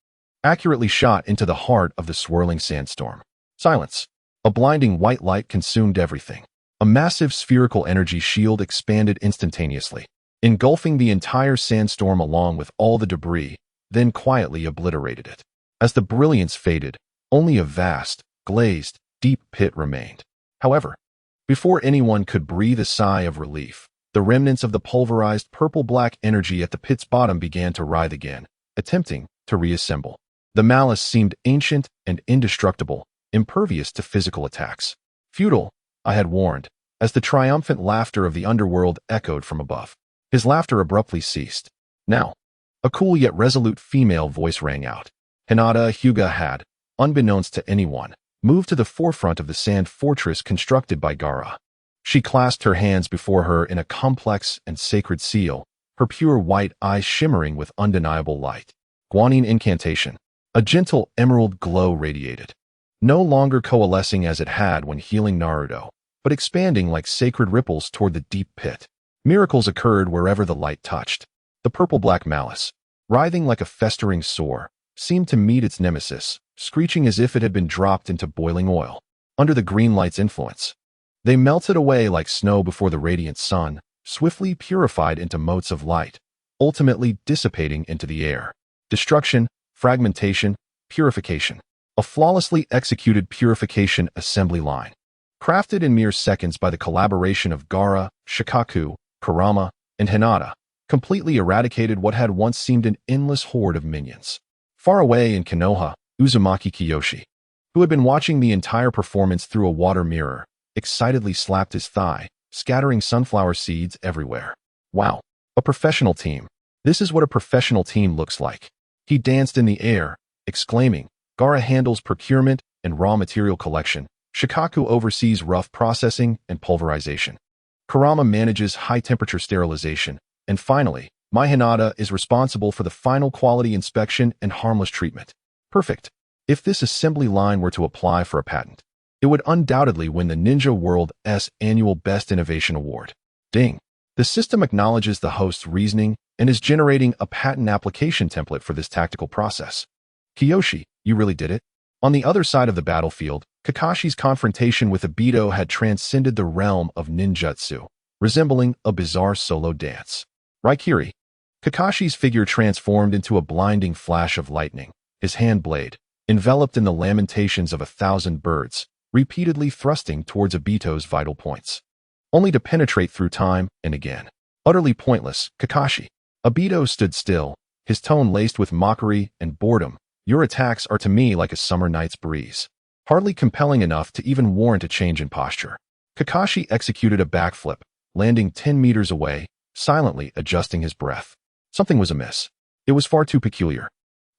accurately shot into the heart of the swirling sandstorm. Silence. A blinding white light consumed everything. A massive spherical energy shield expanded instantaneously, engulfing the entire sandstorm along with all the debris, then quietly obliterated it. As the brilliance faded, Only a vast, glazed, deep pit remained. However, before anyone could breathe a sigh of relief, the remnants of the pulverized purple-black energy at the pit's bottom began to writhe again, attempting to reassemble. The malice seemed ancient and indestructible, impervious to physical attacks. Futile, I had warned, as the triumphant laughter of the underworld echoed from above. His laughter abruptly ceased. Now, a cool yet resolute female voice rang out. Hinata Hyuga had, unbeknownst to anyone, moved to the forefront of the sand fortress constructed by Gaara. She clasped her hands before her in a complex and sacred seal, her pure white eyes shimmering with undeniable light. Guanyin incantation. A gentle emerald glow radiated, no longer coalescing as it had when healing Naruto, but expanding like sacred ripples toward the deep pit. Miracles occurred wherever the light touched. The purple-black malice, writhing like a festering sore, seemed to meet its nemesis, screeching as if it had been dropped into boiling oil. Under the green light's influence, they melted away like snow before the radiant sun, swiftly purified into motes of light, ultimately dissipating into the air. Destruction, fragmentation, purification. A flawlessly executed purification assembly line. Crafted in mere seconds by the collaboration of Gaara, Shikaku, Kurama, and Hinata, completely eradicated what had once seemed an endless horde of minions. Far away in Konoha, Uzumaki Kiyoshi, who had been watching the entire performance through a water mirror, excitedly slapped his thigh, scattering sunflower seeds everywhere. Wow, a professional team. This is what a professional team looks like. He danced in the air, exclaiming, Gaara handles procurement and raw material collection. Shikaku oversees rough processing and pulverization. Kurama manages high-temperature sterilization. And finally, my Hinata is responsible for the final quality inspection and harmless treatment. Perfect. If this assembly line were to apply for a patent, it would undoubtedly win the Ninja World's annual Best Innovation Award. Ding. The system acknowledges the host's reasoning and is generating a patent application template for this tactical process. Kiyoshi, you really did it. On the other side of the battlefield, Kakashi's confrontation with Obito had transcended the realm of ninjutsu, resembling a bizarre solo dance. Raikiri. Kakashi's figure transformed into a blinding flash of lightning, his hand blade, enveloped in the lamentations of 1,000 birds, repeatedly thrusting towards Obito's vital points, only to penetrate through time and again. Utterly pointless, Kakashi. Obito stood still, his tone laced with mockery and boredom. Your attacks are to me like a summer night's breeze, hardly compelling enough to even warrant a change in posture. Kakashi executed a backflip, landing 10 meters away, silently adjusting his breath. Something was amiss. It was far too peculiar.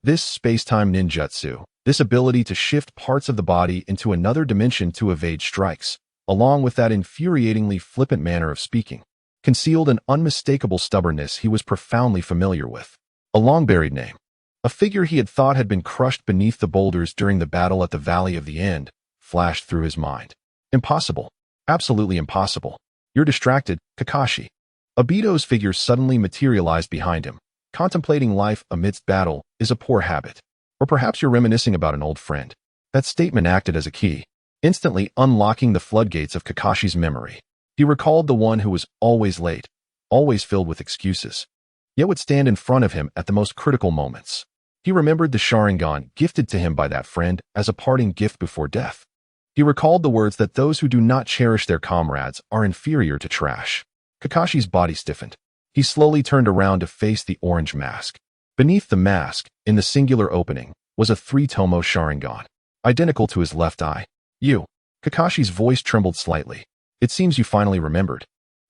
This space-time ninjutsu, this ability to shift parts of the body into another dimension to evade strikes, along with that infuriatingly flippant manner of speaking, concealed an unmistakable stubbornness he was profoundly familiar with. A long-buried name. A figure he had thought had been crushed beneath the boulders during the battle at the Valley of the End flashed through his mind. Impossible. Absolutely impossible. You're distracted, Kakashi. Obito's figure suddenly materialized behind him. Contemplating life amidst battle is a poor habit. Or perhaps you're reminiscing about an old friend. That statement acted as a key, instantly unlocking the floodgates of Kakashi's memory. He recalled the one who was always late, always filled with excuses, yet would stand in front of him at the most critical moments. He remembered the Sharingan gifted to him by that friend as a parting gift before death. He recalled the words that those who do not cherish their comrades are inferior to trash. Kakashi's body stiffened. He slowly turned around to face the orange mask. Beneath the mask, in the singular opening, was a 3-tomo Sharingan, identical to his left eye. You. Kakashi's voice trembled slightly. It seems you finally remembered.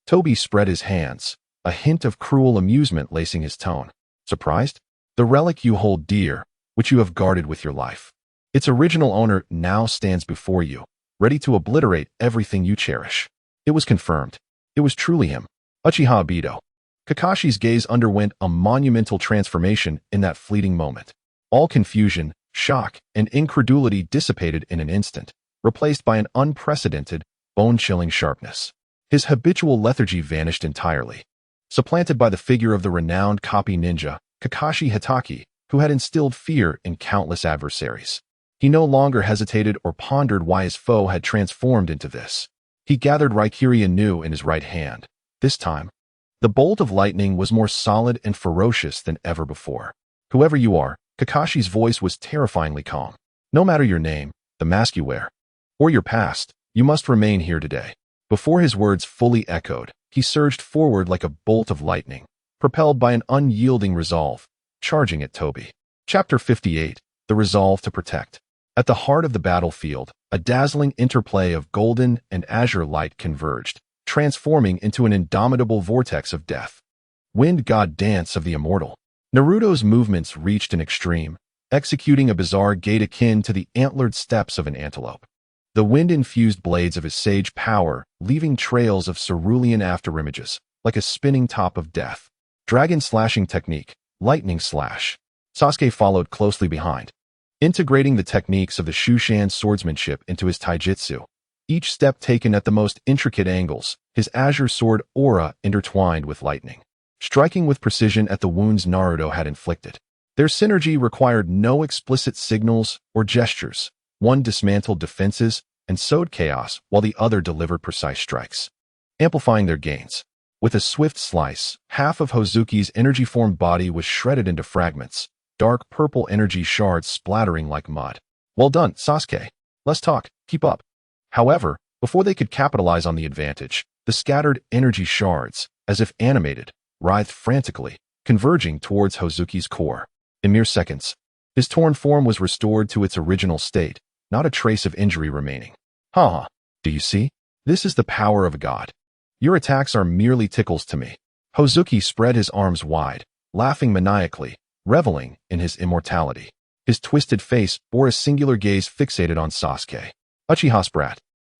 Toby spread his hands, a hint of cruel amusement lacing his tone. Surprised? The relic you hold dear, which you have guarded with your life. Its original owner now stands before you, ready to obliterate everything you cherish. It was confirmed. It was truly him, Uchiha Obito. Kakashi's gaze underwent a monumental transformation in that fleeting moment. All confusion, shock, and incredulity dissipated in an instant, replaced by an unprecedented, bone-chilling sharpness. His habitual lethargy vanished entirely, supplanted by the figure of the renowned copy ninja, Kakashi Hitaki, who had instilled fear in countless adversaries. He no longer hesitated or pondered why his foe had transformed into this. He gathered Raikiri anew in his right hand. This time, the bolt of lightning was more solid and ferocious than ever before. Whoever you are, Kakashi's voice was terrifyingly calm. No matter your name, the mask you wear, or your past, you must remain here today. Before his words fully echoed, he surged forward like a bolt of lightning, propelled by an unyielding resolve, charging at Toby. Chapter 58, The Resolve to Protect. At the heart of the battlefield, a dazzling interplay of golden and azure light converged, transforming into an indomitable vortex of death. Wind god dance of the immortal. Naruto's movements reached an extreme, executing a bizarre gait akin to the antlered steps of an antelope. The wind-infused blades of his sage power, leaving trails of cerulean afterimages, like a spinning top of death. Dragon slashing technique, lightning slash. Sasuke followed closely behind, integrating the techniques of the Shushan swordsmanship into his taijutsu. Each step taken at the most intricate angles, his azure sword aura intertwined with lightning, striking with precision at the wounds Naruto had inflicted. Their synergy required no explicit signals or gestures. One dismantled defenses and sowed chaos, while the other delivered precise strikes, amplifying their gains. With a swift slice, half of Hozuki's energy-formed body was shredded into fragments, dark purple energy shards splattering like mud. Well done, Sasuke. Let's talk. Keep up. However, before they could capitalize on the advantage, the scattered energy shards, as if animated, writhed frantically, converging towards Hozuki's core. In mere seconds, his torn form was restored to its original state, not a trace of injury remaining. Ha! Do you see? This is the power of a god. Your attacks are merely tickles to me. Hozuki spread his arms wide, laughing maniacally, reveling in his immortality. His twisted face bore a singular gaze fixated on Sasuke. Uchiha brat,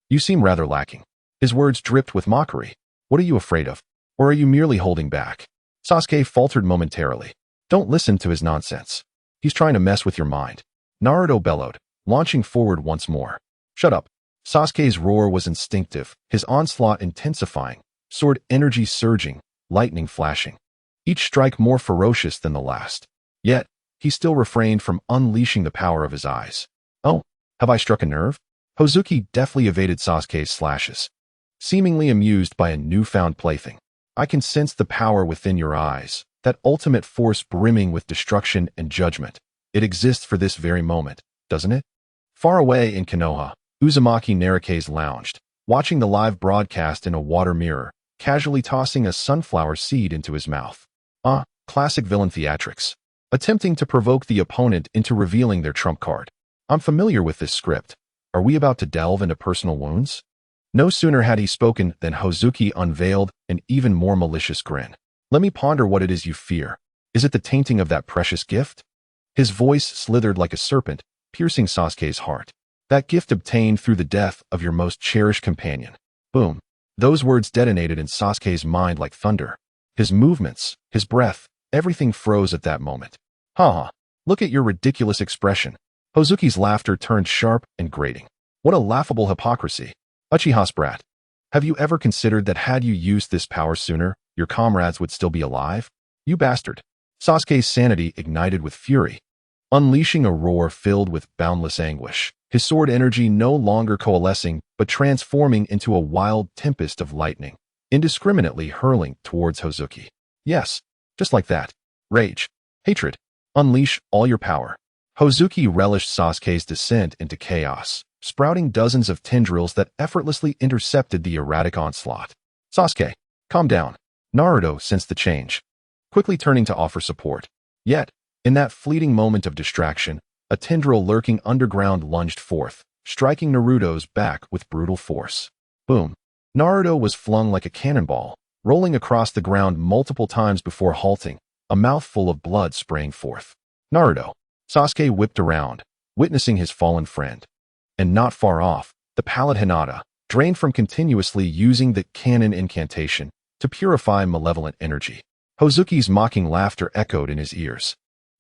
you seem rather lacking. His words dripped with mockery. What are you afraid of? Or are you merely holding back? Sasuke faltered momentarily. Don't listen to his nonsense. He's trying to mess with your mind. Naruto bellowed, launching forward once more. Shut up. Sasuke's roar was instinctive, his onslaught intensifying, sword energy surging, lightning flashing. Each strike more ferocious than the last. Yet, he still refrained from unleashing the power of his eyes. Oh, have I struck a nerve? Hozuki deftly evaded Sasuke's slashes, seemingly amused by a newfound plaything. I can sense the power within your eyes, that ultimate force brimming with destruction and judgment. It exists for this very moment, doesn't it? Far away in Konoha, Uzumaki Narukes lounged, watching the live broadcast in a water mirror, casually tossing a sunflower seed into his mouth. Classic villain theatrics. Attempting to provoke the opponent into revealing their trump card. I'm familiar with this script. Are we about to delve into personal wounds? No sooner had he spoken than Hozuki unveiled an even more malicious grin. Let me ponder what it is you fear. Is it the tainting of that precious gift? His voice slithered like a serpent, piercing Sasuke's heart. That gift obtained through the death of your most cherished companion. Boom. Those words detonated in Sasuke's mind like thunder. His movements, his breath, everything froze at that moment. Look at your ridiculous expression. Hozuki's laughter turned sharp and grating. What a laughable hypocrisy. Uchiha brat, have you ever considered that had you used this power sooner, your comrades would still be alive? You bastard. Sasuke's sanity ignited with fury, unleashing a roar filled with boundless anguish. His sword energy no longer coalescing, but transforming into a wild tempest of lightning, indiscriminately hurling towards Hozuki. Yes, just like that. Rage. Hatred. Unleash all your power. Hozuki relished Sasuke's descent into chaos, sprouting dozens of tendrils that effortlessly intercepted the erratic onslaught. Sasuke, calm down. Naruto sensed the change, quickly turning to offer support. Yet, in that fleeting moment of distraction, a tendril lurking underground lunged forth, striking Naruto's back with brutal force. Boom. Naruto was flung like a cannonball, rolling across the ground multiple times before halting, a mouthful of blood spraying forth. Naruto. Sasuke whipped around, witnessing his fallen friend. And not far off, the pallid Hinata, drained from continuously using the cannon incantation to purify malevolent energy. Hozuki's mocking laughter echoed in his ears.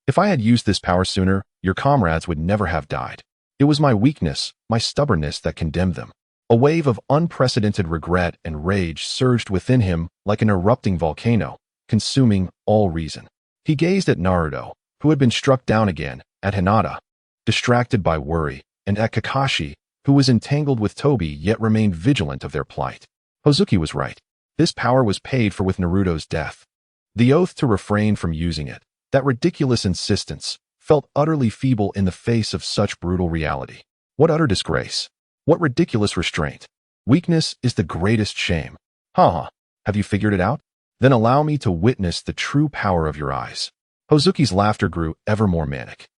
If I had used this power sooner, your comrades would never have died. It was my weakness, my stubbornness that condemned them. A wave of unprecedented regret and rage surged within him like an erupting volcano, consuming all reason. He gazed at Naruto, who had been struck down again, at Hinata, distracted by worry, and at Kakashi, who was entangled with Toby yet remained vigilant of their plight. Hozuki was right. This power was paid for with Naruto's death. The oath to refrain from using it, that ridiculous insistence, felt utterly feeble in the face of such brutal reality. What utter disgrace! What ridiculous restraint! Weakness is the greatest shame. Ha! Have you figured it out? Then allow me to witness the true power of your eyes. Hozuki's laughter grew ever more manic.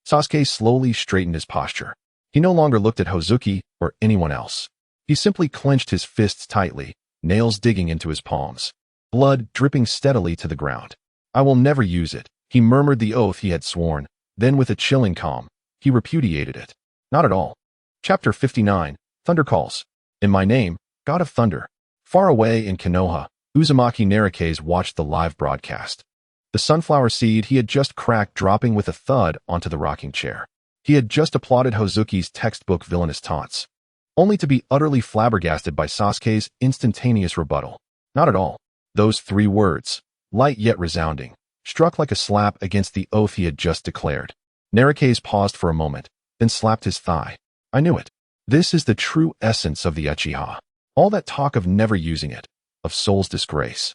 Sasuke slowly straightened his posture. He no longer looked at Hozuki or anyone else. He simply clenched his fists tightly, nails digging into his palms, blood dripping steadily to the ground. I will never use it, he murmured the oath he had sworn. Then with a chilling calm, he repudiated it. Not at all. Chapter 59, Thunder Calls. In my name, God of Thunder. Far away in Konoha, Uzumaki Narukes watched the live broadcast. The sunflower seed he had just cracked dropping with a thud onto the rocking chair. He had just applauded Hozuki's textbook villainous taunts, only to be utterly flabbergasted by Sasuke's instantaneous rebuttal. Not at all. Those 3 words, light yet resounding, struck like a slap against the oath he had just declared. Narukes paused for a moment, then slapped his thigh. I knew it. This is the true essence of the Uchiha. All that talk of never using it, of soul's disgrace.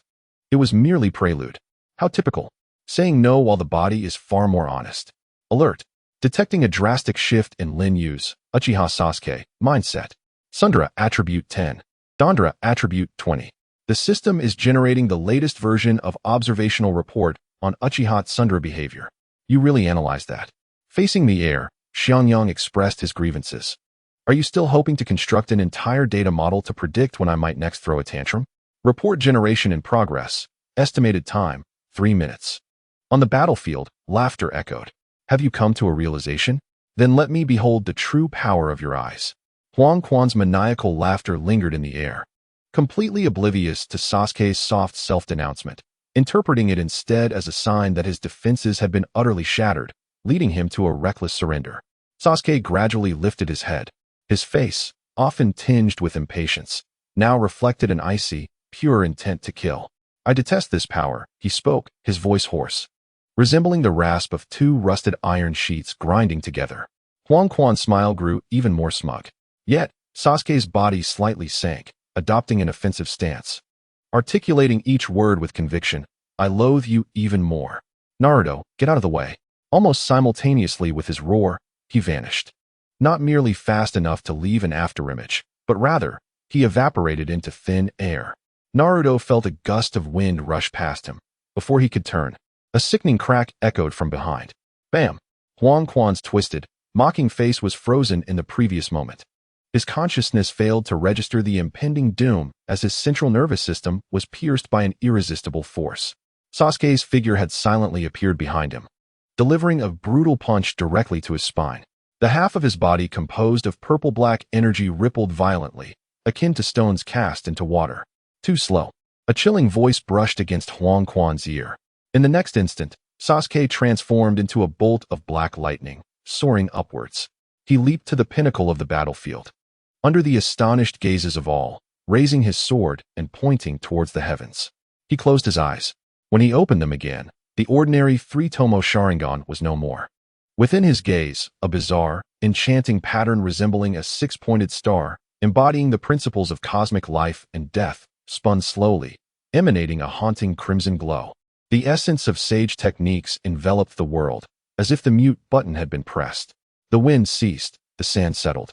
It was merely prelude. How typical. Saying no while the body is far more honest. Alert. Detecting a drastic shift in Lin Yu's, Uchiha Sasuke, mindset. Sundara Attribute 10. Dandara Attribute 20. The system is generating the latest version of observational report on Uchiha Sundara behavior. You really analyzed that. Facing the air, Xianxia expressed his grievances. Are you still hoping to construct an entire data model to predict when I might next throw a tantrum? Report generation in progress. Estimated time, 3 minutes. On the battlefield, laughter echoed. Have you come to a realization? Then let me behold the true power of your eyes. Huang Quan's maniacal laughter lingered in the air, completely oblivious to Sasuke's soft self-denouncement, interpreting it instead as a sign that his defenses had been utterly shattered, leading him to a reckless surrender. Sasuke gradually lifted his head. His face, often tinged with impatience, now reflected an icy, pure intent to kill. I detest this power, he spoke, his voice hoarse, resembling the rasp of 2 rusted iron sheets grinding together. Huang Quan's smile grew even more smug. Yet, Sasuke's body slightly sank, adopting an offensive stance. Articulating each word with conviction, I loathe you even more. Naruto, get out of the way. Almost simultaneously with his roar, he vanished. Not merely fast enough to leave an afterimage, but rather, he evaporated into thin air. Naruto felt a gust of wind rush past him. Before he could turn, a sickening crack echoed from behind. Bam! Huang Quan's twisted, mocking face was frozen in the previous moment. His consciousness failed to register the impending doom as his central nervous system was pierced by an irresistible force. Sasuke's figure had silently appeared behind him, delivering a brutal punch directly to his spine. The half of his body composed of purple-black energy rippled violently, akin to stones cast into water. Too slow. A chilling voice brushed against Huang Quan's ear. In the next instant, Sasuke transformed into a bolt of black lightning, soaring upwards. He leaped to the pinnacle of the battlefield, under the astonished gazes of all, raising his sword and pointing towards the heavens. He closed his eyes. When he opened them again, the ordinary 3-tomo Sharingan was no more. Within his gaze, a bizarre, enchanting pattern resembling a 6-pointed star, embodying the principles of cosmic life and death, spun slowly, emanating a haunting crimson glow. The essence of sage techniques enveloped the world, as if the mute button had been pressed. The wind ceased, the sand settled,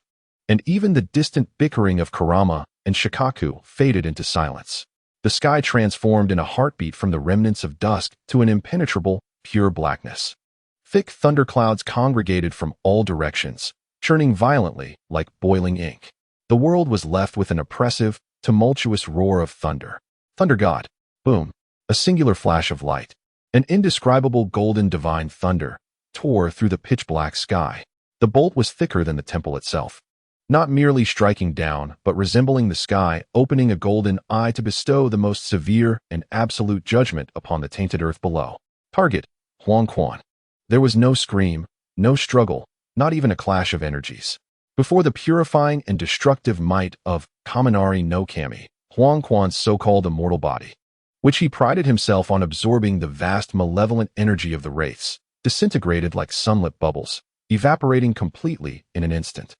and even the distant bickering of Kurama and Shikaku faded into silence. The sky transformed in a heartbeat from the remnants of dusk to an impenetrable, pure blackness. Thick thunderclouds congregated from all directions, churning violently like boiling ink. The world was left with an oppressive, tumultuous roar of thunder. Thunder God. Boom. A singular flash of light. An indescribable golden divine thunder tore through the pitch-black sky. The bolt was thicker than the temple itself, not merely striking down, but resembling the sky, opening a golden eye to bestow the most severe and absolute judgment upon the tainted earth below. Target, Huang Quan. There was no scream, no struggle, not even a clash of energies. Before the purifying and destructive might of Kaminari no Kami, Huang Quan's so-called immortal body, which he prided himself on absorbing the vast malevolent energy of the wraiths, disintegrated like sunlit bubbles, evaporating completely in an instant,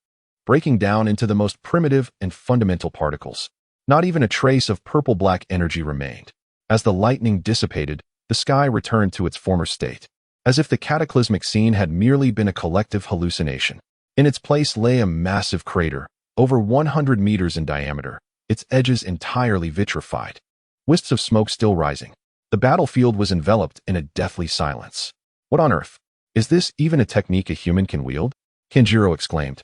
breaking down into the most primitive and fundamental particles. Not even a trace of purple-black energy remained. As the lightning dissipated, the sky returned to its former state. as if the cataclysmic scene had merely been a collective hallucination. In its place lay a massive crater, over 100 meters in diameter, its edges entirely vitrified. Wisps of smoke still rising. The battlefield was enveloped in a deathly silence. What on earth? Is this even a technique a human can wield? Kenjiro exclaimed,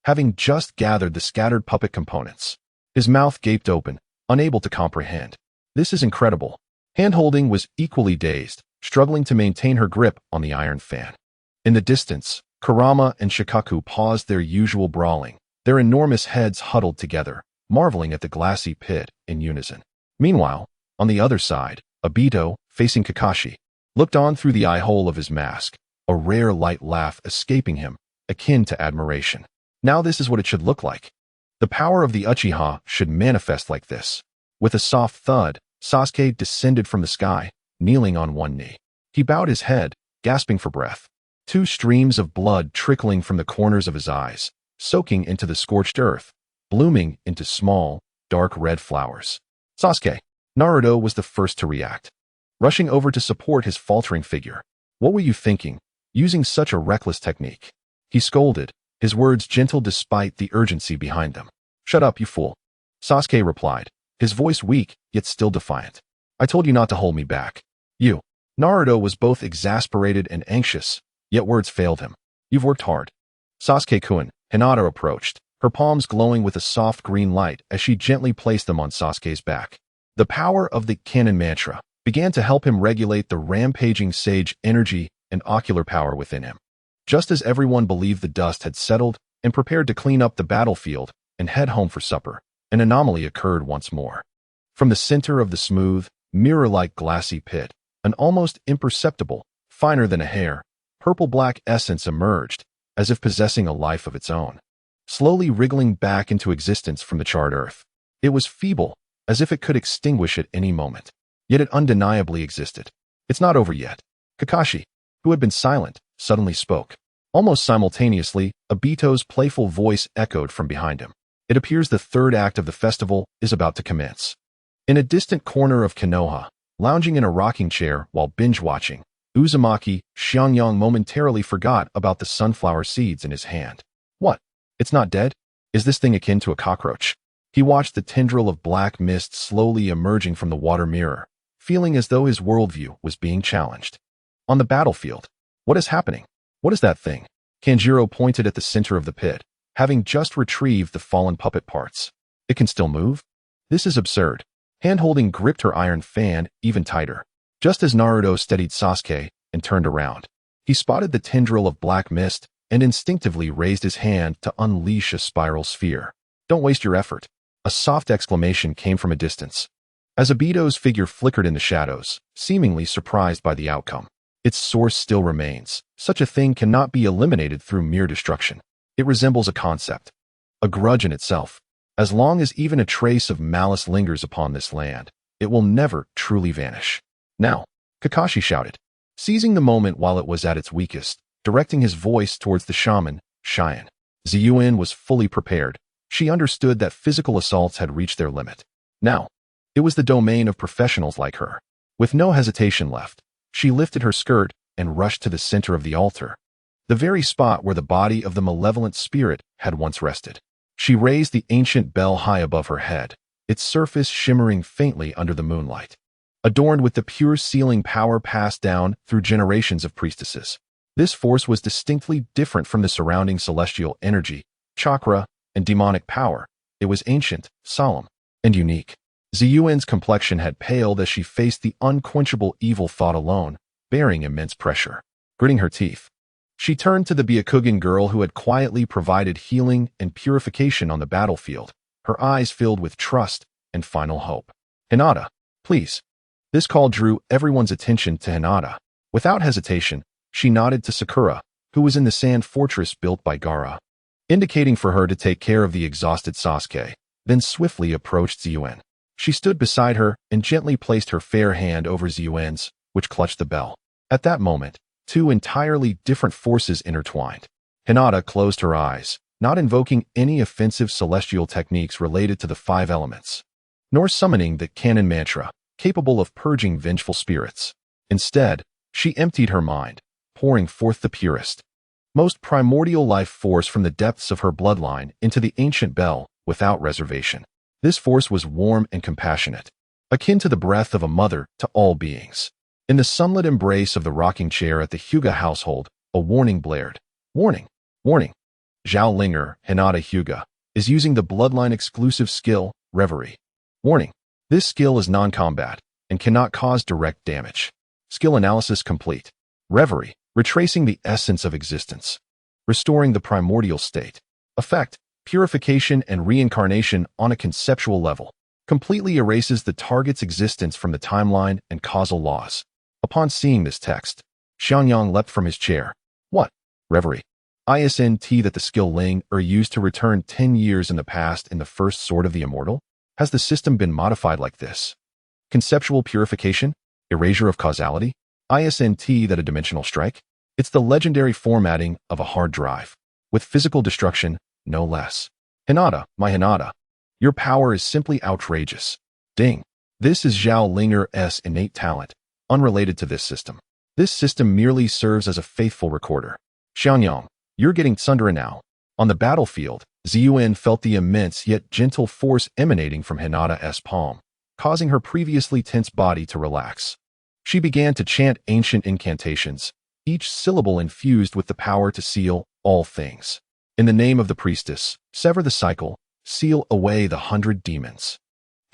having just gathered the scattered puppet components. His mouth gaped open, unable to comprehend. This is incredible. Handholding was equally dazed, struggling to maintain her grip on the iron fan. In the distance, Kurama and Shikaku paused their usual brawling, their enormous heads huddled together, marveling at the glassy pit in unison. Meanwhile, on the other side, Obito, facing Kakashi, looked on through the eye-hole of his mask, a rare light laugh escaping him, akin to admiration. Now this is what it should look like. The power of the Uchiha should manifest like this. With a soft thud, Sasuke descended from the sky, kneeling on one knee. He bowed his head, gasping for breath. Two streams of blood trickling from the corners of his eyes, soaking into the scorched earth, blooming into small, dark red flowers. Sasuke. Naruto was the first to react, rushing over to support his faltering figure. What were you thinking, using such a reckless technique? He scolded, his words gentle despite the urgency behind them. Shut up, you fool. Sasuke replied, his voice weak, yet still defiant. I told you not to hold me back. You. Naruto was both exasperated and anxious, yet words failed him. You've worked hard. Sasuke-kun, Hinata approached, her palms glowing with a soft green light as she gently placed them on Sasuke's back. The power of the Kannon mantra began to help him regulate the rampaging sage energy and ocular power within him. Just as everyone believed the dust had settled and prepared to clean up the battlefield and head home for supper, an anomaly occurred once more. From the center of the smooth, mirror-like glassy pit, an almost imperceptible, finer than a hair, purple-black essence emerged, as if possessing a life of its own. Slowly wriggling back into existence from the charred earth. It was feeble, as if it could extinguish at any moment. Yet it undeniably existed. It's not over yet. Kakashi, who had been silent, suddenly spoke. Almost simultaneously, Obito's playful voice echoed from behind him. It appears the third act of the festival is about to commence. In a distant corner of Konoha, lounging in a rocking chair while binge-watching, Uzumaki Xianxia momentarily forgot about the sunflower seeds in his hand. What? It's not dead? Is this thing akin to a cockroach? He watched the tendril of black mist slowly emerging from the water mirror, feeling as though his worldview was being challenged. On the battlefield, what is happening? What is that thing? Kanjiro pointed at the center of the pit, having just retrieved the fallen puppet parts. It can still move? This is absurd. Handholding gripped her iron fan even tighter. Just as Naruto steadied Sasuke and turned around, he spotted the tendril of black mist and instinctively raised his hand to unleash a spiral sphere. Don't waste your effort. A soft exclamation came from a distance. As Obito's figure flickered in the shadows, seemingly surprised by the outcome. Its source still remains. Such a thing cannot be eliminated through mere destruction. It resembles a concept, a grudge in itself. As long as even a trace of malice lingers upon this land, it will never truly vanish. Now, Kakashi shouted, seizing the moment while it was at its weakest, directing his voice towards the shaman, Xian. Ziyuan was fully prepared. She understood that physical assaults had reached their limit. Now, it was the domain of professionals like her. With no hesitation left, she lifted her skirt and rushed to the center of the altar, the very spot where the body of the malevolent spirit had once rested. She raised the ancient bell high above her head, its surface shimmering faintly under the moonlight, adorned with the pure sealing power passed down through generations of priestesses. This force was distinctly different from the surrounding celestial energy, chakra, and demonic power. It was ancient, solemn, and unique. Ziyuan's complexion had paled as she faced the unquenchable evil thought alone, bearing immense pressure. Gritting her teeth, she turned to the Byakugan girl who had quietly provided healing and purification on the battlefield, her eyes filled with trust and final hope. Hinata, please. This call drew everyone's attention to Hinata. Without hesitation, she nodded to Sakura, who was in the sand fortress built by Gaara, indicating for her to take care of the exhausted Sasuke, then swiftly approached Ziyuan. She stood beside her and gently placed her fair hand over Ziyuan's, which clutched the bell. At that moment, two entirely different forces intertwined. Hinata closed her eyes, not invoking any offensive celestial techniques related to the 5 elements, nor summoning the Kannon mantra, capable of purging vengeful spirits. Instead, she emptied her mind, pouring forth the purest, most primordial life force from the depths of her bloodline into the ancient bell without reservation. This force was warm and compassionate, akin to the breath of a mother to all beings. In the sunlit embrace of the rocking chair at the Hyuga household, a warning blared. Warning! Warning! Zhao Linger, Hinata Hyuga, is using the bloodline-exclusive skill, Reverie. Warning! This skill is non-combat and cannot cause direct damage. Skill analysis complete. Reverie, retracing the essence of existence. Restoring the primordial state. Effect, purification and reincarnation on a conceptual level. Completely erases the target's existence from the timeline and causal laws. Upon seeing this text, Xiangyang leapt from his chair. What? Reverie. Isn't that the skill Ling used to return 10 years in the past in the first Sword of the Immortal? Has the system been modified like this? Conceptual purification? Erasure of causality? Isn't that a dimensional strike? It's the legendary formatting of a hard drive, with physical destruction, no less. Hinata, my Hinata, your power is simply outrageous. Ding. This is Zhao Linger's innate talent, unrelated to this system. This system merely serves as a faithful recorder. Xiangyang, you're getting tsundere now. On the battlefield, Ziyuan felt the immense yet gentle force emanating from Hinata's palm, causing her previously tense body to relax. She began to chant ancient incantations, each syllable infused with the power to seal all things. In the name of the priestess, sever the cycle, seal away the 100 demons.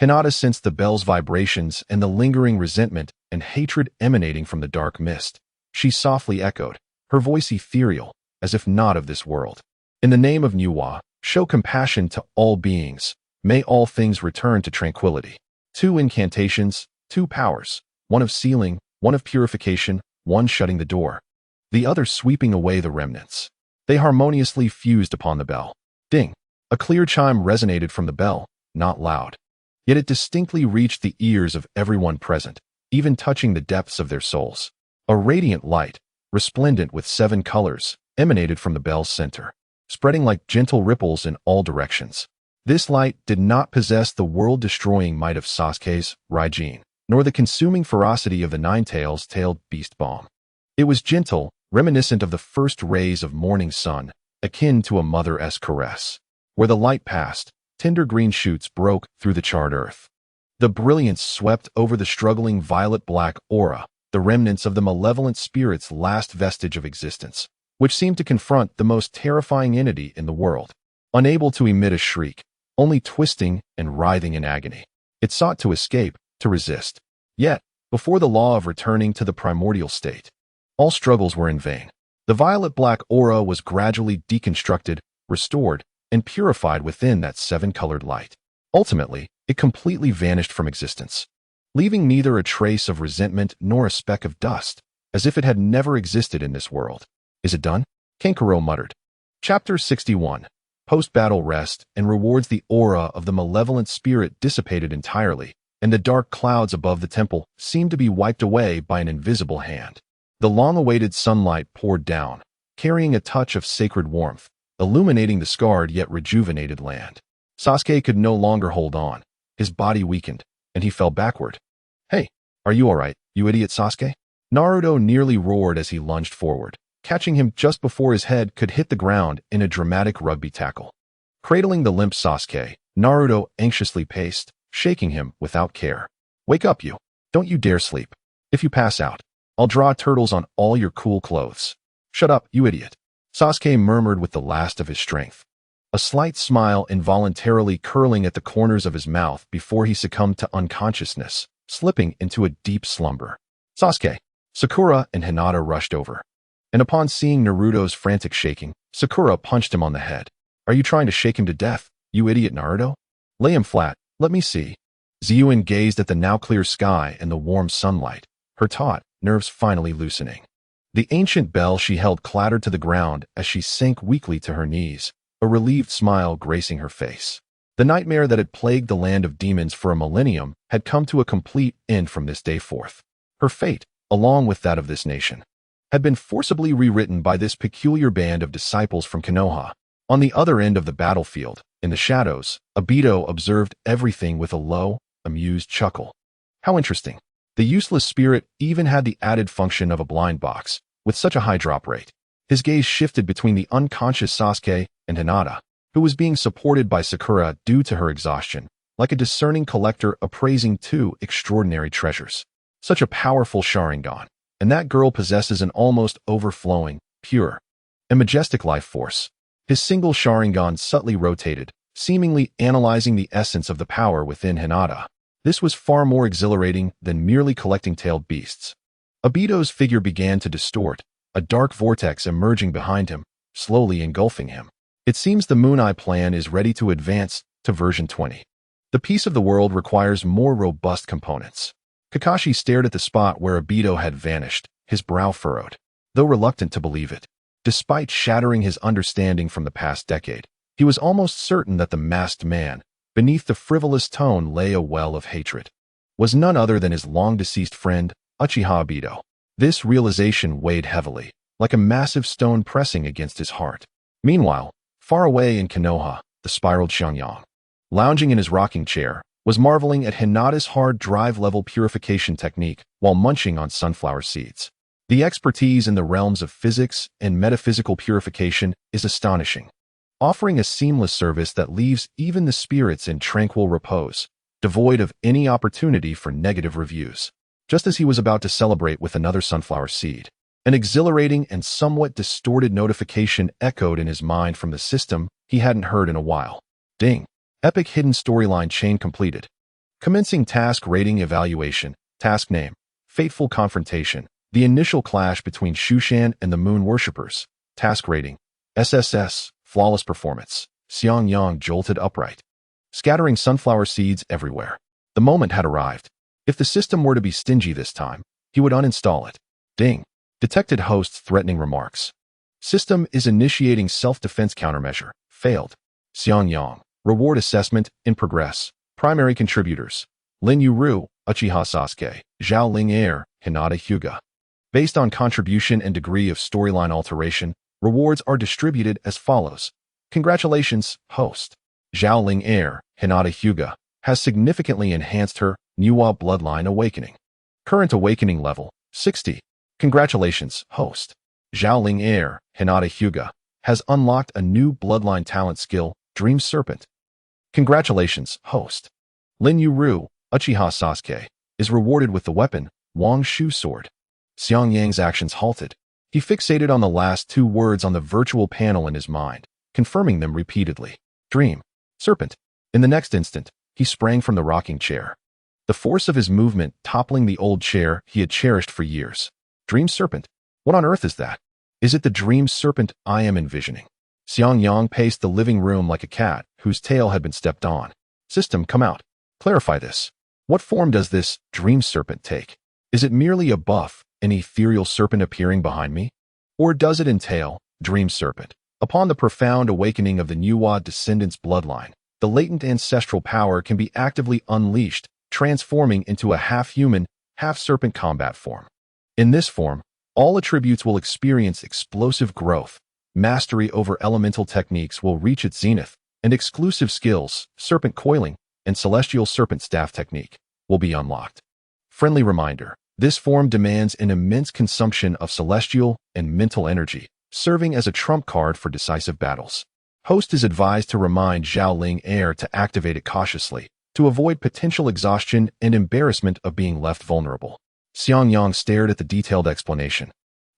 Hinata sensed the bell's vibrations and the lingering resentment and hatred emanating from the dark mist. She softly echoed, her voice ethereal, as if not of this world. In the name of Nuwa, show compassion to all beings. May all things return to tranquility. 2 incantations, 2 powers, one of sealing, one of purification, one shutting the door, the other sweeping away the remnants. They harmoniously fused upon the bell. Ding! A clear chime resonated from the bell, not loud. Yet it distinctly reached the ears of everyone present, even touching the depths of their souls. A radiant light, resplendent with 7 colors, emanated from the bell's center, spreading like gentle ripples in all directions. This light did not possess the world-destroying might of Sasuke's Raijin, nor the consuming ferocity of the nine-tailed beast bomb. It was gentle, reminiscent of the first rays of morning sun, akin to a mother's caress. Where the light passed, tender green shoots broke through the charred earth. The brilliance swept over the struggling violet-black aura, the remnants of the malevolent spirit's last vestige of existence, which seemed to confront the most terrifying entity in the world. Unable to emit a shriek, only twisting and writhing in agony. It sought to escape, to resist. Yet, before the law of returning to the primordial state, all struggles were in vain. The violet-black aura was gradually deconstructed, restored, and purified within that 7-colored light. Ultimately, it completely vanished from existence, leaving neither a trace of resentment nor a speck of dust, as if it had never existed in this world. Is it done? Kankuro muttered. Chapter 61. Post-battle rest and rewards. The aura of the malevolent spirit dissipated entirely, and the dark clouds above the temple seemed to be wiped away by an invisible hand. The long-awaited sunlight poured down, carrying a touch of sacred warmth, illuminating the scarred yet rejuvenated land. Sasuke could no longer hold on. His body weakened, and he fell backward. Hey, are you all right, you idiot Sasuke? Naruto nearly roared as he lunged forward, catching him just before his head could hit the ground in a dramatic rugby tackle. Cradling the limp Sasuke, Naruto anxiously paced, shaking him without care. Wake up, you. Don't you dare sleep. If you pass out, I'll draw turtles on all your cool clothes. Shut up, you idiot. Sasuke murmured with the last of his strength, a slight smile involuntarily curling at the corners of his mouth before he succumbed to unconsciousness, slipping into a deep slumber. Sasuke, Sakura and Hinata rushed over, and upon seeing Naruto's frantic shaking, Sakura punched him on the head. Are you trying to shake him to death, you idiot Naruto? Lay him flat, let me see. Ziyuan gazed at the now clear sky and the warm sunlight, her taut nerves finally loosening. The ancient bell she held clattered to the ground as she sank weakly to her knees, a relieved smile gracing her face. The nightmare that had plagued the land of demons for a millennium had come to a complete end from this day forth. Her fate, along with that of this nation, had been forcibly rewritten by this peculiar band of disciples from Konoha. On the other end of the battlefield, in the shadows, Obito observed everything with a low, amused chuckle. How interesting. The useless spirit even had the added function of a blind box, with such a high drop rate. His gaze shifted between the unconscious Sasuke and Hinata, who was being supported by Sakura due to her exhaustion, like a discerning collector appraising two extraordinary treasures. Such a powerful Sharingan, and that girl possesses an almost overflowing, pure, and majestic life force. His single Sharingan subtly rotated, seemingly analyzing the essence of the power within Hinata. This was far more exhilarating than merely collecting tailed beasts. Obito's figure began to distort, a dark vortex emerging behind him, slowly engulfing him. It seems the Moon Eye plan is ready to advance to version 20. The piece of the world requires more robust components. Kakashi stared at the spot where Obito had vanished, his brow furrowed, though reluctant to believe it. Despite shattering his understanding from the past decade, he was almost certain that the masked man, beneath the frivolous tone lay a well of hatred, was none other than his long-deceased friend, Uchiha Obito. This realization weighed heavily, like a massive stone pressing against his heart. Meanwhile, far away in Konoha, the spiraled xianxia, lounging in his rocking chair, was marveling at Hinata's hard drive-level purification technique while munching on sunflower seeds. The expertise in the realms of physics and metaphysical purification is astonishing, offering a seamless service that leaves even the spirits in tranquil repose, devoid of any opportunity for negative reviews. Just as he was about to celebrate with another sunflower seed, an exhilarating and somewhat distorted notification echoed in his mind from the system he hadn't heard in a while. Ding! Epic hidden storyline chain completed. Commencing task rating evaluation. Task name: Fateful Confrontation. The initial clash between Shushan and the Moon Worshippers. Task rating: SSS. Flawless performance. Xiangyang jolted upright, scattering sunflower seeds everywhere. The moment had arrived. If the system were to be stingy this time, he would uninstall it. Ding! Detected host's threatening remarks. System is initiating self-defense countermeasure. Failed. Xiangyang. Reward assessment in progress. Primary contributors: Lin Yuru, Uchiha Sasuke, Zhao Ling Air, Hinata Hyuga. Based on contribution and degree of storyline alteration, rewards are distributed as follows. Congratulations, host. Zhao Ling Air, Hinata Hyuga, has significantly enhanced her Nuwa bloodline awakening. Current awakening level, 60. Congratulations, host. Zhao Ling Air, Hinata Hyuga, has unlocked a new bloodline talent skill, Dream Serpent. Congratulations, host. Lin Yuru, Uchiha Sasuke, is rewarded with the weapon, Wang Shu Sword. Xiangyang's actions halted. He fixated on the last two words on the virtual panel in his mind, confirming them repeatedly. Dream Serpent. In the next instant, he sprang from the rocking chair, the force of his movement toppling the old chair he had cherished for years. Dream Serpent? What on earth is that? Is it the Dream Serpent I am envisioning? Xiangyang paced the living room like a cat whose tail had been stepped on. System, come out. Clarify this. What form does this Dream Serpent take? Is it merely a buff, an ethereal serpent appearing behind me? Or does it entail, Dream Serpent, upon the profound awakening of the Nuwa descendants' bloodline, the latent ancestral power can be actively unleashed, transforming into a half-human, half-serpent combat form. In this form, all attributes will experience explosive growth, mastery over elemental techniques will reach its zenith, and exclusive skills, serpent coiling, and celestial serpent staff technique, will be unlocked. Friendly reminder, this form demands an immense consumption of celestial and mental energy, serving as a trump card for decisive battles. Host is advised to remind Zhao Ling Air to activate it cautiously, to avoid potential exhaustion and embarrassment of being left vulnerable. Xiangyang stared at the detailed explanation,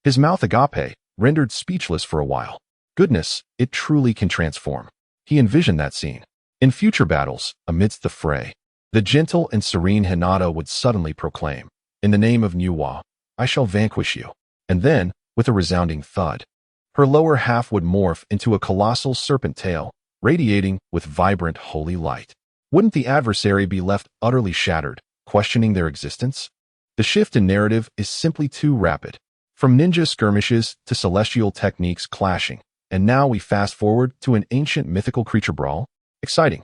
his mouth agape, rendered speechless for a while. Goodness, it truly can transform. He envisioned that scene. In future battles, amidst the fray, the gentle and serene Hinata would suddenly proclaim, "In the name of Nuwa, I shall vanquish you." And then, with a resounding thud, her lower half would morph into a colossal serpent tail, radiating with vibrant holy light. Wouldn't the adversary be left utterly shattered, questioning their existence? The shift in narrative is simply too rapid. From ninja skirmishes to celestial techniques clashing, and now we fast forward to an ancient mythical creature brawl? Exciting.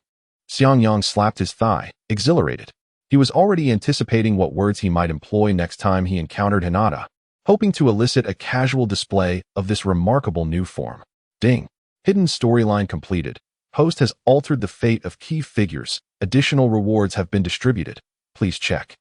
Xiangyang slapped his thigh, exhilarated. He was already anticipating what words he might employ next time he encountered Hinata, hoping to elicit a casual display of this remarkable new form. Ding. Hidden storyline completed. Host has altered the fate of key figures. Additional rewards have been distributed. Please check.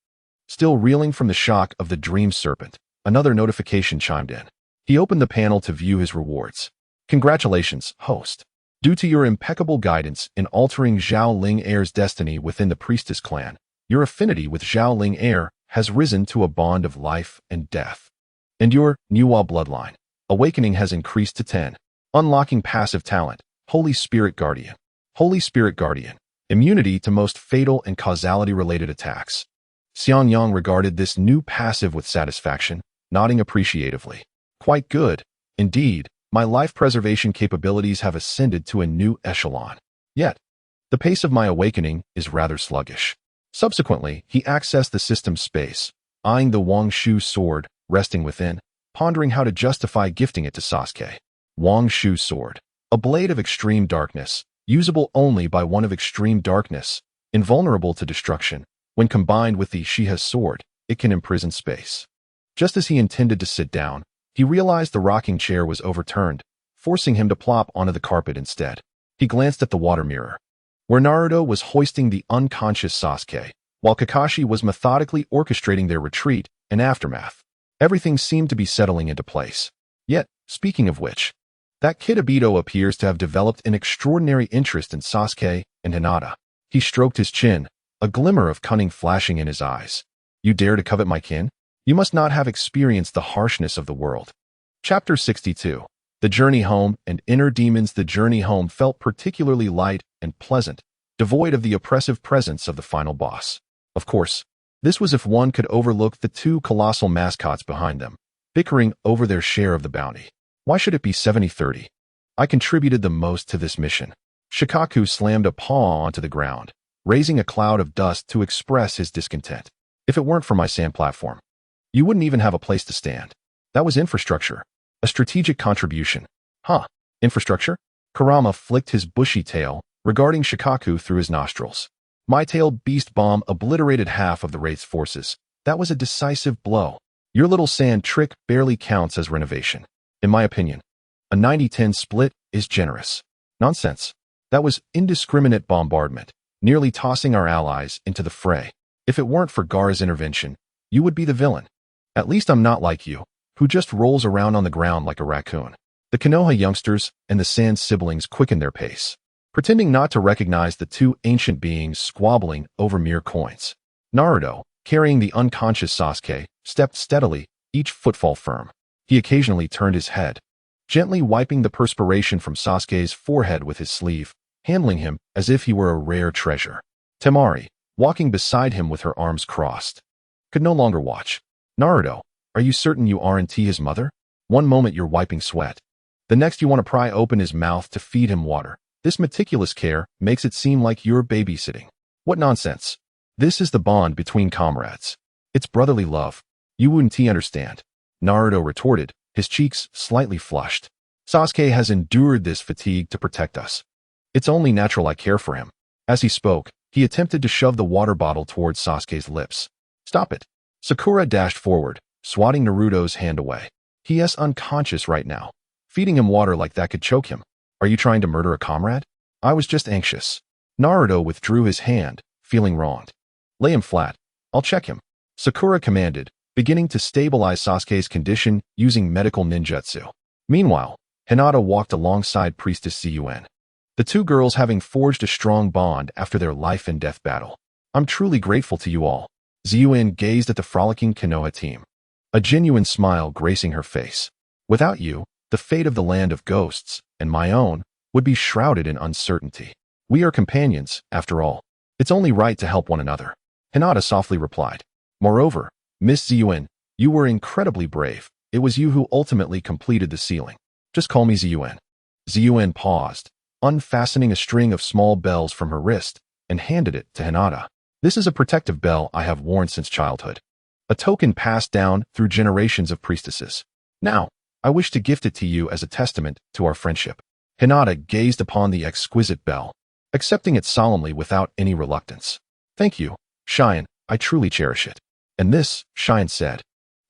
Still reeling from the shock of the Dream Serpent, another notification chimed in. He opened the panel to view his rewards. Congratulations, host. Due to your impeccable guidance in altering Zhao Ling Heir's destiny within the priestess clan, your affinity with Zhao Ling Heir has risen to a bond of life and death. And your Nuwa bloodline awakening has increased to 10. Unlocking passive talent, Holy Spirit Guardian. Holy Spirit Guardian. Immunity to most fatal and causality-related attacks. Xiangyang regarded this new passive with satisfaction, nodding appreciatively. Quite good. Indeed, my life preservation capabilities have ascended to a new echelon. Yet, the pace of my awakening is rather sluggish. Subsequently, he accessed the system's space, eyeing the Wang Shu sword resting within, pondering how to justify gifting it to Sasuke. Wang Shu's sword. A blade of extreme darkness, usable only by one of extreme darkness, invulnerable to destruction. When combined with the Shiha's sword, it can imprison space. Just as he intended to sit down, he realized the rocking chair was overturned, forcing him to plop onto the carpet instead. He glanced at the water mirror, where Naruto was hoisting the unconscious Sasuke, while Kakashi was methodically orchestrating their retreat and aftermath. Everything seemed to be settling into place. Yet, speaking of which, that kid Obito appears to have developed an extraordinary interest in Sasuke and Hinata. He stroked his chin, a glimmer of cunning flashing in his eyes. You dare to covet my kin? You must not have experienced the harshness of the world. Chapter 62. The Journey Home and Inner Demons. The journey home felt particularly light and pleasant, devoid of the oppressive presence of the final boss. Of course, this was if one could overlook the two colossal mascots behind them, bickering over their share of the bounty. Why should it be 70-30? I contributed the most to this mission. Shikaku slammed a paw onto the ground, raising a cloud of dust to express his discontent. If it weren't for my sand platform, you wouldn't even have a place to stand. That was infrastructure. A strategic contribution. Huh, infrastructure? Kurama flicked his bushy tail, regarding Shikaku through his nostrils. My tailed beast bomb obliterated half of the Wraith's forces. That was a decisive blow. Your little sand trick barely counts as renovation. In my opinion, a 90-10 split is generous. Nonsense. That was indiscriminate bombardment, nearly tossing our allies into the fray. If it weren't for Gaara's intervention, you would be the villain. At least I'm not like you, who just rolls around on the ground like a raccoon. The Konoha youngsters and the Sand siblings quickened their pace, pretending not to recognize the two ancient beings squabbling over mere coins. Naruto, carrying the unconscious Sasuke, stepped steadily, each footfall firm. He occasionally turned his head, gently wiping the perspiration from Sasuke's forehead with his sleeve, handling him as if he were a rare treasure. Temari, walking beside him with her arms crossed, could no longer watch. Naruto, are you certain you aren't his mother? One moment you're wiping sweat. The next you want to pry open his mouth to feed him water. This meticulous care makes it seem like you're babysitting. What nonsense. This is the bond between comrades. It's brotherly love. You wouldn't understand. Naruto retorted, his cheeks slightly flushed. Sasuke has endured this fatigue to protect us. It's only natural I care for him. As he spoke, he attempted to shove the water bottle towards Sasuke's lips. Stop it. Sakura dashed forward, swatting Naruto's hand away. He is unconscious right now. Feeding him water like that could choke him. Are you trying to murder a comrade? I was just anxious. Naruto withdrew his hand, feeling wronged. Lay him flat. I'll check him. Sakura commanded, beginning to stabilize Sasuke's condition using medical ninjutsu. Meanwhile, Hinata walked alongside Priestess Ziyuan. The two girls having forged a strong bond after their life and death battle. I'm truly grateful to you all. Ziyuan gazed at the frolicking Konoha team, a genuine smile gracing her face. Without you, the fate of the land of ghosts, and my own, would be shrouded in uncertainty. We are companions, after all. It's only right to help one another. Hinata softly replied. Moreover, Miss Ziyuan, you were incredibly brave. It was you who ultimately completed the sealing. Just call me Ziyuan. Ziyuan paused, unfastening a string of small bells from her wrist, and handed it to Hinata. This is a protective bell I have worn since childhood. A token passed down through generations of priestesses. Now, I wish to gift it to you as a testament to our friendship. Hinata gazed upon the exquisite bell, accepting it solemnly without any reluctance. Thank you, Xian, I truly cherish it. And this, Xian said,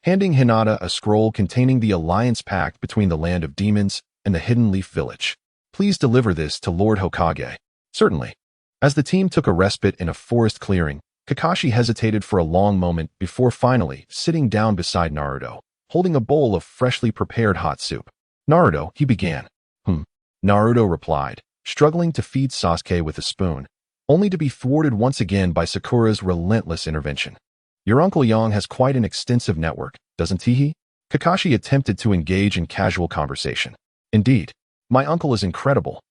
handing Hinata a scroll containing the alliance pact between the land of demons and the Hidden Leaf Village. Please deliver this to Lord Hokage. Certainly. As the team took a respite in a forest clearing, Kakashi hesitated for a long moment before finally sitting down beside Naruto, holding a bowl of freshly prepared hot soup. Naruto, he began. Naruto replied, struggling to feed Sasuke with a spoon, only to be thwarted once again by Sakura's relentless intervention. Your Uncle Yang has quite an extensive network, doesn't he? Kakashi attempted to engage in casual conversation. Indeed, my uncle is incredible.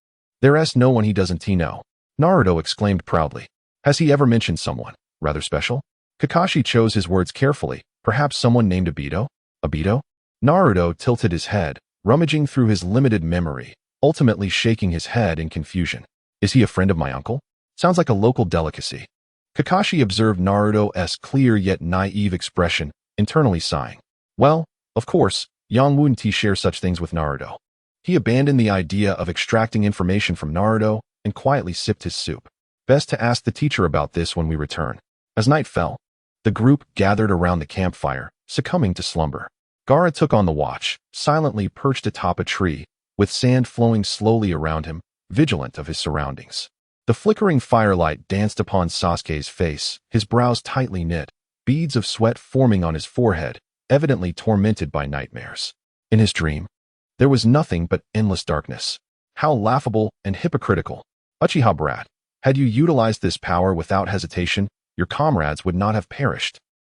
There's no one he doesn't know. Naruto exclaimed proudly. Has he ever mentioned someone rather special? Kakashi chose his words carefully. Perhaps someone named Obito? Obito? Naruto tilted his head, rummaging through his limited memory, ultimately shaking his head in confusion. Is he a friend of my uncle? Sounds like a local delicacy. Kakashi observed Naruto's clear yet naive expression, internally sighing. Well, of course, Yang wouldn't share such things with Naruto. He abandoned the idea of extracting information from Naruto and quietly sipped his soup. Best to ask the teacher about this when we return. As night fell, the group gathered around the campfire, succumbing to slumber. Gaara took on the watch, silently perched atop a tree, with sand flowing slowly around him, vigilant of his surroundings. The flickering firelight danced upon Sasuke's face, his brows tightly knit, beads of sweat forming on his forehead, evidently tormented by nightmares. In his dream, there was nothing but endless darkness. How laughable and hypocritical. Uchiha brat, had you utilized this power without hesitation, your comrades would not have perished.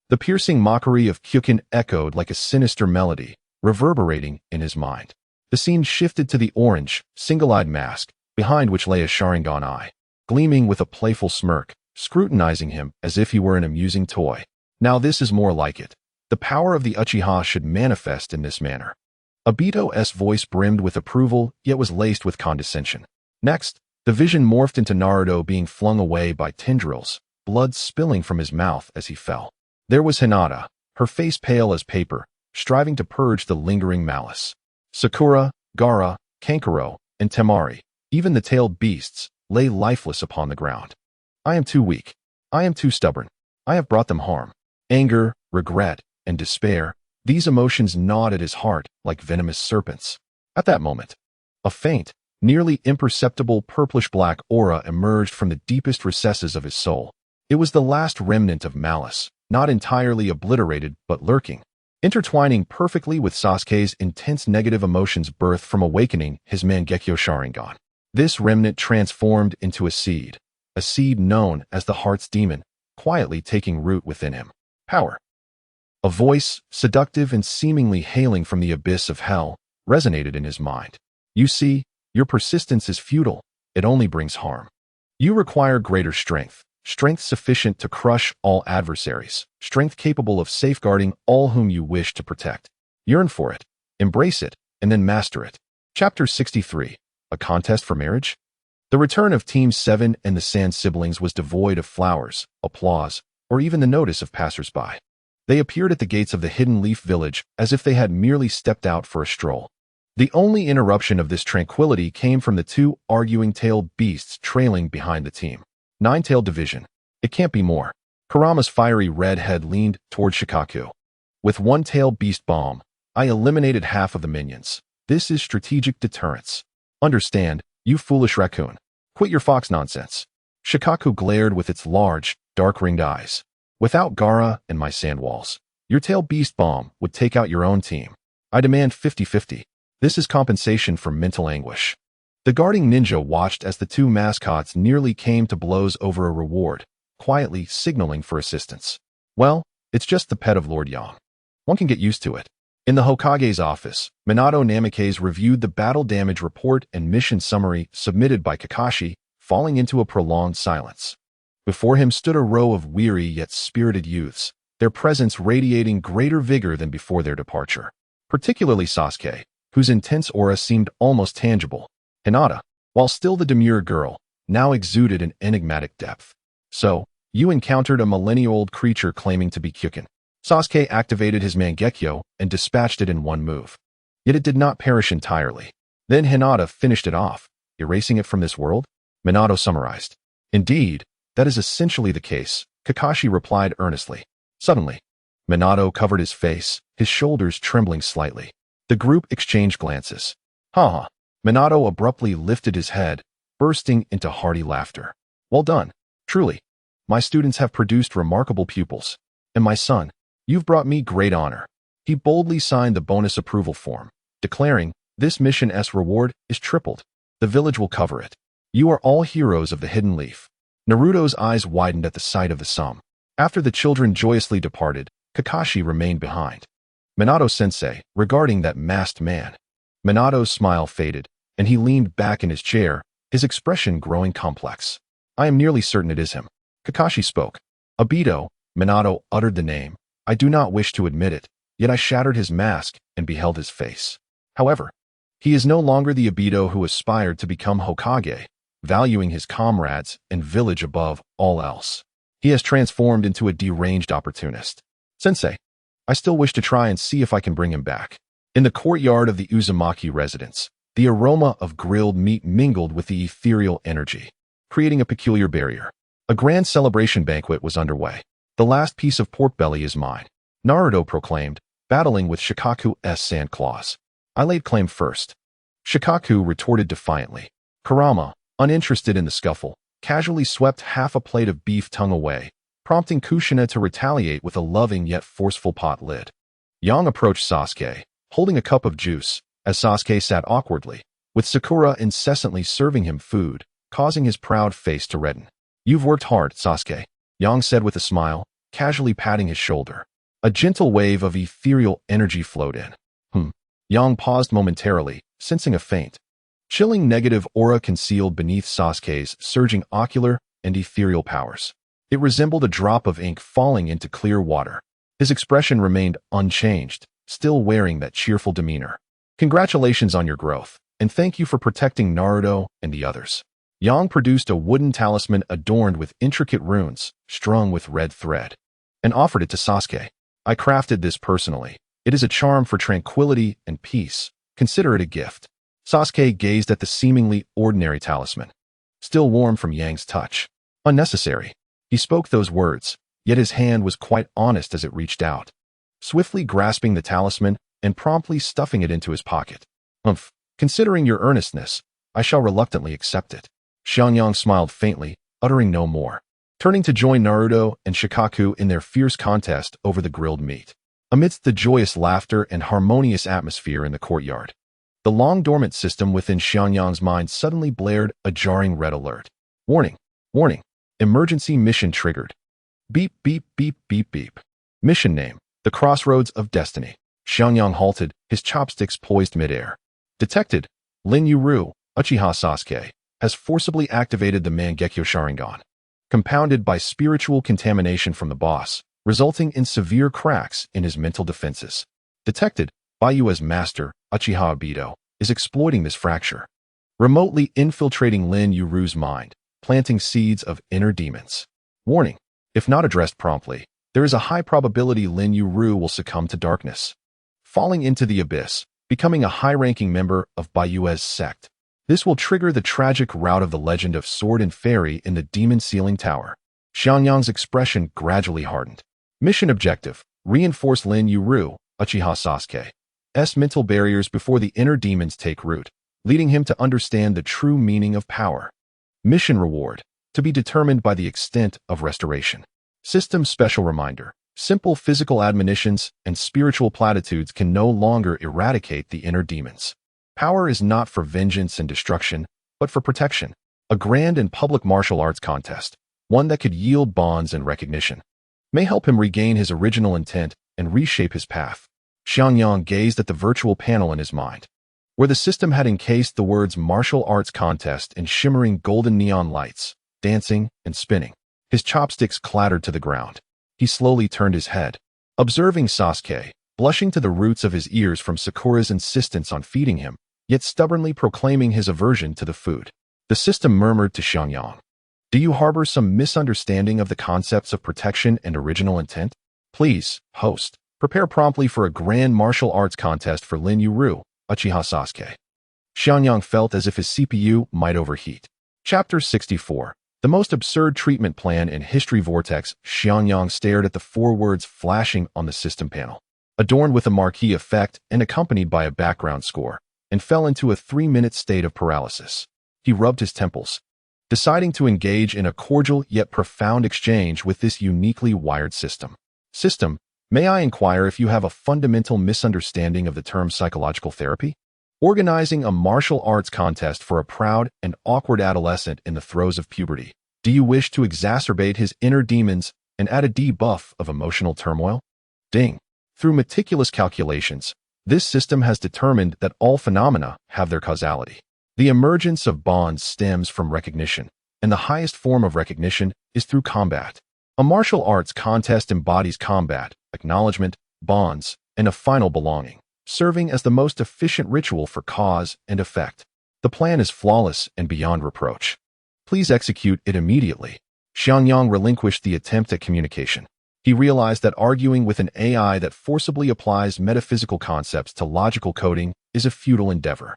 The piercing mockery of Kyokin echoed like a sinister melody, reverberating in his mind. The scene shifted to the orange, single-eyed mask, behind which lay a Sharingan eye, gleaming with a playful smirk, scrutinizing him as if he were an amusing toy. Now this is more like it. The power of the Uchiha should manifest in this manner. Obito's voice brimmed with approval, yet was laced with condescension. Next, the vision morphed into Naruto being flung away by tendrils, blood spilling from his mouth as he fell. There was Hinata, her face pale as paper, striving to purge the lingering malice. Sakura, Gaara, Kankuro, and Temari, even the tailed beasts, lay lifeless upon the ground. I am too weak. I am too stubborn. I have brought them harm. Anger, regret, and despair, these emotions gnawed at his heart like venomous serpents. At that moment, a faint, nearly imperceptible purplish-black aura emerged from the deepest recesses of his soul. It was the last remnant of malice, not entirely obliterated but lurking, intertwining perfectly with Sasuke's intense negative emotions birthed from awakening his Mangekyo Sharingan. This remnant transformed into a seed known as the Heart's Demon, quietly taking root within him. Power. A voice, seductive and seemingly hailing from the abyss of hell, resonated in his mind. You see, your persistence is futile. It only brings harm. You require greater strength. Strength sufficient to crush all adversaries, strength capable of safeguarding all whom you wish to protect. Yearn for it, embrace it, and then master it. Chapter 63. A Contest for Marriage? The return of Team 7 and the Sand siblings was devoid of flowers, applause, or even the notice of passers-by. They appeared at the gates of the Hidden Leaf Village as if they had merely stepped out for a stroll. The only interruption of this tranquility came from the two arguing-tailed beasts trailing behind the team. Nine-tailed division. It can't be more. Kurama's fiery red head leaned toward Shikaku. With one-tailed beast bomb, I eliminated half of the minions. This is strategic deterrence. Understand, you foolish raccoon. Quit your fox nonsense. Shikaku glared with its large, dark-ringed eyes. Without Gaara and my sand walls, your tail beast bomb would take out your own team. I demand 50-50. This is compensation for mental anguish. The guarding ninja watched as the two mascots nearly came to blows over a reward, quietly signaling for assistance. Well, it's just the pet of Lord Yang. One can get used to it. In the Hokage's office, Minato Namikaze reviewed the battle damage report and mission summary submitted by Kakashi, falling into a prolonged silence. Before him stood a row of weary yet spirited youths, their presence radiating greater vigor than before their departure. Particularly Sasuke, whose intense aura seemed almost tangible. Hinata, while still the demure girl, now exuded an enigmatic depth. So, you encountered a millennia-old creature claiming to be Kyokin. Sasuke activated his Mangekyo and dispatched it in one move. Yet it did not perish entirely. Then Hinata finished it off, erasing it from this world? Minato summarized. Indeed, that is essentially the case, Kakashi replied earnestly. Suddenly, Minato covered his face, his shoulders trembling slightly. The group exchanged glances. Ha. Minato abruptly lifted his head, bursting into hearty laughter. Well done. Truly. My students have produced remarkable pupils. And my son, you've brought me great honor. He boldly signed the bonus approval form, declaring, "This mission's reward is tripled. The village will cover it. You are all heroes of the Hidden Leaf." Naruto's eyes widened at the sight of the sum. After the children joyously departed, Kakashi remained behind. "Minato-sensei, regarding that masked man." Minato's smile faded, and he leaned back in his chair, his expression growing complex. "I am nearly certain it is him." Kakashi spoke. "Obito," Minato uttered the name. "I do not wish to admit it, yet I shattered his mask and beheld his face. However, he is no longer the Obito who aspired to become Hokage, valuing his comrades and village above all else. He has transformed into a deranged opportunist. Sensei, I still wish to try and see if I can bring him back." In the courtyard of the Uzumaki residence, the aroma of grilled meat mingled with the ethereal energy, creating a peculiar barrier. A grand celebration banquet was underway. "The last piece of pork belly is mine," Naruto proclaimed, battling with Shikaku's sand claws. "I laid claim first." Shikaku retorted defiantly. Kurama, uninterested in the scuffle, casually swept half a plate of beef tongue away, prompting Kushina to retaliate with a loving yet forceful pot lid. Yang approached Sasuke, holding a cup of juice, as Sasuke sat awkwardly, with Sakura incessantly serving him food, causing his proud face to redden. "You've worked hard, Sasuke," Yang said with a smile, casually patting his shoulder. A gentle wave of ethereal energy flowed in. Yang paused momentarily, sensing a faint, chilling negative aura concealed beneath Sasuke's surging ocular and ethereal powers. It resembled a drop of ink falling into clear water. His expression remained unchanged, still wearing that cheerful demeanor. "Congratulations on your growth, and thank you for protecting Naruto and the others." Yang produced a wooden talisman adorned with intricate runes, strung with red thread, and offered it to Sasuke. "I crafted this personally. It is a charm for tranquility and peace. Consider it a gift." Sasuke gazed at the seemingly ordinary talisman, still warm from Yang's touch. "Unnecessary." He spoke those words, yet his hand was quite honest as it reached out, swiftly grasping the talisman and promptly stuffing it into his pocket. Considering your earnestness, I shall reluctantly accept it." Xianxia smiled faintly, uttering no more, turning to join Naruto and Shikaku in their fierce contest over the grilled meat. Amidst the joyous laughter and harmonious atmosphere in the courtyard, the long-dormant system within Xianxia's mind suddenly blared a jarring red alert. "Warning! Warning! Emergency mission triggered. Beep, beep, beep, beep, beep." Mission name: The Crossroads of Destiny. Xianxia halted, his chopsticks poised midair. Detected. Lin Yuru, Uchiha Sasuke, has forcibly activated the Mangekyo Sharingan, compounded by spiritual contamination from the boss, resulting in severe cracks in his mental defenses. Detected. Bayua's master, Uchiha Obito, is exploiting this fracture, remotely infiltrating Lin Yuru's mind, planting seeds of inner demons. Warning: if not addressed promptly, there is a high probability Lin Yuru will succumb to darkness, falling into the abyss, becoming a high-ranking member of Bayua's sect. This will trigger the tragic rout of the legend of Sword and Fairy in the Demon Sealing Tower. Xiangyang's expression gradually hardened. Mission objective: reinforce Lin Yuru, Uchiha Sasuke's mental barriers before the inner demons take root, leading him to understand the true meaning of power. Mission reward: to be determined by the extent of restoration. System special reminder: simple physical admonitions and spiritual platitudes can no longer eradicate the inner demons. Power is not for vengeance and destruction, but for protection. A grand and public martial arts contest, one that could yield bonds and recognition, may help him regain his original intent and reshape his path. Xiangyang gazed at the virtual panel in his mind, where the system had encased the words martial arts contest in shimmering golden neon lights, dancing and spinning. His chopsticks clattered to the ground. He slowly turned his head, observing Sasuke, blushing to the roots of his ears from Sakura's insistence on feeding him, yet stubbornly proclaiming his aversion to the food. The system murmured to Xiangyang, "Do you harbor some misunderstanding of the concepts of protection and original intent? Please, host, prepare promptly for a grand martial arts contest for Lin Yuru, Uchiha Sasuke." Xiangyang felt as if his CPU might overheat. Chapter 64. The most absurd treatment plan in History Vortex. Xiangyang stared at the 4 words flashing on the system panel, adorned with a marquee effect and accompanied by a background score, and fell into a 3-minute state of paralysis. He rubbed his temples, deciding to engage in a cordial yet profound exchange with this uniquely wired system. System, May I inquire if you have a fundamental misunderstanding of the term psychological therapy? Organizing a martial arts contest for a proud and awkward adolescent in the throes of puberty. Do you wish to exacerbate his inner demons and add a debuff of emotional turmoil? Ding. Through meticulous calculations, this system has determined that all phenomena have their causality. The emergence of bonds stems from recognition, and the highest form of recognition is through combat. A martial arts contest embodies combat, acknowledgement, bonds, and a final belonging, serving as the most efficient ritual for cause and effect. The plan is flawless and beyond reproach. Please execute it immediately. Xiangyang relinquished the attempt at communication. He realized that arguing with an AI that forcibly applies metaphysical concepts to logical coding is a futile endeavor.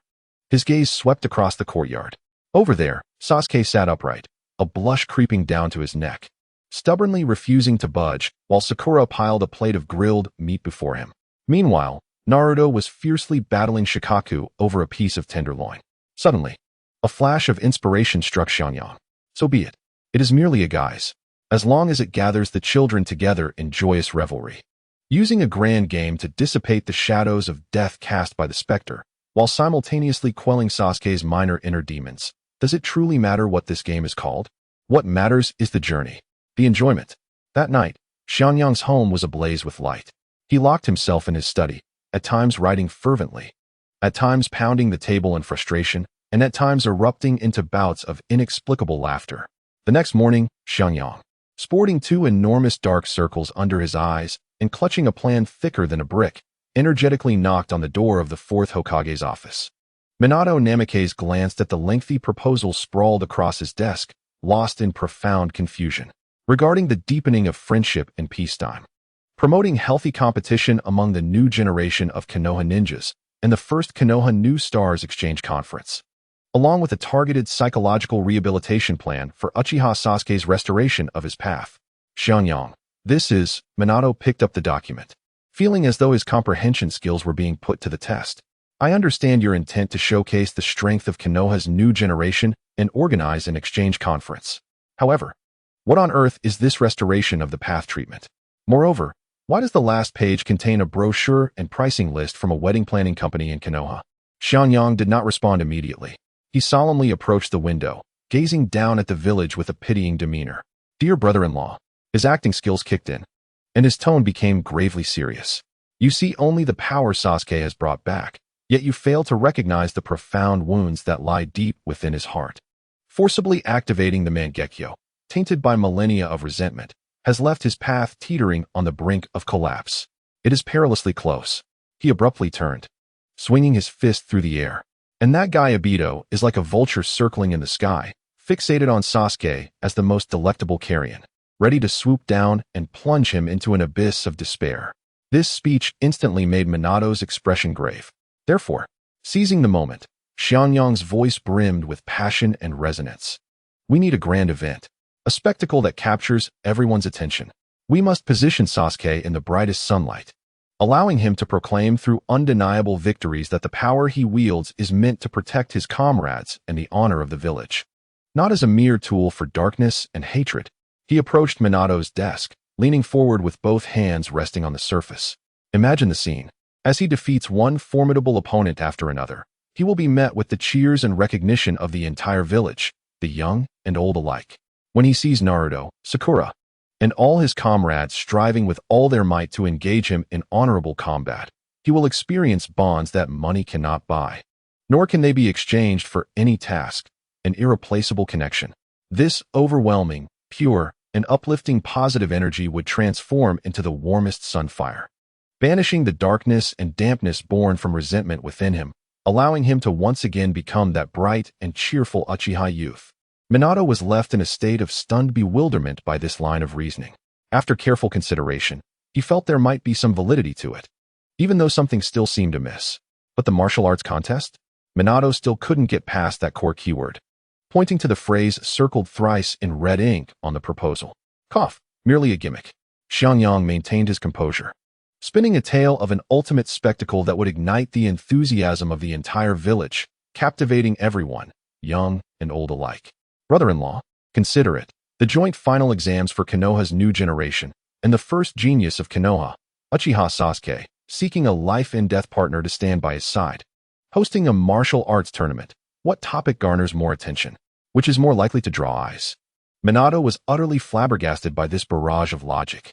His gaze swept across the courtyard. Over there, Sasuke sat upright, a blush creeping down to his neck, stubbornly refusing to budge while Sakura piled a plate of grilled meat before him. Meanwhile, Naruto was fiercely battling Shikaku over a piece of tenderloin. Suddenly, a flash of inspiration struck Xiangyang. So be it. It is merely a guise, as long as it gathers the children together in joyous revelry. Using a grand game to dissipate the shadows of death cast by the specter, while simultaneously quelling Sasuke's minor inner demons. Does it truly matter what this game is called? What matters is the journey, the enjoyment. That night, Xiangyang's home was ablaze with light. He locked himself in his study, at times writing fervently, at times pounding the table in frustration, and at times erupting into bouts of inexplicable laughter. The next morning, Xiangyang, sporting two enormous dark circles under his eyes and clutching a plan thicker than a brick, energetically knocked on the door of the fourth Hokage's office. Minato Namikaze glanced at the lengthy proposal sprawled across his desk, lost in profound confusion. Regarding the deepening of friendship and peacetime, promoting healthy competition among the new generation of Konoha ninjas, and the first Konoha New Stars Exchange Conference, along with a targeted psychological rehabilitation plan for Uchiha Sasuke's restoration of his path. Xiangyang, Minato picked up the document, feeling as though his comprehension skills were being put to the test. I understand your intent to showcase the strength of Konoha's new generation and organize an exchange conference. However, what on earth is this restoration of the path treatment? Moreover, why does the last page contain a brochure and pricing list from a wedding planning company in Konoha? Xiangyang did not respond immediately. He solemnly approached the window, gazing down at the village with a pitying demeanor. Dear brother-in-law, his acting skills kicked in, and his tone became gravely serious. You see only the power Sasuke has brought back, yet you fail to recognize the profound wounds that lie deep within his heart. Forcibly activating the Mangekyo, tainted by millennia of resentment, has left his path teetering on the brink of collapse. It is perilously close. He abruptly turned, swinging his fist through the air. And that guy Obito is like a vulture circling in the sky, fixated on Sasuke as the most delectable carrion, ready to swoop down and plunge him into an abyss of despair. This speech instantly made Minato's expression grave. Therefore, seizing the moment, Xiangyang's voice brimmed with passion and resonance. We need a grand event, a spectacle that captures everyone's attention. We must position Sasuke in the brightest sunlight, allowing him to proclaim through undeniable victories that the power he wields is meant to protect his comrades and the honor of the village. Not as a mere tool for darkness and hatred, he approached Minato's desk, leaning forward with both hands resting on the surface. Imagine the scene. As he defeats one formidable opponent after another, he will be met with the cheers and recognition of the entire village, the young and old alike. When he sees Naruto, Sakura, and all his comrades striving with all their might to engage him in honorable combat, he will experience bonds that money cannot buy, nor can they be exchanged for any task, an irreplaceable connection. This overwhelming, pure, and uplifting positive energy would transform into the warmest sunfire, banishing the darkness and dampness born from resentment within him, allowing him to once again become that bright and cheerful Uchiha youth. Minato was left in a state of stunned bewilderment by this line of reasoning. After careful consideration, he felt there might be some validity to it, even though something still seemed amiss. But the martial arts contest? Minato still couldn't get past that core keyword, pointing to the phrase circled thrice in red ink on the proposal. Cough, merely a gimmick. Xiangyang maintained his composure, spinning a tale of an ultimate spectacle that would ignite the enthusiasm of the entire village, captivating everyone, young and old alike. Brother-in-law, consider it. The joint final exams for Konoha's new generation, and the first genius of Konoha, Uchiha Sasuke, seeking a life-and-death partner to stand by his side. Hosting a martial arts tournament. What topic garners more attention? Which is more likely to draw eyes? Minato was utterly flabbergasted by this barrage of logic.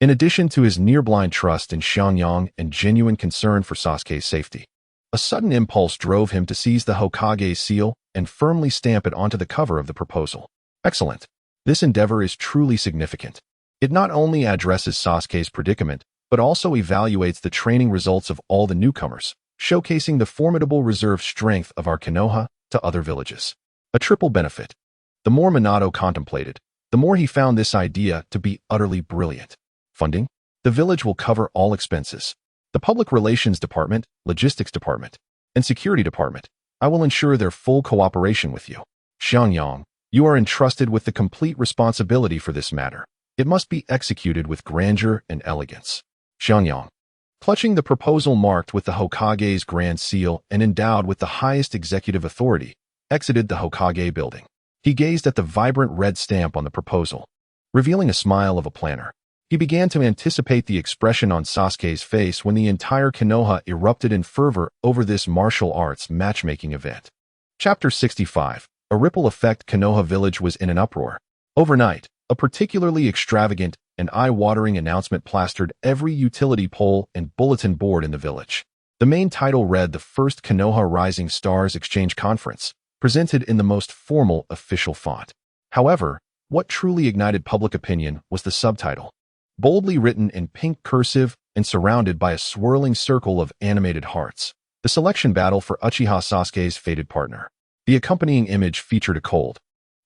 In addition to his near-blind trust in xianxia and genuine concern for Sasuke's safety, a sudden impulse drove him to seize the Hokage's seal and firmly stamp it onto the cover of the proposal. Excellent. This endeavor is truly significant. It not only addresses Sasuke's predicament, but also evaluates the training results of all the newcomers, showcasing the formidable reserve strength of our Konoha to other villages. A triple benefit. The more Minato contemplated, the more he found this idea to be utterly brilliant. Funding? The village will cover all expenses. The Public Relations Department, Logistics Department, and Security Department. I will ensure their full cooperation with you. xianxia, you are entrusted with the complete responsibility for this matter. It must be executed with grandeur and elegance. xianxia, clutching the proposal marked with the Hokage's grand seal and endowed with the highest executive authority, exited the Hokage building. He gazed at the vibrant red stamp on the proposal, revealing a smile of a planner. He began to anticipate the expression on Sasuke's face when the entire Konoha erupted in fervor over this martial arts matchmaking event. Chapter 65. A ripple effect. Konoha village was in an uproar. Overnight, a particularly extravagant and eye-watering announcement plastered every utility pole and bulletin board in the village. The main title read the First Konoha Rising Stars Exchange Conference, presented in the most formal official font. However, what truly ignited public opinion was the subtitle. Boldly written in pink cursive and surrounded by a swirling circle of animated hearts. The selection battle for Uchiha Sasuke's fated partner. The accompanying image featured a cold,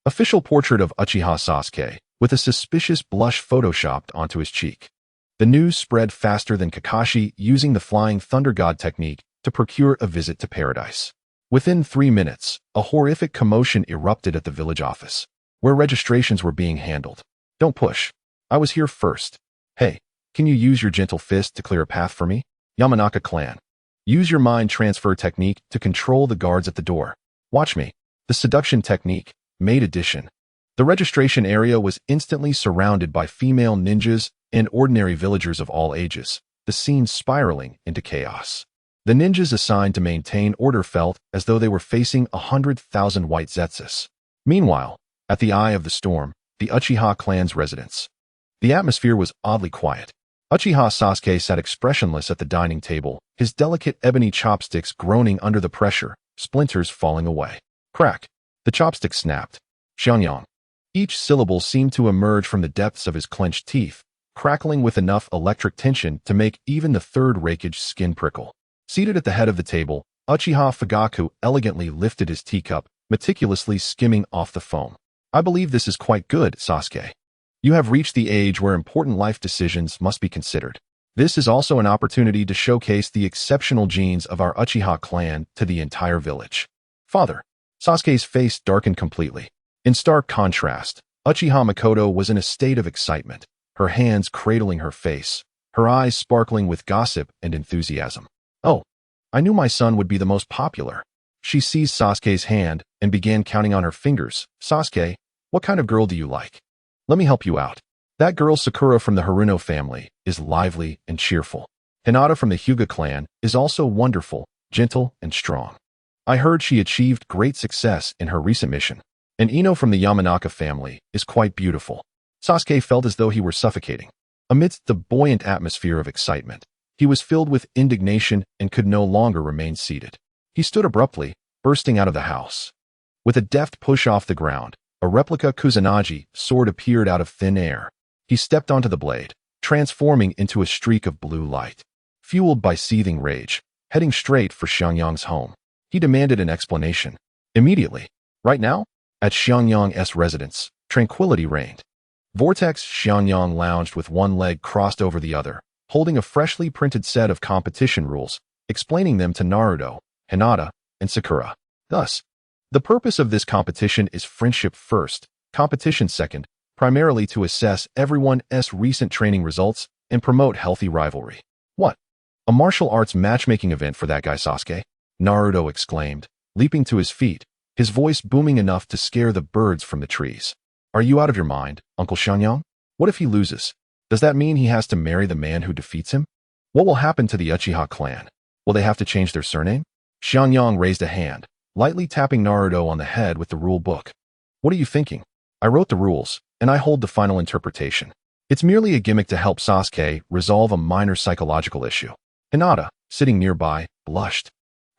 official portrait of Uchiha Sasuke, with a suspicious blush photoshopped onto his cheek. The news spread faster than Kakashi using the Flying Thunder God technique to procure a visit to paradise. Within 3 minutes, a horrific commotion erupted at the village office, where registrations were being handled. Don't push. I was here first. Hey, can you use your gentle fist to clear a path for me? Yamanaka clan. Use your mind transfer technique to control the guards at the door. Watch me. The seduction technique, maid edition. The registration area was instantly surrounded by female ninjas and ordinary villagers of all ages, the scene spiraling into chaos. The ninjas assigned to maintain order felt as though they were facing 100,000 white zetsus. Meanwhile, at the eye of the storm, the Uchiha clan's residence. The atmosphere was oddly quiet. Uchiha Sasuke sat expressionless at the dining table, his delicate ebony chopsticks groaning under the pressure, splinters falling away. Crack. The chopstick snapped. xianxia. Each syllable seemed to emerge from the depths of his clenched teeth, crackling with enough electric tension to make even the third rake's skin prickle. Seated at the head of the table, Uchiha Fugaku elegantly lifted his teacup, meticulously skimming off the foam. I believe this is quite good, Sasuke. You have reached the age where important life decisions must be considered. This is also an opportunity to showcase the exceptional genes of our Uchiha clan to the entire village. Father. Sasuke's face darkened completely. In stark contrast, Uchiha Makoto was in a state of excitement, her hands cradling her face, her eyes sparkling with gossip and enthusiasm. Oh, I knew my son would be the most popular. She seized Sasuke's hand and began counting on her fingers. Sasuke, what kind of girl do you like? Let me help you out. That girl Sakura from the Haruno family is lively and cheerful. Hinata from the Hyuga clan is also wonderful, gentle, and strong. I heard she achieved great success in her recent mission. And Ino from the Yamanaka family is quite beautiful. Sasuke felt as though he were suffocating. Amidst the buoyant atmosphere of excitement, he was filled with indignation and could no longer remain seated. He stood abruptly, bursting out of the house. With a deft push off the ground, a replica Kusanagi sword appeared out of thin air. He stepped onto the blade, transforming into a streak of blue light. Fueled by seething rage, heading straight for xianxia's home, he demanded an explanation. Immediately. Right now? At xianxia's residence, tranquility reigned. Vortex xianxia lounged with one leg crossed over the other, holding a freshly printed set of competition rules, explaining them to Naruto, Hinata, and Sakura. Thus, the purpose of this competition is friendship first, competition second, primarily to assess everyone's recent training results and promote healthy rivalry. What? A martial arts matchmaking event for that guy Sasuke? Naruto exclaimed, leaping to his feet, his voice booming enough to scare the birds from the trees. Are you out of your mind, Uncle xianxia? What if he loses? Does that mean he has to marry the man who defeats him? What will happen to the Uchiha clan? Will they have to change their surname? Xiangyang raised a hand, lightly tapping Naruto on the head with the rule book. What are you thinking? I wrote the rules, and I hold the final interpretation. It's merely a gimmick to help Sasuke resolve a minor psychological issue. Hinata, sitting nearby, blushed.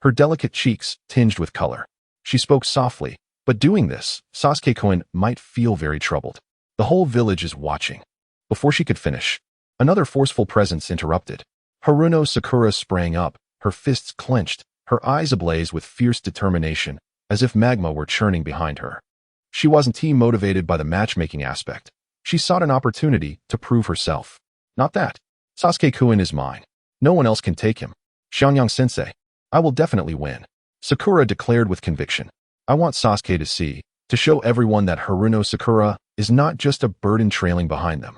Her delicate cheeks tinged with color. She spoke softly, but doing this, Sasuke-kun might feel very troubled. The whole village is watching. Before she could finish, another forceful presence interrupted. Haruno Sakura sprang up, her fists clenched, her eyes ablaze with fierce determination, as if magma were churning behind her. She wasn't motivated by the matchmaking aspect. She sought an opportunity to prove herself. Not that. Sasuke-kun is mine. No one else can take him. Xiangyang-sensei, I will definitely win. Sakura declared with conviction. I want Sasuke to see, to show everyone that Haruno Sakura is not just a burden trailing behind them.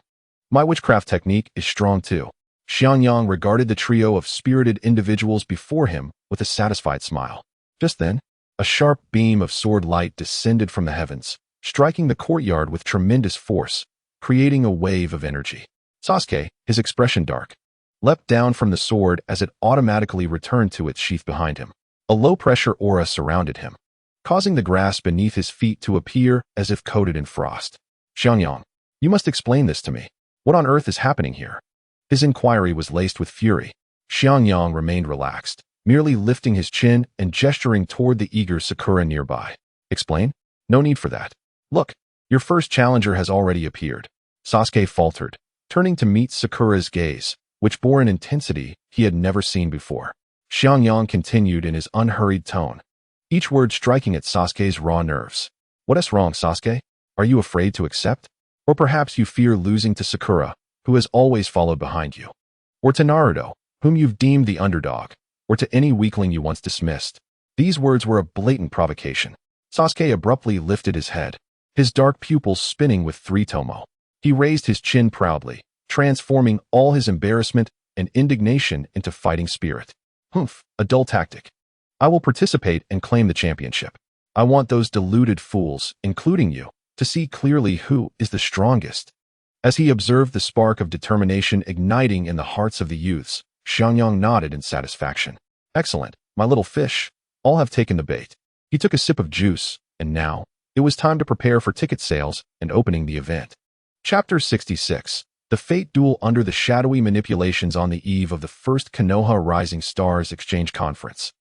My witchcraft technique is strong too. Xiangyang regarded the trio of spirited individuals before him with a satisfied smile. Just then, a sharp beam of sword light descended from the heavens, striking the courtyard with tremendous force, creating a wave of energy. Sasuke, his expression dark, leapt down from the sword as it automatically returned to its sheath behind him. A low-pressure aura surrounded him, causing the grass beneath his feet to appear as if coated in frost. Xiangyang, you must explain this to me. What on earth is happening here? His inquiry was laced with fury. Xiangyang remained relaxed, merely lifting his chin and gesturing toward the eager Sakura nearby. Explain? No need for that. Look, your first challenger has already appeared. Sasuke faltered, turning to meet Sakura's gaze, which bore an intensity he had never seen before. Xiangyang continued in his unhurried tone, each word striking at Sasuke's raw nerves. What's wrong, Sasuke? Are you afraid to accept? Or perhaps you fear losing to Sakura, who has always followed behind you? Or to Naruto, whom you've deemed the underdog? Or to any weakling you once dismissed? These words were a blatant provocation. Sasuke abruptly lifted his head, his dark pupils spinning with tomo. He raised his chin proudly, transforming all his embarrassment and indignation into fighting spirit. Humph, a dull tactic. I will participate and claim the championship. I want those deluded fools, including you, to see clearly who is the strongest. As he observed the spark of determination igniting in the hearts of the youths, Xiangyang nodded in satisfaction. Excellent, my little fish. All have taken the bait. He took a sip of juice, and now, it was time to prepare for ticket sales and opening the event. Chapter 66. The Fate Duel under the shadowy manipulations on the eve of the first Konoha Rising Stars Exchange Conference.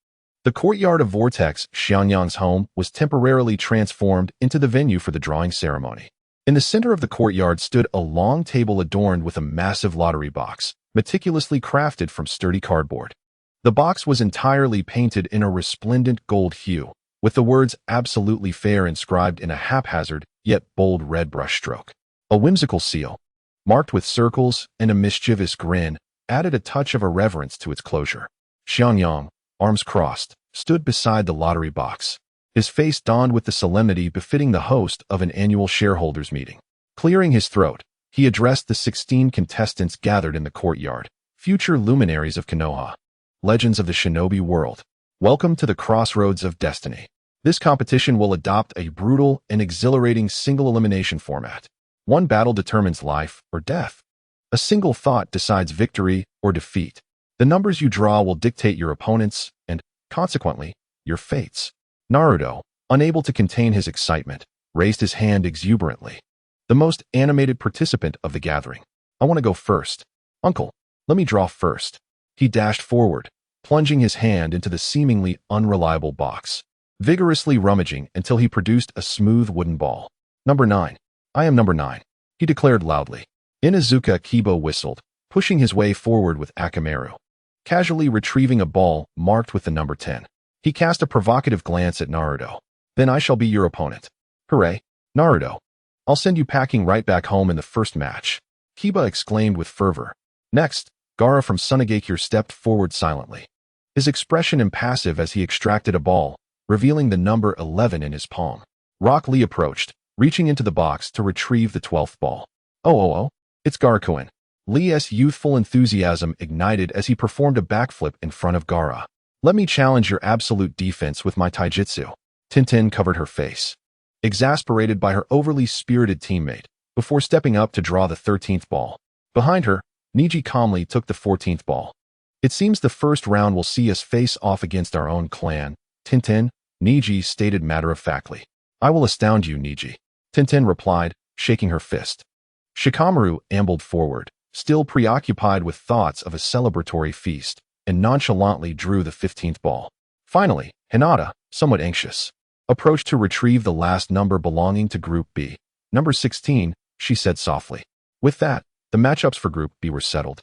The courtyard of Vortex, Xiangyang's home, was temporarily transformed into the venue for the drawing ceremony. In the center of the courtyard stood a long table adorned with a massive lottery box, meticulously crafted from sturdy cardboard. The box was entirely painted in a resplendent gold hue, with the words "Absolutely Fair" inscribed in a haphazard yet bold red brushstroke. A whimsical seal, marked with circles and a mischievous grin, added a touch of irreverence to its closure. Xiangyang, arms crossed, stood beside the lottery box. His face donned with the solemnity befitting the host of an annual shareholders meeting. Clearing his throat, he addressed the 16 contestants gathered in the courtyard, future luminaries of Konoha, legends of the shinobi world. Welcome to the crossroads of destiny. This competition will adopt a brutal and exhilarating single elimination format. One battle determines life or death. A single thought decides victory or defeat. The numbers you draw will dictate your opponents and, consequently, your fates. Naruto, unable to contain his excitement, raised his hand exuberantly. The most animated participant of the gathering. I want to go first. Uncle, let me draw first. He dashed forward, plunging his hand into the seemingly unreliable box, vigorously rummaging until he produced a smooth wooden ball. Number 9. I am number 9, he declared loudly. Inuzuka Kibo whistled, pushing his way forward with Akamaru, casually retrieving a ball marked with the number 10. He cast a provocative glance at Naruto. Then I shall be your opponent. Hooray, Naruto. I'll send you packing right back home in the first match, Kiba exclaimed with fervor. Next, Gaara from Sunagakure stepped forward silently, his expression impassive as he extracted a ball, revealing the number 11 in his palm. Rock Lee approached, reaching into the box to retrieve the 12th ball. Oh, it's Gaara-kun. Lee's youthful enthusiasm ignited as he performed a backflip in front of Gaara. Let me challenge your absolute defense with my taijutsu. Tintin covered her face, exasperated by her overly spirited teammate, before stepping up to draw the 13th ball. Behind her, Niji calmly took the 14th ball. It seems the first round will see us face off against our own clan, Tintin, Niji stated matter-of-factly. I will astound you, Niji, Tintin replied, shaking her fist. Shikamaru ambled forward, still preoccupied with thoughts of a celebratory feast, and nonchalantly drew the 15th ball. Finally, Hinata, somewhat anxious, approached to retrieve the last number belonging to Group B. Number 16, she said softly. With that, the matchups for Group B were settled,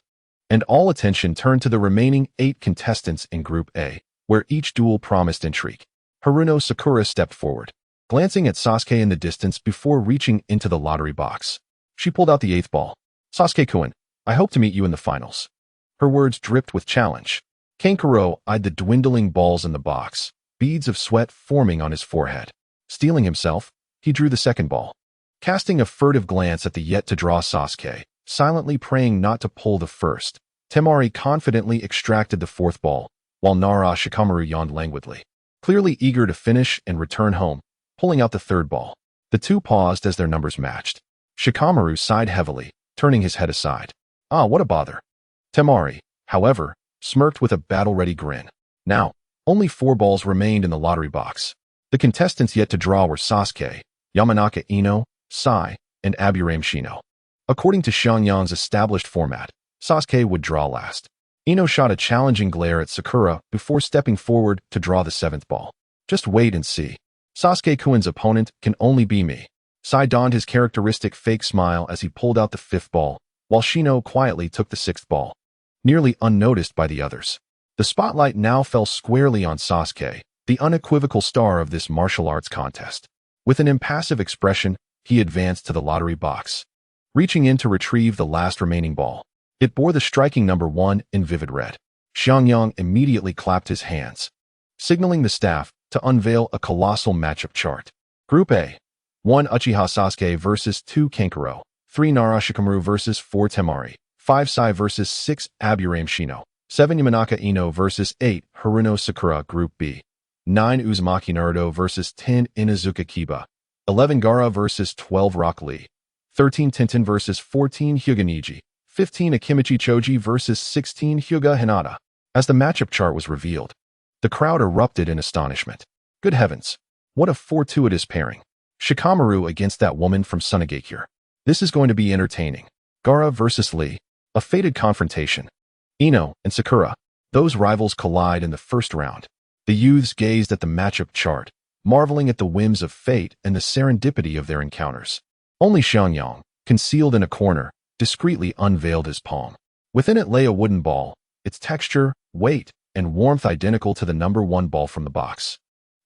and all attention turned to the remaining 8 contestants in Group A, where each duel promised intrigue. Haruno Sakura stepped forward, glancing at Sasuke in the distance before reaching into the lottery box. She pulled out the 8th ball. Sasuke-kun, I hope to meet you in the finals. Her words dripped with challenge. Kankuro eyed the dwindling balls in the box, beads of sweat forming on his forehead. Steeling himself, he drew the 2nd ball. Casting a furtive glance at the yet-to-draw Sasuke, silently praying not to pull the 1st, Temari confidently extracted the 4th ball, while Nara Shikamaru yawned languidly, clearly eager to finish and return home, pulling out the 3rd ball. The two paused as their numbers matched. Shikamaru sighed heavily, turning his head aside. Ah, what a bother. Temari, however, smirked with a battle-ready grin. Now, only 4 balls remained in the lottery box. The contestants yet to draw were Sasuke, Yamanaka Ino, Sai, and Aburame Shino. According to Xiangyang's established format, Sasuke would draw last. Ino shot a challenging glare at Sakura before stepping forward to draw the 7th ball. Just wait and see. Sasuke-kun's opponent can only be me. Sai donned his characteristic fake smile as he pulled out the 5th ball, while Shino quietly took the 6th ball, nearly unnoticed by the others. The spotlight now fell squarely on Sasuke, the unequivocal star of this martial arts contest. With an impassive expression, he advanced to the lottery box, reaching in to retrieve the last remaining ball. It bore the striking number 1 in vivid red. Xiangyang immediately clapped his hands, signaling the staff to unveil a colossal matchup chart. Group A: 1 Uchiha Sasuke versus 2 Kankuro, 3 Nara Shikamaru versus 4 Temari, 5 Sai versus 6 Aburame Shino, 7 Yamanaka Ino versus 8 Haruno Sakura. Group B: 9 Uzumaki Naruto versus 10 Inuzuka Kiba, 11 Gaara versus 12 Rock Lee, 13 Tintin versus 14 Hyuga Niji, 15 Akimichi Choji versus 16 Hyuga Hinata. As the matchup chart was revealed, the crowd erupted in astonishment. Good heavens, what a fortuitous pairing. Shikamaru against that woman from Sunagakure. This is going to be entertaining. Gaara versus Lee, a fated confrontation. Ino and Sakura, those rivals collide in the first round. The youths gazed at the matchup chart, marveling at the whims of fate and the serendipity of their encounters. Only Xiangyang, concealed in a corner, discreetly unveiled his palm. Within it lay a wooden ball, its texture, weight, and warmth identical to the number 1 ball from the box,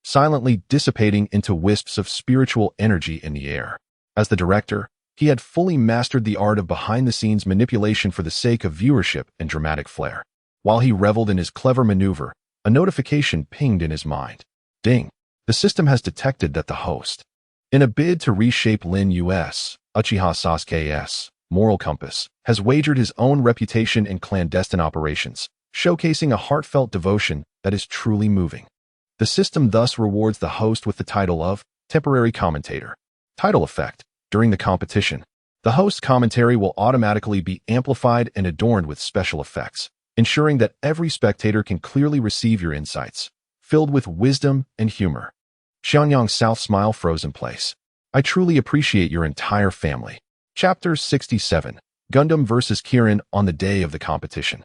silently dissipating into wisps of spiritual energy in the air. As the director, he had fully mastered the art of behind-the-scenes manipulation for the sake of viewership and dramatic flair. While he reveled in his clever maneuver, a notification pinged in his mind. Ding! The system has detected that the host, in a bid to reshape Lin U.S., Uchiha Sasuke's moral compass, has wagered his own reputation in clandestine operations, showcasing a heartfelt devotion that is truly moving. The system thus rewards the host with the title of temporary commentator. Title effect: during the competition, the host's commentary will automatically be amplified and adorned with special effects, ensuring that every spectator can clearly receive your insights, filled with wisdom and humor. Xiangyang's south smile froze in place. I truly appreciate your entire family. Chapter 67: Gundam vs. Kirin. On the day of the competition,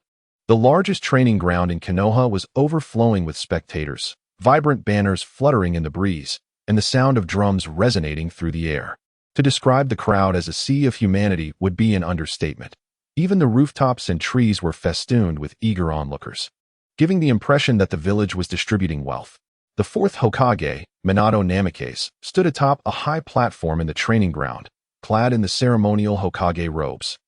the largest training ground in Konoha was overflowing with spectators, vibrant banners fluttering in the breeze, and the sound of drums resonating through the air. To describe the crowd as a sea of humanity would be an understatement. Even the rooftops and trees were festooned with eager onlookers, giving the impression that the village was distributing wealth. The 4th Hokage, Minato Namikaze, stood atop a high platform in the training ground, clad in the ceremonial Hokage robes,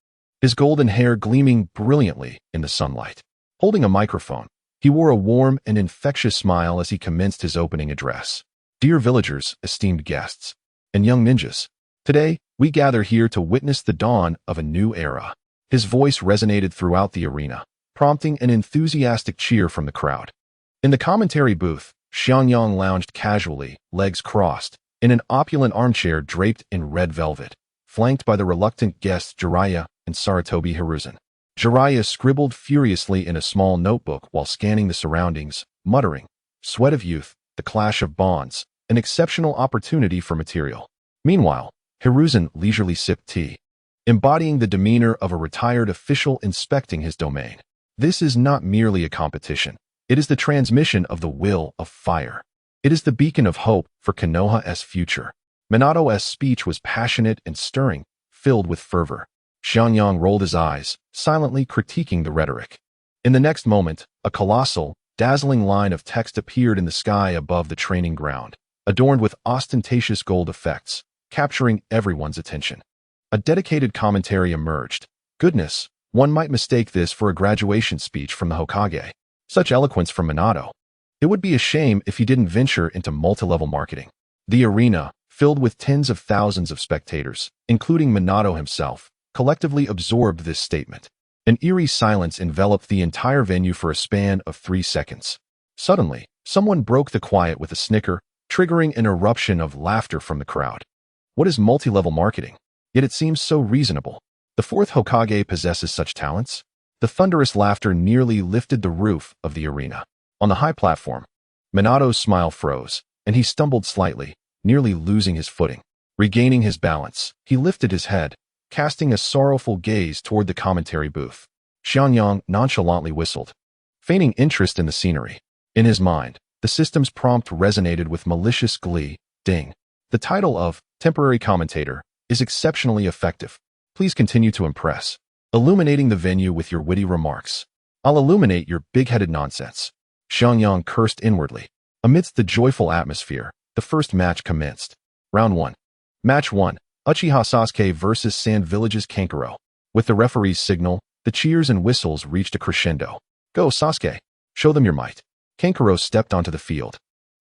his golden hair gleaming brilliantly in the sunlight. Holding a microphone, he wore a warm and infectious smile as he commenced his opening address. Dear villagers, esteemed guests, and young ninjas, today, we gather here to witness the dawn of a new era. His voice resonated throughout the arena, prompting an enthusiastic cheer from the crowd. In the commentary booth, Xiangyang lounged casually, legs crossed, in an opulent armchair draped in red velvet, flanked by the reluctant guests Jiraiya and Sarutobi Hiruzen. Jiraiya scribbled furiously in a small notebook while scanning the surroundings, muttering, "Sweat of youth, the clash of bonds, an exceptional opportunity for material." Meanwhile, Hiruzen leisurely sipped tea, embodying the demeanor of a retired official inspecting his domain. This is not merely a competition. It is the transmission of the will of fire. It is the beacon of hope for Konoha's future. Minato's speech was passionate and stirring, filled with fervor. Xianxia rolled his eyes, silently critiquing the rhetoric. In the next moment, a colossal, dazzling line of text appeared in the sky above the training ground, adorned with ostentatious gold effects, capturing everyone's attention. A dedicated commentary emerged. Goodness, one might mistake this for a graduation speech from the Hokage. Such eloquence from Minato. It would be a shame if he didn't venture into multi-level marketing. The arena, filled with tens of thousands of spectators, including Minato himself, collectively absorbed this statement. An eerie silence enveloped the entire venue for a span of 3 seconds. Suddenly, someone broke the quiet with a snicker, triggering an eruption of laughter from the crowd. What is multi-level marketing? Yet it seems so reasonable. The fourth Hokage possesses such talents? The thunderous laughter nearly lifted the roof of the arena. On the high platform, Minato's smile froze, and he stumbled slightly, nearly losing his footing. Regaining his balance, he lifted his head, casting a sorrowful gaze toward the commentary booth. Xianxia nonchalantly whistled, feigning interest in the scenery. In his mind, the system's prompt resonated with malicious glee. Ding. The title of temporary commentator is exceptionally effective. Please continue to impress, illuminating the venue with your witty remarks. I'll illuminate your big-headed nonsense. Xianxia cursed inwardly. Amidst the joyful atmosphere, the first match commenced. Round 1. Match 1. Uchiha Sasuke vs. Sand Village's Kankuro. With the referee's signal, the cheers and whistles reached a crescendo. Go, Sasuke. Show them your might. Kankuro stepped onto the field,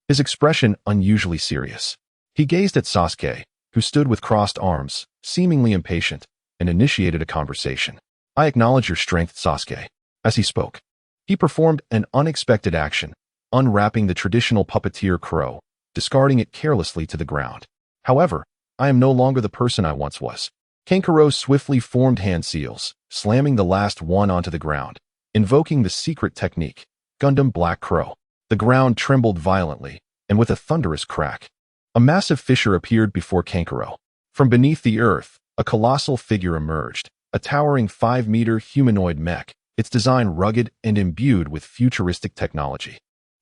his expression unusually serious. He gazed at Sasuke, who stood with crossed arms, seemingly impatient, and initiated a conversation. I acknowledge your strength, Sasuke. As he spoke, he performed an unexpected action, unwrapping the traditional puppeteer crow, discarding it carelessly to the ground. However, I am no longer the person I once was. Kankuro swiftly formed hand seals, slamming the last one onto the ground, invoking the secret technique, Gundam Black Crow. The ground trembled violently, and with a thunderous crack, a massive fissure appeared before Kankuro. From beneath the earth, a colossal figure emerged, a towering 5-meter humanoid mech, its design rugged and imbued with futuristic technology.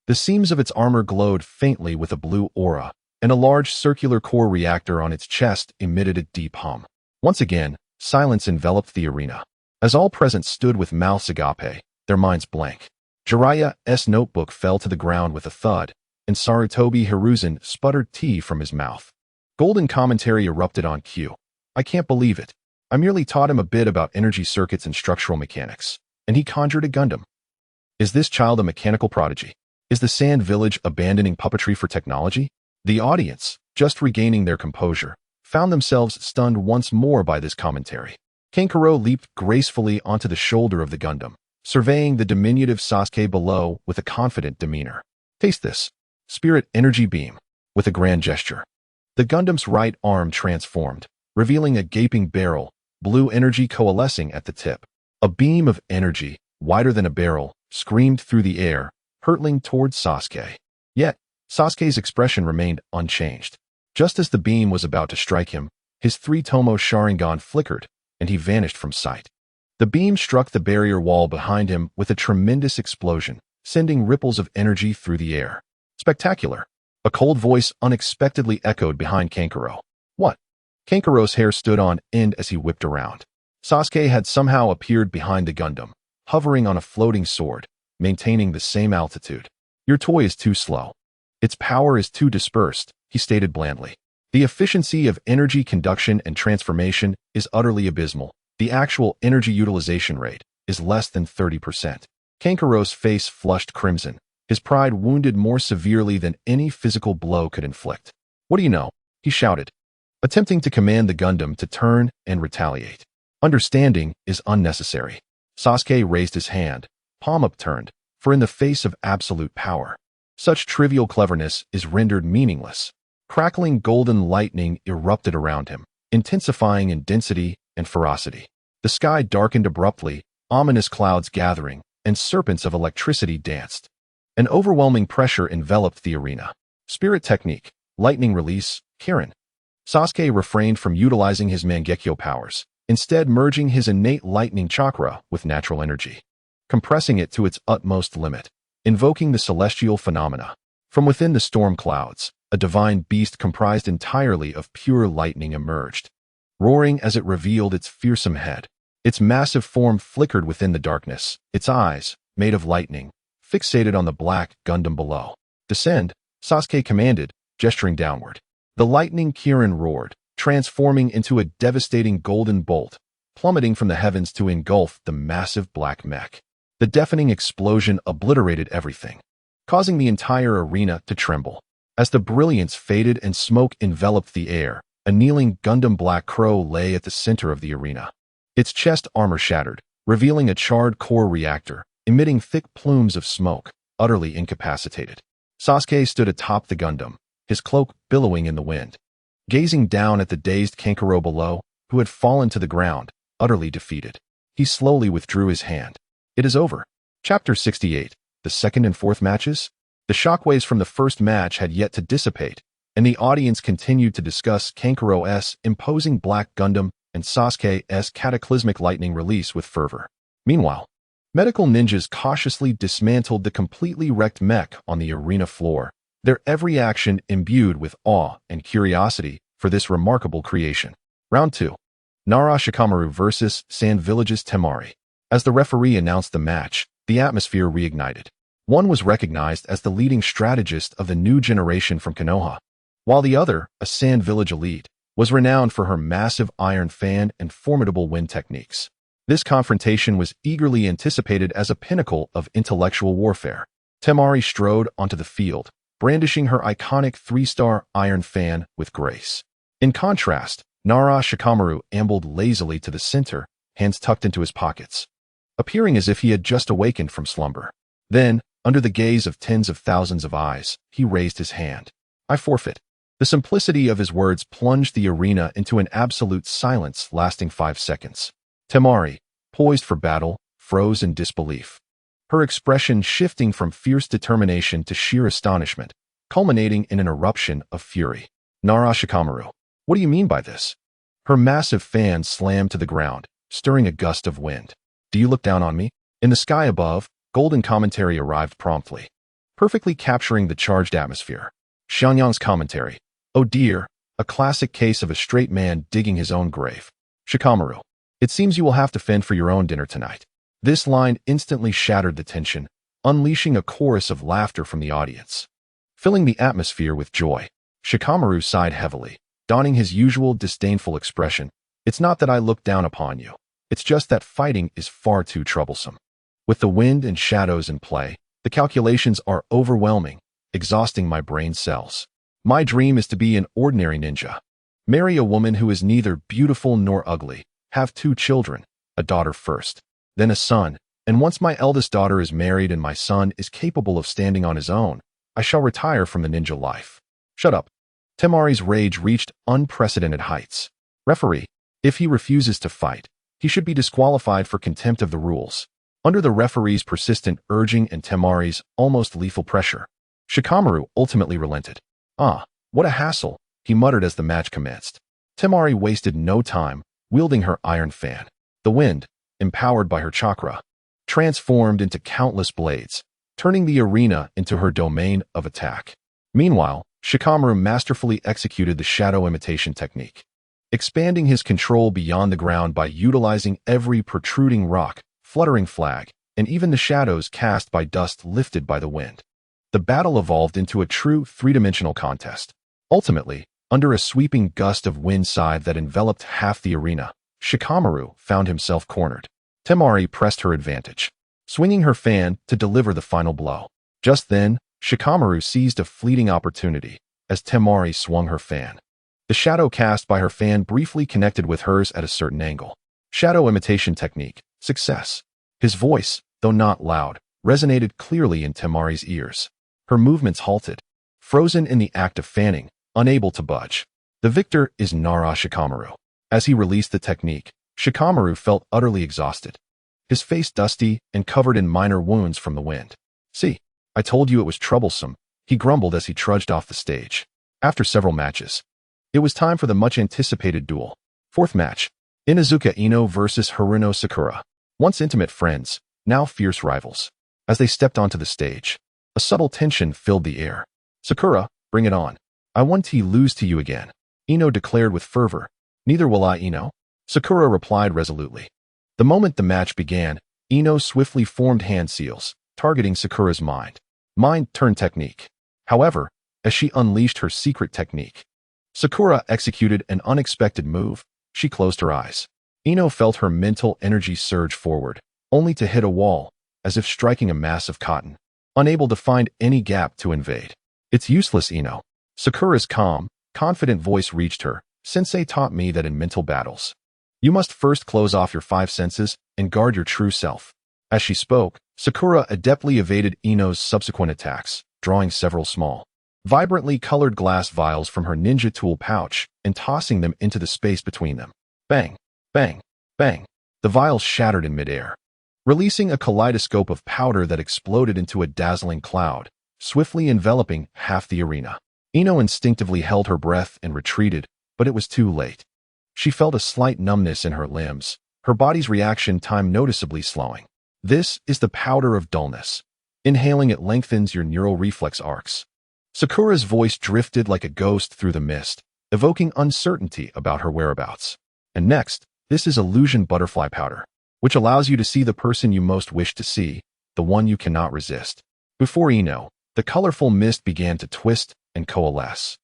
The seams of its armor glowed faintly with a blue aura, and a large circular core reactor on its chest emitted a deep hum. Once again, silence enveloped the arena, as all present stood with mouths agape, their minds blank. Jiraiya's notebook fell to the ground with a thud, and Sarutobi Hiruzen sputtered tea from his mouth. Golden commentary erupted on cue. I can't believe it. I merely taught him a bit about energy circuits and structural mechanics, and he conjured a Gundam. Is this child a mechanical prodigy? Is the Sand Village abandoning puppetry for technology? The audience, just regaining their composure, found themselves stunned once more by this commentary. Kankuro leaped gracefully onto the shoulder of the Gundam, surveying the diminutive Sasuke below with a confident demeanor. Taste this. Spirit Energy Beam. With a grand gesture, the Gundam's right arm transformed, revealing a gaping barrel, blue energy coalescing at the tip. A beam of energy, wider than a barrel, screamed through the air, hurtling towards Sasuke. Yet, Sasuke's expression remained unchanged. Just as the beam was about to strike him, his 3-tomo Sharingan flickered, and he vanished from sight. The beam struck the barrier wall behind him with a tremendous explosion, sending ripples of energy through the air. Spectacular! A cold voice unexpectedly echoed behind Kankuro. What? Kankuro's hair stood on end as he whipped around. Sasuke had somehow appeared behind the Gundam, hovering on a floating sword, maintaining the same altitude. Your toy is too slow. Its power is too dispersed, he stated blandly. The efficiency of energy conduction and transformation is utterly abysmal. The actual energy utilization rate is less than 30%. Kankuro's face flushed crimson, his pride wounded more severely than any physical blow could inflict. What do you know? He shouted, attempting to command the Gundam to turn and retaliate. Understanding is unnecessary. Sasuke raised his hand, palm upturned, for in the face of absolute power, such trivial cleverness is rendered meaningless. Crackling golden lightning erupted around him, intensifying in density and ferocity. The sky darkened abruptly, ominous clouds gathering, and serpents of electricity danced. An overwhelming pressure enveloped the arena. Spirit technique, lightning release, Kirin. Sasuke refrained from utilizing his Mangekyo powers, instead merging his innate lightning chakra with natural energy, compressing it to its utmost limit, invoking the celestial phenomena. From within the storm clouds, a divine beast comprised entirely of pure lightning emerged, roaring as it revealed its fearsome head. Its massive form flickered within the darkness, its eyes, made of lightning, fixated on the black Gundam below. Descend, Sasuke commanded, gesturing downward. The lightning Kirin roared, transforming into a devastating golden bolt, plummeting from the heavens to engulf the massive black mech. The deafening explosion obliterated everything, causing the entire arena to tremble. As the brilliance faded and smoke enveloped the air, a kneeling Gundam Black Crow lay at the center of the arena. Its chest armor shattered, revealing a charred core reactor, emitting thick plumes of smoke, utterly incapacitated. Sasuke stood atop the Gundam, his cloak billowing in the wind, gazing down at the dazed Kankuro below, who had fallen to the ground, utterly defeated. He slowly withdrew his hand. It is over. Chapter 68. The second and fourth matches? The shockwaves from the first match had yet to dissipate, and the audience continued to discuss Kankuro's imposing Black Gundam and Sasuke's cataclysmic lightning release with fervor. Meanwhile, medical ninjas cautiously dismantled the completely wrecked mech on the arena floor, their every action imbued with awe and curiosity for this remarkable creation. Round 2. Nara Shikamaru vs. Sand Village's Temari. As the referee announced the match, the atmosphere reignited. One was recognized as the leading strategist of the new generation from Konoha, while the other, a Sand Village elite, was renowned for her massive iron fan and formidable wind techniques. This confrontation was eagerly anticipated as a pinnacle of intellectual warfare. Temari strode onto the field, brandishing her iconic 3-star iron fan with grace. In contrast, Nara Shikamaru ambled lazily to the center, hands tucked into his pockets, appearing as if he had just awakened from slumber. Then, under the gaze of tens of thousands of eyes, he raised his hand. I forfeit. The simplicity of his words plunged the arena into an absolute silence lasting 5 seconds. Temari, poised for battle, froze in disbelief, her expression shifting from fierce determination to sheer astonishment, culminating in an eruption of fury. Nara Shikamaru, what do you mean by this? Her massive fan slammed to the ground, stirring a gust of wind. Do you look down on me? In the sky above, golden commentary arrived promptly, perfectly capturing the charged atmosphere. Xianxia's commentary. Oh dear, a classic case of a straight man digging his own grave. Shikamaru, it seems you will have to fend for your own dinner tonight. This line instantly shattered the tension, unleashing a chorus of laughter from the audience, filling the atmosphere with joy. Shikamaru sighed heavily, donning his usual disdainful expression. It's not that I look down upon you. It's just that fighting is far too troublesome. With the wind and shadows in play, the calculations are overwhelming, exhausting my brain cells. My dream is to be an ordinary ninja. Marry a woman who is neither beautiful nor ugly, have 2 children, a daughter first, then a son, and once my eldest daughter is married and my son is capable of standing on his own, I shall retire from the ninja life. Shut up. Temari's rage reached unprecedented heights. Referee, if he refuses to fight, he should be disqualified for contempt of the rules. Under the referee's persistent urging and Temari's almost lethal pressure, Shikamaru ultimately relented. Ah, what a hassle, he muttered as the match commenced. Temari wasted no time, wielding her iron fan. The wind, empowered by her chakra, transformed into countless blades, turning the arena into her domain of attack. Meanwhile, Shikamaru masterfully executed the shadow imitation technique, expanding his control beyond the ground by utilizing every protruding rock, fluttering flag, and even the shadows cast by dust lifted by the wind. The battle evolved into a true 3-dimensional contest. Ultimately, under a sweeping gust of wind side that enveloped half the arena, Shikamaru found himself cornered. Temari pressed her advantage, swinging her fan to deliver the final blow. Just then, Shikamaru seized a fleeting opportunity as Temari swung her fan. The shadow cast by her fan briefly connected with hers at a certain angle. Shadow imitation technique. Success. His voice, though not loud, resonated clearly in Temari's ears. Her movements halted, frozen in the act of fanning, unable to budge. The victor is Nara Shikamaru. As he released the technique, Shikamaru felt utterly exhausted. his face dusty and covered in minor wounds from the wind. "See, I told you it was troublesome," he grumbled as he trudged off the stage. After several matches, it was time for the much-anticipated duel. Fourth match, Inuzuka Ino versus Haruno Sakura. Once intimate friends, now fierce rivals. As they stepped onto the stage, a subtle tension filled the air. "Sakura, bring it on. I want to lose to you again," Ino declared with fervor. "Neither will I, Ino," Sakura replied resolutely. The moment the match began, Ino swiftly formed hand seals, targeting Sakura's mind. Mind-turn technique. However, as she unleashed her secret technique, Sakura executed an unexpected move. She closed her eyes. Ino felt her mental energy surge forward, only to hit a wall, as if striking a mass of cotton, unable to find any gap to invade. "It's useless, Ino." Sakura's calm, confident voice reached her. "Sensei taught me that in mental battles, you must first close off your five senses and guard your true self." As she spoke, Sakura adeptly evaded Ino's subsequent attacks, drawing several small, vibrantly colored glass vials from her ninja tool pouch and tossing them into the space between them. Bang, bang, bang. The vials shattered in midair, releasing a kaleidoscope of powder that exploded into a dazzling cloud, swiftly enveloping half the arena. Ino instinctively held her breath and retreated, but it was too late. She felt a slight numbness in her limbs, her body's reaction time noticeably slowing. This is the powder of dullness. Inhaling it lengthens your neural reflex arcs. Sakura's voice drifted like a ghost through the mist, evoking uncertainty about her whereabouts. And next, this is illusion butterfly powder, which allows you to see the person you most wish to see, the one you cannot resist. Before Ino, the colorful mist began to twist and coalesce,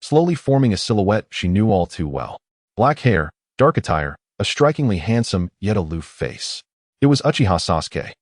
slowly forming a silhouette she knew all too well. Black hair, dark attire, a strikingly handsome yet aloof face. It was Uchiha Sasuke.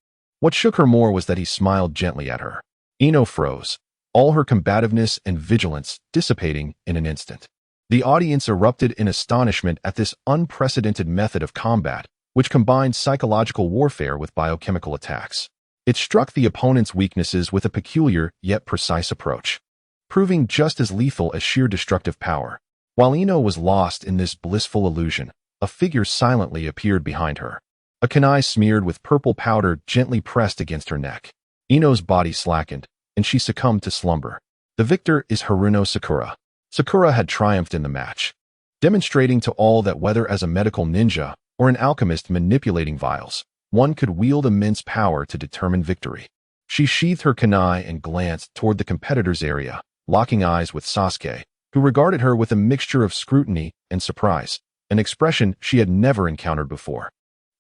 What shook her more was that he smiled gently at her. Ino froze, all her combativeness and vigilance dissipating in an instant. The audience erupted in astonishment at this unprecedented method of combat, which combined psychological warfare with biochemical attacks. It struck the opponent's weaknesses with a peculiar yet precise approach, proving just as lethal as sheer destructive power. While Ino was lost in this blissful illusion, a figure silently appeared behind her. A kunai smeared with purple powder gently pressed against her neck. Ino's body slackened, and she succumbed to slumber. The victor is Haruno Sakura. Sakura had triumphed in the match, demonstrating to all that whether as a medical ninja or an alchemist manipulating vials, one could wield immense power to determine victory. She sheathed her kunai and glanced toward the competitor's area, locking eyes with Sasuke, who regarded her with a mixture of scrutiny and surprise, an expression she had never encountered before.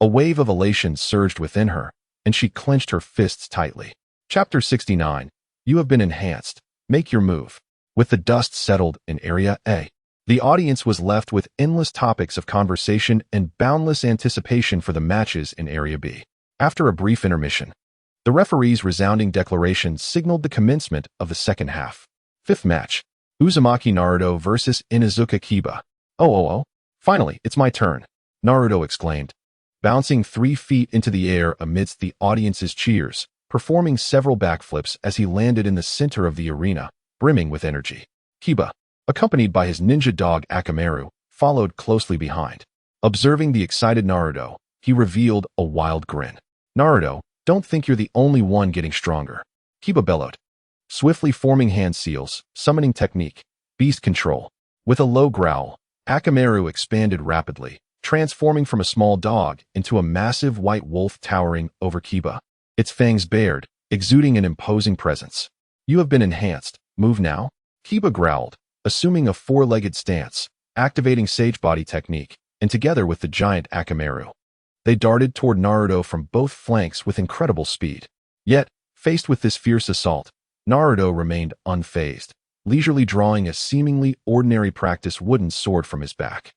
A wave of elation surged within her, and she clenched her fists tightly. Chapter 69. You have been enhanced. Make your move. With the dust settled in Area A, the audience was left with endless topics of conversation and boundless anticipation for the matches in Area B. After a brief intermission, the referee's resounding declaration signaled the commencement of the second half. Fifth match, Uzumaki Naruto versus Inuzuka Kiba. Oh, finally, it's my turn, Naruto exclaimed, bouncing 3 feet into the air amidst the audience's cheers, performing several backflips as he landed in the center of the arena, brimming with energy. Kiba, accompanied by his ninja dog Akamaru, followed closely behind. Observing the excited Naruto, he revealed a wild grin. "Naruto, don't think you're the only one getting stronger," Kiba bellowed, swiftly forming hand seals, summoning technique, beast control. With a low growl, Akamaru expanded rapidly, transforming from a small dog into a massive white wolf towering over Kiba, its fangs bared, exuding an imposing presence. "You have been enhanced. Move now," Kiba growled, assuming a 4-legged stance, activating Sage Body technique, and together with the giant Akamaru, they darted toward Naruto from both flanks with incredible speed. Yet, faced with this fierce assault, Naruto remained unfazed, leisurely drawing a seemingly ordinary practice wooden sword from his back.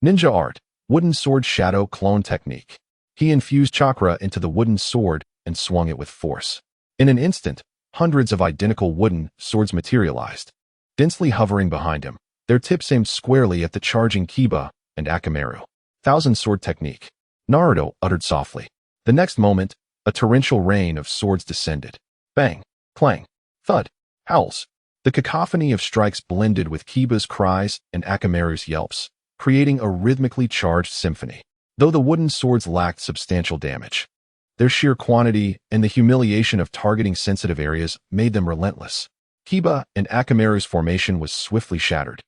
Ninja art, wooden sword shadow clone technique. He infused chakra into the wooden sword and swung it with force. In an instant, hundreds of identical wooden swords materialized, densely hovering behind him, their tips aimed squarely at the charging Kiba and Akamaru. Thousand sword technique, Naruto uttered softly. The next moment, a torrential rain of swords descended. Bang, clang, thud, howls. The cacophony of strikes blended with Kiba's cries and Akamaru's yelps, creating a rhythmically charged symphony. Though the wooden swords lacked substantial damage, Their sheer quantity and the humiliation of targeting sensitive areas made them relentless. Kiba and Akamaru's formation was swiftly shattered.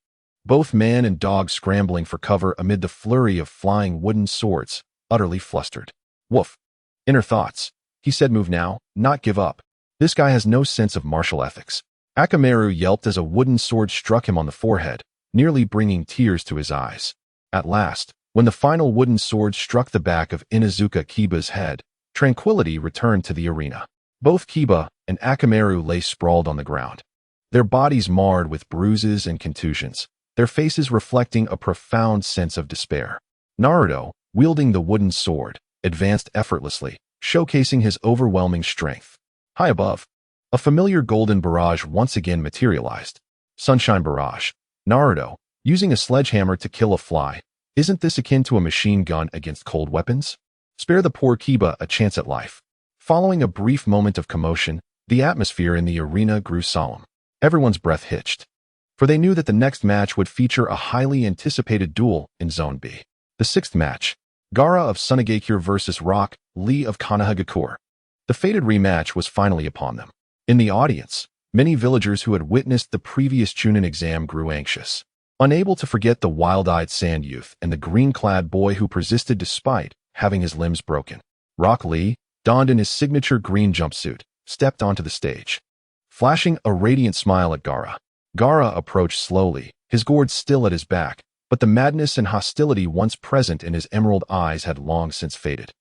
Both man and dog scrambling for cover amid the flurry of flying wooden swords, utterly flustered. Woof. Inner thoughts. He said, move now, not give up. This guy has no sense of martial ethics. Akamaru yelped as a wooden sword struck him on the forehead, nearly bringing tears to his eyes. At last, when the final wooden sword struck the back of Inuzuka Kiba's head, tranquility returned to the arena. Both Kiba and Akamaru lay sprawled on the ground, their bodies marred with bruises and contusions, their faces reflecting a profound sense of despair. Naruto, wielding the wooden sword, advanced effortlessly, showcasing his overwhelming strength. High above, a familiar golden barrage once again materialized. Sunshine Barrage. Naruto, using a sledgehammer to kill a fly. Isn't this akin to a machine gun against cold weapons? Spare the poor Kiba a chance at life. Following a brief moment of commotion, the atmosphere in the arena grew solemn. Everyone's breath hitched, for they knew that the next match would feature a highly anticipated duel in Zone B. The sixth match, Gaara of Sunagakure versus Rock Lee of Konohagakure. The fated rematch was finally upon them. In the audience, many villagers who had witnessed the previous Chunin exam grew anxious, unable to forget the wild-eyed sand youth and the green-clad boy who persisted despite having his limbs broken. Rock Lee, donned in his signature green jumpsuit, stepped onto the stage, flashing a radiant smile at Gaara. Gaara approached slowly, his gourd still at his back, but the madness and hostility once present in his emerald eyes had long since faded,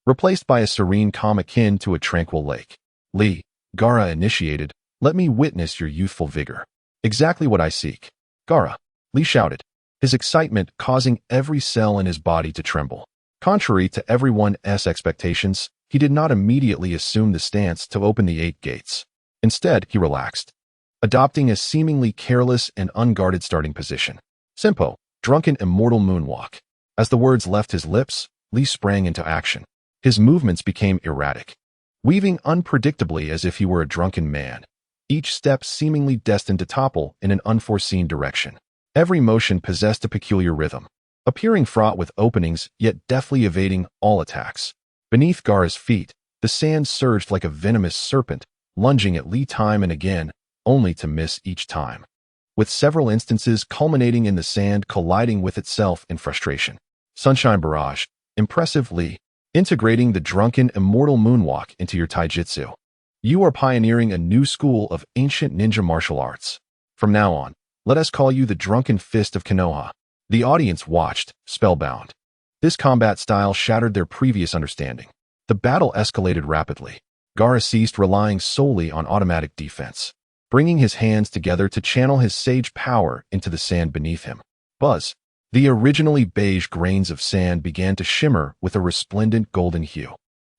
replaced by a serene calm akin to a tranquil lake. Lee, Gaara initiated, let me witness your youthful vigor. Exactly what I seek. Gaara, Lee shouted, his excitement causing every cell in his body to tremble. Contrary to everyone's expectations, he did not immediately assume the stance to open the 8 gates. Instead, he relaxed, adopting a seemingly careless and unguarded starting position. Senpo, drunken immortal moonwalk. As the words left his lips, Lee sprang into action. His movements became erratic, weaving unpredictably as if he were a drunken man, each step seemingly destined to topple in an unforeseen direction. Every motion possessed a peculiar rhythm, appearing fraught with openings yet deftly evading all attacks. Beneath Gaara's feet, the sand surged like a venomous serpent, lunging at Lee time and again, only to miss each time, with several instances culminating in the sand colliding with itself in frustration. Sunshine Barrage. Impressive, Lee, integrating the drunken immortal moonwalk into your taijutsu. You are pioneering a new school of ancient ninja martial arts. From now on, let us call you the Drunken Fist of Konoha. The audience watched, spellbound. This combat style shattered their previous understanding. The battle escalated rapidly. Gaara ceased relying solely on automatic defense, bringing his hands together to channel his sage power into the sand beneath him. Buzz. The originally beige grains of sand began to shimmer with a resplendent golden hue,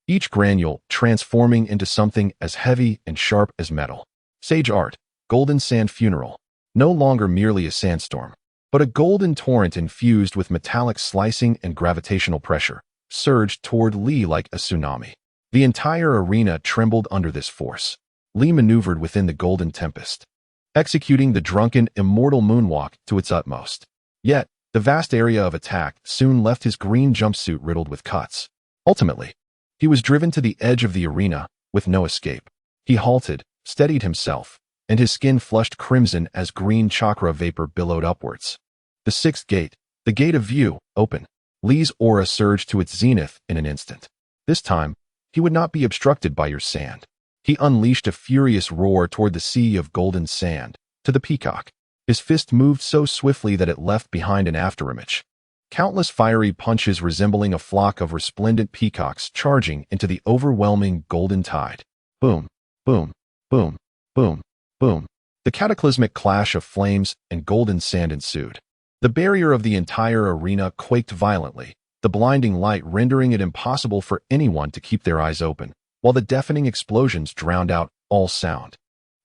each granule transforming into something as heavy and sharp as metal. Sage Art. Golden Sand Funeral. No longer merely a sandstorm, but a golden torrent infused with metallic slicing and gravitational pressure, surged toward Lee like a tsunami. The entire arena trembled under this force. Lee maneuvered within the golden tempest, executing the drunken, immortal moonwalk to its utmost. Yet, the vast area of attack soon left his green jumpsuit riddled with cuts. Ultimately, he was driven to the edge of the arena, with no escape. He halted, steadied himself, and his skin flushed crimson as green chakra vapor billowed upwards. The sixth gate, the gate of view, open. Lee's aura surged to its zenith in an instant. This time, he would not be obstructed by your sand. He unleashed a furious roar toward the sea of golden sand, to the peacock. His fist moved so swiftly that it left behind an afterimage. Countless fiery punches resembling a flock of resplendent peacocks charging into the overwhelming golden tide. Boom, boom, boom, boom, boom. The cataclysmic clash of flames and golden sand ensued. The barrier of the entire arena quaked violently, the blinding light rendering it impossible for anyone to keep their eyes open, while the deafening explosions drowned out all sound.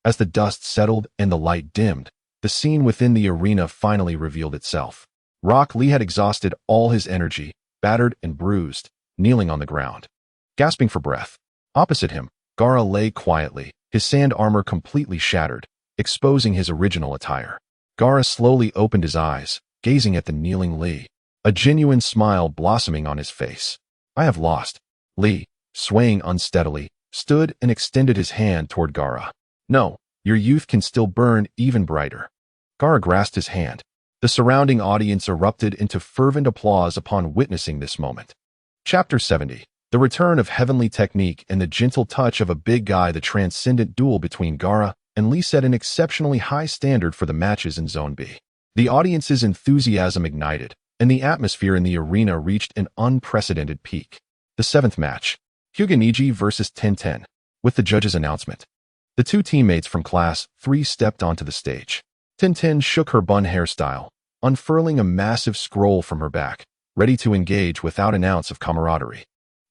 As the dust settled and the light dimmed, the scene within the arena finally revealed itself. Rock Lee had exhausted all his energy, battered and bruised, kneeling on the ground, gasping for breath. Opposite him, Gaara lay quietly, his sand armor completely shattered, exposing his original attire. Gaara slowly opened his eyes, gazing at the kneeling Lee, a genuine smile blossoming on his face. I have lost. Lee, swaying unsteadily, stood and extended his hand toward Gaara. No, your youth can still burn even brighter. Gaara grasped his hand. The surrounding audience erupted into fervent applause upon witnessing this moment. Chapter 70. The return of heavenly technique and the gentle touch of a big guy. The transcendent duel between Gaara and Li set an exceptionally high standard for the matches in Zone B. The audience's enthusiasm ignited, and the atmosphere in the arena reached an unprecedented peak. The seventh match, Hyuga Niji versus Tenten. With the judge's announcement, the two teammates from Class 3 stepped onto the stage. Tenten shook her bun hairstyle, unfurling a massive scroll from her back, ready to engage without an ounce of camaraderie.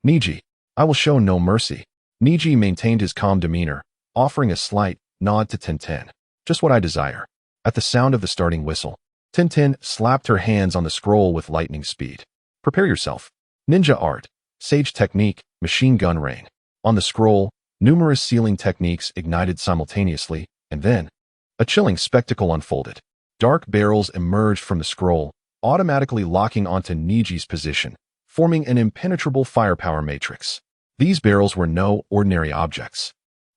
Niji, I will show no mercy. Niji maintained his calm demeanor, offering a slight nod to Tenten. Just what I desire. At the sound of the starting whistle, Tenten slapped her hands on the scroll with lightning speed. Prepare yourself. Ninja art, sage technique, machine gun rain. On the scroll, numerous sealing techniques ignited simultaneously, and then a chilling spectacle unfolded. Dark barrels emerged from the scroll, automatically locking onto Niji's position, forming an impenetrable firepower matrix. These barrels were no ordinary objects.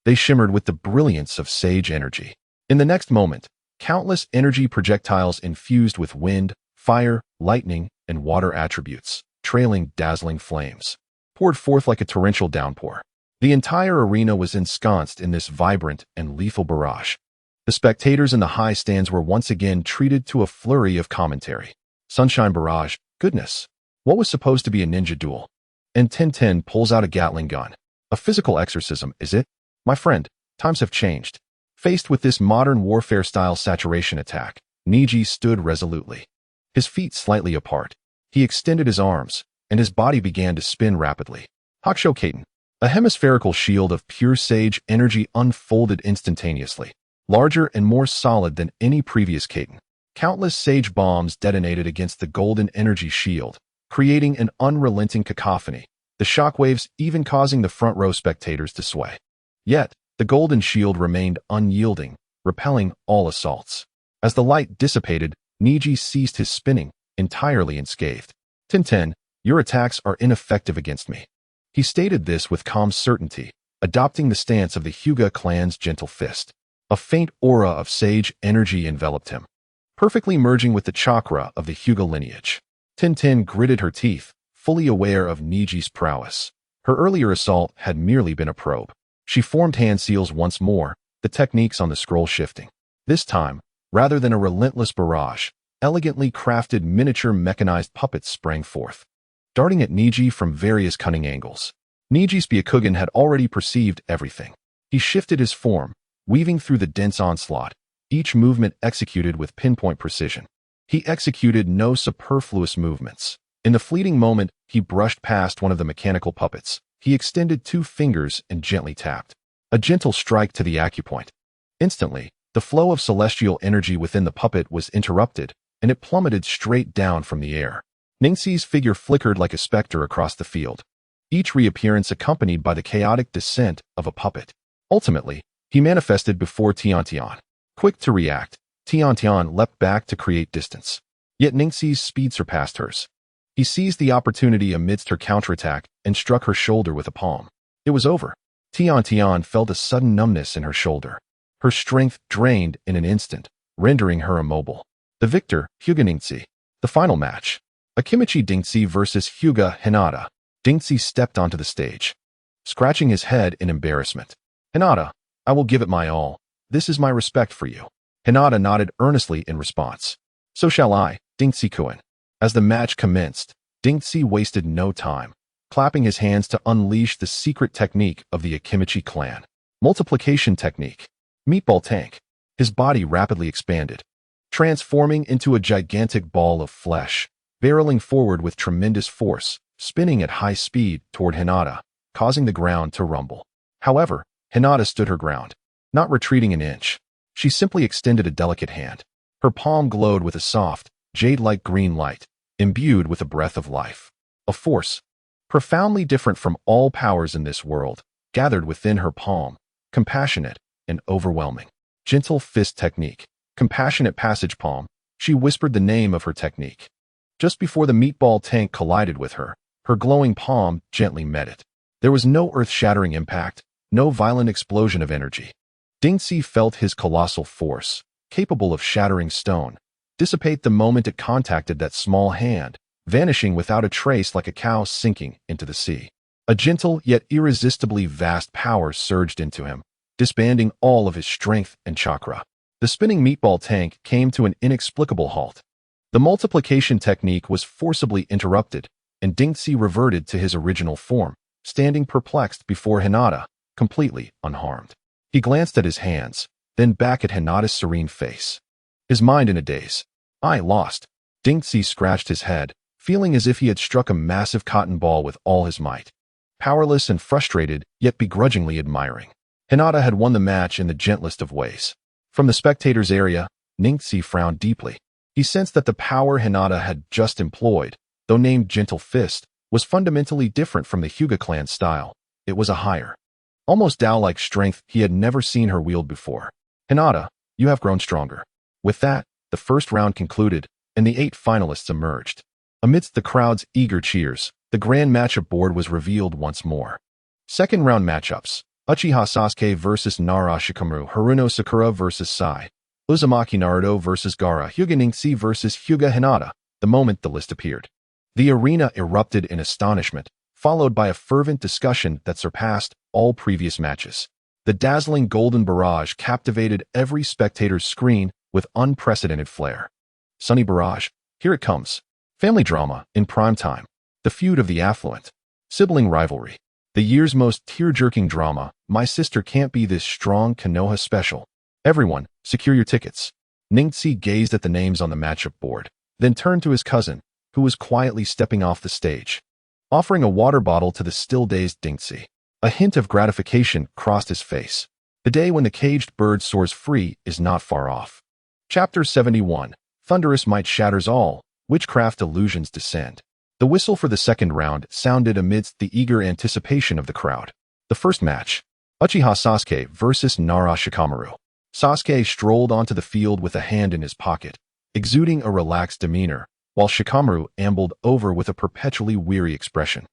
They shimmered with the brilliance of sage energy. In the next moment, countless energy projectiles infused with wind, fire, lightning, and water attributes, trailing dazzling flames, poured forth like a torrential downpour. The entire arena was ensconced in this vibrant and lethal barrage. The spectators in the high stands were once again treated to a flurry of commentary. Sunshine barrage, goodness. What was supposed to be a ninja duel? And Tenten pulls out a Gatling gun. A physical exorcism, is it? My friend, times have changed. Faced with this modern warfare-style saturation attack, Niji stood resolutely. His feet slightly apart, he extended his arms, and his body began to spin rapidly. Hakusho Kaiten. A hemispherical shield of pure sage energy unfolded instantaneously, larger and more solid than any previous Kaiten. Countless sage bombs detonated against the golden energy shield, creating an unrelenting cacophony, the shockwaves even causing the front-row spectators to sway. Yet, the golden shield remained unyielding, repelling all assaults. As the light dissipated, Niji ceased his spinning, entirely unscathed. Tenten, your attacks are ineffective against me. He stated this with calm certainty, adopting the stance of the Hyuga clan's gentle fist. A faint aura of sage energy enveloped him, perfectly merging with the chakra of the Hyuga lineage. Tenten gritted her teeth, fully aware of Niji's prowess. Her earlier assault had merely been a probe. She formed hand seals once more, the techniques on the scroll shifting. This time, rather than a relentless barrage, elegantly crafted miniature mechanized puppets sprang forth, darting at Niji from various cunning angles. Niji's Byakugan had already perceived everything. He shifted his form, weaving through the dense onslaught, each movement executed with pinpoint precision. He executed no superfluous movements. In the fleeting moment, he brushed past one of the mechanical puppets. He extended 2 fingers and gently tapped. A gentle strike to the acupoint. Instantly, the flow of celestial energy within the puppet was interrupted, and it plummeted straight down from the air. Ningxi's figure flickered like a specter across the field, each reappearance accompanied by the chaotic descent of a puppet. Ultimately, he manifested before Tiantian. Quick to react, Tiantian leapt back to create distance. Yet Ningxi's speed surpassed hers. He seized the opportunity amidst her counterattack and struck her shoulder with a palm. It was over. Tiantian felt a sudden numbness in her shoulder. Her strength drained in an instant, rendering her immobile. The victor, Hyuga Ningxi. The final match. Akimichi Ningxi versus Hyuga Hinata. Ningxi stepped onto the stage, scratching his head in embarrassment. Hinata, I will give it my all. This is my respect for you. Hinata nodded earnestly in response. So shall I, Ningxi-kun. As the match commenced, Ningxi wasted no time, clapping his hands to unleash the secret technique of the Akimichi clan. Multiplication technique. Meatball tank. His body rapidly expanded, transforming into a gigantic ball of flesh, barreling forward with tremendous force, spinning at high speed toward Hinata, causing the ground to rumble. However, Hinata stood her ground, not retreating an inch. She simply extended a delicate hand. Her palm glowed with a soft, jade-like green light, imbued with a breath of life. A force, profoundly different from all powers in this world, gathered within her palm, compassionate and overwhelming. Gentle fist technique. Compassionate passage palm. She whispered the name of her technique. Just before the meatball tank collided with her, her glowing palm gently met it. There was no earth-shattering impact, no violent explosion of energy. Dingxi felt his colossal force, capable of shattering stone, dissipate the moment it contacted that small hand, vanishing without a trace like a cow sinking into the sea. A gentle yet irresistibly vast power surged into him, disbanding all of his strength and chakra. The spinning meatball tank came to an inexplicable halt. The multiplication technique was forcibly interrupted, and Dingxi reverted to his original form, standing perplexed before Hinata, completely unharmed. He glanced at his hands, then back at Hinata's serene face. His mind in a daze. "I lost." Dingxi scratched his head, feeling as if he had struck a massive cotton ball with all his might. Powerless and frustrated, yet begrudgingly admiring. Hinata had won the match in the gentlest of ways. From the spectators' area, Dingxi frowned deeply. He sensed that the power Hinata had just employed, though named Gentle Fist, was fundamentally different from the Hyuga clan style. It was a higher, almost Tao-like strength he had never seen her wield before. "Hinata, you have grown stronger." With that, the first round concluded, and the 8 finalists emerged. Amidst the crowd's eager cheers, the grand matchup board was revealed once more. Second round matchups: Uchiha Sasuke vs Nara Shikamaru, Haruno Sakura vs Sai, Uzumaki Naruto vs Gaara, Hyuga Dingxi vs Hyuga Hinata. The moment the list appeared, the arena erupted in astonishment, followed by a fervent discussion that surpassed all previous matches. The dazzling golden barrage captivated every spectator's screen with unprecedented flair. Sunny barrage, here it comes. Family drama in prime time. The feud of the affluent. Sibling rivalry. The year's most tear-jerking drama. My sister can't be this strong. Konoha special. Everyone, secure your tickets. Dingxi gazed at the names on the matchup board, then turned to his cousin, who was quietly stepping off the stage, offering a water bottle to the still-dazed Dingxi. A hint of gratification crossed his face. The day when the caged bird soars free is not far off. Chapter 71. Thunderous might shatters all. Witchcraft illusions descend. The whistle for the second round sounded amidst the eager anticipation of the crowd. The first match: Uchiha Sasuke vs Nara Shikamaru. Sasuke strolled onto the field with a hand in his pocket, exuding a relaxed demeanor, while Shikamaru ambled over with a perpetually weary expression,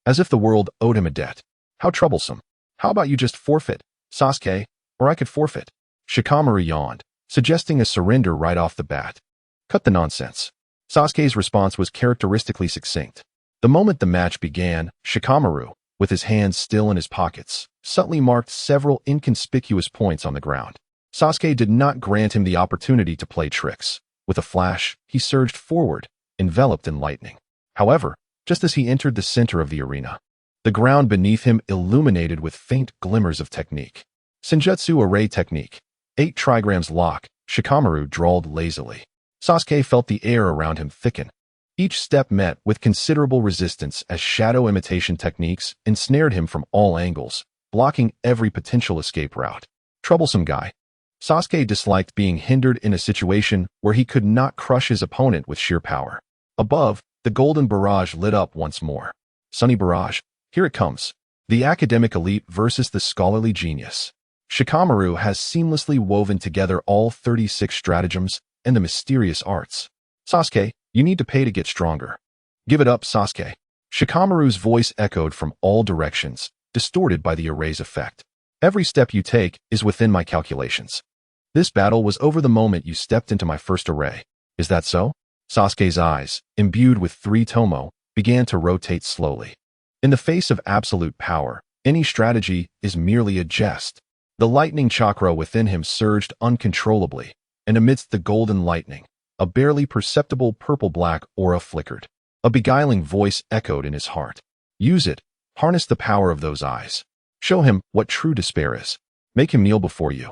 as if the world owed him a debt. "How troublesome. How about you just forfeit, Sasuke, or I could forfeit?" Shikamaru yawned, suggesting a surrender right off the bat. "Cut the nonsense." Sasuke's response was characteristically succinct. The moment the match began, Shikamaru, with his hands still in his pockets, subtly marked several inconspicuous points on the ground. Sasuke did not grant him the opportunity to play tricks. With a flash, he surged forward, enveloped in lightning. However, just as he entered the center of the arena, the ground beneath him illuminated with faint glimmers of technique. Senjutsu array technique. 8 trigrams lock, Shikamaru drawled lazily. Sasuke felt the air around him thicken. Each step met with considerable resistance as shadow imitation techniques ensnared him from all angles, blocking every potential escape route. Troublesome guy. Sasuke disliked being hindered in a situation where he could not crush his opponent with sheer power. Above, the golden barrage lit up once more. Sunny barrage, here it comes. The academic elite versus the scholarly genius. Shikamaru has seamlessly woven together all 36 stratagems and the mysterious arts. "Sasuke, you need to pay to get stronger." "Give it up, Sasuke." Shikamaru's voice echoed from all directions, distorted by the array's effect. "Every step you take is within my calculations. This battle was over the moment you stepped into my first array. Is that so?" Sasuke's eyes, imbued with 3 tomo, began to rotate slowly. In the face of absolute power, any strategy is merely a jest. The lightning chakra within him surged uncontrollably, and amidst the golden lightning, a barely perceptible purple-black aura flickered. A beguiling voice echoed in his heart. "Use it. Harness the power of those eyes. Show him what true despair is. Make him kneel before you."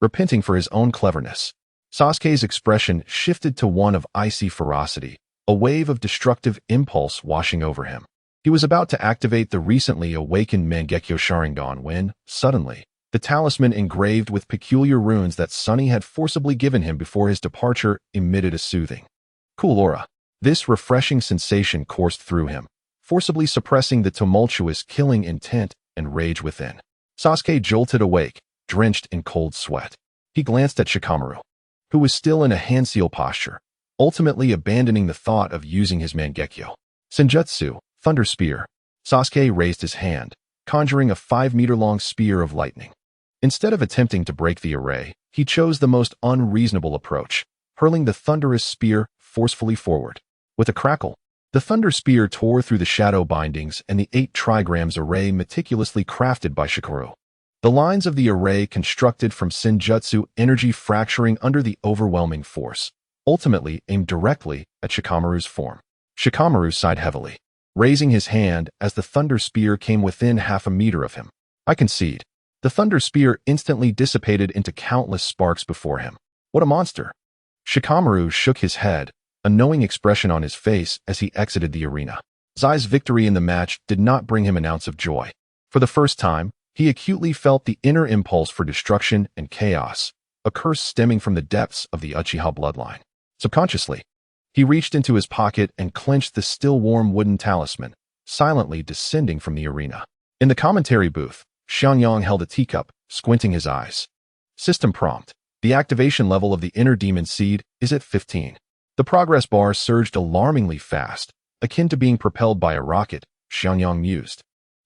Repenting for his own cleverness, Sasuke's expression shifted to one of icy ferocity, a wave of destructive impulse washing over him. He was about to activate the recently awakened Mangekyo Sharingan when, suddenly, the talisman engraved with peculiar runes that Sunny had forcibly given him before his departure emitted a soothing, cool aura. This refreshing sensation coursed through him, forcibly suppressing the tumultuous killing intent and rage within. Sasuke jolted awake, drenched in cold sweat. He glanced at Shikamaru, who was still in a hand-seal posture, ultimately abandoning the thought of using his Mangekyo. "Senjutsu, Thunder Spear." Sasuke raised his hand, conjuring a 5-meter-long spear of lightning. Instead of attempting to break the array, he chose the most unreasonable approach, hurling the thunderous spear forcefully forward. With a crackle, the thunder spear tore through the shadow bindings and the 8 trigrams array meticulously crafted by Shikamaru. The lines of the array constructed from Senjutsu energy fracturing under the overwhelming force, ultimately aimed directly at Shikamaru's form. Shikamaru sighed heavily, raising his hand as the thunder spear came within half a meter of him. I concede. The thunder spear instantly dissipated into countless sparks before him. What a monster! Shikamaru shook his head, a knowing expression on his face as he exited the arena. Zai's victory in the match did not bring him an ounce of joy. For the first time, he acutely felt the inner impulse for destruction and chaos, a curse stemming from the depths of the Uchiha bloodline. Subconsciously, he reached into his pocket and clenched the still warm wooden talisman, silently descending from the arena. In the commentary booth, Xianxia held a teacup, squinting his eyes. System prompt. The activation level of the inner demon seed is at 15. The progress bar surged alarmingly fast, akin to being propelled by a rocket, Xianxia mused.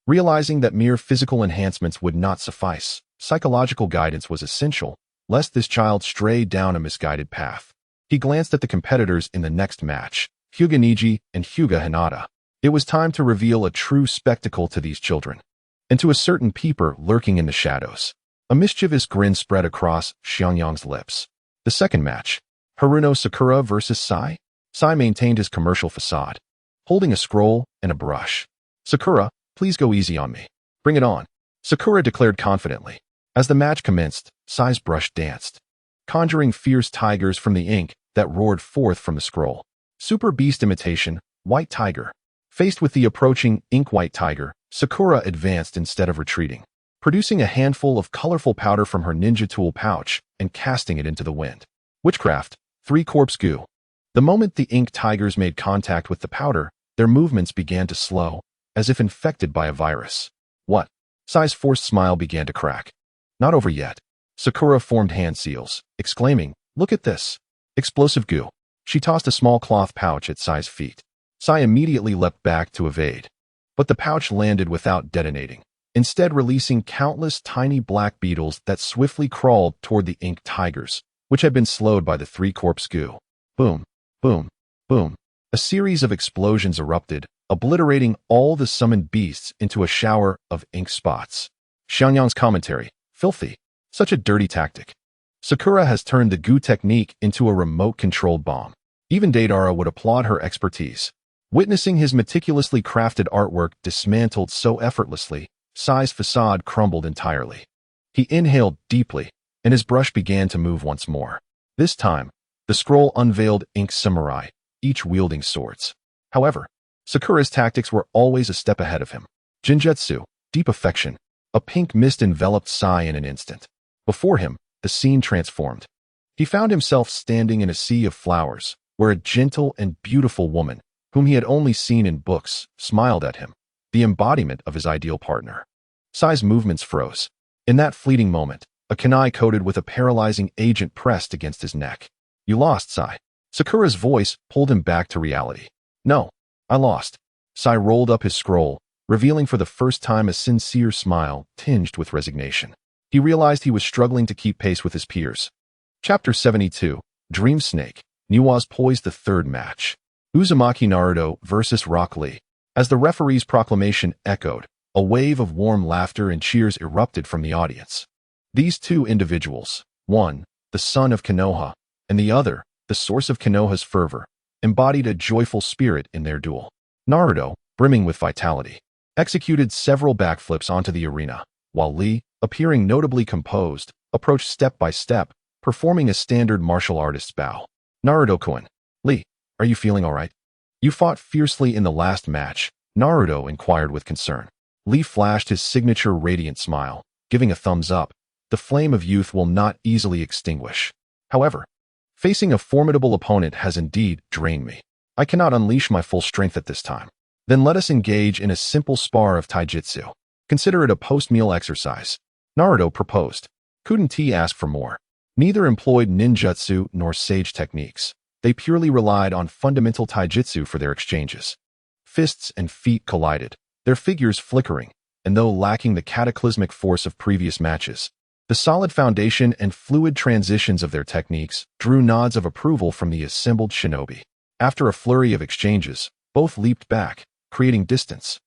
Realizing that mere physical enhancements would not suffice, psychological guidance was essential, lest this child stray down a misguided path. He glanced at the competitors in the next match, Hyuga Niji and Hyuga Hinata. It was time to reveal a true spectacle to these children. And to a certain peeper lurking in the shadows, a mischievous grin spread across Xiangyang's lips. The second match, Haruno Sakura versus Sai. Sai maintained his commercial facade, holding a scroll and a brush. Sakura, please go easy on me. Bring it on, Sakura declared confidently. As the match commenced, Sai's brush danced, conjuring fierce tigers from the ink that roared forth from the scroll. Super beast imitation, white tiger. Faced with the approaching ink-white tiger, Sakura advanced instead of retreating, producing a handful of colorful powder from her ninja tool pouch and casting it into the wind. Witchcraft, 3 corpse goo. The moment the ink tigers made contact with the powder, their movements began to slow, as if infected by a virus. What? Sai's forced smile began to crack. Not over yet. Sakura formed hand seals, exclaiming, "Look at this! Explosive goo." She tossed a small cloth pouch at Sai's feet. Sai immediately leapt back to evade. But the pouch landed without detonating, instead releasing countless tiny black beetles that swiftly crawled toward the ink tigers, which had been slowed by the 3 corpse goo. Boom, boom, boom. A series of explosions erupted, obliterating all the summoned beasts into a shower of ink spots. Xiangyang's commentary, filthy. Such a dirty tactic. Sakura has turned the goo technique into a remote-controlled bomb. Even Deidara would applaud her expertise. Witnessing his meticulously crafted artwork dismantled so effortlessly, Sai's facade crumbled entirely. He inhaled deeply, and his brush began to move once more. This time, the scroll unveiled ink samurai, each wielding swords. However, Sakura's tactics were always a step ahead of him. Jinjutsu, deep affection. A pink mist enveloped Sai in an instant. Before him, the scene transformed. He found himself standing in a sea of flowers, where a gentle and beautiful woman, whom he had only seen in books, smiled at him, the embodiment of his ideal partner. Sai's movements froze. In that fleeting moment, a kunai coated with a paralyzing agent pressed against his neck. You lost, Sai. Sakura's voice pulled him back to reality. No, I lost. Sai rolled up his scroll, revealing for the first time a sincere smile tinged with resignation. He realized he was struggling to keep pace with his peers. Chapter 72, Dream Snake. Nuwa's poised the third match. Uzumaki Naruto versus Rock Lee. As the referee's proclamation echoed, a wave of warm laughter and cheers erupted from the audience. These two individuals, one, the son of Konoha, and the other, the source of Konoha's fervor, embodied a joyful spirit in their duel. Naruto, brimming with vitality, executed several backflips onto the arena, while Lee, appearing notably composed, approached step by step, performing a standard martial artist's bow. Naruto-kun. Lee, are you feeling all right? You fought fiercely in the last match, Naruto inquired with concern. Lee flashed his signature radiant smile, giving a thumbs up. The flame of youth will not easily extinguish. However, facing a formidable opponent has indeed drained me. I cannot unleash my full strength at this time. Then let us engage in a simple spar of taijutsu. Consider it a post-meal exercise. Naruto proposed. Couldn't he ask for more? Neither employed ninjutsu nor sage techniques. They purely relied on fundamental taijutsu for their exchanges. Fists and feet collided, their figures flickering, and though lacking the cataclysmic force of previous matches, the solid foundation and fluid transitions of their techniques drew nods of approval from the assembled shinobi. After a flurry of exchanges, both leaped back, creating distance.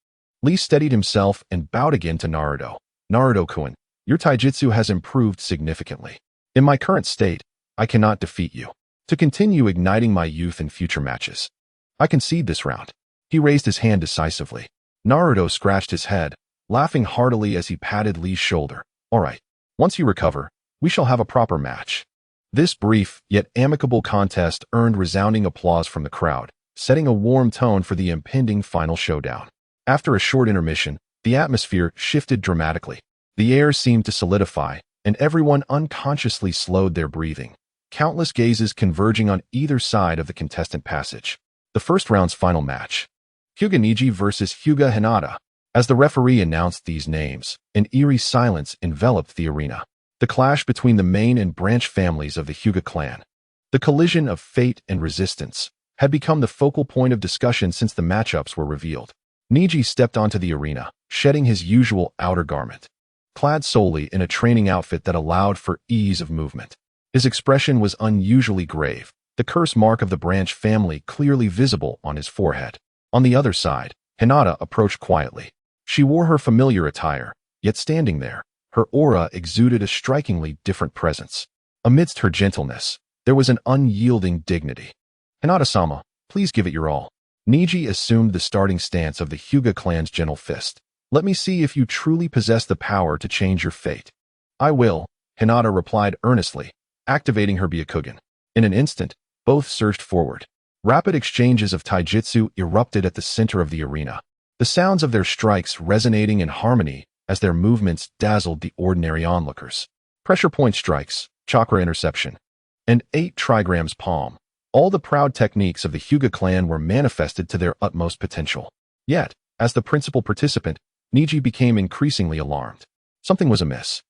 Li steadied himself and bowed again to Naruto. Naruto-kun, your taijutsu has improved significantly. In my current state, I cannot defeat you. To continue igniting my youth in future matches, I concede this round. He raised his hand decisively. Naruto scratched his head, laughing heartily as he patted Li's shoulder. All right, once you recover, we shall have a proper match. This brief yet amicable contest earned resounding applause from the crowd, setting a warm tone for the impending final showdown. After a short intermission, the atmosphere shifted dramatically. The air seemed to solidify, and everyone unconsciously slowed their breathing, countless gazes converging on either side of the contestant passage. The first round's final match. Hyuga Neji versus Hyuga Hinata. As the referee announced these names, an eerie silence enveloped the arena. The clash between the main and branch families of the Hyuga clan. The collision of fate and resistance had become the focal point of discussion since the matchups were revealed. Neji stepped onto the arena, shedding his usual outer garment, clad solely in a training outfit that allowed for ease of movement. His expression was unusually grave, the curse mark of the branch family clearly visible on his forehead. On the other side, Hinata approached quietly. She wore her familiar attire, yet standing there, her aura exuded a strikingly different presence. Amidst her gentleness, there was an unyielding dignity. Hinata-sama, please give it your all. Neji assumed the starting stance of the Hyuga clan's gentle fist. Let me see if you truly possess the power to change your fate. I will, Hinata replied earnestly, activating her Byakugan. In an instant, both surged forward. Rapid exchanges of taijutsu erupted at the center of the arena, the sounds of their strikes resonating in harmony as their movements dazzled the ordinary onlookers. Pressure point strikes, chakra interception, and 8 trigrams palm. All the proud techniques of the Hyuga clan were manifested to their utmost potential. Yet, as the principal participant, Neji became increasingly alarmed. Something was amiss.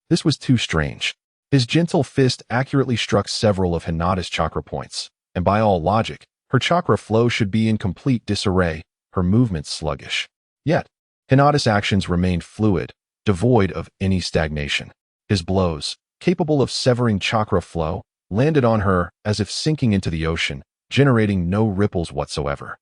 This was too strange. His gentle fist accurately struck several of Hinata's chakra points, and by all logic, her chakra flow should be in complete disarray, her movements sluggish. Yet, Hinata's actions remained fluid, devoid of any stagnation. His blows, capable of severing chakra flow, landed on her as if sinking into the ocean, generating no ripples whatsoever.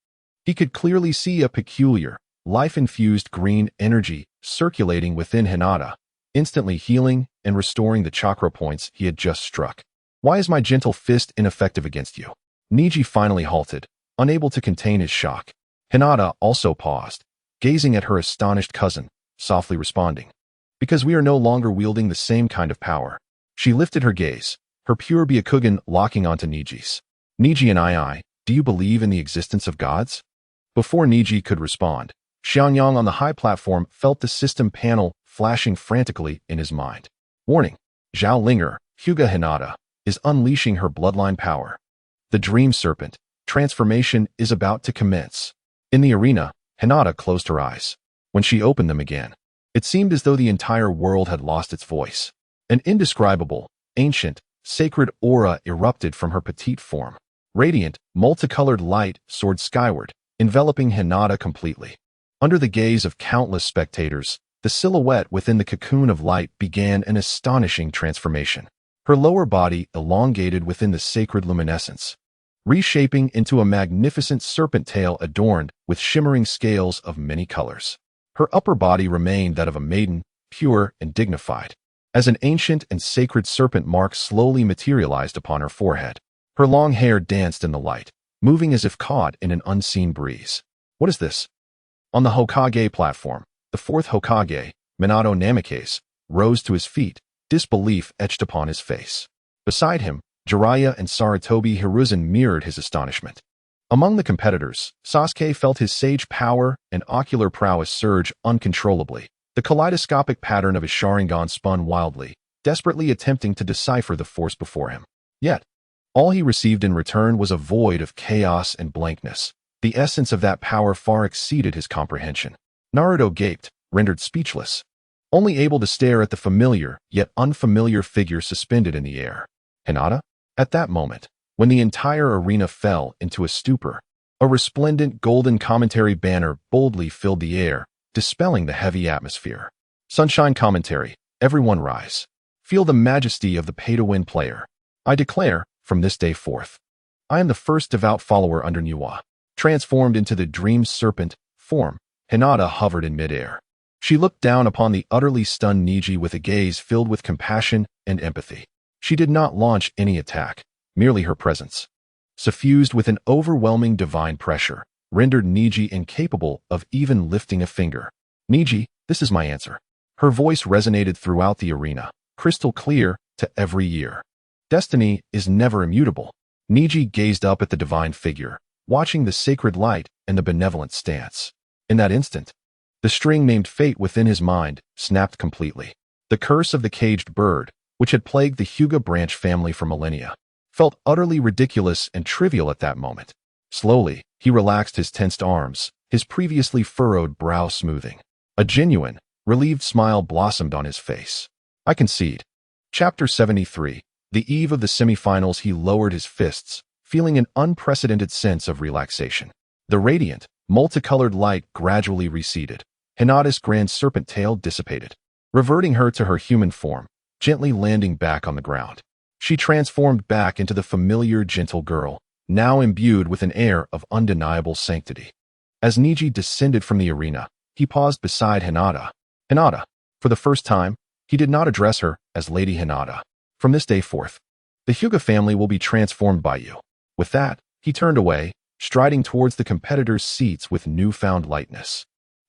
He could clearly see a peculiar, life-infused green energy circulating within Hinata, instantly healing and restoring the chakra points he had just struck. Why is my gentle fist ineffective against you? Neji finally halted, unable to contain his shock. Hinata also paused, gazing at her astonished cousin, softly responding. Because we are no longer wielding the same kind of power. She lifted her gaze, her pure Byakugan locking onto Neji's. Neji and I, do you believe in the existence of gods? Before Neji could respond, Xiangyang on the high platform felt the system panel flashing frantically in his mind. Warning, Zhao Linger, Hyuga Hinata, is unleashing her bloodline power. The dream serpent, transformation is about to commence. In the arena, Hinata closed her eyes. When she opened them again, it seemed as though the entire world had lost its voice. An indescribable, ancient, sacred aura erupted from her petite form. Radiant, multicolored light soared skyward, enveloping Hinata completely. Under the gaze of countless spectators, the silhouette within the cocoon of light began an astonishing transformation. Her lower body elongated within the sacred luminescence, reshaping into a magnificent serpent tail adorned with shimmering scales of many colors. Her upper body remained that of a maiden, pure and dignified, as an ancient and sacred serpent mark slowly materialized upon her forehead. Her long hair danced in the light, moving as if caught in an unseen breeze. What is this? On the Hokage platform, the fourth Hokage, Minato Namikaze, rose to his feet, disbelief etched upon his face. Beside him, Jiraiya and Sarutobi Hiruzen mirrored his astonishment. Among the competitors, Sasuke felt his sage power and ocular prowess surge uncontrollably. The kaleidoscopic pattern of his Sharingan spun wildly, desperately attempting to decipher the force before him. Yet, all he received in return was a void of chaos and blankness. The essence of that power far exceeded his comprehension. Naruto gaped, rendered speechless, only able to stare at the familiar yet unfamiliar figure suspended in the air. Hinata? At that moment, when the entire arena fell into a stupor, a resplendent golden commentary banner boldly filled the air, dispelling the heavy atmosphere. Sunshine commentary. Everyone rise. Feel the majesty of the pay-to-win player. I declare, from this day forth, I am the first devout follower under Niwa. Transformed into the dream serpent form, Hinata hovered in midair. She looked down upon the utterly stunned Niji with a gaze filled with compassion and empathy. She did not launch any attack, merely her presence, suffused with an overwhelming divine pressure, rendered Niji incapable of even lifting a finger. Niji, this is my answer. Her voice resonated throughout the arena, crystal clear to every ear. Destiny is never immutable. Niji gazed up at the divine figure, watching the sacred light and the benevolent stance. In that instant, the string named fate within his mind snapped completely. The curse of the caged bird, which had plagued the Hyuga branch family for millennia, felt utterly ridiculous and trivial at that moment. Slowly, he relaxed his tensed arms, his previously furrowed brow smoothing. A genuine, relieved smile blossomed on his face. I concede. Chapter 73. The eve of the semifinals, he lowered his fists, feeling an unprecedented sense of relaxation. The radiant, multicolored light gradually receded. Hinata's grand serpent tail dissipated, reverting her to her human form, gently landing back on the ground. She transformed back into the familiar gentle girl, now imbued with an air of undeniable sanctity. As Niji descended from the arena, he paused beside Hinata. Hinata. For the first time, he did not address her as Lady Hinata. From this day forth, the Hyuga family will be transformed by you. With that, he turned away, striding towards the competitors' seats with newfound lightness.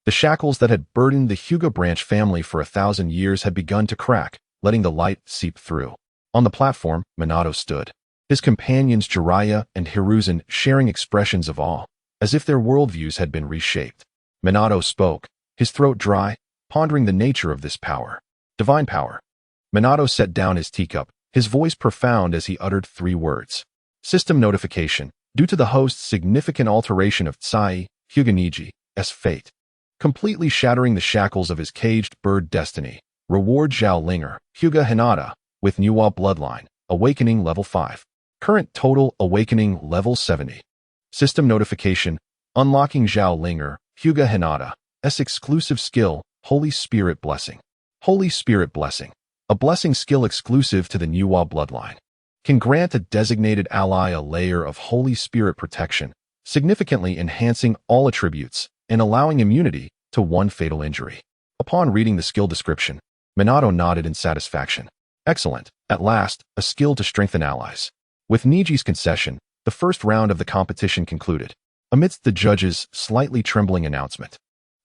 The shackles that had burdened the Hyuga branch family for 1,000 years had begun to crack, letting the light seep through. On the platform, Minato stood, his companions Jiraiya and Hiruzen sharing expressions of awe, as if their worldviews had been reshaped. Minato spoke, his throat dry, pondering the nature of this power. Divine power. Minato set down his teacup, his voice profound as he uttered 3 words. System notification. Due to the host's significant alteration of Tsai, Hyuga Niji's fate, completely shattering the shackles of his caged bird destiny. Reward Zhao Linger, Hyuga Hinata, with Niwa bloodline, awakening level 5. Current total awakening level 70. System notification. Unlocking Zhao Linger, Hyuga Hinata's exclusive skill, Holy Spirit Blessing. Holy Spirit Blessing. A blessing skill exclusive to the Niwa bloodline. Can grant a designated ally a layer of Holy Spirit protection, significantly enhancing all attributes and allowing immunity to one fatal injury. Upon reading the skill description, Minato nodded in satisfaction. Excellent. At last, a skill to strengthen allies. With Niji's concession, the first round of the competition concluded. Amidst the judges' slightly trembling announcement,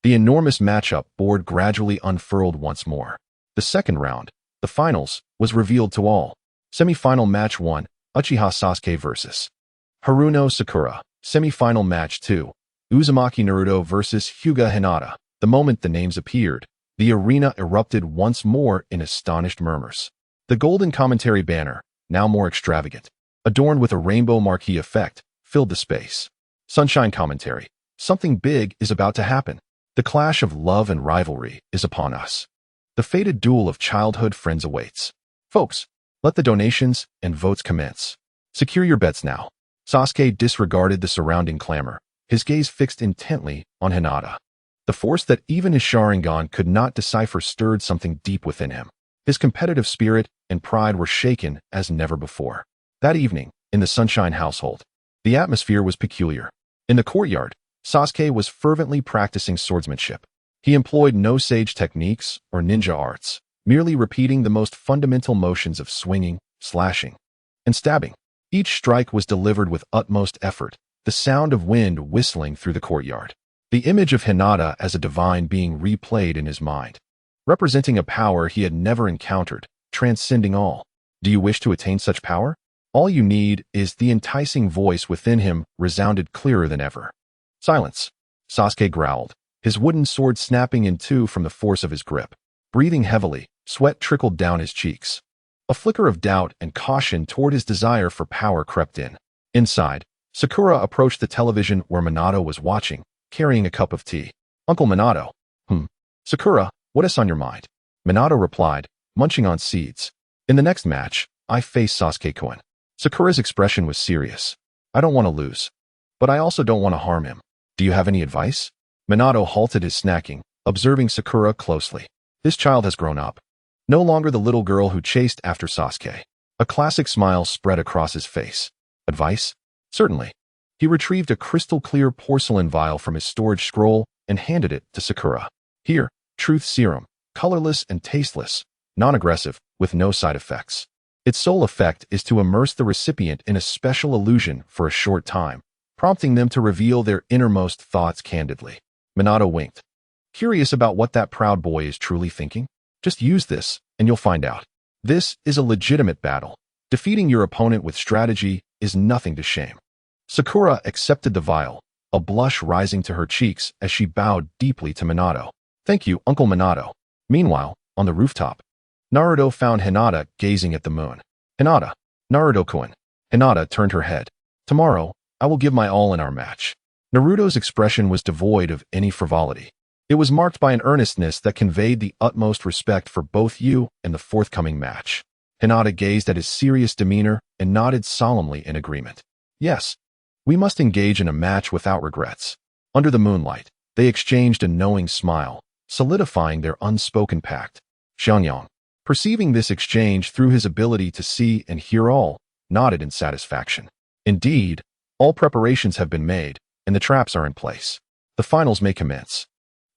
the enormous matchup board gradually unfurled once more. The second round, the finals, was revealed to all. Semi-final match 1, Uchiha Sasuke vs. Haruno Sakura. Semi-final match 2, Uzumaki Naruto vs. Hyuga Hinata. The moment the names appeared, the arena erupted once more in astonished murmurs. The golden commentary banner, now more extravagant, adorned with a rainbow marquee effect, filled the space. Sunshine commentary. Something big is about to happen. The clash of love and rivalry is upon us. The fated duel of childhood friends awaits. Folks, let the donations and votes commence. Secure your bets now. Sasuke disregarded the surrounding clamor, his gaze fixed intently on Hinata. The force that even his Sharingan could not decipher stirred something deep within him. His competitive spirit and pride were shaken as never before. That evening, in the Sunshine household, the atmosphere was peculiar. In the courtyard, Sasuke was fervently practicing swordsmanship. He employed no sage techniques or ninja arts, merely repeating the most fundamental motions of swinging, slashing, and stabbing. Each strike was delivered with utmost effort, the sound of wind whistling through the courtyard. The image of Hinata as a divine being replayed in his mind, representing a power he had never encountered, transcending all. Do you wish to attain such power? All you need is the enticing voice within him resounded clearer than ever. Silence. Sasuke growled, his wooden sword snapping in two from the force of his grip. Breathing heavily, sweat trickled down his cheeks. A flicker of doubt and caution toward his desire for power crept in. Inside, Sakura approached the television where Minato was watching, carrying a cup of tea. Uncle Minato. Sakura, what is on your mind? Minato replied, munching on seeds. In the next match, I face Sasuke-kun. Sakura's expression was serious. I don't want to lose, but I also don't want to harm him. Do you have any advice? Minato halted his snacking, observing Sakura closely. This child has grown up. No longer the little girl who chased after Sasuke. A classic smile spread across his face. Advice? Certainly. He retrieved a crystal-clear porcelain vial from his storage scroll and handed it to Sakura. Here, truth serum, colorless and tasteless, non-aggressive, with no side effects. Its sole effect is to immerse the recipient in a special illusion for a short time, prompting them to reveal their innermost thoughts candidly. Minato winked. Curious about what that proud boy is truly thinking? Just use this, and you'll find out. This is a legitimate battle. Defeating your opponent with strategy is nothing to shame. Sakura accepted the vial, a blush rising to her cheeks as she bowed deeply to Minato. Thank you, Uncle Minato. Meanwhile, on the rooftop, Naruto found Hinata gazing at the moon. Hinata, Naruto-kun. Hinata turned her head. Tomorrow, I will give my all in our match. Naruto's expression was devoid of any frivolity. It was marked by an earnestness that conveyed the utmost respect for both you and the forthcoming match. Hinata gazed at his serious demeanor and nodded solemnly in agreement. Yes, we must engage in a match without regrets. Under the moonlight, they exchanged a knowing smile, solidifying their unspoken pact. Xianxia, perceiving this exchange through his ability to see and hear all, nodded in satisfaction. Indeed, all preparations have been made, and the traps are in place. The finals may commence.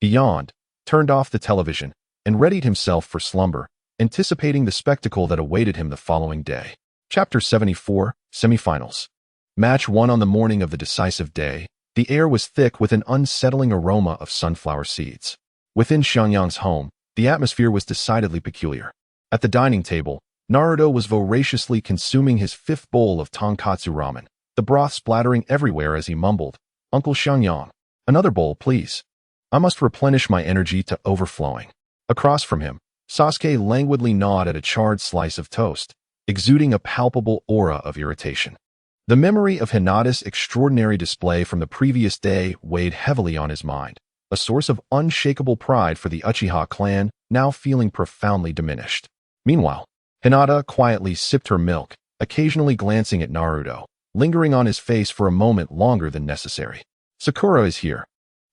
He yawned, turned off the television, and readied himself for slumber, anticipating the spectacle that awaited him the following day. Chapter 74, Semifinals. Match 1. On the morning of the decisive day, the air was thick with an unsettling aroma of sunflower seeds. Within Xiangyang's home, the atmosphere was decidedly peculiar. At the dining table, Naruto was voraciously consuming his 5th bowl of tonkatsu ramen, the broth splattering everywhere as he mumbled, "Uncle Xiangyang, another bowl, please. I must replenish my energy to overflowing." Across from him, Sasuke languidly gnawed at a charred slice of toast, exuding a palpable aura of irritation. The memory of Hinata's extraordinary display from the previous day weighed heavily on his mind, a source of unshakable pride for the Uchiha clan now feeling profoundly diminished. Meanwhile, Hinata quietly sipped her milk, occasionally glancing at Naruto, lingering on his face for a moment longer than necessary. Sakura is here.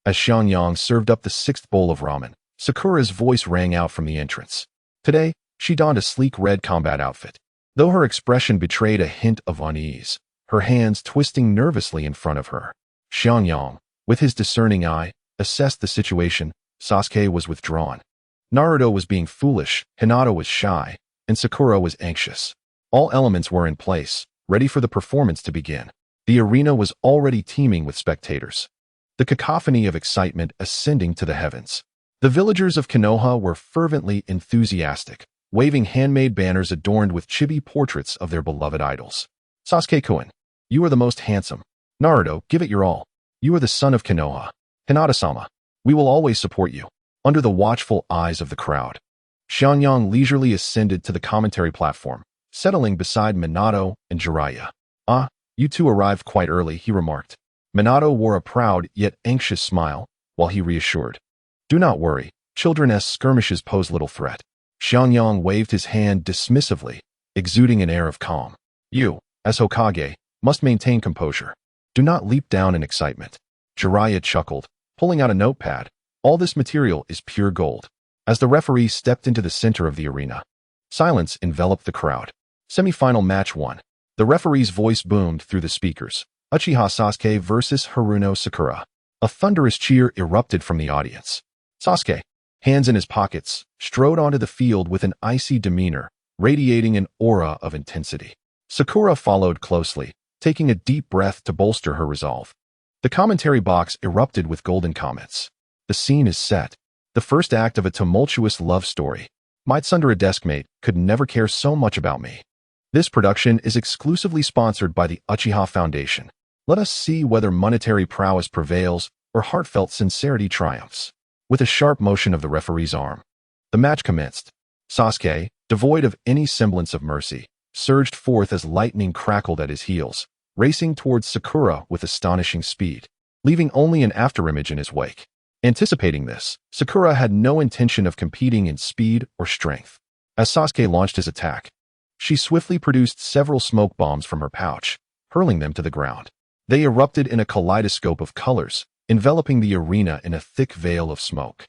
As Xiangyang served up the 6th bowl of ramen, Sakura's voice rang out from the entrance. Today, she donned a sleek red combat outfit. Though her expression betrayed a hint of unease, her hands twisting nervously in front of her. Xiangyang, with his discerning eye, assessed the situation. Sasuke was withdrawn. Naruto was being foolish, Hinata was shy, and Sakura was anxious. All elements were in place, ready for the performance to begin. The arena was already teeming with spectators. The cacophony of excitement ascending to the heavens. The villagers of Konoha were fervently enthusiastic, waving handmade banners adorned with chibi portraits of their beloved idols. Sasuke-kun, you are the most handsome. Naruto, give it your all. You are the son of Konoha. Hinata-sama, we will always support you. Under the watchful eyes of the crowd, Xiangyang leisurely ascended to the commentary platform, settling beside Minato and Jiraiya. Ah, you two arrived quite early, he remarked. Minato wore a proud yet anxious smile, while he reassured. Do not worry, children's skirmishes pose little threat. Xiangyang waved his hand dismissively, exuding an air of calm. You, as Hokage, must maintain composure. Do not leap down in excitement. Jiraiya chuckled, pulling out a notepad. All this material is pure gold. As the referee stepped into the center of the arena, silence enveloped the crowd. Semi-final match 1. The referee's voice boomed through the speakers. Uchiha Sasuke versus Haruno Sakura. A thunderous cheer erupted from the audience. Sasuke, hands in his pockets, strode onto the field with an icy demeanor, radiating an aura of intensity. Sakura followed closely, taking a deep breath to bolster her resolve. The commentary box erupted with golden comments. The scene is set. The first act of a tumultuous love story. My tsundere deskmate could never care so much about me. This production is exclusively sponsored by the Uchiha Foundation. Let us see whether monetary prowess prevails or heartfelt sincerity triumphs. With a sharp motion of the referee's arm, the match commenced. Sasuke, devoid of any semblance of mercy, surged forth as lightning crackled at his heels, racing towards Sakura with astonishing speed, leaving only an afterimage in his wake. Anticipating this, Sakura had no intention of competing in speed or strength. As Sasuke launched his attack, she swiftly produced several smoke bombs from her pouch, hurling them to the ground. They erupted in a kaleidoscope of colors, enveloping the arena in a thick veil of smoke.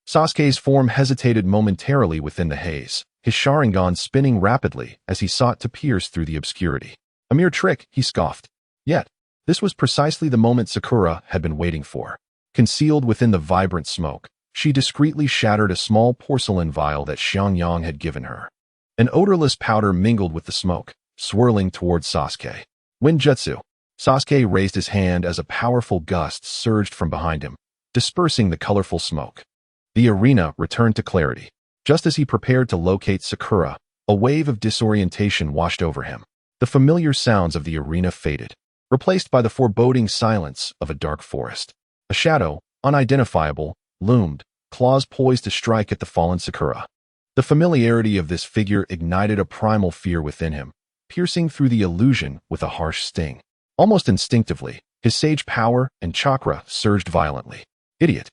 Sasuke's form hesitated momentarily within the haze, his Sharingan spinning rapidly as he sought to pierce through the obscurity. A mere trick, he scoffed. Yet, this was precisely the moment Sakura had been waiting for. Concealed within the vibrant smoke, she discreetly shattered a small porcelain vial that Xianxia had given her. An odorless powder mingled with the smoke, swirling towards Sasuke. Wind Jutsu. Sasuke raised his hand as a powerful gust surged from behind him, dispersing the colorful smoke. The arena returned to clarity. Just as he prepared to locate Sakura, a wave of disorientation washed over him. The familiar sounds of the arena faded, replaced by the foreboding silence of a dark forest. A shadow, unidentifiable, loomed, claws poised to strike at the fallen Sakura. The familiarity of this figure ignited a primal fear within him, piercing through the illusion with a harsh sting. Almost instinctively, his sage power and chakra surged violently. Idiot!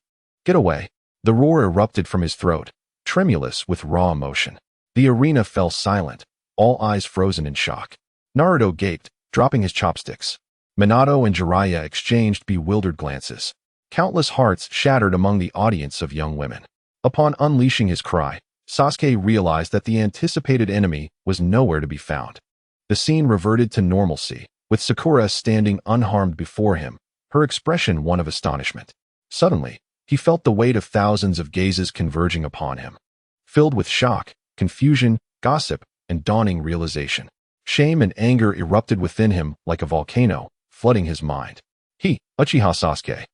Get away! The roar erupted from his throat, tremulous with raw emotion. The arena fell silent, all eyes frozen in shock. Naruto gaped, dropping his chopsticks. Minato and Jiraiya exchanged bewildered glances. Countless hearts shattered among the audience of young women. Upon unleashing his cry, Sasuke realized that the anticipated enemy was nowhere to be found. The scene reverted to normalcy, with Sakura standing unharmed before him, her expression one of astonishment. Suddenly, he felt the weight of thousands of gazes converging upon him. Filled with shock, confusion, gossip, and dawning realization, shame and anger erupted within him like a volcano, flooding his mind. He, Uchiha Sasuke,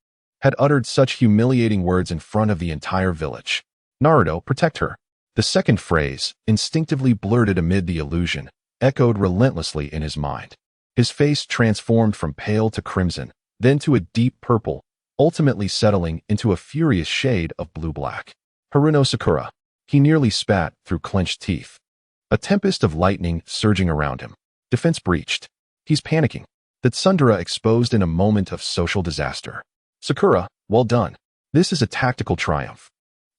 had uttered such humiliating words in front of the entire village. Naruto, protect her. The second phrase, instinctively blurted amid the illusion, echoed relentlessly in his mind. His face transformed from pale to crimson, then to a deep purple, ultimately settling into a furious shade of blue-black. Haruno Sakura. He nearly spat through clenched teeth. A tempest of lightning surging around him. Defense breached. He's panicking. The Tsundere exposed in a moment of social disaster. Sakura, well done. This is a tactical triumph.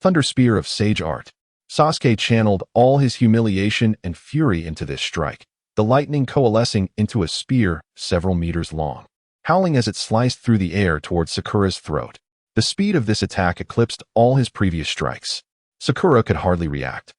Thunder Spear of Sage Art. Sasuke channeled all his humiliation and fury into this strike, the lightning coalescing into a spear several meters long, howling as it sliced through the air towards Sakura's throat. The speed of this attack eclipsed all his previous strikes. Sakura could hardly react,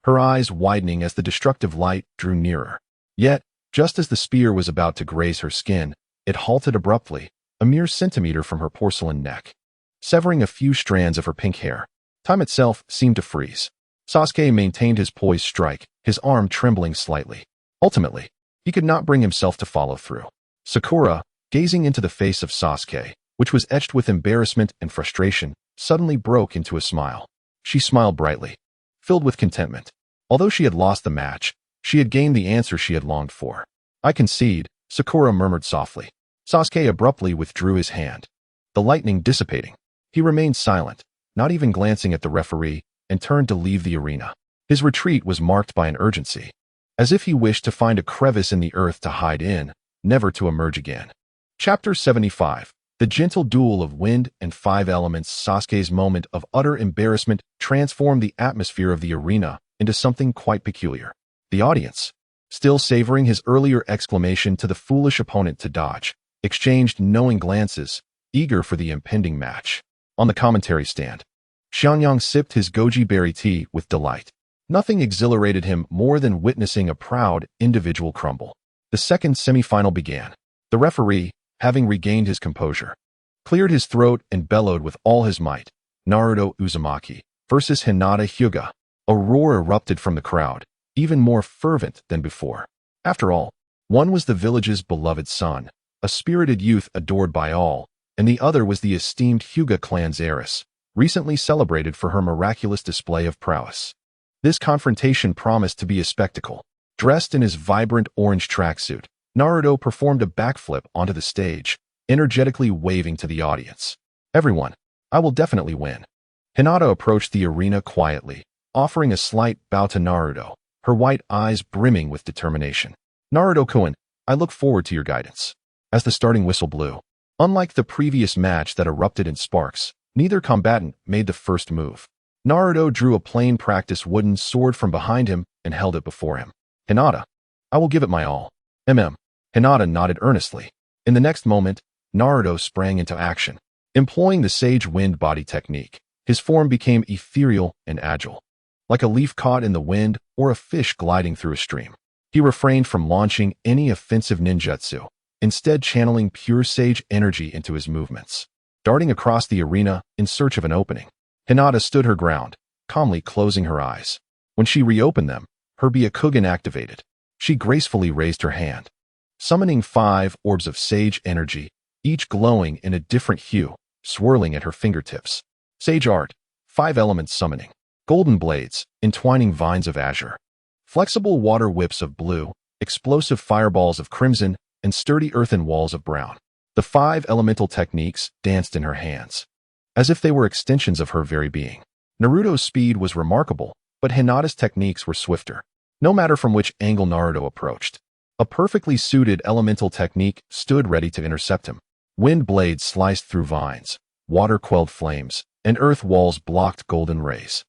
her eyes widening as the destructive light drew nearer. Yet, just as the spear was about to graze her skin, it halted abruptly, a mere centimeter from her porcelain neck, severing a few strands of her pink hair. Time itself seemed to freeze. Sasuke maintained his poised strike, his arm trembling slightly. Ultimately, he could not bring himself to follow through. Sakura, gazing into the face of Sasuke, which was etched with embarrassment and frustration, suddenly broke into a smile. She smiled brightly, filled with contentment. Although she had lost the match, she had gained the answer she had longed for. I concede, Sakura murmured softly. Sasuke abruptly withdrew his hand, the lightning dissipating. He remained silent, not even glancing at the referee, and turned to leave the arena. His retreat was marked by an urgency, as if he wished to find a crevice in the earth to hide in, never to emerge again. Chapter 75. The gentle duel of wind and five elements. Sasuke's moment of utter embarrassment transformed the atmosphere of the arena into something quite peculiar. The audience, still savoring his earlier exclamation to the foolish opponent to dodge, exchanged knowing glances, eager for the impending match. On the commentary stand, Xianxia sipped his goji berry tea with delight. Nothing exhilarated him more than witnessing a proud individual crumble. The second semifinal began. The referee, having regained his composure, cleared his throat and bellowed with all his might. Naruto Uzumaki versus Hinata Hyuga. A roar erupted from the crowd, even more fervent than before. After all, one was the village's beloved son, a spirited youth adored by all, and the other was the esteemed Hyuga clan's heiress, recently celebrated for her miraculous display of prowess. This confrontation promised to be a spectacle. Dressed in his vibrant orange tracksuit, Naruto performed a backflip onto the stage, energetically waving to the audience. Everyone, I will definitely win. Hinata approached the arena quietly, offering a slight bow to Naruto, her white eyes brimming with determination. Naruto-kun, I look forward to your guidance. As the starting whistle blew, unlike the previous match that erupted in sparks, neither combatant made the first move. Naruto drew a plain practice wooden sword from behind him and held it before him. Hinata, I will give it my all. Hinata nodded earnestly. In the next moment, Naruto sprang into action. Employing the Sage Wind Body technique, His form became ethereal and agile, like a leaf caught in the wind or a fish gliding through a stream. He refrained from launching any offensive ninjutsu, instead channeling pure sage energy into his movements. Darting across the arena in search of an opening, Hinata stood her ground, calmly closing her eyes. When she reopened them, her Byakugan activated. She gracefully raised her hand, summoning 5 orbs of sage energy, each glowing in a different hue, swirling at her fingertips. Sage art, 5 elements summoning. Golden blades, entwining vines of azure. Flexible water whips of blue, explosive fireballs of crimson, and sturdy earthen walls of brown. The 5 elemental techniques danced in her hands, as if they were extensions of her very being. Naruto's speed was remarkable, but Hinata's techniques were swifter, no matter from which angle Naruto approached. A perfectly suited elemental technique stood ready to intercept him. Wind blades sliced through vines, water quelled flames, and earth walls blocked golden rays.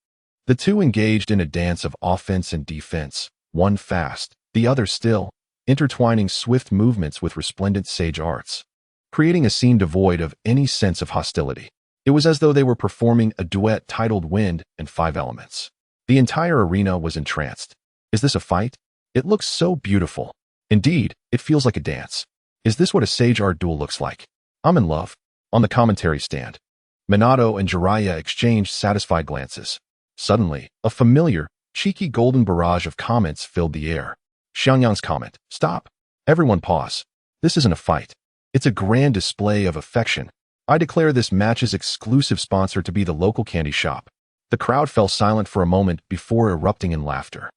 The two engaged in a dance of offense and defense, one fast, the other still, intertwining swift movements with resplendent sage arts, creating a scene devoid of any sense of hostility. It was as though they were performing a duet titled Wind and 5 Elements. The entire arena was entranced. Is this a fight? It looks so beautiful. Indeed, it feels like a dance. Is this what a sage art duel looks like? I'm in love. On the commentary stand, Minato and Jiraiya exchanged satisfied glances. Suddenly, a familiar, cheeky golden barrage of comments filled the air. Xiangyang's comment, "Stop. Everyone pause. This isn't a fight. It's a grand display of affection. I declare this match's exclusive sponsor to be the local candy shop." The crowd fell silent for a moment before erupting in laughter.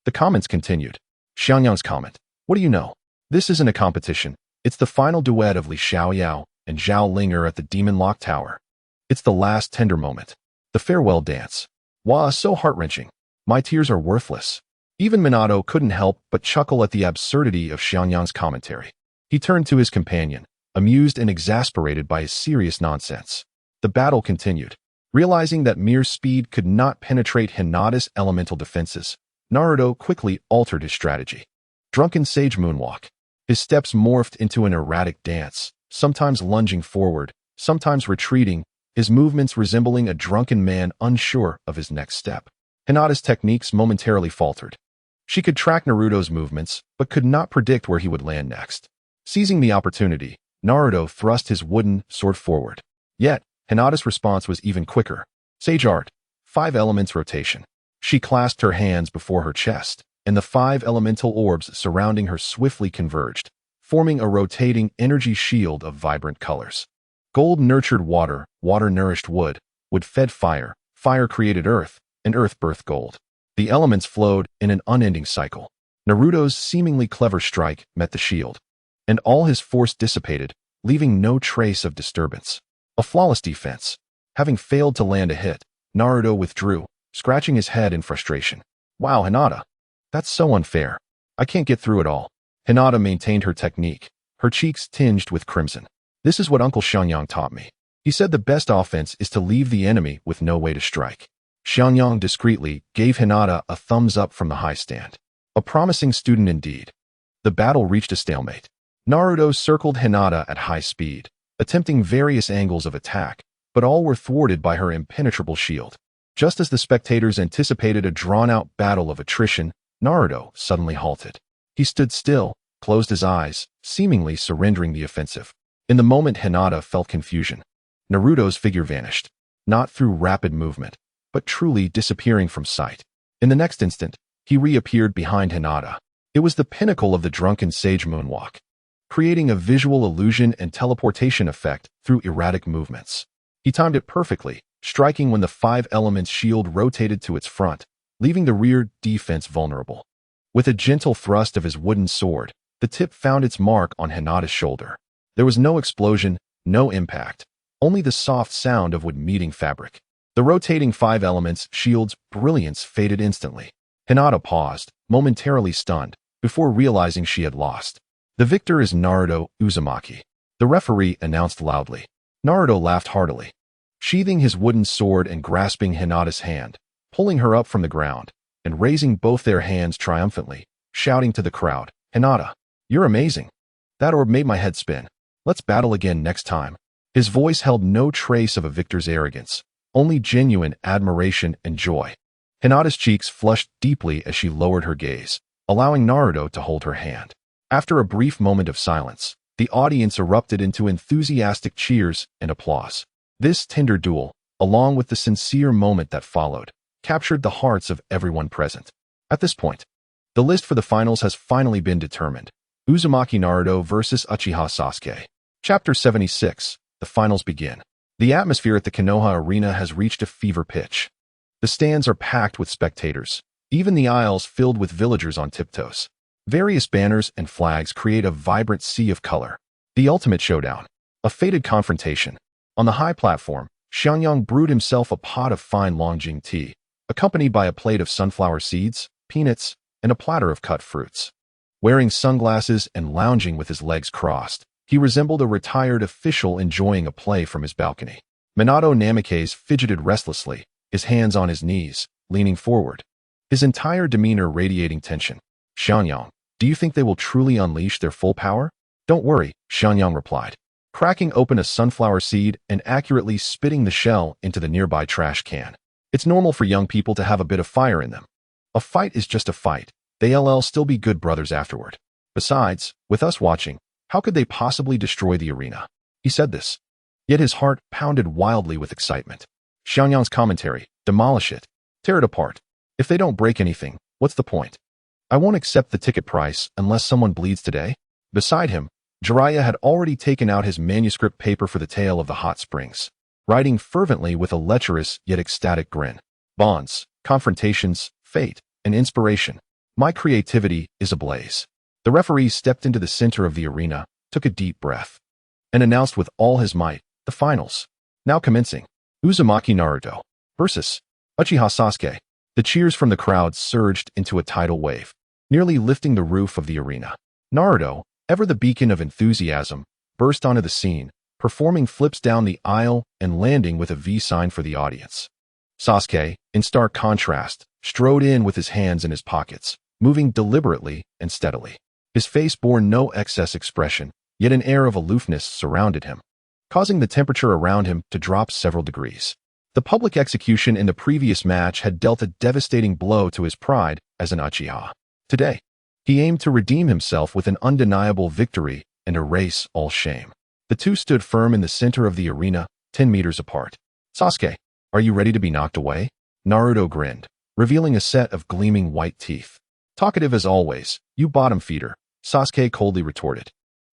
The comments continued. Xiangyang's comment, "What do you know? This isn't a competition. It's the final duet of Li Xiaoyao and Zhao Linger at the Demon Lock Tower. It's the last tender moment. The farewell dance. Wah, so heart-wrenching. My tears are worthless." Even Minato couldn't help but chuckle at the absurdity of Xiangyang's commentary. He turned to his companion, amused and exasperated by his serious nonsense. The battle continued. Realizing that mere speed could not penetrate Hinata's elemental defenses, Naruto quickly altered his strategy. Drunken sage moonwalk. His steps morphed into an erratic dance, sometimes lunging forward, sometimes retreating, his movements resembling a drunken man unsure of his next step. Hinata's techniques momentarily faltered. She could track Naruto's movements, but could not predict where he would land next. Seizing the opportunity, Naruto thrust his wooden sword forward. Yet, Hinata's response was even quicker. Sage art, 5 elements rotation. She clasped her hands before her chest, and the 5 elemental orbs surrounding her swiftly converged, forming a rotating energy shield of vibrant colors. Gold nurtured water, water nourished wood, wood fed fire, fire created earth, and earth birthed gold. The elements flowed in an unending cycle. Naruto's seemingly clever strike met the shield, and all his force dissipated, leaving no trace of disturbance. A flawless defense. Having failed to land a hit, Naruto withdrew, scratching his head in frustration. Wow, Hinata. That's so unfair. I can't get through it all. Hinata maintained her technique, her cheeks tinged with crimson. This is what Uncle Xiangyang taught me. He said the best offense is to leave the enemy with no way to strike. Xiangyang discreetly gave Hinata a thumbs up from the high stand. A promising student indeed. The battle reached a stalemate. Naruto circled Hinata at high speed, attempting various angles of attack, but all were thwarted by her impenetrable shield. Just as the spectators anticipated a drawn-out battle of attrition, Naruto suddenly halted. He stood still, closed his eyes, seemingly surrendering the offensive. In the moment, Hinata felt confusion. Naruto's figure vanished, not through rapid movement, but truly disappearing from sight. In the next instant, he reappeared behind Hinata. It was the pinnacle of the drunken sage moonwalk, creating a visual illusion and teleportation effect through erratic movements. He timed it perfectly, striking when the 5 elements shield rotated to its front, leaving the rear defense vulnerable. With a gentle thrust of his wooden sword, the tip found its mark on Hinata's shoulder. There was no explosion, no impact, only the soft sound of wood meeting fabric. The rotating 5 elements shield's brilliance faded instantly. Hinata paused, momentarily stunned, before realizing she had lost. The victor is Naruto Uzumaki, the referee announced loudly. Naruto laughed heartily, sheathing his wooden sword and grasping Hinata's hand, pulling her up from the ground, and raising both their hands triumphantly, shouting to the crowd, "Hinata, you're amazing. That orb made my head spin. Let's battle again next time." His voice held no trace of a victor's arrogance, only genuine admiration and joy. Hinata's cheeks flushed deeply as she lowered her gaze, allowing Naruto to hold her hand. After a brief moment of silence, the audience erupted into enthusiastic cheers and applause. This tender duel, along with the sincere moment that followed, captured the hearts of everyone present. At this point, the list for the finals has finally been determined. Uzumaki Naruto versus Uchiha Sasuke. Chapter 76. The finals begin. The atmosphere at the Konoha Arena has reached a fever pitch. The stands are packed with spectators, even the aisles filled with villagers on tiptoes. Various banners and flags create a vibrant sea of color. The ultimate showdown. A fated confrontation. On the high platform, Xianxia brewed himself a pot of fine Longjing tea, accompanied by a plate of sunflower seeds, peanuts, and a platter of cut fruits. Wearing sunglasses and lounging with his legs crossed, he resembled a retired official enjoying a play from his balcony. Minato Namikaze fidgeted restlessly, his hands on his knees, leaning forward, his entire demeanor radiating tension. Xianxia, do you think they will truly unleash their full power? Don't worry, Xianxia replied, cracking open a sunflower seed and accurately spitting the shell into the nearby trash can. It's normal for young people to have a bit of fire in them. A fight is just a fight. They'll still be good brothers afterward. Besides, with us watching, how could they possibly destroy the arena? He said this. Yet his heart pounded wildly with excitement. Xianxia's commentary, demolish it. Tear it apart. If they don't break anything, what's the point? I won't accept the ticket price unless someone bleeds today. Beside him, Jiraiya had already taken out his manuscript paper for the tale of the hot springs, writing fervently with a lecherous yet ecstatic grin. Bonds, confrontations, fate, and inspiration. My creativity is ablaze. The referee stepped into the center of the arena, took a deep breath, and announced with all his might, the finals. Now commencing. Uzumaki Naruto versus Uchiha Sasuke. The cheers from the crowd surged into a tidal wave, nearly lifting the roof of the arena. Naruto, ever the beacon of enthusiasm, burst onto the scene, performing flips down the aisle and landing with a V sign for the audience. Sasuke, in stark contrast, strode in with his hands in his pockets, moving deliberately and steadily. His face bore no excess expression, yet an air of aloofness surrounded him, causing the temperature around him to drop several degrees. The public execution in the previous match had dealt a devastating blow to his pride as an Uchiha. Today, he aimed to redeem himself with an undeniable victory and erase all shame. The two stood firm in the center of the arena, 10 meters apart. Sasuke, are you ready to be knocked away? Naruto grinned, revealing a set of gleaming white teeth. Talkative as always, you bottom feeder, Sasuke coldly retorted.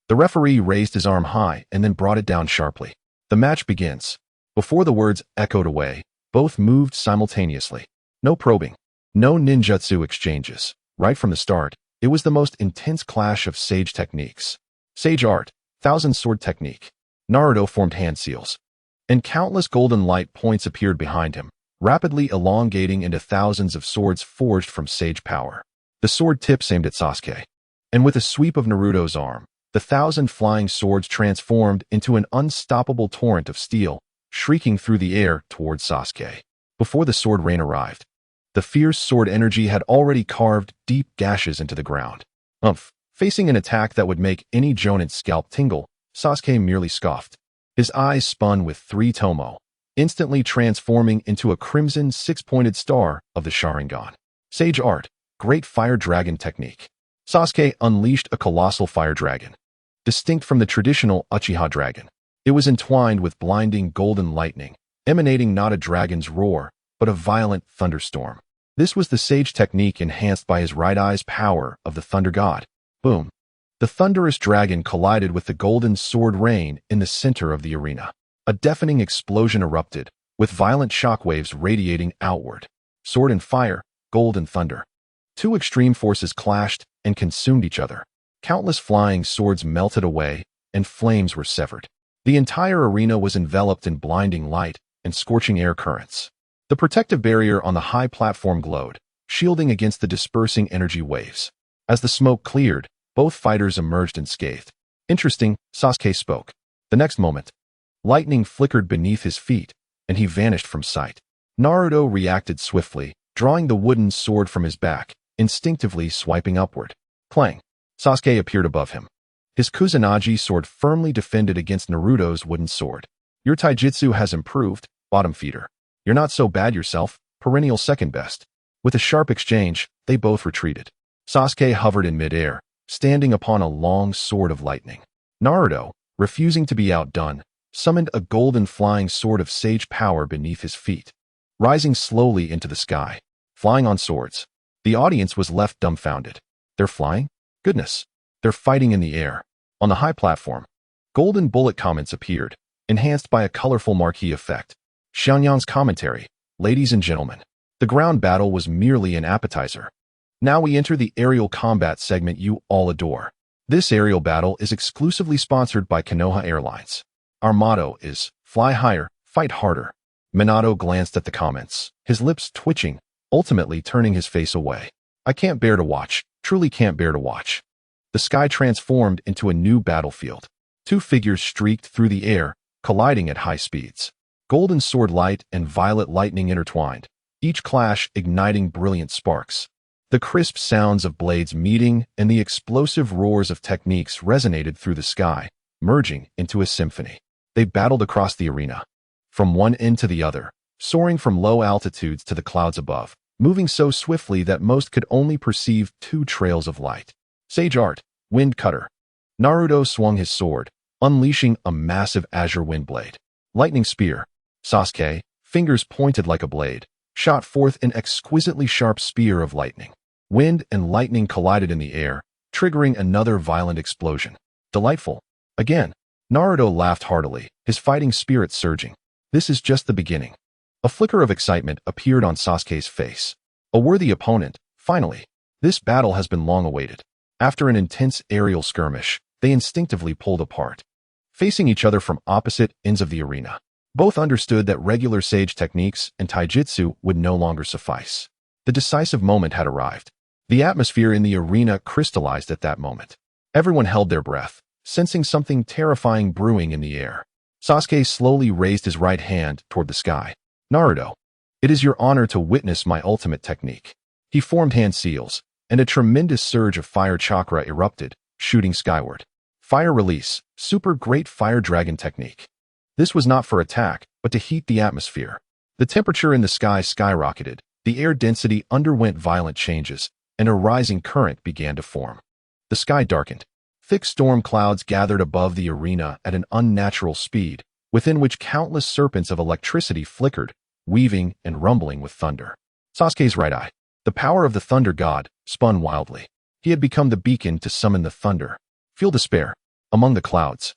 The referee raised his arm high and then brought it down sharply. The match begins. Before the words echoed away, both moved simultaneously. No probing, no ninjutsu exchanges. Right from the start, it was the most intense clash of sage techniques. Sage art, thousand sword technique. Naruto formed hand seals, and countless golden light points appeared behind him, rapidly elongating into thousands of swords forged from sage power. The sword tips aimed at Sasuke, and with a sweep of Naruto's arm, the 1,000 flying swords transformed into an unstoppable torrent of steel, shrieking through the air towards Sasuke. Before the sword rain arrived, the fierce sword energy had already carved deep gashes into the ground. Facing an attack that would make any Jonin's scalp tingle, Sasuke merely scoffed. His eyes spun with 3 tomo, instantly transforming into a crimson 6-pointed star of the Sharingan. Sage art, great fire dragon technique. Sasuke unleashed a colossal fire dragon, distinct from the traditional Uchiha dragon. It was entwined with blinding golden lightning, emanating not a dragon's roar, but a violent thunderstorm. This was the sage technique enhanced by his right eye's power of the thunder god. Boom! The thunderous dragon collided with the golden sword rain in the center of the arena. A deafening explosion erupted, with violent shockwaves radiating outward. Sword and fire, gold and thunder. 2 extreme forces clashed and consumed each other. Countless flying swords melted away, and flames were severed. The entire arena was enveloped in blinding light and scorching air currents. The protective barrier on the high platform glowed, shielding against the dispersing energy waves. As the smoke cleared, both fighters emerged unscathed. Interesting, Sasuke spoke. The next moment, lightning flickered beneath his feet, and he vanished from sight. Naruto reacted swiftly, drawing the wooden sword from his back, instinctively swiping upward. Clang! Sasuke appeared above him. His Kusanagi sword firmly defended against Naruto's wooden sword. Your taijutsu has improved, bottom feeder. You're not so bad yourself, perennial second best. With a sharp exchange, they both retreated. Sasuke hovered in midair, standing upon a long sword of lightning. Naruto, refusing to be outdone, summoned a golden flying sword of sage power beneath his feet, rising slowly into the sky, flying on swords. The audience was left dumbfounded. They're flying? Goodness. They're fighting in the air. On the high platform, golden bullet comments appeared, enhanced by a colorful marquee effect. Xianxia's commentary, ladies and gentlemen. The ground battle was merely an appetizer. Now we enter the aerial combat segment you all adore. This aerial battle is exclusively sponsored by Konoha Airlines. Our motto is, fly higher, fight harder. Minato glanced at the comments, his lips twitching, ultimately turning his face away. I can't bear to watch, truly can't bear to watch. The sky transformed into a new battlefield. Two figures streaked through the air, colliding at high speeds. Golden sword light and violet lightning intertwined, each clash igniting brilliant sparks. The crisp sounds of blades meeting and the explosive roars of techniques resonated through the sky, merging into a symphony. They battled across the arena, from one end to the other, soaring from low altitudes to the clouds above, moving so swiftly that most could only perceive two trails of light. Sage art, wind cutter. Naruto swung his sword, unleashing a massive azure wind blade. Lightning spear. Sasuke, fingers pointed like a blade, shot forth an exquisitely sharp spear of lightning. Wind and lightning collided in the air, triggering another violent explosion. Delightful. Again, Naruto laughed heartily, his fighting spirit surging. This is just the beginning. A flicker of excitement appeared on Sasuke's face. A worthy opponent, finally. This battle has been long awaited. After an intense aerial skirmish, they instinctively pulled apart, facing each other from opposite ends of the arena. Both understood that regular sage techniques and taijutsu would no longer suffice. The decisive moment had arrived. The atmosphere in the arena crystallized at that moment. Everyone held their breath, sensing something terrifying brewing in the air. Sasuke slowly raised his right hand toward the sky. Naruto, it is your honor to witness my ultimate technique. He formed hand seals, and a tremendous surge of fire chakra erupted, shooting skyward. Fire release, super great fire dragon technique. This was not for attack, but to heat the atmosphere. The temperature in the sky skyrocketed, the air density underwent violent changes, and a rising current began to form. The sky darkened. Thick storm clouds gathered above the arena at an unnatural speed, within which countless serpents of electricity flickered, weaving and rumbling with thunder. Sasuke's right eye, the power of the thunder god, spun wildly. He had become the beacon to summon the thunder. Feel despair. Among the clouds,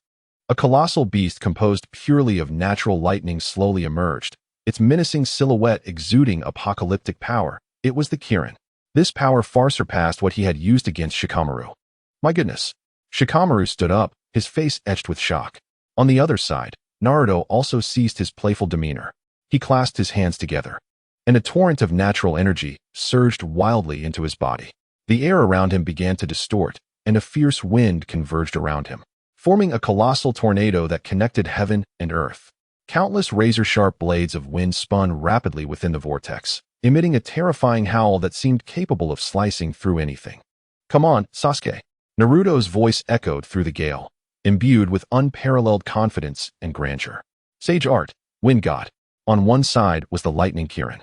a colossal beast composed purely of natural lightning slowly emerged, its menacing silhouette exuding apocalyptic power. It was the Kirin. This power far surpassed what he had used against Shikamaru. My goodness. Shikamaru stood up, his face etched with shock. On the other side, Naruto also ceased his playful demeanor. He clasped his hands together, and a torrent of natural energy surged wildly into his body. The air around him began to distort, and a fierce wind converged around him, forming a colossal tornado that connected heaven and earth. Countless razor-sharp blades of wind spun rapidly within the vortex, emitting a terrifying howl that seemed capable of slicing through anything. Come on, Sasuke. Naruto's voice echoed through the gale, imbued with unparalleled confidence and grandeur. Sage art, wind god. On one side was the lightning Kirin,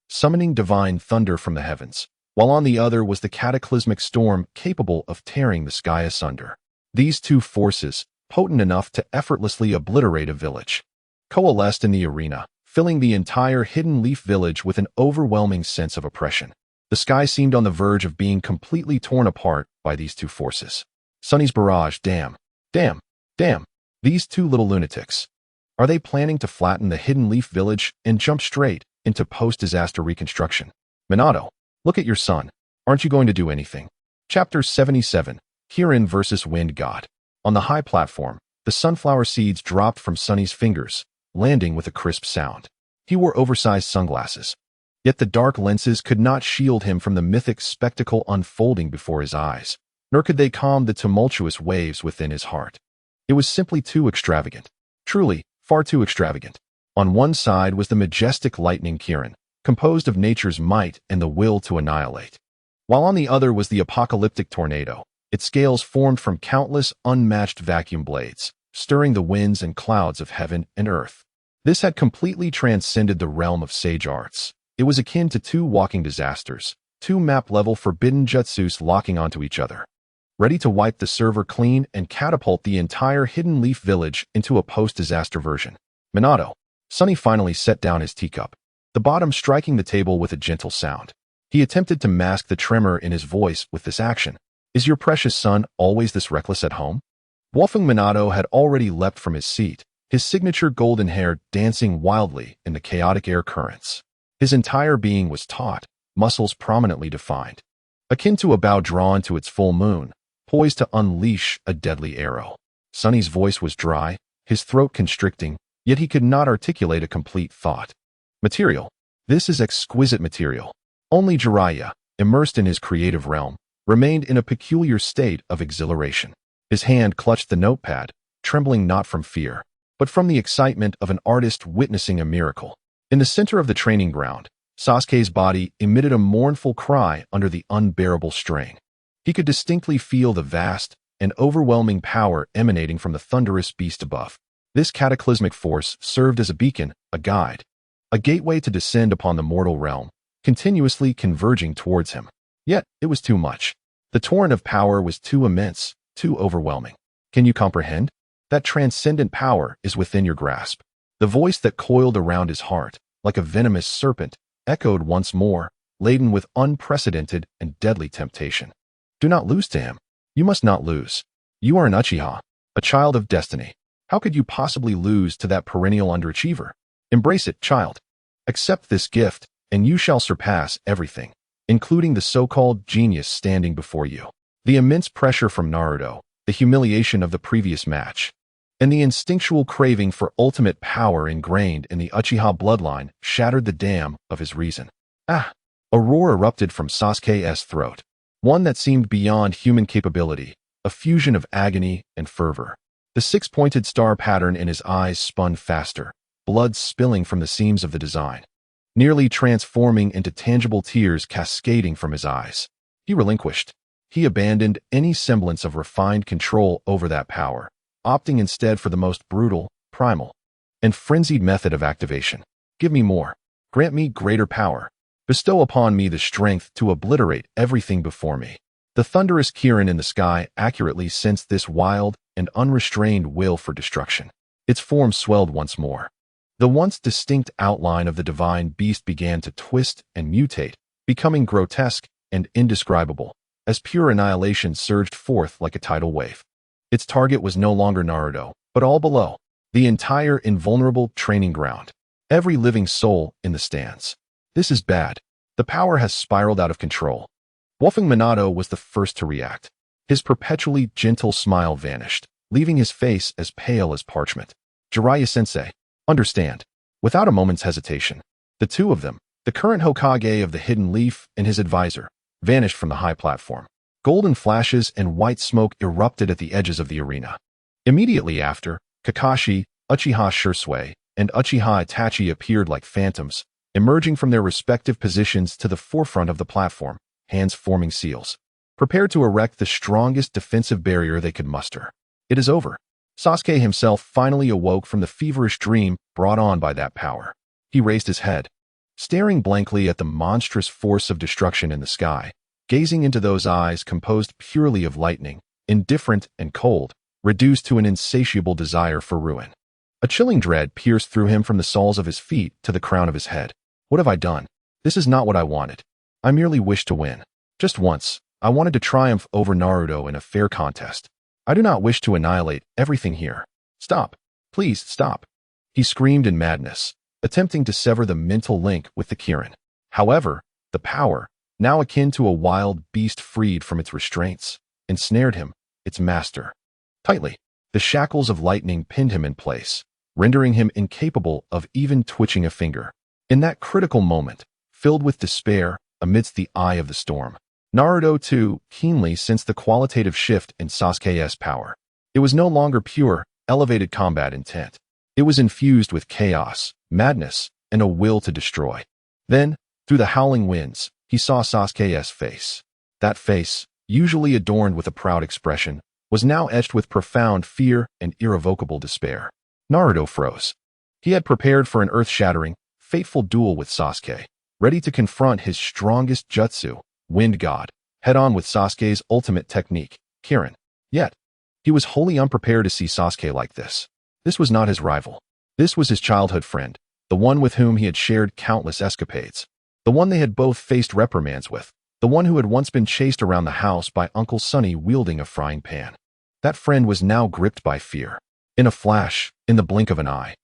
summoning divine thunder from the heavens, while on the other was the cataclysmic storm capable of tearing the sky asunder. These two forces, potent enough to effortlessly obliterate a village, coalesced in the arena, filling the entire Hidden Leaf village with an overwhelming sense of oppression. The sky seemed on the verge of being completely torn apart by these two forces. Sunny's barrage, damn. These two little lunatics. Are they planning to flatten the Hidden Leaf village and jump straight into post-disaster reconstruction? Minato, look at your son. Aren't you going to do anything? Chapter 77, Kirin versus Wind God. On the high platform, the sunflower seeds dropped from Sunny's fingers, landing with a crisp sound. He wore oversized sunglasses. Yet the dark lenses could not shield him from the mythic spectacle unfolding before his eyes, nor could they calm the tumultuous waves within his heart. It was simply too extravagant. Truly, far too extravagant. On one side was the majestic lightning Kirin, composed of nature's might and the will to annihilate, while on the other was the apocalyptic tornado, its scales formed from countless unmatched vacuum blades, stirring the winds and clouds of heaven and earth. This had completely transcended the realm of sage arts. It was akin to two walking disasters, two map-level forbidden jutsus locking onto each other, ready to wipe the server clean and catapult the entire Hidden Leaf village into a post-disaster version. Minato. Sunny finally set down his teacup, the bottom striking the table with a gentle sound. He attempted to mask the tremor in his voice with this action. Is your precious son always this reckless at home? Wolfgang Minato had already leapt from his seat, his signature golden hair dancing wildly in the chaotic air currents. His entire being was taut, muscles prominently defined, akin to a bow drawn to its full moon, poised to unleash a deadly arrow. Sunny's voice was dry, his throat constricting, yet he could not articulate a complete thought. Material. This is exquisite material. Only Jiraiya, immersed in his creative realm, remained in a peculiar state of exhilaration. His hand clutched the notepad, trembling not from fear, but from the excitement of an artist witnessing a miracle. In the center of the training ground, Sasuke's body emitted a mournful cry under the unbearable strain. He could distinctly feel the vast and overwhelming power emanating from the thunderous beast above. This cataclysmic force served as a beacon, a guide, a gateway to descend upon the mortal realm, continuously converging towards him. Yet, it was too much. The torrent of power was too immense, too overwhelming. Can you comprehend? That transcendent power is within your grasp. The voice that coiled around his heart, like a venomous serpent, echoed once more, laden with unprecedented and deadly temptation. Do not lose to him. You must not lose. You are an Uchiha, a child of destiny. How could you possibly lose to that perennial underachiever? Embrace it, child. Accept this gift, and you shall surpass everything, including the so-called genius standing before you. The immense pressure from Naruto, the humiliation of the previous match, and the instinctual craving for ultimate power ingrained in the Uchiha bloodline shattered the dam of his reason. Ah! A roar erupted from Sasuke's throat, one that seemed beyond human capability, a fusion of agony and fervor. The six-pointed star pattern in his eyes spun faster, blood spilling from the seams of the design, nearly transforming into tangible tears cascading from his eyes. He relinquished. He abandoned any semblance of refined control over that power, opting instead for the most brutal, primal, and frenzied method of activation. Give me more. Grant me greater power. Bestow upon me the strength to obliterate everything before me. The thunderous Kirin in the sky accurately sensed this wild and unrestrained will for destruction. Its form swelled once more. The once distinct outline of the divine beast began to twist and mutate, becoming grotesque and indescribable, as pure annihilation surged forth like a tidal wave. Its target was no longer Naruto, but all below, the entire invulnerable training ground, every living soul in the stands. This is bad. The power has spiraled out of control. Wolfgang Minato was the first to react. His perpetually gentle smile vanished, leaving his face as pale as parchment. Jiraiya-sensei, understand. Without a moment's hesitation, the two of them, the current Hokage of the Hidden Leaf and his advisor, vanished from the high platform. Golden flashes and white smoke erupted at the edges of the arena. Immediately after, Kakashi, Uchiha Shisui, and Uchiha Itachi appeared like phantoms, emerging from their respective positions to the forefront of the platform, hands forming seals, prepared to erect the strongest defensive barrier they could muster. It is over. Sasuke himself finally awoke from the feverish dream brought on by that power. He raised his head, staring blankly at the monstrous force of destruction in the sky, gazing into those eyes composed purely of lightning, indifferent and cold, reduced to an insatiable desire for ruin. A chilling dread pierced through him from the soles of his feet to the crown of his head. What have I done? This is not what I wanted. I merely wished to win. Just once, I wanted to triumph over Naruto in a fair contest. I do not wish to annihilate everything here. Stop. Please stop. He screamed in madness, attempting to sever the mental link with the Kirin. However, the power, now akin to a wild beast freed from its restraints, ensnared him, its master. Tightly, the shackles of lightning pinned him in place, rendering him incapable of even twitching a finger. In that critical moment, filled with despair amidst the eye of the storm, Naruto too keenly sensed the qualitative shift in Sasuke's power. It was no longer pure, elevated combat intent. It was infused with chaos, madness, and a will to destroy. Then, through the howling winds, he saw Sasuke's face. That face, usually adorned with a proud expression, was now etched with profound fear and irrevocable despair. Naruto froze. He had prepared for an earth-shattering, fateful duel with Sasuke, ready to confront his strongest jutsu, Wind God, head-on with Sasuke's ultimate technique, Kirin. Yet, he was wholly unprepared to see Sasuke like this. This was not his rival. This was his childhood friend, the one with whom he had shared countless escapades, the one they had both faced reprimands with, the one who had once been chased around the house by Uncle Sonny wielding a frying pan. That friend was now gripped by fear. In a flash, in the blink of an eye,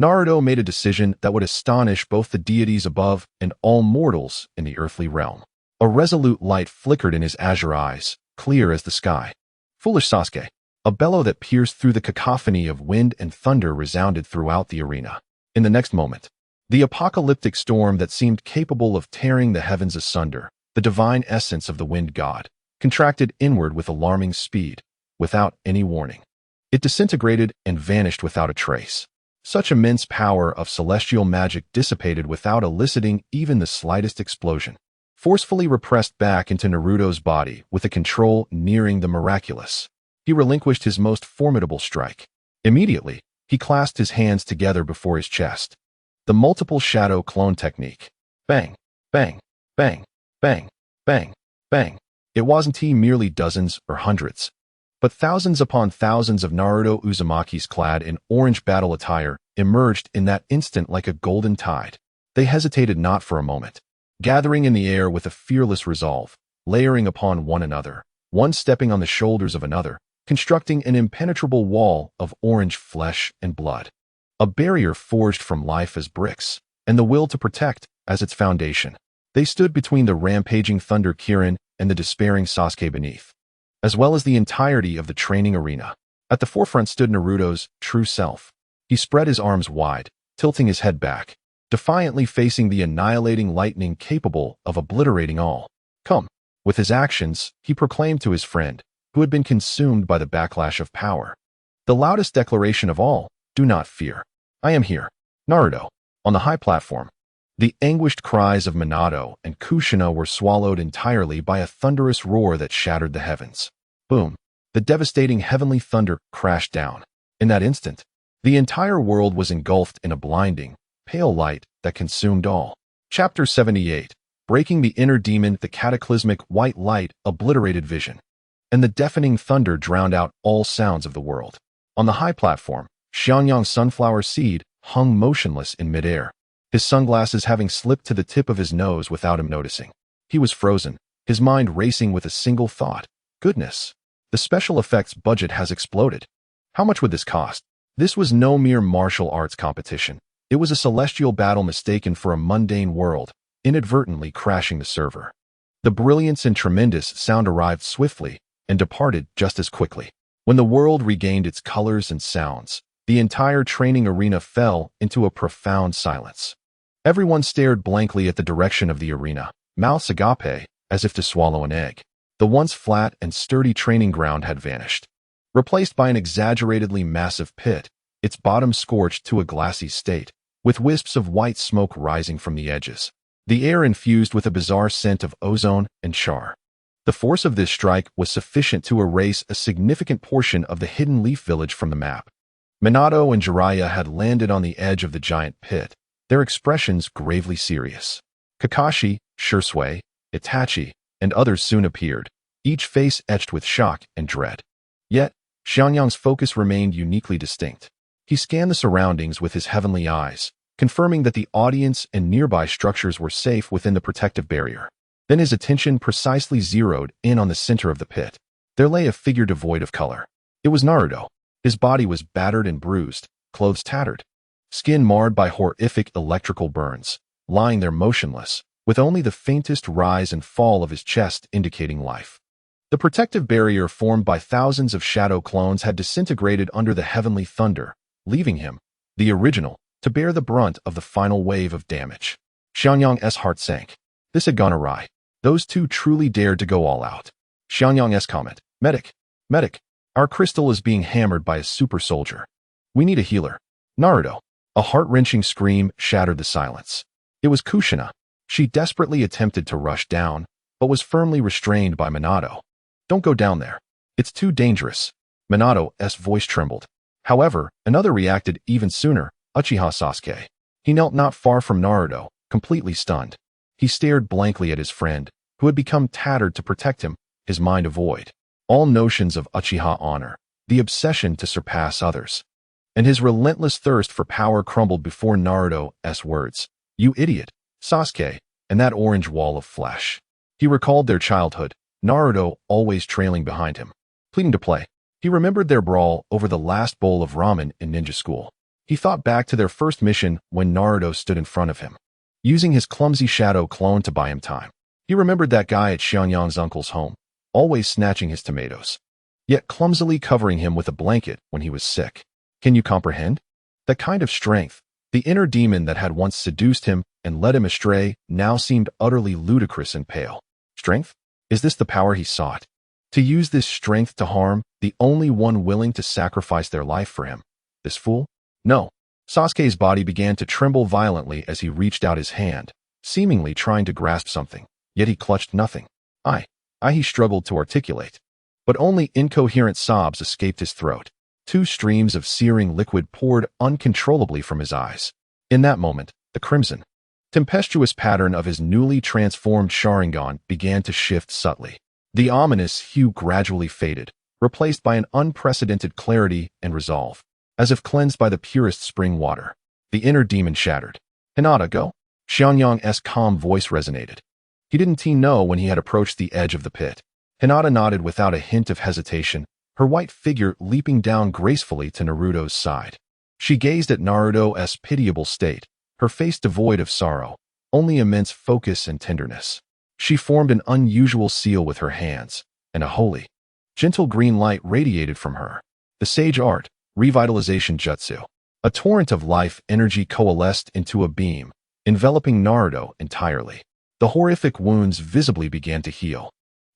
Naruto made a decision that would astonish both the deities above and all mortals in the earthly realm. A resolute light flickered in his azure eyes, clear as the sky. Foolish Sasuke. A bellow that pierced through the cacophony of wind and thunder resounded throughout the arena. In the next moment, the apocalyptic storm that seemed capable of tearing the heavens asunder, the divine essence of the wind god, contracted inward with alarming speed, without any warning. It disintegrated and vanished without a trace. Such immense power of celestial magic dissipated without eliciting even the slightest explosion, forcefully repressed back into Naruto's body with a control nearing the miraculous. He relinquished his most formidable strike. Immediately, he clasped his hands together before his chest. The multiple shadow clone technique. Bang, bang, bang, bang, bang, bang. It wasn't merely dozens or hundreds, but thousands upon thousands of Naruto Uzumakis clad in orange battle attire emerged in that instant like a golden tide. They hesitated not for a moment, gathering in the air with a fearless resolve, layering upon one another, one stepping on the shoulders of another, constructing an impenetrable wall of orange flesh and blood. A barrier forged from life as bricks, and the will to protect as its foundation. They stood between the rampaging Thunder Kirin and the despairing Sasuke beneath, as well as the entirety of the training arena. At the forefront stood Naruto's true self. He spread his arms wide, tilting his head back, defiantly facing the annihilating lightning capable of obliterating all. Come. With his actions, he proclaimed to his friend, who had been consumed by the backlash of power, the loudest declaration of all: do not fear. I am here. Naruto. On the high platform, the anguished cries of Minato and Kushina were swallowed entirely by a thunderous roar that shattered the heavens. Boom. The devastating heavenly thunder crashed down. In that instant, the entire world was engulfed in a blinding, pale light that consumed all. Chapter 78. Breaking the inner demon. The cataclysmic white light obliterated vision, and the deafening thunder drowned out all sounds of the world. On the high platform, Xianxia Sunflower Seed hung motionless in midair, his sunglasses having slipped to the tip of his nose without him noticing. He was frozen, his mind racing with a single thought. Goodness, the special effects budget has exploded. How much would this cost? This was no mere martial arts competition. It was a celestial battle mistaken for a mundane world, inadvertently crashing the server. The brilliance and tremendous sound arrived swiftly and departed just as quickly. When the world regained its colors and sounds, the entire training arena fell into a profound silence. Everyone stared blankly at the direction of the arena, mouths agape, as if to swallow an egg. The once flat and sturdy training ground had vanished, replaced by an exaggeratedly massive pit, its bottom scorched to a glassy state, with wisps of white smoke rising from the edges. The air infused with a bizarre scent of ozone and char. The force of this strike was sufficient to erase a significant portion of the hidden leaf village from the map. Minato and Jiraiya had landed on the edge of the giant pit, their expressions gravely serious. Kakashi, Shisui, Itachi, and others soon appeared, each face etched with shock and dread. Yet, Xiangyang's focus remained uniquely distinct. He scanned the surroundings with his heavenly eyes, confirming that the audience and nearby structures were safe within the protective barrier. Then his attention precisely zeroed in on the center of the pit. There lay a figure devoid of color. It was Naruto. His body was battered and bruised, clothes tattered, skin marred by horrific electrical burns, lying there motionless, with only the faintest rise and fall of his chest indicating life. The protective barrier formed by thousands of shadow clones had disintegrated under the heavenly thunder, leaving him, the original, to bear the brunt of the final wave of damage. Xiangyang's heart sank. This had gone awry. Those two truly dared to go all out. Xiangyang's comment: Medic, medic, our crystal is being hammered by a super soldier. We need a healer. Naruto. A heart-wrenching scream shattered the silence. It was Kushina. She desperately attempted to rush down, but was firmly restrained by Minato. Don't go down there. It's too dangerous. Minato's voice trembled. However, another reacted even sooner, Uchiha Sasuke. He knelt not far from Naruto, completely stunned. He stared blankly at his friend, who had become tattered to protect him, his mind devoid. All notions of Uchiha honor, the obsession to surpass others, and his relentless thirst for power crumbled before Naruto's words. "You idiot, Sasuke," and that orange wall of flesh. He recalled their childhood, Naruto always trailing behind him, pleading to play. He remembered their brawl over the last bowl of ramen in ninja school. He thought back to their first mission when Naruto stood in front of him, using his clumsy shadow clone to buy him time. He remembered that guy at Xiangyang's uncle's home, always snatching his tomatoes, yet clumsily covering him with a blanket when he was sick. Can you comprehend? That kind of strength, the inner demon that had once seduced him and led him astray, now seemed utterly ludicrous and pale. Strength? Is this the power he sought? To use this strength to harm the only one willing to sacrifice their life for him? This fool? No. Sasuke's body began to tremble violently as he reached out his hand, seemingly trying to grasp something, yet he clutched nothing. He struggled to articulate, but only incoherent sobs escaped his throat. 2 streams of searing liquid poured uncontrollably from his eyes. In that moment, the crimson, tempestuous pattern of his newly transformed Sharingan began to shift subtly. The ominous hue gradually faded, replaced by an unprecedented clarity and resolve, as if cleansed by the purest spring water. The inner demon shattered. "Hinata, go." Xiangyang's calm voice resonated. He didn't know when he had approached the edge of the pit. Hinata nodded without a hint of hesitation, her white figure leaping down gracefully to Naruto's side. She gazed at Naruto's pitiable state, her face devoid of sorrow, only immense focus and tenderness. She formed an unusual seal with her hands, and a holy, gentle green light radiated from her. The sage art, revitalization jutsu. A torrent of life energy coalesced into a beam, enveloping Naruto entirely. The horrific wounds visibly began to heal,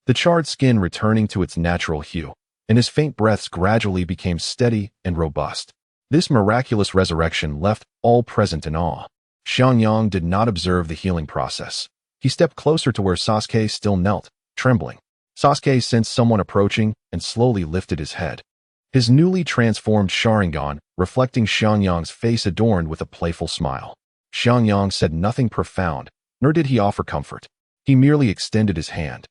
the charred skin returning to its natural hue, and his faint breaths gradually became steady and robust. This miraculous resurrection left all present in awe. Xiangyang did not observe the healing process. He stepped closer to where Sasuke still knelt, trembling. Sasuke sensed someone approaching and slowly lifted his head, his newly transformed Sharingan reflecting Xiangyang's face adorned with a playful smile. Xiangyang said nothing profound, nor did he offer comfort. He merely extended his hand,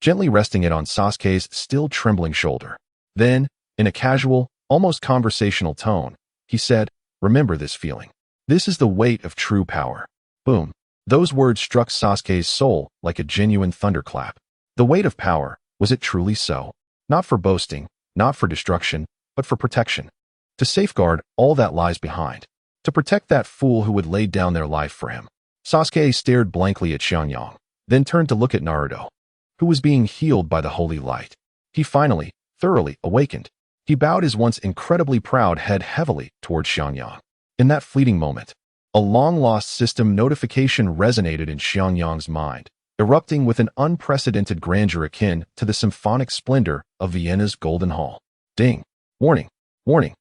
gently resting it on Sasuke's still trembling shoulder. Then, in a casual, almost conversational tone, he said, "Remember this feeling. This is the weight of true power." Boom. Those words struck Sasuke's soul like a genuine thunderclap. The weight of power, was it truly so? Not for boasting, not for destruction, but for protection. To safeguard all that lies behind. To protect that fool who would lay down their life for him. Sasuke stared blankly at Xiangyang, then turned to look at Naruto, who was being healed by the holy light. He finally, thoroughly awakened. He bowed his once incredibly proud head heavily towards Xiangyang. In that fleeting moment, a long-lost system notification resonated in Xiangyang's mind, erupting with an unprecedented grandeur akin to the symphonic splendor of Vienna's Golden Hall. Ding! Warning! Warning!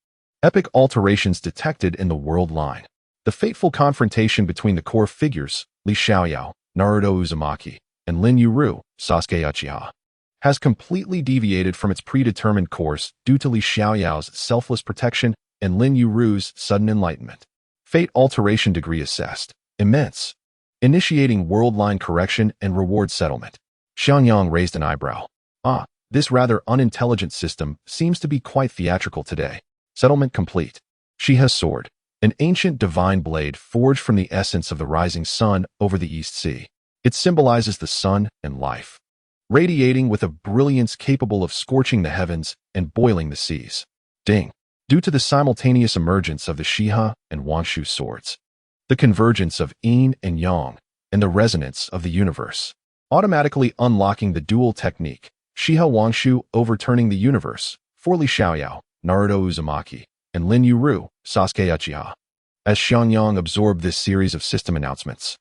Epic alterations detected in the world line. The fateful confrontation between the core figures, Li Xiaoyao, Naruto Uzumaki, and Lin Yuru, Sasuke Uchiha, has completely deviated from its predetermined course due to Li Xiaoyao's selfless protection and Lin Yuru's sudden enlightenment. Fate alteration degree assessed. Immense. Initiating world line correction and reward settlement. Xiangyang raised an eyebrow. This rather unintelligent system seems to be quite theatrical today. Settlement complete. She has soared. An ancient divine blade forged from the essence of the rising sun over the East Sea. It symbolizes the sun and life, radiating with a brilliance capable of scorching the heavens and boiling the seas. Ding! Due to the simultaneous emergence of the Shiha and Wangshu swords, the convergence of Yin and Yang, and the resonance of the universe, automatically unlocking the dual technique, Shiha Wangshu overturning the universe, for Li Xiaoyao, Naruto Uzumaki, and Lin Yuru, Sasuke Uchiha. As Xiangyang absorbed this series of system announcements,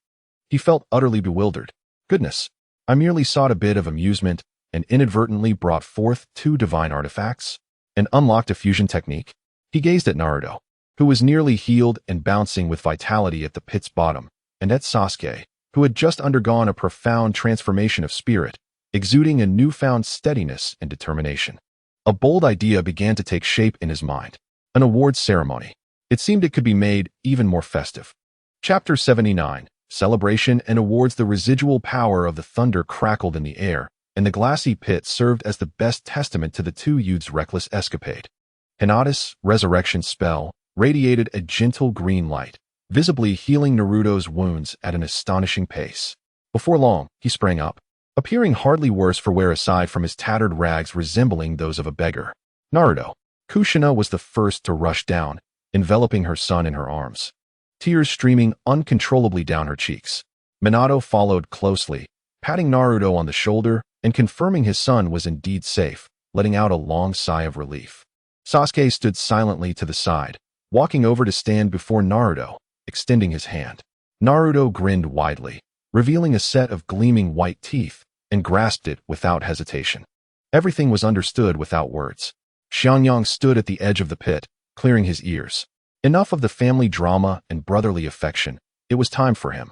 he felt utterly bewildered. Goodness, I merely sought a bit of amusement and inadvertently brought forth 2 divine artifacts and unlocked a fusion technique. He gazed at Naruto, who was nearly healed and bouncing with vitality at the pit's bottom, and at Sasuke, who had just undergone a profound transformation of spirit, exuding a newfound steadiness and determination. A bold idea began to take shape in his mind. An awards ceremony. It seemed it could be made even more festive. Chapter 79. Celebration and Awards. The residual power of the thunder crackled in the air, and the glassy pit served as the best testament to the two youths' reckless escapade. Hinata's resurrection spell radiated a gentle green light, visibly healing Naruto's wounds at an astonishing pace. Before long, he sprang up, appearing hardly worse for wear aside from his tattered rags resembling those of a beggar. Naruto. Kushina was the first to rush down, enveloping her son in her arms, tears streaming uncontrollably down her cheeks. Minato followed closely, patting Naruto on the shoulder and confirming his son was indeed safe, letting out a long sigh of relief. Sasuke stood silently to the side, walking over to stand before Naruto, extending his hand. Naruto grinned widely, revealing a set of gleaming white teeth, and grasped it without hesitation. Everything was understood without words. Xianxia stood at the edge of the pit, clearing his ears. Enough of the family drama and brotherly affection. It was time for him,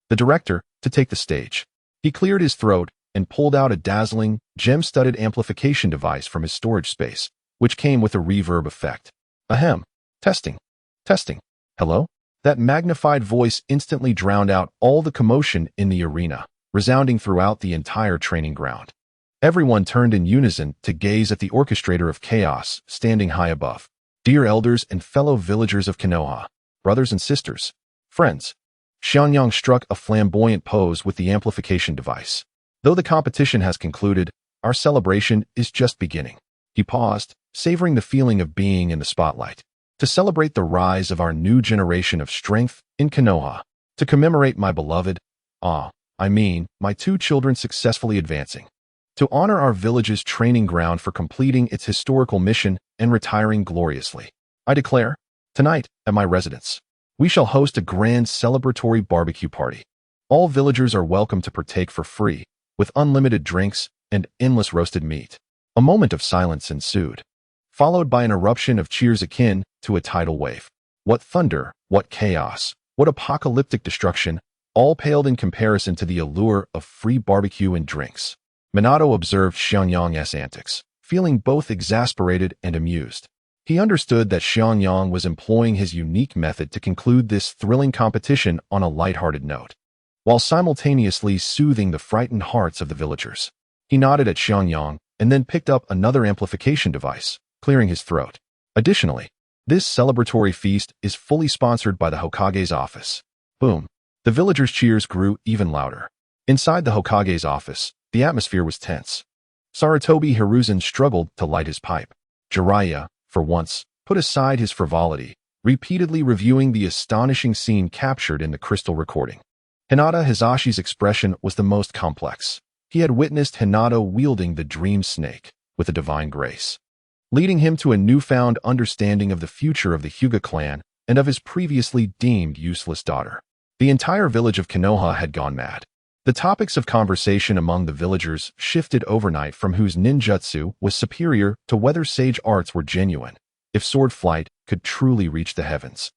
the director, to take the stage. He cleared his throat and pulled out a dazzling, gem-studded amplification device from his storage space, which came with a reverb effect. Ahem. Testing. Testing. Hello? That magnified voice instantly drowned out all the commotion in the arena, resounding throughout the entire training ground. Everyone turned in unison to gaze at the orchestrator of chaos standing high above. Dear elders and fellow villagers of Konoha, brothers and sisters, friends. Xianxia struck a flamboyant pose with the amplification device. Though the competition has concluded, our celebration is just beginning. He paused, savoring the feeling of being in the spotlight. To celebrate the rise of our new generation of strength in Konoha. To commemorate my beloved, my two children successfully advancing. To honor our village's training ground for completing its historical mission and retiring gloriously. I declare, tonight, at my residence, we shall host a grand celebratory barbecue party. All villagers are welcome to partake for free, with unlimited drinks and endless roasted meat. A moment of silence ensued, followed by an eruption of cheers akin to a tidal wave. What thunder, what chaos, what apocalyptic destruction, all paled in comparison to the allure of free barbecue and drinks. Minato observed Xianxia's antics, feeling both exasperated and amused. He understood that Xianxia was employing his unique method to conclude this thrilling competition on a lighthearted note, while simultaneously soothing the frightened hearts of the villagers. He nodded at Xianxia and then picked up another amplification device, clearing his throat. Additionally, this celebratory feast is fully sponsored by the Hokage's office. Boom. The villagers' cheers grew even louder. Inside the Hokage's office, the atmosphere was tense. Sarutobi Hiruzen struggled to light his pipe. Jiraiya, for once, put aside his frivolity, repeatedly reviewing the astonishing scene captured in the crystal recording. Hinata Hisashi's expression was the most complex. He had witnessed Hinata wielding the dream snake with a divine grace, leading him to a newfound understanding of the future of the Hyuga clan and of his previously deemed useless daughter. The entire village of Konoha had gone mad. The topics of conversation among the villagers shifted overnight from whose ninjutsu was superior to whether sage arts were genuine, if sword flight could truly reach the heavens.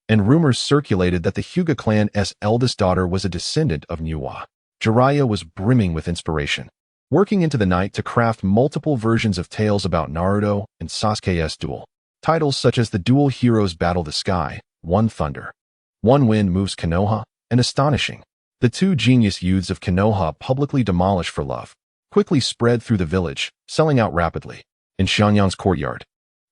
And rumors circulated that the Hyuga clan's eldest daughter was a descendant of Nuwa. Jiraiya was brimming with inspiration, working into the night to craft multiple versions of tales about Naruto and Sasuke's duel. Titles such as The Dual Heroes Battle the Sky, One Thunder, One Wind Moves Konoha, and Astonishing. The two genius youths of Konoha publicly demolished for love, quickly spread through the village, selling out rapidly. In Xianxia's courtyard,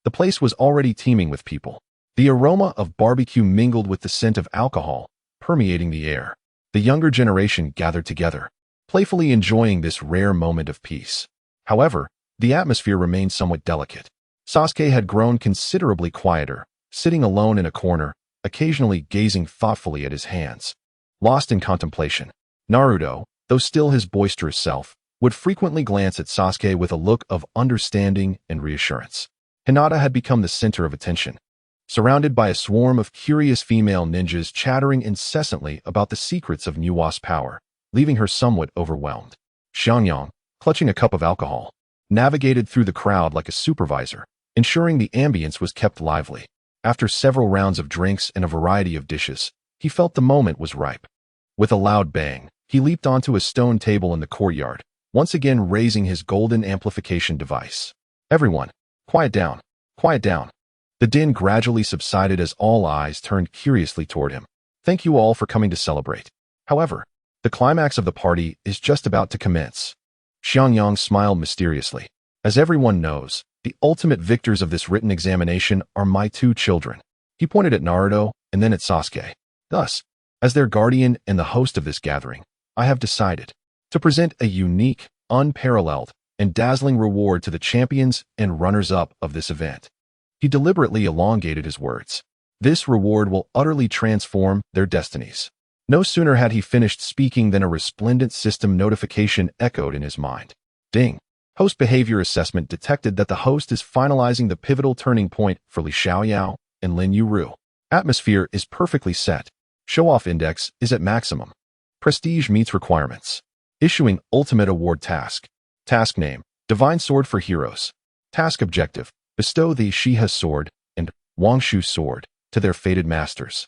the place was already teeming with people. The aroma of barbecue mingled with the scent of alcohol, permeating the air. The younger generation gathered together, playfully enjoying this rare moment of peace. However, the atmosphere remained somewhat delicate. Sasuke had grown considerably quieter, sitting alone in a corner, occasionally gazing thoughtfully at his hands. Lost in contemplation, Naruto, though still his boisterous self, would frequently glance at Sasuke with a look of understanding and reassurance. Hinata had become the center of attention, surrounded by a swarm of curious female ninjas chattering incessantly about the secrets of Nuwa's power, leaving her somewhat overwhelmed. Xianxia, clutching a cup of alcohol, navigated through the crowd like a supervisor, ensuring the ambience was kept lively. After several rounds of drinks and a variety of dishes, he felt the moment was ripe. With a loud bang, he leaped onto a stone table in the courtyard, once again raising his golden amplification device. Everyone, quiet down, quiet down. The din gradually subsided as all eyes turned curiously toward him. Thank you all for coming to celebrate. However, the climax of the party is just about to commence. Xiangyang smiled mysteriously. As everyone knows, the ultimate victors of this written examination are my two children. He pointed at Naruto and then at Sasuke. Thus, as their guardian and the host of this gathering, I have decided to present a unique, unparalleled, and dazzling reward to the champions and runners-up of this event. He deliberately elongated his words. This reward will utterly transform their destinies. No sooner had he finished speaking than a resplendent system notification echoed in his mind. Ding! Host behavior assessment detected that the host is finalizing the pivotal turning point for Li Xiaoyao and Lin Yuru. Atmosphere is perfectly set. Show-off index is at maximum. Prestige meets requirements. Issuing ultimate award task. Task name, Divine Sword for Heroes. Task objective, bestow the Xiha sword and Wangshu sword to their fated masters.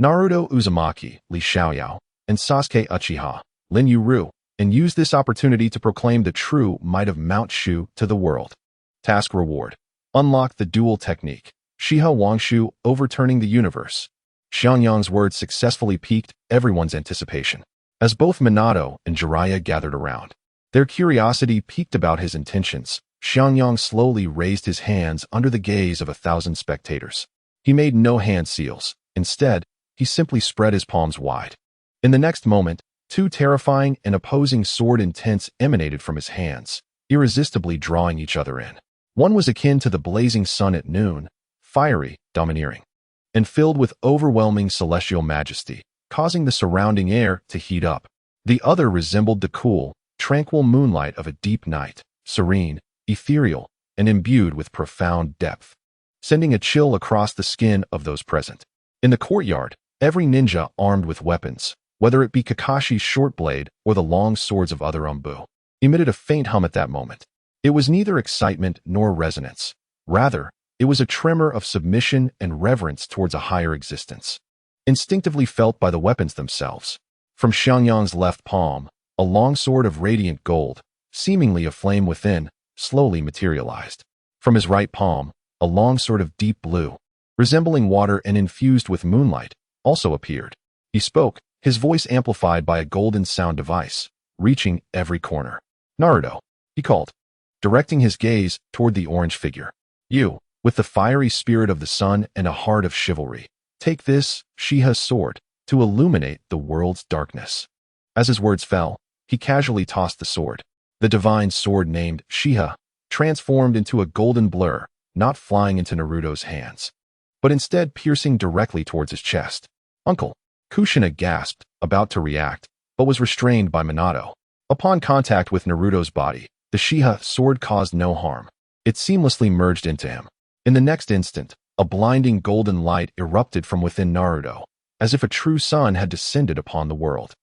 Naruto Uzumaki, Li Xiaoyao, and Sasuke Uchiha, Lin Yuru, and use this opportunity to proclaim the true might of Mount Shu to the world. Task reward, unlock the dual technique, Xiha Wangshu overturning the universe. Xiangyang's words successfully piqued everyone's anticipation. As both Minato and Jiraiya gathered around, their curiosity piqued about his intentions. Xiangyang slowly raised his hands under the gaze of 1,000 spectators. He made no hand seals. Instead, he simply spread his palms wide. In the next moment, two terrifying and opposing sword intents emanated from his hands, irresistibly drawing each other in. One was akin to the blazing sun at noon, fiery, domineering, and filled with overwhelming celestial majesty, causing the surrounding air to heat up. The other resembled the cool, tranquil moonlight of a deep night, serene, ethereal, and imbued with profound depth, sending a chill across the skin of those present. In the courtyard, every ninja armed with weapons, whether it be Kakashi's short blade or the long swords of other Umbu, emitted a faint hum at that moment. It was neither excitement nor resonance. Rather, it was a tremor of submission and reverence towards a higher existence, instinctively felt by the weapons themselves. From Xiangyang's left palm, a long sword of radiant gold, seemingly aflame within, slowly materialized. From his right palm, a long sword of deep blue, resembling water and infused with moonlight, also appeared. He spoke, his voice amplified by a golden sound device, reaching every corner. Naruto, he called, directing his gaze toward the orange figure. You, with the fiery spirit of the sun and a heart of chivalry, take this, Xiha's sword, to illuminate the world's darkness. As his words fell, he casually tossed the sword. The divine sword named Xiha transformed into a golden blur, not flying into Naruto's hands, but instead piercing directly towards his chest. Uncle, Kushina gasped, about to react, but was restrained by Minato. Upon contact with Naruto's body, the Xiha sword caused no harm. It seamlessly merged into him. In the next instant, a blinding golden light erupted from within Naruto, as if a true sun had descended upon the world.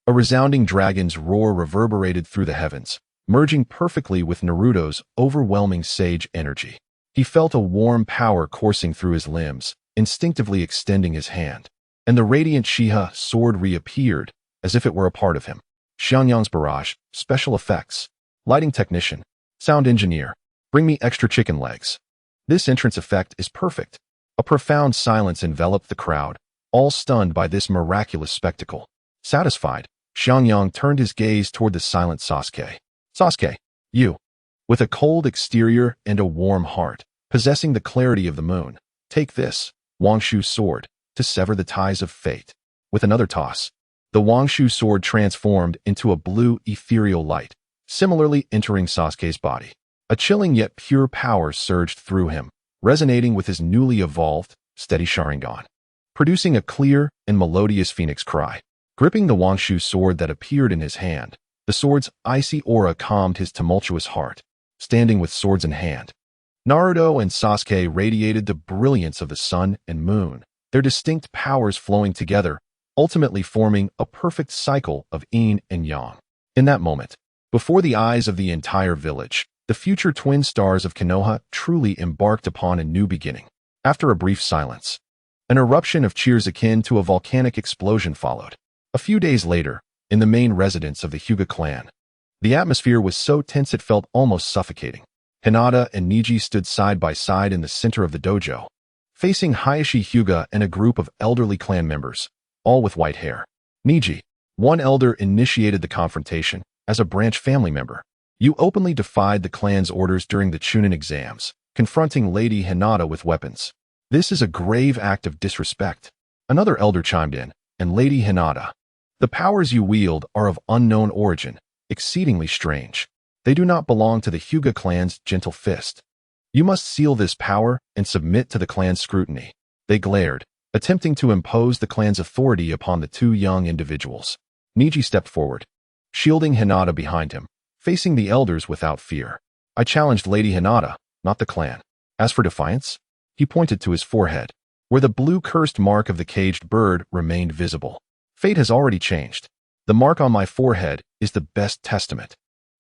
A resounding dragon's roar reverberated through the heavens, merging perfectly with Naruto's overwhelming sage energy. He felt a warm power coursing through his limbs, instinctively extending his hand, and the radiant Xiha sword reappeared, as if it were a part of him. Xiangyang's barrage, special effects, lighting technician, sound engineer, bring me extra chicken legs. This entrance effect is perfect. A profound silence enveloped the crowd, all stunned by this miraculous spectacle. Satisfied, Xiangyang turned his gaze toward the silent Sasuke. Sasuke, you, with a cold exterior and a warm heart, possessing the clarity of the moon, take this, Wangshu sword, to sever the ties of fate. With another toss, the Wangshu sword transformed into a blue ethereal light, similarly entering Sasuke's body. A chilling yet pure power surged through him, resonating with his newly evolved, steady Sharingan, producing a clear and melodious phoenix cry. Gripping the Wangshu sword that appeared in his hand, the sword's icy aura calmed his tumultuous heart. Standing with swords in hand, Naruto and Sasuke radiated the brilliance of the sun and moon, their distinct powers flowing together, ultimately forming a perfect cycle of yin and yang. In that moment, before the eyes of the entire village, the future twin stars of Konoha truly embarked upon a new beginning. After a brief silence, an eruption of cheers akin to a volcanic explosion followed. A few days later, in the main residence of the Hyuga clan, the atmosphere was so tense it felt almost suffocating. Hinata and Niji stood side by side in the center of the dojo, facing Hayashi Hyuga and a group of elderly clan members, all with white hair. Niji, one elder, initiated the confrontation as a branch family member. You openly defied the clan's orders during the Chunin exams, confronting Lady Hinata with weapons. This is a grave act of disrespect. Another elder chimed in, and Lady Hinata, the powers you wield are of unknown origin, exceedingly strange. They do not belong to the Hyuga clan's gentle fist. You must seal this power and submit to the clan's scrutiny. They glared, attempting to impose the clan's authority upon the two young individuals. Niji stepped forward, shielding Hinata behind him, facing the elders without fear. I challenged Lady Hinata, not the clan. As for defiance, he pointed to his forehead, where the blue cursed mark of the caged bird remained visible. Fate has already changed. The mark on my forehead is the best testament.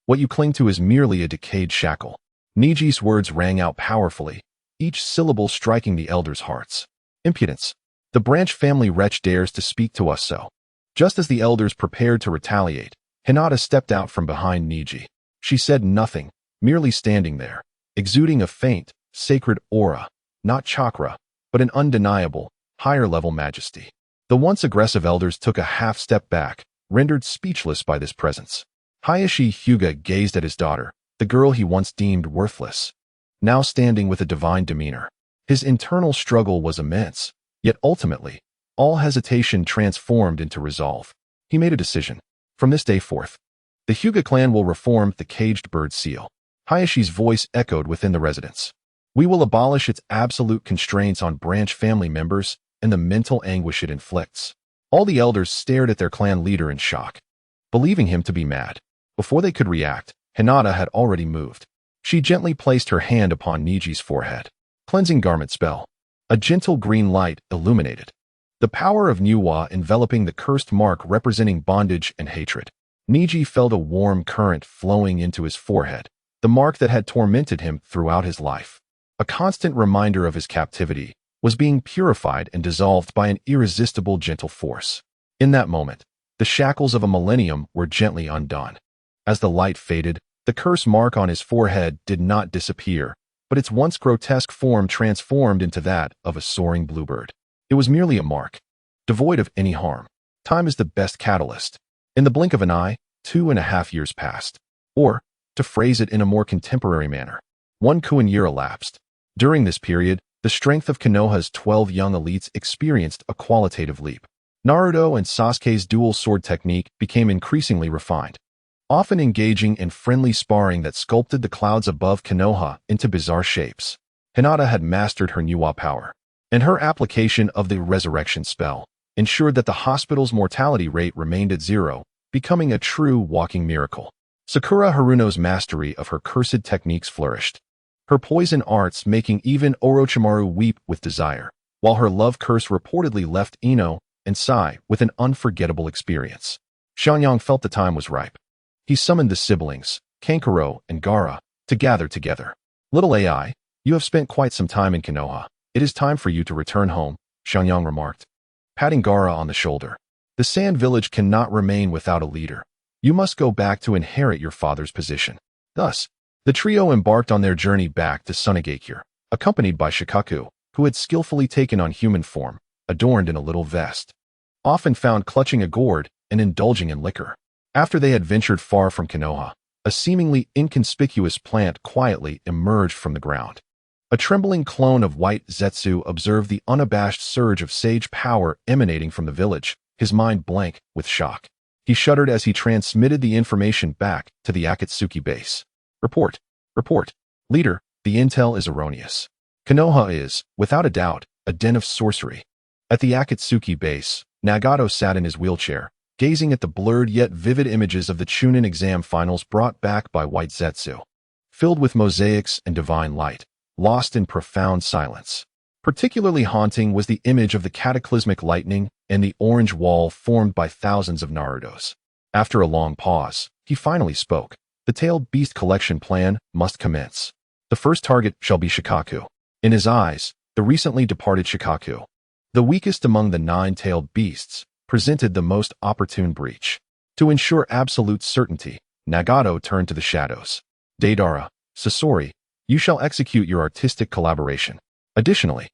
What you cling to is merely a decayed shackle. Niji's words rang out powerfully, each syllable striking the elders' hearts. Impudence. The branch family wretch dares to speak to us so. Just as the elders prepared to retaliate, Hinata stepped out from behind Niji. She said nothing, merely standing there, exuding a faint, sacred aura, not chakra, but an undeniable, higher-level majesty. The once aggressive elders took a half-step back, rendered speechless by this presence. Hayashi Hyuga gazed at his daughter, the girl he once deemed worthless, now standing with a divine demeanor. His internal struggle was immense, yet ultimately, all hesitation transformed into resolve. He made a decision. From this day forth, the Hyuga clan will reform the caged bird seal. Hayashi's voice echoed within the residence. We will abolish its absolute constraints on branch family members and the mental anguish it inflicts. All the elders stared at their clan leader in shock, believing him to be mad. Before they could react, Hinata had already moved. She gently placed her hand upon Niji's forehead. Cleansing garment spell. A gentle green light illuminated. The power of Nuwa enveloping the cursed mark representing bondage and hatred. Niji felt a warm current flowing into his forehead, the mark that had tormented him throughout his life. A constant reminder of his captivity was being purified and dissolved by an irresistible gentle force. In that moment, the shackles of a millennium were gently undone. As the light faded, the curse mark on his forehead did not disappear, but its once grotesque form transformed into that of a soaring bluebird. It was merely a mark, devoid of any harm. Time is the best catalyst. In the blink of an eye, 2.5 years passed. Or, to phrase it in a more contemporary manner, 1 Kuan year elapsed. During this period, the strength of Konoha's 12 young elites experienced a qualitative leap. Naruto and Sasuke's dual sword technique became increasingly refined, often engaging in friendly sparring that sculpted the clouds above Konoha into bizarre shapes. Hinata had mastered her Nuwa power, and her application of the resurrection spell ensured that the hospital's mortality rate remained at 0, becoming a true walking miracle. Sakura Haruno's mastery of her cursed techniques flourished, her poison arts making even Orochimaru weep with desire, while her love curse reportedly left Ino and Sai with an unforgettable experience. Xianxia felt the time was ripe. He summoned the siblings, Kankuro and Gaara, to gather together. Little AI, you have spent quite some time in Konoha. It is time for you to return home, Xianxia remarked, patting Gaara on the shoulder. The Sand Village cannot remain without a leader. You must go back to inherit your father's position. Thus, the trio embarked on their journey back to Sunagakure, accompanied by Shikaku, who had skillfully taken on human form, adorned in a little vest, often found clutching a gourd and indulging in liquor. After they had ventured far from Konoha, a seemingly inconspicuous plant quietly emerged from the ground. A trembling clone of white Zetsu observed the unabashed surge of sage power emanating from the village, his mind blank with shock. He shuddered as he transmitted the information back to the Akatsuki base. Report. Leader, the intel is erroneous. Konoha is, without a doubt, a den of sorcery. At the Akatsuki base, Nagato sat in his wheelchair, gazing at the blurred yet vivid images of the Chunin exam finals brought back by White Zetsu. Filled with mosaics and divine light, lost in profound silence. Particularly haunting was the image of the cataclysmic lightning and the orange wall formed by thousands of Narutos. After a long pause, he finally spoke. The Tailed Beast collection plan must commence. The first target shall be Shikaku. In his eyes, the recently departed Shikaku, the weakest among the 9-tailed beasts, presented the most opportune breach. To ensure absolute certainty, Nagato turned to the shadows. Deidara, Sasori, you shall execute your artistic collaboration. Additionally,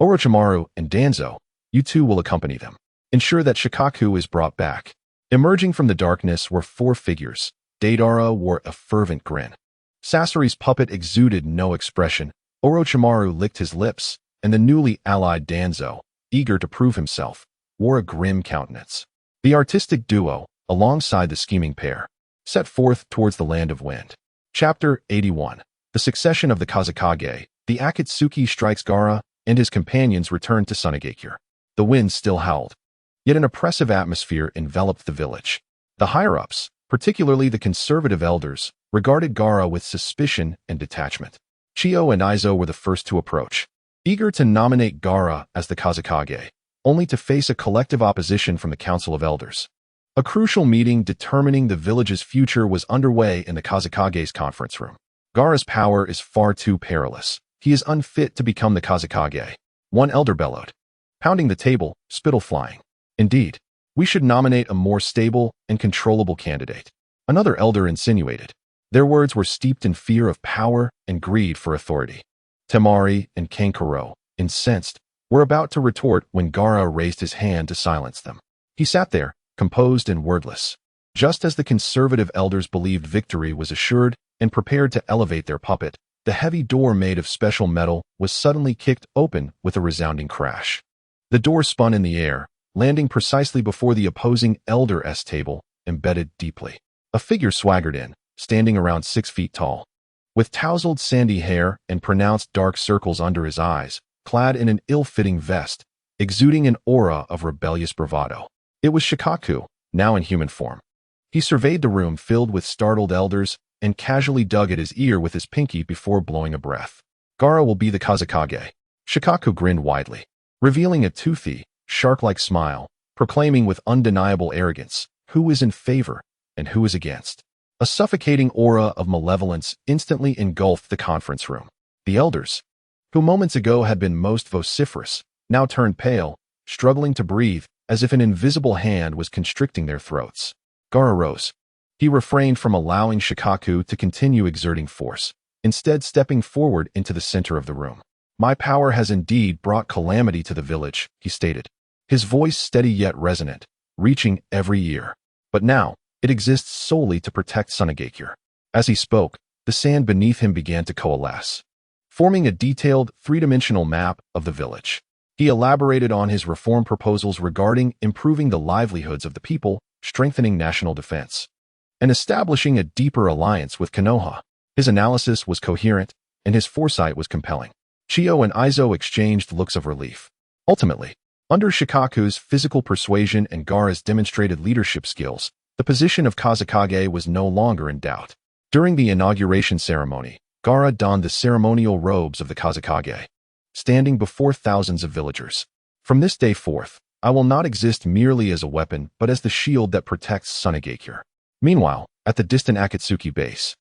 Orochimaru and Danzo, you two will accompany them. Ensure that Shikaku is brought back. Emerging from the darkness were four figures. Deidara wore a fervent grin. Sasori's puppet exuded no expression. Orochimaru licked his lips, and the newly allied Danzo, eager to prove himself, wore a grim countenance. The artistic duo, alongside the scheming pair, set forth towards the land of wind. Chapter 81. The succession of the Kazekage. The Akatsuki strikes Gaara, and his companions returned to Sunagakure. The wind still howled. Yet an oppressive atmosphere enveloped the village. The higher-ups, particularly the conservative elders, regarded Gaara with suspicion and detachment. Chio and Izo were the first to approach, eager to nominate Gaara as the Kazekage, only to face a collective opposition from the Council of Elders. A crucial meeting determining the village's future was underway in the Kazekage's conference room. Gaara's power is far too perilous. He is unfit to become the Kazekage. One elder bellowed, pounding the table, spittle flying. Indeed, we should nominate a more stable and controllable candidate. Another elder insinuated. Their words were steeped in fear of power and greed for authority. Temari and Kankuro, incensed, were about to retort when Gaara raised his hand to silence them. He sat there, composed and wordless. Just as the conservative elders believed victory was assured and prepared to elevate their puppet, the heavy door made of special metal was suddenly kicked open with a resounding crash. The door spun in the air, landing precisely before the opposing elder's table, embedded deeply. A figure swaggered in, standing around 6 feet tall. With tousled sandy hair and pronounced dark circles under his eyes, clad in an ill-fitting vest, exuding an aura of rebellious bravado. It was Shikaku, now in human form. He surveyed the room filled with startled elders and casually dug at his ear with his pinky before blowing a breath. Gaara will be the Kazekage. Shikaku grinned widely, revealing a toothy, shark-like smile, proclaiming with undeniable arrogance who is in favor and who is against. A suffocating aura of malevolence instantly engulfed the conference room. The elders, who moments ago had been most vociferous, now turned pale, struggling to breathe as if an invisible hand was constricting their throats. Gaara rose. He refrained from allowing Shikaku to continue exerting force, instead stepping forward into the center of the room. My power has indeed brought calamity to the village, he stated, his voice steady yet resonant, reaching every ear. But now, it exists solely to protect Sunagakure. As he spoke, the sand beneath him began to coalesce, forming a detailed, three-dimensional map of the village. He elaborated on his reform proposals regarding improving the livelihoods of the people, strengthening national defense, and establishing a deeper alliance with Konoha. His analysis was coherent, and his foresight was compelling. Chio and Izo exchanged looks of relief. Ultimately, under Shikaku's physical persuasion and Gaara's demonstrated leadership skills, the position of Kazekage was no longer in doubt. During the inauguration ceremony, Gaara donned the ceremonial robes of the Kazekage, standing before thousands of villagers. From this day forth, I will not exist merely as a weapon but as the shield that protects Sunagakure. Meanwhile, at the distant Akatsuki base,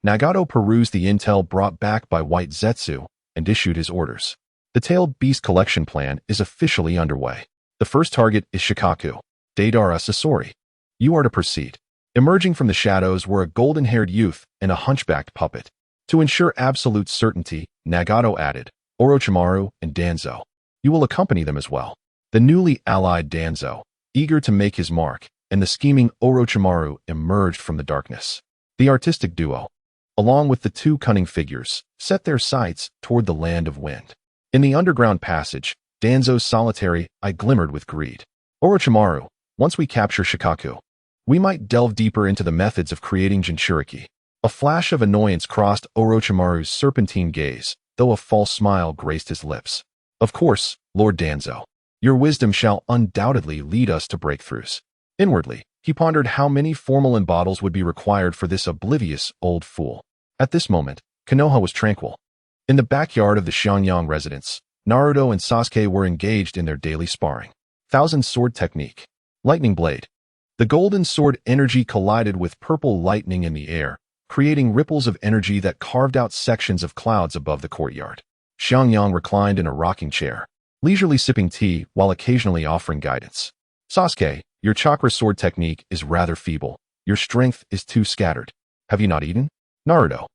Nagato perused the intel brought back by White Zetsu and issued his orders. The Tailed Beast collection plan is officially underway. The first target is Shikaku. Deidara Sasori. You are to proceed. Emerging from the shadows were a golden-haired youth and a hunchbacked puppet. To ensure absolute certainty, Nagato added, Orochimaru and Danzo. You will accompany them as well. The newly allied Danzo, eager to make his mark, and the scheming Orochimaru emerged from the darkness. The artistic duo, along with the two cunning figures, set their sights toward the land of wind. In the underground passage, Danzo's solitary eye glimmered with greed. Orochimaru, once we capture Shikaku, we might delve deeper into the methods of creating Jinchuriki. A flash of annoyance crossed Orochimaru's serpentine gaze, though a false smile graced his lips. Of course, Lord Danzo. Your wisdom shall undoubtedly lead us to breakthroughs. Inwardly, he pondered how many formal bottles would be required for this oblivious old fool. At this moment, Konoha was tranquil. In the backyard of the Xianxia residence, Naruto and Sasuke were engaged in their daily sparring. Thousand Sword Technique. Lightning Blade. The golden sword energy collided with purple lightning in the air, creating ripples of energy that carved out sections of clouds above the courtyard. Xiangyang reclined in a rocking chair, leisurely sipping tea while occasionally offering guidance. Sasuke, your chakra sword technique is rather feeble. Your strength is too scattered. Have you not eaten? Naruto.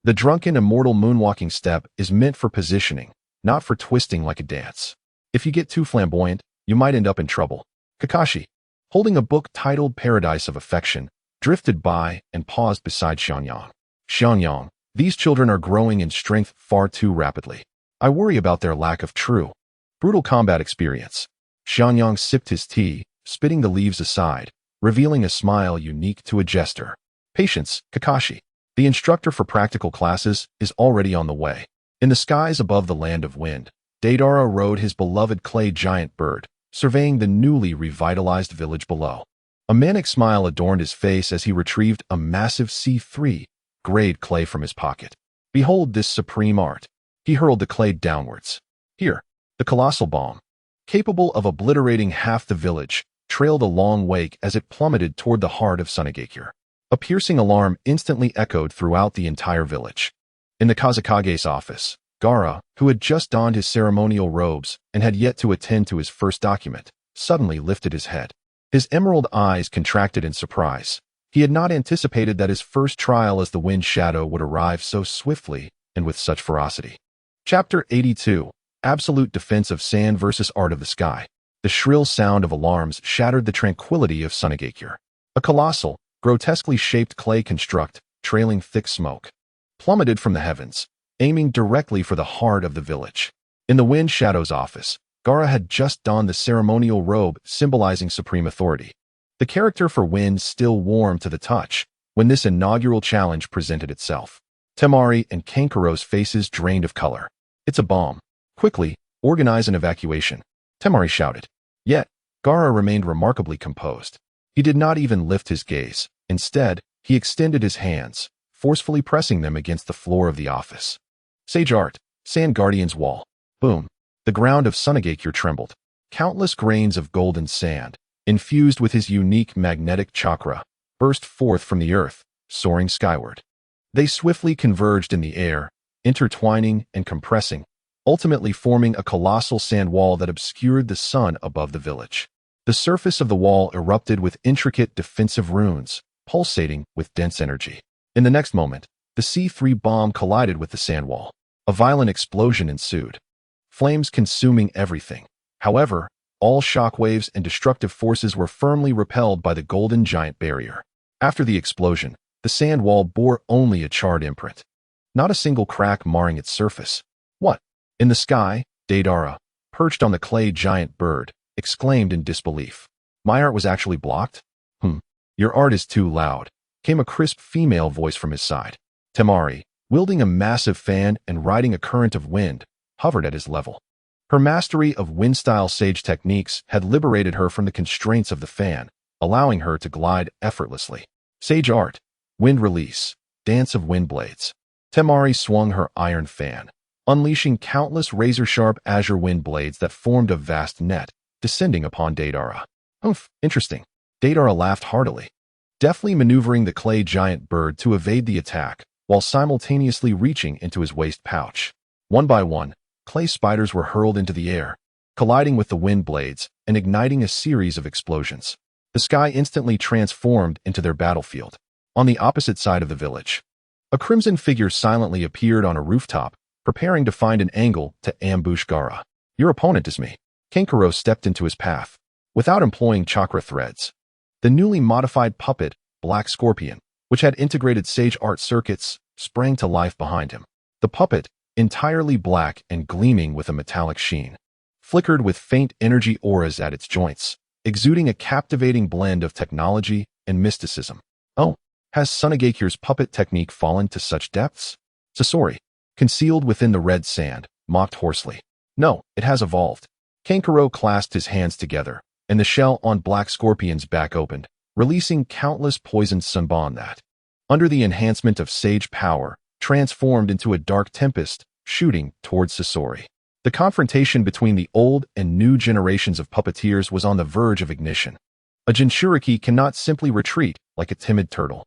The drunken immortal moonwalking step is meant for positioning, not for twisting like a dance. If you get too flamboyant, you might end up in trouble. Kakashi, holding a book titled Paradise of Affection, drifted by and paused beside Xianxia. Xianxia, these children are growing in strength far too rapidly. I worry about their lack of true, brutal combat experience. Xianxia sipped his tea, spitting the leaves aside, revealing a smile unique to a jester. Patience, Kakashi. The instructor for practical classes is already on the way. In the skies above the land of wind, Deidara rode his beloved clay giant bird, surveying the newly revitalized village below. A manic smile adorned his face as he retrieved a massive C3 grade clay from his pocket. Behold this supreme art. He hurled the clay downwards. Here, the colossal bomb, capable of obliterating half the village, trailed a long wake as it plummeted toward the heart of Sunagakure. A piercing alarm instantly echoed throughout the entire village. In the Kazakage's office, Gaara, who had just donned his ceremonial robes and had yet to attend to his first document, suddenly lifted his head. His emerald eyes contracted in surprise. He had not anticipated that his first trial as the Wind Shadow would arrive so swiftly and with such ferocity. Chapter 82. Absolute Defense of Sand versus Art of the Sky. The shrill sound of alarms shattered the tranquility of Sunagakure. A colossal, grotesquely shaped clay construct, trailing thick smoke, plummeted from the heavens, aiming directly for the heart of the village. In the Wind Shadow's office, Gaara had just donned the ceremonial robe symbolizing supreme authority. The character for Wind still warm to the touch when this inaugural challenge presented itself. Temari and Kankuro's faces drained of color. It's a bomb. Quickly, organize an evacuation, Temari shouted. Yet, Gaara remained remarkably composed. He did not even lift his gaze. Instead, he extended his hands, forcefully pressing them against the floor of the office. Sage Art, Sand Guardian's Wall. Boom. The ground of Sunagakure trembled. Countless grains of golden sand, infused with his unique magnetic chakra, burst forth from the earth, soaring skyward. They swiftly converged in the air, intertwining and compressing, ultimately forming a colossal sand wall that obscured the sun above the village. The surface of the wall erupted with intricate defensive runes, pulsating with dense energy. In the next moment, the C3 bomb collided with the sand wall. A violent explosion ensued, flames consuming everything. However, all shockwaves and destructive forces were firmly repelled by the golden giant barrier. After the explosion, the sand wall bore only a charred imprint, not a single crack marring its surface. What? In the sky, Deidara, perched on the clay giant bird, exclaimed in disbelief. My art was actually blocked? Your art is too loud, came a crisp female voice from his side. Temari, wielding a massive fan and riding a current of wind, hovered at his level. Her mastery of wind-style sage techniques had liberated her from the constraints of the fan, allowing her to glide effortlessly. Sage art, wind release, dance of wind blades. Temari swung her iron fan, unleashing countless razor-sharp azure wind blades that formed a vast net, descending upon Deidara. Interesting. Deidara laughed heartily, deftly maneuvering the clay giant bird to evade the attack, while simultaneously reaching into his waist pouch. One by one, clay spiders were hurled into the air, colliding with the wind blades and igniting a series of explosions. The sky instantly transformed into their battlefield. On the opposite side of the village, a crimson figure silently appeared on a rooftop, preparing to find an angle to ambush Gaara. Your opponent is me. Kankuro stepped into his path, without employing chakra threads. The newly modified puppet, Black Scorpion, which had integrated sage art circuits, sprang to life behind him. The puppet, entirely black and gleaming with a metallic sheen, flickered with faint energy auras at its joints, exuding a captivating blend of technology and mysticism. Oh, has Sunagakure's puppet technique fallen to such depths? Sasori, concealed within the red sand, mocked hoarsely. No, it has evolved. Kankuro clasped his hands together, and the shell on Black Scorpion's back opened, releasing countless poisoned sunbon that, under the enhancement of sage power, transformed into a dark tempest, shooting towards Sasori. The confrontation between the old and new generations of puppeteers was on the verge of ignition. A Jinchuriki cannot simply retreat like a timid turtle.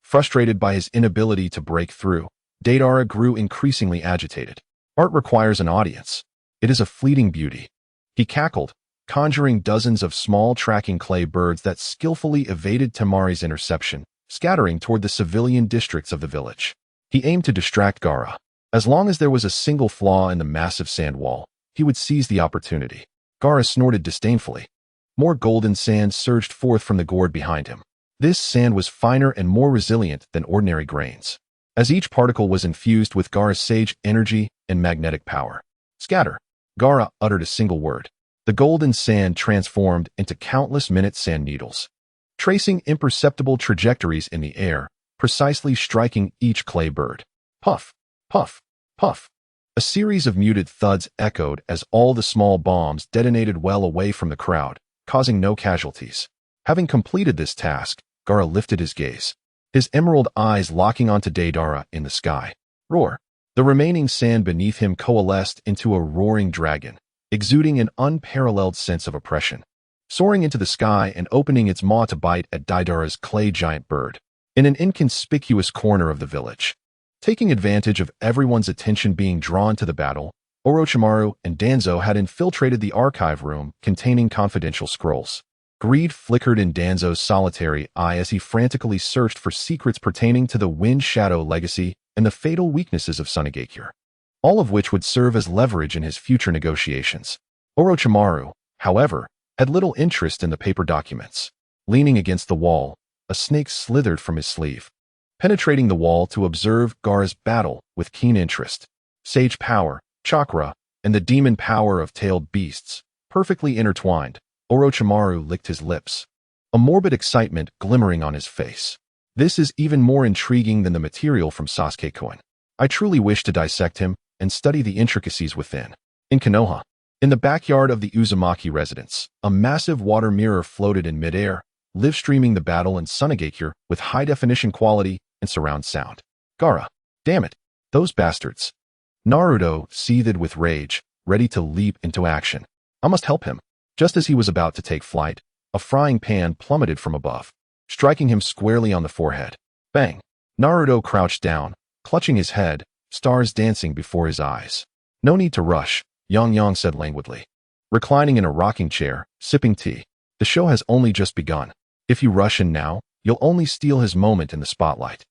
Frustrated by his inability to break through, Deidara grew increasingly agitated. Art requires an audience. It is a fleeting beauty. He cackled, conjuring dozens of small tracking clay birds that skillfully evaded Temari's interception, scattering toward the civilian districts of the village. He aimed to distract Gaara, As long as there was a single flaw in the massive sand wall, he would seize the opportunity. Gaara snorted disdainfully. More golden sand surged forth from the gourd behind him. This sand was finer and more resilient than ordinary grains, as each particle was infused with Gaara's sage energy and magnetic power. Scatter! Gaara uttered a single word. The golden sand transformed into countless minute sand needles, tracing imperceptible trajectories in the air, precisely striking each clay bird. Puff! Puff! Puff! A series of muted thuds echoed as all the small bombs detonated well away from the crowd, causing no casualties. Having completed this task, Gaara lifted his gaze, his emerald eyes locking onto Deidara in the sky. Roar! The remaining sand beneath him coalesced into a roaring dragon, exuding an unparalleled sense of oppression, soaring into the sky and opening its maw to bite at Deidara's clay giant bird. In an inconspicuous corner of the village, taking advantage of everyone's attention being drawn to the battle, Orochimaru and Danzo had infiltrated the archive room containing confidential scrolls. Greed flickered in Danzo's solitary eye as he frantically searched for secrets pertaining to the Wind Shadow legacy and the fatal weaknesses of Sunagakure, all of which would serve as leverage in his future negotiations. Orochimaru, however, had little interest in the paper documents. Leaning against the wall, a snake slithered from his sleeve, penetrating the wall to observe Gaara's battle with keen interest. Sage power, chakra, and the demon power of tailed beasts, perfectly intertwined. Orochimaru licked his lips, a morbid excitement glimmering on his face. This is even more intriguing than the material from Sasuke-kun. I truly wish to dissect him and study the intricacies within. In Konoha, in the backyard of the Uzumaki residence, a massive water mirror floated in midair, live-streaming the battle in Sunagakure with high-definition quality and surround sound. Gaara, damn it, those bastards. Naruto seethed with rage, ready to leap into action. I must help him. Just as he was about to take flight, a frying pan plummeted from above, striking him squarely on the forehead. Bang! Naruto crouched down, clutching his head, stars dancing before his eyes. No need to rush, Yang said languidly, reclining in a rocking chair, sipping tea. The show has only just begun. If you rush in now, you'll only steal his moment in the spotlight.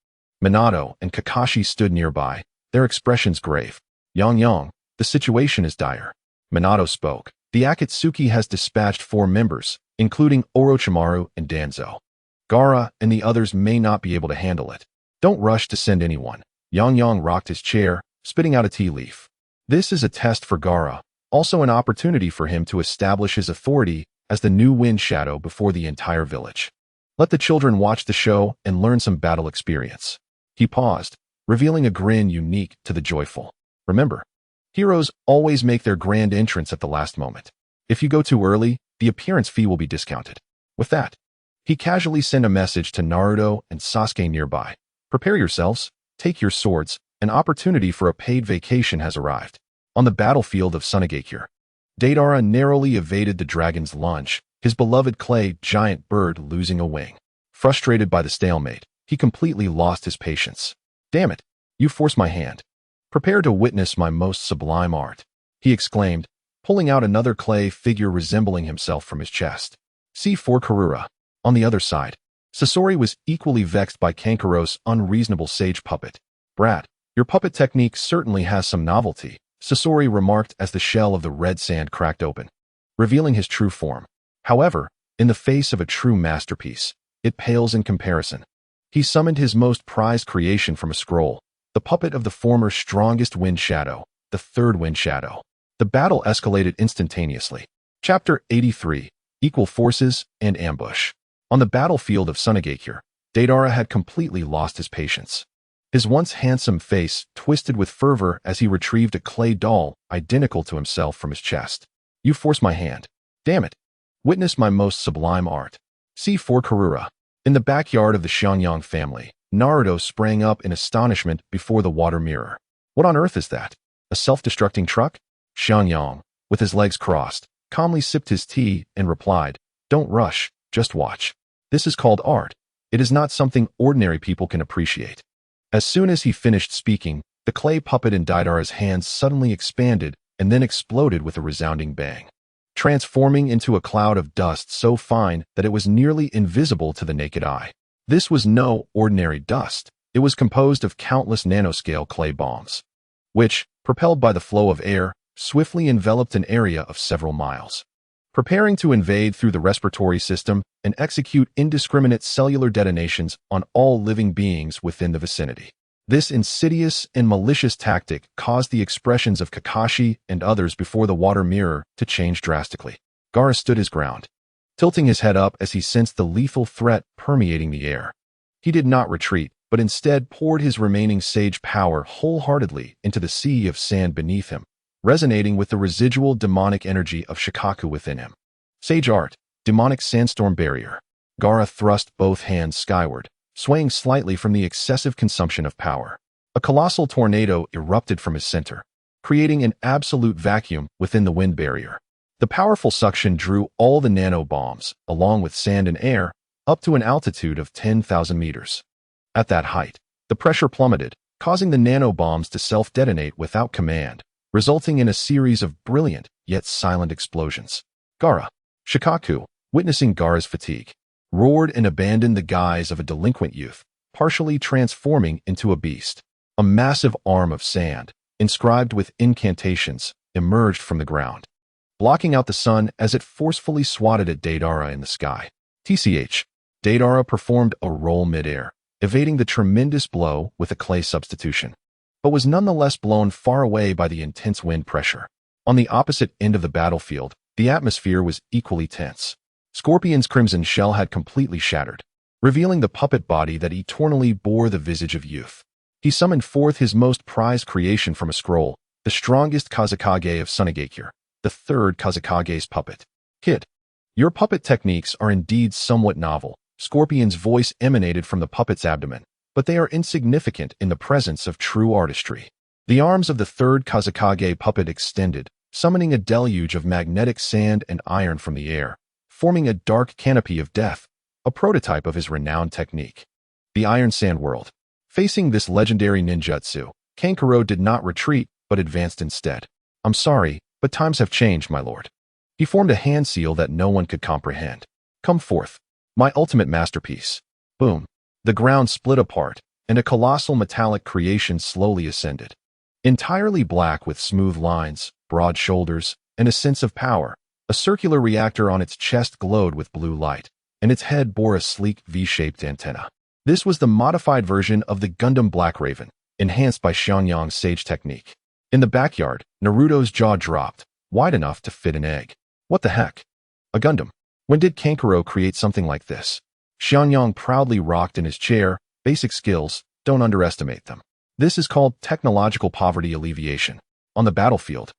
Minato and Kakashi stood nearby, their expressions grave. Yang, the situation is dire. Minato spoke. The Akatsuki has dispatched 4 members, including Orochimaru and Danzo. Gaara and the others may not be able to handle it. Don't rush to send anyone. Yang rocked his chair, spitting out a tea leaf. This is a test for Gaara, also an opportunity for him to establish his authority as the new Wind Shadow before the entire village. Let the children watch the show and learn some battle experience. He paused, revealing a grin unique to the joyful. Remember, heroes always make their grand entrance at the last moment. If you go too early, the appearance fee will be discounted. With that, he casually sent a message to Naruto and Sasuke nearby. Prepare yourselves, take your swords, an opportunity for a paid vacation has arrived. On the battlefield of Sunagakure, Deidara narrowly evaded the dragon's lunge, his beloved clay giant bird losing a wing. Frustrated by the stalemate, he completely lost his patience. Damn it, you forced my hand. Prepare to witness my most sublime art, he exclaimed, pulling out another clay figure resembling himself from his chest. C4 Karura. On the other side, Sasori was equally vexed by Kankuro's unreasonable sage puppet. Brat, your puppet technique certainly has some novelty, Sasori remarked as the shell of the red sand cracked open, revealing his true form. However, in the face of a true masterpiece, it pales in comparison. He summoned his most prized creation from a scroll, the puppet of the former strongest Wind Shadow, the third Wind Shadow. The battle escalated instantaneously. Chapter 83, Equal Forces and Ambush. On the battlefield of Sunagakure, Deidara had completely lost his patience. His once handsome face twisted with fervor as he retrieved a clay doll identical to himself from his chest. You forced my hand. Damn it. Witness my most sublime art. C4 Karura. In the backyard of the Xianxia family, Naruto sprang up in astonishment before the water mirror. What on earth is that? A self-destructing truck? Xianxia, with his legs crossed, calmly sipped his tea and replied, Don't rush, just watch. This is called art. It is not something ordinary people can appreciate. As soon as he finished speaking, the clay puppet in Deidara's hands suddenly expanded and then exploded with a resounding bang, transforming into a cloud of dust so fine that it was nearly invisible to the naked eye. This was no ordinary dust. It was composed of countless nanoscale clay bombs. which, propelled by the flow of air, swiftly enveloped an area of several miles. Preparing to invade through the respiratory system and execute indiscriminate cellular detonations on all living beings within the vicinity. This insidious and malicious tactic caused the expressions of Kakashi and others before the water mirror to change drastically. Gaara stood his ground, tilting his head up as he sensed the lethal threat permeating the air. He did not retreat, but instead poured his remaining sage power wholeheartedly into the sea of sand beneath him, resonating with the residual demonic energy of Shikaku within him. Sage Art, Demonic Sandstorm Barrier. Gaara thrust both hands skyward, swaying slightly from the excessive consumption of power. A colossal tornado erupted from his center, creating an absolute vacuum within the wind barrier. The powerful suction drew all the nano-bombs, along with sand and air, up to an altitude of 10,000 meters. At that height, the pressure plummeted, causing the nano-bombs to self-detonate without command, resulting in a series of brilliant yet silent explosions. Gaara. Shikaku, witnessing Gaara's fatigue, roared and abandoned the guise of a delinquent youth, partially transforming into a beast. A massive arm of sand, inscribed with incantations, emerged from the ground, blocking out the sun as it forcefully swatted at Deidara in the sky. TCH. Deidara performed a roll mid-air, evading the tremendous blow with a clay substitution, but was nonetheless blown far away by the intense wind pressure. On the opposite end of the battlefield, the atmosphere was equally tense. Scorpion's crimson shell had completely shattered, revealing the puppet body that eternally bore the visage of youth. He summoned forth his most prized creation from a scroll, the strongest Kazekage of Sunigakure, the third Kazekage's puppet. Hit. Your puppet techniques are indeed somewhat novel. Scorpion's voice emanated from the puppet's abdomen, but they are insignificant in the presence of true artistry. The arms of the third Kazekage puppet extended, summoning a deluge of magnetic sand and iron from the air, forming a dark canopy of death, a prototype of his renowned technique. The Iron Sand World. Facing this legendary ninjutsu, Kankuro did not retreat, but advanced instead. I'm sorry, but times have changed, my lord. He formed a hand seal that no one could comprehend. Come forth. My ultimate masterpiece. Boom. The ground split apart, and a colossal metallic creation slowly ascended. Entirely black with smooth lines, broad shoulders, and a sense of power, a circular reactor on its chest glowed with blue light, and its head bore a sleek V-shaped antenna. This was the modified version of the Gundam Black Raven, enhanced by Xianxia's sage technique. In the backyard, Naruto's jaw dropped, wide enough to fit an egg. What the heck? A Gundam. When did Kankuro create something like this? Xianxia proudly rocked in his chair. Basic skills, don't underestimate them. This is called technological poverty alleviation. On the battlefield,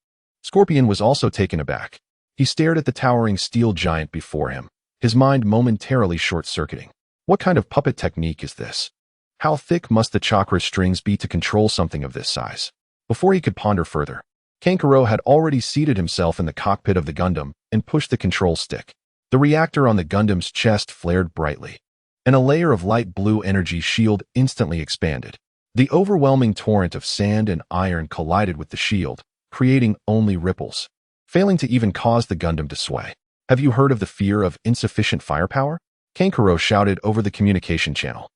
Scorpion was also taken aback. He stared at the towering steel giant before him, his mind momentarily short-circuiting. What kind of puppet technique is this? How thick must the chakra strings be to control something of this size? Before he could ponder further, Kankuro had already seated himself in the cockpit of the Gundam and pushed the control stick. The reactor on the Gundam's chest flared brightly, and a layer of light blue energy shield instantly expanded. The overwhelming torrent of sand and iron collided with the shield, creating only ripples, failing to even cause the Gundam to sway. Have you heard of the fear of insufficient firepower? Kankuro shouted over the communication channel.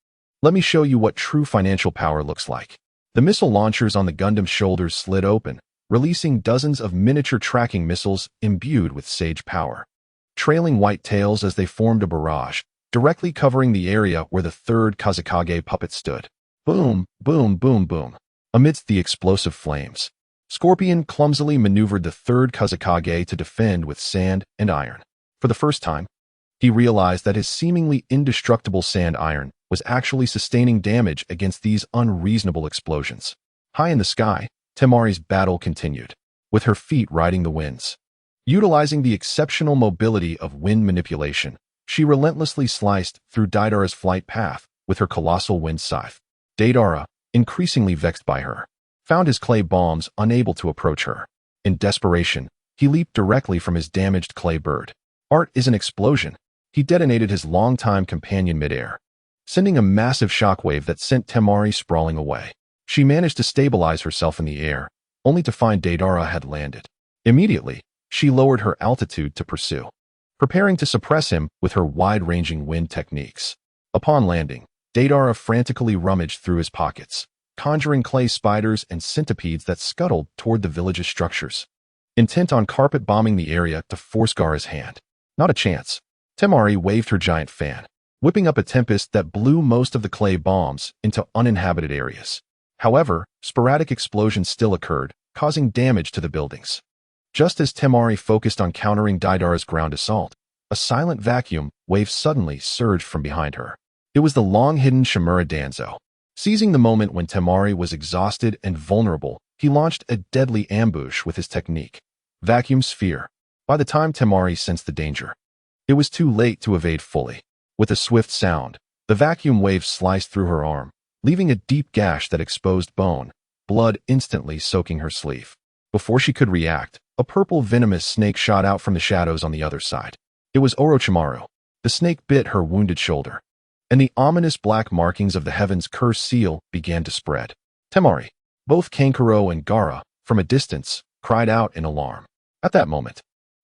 Let me show you what true financial power looks like. The missile launchers on the Gundam's shoulders slid open, releasing dozens of miniature tracking missiles imbued with sage power, trailing white tails as they formed a barrage, directly covering the area where the third Kazekage puppet stood. Boom, boom, boom, boom. Amidst the explosive flames, Scorpion clumsily maneuvered the third Kazekage to defend with sand and iron. For the first time, he realized that his seemingly indestructible sand iron was actually sustaining damage against these unreasonable explosions. High in the sky, Temari's battle continued, with her feet riding the winds. Utilizing the exceptional mobility of wind manipulation, she relentlessly sliced through Deidara's flight path with her colossal wind scythe. Deidara, increasingly vexed by her, found his clay bombs unable to approach her. In desperation, he leaped directly from his damaged clay bird. Art is an explosion. He detonated his longtime companion midair, sending a massive shockwave that sent Temari sprawling away. She managed to stabilize herself in the air, only to find Deidara had landed. Immediately, she lowered her altitude to pursue, preparing to suppress him with her wide-ranging wind techniques. Upon landing, Deidara frantically rummaged through his pockets, conjuring clay spiders and centipedes that scuttled toward the village's structures, intent on carpet bombing the area to force Gaara's hand. Not a chance. Temari waved her giant fan, whipping up a tempest that blew most of the clay bombs into uninhabited areas. However, sporadic explosions still occurred, causing damage to the buildings. Just as Temari focused on countering Daidara's ground assault, a silent vacuum wave suddenly surged from behind her. It was the long-hidden Shimura Danzo. Seizing the moment when Temari was exhausted and vulnerable, he launched a deadly ambush with his technique, Vacuum Sphere. By the time Temari sensed the danger, it was too late to evade fully. With a swift sound, the vacuum wave sliced through her arm, leaving a deep gash that exposed bone, blood instantly soaking her sleeve. Before she could react, a purple venomous snake shot out from the shadows on the other side. It was Orochimaru. The snake bit her wounded shoulder, and the ominous black markings of the Heaven's Curse seal began to spread. Temari, both Kankuro and Gaara, from a distance, cried out in alarm. At that moment,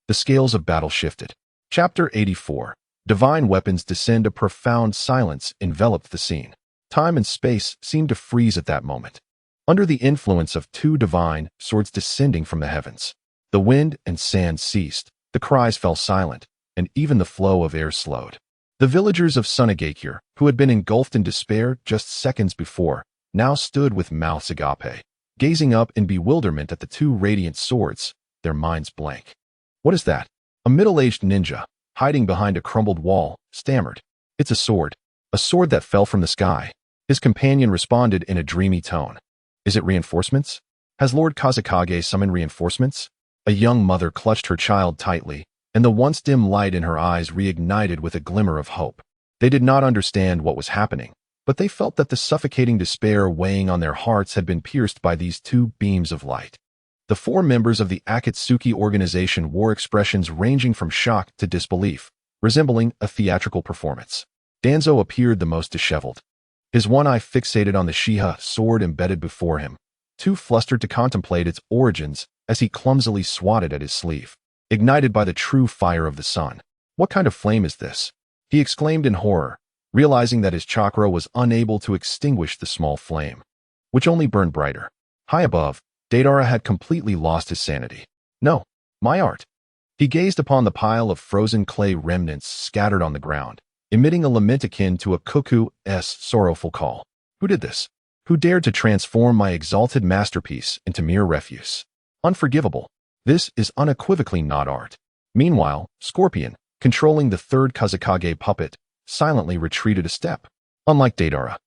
the scales of battle shifted. Chapter 84. Divine weapons descend. A profound silence enveloped the scene. Time and space seemed to freeze at that moment. Under the influence of two divine swords descending from the heavens, the wind and sand ceased, the cries fell silent, and even the flow of air slowed. The villagers of Sunagakure, who had been engulfed in despair just seconds before, now stood with mouths agape, gazing up in bewilderment at the two radiant swords, their minds blank. What is that? A middle-aged ninja, hiding behind a crumbled wall, stammered. It's a sword that fell from the sky. His companion responded in a dreamy tone. Is it reinforcements? Has Lord Kazekage summoned reinforcements? A young mother clutched her child tightly, and the once dim light in her eyes reignited with a glimmer of hope. They did not understand what was happening, but they felt that the suffocating despair weighing on their hearts had been pierced by these two beams of light. The four members of the Akatsuki organization wore expressions ranging from shock to disbelief, resembling a theatrical performance. Danzo appeared the most disheveled, his one eye fixated on the Shiha sword embedded before him, too flustered to contemplate its origins as he clumsily swatted at his sleeve. Ignited by the true fire of the sun. What kind of flame is this? He exclaimed in horror, realizing that his chakra was unable to extinguish the small flame, which only burned brighter. High above, Deidara had completely lost his sanity. No, my art. He gazed upon the pile of frozen clay remnants scattered on the ground, emitting a lament akin to a cuckoo's sorrowful call. Who did this? Who dared to transform my exalted masterpiece into mere refuse? Unforgivable. This is unequivocally not art. Meanwhile, Scorpion, controlling the third Kazekage puppet, silently retreated a step. Unlike Deidara,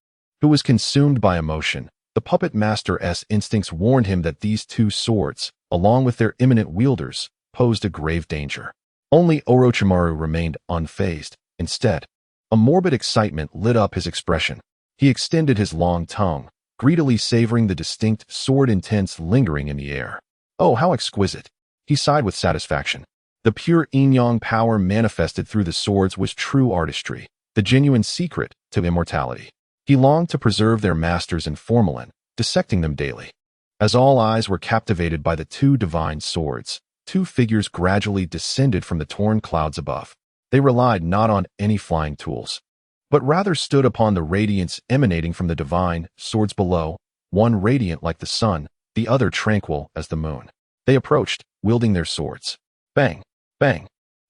who was consumed by emotion, the puppet master's instincts warned him that these two swords, along with their imminent wielders, posed a grave danger. Only Orochimaru remained unfazed. Instead, a morbid excitement lit up his expression. He extended his long tongue, greedily savoring the distinct sword intents lingering in the air. Oh, how exquisite! He sighed with satisfaction. The pure yin-yang power manifested through the swords was true artistry, the genuine secret to immortality. He longed to preserve their masters in formalin, dissecting them daily. As all eyes were captivated by the two divine swords, two figures gradually descended from the torn clouds above. They relied not on any flying tools, but rather stood upon the radiance emanating from the divine swords below, one radiant like the sun, the other tranquil as the moon. They approached, wielding their swords. Bang, bang.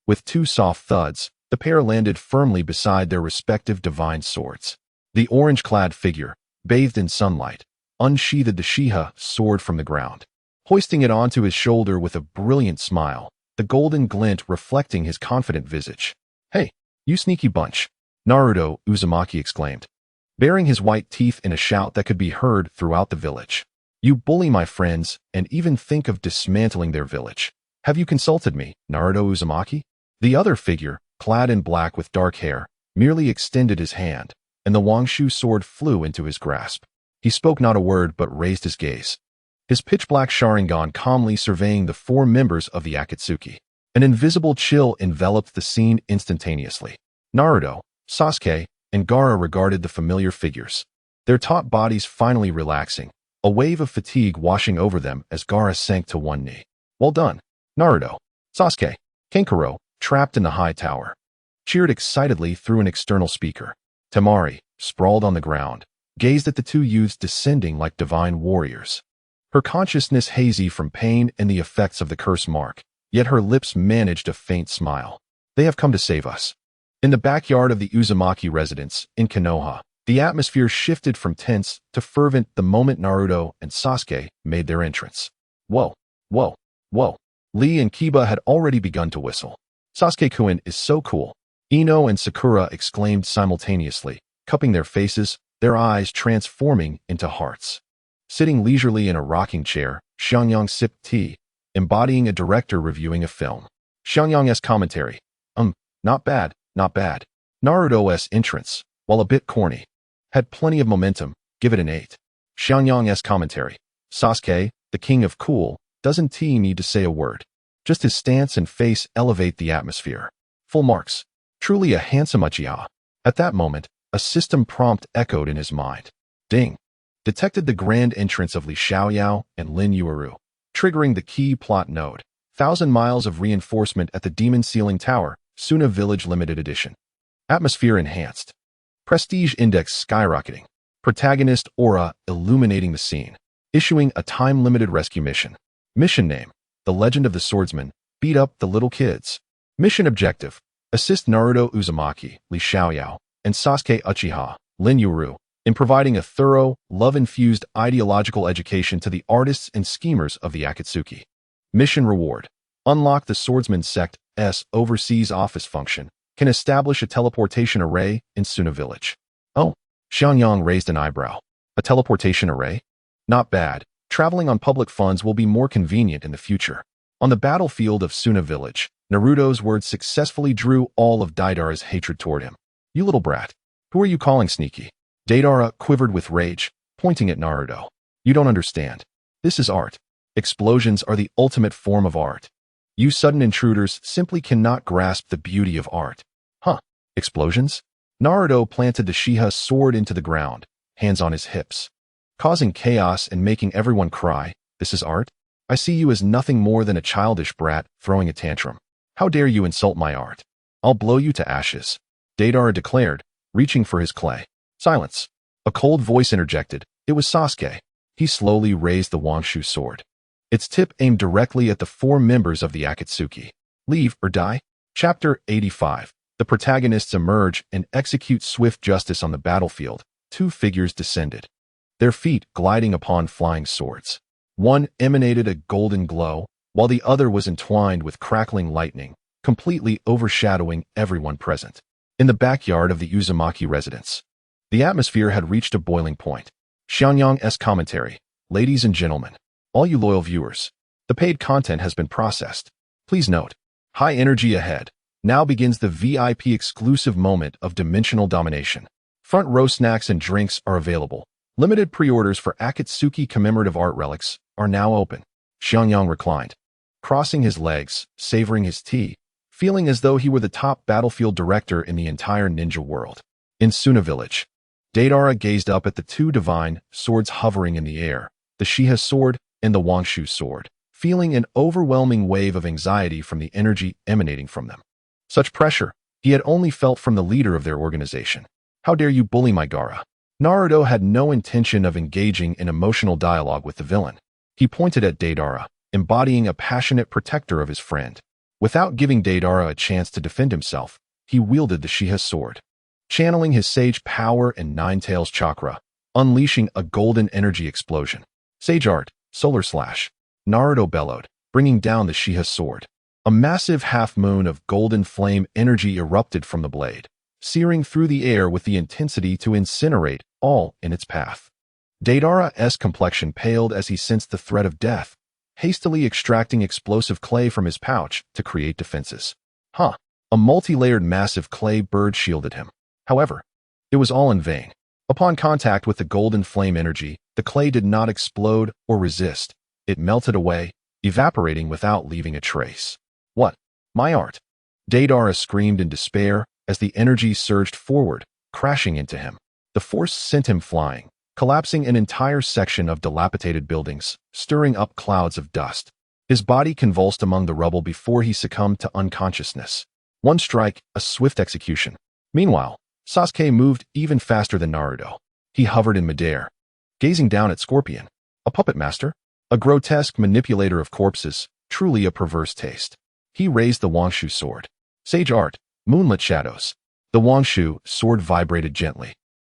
With two soft thuds, the pair landed firmly beside their respective divine swords. The orange-clad figure, bathed in sunlight, unsheathed the Shiha sword from the ground, hoisting it onto his shoulder with a brilliant smile, the golden glint reflecting his confident visage. Hey, you sneaky bunch, Naruto Uzumaki exclaimed, baring his white teeth in a shout that could be heard throughout the village. You bully my friends and even think of dismantling their village. Have you consulted me, Naruto Uzumaki? The other figure, clad in black with dark hair, merely extended his hand, and the Wangshu sword flew into his grasp. He spoke not a word but raised his gaze, his pitch-black Sharingan calmly surveying the four members of the Akatsuki. An invisible chill enveloped the scene instantaneously. Naruto, Sasuke, and Gaara regarded the familiar figures, their taut bodies finally relaxing, a wave of fatigue washing over them as Gaara sank to one knee. Well done, Naruto. Sasuke, Kankuro, trapped in the high tower, cheered excitedly through an external speaker. Temari, sprawled on the ground, gazed at the two youths descending like divine warriors. Her consciousness hazy from pain and the effects of the curse mark, yet her lips managed a faint smile. They have come to save us. In the backyard of the Uzumaki residence in Konoha, the atmosphere shifted from tense to fervent the moment Naruto and Sasuke made their entrance. Whoa, whoa, whoa. Lee and Kiba had already begun to whistle. Sasuke-kun is so cool. Ino and Sakura exclaimed simultaneously, cupping their faces, their eyes transforming into hearts. Sitting leisurely in a rocking chair, Xiangyang sipped tea, embodying a director reviewing a film. Xiangyang's commentary. Not bad, not bad. Naruto's entrance, while a bit corny, had plenty of momentum, give it an 8. Xiangyang's commentary. Sasuke, the king of cool, doesn't he need to say a word. Just his stance and face elevate the atmosphere. Full marks. Truly a handsome Uchiha. At that moment, a system prompt echoed in his mind. Ding. Detected the grand entrance of Li Xiaoyao and Lin Yueru, triggering the key plot node. 1,000 miles of reinforcement at the Demon Ceiling Tower, Suna Village Limited Edition. Atmosphere enhanced. Prestige index skyrocketing. Protagonist aura illuminating the scene. Issuing a time-limited rescue mission. Mission name. The Legend of the Swordsman. Beat up the little kids. Mission objective. Assist Naruto Uzumaki, Li Xiaoyao, and Sasuke Uchiha, Lin Yueru, in providing a thorough, love-infused ideological education to the artists and schemers of the Akatsuki. Mission reward. Unlock the Swordsman Sect's overseas office function. Can establish a teleportation array in Suna Village. Oh, Xiangyang raised an eyebrow. A teleportation array? Not bad. Traveling on public funds will be more convenient in the future. On the battlefield of Suna Village, Naruto's words successfully drew all of Deidara's hatred toward him. You little brat. Who are you calling sneaky? Deidara quivered with rage, pointing at Naruto. You don't understand. This is art. Explosions are the ultimate form of art. You sudden intruders simply cannot grasp the beauty of art. Huh? Explosions? Naruto planted the Shiha sword into the ground, hands on his hips. Causing chaos and making everyone cry. This is art? I see you as nothing more than a childish brat throwing a tantrum. How dare you insult my art? I'll blow you to ashes. Deidara declared, reaching for his clay. Silence. A cold voice interjected. It was Sasuke. He slowly raised the Wangshu sword. Its tip aimed directly at the 4 members of the Akatsuki. Leave or die? Chapter 85. The protagonists emerge and execute swift justice on the battlefield. 2 figures descended, their feet gliding upon flying swords. One emanated a golden glow, while the other was entwined with crackling lightning, completely overshadowing everyone present. In the backyard of the Uzumaki residence, the atmosphere had reached a boiling point. Xiangyang's commentary. Ladies and gentlemen, all you loyal viewers, the paid content has been processed. Please note, high energy ahead. Now begins the VIP exclusive moment of dimensional domination. Front row snacks and drinks are available. Limited pre-orders for Akatsuki commemorative art relics are now open. Xiangyang reclined, crossing his legs, savoring his tea, feeling as though he were the top battlefield director in the entire ninja world. In Suna Village, Deidara gazed up at the 2 divine swords hovering in the air, the Shiha sword and the Wangshu sword, feeling an overwhelming wave of anxiety from the energy emanating from them. Such pressure he had only felt from the leader of their organization. How dare you bully my Gaara? Naruto had no intention of engaging in emotional dialogue with the villain. He pointed at Deidara, embodying a passionate protector of his friend. Without giving Deidara a chance to defend himself, he wielded the Shiha sword, channeling his sage power and Nine-Tails chakra, unleashing a golden energy explosion. Sage art, solar slash. Naruto bellowed, bringing down the Shiha sword. A massive half-moon of golden flame energy erupted from the blade, searing through the air with the intensity to incinerate all in its path. Deidara's complexion paled as he sensed the threat of death, hastily extracting explosive clay from his pouch to create defenses. A multi-layered massive clay bird shielded him. However, it was all in vain. Upon contact with the golden flame energy, the clay did not explode or resist. It melted away, evaporating without leaving a trace. What? My art? Deidara screamed in despair as the energy surged forward, crashing into him. The force sent him flying, collapsing an entire section of dilapidated buildings, stirring up clouds of dust. His body convulsed among the rubble before he succumbed to unconsciousness. One strike, a swift execution. Meanwhile, Sasuke moved even faster than Naruto. He hovered in midair, gazing down at Scorpion. A puppet master? A grotesque manipulator of corpses, truly a perverse taste. He raised the Wangshu sword. Sage art, moonlit shadows. The Wangshu sword vibrated gently,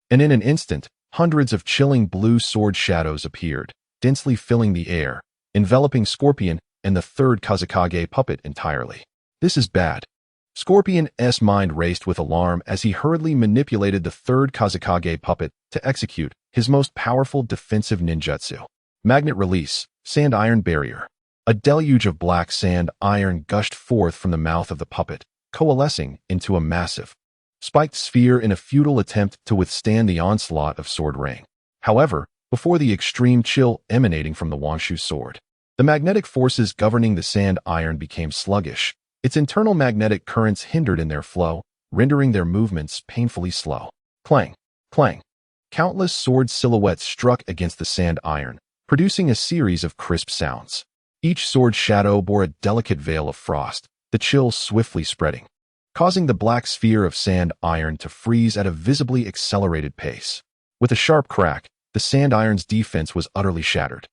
and in an instant, hundreds of chilling blue sword shadows appeared, densely filling the air, enveloping Scorpion and the third Kazekage puppet entirely. This is bad. Scorpion's mind raced with alarm as he hurriedly manipulated the third Kazekage puppet to execute his most powerful defensive ninjutsu. Magnet release, sand iron barrier. A deluge of black sand iron gushed forth from the mouth of the puppet, coalescing into a massive, spiked sphere in a futile attempt to withstand the onslaught of sword rain. However, before the extreme chill emanating from the Wangshu sword, the magnetic forces governing the sand iron became sluggish. Its internal magnetic currents hindered in their flow, rendering their movements painfully slow. Clang, clang. Countless sword silhouettes struck against the sand iron, producing a series of crisp sounds. Each sword shadow bore a delicate veil of frost, the chill swiftly spreading, causing the black sphere of sand iron to freeze at a visibly accelerated pace. With a sharp crack, the sand iron's defense was utterly shattered.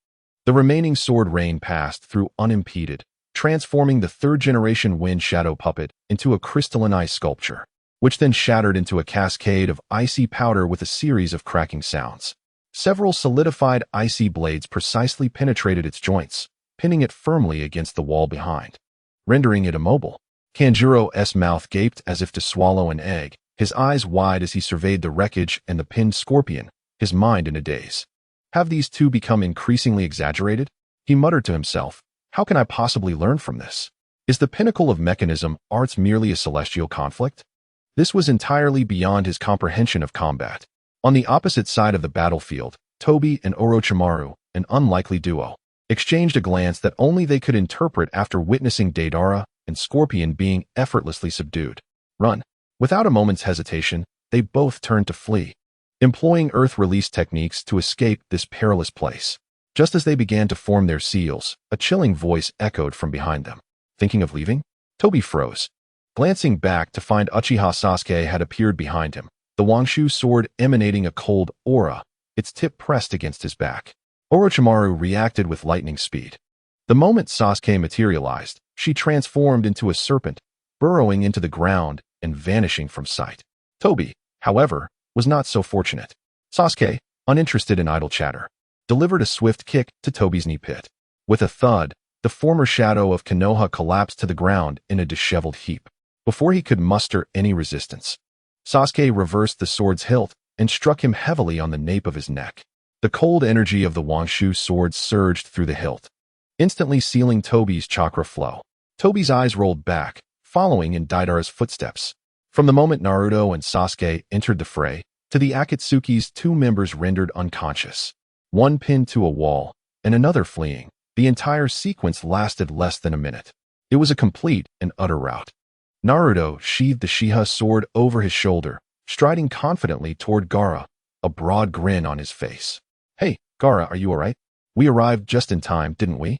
The remaining sword rain passed through unimpeded, transforming the third-generation wind shadow puppet into a crystalline ice sculpture, which then shattered into a cascade of icy powder with a series of cracking sounds. Several solidified icy blades precisely penetrated its joints, pinning it firmly against the wall behind, rendering it immobile. Kanjuro's mouth gaped as if to swallow an egg, his eyes wide as he surveyed the wreckage and the pinned Scorpion, his mind in a daze. Have these two become increasingly exaggerated? He muttered to himself. How can I possibly learn from this? Is the pinnacle of mechanism arts merely a celestial conflict? This was entirely beyond his comprehension of combat. On the opposite side of the battlefield, Toby and Orochimaru, an unlikely duo, exchanged a glance that only they could interpret after witnessing Deidara and Scorpion being effortlessly subdued. Run. Without a moment's hesitation, they both turned to flee, employing earth release techniques to escape this perilous place. Just as they began to form their seals, a chilling voice echoed from behind them. Thinking of leaving? Toby froze, glancing back to find Uchiha Sasuke had appeared behind him, the Wangshu sword emanating a cold aura, its tip pressed against his back. Orochimaru reacted with lightning speed. The moment Sasuke materialized, she transformed into a serpent, burrowing into the ground and vanishing from sight. Toby, however, was not so fortunate. Sasuke, uninterested in idle chatter, delivered a swift kick to Toby's knee pit. With a thud, the former shadow of Konoha collapsed to the ground in a disheveled heap. Before he could muster any resistance, Sasuke reversed the sword's hilt and struck him heavily on the nape of his neck. The cold energy of the Wangshu sword surged through the hilt, instantly sealing Toby's chakra flow. Toby's eyes rolled back, following in Deidara's footsteps. From the moment Naruto and Sasuke entered the fray, to the Akatsuki's two members rendered unconscious, one pinned to a wall and another fleeing, the entire sequence lasted less than a minute. It was a complete and utter rout. Naruto sheathed the Shiha sword over his shoulder, striding confidently toward Gaara, a broad grin on his face. Hey, Gaara, are you alright? We arrived just in time, didn't we?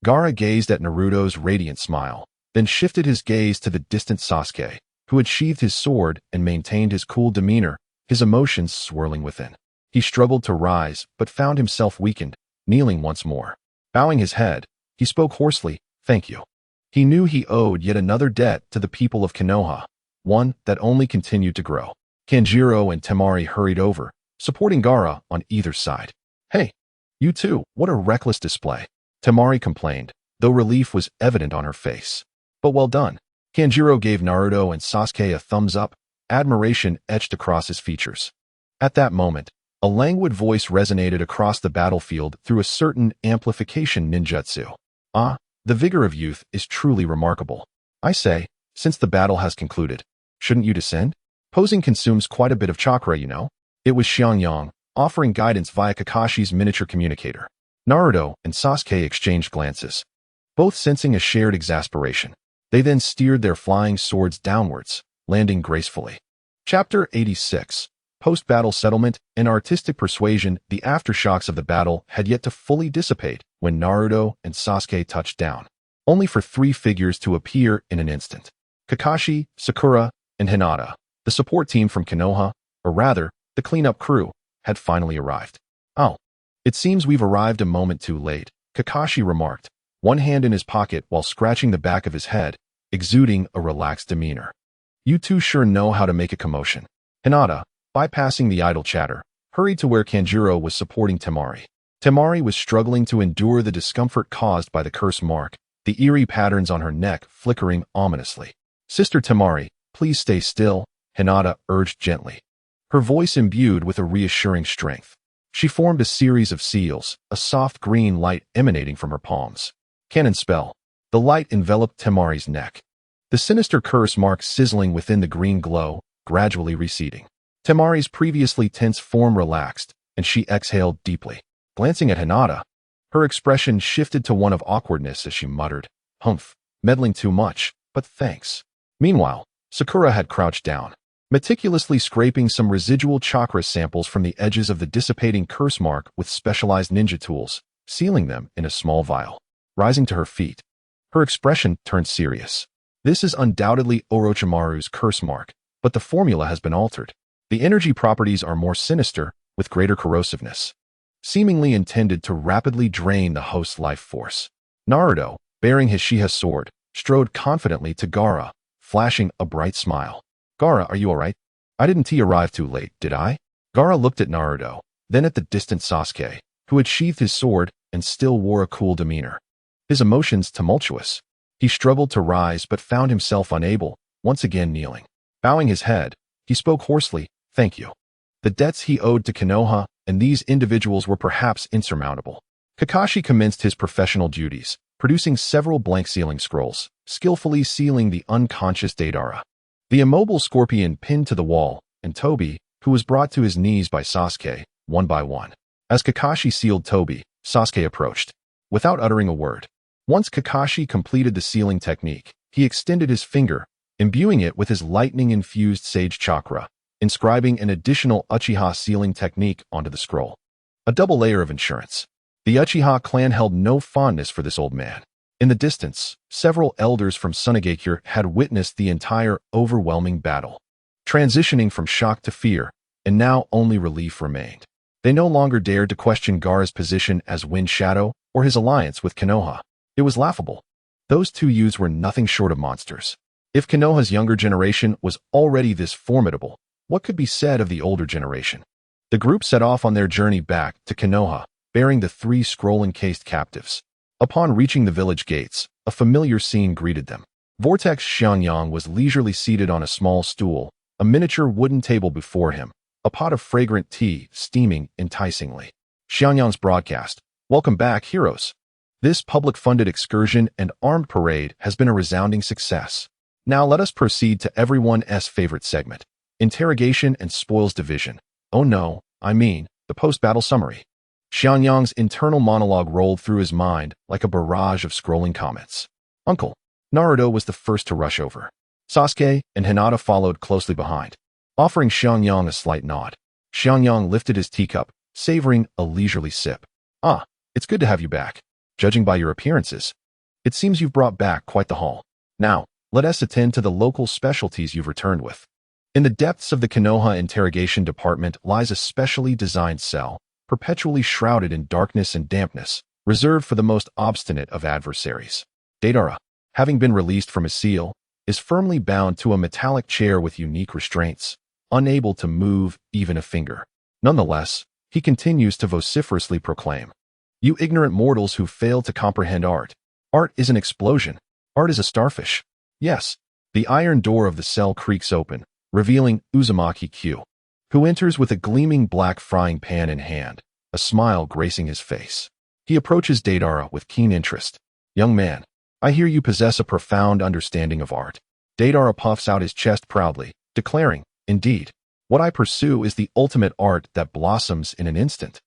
Gaara gazed at Naruto's radiant smile, then shifted his gaze to the distant Sasuke, who had sheathed his sword and maintained his cool demeanor, his emotions swirling within. He struggled to rise, but found himself weakened, kneeling once more. Bowing his head, he spoke hoarsely, "Thank you." He knew he owed yet another debt to the people of Konoha, one that only continued to grow. Kanjiro and Temari hurried over, supporting Gaara on either side. Hey, you two, what a reckless display, Temari complained, though relief was evident on her face. But well done. Kanjiro gave Naruto and Sasuke a thumbs up, admiration etched across his features. At that moment, a languid voice resonated across the battlefield through a certain amplification ninjutsu. Ah, the vigor of youth is truly remarkable. I say, since the battle has concluded, shouldn't you descend? Posing consumes quite a bit of chakra, you know. It was Xianxia, offering guidance via Kakashi's miniature communicator. Naruto and Sasuke exchanged glances, both sensing a shared exasperation. They then steered their flying swords downwards, landing gracefully. Chapter 86. Post-battle settlement and artistic persuasion. The aftershocks of the battle had yet to fully dissipate when Naruto and Sasuke touched down, only for three figures to appear in an instant. Kakashi, Sakura, and Hinata, the support team from Konoha, or rather, the cleanup crew, had finally arrived. Oh, it seems we've arrived a moment too late, Kakashi remarked, one hand in his pocket while scratching the back of his head, exuding a relaxed demeanor. You two sure know how to make a commotion. Hinata, bypassing the idle chatter, hurried to where Kanjuro was supporting Temari. Temari was struggling to endure the discomfort caused by the curse mark, the eerie patterns on her neck flickering ominously. Sister Temari, please stay still, Hinata urged gently, her voice imbued with a reassuring strength. She formed a series of seals, a soft green light emanating from her palms. Cannon spell. The light enveloped Temari's neck. The sinister curse mark sizzling within the green glow, gradually receding. Temari's previously tense form relaxed, and she exhaled deeply. Glancing at Hinata, her expression shifted to one of awkwardness as she muttered, "Humph, meddling too much, but thanks." Meanwhile, Sakura had crouched down, meticulously scraping some residual chakra samples from the edges of the dissipating curse mark with specialized ninja tools, sealing them in a small vial. Rising to her feet, her expression turned serious. This is undoubtedly Orochimaru's curse mark, but the formula has been altered. The energy properties are more sinister, with greater corrosiveness, seemingly intended to rapidly drain the host's life force. Naruto, bearing his Shiha sword, strode confidently to Gaara, flashing a bright smile. "Gaara, are you alright? I didn't arrive too late, did I?" Gaara looked at Naruto, then at the distant Sasuke, who had sheathed his sword and still wore a cool demeanor. His emotions tumultuous. He struggled to rise but found himself unable, once again kneeling. Bowing his head, he spoke hoarsely, "Thank you." The debts he owed to Konoha and these individuals were perhaps insurmountable. Kakashi commenced his professional duties, producing several blank sealing scrolls, skillfully sealing the unconscious Deidara. The immobile scorpion pinned to the wall, and Tobi, who was brought to his knees by Sasuke, one by one. As Kakashi sealed Tobi, Sasuke approached. Without uttering a word. Once Kakashi completed the sealing technique, he extended his finger, imbuing it with his lightning-infused sage chakra, inscribing an additional Uchiha sealing technique onto the scroll. A double layer of insurance. The Uchiha clan held no fondness for this old man. In the distance, several elders from Sunagakure had witnessed the entire overwhelming battle, transitioning from shock to fear, and now only relief remained. They no longer dared to question Gaara's position as Wind Shadow or his alliance with Konoha. It was laughable. Those two youths were nothing short of monsters. If Konoha's younger generation was already this formidable, what could be said of the older generation? The group set off on their journey back to Konoha, bearing the 3 scroll-encased captives. Upon reaching the village gates, a familiar scene greeted them. Vortex Xianxia was leisurely seated on a small stool, a miniature wooden table before him, a pot of fragrant tea steaming enticingly. Xianxia's broadcast, "Welcome back, heroes." This public-funded excursion and armed parade has been a resounding success. Now let us proceed to everyone's favorite segment, interrogation and spoils division. Oh no, I mean, the post-battle summary. Xianxia's internal monologue rolled through his mind like a barrage of scrolling comments. Uncle. Naruto was the first to rush over. Sasuke and Hinata followed closely behind, offering Xianxia a slight nod. Xianxia lifted his teacup, savoring a leisurely sip. "Ah, it's good to have you back. Judging by your appearances, it seems you've brought back quite the haul. Now, let us attend to the local specialties you've returned with." In the depths of the Konoha interrogation department lies a specially designed cell, perpetually shrouded in darkness and dampness, reserved for the most obstinate of adversaries. Deidara, having been released from his seal, is firmly bound to a metallic chair with unique restraints, unable to move even a finger. Nonetheless, he continues to vociferously proclaim, "You ignorant mortals who fail to comprehend art. Art is an explosion. Art is a starfish." Yes, the iron door of the cell creaks open, revealing Uzumaki Q, who enters with a gleaming black frying pan in hand, a smile gracing his face. He approaches Deidara with keen interest. "Young man, I hear you possess a profound understanding of art." Deidara puffs out his chest proudly, declaring, "Indeed, what I pursue is the ultimate art that blossoms in an instant."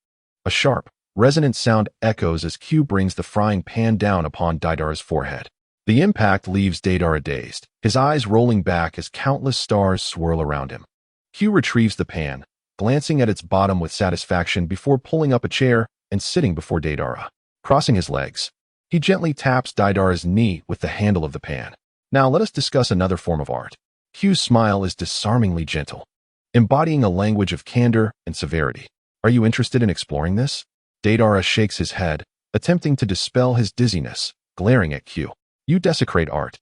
A sharp, resonant sound echoes as Q brings the frying pan down upon Deidara's forehead. The impact leaves Deidara dazed, his eyes rolling back as countless stars swirl around him. Q retrieves the pan, glancing at its bottom with satisfaction before pulling up a chair and sitting before Deidara. Crossing his legs, he gently taps Deidara's knee with the handle of the pan. "Now let us discuss another form of art." Q's smile is disarmingly gentle, embodying a language of candor and severity. Are you interested in exploring this? Deidara shakes his head, attempting to dispel his dizziness, glaring at Q. You desecrate art.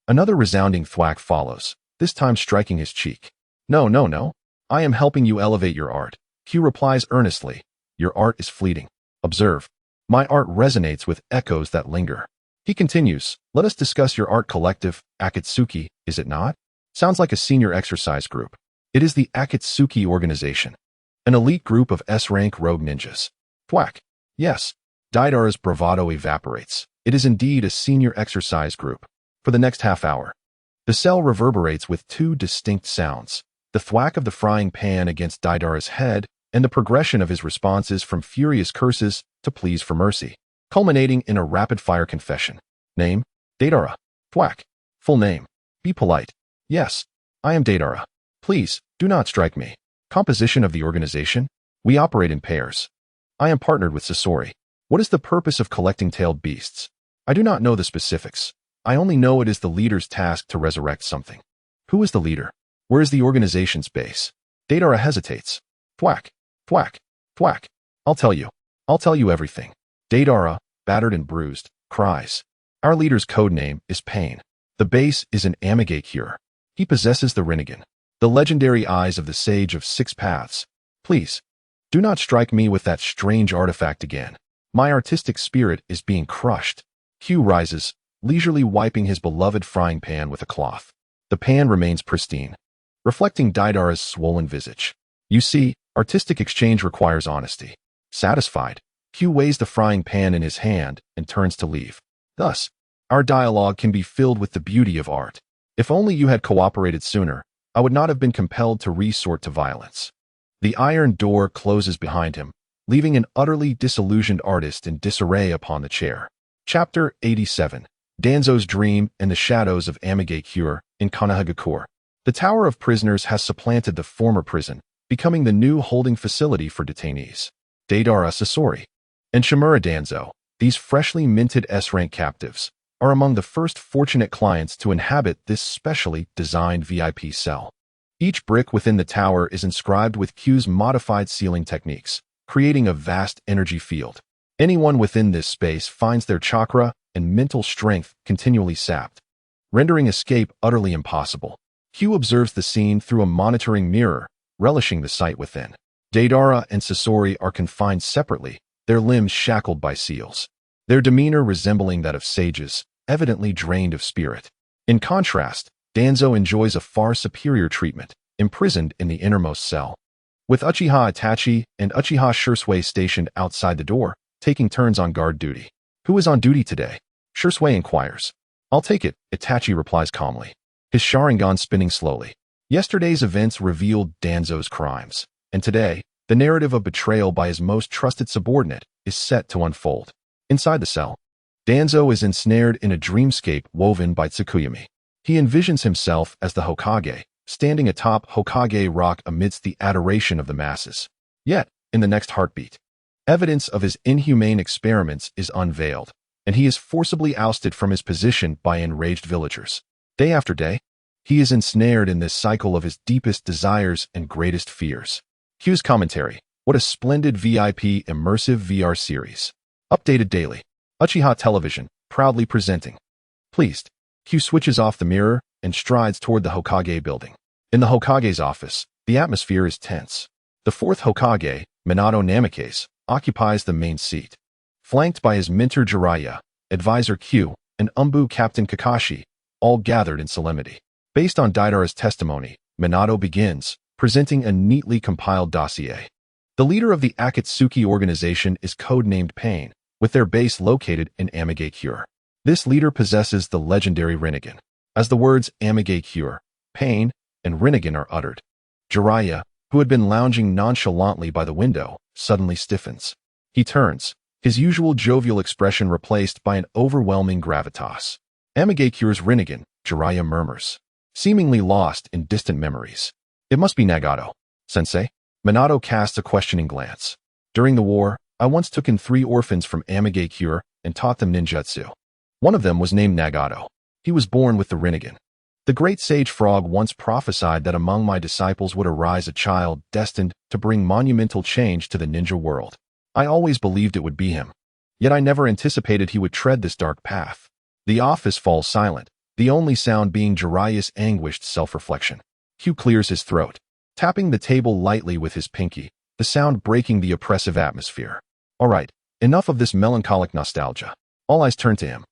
Another resounding thwack follows, this time striking his cheek. No, no, no. I am helping you elevate your art. Q replies earnestly. Your art is fleeting. Observe. My art resonates with echoes that linger. He continues, let us discuss your art collective, Akatsuki, is it not? Sounds like a senior exercise group. It is the Akatsuki organization. An elite group of S-rank rogue ninjas. Thwack. Yes. Deidara's bravado evaporates. It is indeed a senior exercise group. For the next half hour, the cell reverberates with two distinct sounds. The thwack of the frying pan against Deidara's head and the progression of his responses from furious curses to pleas for mercy, culminating in a rapid-fire confession. Name? Deidara. Thwack. Full name. Be polite. Yes. I am Deidara. Please, do not strike me. Composition of the organization? We operate in pairs. I am partnered with Sasori. What is the purpose of collecting tailed beasts? I do not know the specifics. I only know it is the leader's task to resurrect something. Who is the leader? Where is the organization's base? Deidara hesitates. Thwack. Thwack. Thwack. I'll tell you. I'll tell you everything. Deidara, battered and bruised, cries. Our leader's code name is Pain. The base is an Amigate cure. He possesses the Rinnegan, the legendary eyes of the Sage of Six Paths. Please, do not strike me with that strange artifact again. My artistic spirit is being crushed. Q rises, leisurely wiping his beloved frying pan with a cloth. The pan remains pristine, reflecting Deidara's swollen visage. You see, artistic exchange requires honesty. Satisfied, Q weighs the frying pan in his hand and turns to leave. Thus, our dialogue can be filled with the beauty of art. If only you had cooperated sooner, I would not have been compelled to resort to violence. The iron door closes behind him, leaving an utterly disillusioned artist in disarray upon the chair. Chapter 87. Danzo's Dream and the Shadows of Amigate Cure in Kanahagakure. The Tower of Prisoners has supplanted the former prison, becoming the new holding facility for detainees. Deidara Sasori and Shimura Danzo, these freshly minted S-rank captives, are among the first fortunate clients to inhabit this specially designed VIP cell. Each brick within the tower is inscribed with Q's modified sealing techniques, creating a vast energy field. Anyone within this space finds their chakra and mental strength continually sapped, rendering escape utterly impossible. Q observes the scene through a monitoring mirror, relishing the sight within. Deidara and Sasori are confined separately, their limbs shackled by seals, their demeanor resembling that of sages, evidently drained of spirit. In contrast, Danzo enjoys a far superior treatment, imprisoned in the innermost cell. With Uchiha Itachi and Uchiha Shisui stationed outside the door, taking turns on guard duty. Who is on duty today? Shisui inquires. I'll take it, Itachi replies calmly, his Sharingan spinning slowly. Yesterday's events revealed Danzo's crimes, and today, the narrative of betrayal by his most trusted subordinate is set to unfold. Inside the cell, Danzo is ensnared in a dreamscape woven by Tsukuyami. He envisions himself as the Hokage, standing atop Hokage Rock amidst the adoration of the masses. Yet, in the next heartbeat, evidence of his inhumane experiments is unveiled, and he is forcibly ousted from his position by enraged villagers. Day after day, he is ensnared in this cycle of his deepest desires and greatest fears. Q's commentary. What a splendid VIP immersive VR series. Updated daily. Uchiha Television, proudly presenting. Pleased, Q switches off the mirror and strides toward the Hokage building. In the Hokage's office, the atmosphere is tense. The fourth Hokage, Minato Namikaze, occupies the main seat. Flanked by his mentor Jiraiya, advisor Q, and Umbu Captain Kakashi, all gathered in solemnity. Based on Deidara's testimony, Minato begins, presenting a neatly compiled dossier. The leader of the Akatsuki organization is codenamed Pain, with their base located in Amigate Cure. This leader possesses the legendary Rinnegan. As the words Amigate Cure, Pain, and Rinnegan are uttered, Jiraiya, who had been lounging nonchalantly by the window, suddenly stiffens. He turns, his usual jovial expression replaced by an overwhelming gravitas. Amigate Cure's Rinnegan, Jiraiya murmurs, seemingly lost in distant memories. It must be Nagato. Sensei? Minato casts a questioning glance. During the war, I once took in 3 orphans from Amigate Cure and taught them ninjutsu. One of them was named Nagato. He was born with the Rinnegan. The great sage frog once prophesied that among my disciples would arise a child destined to bring monumental change to the ninja world. I always believed it would be him. Yet I never anticipated he would tread this dark path. The office falls silent, the only sound being Jiraiya's anguished self-reflection. Hugh clears his throat, tapping the table lightly with his pinky, the sound breaking the oppressive atmosphere. All right, enough of this melancholic nostalgia. All eyes turn to him.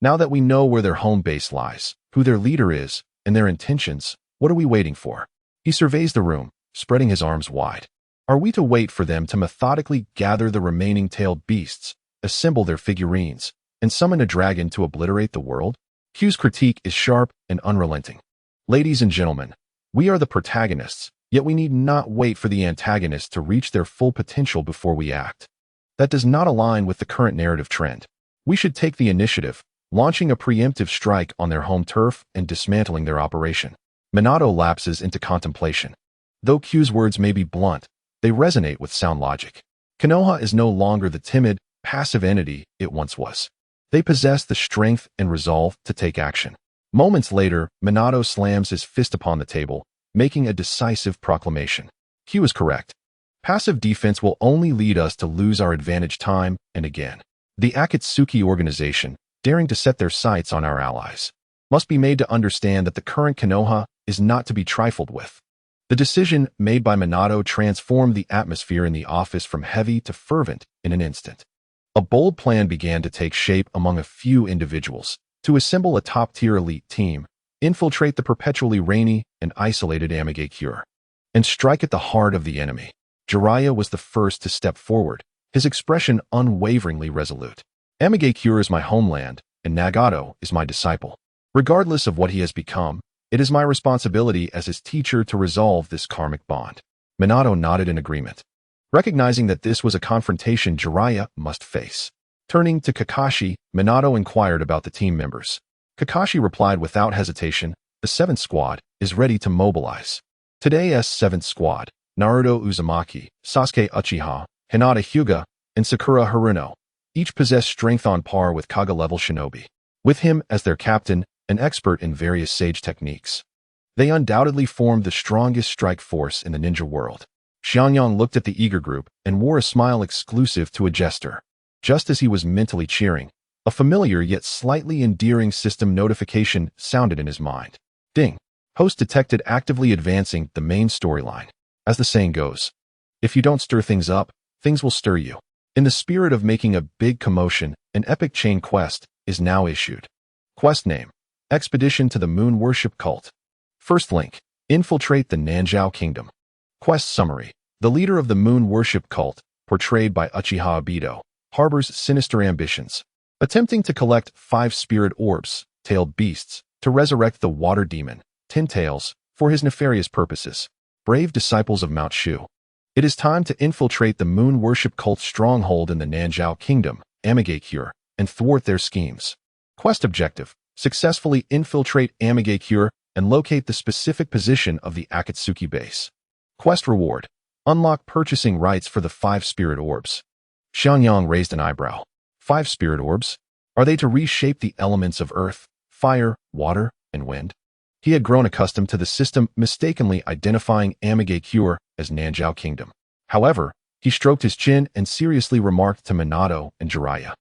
Now that we know where their home base lies, who their leader is, and their intentions, what are we waiting for? He surveys the room, spreading his arms wide. Are we to wait for them to methodically gather the remaining tailed beasts, assemble their figurines, and summon a dragon to obliterate the world? Hugh's critique is sharp and unrelenting. Ladies and gentlemen, we are the protagonists, yet we need not wait for the antagonists to reach their full potential before we act. That does not align with the current narrative trend. We should take the initiative, launching a preemptive strike on their home turf and dismantling their operation. Minato lapses into contemplation. Though Q's words may be blunt, they resonate with sound logic. Konoha is no longer the timid, passive entity it once was. They possess the strength and resolve to take action. Moments later, Minato slams his fist upon the table, making a decisive proclamation. Q is correct. Passive defense will only lead us to lose our advantage time and again. The Akatsuki organization, daring to set their sights on our allies, must be made to understand that the current Konoha is not to be trifled with. The decision made by Minato transformed the atmosphere in the office from heavy to fervent in an instant. A bold plan began to take shape among a few individuals to assemble a top-tier elite team, infiltrate the perpetually rainy and isolated Amigakure, and strike at the heart of the enemy. Jiraiya was the first to step forward, his expression unwaveringly resolute. Amigakure is my homeland, and Nagato is my disciple. Regardless of what he has become, it is my responsibility as his teacher to resolve this karmic bond. Minato nodded in agreement, recognizing that this was a confrontation Jiraiya must face. Turning to Kakashi, Minato inquired about the team members. Kakashi replied without hesitation, the 7th Squad is ready to mobilize. Today's 7th Squad, Naruto Uzumaki, Sasuke Uchiha, Hinata Hyuga, and Sakura Haruno, each possess strength on par with Kaga-level shinobi. With him as their captain, an expert in various sage techniques, they undoubtedly formed the strongest strike force in the ninja world. Xianxia looked at the eager group and wore a smile exclusive to a jester. Just as he was mentally cheering, a familiar yet slightly endearing system notification sounded in his mind. Ding! Host detected actively advancing the main storyline. As the saying goes, if you don't stir things up, things will stir you. In the spirit of making a big commotion, an epic chain quest is now issued. Quest name: Expedition to the Moon Worship Cult. First link: Infiltrate the Nanjiao Kingdom. Quest summary: the leader of the Moon Worship Cult, portrayed by Uchiha Obito, harbors sinister ambitions, attempting to collect 5 spirit orbs, tailed beasts, to resurrect the water demon, Ten Tails, for his nefarious purposes. Brave disciples of Mount Shu, it is time to infiltrate the Moon Worship Cult's stronghold in the Nanjiao Kingdom, Amigakure, and thwart their schemes. Quest objective: successfully infiltrate Amigakure and locate the specific position of the Akatsuki base. Quest reward: unlock purchasing rights for the 5 spirit orbs. Xianxia raised an eyebrow. 5 spirit orbs? Are they to reshape the elements of earth, fire, water, and wind? He had grown accustomed to the system mistakenly identifying Amigakure as Nanjiao Kingdom. However, he stroked his chin and seriously remarked to Minato and Jiraiya,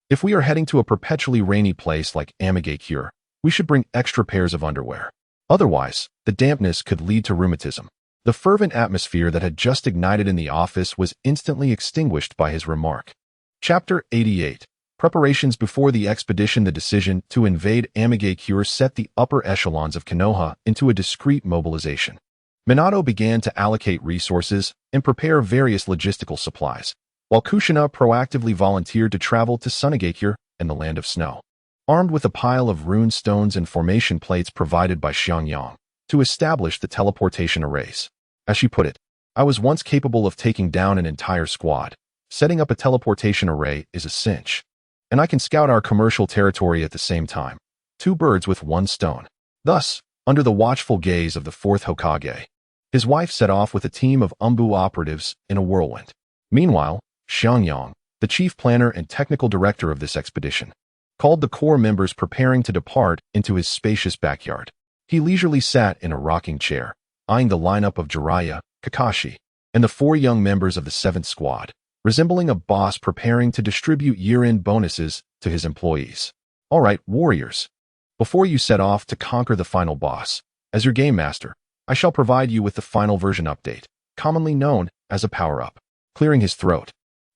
if we are heading to a perpetually rainy place like Amigakure, we should bring extra pairs of underwear. Otherwise, the dampness could lead to rheumatism. The fervent atmosphere that had just ignited in the office was instantly extinguished by his remark. Chapter 88. Preparations before the expedition. The decision to invade Amigakure set the upper echelons of Konoha into a discreet mobilization. Minato began to allocate resources and prepare various logistical supplies, while Kushina proactively volunteered to travel to Sunagakure and the Land of Snow, armed with a pile of rune stones and formation plates provided by Xiangyang to establish the teleportation arrays. As she put it, I was once capable of taking down an entire squad. Setting up a teleportation array is a cinch. And I can scout our commercial territory at the same time. 2 birds with 1 stone. Thus, under the watchful gaze of the 4th Hokage, his wife set off with a team of Umbu operatives in a whirlwind. Meanwhile, Xiangyang, the chief planner and technical director of this expedition, called the core members preparing to depart into his spacious backyard. He leisurely sat in a rocking chair, eyeing the lineup of Jiraiya, Kakashi, and the 4 young members of the 7th squad, resembling a boss preparing to distribute year-end bonuses to his employees. All right, warriors. Before you set off to conquer the final boss, as your game master, I shall provide you with the final version update, commonly known as a power-up. Clearing his throat,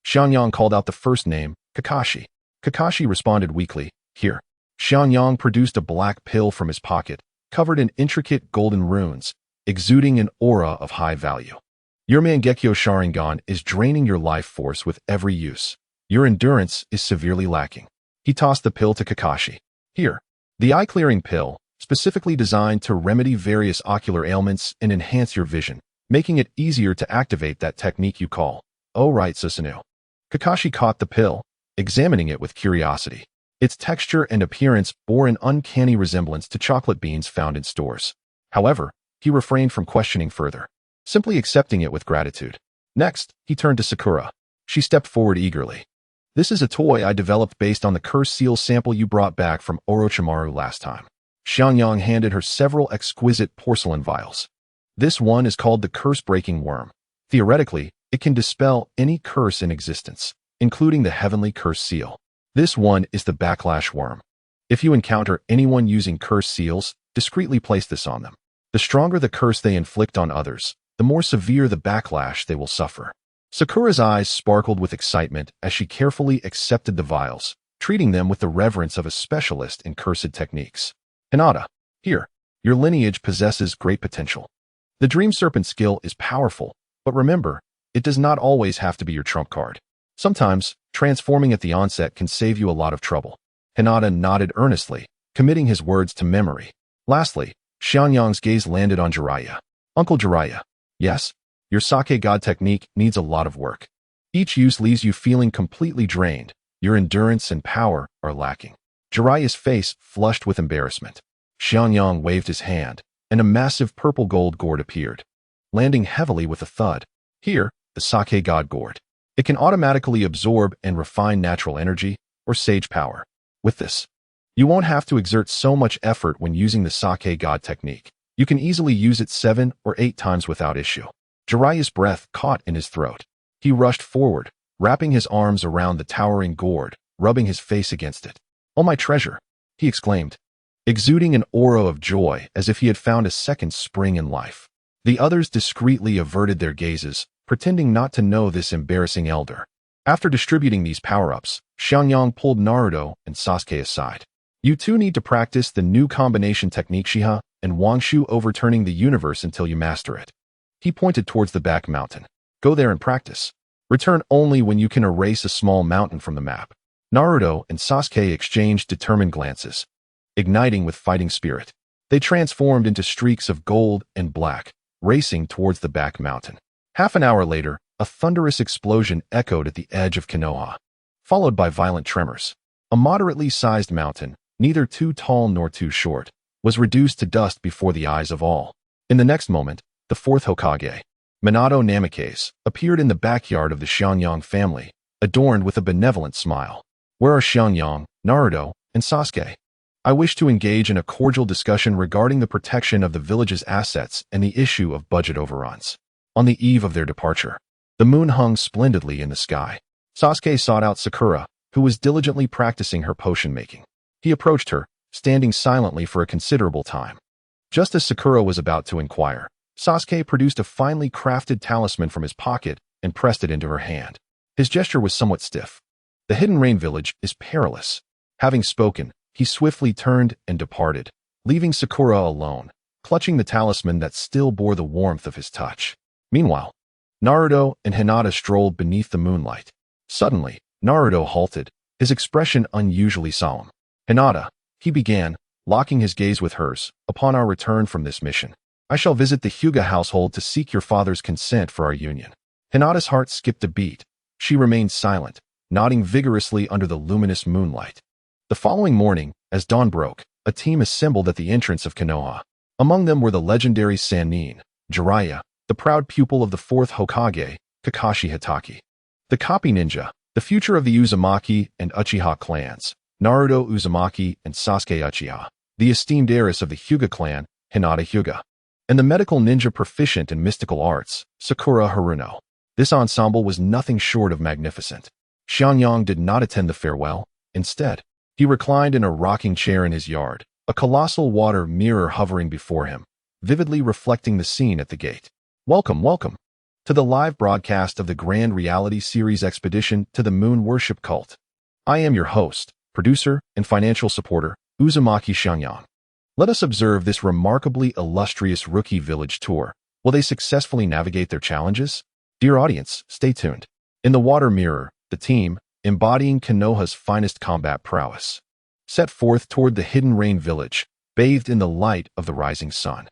Xianxia called out the first name, Kakashi. Kakashi responded weakly, here. Xianxia produced a black pill from his pocket, covered in intricate golden runes, exuding an aura of high value. Your Mangekyo Sharingan is draining your life force with every use. Your endurance is severely lacking. He tossed the pill to Kakashi. Here. The eye-clearing pill, specifically designed to remedy various ocular ailments and enhance your vision, making it easier to activate that technique you call, oh right, Susanoo. Kakashi caught the pill, examining it with curiosity. Its texture and appearance bore an uncanny resemblance to chocolate beans found in stores. However, he refrained from questioning further, simply accepting it with gratitude. Next, he turned to Sakura. She stepped forward eagerly. This is a toy I developed based on the curse seal sample you brought back from Orochimaru last time. Xianxia handed her several exquisite porcelain vials. This one is called the curse-breaking worm. Theoretically, it can dispel any curse in existence, including the heavenly curse seal. This one is the backlash worm. If you encounter anyone using curse seals, discreetly place this on them. The stronger the curse they inflict on others, the more severe the backlash they will suffer. Sakura's eyes sparkled with excitement as she carefully accepted the vials, treating them with the reverence of a specialist in cursed techniques. Hinata, here, your lineage possesses great potential. The Dream Serpent skill is powerful, but remember, it does not always have to be your trump card. Sometimes, transforming at the onset can save you a lot of trouble. Hinata nodded earnestly, committing his words to memory. Lastly, Xianxia's gaze landed on Jiraiya. Uncle Jiraiya, yes? Your sake god technique needs a lot of work. Each use leaves you feeling completely drained. Your endurance and power are lacking. Jiraiya's face flushed with embarrassment. Xianxia waved his hand, and a massive purple gold gourd appeared, landing heavily with a thud. Here, the sake god gourd. It can automatically absorb and refine natural energy or sage power. With this, you won't have to exert so much effort when using the sake god technique. You can easily use it 7 or 8 times without issue. Jiraiya's breath caught in his throat. He rushed forward, wrapping his arms around the towering gourd, rubbing his face against it. Oh, my treasure, he exclaimed, exuding an aura of joy as if he had found a second spring in life. The others discreetly averted their gazes, pretending not to know this embarrassing elder. After distributing these power-ups, Xianxia pulled Naruto and Sasuke aside. You two need to practice the new combination technique Shiha and Wangshu overturning the universe until you master it. He pointed towards the back mountain. Go there and practice. Return only when you can erase a small mountain from the map. Naruto and Sasuke exchanged determined glances. Igniting with fighting spirit, they transformed into streaks of gold and black, racing towards the back mountain. Half an hour later, a thunderous explosion echoed at the edge of Konoha, followed by violent tremors. A moderately sized mountain, neither too tall nor too short, was reduced to dust before the eyes of all. In the next moment, the 4th Hokage, Minato Namikaze, appeared in the backyard of the Xianxia family, adorned with a benevolent smile. Where are Xianxia, Naruto, and Sasuke? I wish to engage in a cordial discussion regarding the protection of the village's assets and the issue of budget overruns. On the eve of their departure, the moon hung splendidly in the sky. Sasuke sought out Sakura, who was diligently practicing her potion making. He approached her, standing silently for a considerable time. Just as Sakura was about to inquire, Sasuke produced a finely crafted talisman from his pocket and pressed it into her hand. His gesture was somewhat stiff. The Hidden Rain village is perilous. Having spoken, he swiftly turned and departed, leaving Sakura alone, clutching the talisman that still bore the warmth of his touch. Meanwhile, Naruto and Hinata strolled beneath the moonlight. Suddenly, Naruto halted, his expression unusually solemn. Hinata, he began, locking his gaze with hers, upon our return from this mission, I shall visit the Hyuga household to seek your father's consent for our union. Hinata's heart skipped a beat. She remained silent, nodding vigorously under the luminous moonlight. The following morning, as dawn broke, a team assembled at the entrance of Konoha. Among them were the legendary Sannin, Jiraiya, the proud pupil of the 4th Hokage, Kakashi Hitaki, the Copy Ninja, the future of the Uzumaki and Uchiha clans, Naruto Uzumaki and Sasuke Uchiha, the esteemed heiress of the Hyuga clan, Hinata Hyuga, and the medical ninja proficient in mystical arts, Sakura Haruno. This ensemble was nothing short of magnificent. Xiangyang did not attend the farewell. Instead, he reclined in a rocking chair in his yard, a colossal water mirror hovering before him, vividly reflecting the scene at the gate. Welcome, welcome, to the live broadcast of the grand reality series Expedition to the Moon Worship Cult. I am your host, producer, and financial supporter, Uzumaki Xiangyang. Let us observe this remarkably illustrious rookie village tour. Will they successfully navigate their challenges? Dear audience, stay tuned. In the water mirror, the team, embodying Konoha's finest combat prowess, set forth toward the hidden rain village, bathed in the light of the rising sun.